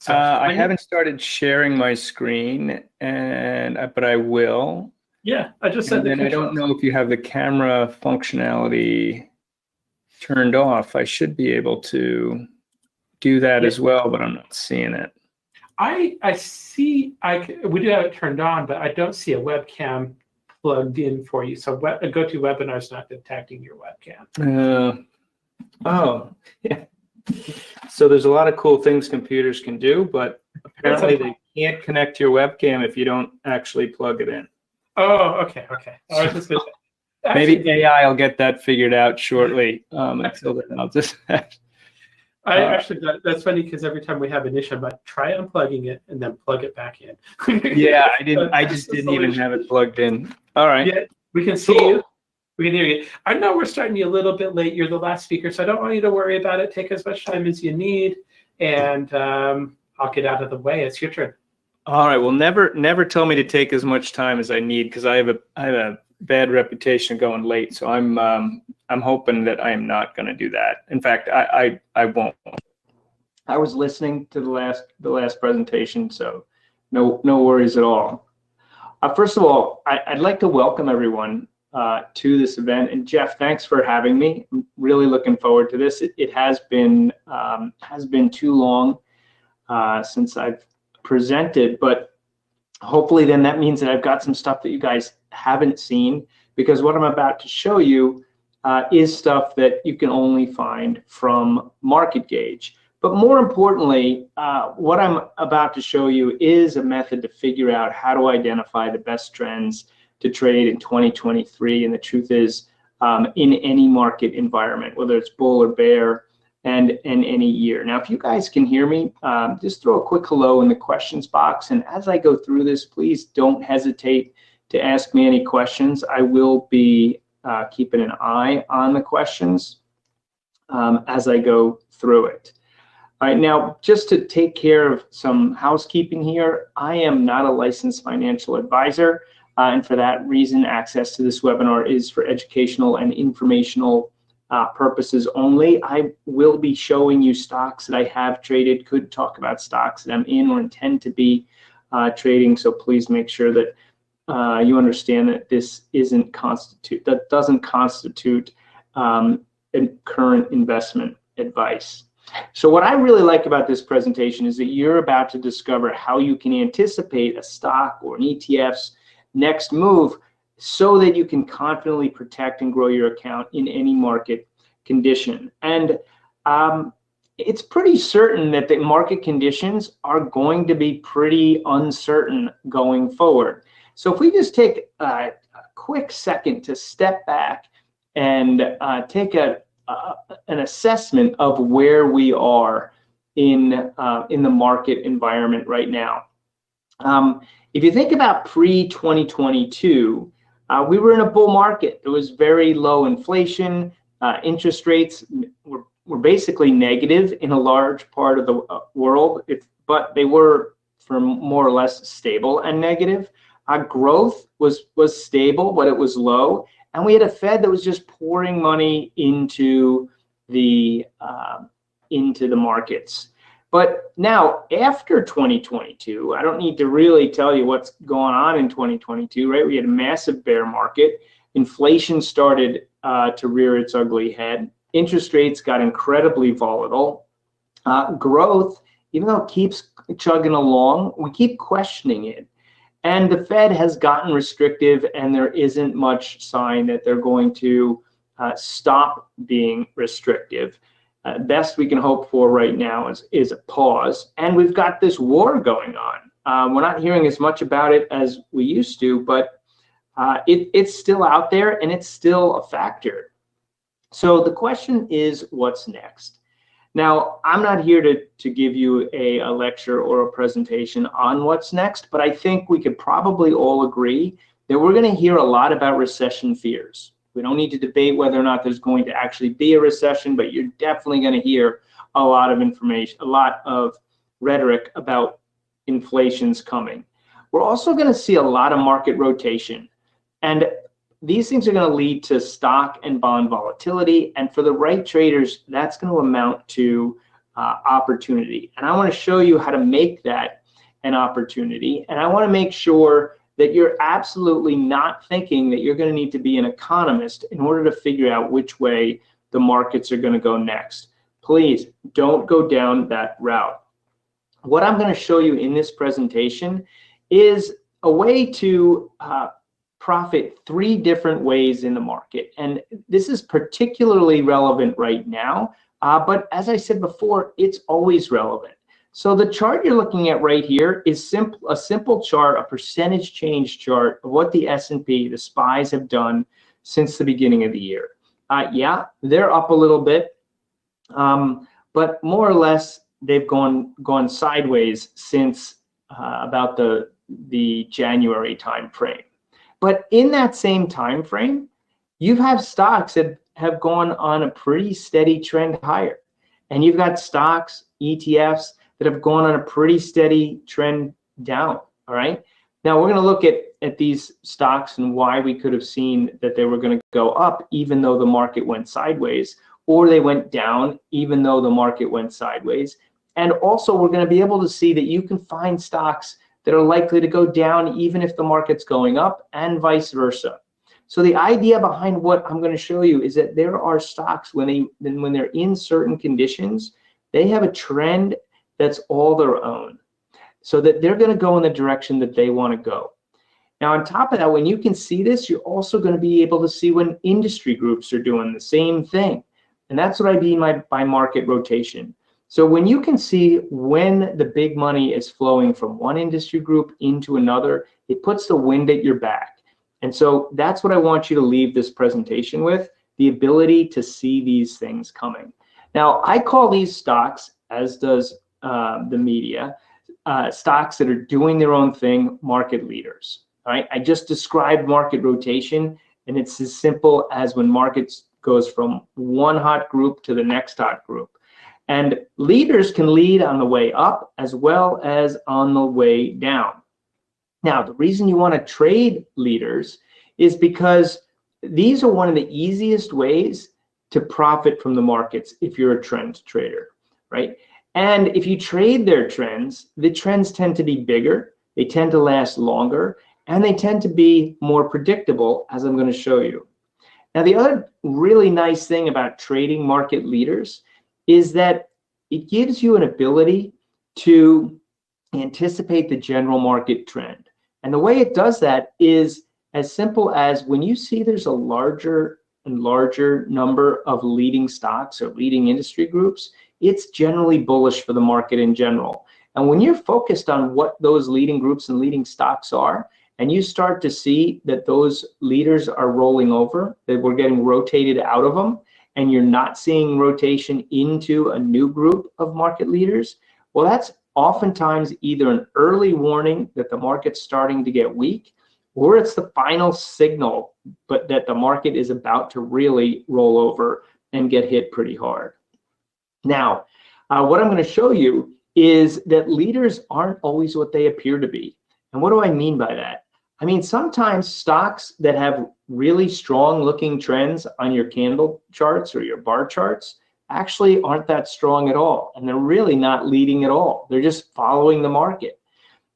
So, I haven't started sharing my screen, but I will. Yeah, I just said. And I don't know if you have the camera functionality turned off. I should be able to do that as well, but I'm not seeing it. I see. We do have it turned on, but I don't see a webcam plugged in for you. So GoToWebinar is not detecting your webcam. Oh, yeah. So there's a lot of cool things computers can do, but apparently they can't connect to your webcam if you don't actually plug it in. Oh, okay. I was just gonna say, maybe AI will get that figured out shortly. Until then, I'll just. Actually, that's funny because every time we have an issue, I'm like, try unplugging it and then plug it back in. Yeah, I didn't. I just didn't even have it plugged in. All right. Yeah, we can see you. We can hear you. I know we're starting you a little bit late. You're the last speaker, so I don't want you to worry about it. Take as much time as you need, and I'll get out of the way. It's your turn. All right. Well, never tell me to take as much time as I need because I have a bad reputation going late. So I'm hoping that I am not going to do that. In fact, I won't. I was listening to the last presentation, so no worries at all. First of all, I'd like to welcome everyone to this event. And Geoff, thanks for having me. I'm really looking forward to this. It has been too long since I've presented, but hopefully then that means that I've got some stuff that you guys haven't seen, because what I'm about to show you is stuff that you can only find from Market Gauge. But more importantly, what I'm about to show you is a method to figure out how to identify the best trends to trade in 2023. And the truth is, in any market environment, whether it's bull or bear, and any year. Now, if you guys can hear me, just throw a quick hello in the questions box. And as I go through this, please don't hesitate to ask me any questions. I will be keeping an eye on the questions as I go through it. All right, now, just to take care of some housekeeping here, I am not a licensed financial advisor. And for that reason, access to this webinar is for educational and informational purposes only. I will be showing you stocks that I have traded, could talk about stocks that I'm in or intend to be trading. So please make sure that you understand that this doesn't constitute current investment advice. So what I really like about this presentation is that you're about to discover how you can anticipate a stock or an ETF's next move so that you can confidently protect and grow your account in any market condition. And it's pretty certain that the market conditions are going to be pretty uncertain going forward. So if we just take a quick second to step back and take an assessment of where we are in the market environment right now. If you think about pre-2022, we were in a bull market. There was very low inflation. Interest rates were basically negative in a large part of the world, but they were for more or less stable and negative. Growth was stable, but it was low. And we had a Fed that was just pouring money into the markets. But now, after 2022, I don't need to really tell you what's going on in 2022, right? We had a massive bear market. Inflation started to rear its ugly head. Interest rates got incredibly volatile. Growth, even though it keeps chugging along, we keep questioning it. And the Fed has gotten restrictive, and there isn't much sign that they're going to stop being restrictive. Best we can hope for right now is a pause. And we've got this war going on. We're not hearing as much about it as we used to, but it's still out there and it's still a factor. So the question is, what's next? Now, I'm not here to give you a lecture or a presentation on what's next, but I think we could probably all agree that we're going to hear a lot about recession fears. We don't need to debate whether or not there's going to actually be a recession, but you're definitely going to hear a lot of information, a lot of rhetoric about inflation's coming. We're also going to see a lot of market rotation. And these things are going to lead to stock and bond volatility. And for the right traders, that's going to amount to opportunity. And I want to show you how to make that an opportunity. And I want to make sure that you're absolutely not thinking that you're going to need to be an economist in order to figure out which way the markets are going to go next. Please don't go down that route. What I'm going to show you in this presentation is a way to profit 3 different ways in the market. And this is particularly relevant right now, but as I said before, it's always relevant. So the chart you're looking at right here is a simple chart, a percentage change chart of what the S&P, the SPYs, have done since the beginning of the year. Yeah, they're up a little bit, but more or less they've gone sideways since about the January time frame. But in that same time frame, you have stocks that have gone on a pretty steady trend higher, and you've got stocks, ETFs, that have gone on a pretty steady trend down. All right. Now we're going to look at these stocks and why we could have seen that they were going to go up even though the market went sideways, or they went down even though the market went sideways. And also we're going to be able to see that you can find stocks that are likely to go down even if the market's going up, and vice versa. So the idea behind what I'm going to show you is that there are stocks when they're in certain conditions, they have a trend that's all their own, so that they're going to go in the direction that they want to go. Now, on top of that, when you can see this, you're also going to be able to see when industry groups are doing the same thing. And that's what I mean by market rotation. So when you can see when the big money is flowing from one industry group into another, it puts the wind at your back. And so that's what I want you to leave this presentation with, the ability to see these things coming. Now, I call these stocks, as does the media, stocks that are doing their own thing, market leaders. All right, I just described market rotation, and it's as simple as when markets goes from one hot group to the next hot group. And leaders can lead on the way up as well as on the way down. Now, the reason you want to trade leaders is because these are one of the easiest ways to profit from the markets if you're a trend trader, right? And if you trade their trends, the trends tend to be bigger, they tend to last longer, and they tend to be more predictable, as I'm going to show you. Now, the other really nice thing about trading market leaders is that it gives you an ability to anticipate the general market trend. And the way it does that is as simple as when you see there's a larger and larger number of leading stocks or leading industry groups, it's generally bullish for the market in general. And when you're focused on what those leading groups and leading stocks are, and you start to see that those leaders are rolling over, that we're getting rotated out of them, and you're not seeing rotation into a new group of market leaders, well, that's oftentimes either an early warning that the market's starting to get weak, or it's the final signal, but that the market is about to really roll over and get hit pretty hard. Now, what I'm going to show you is that leaders aren't always what they appear to be. And what do I mean by that? I mean, sometimes stocks that have really strong looking trends on your candle charts or your bar charts, actually aren't that strong at all, and they're really not leading at all. They're just following the market.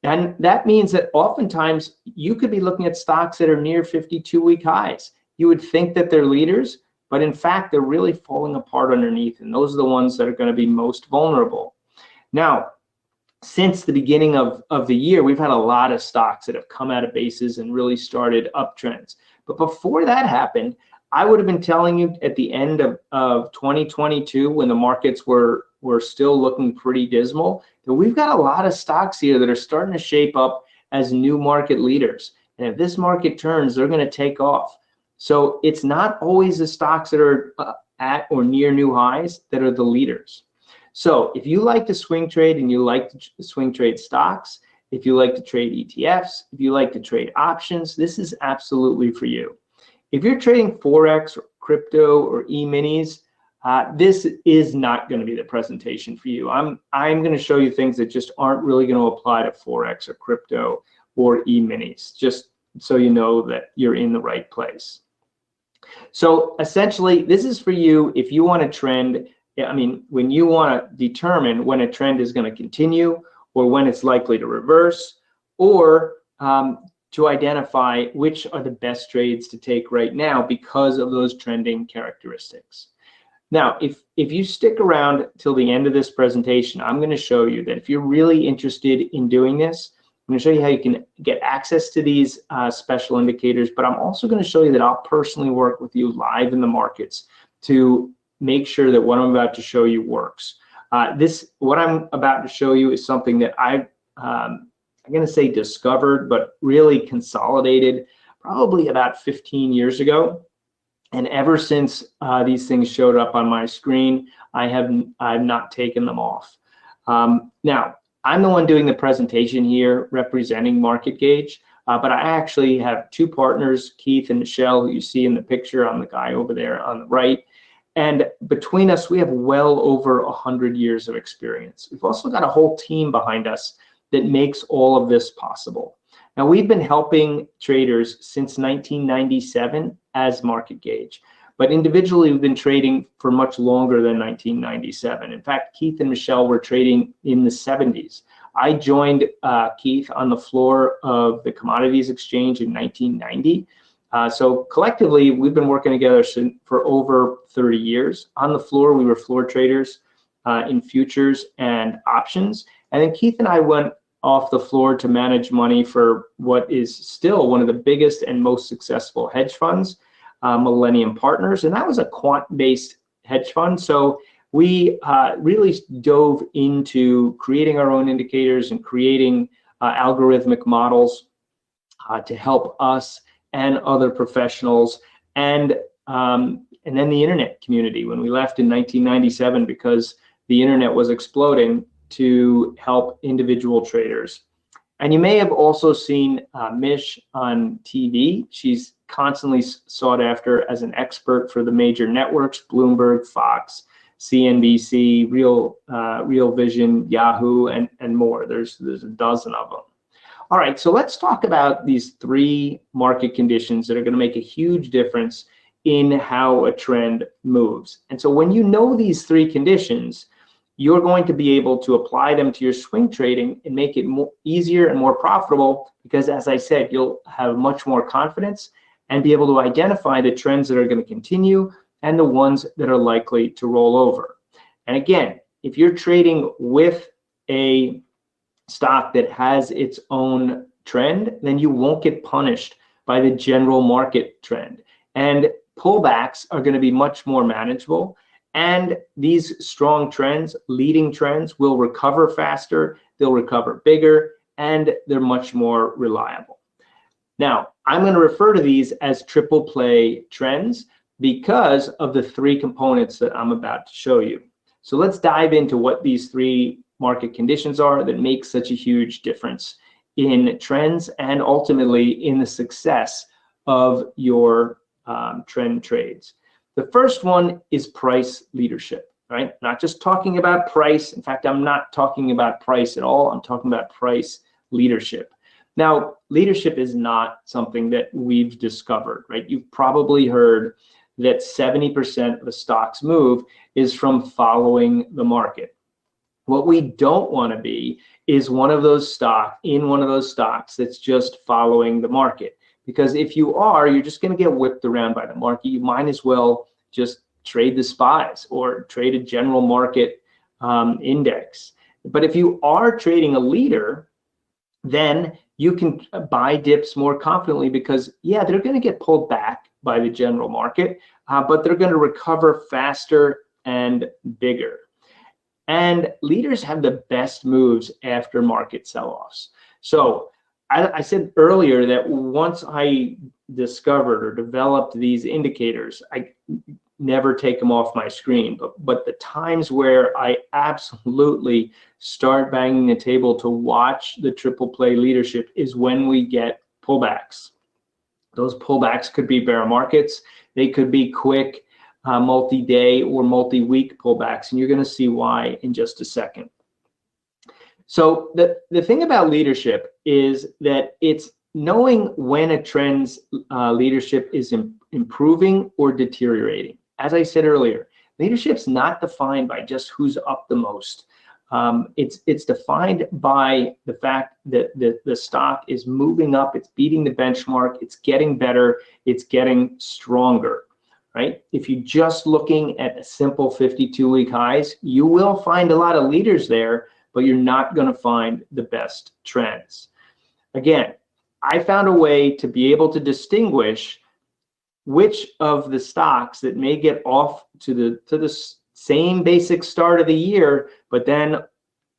And that means that oftentimes you could be looking at stocks that are near 52-week highs. You would think that they're leaders, but in fact, they're really falling apart underneath, and those are the ones that are going to be most vulnerable. Now, since the beginning of the year, we've had a lot of stocks that have come out of bases and really started uptrends. But before that happened, I would have been telling you at the end of 2022, when the markets were still looking pretty dismal, that we've got a lot of stocks here that are starting to shape up as new market leaders. And if this market turns, they're going to take off. So it's not always the stocks that are at or near new highs that are the leaders. So if you like to swing trade and you like to swing trade stocks, if you like to trade ETFs, if you like to trade options, this is absolutely for you. If you're trading Forex or crypto or E-minis, this is not going to be the presentation for you. I'm going to show you things that just aren't really going to apply to Forex or crypto or E-minis, just so you know that you're in the right place. So essentially, this is for you if you want to trend. I mean, when you want to determine when a trend is going to continue or when it's likely to reverse, or to identify which are the best trades to take right now because of those trending characteristics. Now, if you stick around till the end of this presentation, I'm going to show you that if you're really interested in doing this, I'm going to show you how you can get access to these special indicators, but I'm also going to show you that I'll personally work with you live in the markets to make sure that what I'm about to show you works. What I'm about to show you is something that I'm going to say discovered, but really consolidated probably about 15 years ago. And ever since these things showed up on my screen, I've not taken them off. Now, I'm the one doing the presentation here representing Market Gauge, but I actually have two partners, Keith and Michelle, who you see in the picture on the guy over there on the right. And between us, we have well over 100 years of experience. We've also got a whole team behind us that makes all of this possible. Now, we've been helping traders since 1997 as Market Gauge, but individually we've been trading for much longer than 1997. In fact, Keith and Michelle were trading in the 70s. I joined Keith on the floor of the Commodities Exchange in 1990. So collectively, we've been working together for over 30 years. On the floor, we were floor traders in futures and options. And then Keith and I went off the floor to manage money for what is still one of the biggest and most successful hedge funds, Millennium Partners. And that was a quant-based hedge fund. So we really dove into creating our own indicators and creating algorithmic models to help us and other professionals, and then the internet community when we left in 1997 because the internet was exploding to help individual traders. And you may have also seen Bysshe on TV. She's constantly sought after as an expert for the major networks, Bloomberg, Fox, CNBC, Real Vision, Yahoo, and more. There's a dozen of them. All right, so let's talk about these three market conditions that are going to make a huge difference in how a trend moves. And so when you know these three conditions, you're going to be able to apply them to your swing trading and make it easier and more profitable because, as I said, you'll have much more confidence and be able to identify the trends that are going to continue and the ones that are likely to roll over. And again, if you're trading with a stock that has its own trend, then you won't get punished by the general market trend. And pullbacks are going to be much more manageable. And these strong trends, leading trends, will recover faster, they'll recover bigger, and they're much more reliable. Now, I'm going to refer to these as triple play trends because of the three components that I'm about to show you. So let's dive into what these three market conditions are that make such a huge difference in trends and ultimately in the success of your trend trades. The first one is price leadership, right? Not just talking about price. In fact, I'm not talking about price at all. I'm talking about price leadership. Now, leadership is not something that we've discovered, right? You've probably heard that 70% of a stock's move is from following the market. What we don't want to be is one of those stocks that's just following the market. Because if you are, you're just going to get whipped around by the market. You might as well just trade the SPYs or trade a general market index. But if you are trading a leader, then you can buy dips more confidently because, yeah, they're going to get pulled back by the general market, but they're going to recover faster and bigger. And leaders have the best moves after market sell-offs. So I said earlier that once I discovered or developed these indicators, I never take them off my screen. But the times where I absolutely start banging the table to watch the triple play leadership is when we get pullbacks. Those pullbacks could be bear markets. They could be quick multi-day or multi-week pullbacks, and you're going to see why in just a second. So the thing about leadership is that it's knowing when a trend's leadership is improving or deteriorating. As I said earlier, leadership's not defined by just who's up the most. It's defined by the fact that the stock is moving up, it's beating the benchmark, it's getting better, it's getting stronger, right? If you're just looking at a simple 52-week highs, you will find a lot of leaders there, but you're not going to find the best trends. Again, I found a way to be able to distinguish which of the stocks that may get off to the same basic start of the year, but then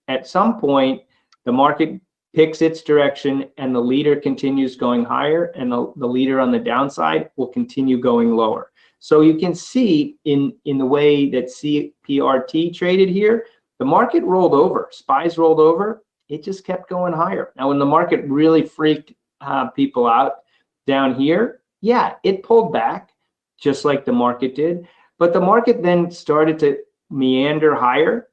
at some point the market picks its direction and the leader continues going higher, and the leader on the downside will continue going lower. So you can see in the way that CPRT traded here, the market rolled over, SPYs rolled over, it just kept going higher. Now, when the market really freaked people out down here, yeah, it pulled back just like the market did, but the market then started to meander higher.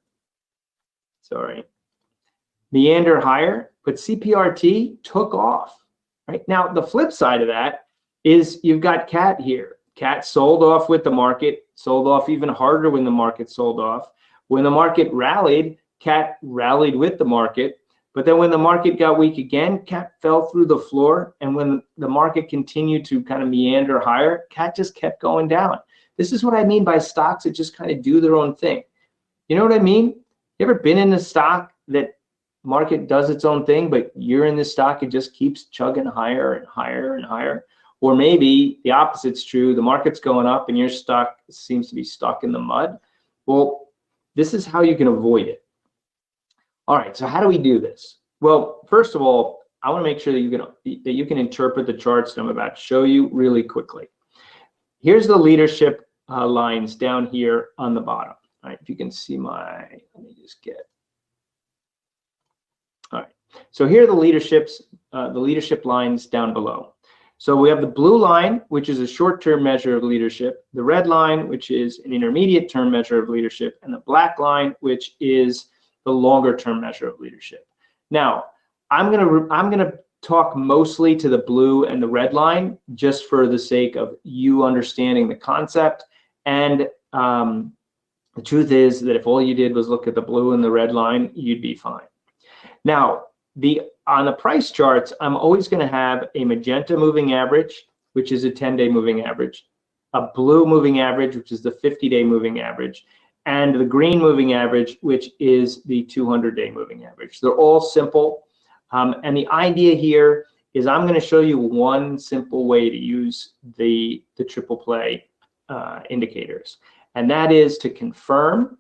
Meander higher, but CPRT took off, right? Now, the flip side of that is you've got CAT here. CAT sold off with the market, sold off even harder when the market sold off. When the market rallied, CAT rallied with the market. But then when the market got weak again, CAT fell through the floor. And when the market continued to kind of meander higher, CAT just kept going down. This is what I mean by stocks that just kind of do their own thing. You know what I mean? You ever been in a stock that market does its own thing, but you're in this stock, it just keeps chugging higher and higher and higher? Or maybe the opposite's true. The market's going up and your stock seems to be stuck in the mud. Well, this is how you can avoid it. All right, so how do we do this? Well, first of all, I want to make sure that you can interpret the charts that I'm about to show you really quickly. Here's the leadership lines down here on the bottom. All right, if you can see let me just get. All right, so here are the leadership lines down below. So we have the blue line, which is a short-term measure of leadership, the red line, which is an intermediate-term measure of leadership, and the black line, which is the longer-term measure of leadership. Now, I'm gonna talk mostly to the blue and the red line, just for the sake of you understanding the concept. And the truth is that if all you did was look at the blue and the red line, you'd be fine. Now, on the price charts, I'm always going to have a magenta moving average, which is a 10-day moving average, a blue moving average, which is the 50-day moving average, and the green moving average, which is the 200-day moving average. They're all simple. And the idea here is I'm going to show you one simple way to use the triple play indicators, and that is to confirm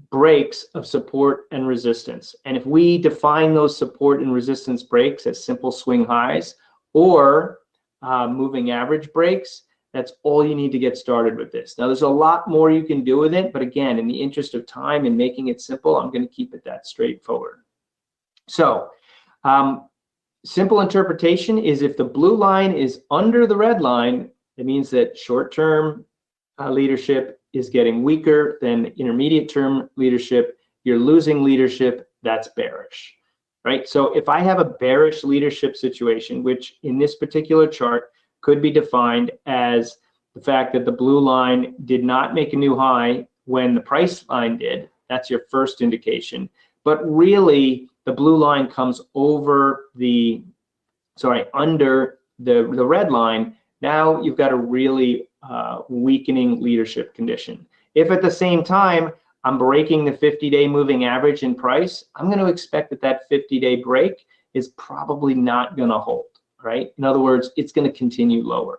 breaks of support and resistance. And if we define those support and resistance breaks as simple swing highs or moving average breaks, that's all you need to get started with this. Now, there's a lot more you can do with it, but again, in the interest of time and making it simple, I'm going to keep it that straightforward. So simple interpretation is if the blue line is under the red line, it means that short-term leadership is getting weaker than intermediate-term leadership. You're losing leadership, that's bearish, right? So if I have a bearish leadership situation, which in this particular chart could be defined as the fact that the blue line did not make a new high when the price line did. That's your first indication. But really, the blue line comes over the, under the red line. Now you've got a really weakening leadership condition. If at the same time I'm breaking the 50-day moving average in price, I'm going to expect that that 50-day break is probably not going to hold, right? In other words, it's going to continue lower,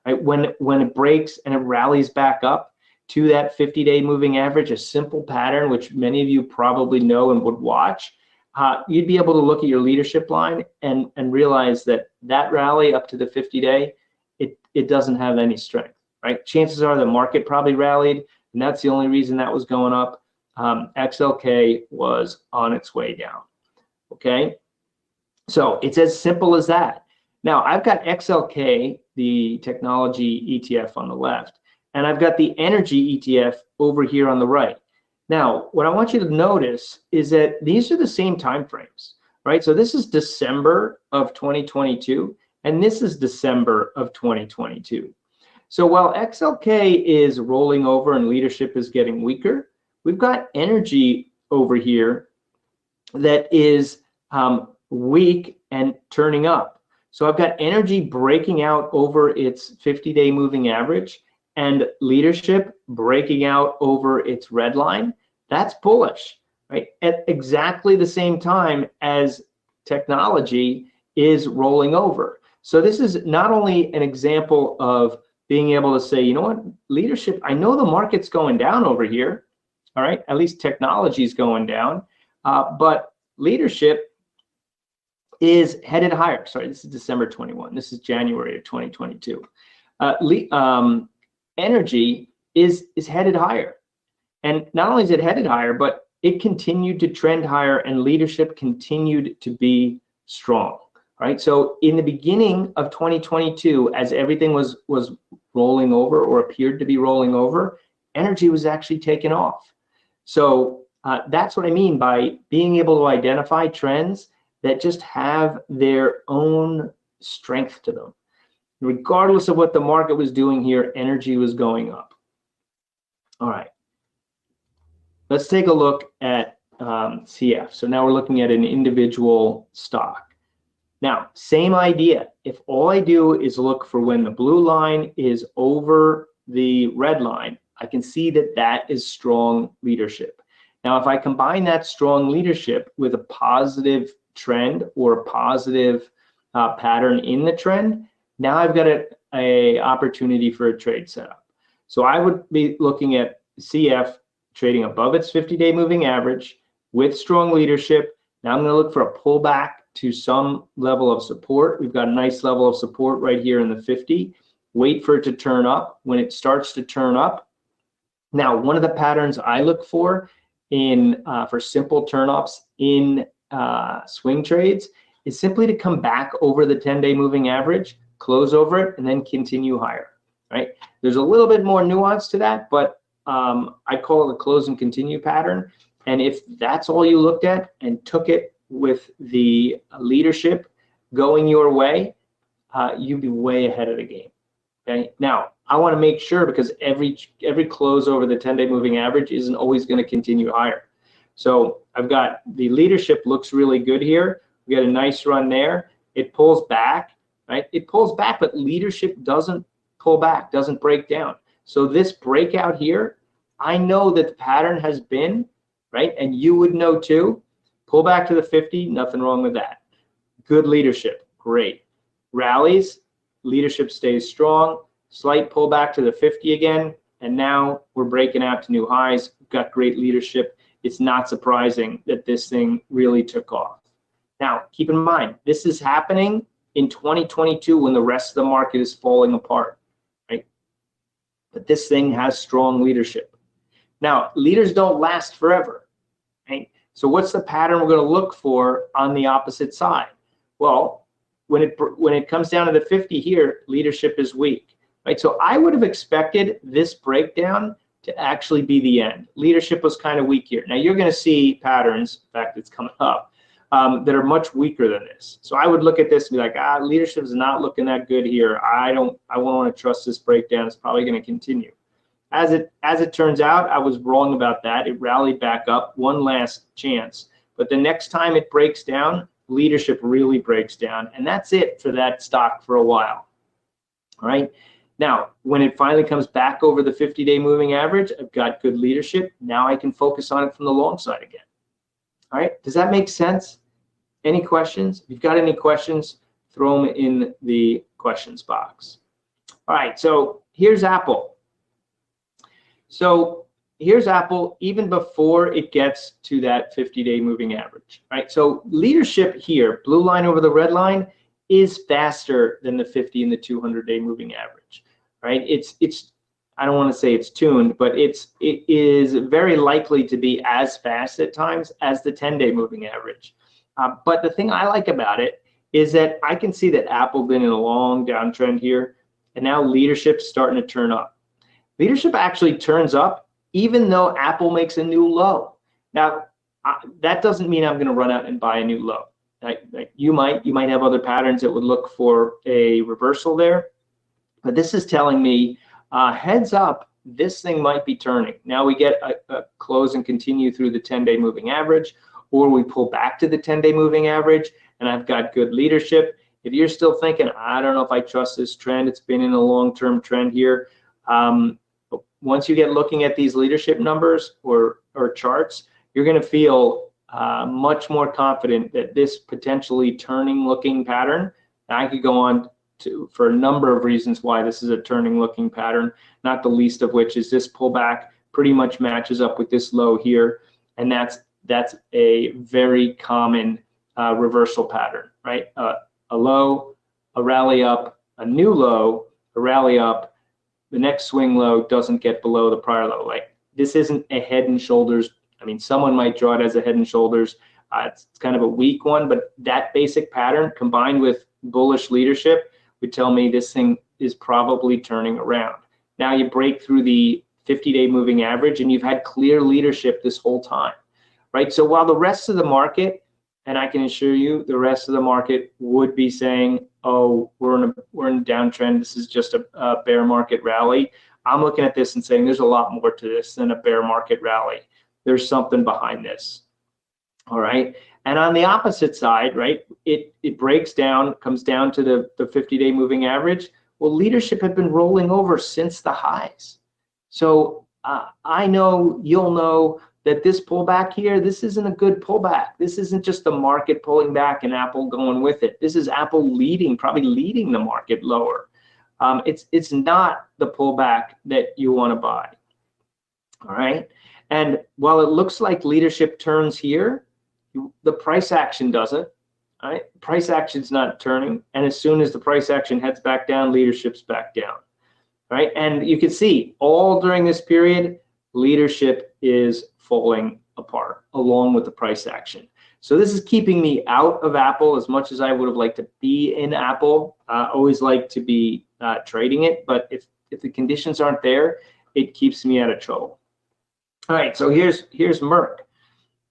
right? When it breaks and it rallies back up to that 50-day moving average, a simple pattern which many of you probably know and would watch, you'd be able to look at your leadership line and realize that that rally up to the 50-day, it doesn't have any strength, right? Chances are the market probably rallied, and that's the only reason that was going up. XLK was on its way down, okay? So it's as simple as that. Now, I've got XLK, the technology ETF, on the left, and I've got the energy ETF over here on the right. Now, what I want you to notice is that these are the same time frames, right? So this is December of 2022, and this is December of 2022. So while XLK is rolling over and leadership is getting weaker, we've got energy over here that is weak and turning up. So I've got energy breaking out over its 50-day moving average and leadership breaking out over its red line. That's bullish, right? At exactly the same time as technology is rolling over. So this is not only an example of being able to say, you know what, leadership, I know the market's going down over here, all right? At least technology is going down, but leadership is headed higher. Sorry, this is December 21. This is January of 2022. Energy is headed higher. And not only is it headed higher, but it continued to trend higher and leadership continued to be strong, right? So in the beginning of 2022, as everything was rolling over or appeared to be rolling over, energy was actually taken off. So that's what I mean by being able to identify trends that just have their own strength to them. Regardless of what the market was doing here, energy was going up. All right. Let's take a look at CF. So now we're looking at an individual stock. Now, same idea. If all I do is look for when the blue line is over the red line, I can see that that is strong leadership. Now, if I combine that strong leadership with a positive trend or a positive pattern in the trend, now I've got a opportunity for a trade setup. So I would be looking at CF trading above its 50-day moving average with strong leadership. Now I'm going to look for a pullback to some level of support. We've got a nice level of support right here in the 50. Wait for it to turn up. When it starts to turn up, now one of the patterns I look for in for simple turn-ups in swing trades is simply to come back over the 10-day moving average, close over it, and then continue higher, right? There's a little bit more nuance to that, but I call it a close and continue pattern. And if that's all you looked at and took it with the leadership going your way, you'd be way ahead of the game. Okay. Now, I want to make sure, because every close over the 10-day moving average isn't always going to continue higher. So I've got the leadership looks really good here. We got a nice run there. It pulls back, right? It pulls back, but leadership doesn't pull back, doesn't break down. So this breakout here, I know that the pattern has been, right? And you would know too, pull back to the 50, nothing wrong with that. Good leadership, great. Rallies, leadership stays strong, slight pullback to the 50 again, and now we're breaking out to new highs. We've got great leadership. It's not surprising that this thing really took off. Now, keep in mind, this is happening in 2022 when the rest of the market is falling apart, right? But this thing has strong leadership. Now, leaders don't last forever, right? So what's the pattern we're going to look for on the opposite side? Well, when it comes down to the 50 here, leadership is weak, right? So I would have expected this breakdown to actually be the end. Leadership was kind of weak here. Now you're going to see patterns, in fact, it's coming up, that are much weaker than this. So I would look at this and be like, leadership is not looking that good here. I won't want to trust this breakdown. It's probably going to continue. As it turns out, I was wrong about that. It rallied back up, one last chance. But the next time it breaks down, leadership really breaks down. And that's it for that stock for a while. All right. Now, when it finally comes back over the 50-day moving average, I've got good leadership. Now I can focus on it from the long side again. All right. Does that make sense? Any questions? If you've got any questions, throw them in the questions box. All right. So here's Apple. So here's Apple even before it gets to that 50-day moving average, right? So leadership here, blue line over the red line, is faster than the 50 and the 200-day moving average, right? It's I don't want to say it's tuned, but it is very likely to be as fast at times as the 10-day moving average. But the thing I like about it is that I can see that Apple been in a long downtrend here, and now leadership's starting to turn up. Leadership actually turns up even though Apple makes a new low. Now, that doesn't mean I'm going to run out and buy a new low. You might have other patterns that would look for a reversal there, but this is telling me heads up, this thing might be turning. Now we get a close and continue through the 10-day moving average, or we pull back to the 10-day moving average, and I've got good leadership. If you're still thinking, I don't know if I trust this trend, it's been in a long-term trend here. Once you get looking at these leadership numbers or charts, you're going to feel much more confident that this potentially turning looking pattern, I could go on for a number of reasons why this is a turning looking pattern, not the least of which is this pullback pretty much matches up with this low here, and that's a very common reversal pattern, right? A low, a rally up, a new low, a rally up, the next swing low doesn't get below the prior low. Like, this isn't a head and shoulders. I mean, someone might draw it as a head and shoulders. It's kind of a weak one, but that basic pattern combined with bullish leadership would tell me this thing is probably turning around. Now you break through the 50-day moving average and you've had clear leadership this whole time, right? So while the rest of the market, and I can assure you the rest of the market would be saying, oh, we're in a downtrend, this is just a bear market rally, I'm looking at this and saying there's a lot more to this than a bear market rally. There's something behind this. All right. And on the opposite side, right, it breaks down, comes down to the 50-day moving average. Well, leadership had been rolling over since the highs. So I know you'll know that this pullback here, this isn't a good pullback. This isn't just the market pulling back and Apple going with it. This is Apple leading, probably leading the market lower. It's not the pullback that you want to buy. All right. And while it looks like leadership turns here, the price action doesn't. All right. Price action's not turning. And as soon as the price action heads back down, leadership's back down. Right. And you can see all during this period, leadership is falling apart along with the price action. So this is keeping me out of Apple as much as I would have liked to be in Apple. Always like to be trading it, but if the conditions aren't there, it keeps me out of trouble. All right, so here's Merck.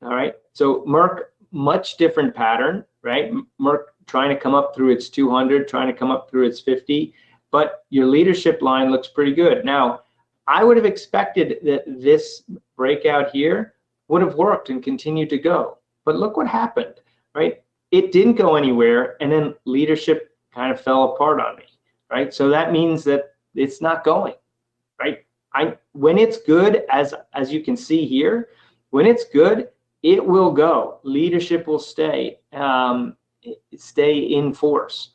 All right, so Merck, much different pattern, right? Merck trying to come up through its 200, trying to come up through its 50, but your leadership line looks pretty good. Now, I would have expected that this breakout here would have worked and continued to go. But look what happened, right? It didn't go anywhere, and then leadership kind of fell apart on me, right? So that means that it's not going, right? When it's good, as you can see here, when it's good, it will go. Leadership will stay in force,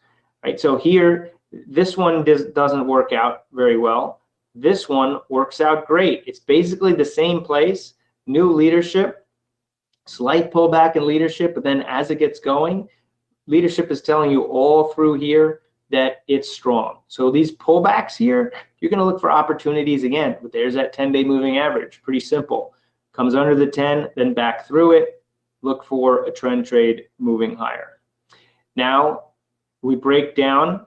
right? So here, this one doesn't work out very well. This one works out great. It's basically the same place, new leadership, slight pullback in leadership, but then as it gets going, leadership is telling you all through here that it's strong. So these pullbacks here, you're going to look for opportunities again. But there's that 10-day moving average. Pretty simple. Comes under the 10, then back through it. Look for a trend trade moving higher. Now we break down.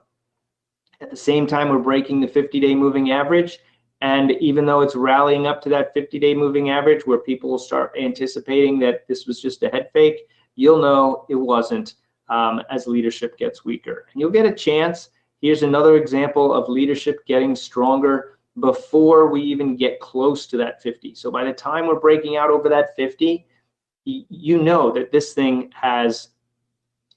At the same time, we're breaking the 50-day moving average. And even though it's rallying up to that 50-day moving average where people will start anticipating that this was just a head fake, you'll know it wasn't as leadership gets weaker. And you'll get a chance. Here's another example of leadership getting stronger before we even get close to that 50. So by the time we're breaking out over that 50, you know that this thing has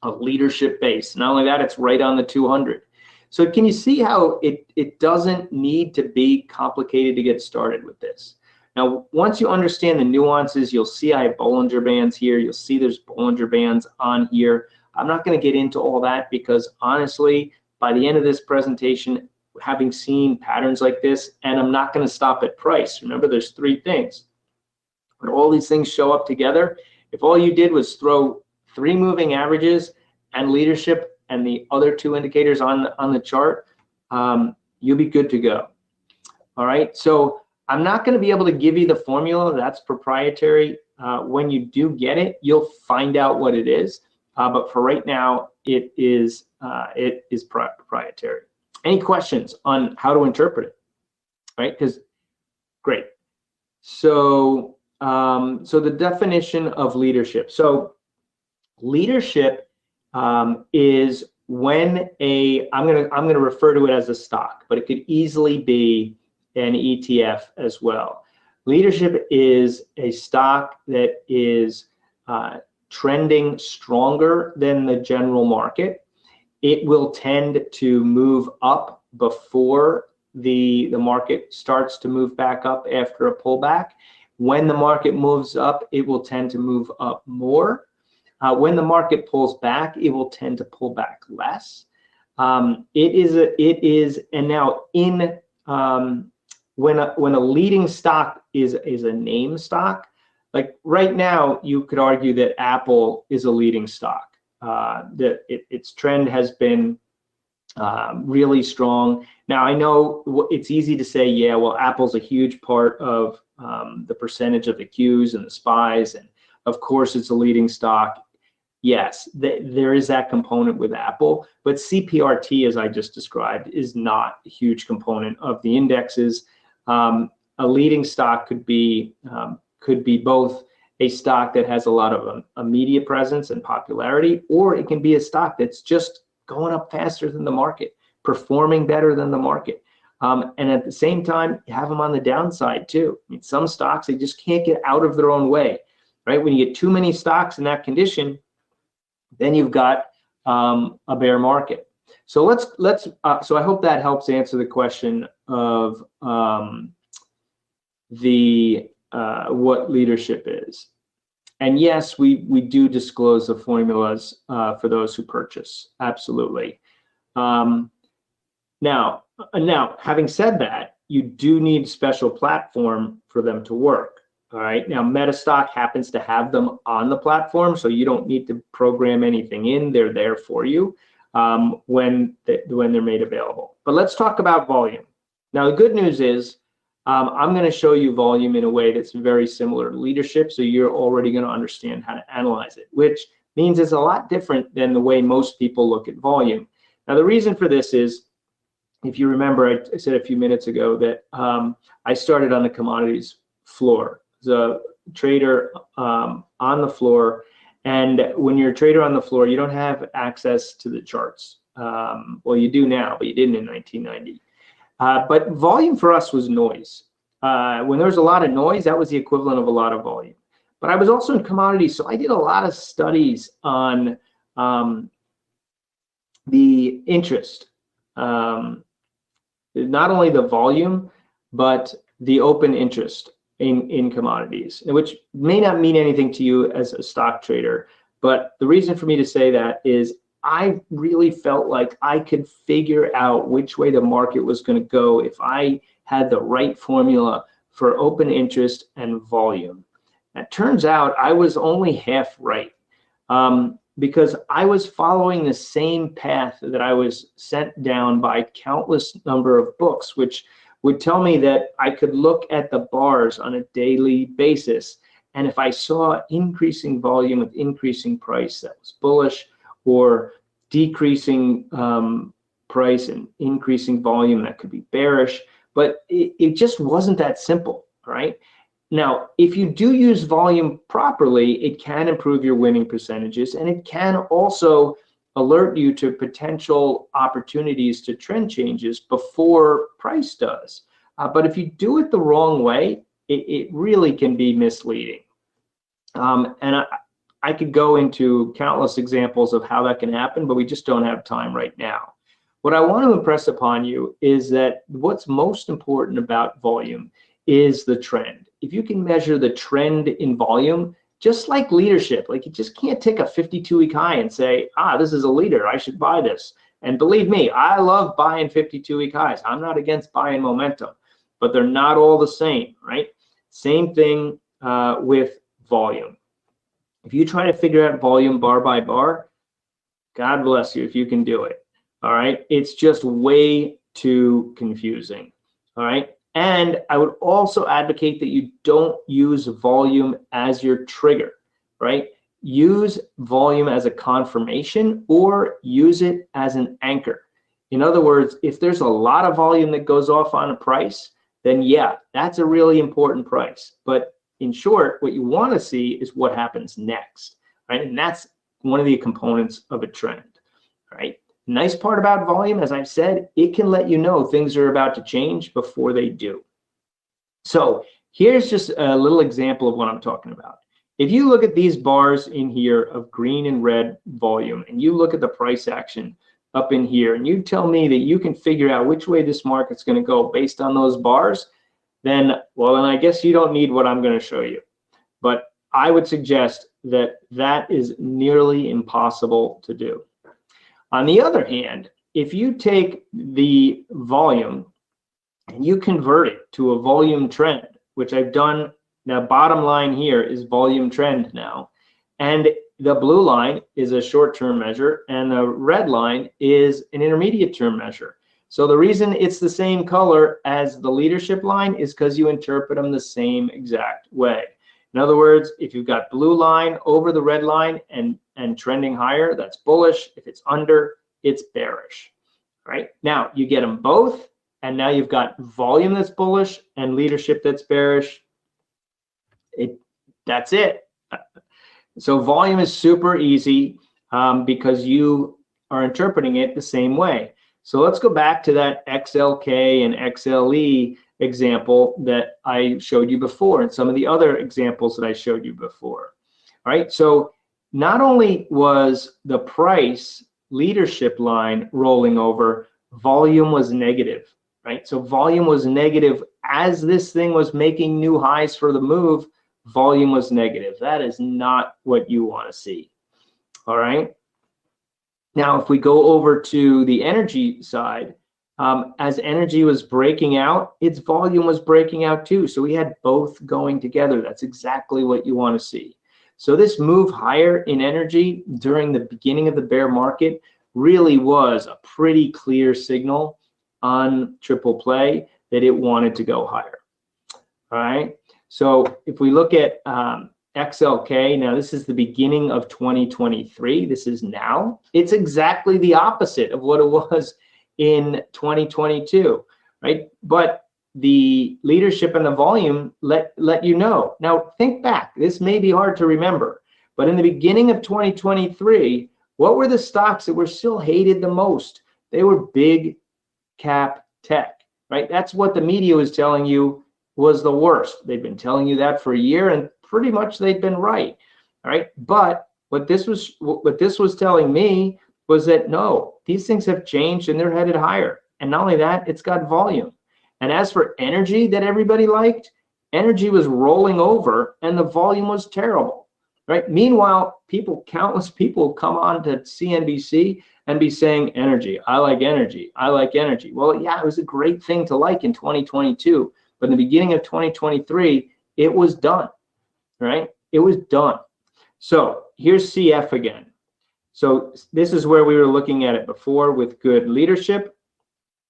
a leadership base. Not only that, it's right on the 200. So can you see how it doesn't need to be complicated to get started with this? Now, once you understand the nuances, you'll see I have Bollinger Bands here. You'll see there's Bollinger Bands on here. I'm not going to get into all that because honestly, by the end of this presentation, having seen patterns like this, and I'm not going to stop at price. Remember, there's three things. When all these things show up together, if all you did was throw 3 moving averages and leadership and the other 2 indicators on the chart, you'll be good to go. All right, so I'm not going to be able to give you the formula. That's proprietary. When you do get it, you'll find out what it is. But for right now, it is proprietary. Any questions on how to interpret it? Right? Because great. So so the definition of leadership. So leadership is when I'm gonna refer to it as a stock, but it could easily be an ETF as well. Leadership is a stock that is trending stronger than the general market. It will tend to move up before the market starts to move back up after a pullback. When the market moves up, it will tend to move up more. When the market pulls back, it will tend to pull back less. When a leading stock is a name stock, like right now, you could argue that Apple is a leading stock. That its trend has been really strong. Now I know it's easy to say, yeah, well, Apple's a huge part of the percentage of the Qs and the SPYs, and of course it's a leading stock. Yes, there is that component with Apple, but CPRT, as I just described, is not a huge component of the indexes. A leading stock could be both a stock that has a lot of a media presence and popularity, or it can be a stock that's just going up faster than the market, performing better than the market. And at the same time, you have them on the downside too. I mean, some stocks, they just can't get out of their own way, right? When you get too many stocks in that condition, then you've got a bear market. So so I hope that helps answer the question of what leadership is. And yes, we do disclose the formulas for those who purchase, absolutely. Now, having said that, you do need special platform for them to work. All right. Now, MetaStock happens to have them on the platform, so you don't need to program anything in. They're there for you when they're made available. But let's talk about volume. Now, the good news is I'm going to show you volume in a way that's very similar to leadership, so you're already going to understand how to analyze it, which means it's a lot different than the way most people look at volume. Now, the reason for this is, if you remember, I said a few minutes ago that I started on the commodities floor. As a trader on the floor, and when you're a trader on the floor, you don't have access to the charts. Well, you do now, but you didn't in 1990. But volume for us was noise. When there was a lot of noise, that was the equivalent of a lot of volume. But I was also in commodities, so I did a lot of studies on the interest, not only the volume, but the open interest in commodities, which may not mean anything to you as a stock trader. But the reason for me to say that is I really felt like I could figure out which way the market was going to go if I had the right formula for open interest and volume. It turns out I was only half right, because I was following the same path that I was sent down by countless number of books, which would tell me that I could look at the bars on a daily basis, and if I saw increasing volume with increasing price, that was bullish, or decreasing price and increasing volume, that could be bearish. But it just wasn't that simple, right? Now, if you do use volume properly, it can improve your winning percentages, and it can also alert you to potential opportunities to trend changes before price does. But if you do it the wrong way, it really can be misleading. And I could go into countless examples of how that can happen, but we just don't have time right now. What I want to impress upon you is that what's most important about volume is the trend. If you can measure the trend in volume, just like leadership, like you just can't take a 52-week high and say, this is a leader, I should buy this. And believe me, I love buying 52-week highs. I'm not against buying momentum, but they're not all the same, right? Same thing with volume. If you try to figure out volume bar by bar, God bless you if you can do it, all right? It's just way too confusing, all right? And I would also advocate that you don't use volume as your trigger, right? Use volume as a confirmation or use it as an anchor. In other words, if there's a lot of volume that goes off on a price, then yeah, that's a really important price. But in short, what you want to see is what happens next, right? And that's one of the components of a trend, right? Nice part about volume, as I've said, it can let you know things are about to change before they do. So here's just a little example of what I'm talking about. If you look at these bars in here of green and red volume, and you look at the price action up in here, and you tell me that you can figure out which way this market's going to go based on those bars, then, well, then I guess you don't need what I'm going to show you. But I would suggest that that is nearly impossible to do. On the other hand, if you take the volume and you convert it to a volume trend, which I've done, the bottom line here is volume trend now, and the blue line is a short-term measure and the red line is an intermediate-term measure. So the reason it's the same color as the leadership line is because you interpret them the same exact way. In other words, if you've got blue line over the red line and trending higher, that's bullish. If it's under, it's bearish, right? Now you get them both, and now you've got volume that's bullish and leadership that's bearish. That's it. So volume is super easy because you are interpreting it the same way. So let's go back to that XLK and XLE example that I showed you before and some of the other examples that I showed you before. All right, so not only was the price leadership line rolling over, volume was negative, right? So volume was negative as this thing was making new highs for the move, volume was negative. That is not what you want to see, all right? Now, if we go over to the energy side, as energy was breaking out, its volume was breaking out too. So we had both going together. That's exactly what you want to see. So this move higher in energy during the beginning of the bear market really was a pretty clear signal on triple play that it wanted to go higher. All right. So if we look at XLK, now this is the beginning of 2023. This is now. It's exactly the opposite of what it was in 2022, right? But the leadership and the volume let you know. Now think back. This may be hard to remember, but in the beginning of 2023, what were the stocks that were still hated the most? They were big cap tech, right? That's what the media was telling you was the worst. They've been telling you that for a year, and pretty much they've been right. All right. But what this was telling me was that no, these things have changed and they're headed higher. And not only that, it's got volume. And as for energy that everybody liked, energy was rolling over and the volume was terrible. Right. Meanwhile, countless people come on to CNBC and be saying energy. I like energy. I like energy. Well, yeah, it was a great thing to like in 2022. But in the beginning of 2023, it was done. Right? It was done. So here's CF again. So this is where we were looking at it before with good leadership.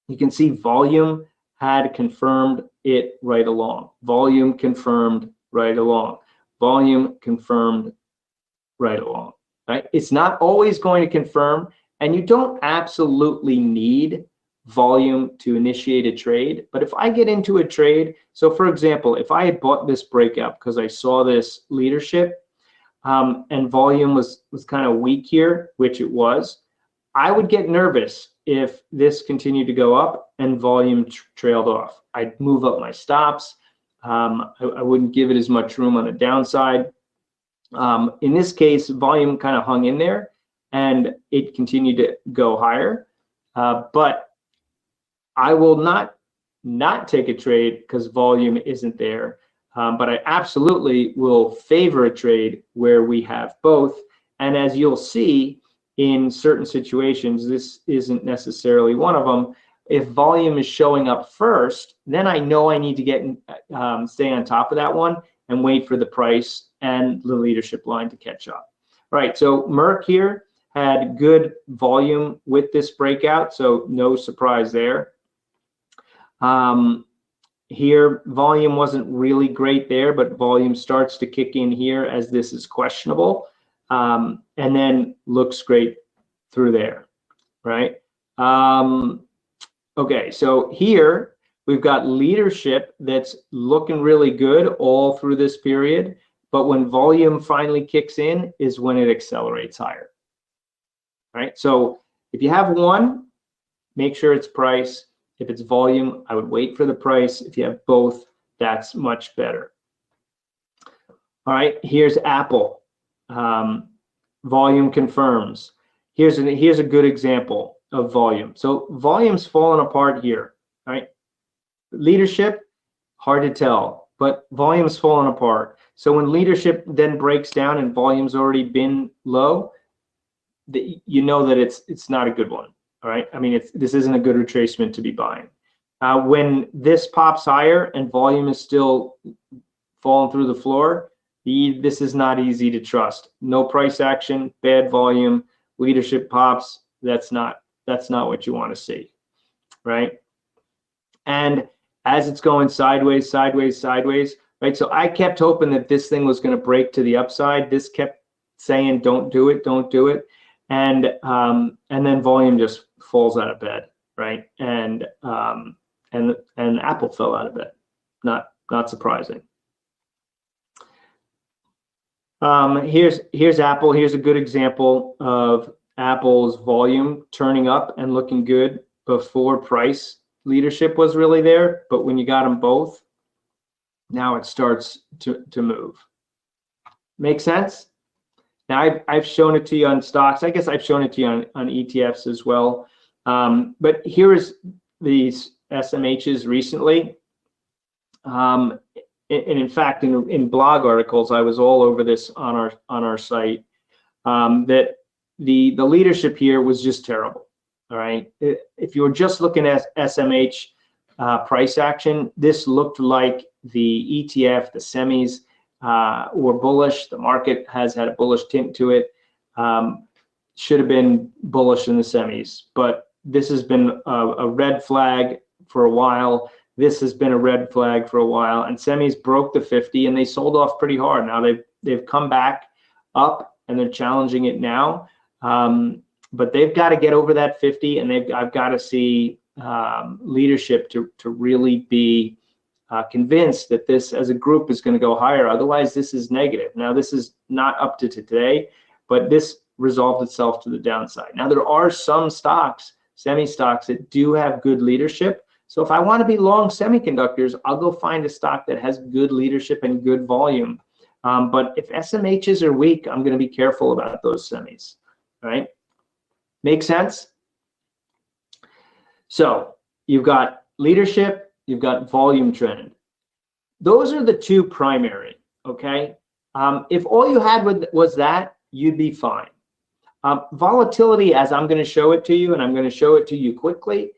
You can see volume had confirmed it right along. Volume confirmed right along. Volume confirmed right along. Right? It's not always going to confirm, and you don't absolutely need volume to initiate a trade. But if I get into a trade, so for example, if I had bought this breakout because I saw this leadership and volume was kind of weak here, which it was, I would get nervous if this continued to go up and volume trailed off. I'd move up my stops. I wouldn't give it as much room on the downside. In this case, volume kind of hung in there and it continued to go higher. But I will not take a trade because volume isn't there. But I absolutely will favor a trade where we have both. And as you'll see, in certain situations, this isn't necessarily one of them. If volume is showing up first, then I know I need to get stay on top of that one and wait for the price and the leadership line to catch up. All right, so Merck here had good volume with this breakout, so no surprise there. Here, volume wasn't really great there, but volume starts to kick in here as this is questionable, and then looks great through there, right? Okay, so here we've got leadership that's looking really good all through this period, but when volume finally kicks in is when it accelerates higher, right? So if you have one, make sure it's price. If it's volume, I would wait for the price. If you have both, that's much better. All right, here's Apple. Volume confirms. Here's a good example of volume. So volume's fallen apart here, right? Leadership, hard to tell, but volume's fallen apart. So when leadership then breaks down and volume's already been low, you know that it's not a good one. All right, I mean, this isn't a good retracement to be buying. When this pops higher and volume is still falling through the floor, this is not easy to trust. No price action, bad volume, leadership pops. That's not what you want to see, right? And as it's going sideways, sideways, sideways, right? So I kept hoping that this thing was going to break to the upside. This kept saying, "Don't do it, don't do it," and then volume just falls out of bed, right? And Apple fell out of bed. Not surprising. Here's Apple. Here's a good example of Apple's volume turning up and looking good before price leadership was really there, but when you got them both, now it starts to move. Make sense? Now I've shown it to you on stocks. I guess I've shown it to you on ETFs as well. But here's these SMHs recently. And in fact, in blog articles, I was all over this on our site, that the leadership here was just terrible. All right. If you were just looking at SMH price action, this looked like the ETF, the semis were bullish. The market has had a bullish tint to it. Should have been bullish in the semis, but this has been a red flag for a while. This has been a red flag for a while, and semis broke the 50 and they sold off pretty hard. Now they've come back up and they're challenging it now. But they've got to get over that 50, and I've got to see leadership to really be convinced that this as a group is going to go higher. Otherwise, this is negative. Now, this is not up to today, but this resolved itself to the downside. Now, there are some stocks, semi stocks, that do have good leadership. So if I want to be long semiconductors, I'll go find a stock that has good leadership and good volume. But if SMHs are weak, I'm going to be careful about those semis, right? Make sense? So you've got leadership, you've got volume trend. Those are the two primary, okay? If all you had was that, you'd be fine. Volatility, as I'm going to show it to you, and I'm going to show it to you quickly,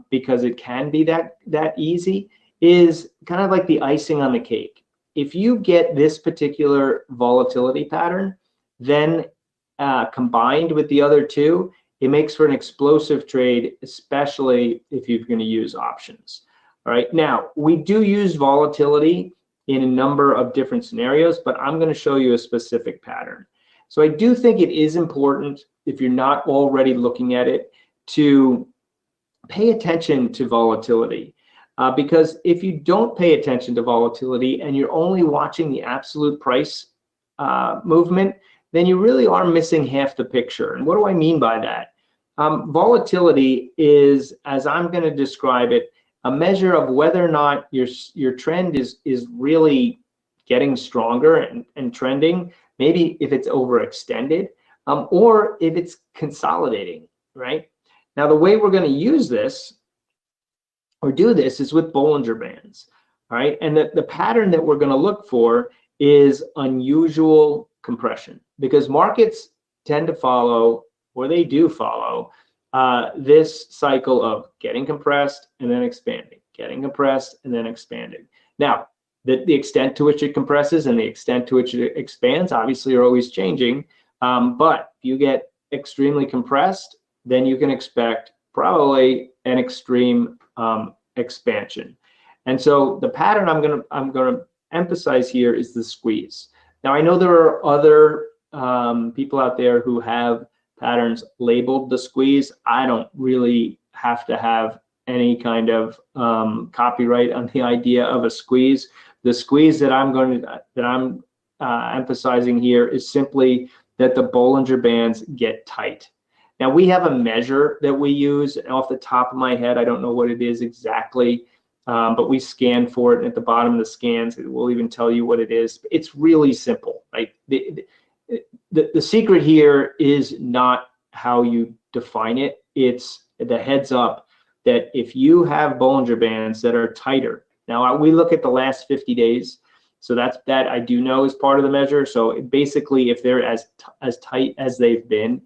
because it can be that easy, is kind of like the icing on the cake. If you get this particular volatility pattern, then combined with the other two, it makes for an explosive trade, especially if you're going to use options. All right. Now, we do use volatility in a number of different scenarios, but I'm going to show you a specific pattern. So I do think it is important, if you're not already looking at it, to pay attention to volatility. Because if you don't pay attention to volatility and you're only watching the absolute price movement, then you really are missing half the picture. And what do I mean by that? Volatility is, as I'm going to describe it, a measure of whether or not your trend is really getting stronger and trending, maybe if it's overextended, or if it's consolidating, right? Now, the way we're going to use this or do this is with Bollinger Bands, all right? And the pattern that we're going to look for is unusual compression, because markets tend to follow, or they do follow, this cycle of getting compressed and then expanding, getting compressed and then expanding. Now, the extent to which it compresses and the extent to which it expands obviously are always changing, but if you get extremely compressed, then you can expect probably an extreme expansion. And so the pattern I'm gonna emphasize here is the squeeze. Now, I know there are other people out there who have patterns labeled the squeeze. I don't really have to have any kind of copyright on the idea of a squeeze. The squeeze that I'm emphasizing here is simply that the Bollinger Bands get tight. Now, we have a measure that we use. Off the top of my head, I don't know what it is exactly, but we scan for it, and at the bottom of the scans, it will even tell you what it is. It's really simple, right? The secret here is not how you define it. It's the heads up that if you have Bollinger Bands that are tighter, now we look at the last 50 days, so that I do know is part of the measure. So basically, if they're as tight as they've been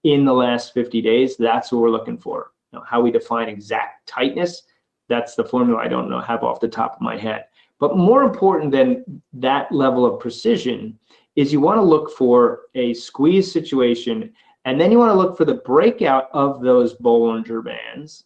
in the last 50 days, that's what we're looking for. Now, how we define exact tightness, that's the formula I don't know, have off the top of my head. But more important than that level of precision is you want to look for a squeeze situation, and then you want to look for the breakout of those Bollinger Bands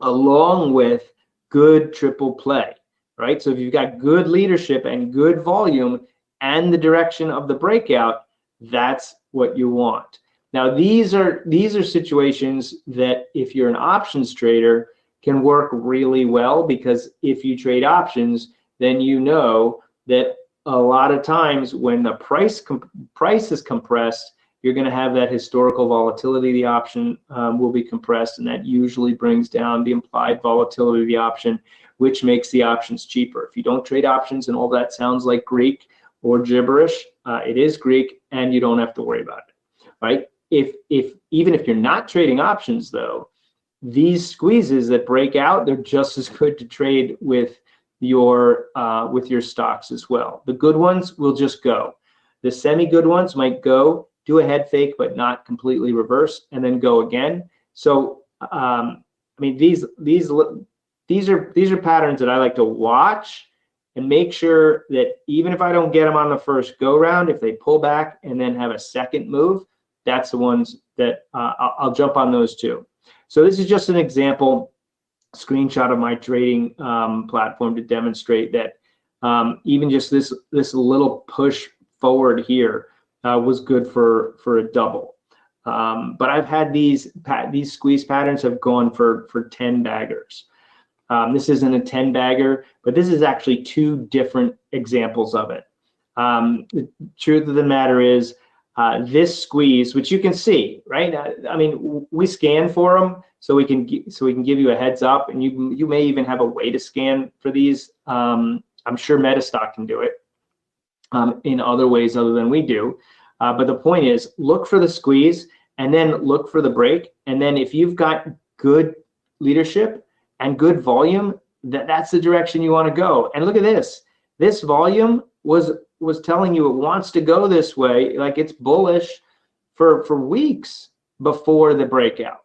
along with good triple play, right? So if you've got good leadership and good volume and the direction of the breakout, that's what you want. Now, these are situations that if you're an options trader can work really well, because if you trade options, then you know that a lot of times when the price is compressed, you're going to have that historical volatility. The option will be compressed, and that usually brings down the implied volatility of the option, which makes the options cheaper. If you don't trade options and all that sounds like Greek or gibberish, it is Greek, and you don't have to worry about it, right? Even if you're not trading options, though, these squeezes that break out, they're just as good to trade with your stocks as well. The good ones will just go. The semi-good ones might go, do a head fake, but not completely reverse, and then go again. So, I mean, these are patterns that I like to watch and make sure that even if I don't get them on the first go round, if they pull back and then have a second move, that's the ones that I'll jump on those too. So this is just an example screenshot of my trading platform to demonstrate that even just this little push forward here was good for a double. But I've had these squeeze patterns have gone for 10 baggers. This isn't a 10 bagger, but this is actually two different examples of it. The truth of the matter is, this squeeze, which you can see, right? I mean, we scan for them so we can give you a heads up, and you may even have a way to scan for these. I'm sure MetaStock can do it in other ways other than we do. But the point is, look for the squeeze and then look for the break. And then if you've got good leadership and good volume, that's the direction you want to go. And look at this. This volume was telling you it wants to go this way, like it's bullish for weeks before the breakout,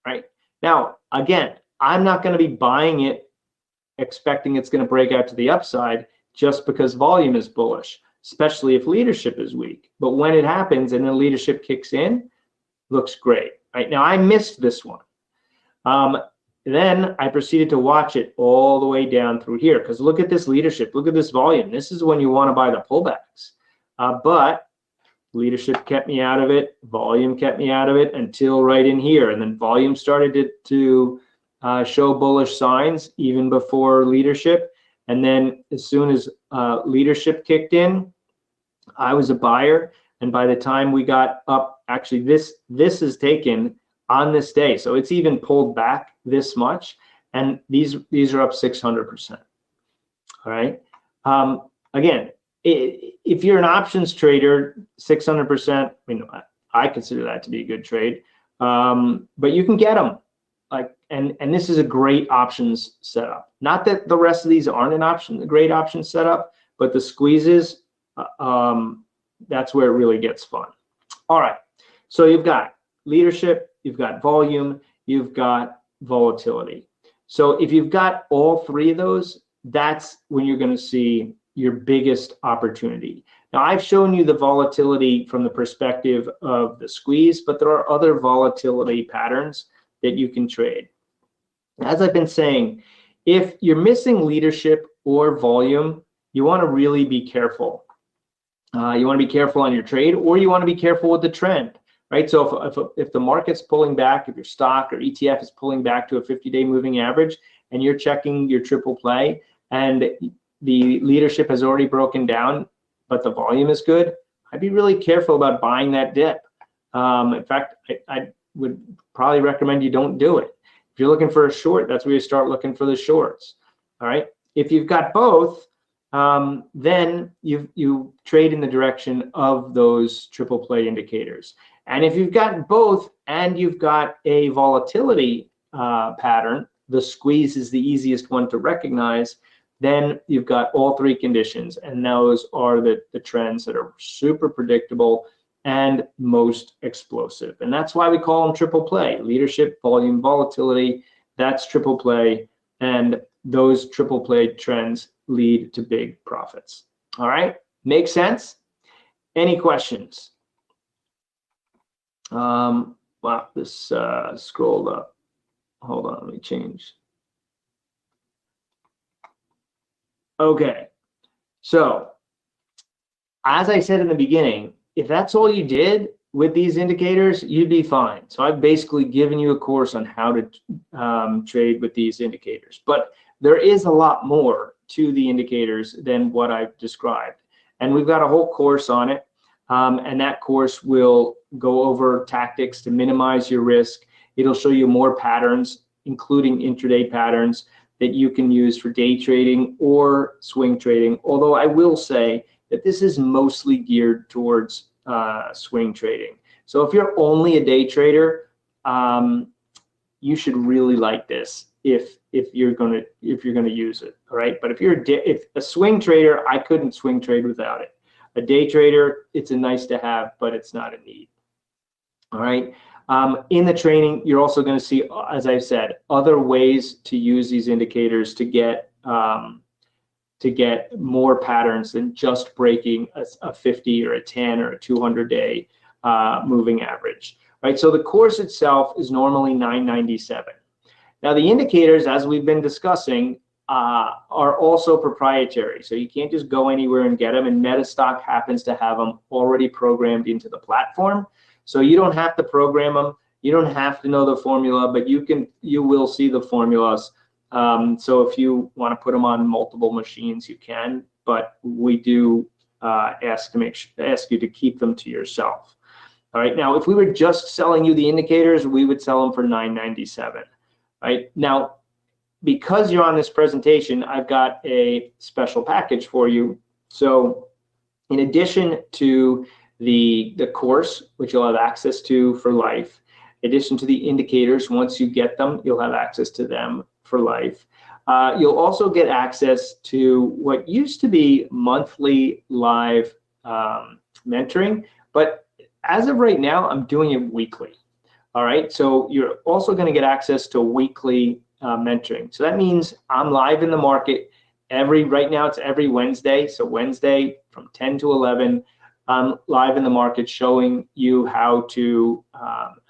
right? Now, again, I'm not going to be buying it expecting it's going to break out to the upside just because volume is bullish, especially if leadership is weak. But when it happens and then leadership kicks in, looks great, right? Now, I missed this one. Then I proceeded to watch it all the way down through here, because look at this leadership, look at this volume. This is when you want to buy the pullbacks. But leadership kept me out of it, volume kept me out of it until right in here. And then volume started to show bullish signs even before leadership. And then as soon as leadership kicked in, I was a buyer. And by the time we got up, actually this is taken on this day. So it's even pulled back this much. And these are up 600%. All right. Again, if you're an options trader, 600%, I consider that to be a good trade. But you can get them. And this is a great options setup. Not that the rest of these aren't a great options setup, but the squeezes, that's where it really gets fun. All right, so you've got leadership, you've got volume, you've got volatility. So if you've got all three of those, that's when you're going to see your biggest opportunity. Now, I've shown you the volatility from the perspective of the squeeze, but there are other volatility patterns that you can trade. As I've been saying, if you're missing leadership or volume, you want to really be careful. You want to be careful on your trade, or you want to be careful with the trend, right? So if the market's pulling back, if your stock or ETF is pulling back to a 50-day moving average, and you're checking your triple play, and the leadership has already broken down, but the volume is good, I'd be really careful about buying that dip. In fact, I would probably recommend you don't do it. If you're looking for a short, that's where you start looking for the shorts. All right. If you've got both, then you trade in the direction of those triple play indicators. And if you've got both and you've got a volatility pattern, the squeeze is the easiest one to recognize. Then you've got all three conditions, and those are the trends that are super predictable and most explosive. And that's why we call them triple play: leadership, volume, volatility. That's triple play, and those triple play trends lead to big profits. All right, make sense? Any questions? Wow, this scrolled up. Hold on, let me change. Okay, so as I said in the beginning, if that's all you did with these indicators, you'd be fine. So I've basically given you a course on how to trade with these indicators. But there is a lot more to the indicators than what I've described. And we've got a whole course on it. And that course will go over tactics to minimize your risk. It'll show you more patterns, including intraday patterns that you can use for day trading or swing trading. Although I will say that this is mostly geared towards swing trading. So if you're only a day trader, you should really like this if you're gonna use it. All right. But if a swing trader, I couldn't swing trade without it. A day trader, it's a nice to have, but it's not a need. All right. In the training, you're also going to see, as I've said, other ways to use these indicators to get more patterns than just breaking a 50 or a 10 or a 200-day moving average. Right. So the course itself is normally $997. Now the indicators, as we've been discussing, are also proprietary. So you can't just go anywhere and get them. And MetaStock happens to have them already programmed into the platform. So you don't have to program them. You don't have to know the formula, but you will see the formulas. So if you want to put them on multiple machines, you can. But we do ask you to keep them to yourself. All right. Now, if we were just selling you the indicators, we would sell them for $997. Right now, because you're on this presentation, I've got a special package for you. So in addition to the course, which you'll have access to for life, in addition to the indicators, once you get them, you'll have access to them for life. You'll also get access to what used to be monthly live mentoring, but as of right now, I'm doing it weekly. All right, so you're also going to get access to weekly mentoring. So that means I'm live in the market right now it's every Wednesday. So Wednesday from 10 to 11, I'm live in the market showing you how to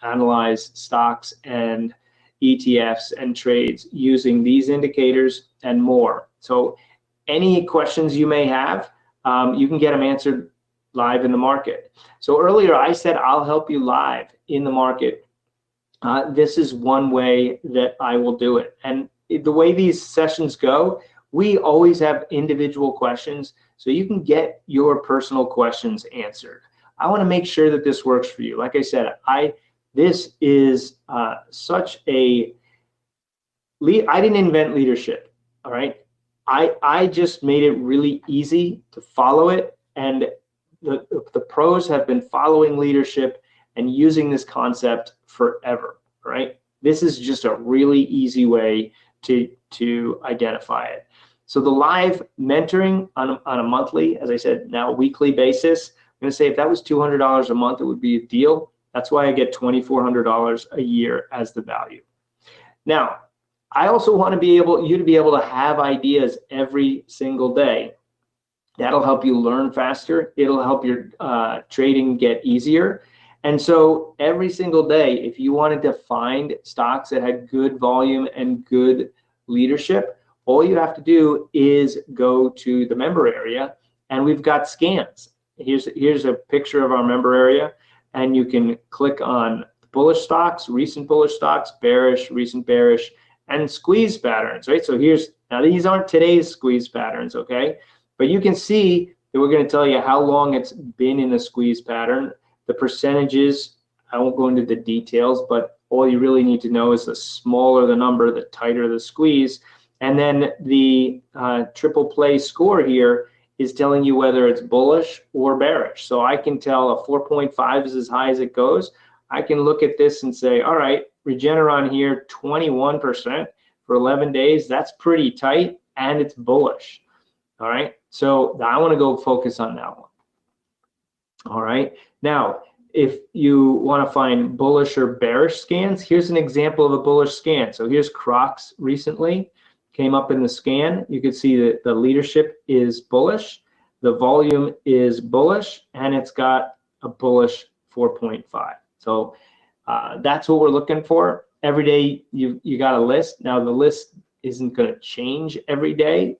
analyze stocks and ETFs and trades using these indicators and more. So any questions you may have, you can get them answered live in the market. So earlier I said I'll help you live in the market this is one way that I will do it. And the way these sessions go, we always have individual questions, so you can get your personal questions answered. I want to make sure that this works for you. Like I said, this is such a I didn't invent leadership, all right? I just made it really easy to follow it, and the pros have been following leadership and using this concept forever, right? This is just a really easy way to identify it. So the live mentoring on a monthly, as I said, now weekly basis, I'm gonna say if that was $200 a month, it would be a deal. That's why I get $2,400 a year as the value. Now, I also want you to be able to have ideas every single day. That'll help you learn faster. It'll help your trading get easier. And so every single day, if you wanted to find stocks that had good volume and good leadership, all you have to do is go to the member area, and we've got scans. Here's a picture of our member area, and you can click on bullish stocks, recent bullish stocks, bearish, recent bearish, and squeeze patterns, right? So now these aren't today's squeeze patterns, okay? But you can see that we're going to tell you how long it's been in a squeeze pattern, the percentages. I won't go into the details, but all you really need to know is the smaller the number, the tighter the squeeze. And then the triple play score here is telling you whether it's bullish or bearish. So I can tell a 4.5 is as high as it goes. I can look at this and say, all right, Regeneron here, 21% for 11 days. That's pretty tight, and it's bullish. All right, so I want to go focus on that one. All right, now, if you want to find bullish or bearish scans, here's an example of a bullish scan. So here's Crocs recently, came up in the scan. You can see that the leadership is bullish, the volume is bullish, and it's got a bullish 4.5. So that's what we're looking for. Every day you got a list. Now the list isn't going to change every day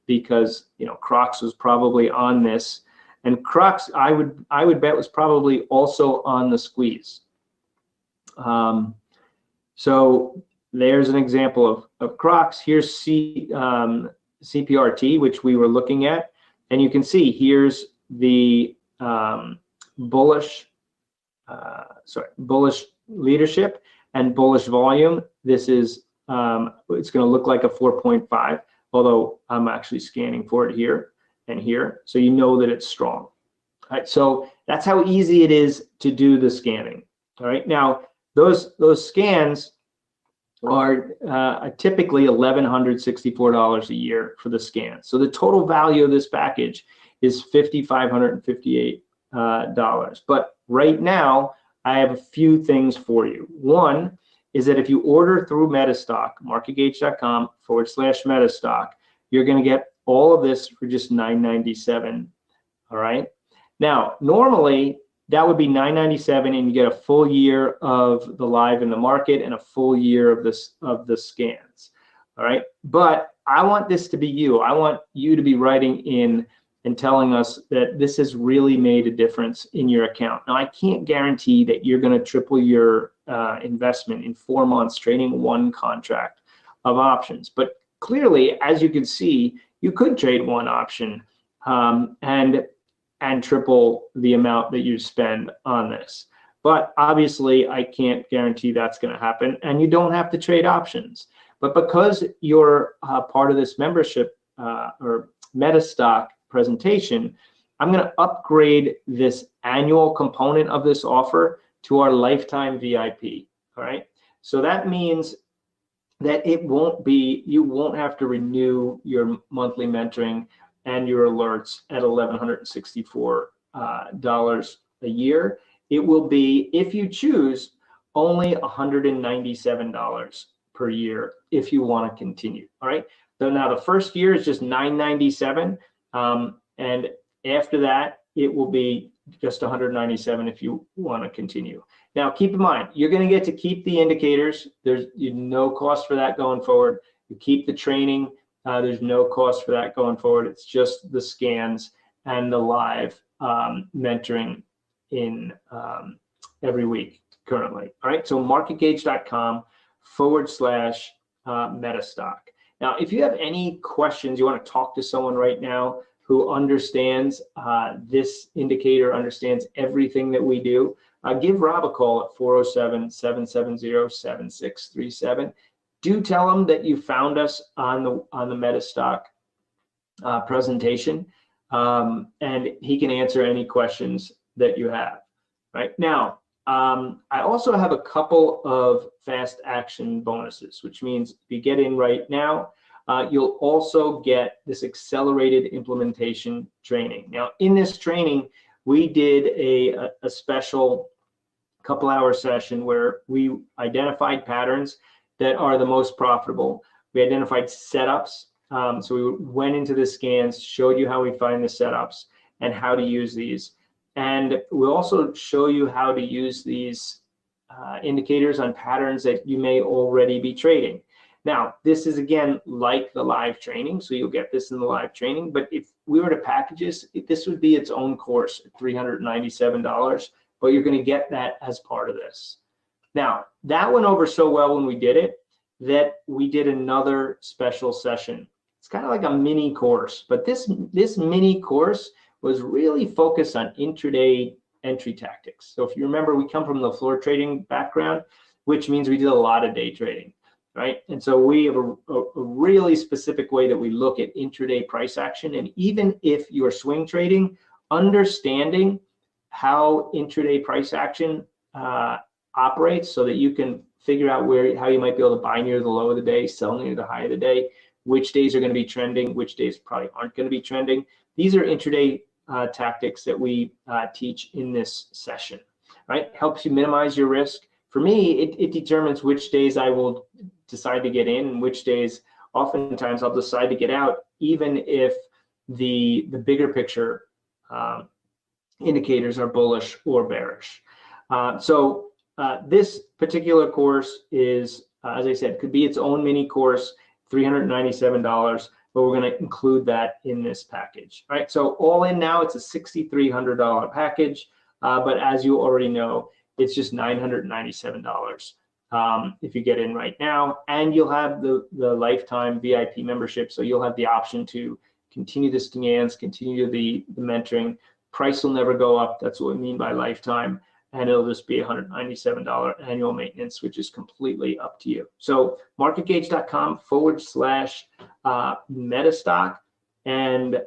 because Crocs was probably on this, and Crocs I would bet was probably also on the squeeze. So there's an example of Crocs. Here's CPRT, which we were looking at, and you can see here's the bullish leadership and bullish volume. This is it's going to look like a 4.5, although I'm actually scanning for it here and here, so you know that it's strong. All right, so that's how easy it is to do the scanning. All right, now those scans are typically $1,164 a year for the scan. So the total value of this package is $5,558. But right now, I have a few things for you. One is that if you order through MetaStock, marketgauge.com/MetaStock, you're going to get all of this for just $9.97. All right. Now, normally that would be $9.97, and you get a full year of the live in the market and a full year of the scans. All right. But I want this to be you. I want you to be writing in and telling us that this has really made a difference in your account. Now, I can't guarantee that you're going to triple your investment in 4 months trading one contract of options. But clearly, as you can see, you could trade one option and triple the amount that you spend on this. But obviously, I can't guarantee that's going to happen, and you don't have to trade options. But because you're part of this membership or MetaStock presentation, I'm going to upgrade this annual component of this offer to our lifetime VIP. All right. So that means that you won't have to renew your monthly mentoring and your alerts at $1,164 a year. It will be, if you choose, only $197 per year if you want to continue. All right. So now the first year is just $997. And after that, it will be just $197 if you want to continue. Now, keep in mind, you're going to get to keep the indicators. There's no cost for that going forward. You keep the training. There's no cost for that going forward. It's just the scans and the live mentoring in every week. currently. All right, so marketgauge.com/MetaStock. Now, if you have any questions, you want to talk to someone right now who understands this indicator, understands everything that we do, give Rob a call at 407-770-7637. Do tell him that you found us on the MetaStock presentation, and he can answer any questions that you have. Right now, I also have a couple of fast action bonuses, which means if you get in right now, you'll also get this accelerated implementation training. Now, in this training, we did a special couple-hour session where we identified patterns that are the most profitable. We identified setups. So we went into the scans, showed you how we find the setups and how to use these. And we'll also show you how to use these indicators on patterns that you may already be trading. Now, this is, again, like the live training, so you'll get this in the live training. But if we were to package this would be its own course at $397, but you're going to get that as part of this. Now, that went over so well when we did it that we did another special session. It's kind of like a mini course, but this mini course was really focused on intraday entry tactics. So if you remember, we come from the floor trading background, which means we did a lot of day trading, right? And so we have a really specific way that we look at intraday price action. And even if you're swing trading, understanding how intraday price action operates so that you can figure out how you might be able to buy near the low of the day, sell near the high of the day, which days are going to be trending, which days probably aren't going to be trending. These are intraday tactics that we teach in this session, right? Helps you minimize your risk. For me, it determines which days I will decide to get in and which days, oftentimes, I'll decide to get out, even if the bigger picture indicators are bullish or bearish. So this particular course is, as I said, could be its own mini course, $397, but we're going to include that in this package, right? So all in now, it's a $6,300 package, but as you already know, it's just $997 if you get in right now, and you'll have the lifetime VIP membership, so you'll have the option to continue the scans, continue the mentoring. Price will never go up. That's what we mean by lifetime. And it'll just be $197 annual maintenance, which is completely up to you. So marketgauge.com/MetaStock, and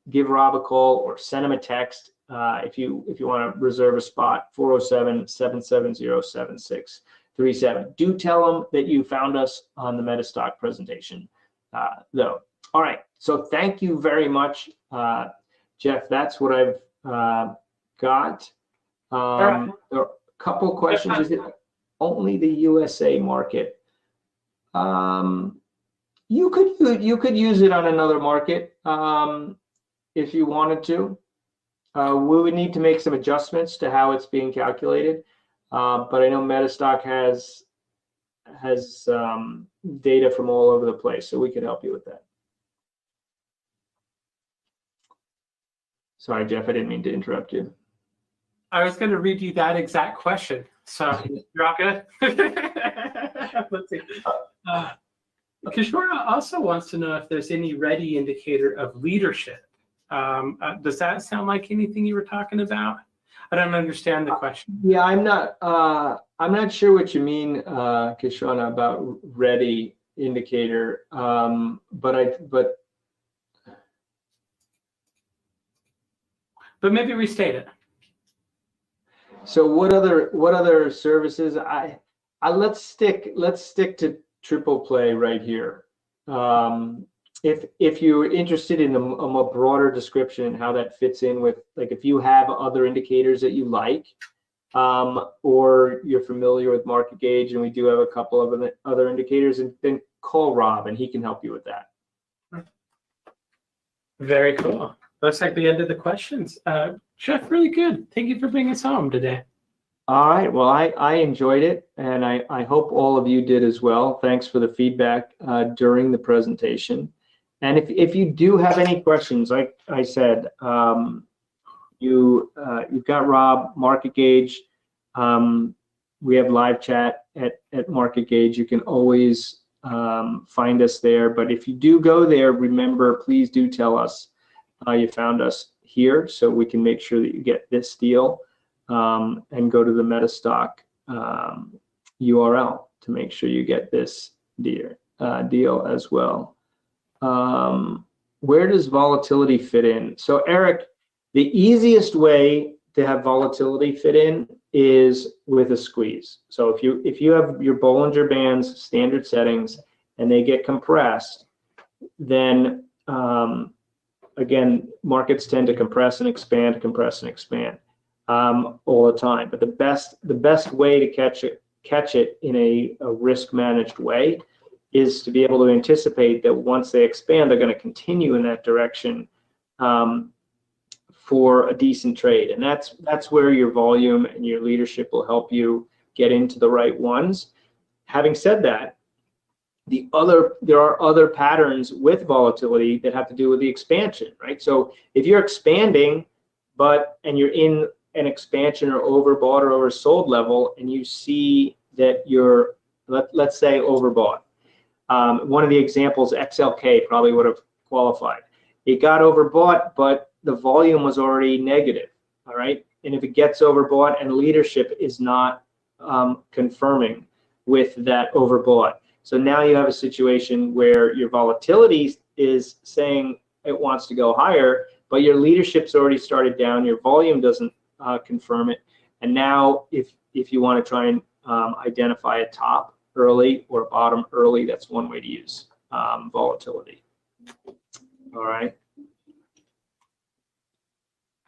give Rob a call or send him a text if you want to reserve a spot, 407-770-7637. Do tell him that you found us on the MetaStock presentation, though. All right, so thank you very much, Geoff. That's what I've got. There are a couple questions. Is it only the USA market? You could use it on another market if you wanted to. We would need to make some adjustments to how it's being calculated, but I know MetaStock has data from all over the place, so we could help you with that. Sorry, Geoff, I didn't mean to interrupt you. I was going to read you that exact question, so you're all good. Let's see. Kishore also wants to know if there's any ready indicator of leadership. Does that sound like anything you were talking about? I don't understand the question. Yeah, I'm not sure what you mean, Kishore, about ready indicator. But maybe restate it. So what other services? Let's stick to triple play right here. If you're interested in a more broader description and how that fits in with, like, if you have other indicators that you like, or you're familiar with Market Gauge, and we do have a couple of other indicators, and then call Rob and he can help you with that. Very cool. Looks like the end of the questions. Geoff, really good. Thank you for bringing us home today. All right. Well, I enjoyed it, and I hope all of you did as well. Thanks for the feedback during the presentation. And if you do have any questions, like I said, you've got Rob, Market Gauge. We have live chat at Market Gauge. You can always find us there. But if you do go there, remember, please do tell us you found us here so we can make sure that you get this deal, and go to the MetaStock URL to make sure you get this deal as well. Where does volatility fit in? So Eric, the easiest way to have volatility fit in is with a squeeze. So if you have your Bollinger Bands standard settings and they get compressed, then again, markets tend to compress and expand all the time. But the best way to catch it in a risk managed way is to be able to anticipate that once they expand, they're going to continue in that direction for a decent trade. And that's where your volume and your leadership will help you get into the right ones. Having said that, there are other patterns with volatility that have to do with the expansion, right? So if you're expanding, and you're in an expansion or overbought or oversold level, and you see that you're, let's say, overbought. One of the examples, XLK, probably would have qualified. It got overbought, but the volume was already negative, all right? And if it gets overbought and leadership is not confirming with that overbought, so now you have a situation where your volatility is saying it wants to go higher, but your leadership's already started down, your volume doesn't confirm it, and now if you want to try and identify a top early or a bottom early, that's one way to use volatility. All right.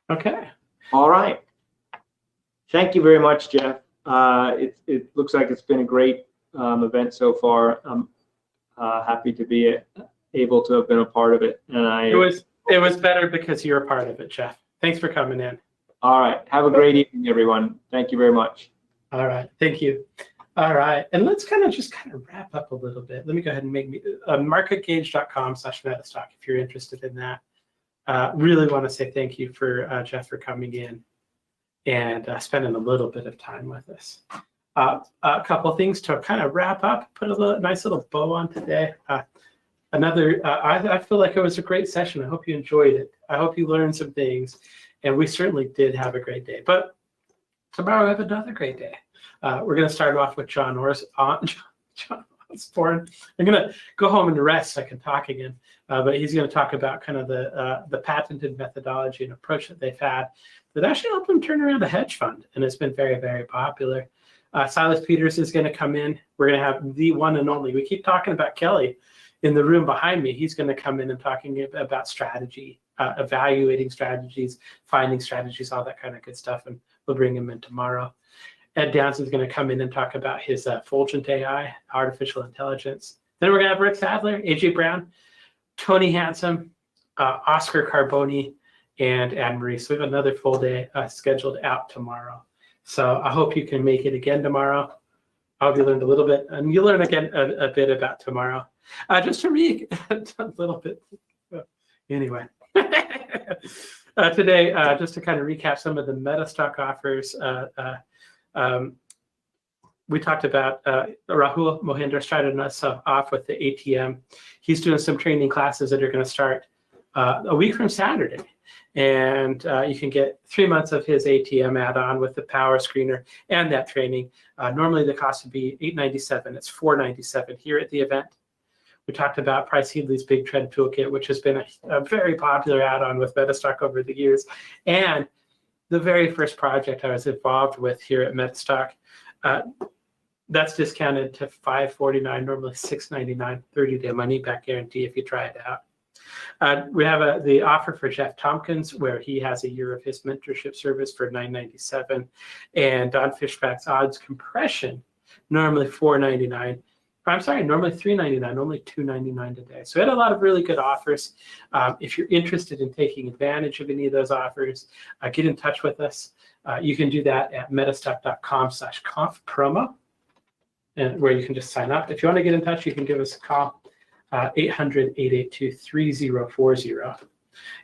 Okay. All right. Thank you very much, Geoff. It looks like it's been a great event so far. I'm happy to be able to have been a part of it. And it was better because you're a part of it, Geoff. Thanks for coming in. All right. Have a great evening, everyone. Thank you very much. All right. Thank you. All right. And let's kind of wrap up a little bit. Let me go ahead and make marketgauge.com/metastock if you're interested in that. Really want to say thank you for Geoff for coming in and spending a little bit of time with us. A couple of things to kind of wrap up, put a nice little bow on today. I feel like it was a great session. I hope you enjoyed it. I hope you learned some things, and we certainly did have a great day. But tomorrow we have another great day. We're going to start off with John Osborne. I'm going to go home and rest so I can talk again. But he's going to talk about kind of the patented methodology and approach that they've had that actually helped them turn around a hedge fund, and it's been very, very popular. Silas Peters is going to come in. We're going to have the one and only. We keep talking about Kelly in the room behind me. He's going to come in and talking about strategy, evaluating strategies, finding strategies, all that kind of good stuff, and we'll bring him in tomorrow. Ed Downs is going to come in and talk about his Fulgent AI, artificial intelligence. Then we're going to have Rick Sadler, AJ Brown, Tony Handsome, Oscar Carboni, and Anne Marie. So we have another full day scheduled out tomorrow. So I hope you can make it again tomorrow. I hope you learned a little bit, and you'll learn again a bit about tomorrow. Just to read a little bit. Anyway, today, just to kind of recap some of the MetaStock offers. We talked about Rahul Mohindar started us off with the ATM. He's doing some training classes that are going to start a week from Saturday. And you can get 3 months of his ATM add-on with the power screener and that training. Normally the cost would be $897. It's $497 here at the event. We talked about Price Headley's Big Trend Toolkit, which has been a very popular add-on with MetaStock over the years. And the very first project I was involved with here at MetaStock, that's discounted to $549, normally $699, 30-day money-back guarantee if you try it out. We have the offer for Geoff Tompkins, where he has a year of his mentorship service for $997, and Don Fishback's odds compression, normally $499. I'm sorry, normally $399, only $299 today. So we had a lot of really good offers. If you're interested in taking advantage of any of those offers, get in touch with us. You can do that at metastock.com/conf-promo, and where you can just sign up. If you want to get in touch, you can give us a call. 800-882-3040.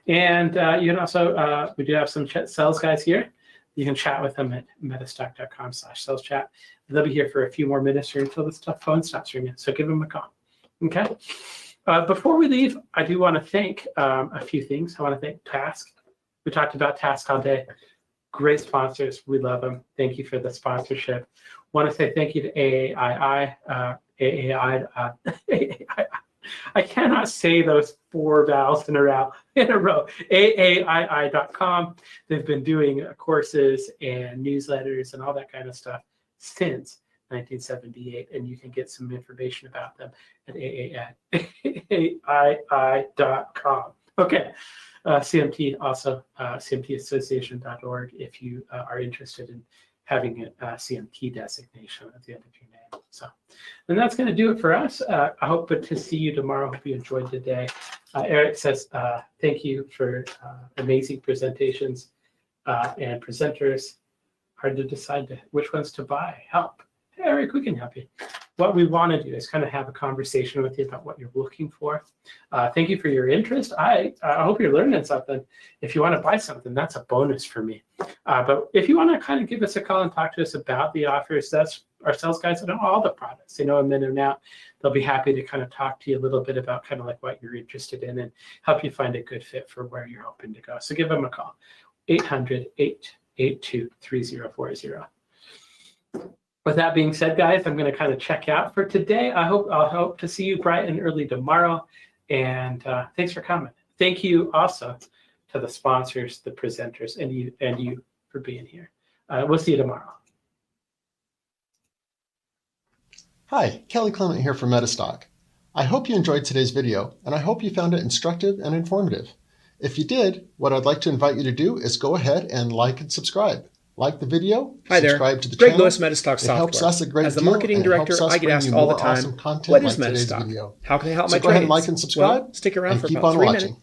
And you can also, we do have some sales guys here you can chat with them at metastock.com/sales chat. They'll be here for a few more minutes here until the phone stops ringing. So give them a call. Okay. Before we leave, I do want to thank a few things. I want to thank Task. We talked about Task all day. Great sponsors. We love them. Thank you for the sponsorship. Want to say thank you to AAII. I cannot say those 4 vowels in a row. AAII.com. They've been doing courses and newsletters and all that kind of stuff since 1978, and you can get some information about them at AAII.com. Okay. CMT also, cmtassociation.org if you are interested in having a CMT designation at the end of your name. So, and that's going to do it for us. I hope to see you tomorrow. Hope you enjoyed the day. Eric says, thank you for amazing presentations and presenters. Hard to decide which ones to buy. Help. Hey, Eric, we can help you. What we want to do is kind of have a conversation with you about what you're looking for. Thank you for your interest. I hope you're learning something. If you want to buy something, that's a bonus for me. But if you want to kind of give us a call and talk to us about the offers, that's our sales guys that know all the products. They know them in and out. They'll be happy to kind of talk to you a little bit about kind of like what you're interested in and help you find a good fit for where you're hoping to go. So give them a call, 800-882-3040. With that being said, guys, I'm going to kind of check out for today. I'll hope to see you bright and early tomorrow. And thanks for coming. Thank you also to the sponsors, the presenters, and you for being here. We'll see you tomorrow. Hi, Kelly Clement here from MetaStock. I hope you enjoyed today's video, and I hope you found it instructive and informative. If you did, what I'd like to invite you to do is go ahead and like and subscribe. Like the video, subscribe to the channel. Greg Lewis, MetaStock It Software. helps us a great As the deal, marketing and it director, helps us I get bring asked you all the more time, awesome content what like is today's MetaStock? video. How can I help So my go ahead and trades? like and subscribe, Well, stick around and for keep about on 3 watching. minutes.